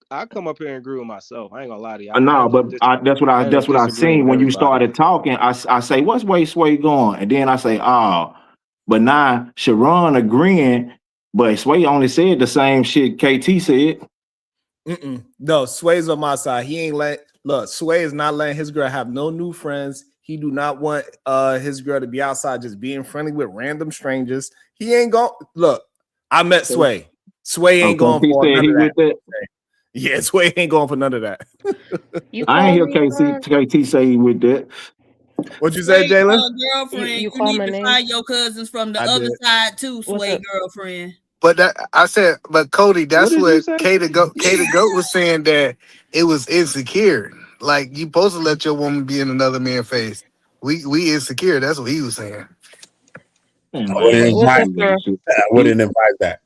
I come up here and agree with myself. I ain't gonna lie to you. No, but that's what I disagree seen with when you everybody. started talking. I say, what's Sway going? And then I say, oh, but now Sharon agreeing, but Sway only said the same shit KT said. No, Sway's on my side. He ain't look. Sway is not letting his girl have no new friends. He do not want his girl to be outside just being friendly with random strangers. He ain't going. Look, I met Sway. Sway ain't going He for said none he of with that. that. Yeah, Sway ain't going for none of that. I ain't hear KT say he with that. What you say, Jalen? Girlfriend, You you call need my to name? find your cousins from the I other did. side too, Sway up? girlfriend. But I said, but Cody, that's did you what say? K the Goat was saying, that it was insecure. Like you supposed to let your woman be in another man's face. We insecure. That's what he was saying. Man, I wouldn't What's advise up, girl? that. I wouldn't advise that.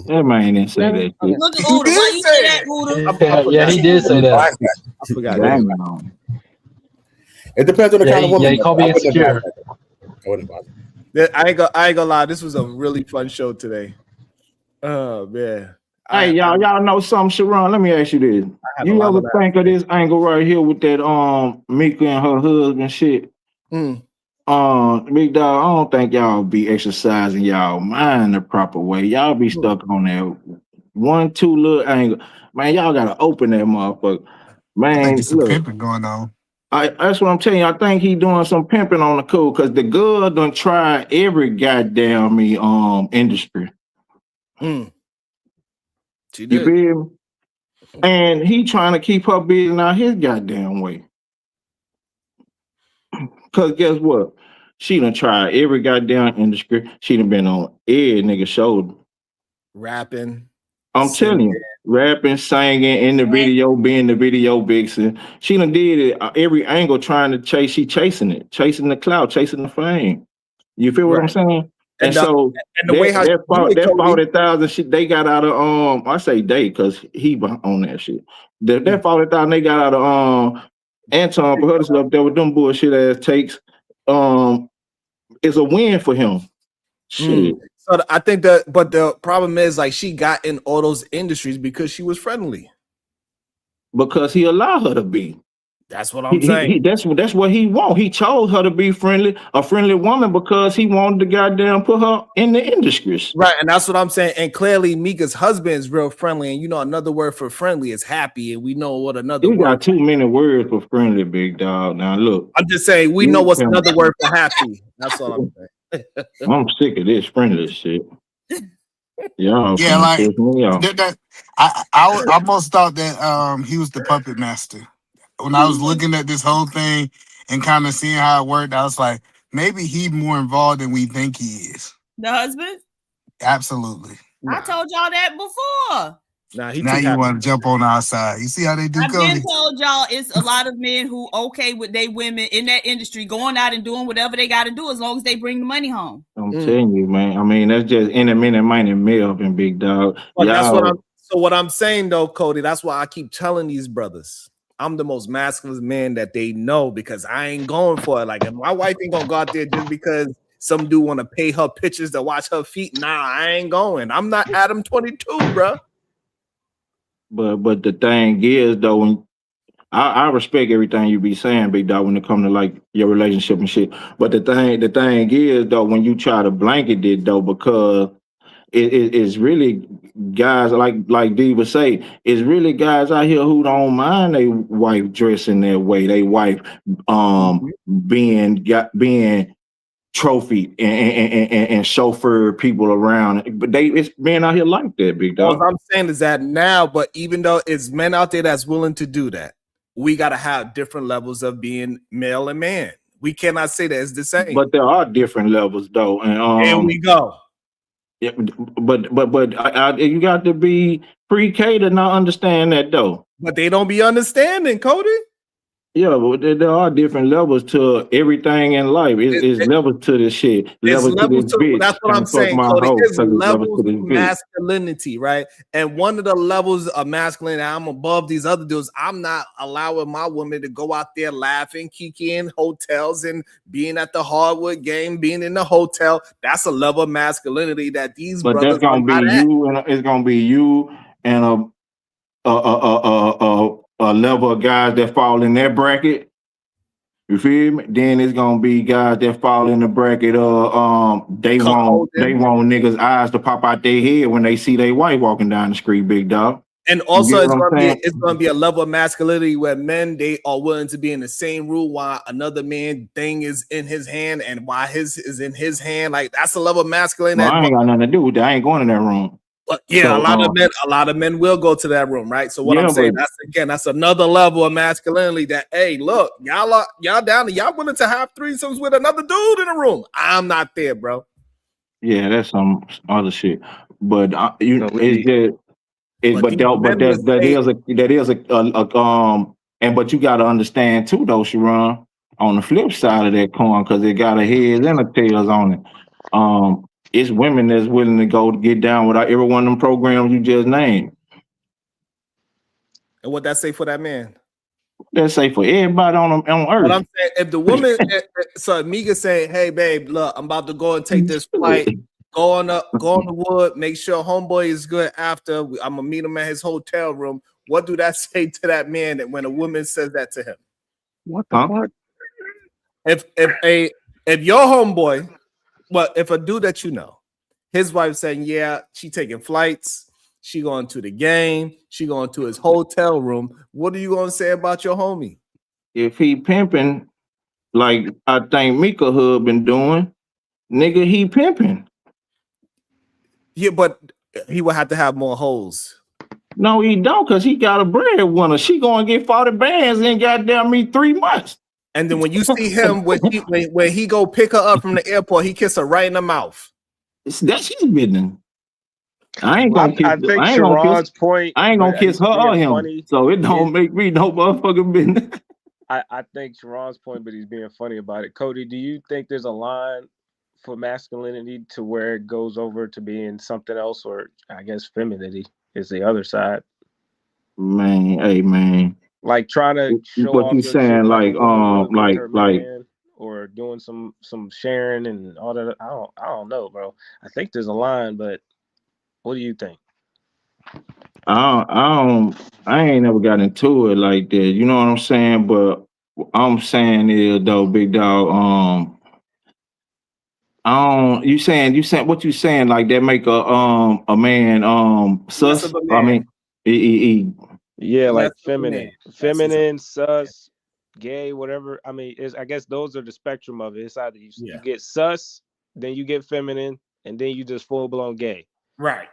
That man didn't say that shit. Look at Uda. Why you say that, Uda? Yeah, he did say that. I forgot. Damn. It depends on the Yeah, kind of he, woman. yeah, he called me I wouldn't insecure. advise that. I wouldn't advise that. I ain't gonna lie. This was a really fun show today. Oh man. Hey, y'all know something, Sharon? Let me ask you this. had a You lot ever of that. think of this angle right here with that Mika and her husband shit? Big dog, I don't think y'all be exercising y'all mind the proper way. Y'all be stuck on that 1-2 little angle. Man, y'all gotta open that motherfucker. I Man, think it's some look. pimping going on. That's what I'm telling you. I think he doing some pimping on the cool because the girl done try every goddamn industry. She You did. feel me? And he trying to keep her business out his goddamn way. Cause guess what? She done tried every goddamn industry. She done been on every nigga shoulder. Rapping. I'm telling you, rapping, singing, in the video, being the video vixen. She done did it every angle trying to chase. She chasing it, chasing the clout, chasing the fame. You feel what I'm saying? And so and the way how that she do it, Cody. 40,000 shit they got out of I say they because he on that shit. That 40,000 they got out of Anton for her to sit up there with them bullshit ass takes. It's a win for him. Shit. So I think that, but the problem is like she got in all those industries because she was friendly. Because he allowed her to be. That's what I'm saying. That's what he want. He chose her to be friendly, a friendly woman, because he wanted to goddamn put her in the industries. Right, and that's what I'm saying. And clearly, Mika's husband is real friendly, and you know another word for friendly is happy, and we know what another You word. got too many words for friendly, big dog. Now look, I'm just saying we know what's another word for happy. That's all I'm saying. I'm sick of this friendly shit. Y'all, Yeah, like piss me off. I almost thought that he was the puppet master. When I was looking at this whole thing and kind of seeing how it worked, I was like, maybe he's more involved than we think he is. The husband? Absolutely. I told y'all that before. Now you want to jump on our side. You see how they do, I've Cody? been told y'all it's a lot of men who okay with their women in that industry going out and doing whatever they got to do as long as they bring the money home. I'm telling you, man. I mean, that's just in a minute, money, Melvin, big dog. But that's what Y'all, what I'm saying though, Cody. That's why I keep telling these brothers. I'm the most masculine man that they know because I ain't going for it. Like if my wife ain't gonna go out there just because some dude want to pay her pictures to watch her feet. Nah, I ain't going. I'm not Adam 22, bro. But the thing is though, when I respect everything you be saying, big dog, when it come to like your relationship and shit. But the thing is though, when you try to blanket it though, because it's really guys like Diva say, it's really guys out here who don't mind their wife dressing that way, they wife being trophy and chauffeur people around. But it's men out here like that, big dog. All I'm saying is that now, but even though it's men out there that's willing to do that, we got to have different levels of being male and man. We cannot say that it's the same. But there are different levels, though. And here we go. Yeah, but you got to be pre-K to not understand that, though. But they don't be understanding, Cody. Yeah, but there are different levels to everything in life. It's levels to this shit. Levels to this bitch. That's what I'm saying, Cody. It's levels to masculinity, right? And one of the levels of masculinity, I'm above these other dudes. I'm not allowing my woman to go out there laughing, kiki in hotels and being at the hardwood game, being in the hotel. That's a level of masculinity that these but brothers that's gonna be you, and it's gonna be you and a level of guys that fall in that bracket. You feel me? Then it's gonna be guys that fall in the bracket of they want niggas' eyes to pop out their head when they see their wife walking down the street, big dog. And also it's gonna be a level of masculinity where men, they are willing to be in the same room while another man thing is in his hand and while his is in his hand. Like that's a level of masculinity. Well, I ain't got nothing to do with that. I ain't going in that room. But yeah, So, a lot of men will go to that room, right? So what I'm saying, that's another level of masculinity that, hey, look, y'all down there, y'all willing to have threesomes with another dude in the room. I'm not there, bro. Yeah, that's some other shit. But that you got to understand too, though, Sharon, on the flip side of that coin, because it got a heads and a tails on it. It's women that's willing to go to get down with every one of them programs you just named. And what that say for that man? That say for everybody on earth. But I'm saying, if the woman, so Mika saying, "Hey, babe, look, I'm about to go and take this flight. Go on the wood. Make sure homeboy is good after. I'm gonna meet him at his hotel room." What do that say to that man that when a woman says that to him? What the fuck? If your homeboy, well, if a dude that you know, his wife saying, yeah, she taking flights, she going to the game, she going to his hotel room, what are you gonna say about your homie? If he pimping, like I think Mika Hood been doing, nigga, he pimping. Yeah, but he would have to have more hoes. No, he don't, because he got a breadwinner. She gonna get 40 bands in goddamn me 3 months. And then when you see him when he go pick her up from the airport, he kiss her right in the mouth. That's his business. I ain't gonna kiss her or him. Funny. So it don't make me no motherfucking business. I think Sharon's point, but he's being funny about it. Cody, do you think there's a line for masculinity to where it goes over to being something else, or I guess femininity is the other side? Man, hey man. Like trying to show what off you your saying, shit like or doing some sharing and all that. I don't know, bro. I think there's a line, but what do you think? I ain't never got into it like that. You know what I'm saying? But what I'm saying is though, big dog, you saying what you saying like that make a man sus? I mean yeah, like feminine, sus, gay, whatever. I mean, I guess those are the spectrum of it. It's either you get sus, then you get feminine, and then you just full blown gay. Right.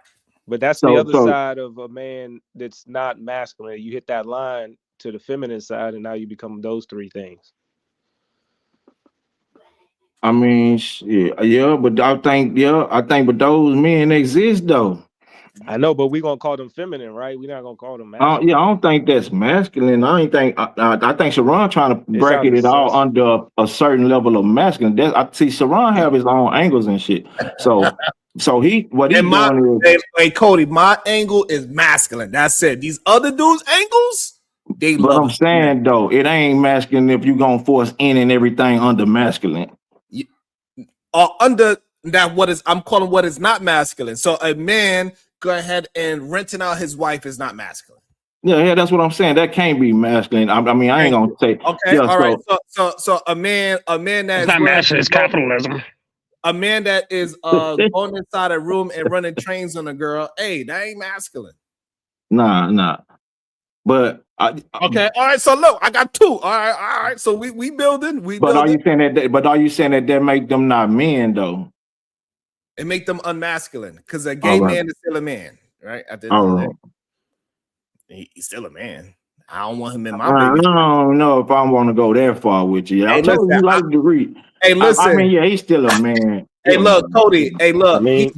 But that's the other side of a man that's not masculine. You hit that line to the feminine side, and now you become those three things. I mean, yeah, but I think, but those men exist though. I know, but we're gonna call them feminine, right? We're not gonna call them masculine. I don't think that's masculine. I think Sharon trying to bracket it all under a certain level of masculine. I see Sharon have his own angles and shit. So Cody, my angle is masculine. That's it. These other dudes' angles, But I'm saying though, it ain't masculine if you gonna force in and everything under masculine. Under that, I'm calling what is not masculine. So a man go ahead and renting out his wife is not masculine. Yeah, that's what I'm saying. That can't be masculine. I mean, I ain't gonna say. Okay, all right. So a man that's not masculine. It's capitalism. A man that is going inside a room and running trains on a girl, hey, that ain't masculine. Nah. But Okay, all right. So look, I got two. All right. So we building. But are you saying that? But are you saying that make them not men though? It make them unmasculine because a gay man is still a man, right? At the end All of the right. day, he's still a man. I don't want him in my I baby. don't know if I want to go that far with you. I Hey, told you listen, like to read. Hey, listen. I mean, yeah, he's still a man. Hey, look, Cody. Hey, look. I mean-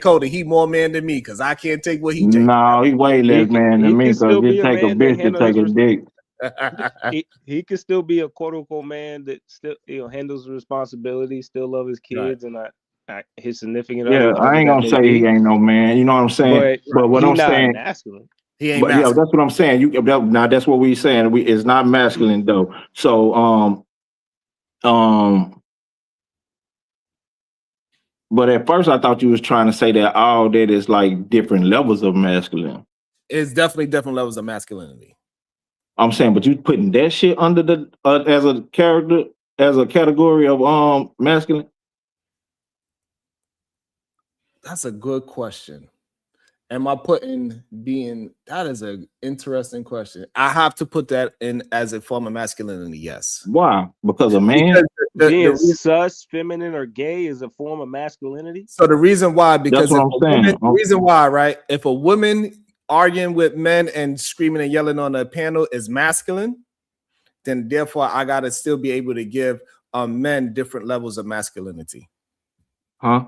Cody. He more man than me because I can't take what he takes. No, he way less man than me because it take a bitch to take a dick. He could still be a quote unquote man that still handles responsibility, still love his kids, and his significant other. Yeah, I ain't gonna say he ain't no man. You know what I'm saying? But what he I'm not saying, masculine. He ain't but yeah, masculine. that's what I'm saying. Now that's what we saying. It's not masculine though. So but at first I thought you was trying to say that all that is like different levels of masculine. It's definitely different levels of masculinity. I'm saying, but you putting that shit under the as a character, as a category of masculine. That's a good question. Am I putting that is an interesting question. I have to put that in as a form of masculinity, yes. Why? Because a man Being sus, feminine, or gay is a form of masculinity. So the reason why, because That's if what I'm a woman, saying. the reason why, right? If a woman arguing with men and screaming and yelling on a panel is masculine, then therefore I gotta still be able to give men different levels of masculinity. Huh?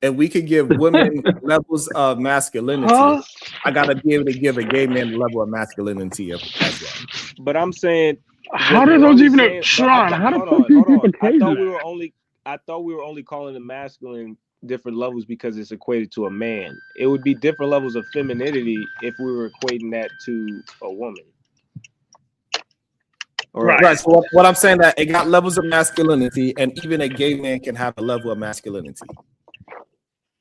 If we could give women levels of masculinity, I gotta be able to give a gay man a level of masculinity as well. But I'm saying, How do those even, Sean? How the fuck do you keep I thought that? we were only calling the masculine different levels because it's equated to a man. It would be different levels of femininity if we were equating that to a woman. Right. So what I'm saying that it got levels of masculinity, and even a gay man can have a level of masculinity.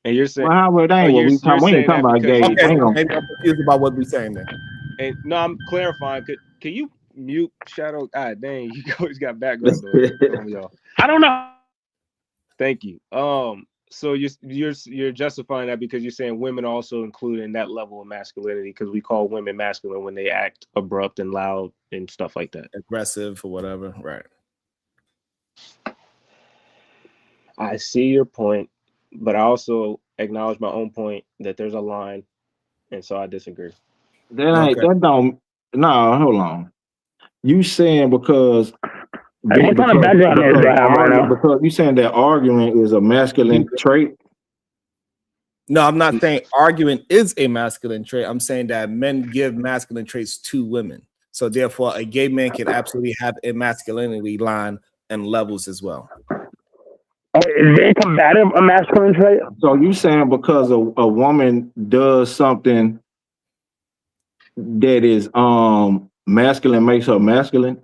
And you're saying, well, we ain't talking about gay. Okay, maybe I'm confused about what we're saying then. And no, I'm clarifying. Can you mute Shadow? Ah, dang, you always got background noise on y'all. I don't know. Thank you. So you're justifying that because you're saying women also include in that level of masculinity because we call women masculine when they act abrupt and loud and stuff like that, aggressive or whatever. Right. I see your point, but I also acknowledge my own point that there's a line, and so I disagree. That don't. No, hold on. You saying because What kind of background noise do I have right now? because you saying that arguing is a masculine trait? No, I'm not saying arguing is a masculine trait. I'm saying that men give masculine traits to women. So therefore, a gay man can absolutely have a masculinity line and levels as well. Is being combative a masculine trait? So you saying because a woman does something that is masculine makes her masculine?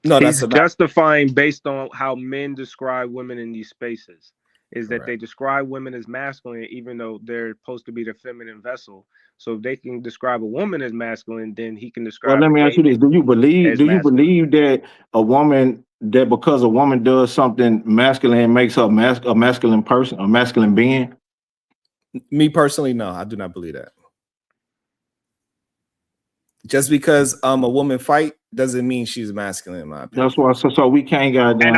No, that's justifying based on how men describe women in these spaces. Is that they describe women as masculine, even though they're supposed to be the feminine vessel. So if they can describe a woman as masculine, then he can describe. Well, let me ask you this: Do you believe that a woman that because a woman does something masculine makes her a masculine person, a masculine being? Me personally, no, I do not believe that. Just because a woman fight doesn't mean she's masculine, in my opinion. That's why. So we can't go by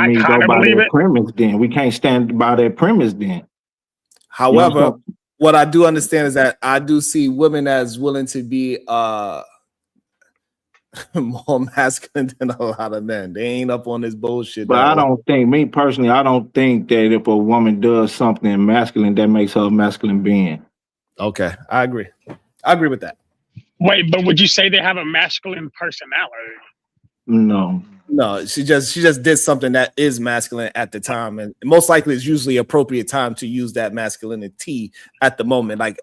that premise. Then we can't stand by that premise. Then, however, what I do understand is that I do see women as willing to be more masculine than a lot of men. They ain't up on this bullshit. But I don't think, me personally, I don't think that if a woman does something masculine, that makes her a masculine being. Okay, I agree. I agree with that. Wait, but would you say they have a masculine personality? No, she just did something that is masculine at the time, and most likely it's usually appropriate time to use that masculinity at the moment, like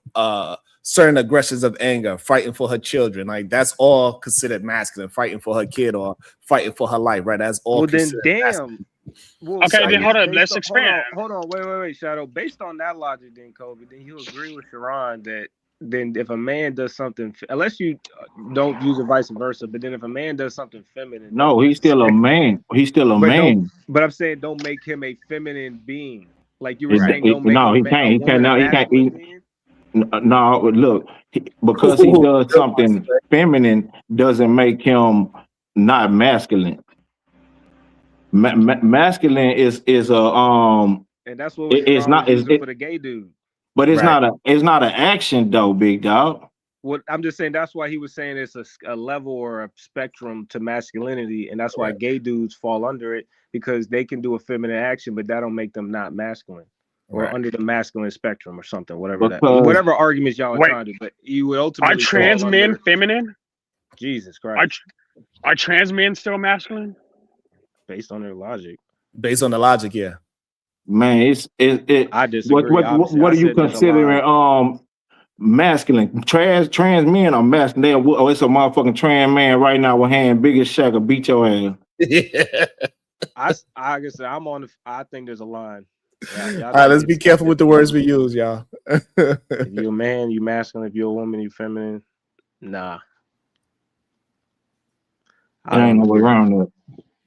certain aggressions of anger, fighting for her children, like that's all considered masculine. Fighting for her kid or fighting for her life, right? That's all. Well, then, masculine. Well, okay, then hold up. Let's expand. Hold on. Wait, Shadow. Based on that logic, then Kobe, then you agree with Sharon that then if a man does something, unless you don't use it vice versa, but then if a man does something feminine, no, he's still a man. He's still a man. But I'm saying don't make him a feminine being. Like you were He saying, don't make no, he a can't. He woman cannot. a He can't. masculine being? No, look, because he does something feminine doesn't make him not masculine. Masculine is a And that's what it's Sharon not was it's, using it, for the gay dude. but it's Right. not an action though, big dog. What I'm just saying, that's why he was saying it's a level or a spectrum to masculinity, and that's why gay dudes fall under it, because they can do a feminine action, but that don't make them not masculine or Right. under the masculine spectrum or something, whatever Because whatever arguments y'all are Wait. trying to do. But you would Are ultimately trans fall men under feminine? Jesus Are Christ, are trans men still masculine? based on their logic. Based on the logic, yeah. man, it I disagree. Obviously, what I are you said there's a considering line. masculine? Trans men are masculine. It's a motherfucking trans man right now with hand big as Shaq will beat your ass. I guess I'm on the. I think there's a line. Y'all All right, let's be careful with the words we use, y'all. If you're a man, you masculine. If you're a woman, you feminine. Nah. There ain't no way around it.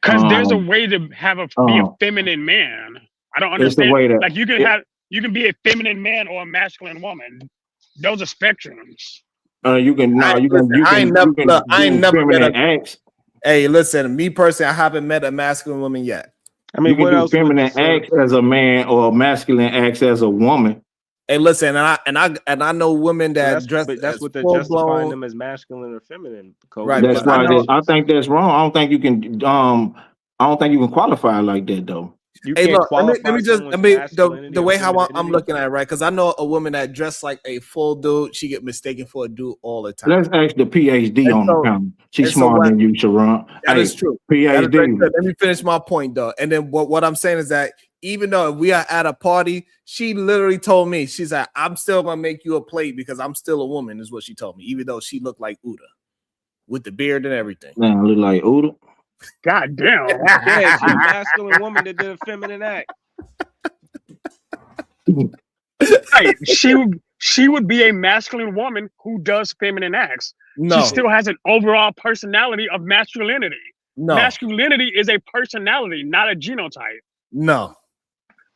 Because there's a way to be a feminine man. I don't It's the understand. way that Like you can be a feminine man or a masculine woman. Those are spectrums. you can I ain't never met feminine a. acts. Hey, listen, me personally, I haven't met a masculine woman yet. I mean, You can what do else would feminine acts as a man or masculine acts as a woman. Hey, listen, and I know women that dress But that's as what they're full justifying blown. them as masculine or feminine. Cody. Right, That's but I why know. I think that's wrong. I don't think you can qualify like that though. You Hey, can't look, let qualify me just someone's the masculinity or way how I'm femininity. looking at it, right? Because I know a woman that dressed like a full dude, she get mistaken for a dude all the time. Let's ask the PhD And on the so- panel. She's and so smarter what- than you, Sharon. That Hey, is true. That is very PhD. good. Let me finish my point though. And then what I'm saying is that even though we are at a party, she literally told me, she's like, I'm still gonna make you a plate because I'm still a woman, is what she told me, even though she looked like Uda with the beard and everything. Man, look like Uda. God damn. Yeah, she's a masculine woman that did a feminine act. Right. She would be a masculine woman who does feminine acts. No. She still has an overall personality of masculinity. No. Masculinity is a personality, not a genotype. No.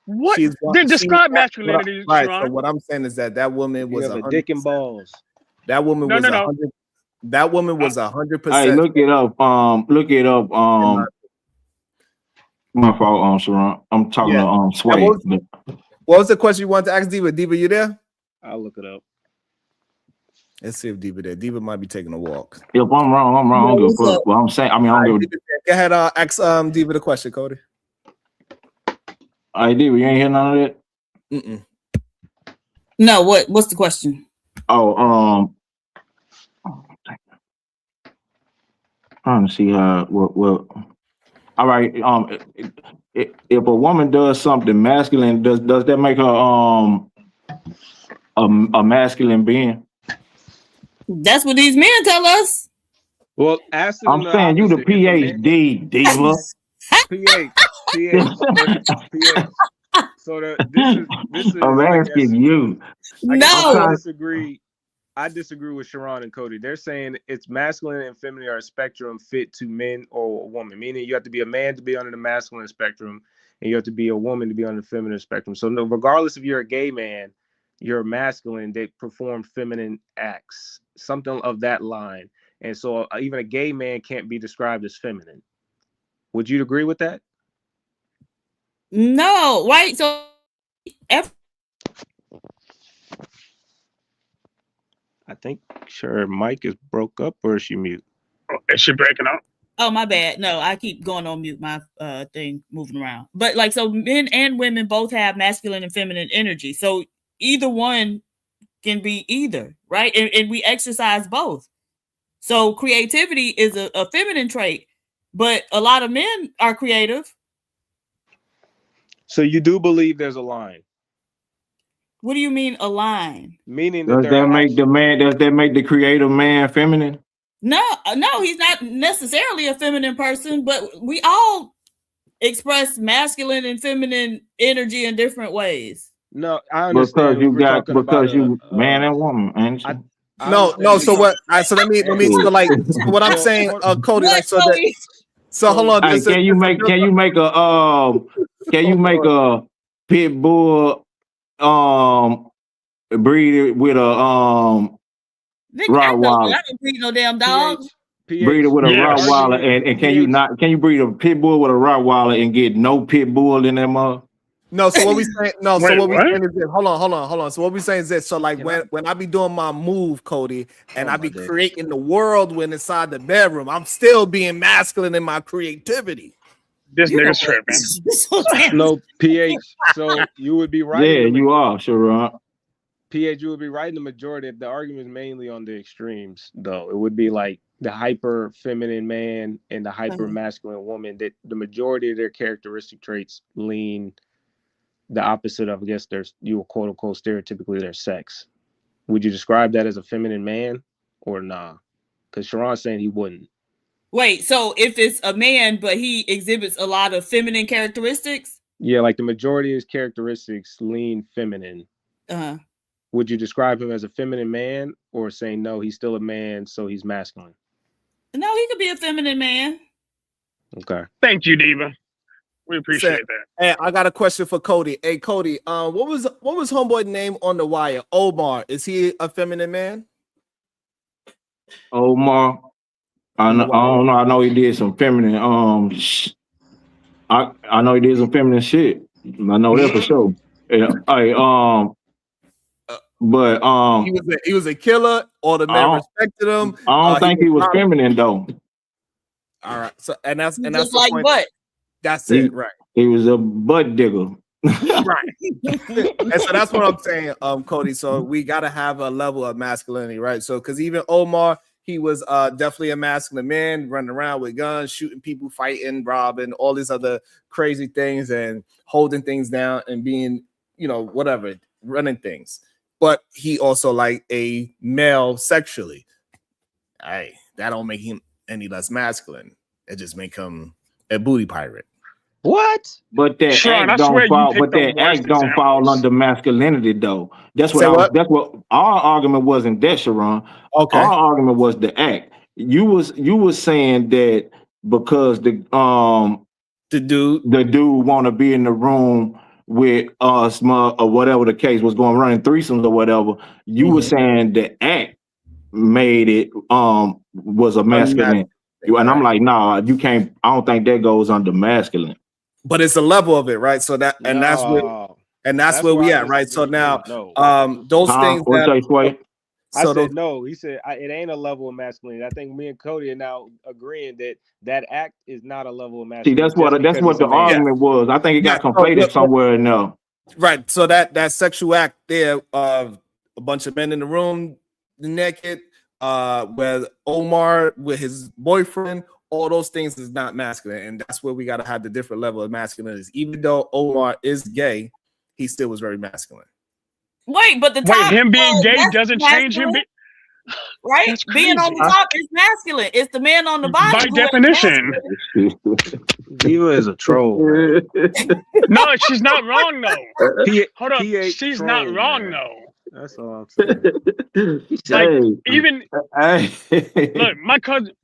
What? She's- Then she- describe masculinity, Right. Sharon. So what I'm saying is that woman You was have a dick and balls. That woman No, was no, no. 100. That woman was 100%. Hey, look it up. My fault, Sharon. I'm talking to Sway. What was the question you wanted to ask Diva? Diva, you there? I'll look it up. Let's see if Diva there. Diva might be taking a walk. If I'm wrong, I'm wrong. I don't give a fuck. Well, I'm saying, I mean, I don't give a Go ahead, ask Diva the question, Cody. Hey, Diva, you ain't hear none of that? Mm-mm. No, what's the question? Trying to see how what all right. If a woman does something masculine, does that make her a masculine being? That's what these men tell us. Well, ask them I'm the saying you the opposite. If a man- PhD, Diva. PH. So this is I'm I asking guess- you. I guess No. I disagree with Sharon and Cody. They're saying it's masculine and feminine are a spectrum fit to men or a woman, meaning you have to be a man to be under the masculine spectrum, and you have to be a woman to be on the feminine spectrum. So no, regardless if you're a gay man, you're masculine, they perform feminine acts, something of that line. And so even a gay man can't be described as feminine. Would you agree with that? No, right? So I think her mic is broke up, or is she mute? Is she breaking up? Oh, my bad. No, I keep going on mute. My thing moving around. But like, so men and women both have masculine and feminine energy. So either one can be either, right? And we exercise both. So creativity is a feminine trait, but a lot of men are creative. So you do believe there's a line? What do you mean a line? Meaning that Does there that are make the man? Does that make the creative man feminine? No, he's not necessarily a feminine person, but we all express masculine and feminine energy in different ways. No, I understand. Because you man and woman, and No. So what? So let me. So like, so what I'm saying, Cody. Like, so that. So hold on. Hey, can you make a pit bull breed it with a Nigga, I know, but Rottweiler. I don't breed no damn dog. Breed it with a Yes. Rottweiler, and can you breed a pit bull with a Rottweiler and get no pit bull in that mother? No, so what we saying? No, so Wait, what we what? saying is this. Hold on. So what we saying is this. So like when I be doing my move, Cody, and I be creating the whirlwind inside the bedroom, I'm still being masculine in my creativity. This You know nigga's what? tripping. No, PH. So you would be right. Yeah, you are, Sharon. PH, you would be right in the majority. If the argument is mainly on the extremes, though, it would be like the hyper feminine man and the hyper masculine woman. That the majority of their characteristic traits lean the opposite of, I guess, you will quote unquote stereotypically their sex. Would you describe that as a feminine man or nah? Because Sharon's saying he wouldn't. Wait, so if it's a man, but he exhibits a lot of feminine characteristics? Yeah, like the majority of his characteristics lean feminine. Uh-huh. Would you describe him as a feminine man or saying no, he's still a man, so he's masculine? No, he could be a feminine man. Okay. Thank you, Diva. We appreciate that. Hey, I got a question for Cody. Hey, Cody, what was homeboy's name on The Wire? Omar. Is he a feminine man? Omar. I don't know. I know he did some feminine. I know he did some feminine shit. I know that for sure. Yeah. Hey, but he was a killer. All the men respected him. I don't think he was feminine though. All right. So that's Just the like point. butt. That's it, right? He was a butt digger. Right. And so that's what I'm saying, Cody. So we got to have a level of masculinity, right? So because even Omar, he was definitely a masculine man, running around with guns, shooting people, fighting, robbing, all these other crazy things, and holding things down and being, whatever, running things. But he also like a male sexually. That don't make him any less masculine. It just make him a booty pirate. What? But that Sharon, act I swear don't fall. you But picked that the worst act don't fall examples. under masculinity, though. That's Say what. what? That's what our argument wasn't. That Sharon. Okay. Our argument was the act. You was saying that because the dude want to be in the room with us or whatever the case was going, running threesomes or whatever. You were saying the act made it was a masculine. And I'm like, nah, you can't. I don't think that goes under masculine. But it's a level of it, right? So that's where we at, right? So now, those things that. I said no. He said it ain't a level of masculinity. I think me and Cody are now agreeing that act is not a level of masculinity. See, that's what the argument was. I think it got conflated somewhere in there. Right. So that sexual act there of a bunch of men in the room naked, with Omar with his boyfriend, all those things is not masculine, and that's where we got to have the different level of masculinity. Even though Omar is gay, he still was very masculine. Wait, but him being gay doesn't change him. Right? That's Being on the crazy. top is masculine. It's the man on the bottom. By who is definition. Diva is a troll. No, she's not wrong though. Hold up, he ain't she's troll, not wrong man. though. That's all I'm saying. Like even look,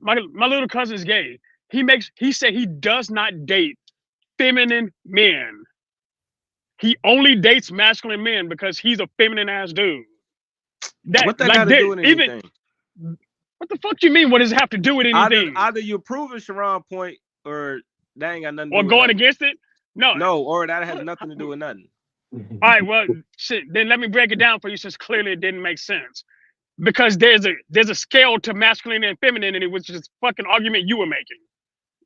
my little cousin's gay. He said he does not date feminine men. He only dates masculine men because he's a feminine ass dude. What that got to do with anything? What the fuck do you mean? What does it have to do with anything? Either you're proving Sharon's point or that ain't got nothing to do Or with going nothing. against it? No, or that has nothing to do with nothing. All right, well, shit. Then let me break it down for you, since clearly it didn't make sense. Because there's a scale to masculine and femininity, which is fucking argument you were making.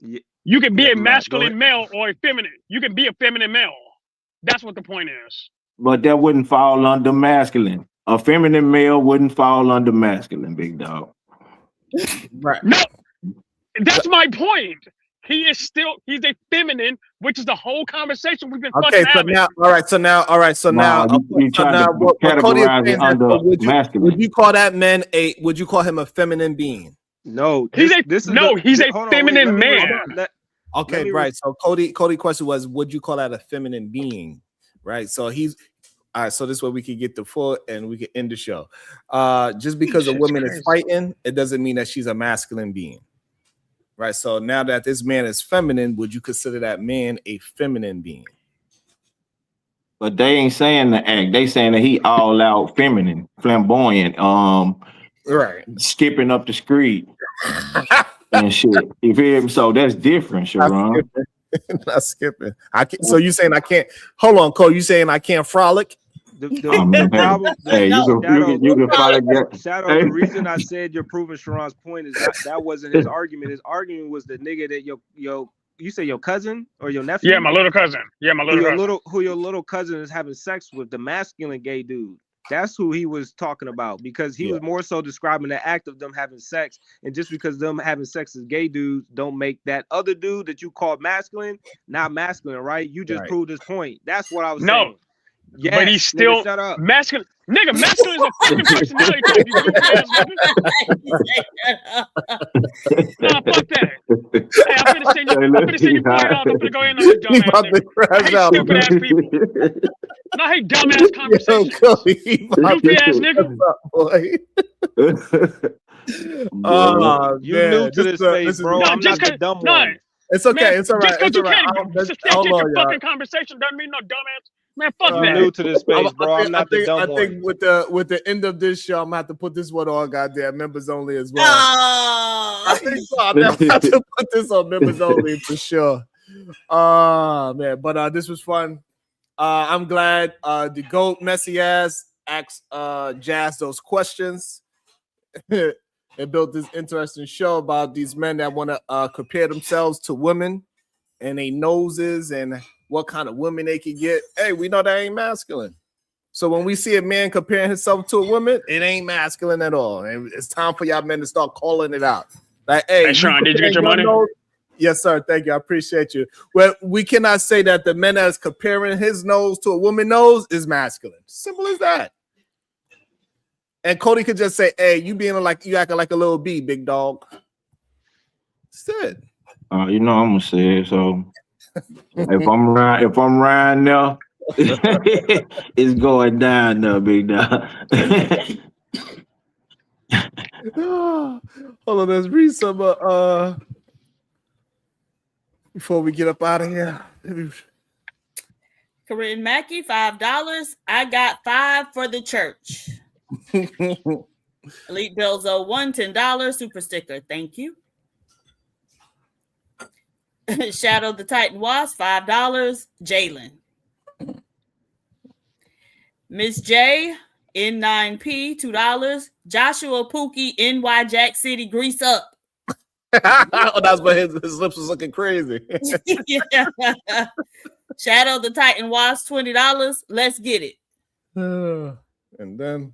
Yeah. You can be a Go masculine ahead. male or a feminine. You can be a feminine male. That's what the point is. But that wouldn't fall under masculine. A feminine male wouldn't fall under masculine, big dog. Right. No, that's my point. He's a feminine, which is the whole conversation we've been Okay, fucking so having. now, all right, so now, you try to what Cody is categorize saying it is, under masculine. would you call that man would you call him a feminine being? No, he's a feminine man. Okay, right. So Cody question was, would you call that a feminine being? Right. So he's all right. So this way we can get the full and we can end the show. Just because a woman is fighting, it doesn't mean that she's a masculine being. Right. So now that this man is feminine, would you consider that man a feminine being? No, he's a feminine man. Right. So now that this man is feminine, would you consider that man a masculine being? Right. So now that this man is feminine, would you consider that man a feminine being? Right. So now that this man is feminine, would you consider that man a feminine being? But they ain't saying the act. They saying that he all out feminine, flamboyant, right, skipping up the street and shit. You feel me? So that's different, Sharon. Not skipping. I can't, so you saying I can't? Hold on, Cole. You saying I can't frolic? The problem, Hey, you can follow that. Shadow, the reason I said you're proving Sharon's point is that wasn't his argument. His argument was the nigga that you say your cousin or your nephew? Yeah, my little cousin. Yeah, my little cousin. Who your little cousin is having sex with, the masculine gay dude. That's who he was talking about, because he was more so describing the act of them having sex. And just because them having sex as gay dudes don't make that other dude that you call masculine not masculine, right? You just proved his point. That's what I was saying. Yes, but he's still masculine. Nigga, masculine is a fucking personality type. You nah, fuck that. Hey, I'm finna send you $40. I'm finna go in on the dumbass nigga. I hate stupid ass people. And I hate dumbass conversations. Goofy ass nigga. Oh, you new to this space, bro. I'm not the dumb one. It's okay. Man, it's all right. Just because you Hold can't on, your y'all. fucking conversation doesn't mean no dumbass. Man, fuck I'm that. new to this space, bro. I'm not the dumb I one. think with the end of this show, I'm gonna have to put this one on goddamn members only as well. I think so. I'm gonna have to put this on members only for sure. Man, but this was fun. I'm glad the GOAT messy ass asked Jazz those questions. It built this interesting show about these men that want to compare themselves to women and their noses and what kind of women they can get. Hey, we know that ain't masculine. So when we see a man comparing himself to a woman, it ain't masculine at all. And it's time for y'all men to start calling it out. Like, hey, Sean, did you get your money? Yes, sir. Thank you. I appreciate you. Well, we cannot say that the man that is comparing his nose to a woman's nose is masculine. Simple as that. And Cody could just say, hey, you being like, you acting like a little bee, big dog. That's it. You know I'm gonna say it. So if I'm around now, it's going down now, big dog. Hold on, let's read some before we get up out of here. Corinne Mackey, $5. I got 5 for the church. Elite Belzo, $10 super sticker. Thank you. Shadow the Titan Wasp, $5. Jalen. Miss J, N9P, $2. Joshua Pookie, NY Jack City, grease up. Oh, that's why his lips was looking crazy. Yeah. Shadow the Titan Wasp, $20. Let's get it. And then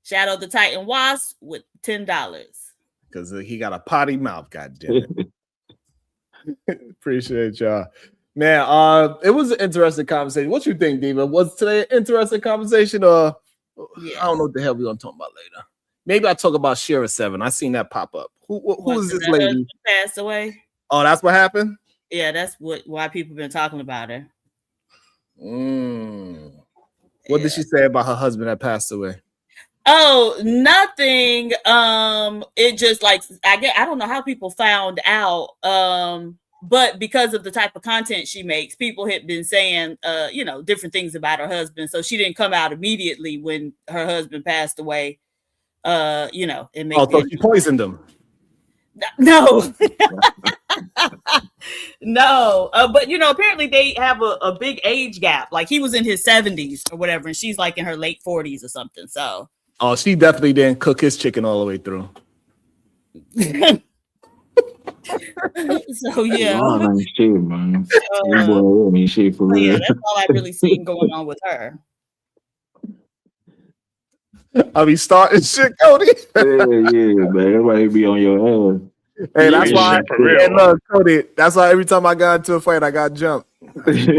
Shadow the Titan Wasp with $10. Because he got a potty mouth, goddamn it. Appreciate y'all. Man, it was an interesting conversation. What you think, Diva? Was today an interesting conversation, or I don't know what the hell we're gonna talk about later? Maybe I'll talk about Shira 7. I seen that pop up. Who is this lady? Passed away. Oh, that's what happened? Yeah, that's why people been talking about her. What did she say about her husband that passed away? Oh, nothing. It just like I don't know how people found out. But because of the type of content she makes, people had been saying different things about her husband. So she didn't come out immediately when her husband passed away. So she poisoned him. No. No. But apparently they have a big age gap. Like he was in his 70s or whatever, and she's like in her late 40s or something. So she definitely didn't cook his chicken all the way through. So yeah. Shit, man. Shit for real. Yeah, that's all I really seen going on with her. I be starting shit, Cody. yeah, man. Everybody be on your ass. Hey, that's why. Hey, look, Cody. That's why every time I got into a fight, I got jumped. He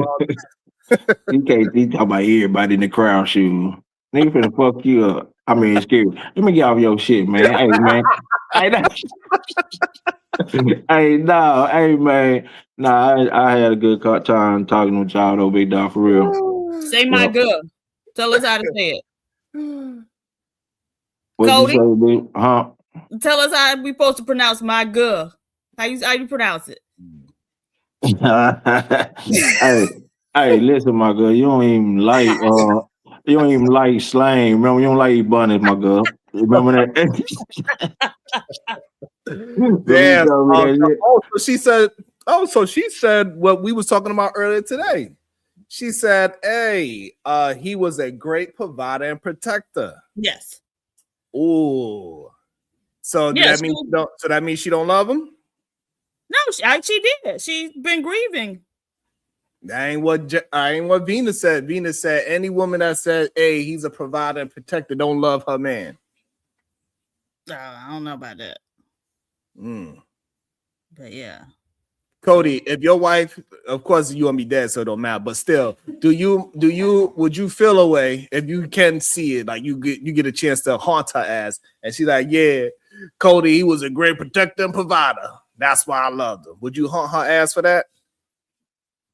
talk about everybody in the crowd shooting. Nigga finna fuck you up. I mean, excuse me. Let me get off your shit, man. Hey, man. Hey, man. I had a good time talking with y'all, though, big dog, for real. Say my girl. Tell us how to say it. What Cody? you say, huh? Tell us how we supposed to pronounce my girl. How you pronounce it? Hey, Hey, listen, my girl, you don't even like slang. Remember, you don't like bunnies, my girl. Remember that? Damn. So she said what we was talking about earlier today. She said, "Hey, he was a great provider and protector." Yes. Ooh. So Yeah, that means she don't. So that means she don't love him. No, she did. She's been grieving. That ain't what Venus said. Venus said any woman that said, "Hey, he's a provider and protector," don't love her man. I don't know about that. But yeah. Cody, if your wife, of course, you want me dead, so it don't matter. But still, would you feel a way if you can see it, like you get a chance to haunt her ass, and she's like, "Yeah, Cody, he was a great protector and provider. That's why I loved him." Would you haunt her ass for that?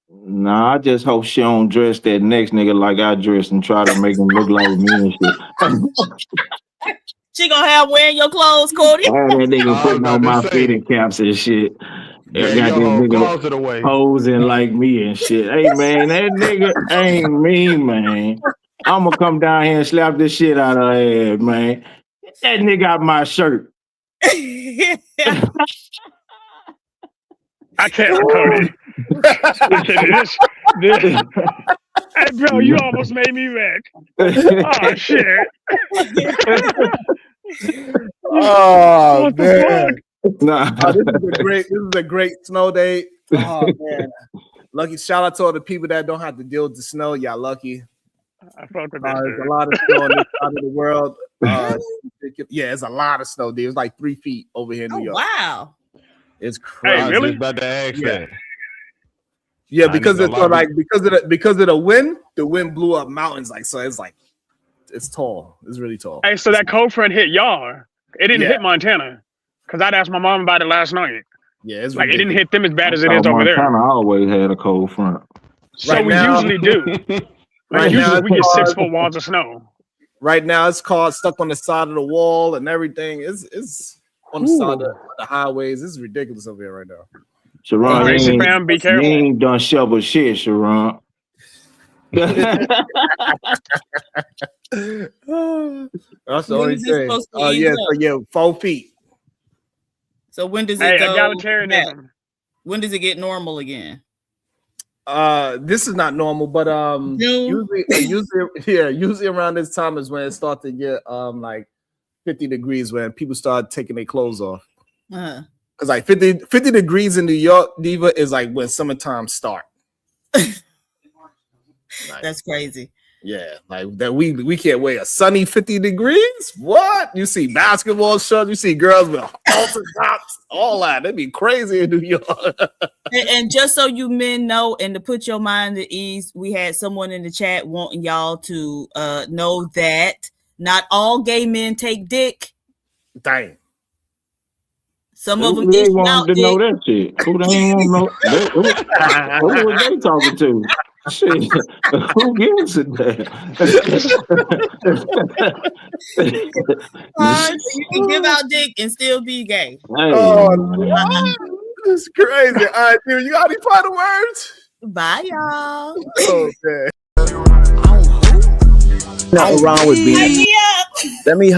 Nah, I just hope she don't dress that next nigga like I dress and try to make him look like me and shit. She gonna have wearing your clothes, Cody. I had that nigga putting on my fitting caps and shit. Yeah, Got that your nigga closet away. posing like me and shit. Hey man, that nigga ain't me, man. I'ma come down here and slap this shit out of her head, man. Get that nigga out my shirt. I can't, Cody. Hey, bro, you almost made me wreck. Oh shit. Oh What the man. Nah. This is a great snow day. Oh man. Lucky shout out to all the people that don't have to deal with the snow. Y'all lucky. I fuck with There's a lot of snow on this side of the world. Yeah, it's a lot of snow, dude. It's like 3 feet over here in New York. Wow. It's crazy. I was just about to ask that. Yeah, because it's so like because of the wind blew up mountains, like so it's tall. It's really tall. Hey, so that cold front hit y'all. It didn't hit Montana. Cause I'd asked my mom about it last night. Yeah, it's like ridiculous. it didn't hit them as bad as it is over there. Montana always had a cold front. So Right we now- usually do. Right now usually it's we get called- 6 foot walls of snow. Right now it's called stuck on the side of the wall and everything. It's on the side of the highways. It's ridiculous over here right now. Sharon, Gracie you fam, be ain't, careful. you ain't done shovel shit, Sharon. That's the When only is this thing. supposed to Oh ease yeah, up? so yeah, 4 feet. So when does Hey, it go? egalitarianism. When does it get normal again? This is not normal, but usually around this time is when it starts to get like 50 degrees when people start taking their clothes off. Uh-huh. Because like 50 degrees in New York, Diva, is like when summertime start. That's crazy. Yeah, like that we can't wait a sunny 50 degrees. What? You see basketball shorts, you see girls with halter tops, all that. That'd be crazy in New York. And just so you men know, and to put your mind at ease, we had someone in the chat wanting y'all to know that not all gay men take dick. Dang. Some of them Who dish they want out to know dick. that shit? Who they ain't want to know? Who was they talking to? Shit. Who gives a damn? So you can give out dick and still be gay. Oh, that's crazy. All right, dude, you got any final words? Bye, y'all. Okay. Nothing wrong with being. Hype me up. Let me.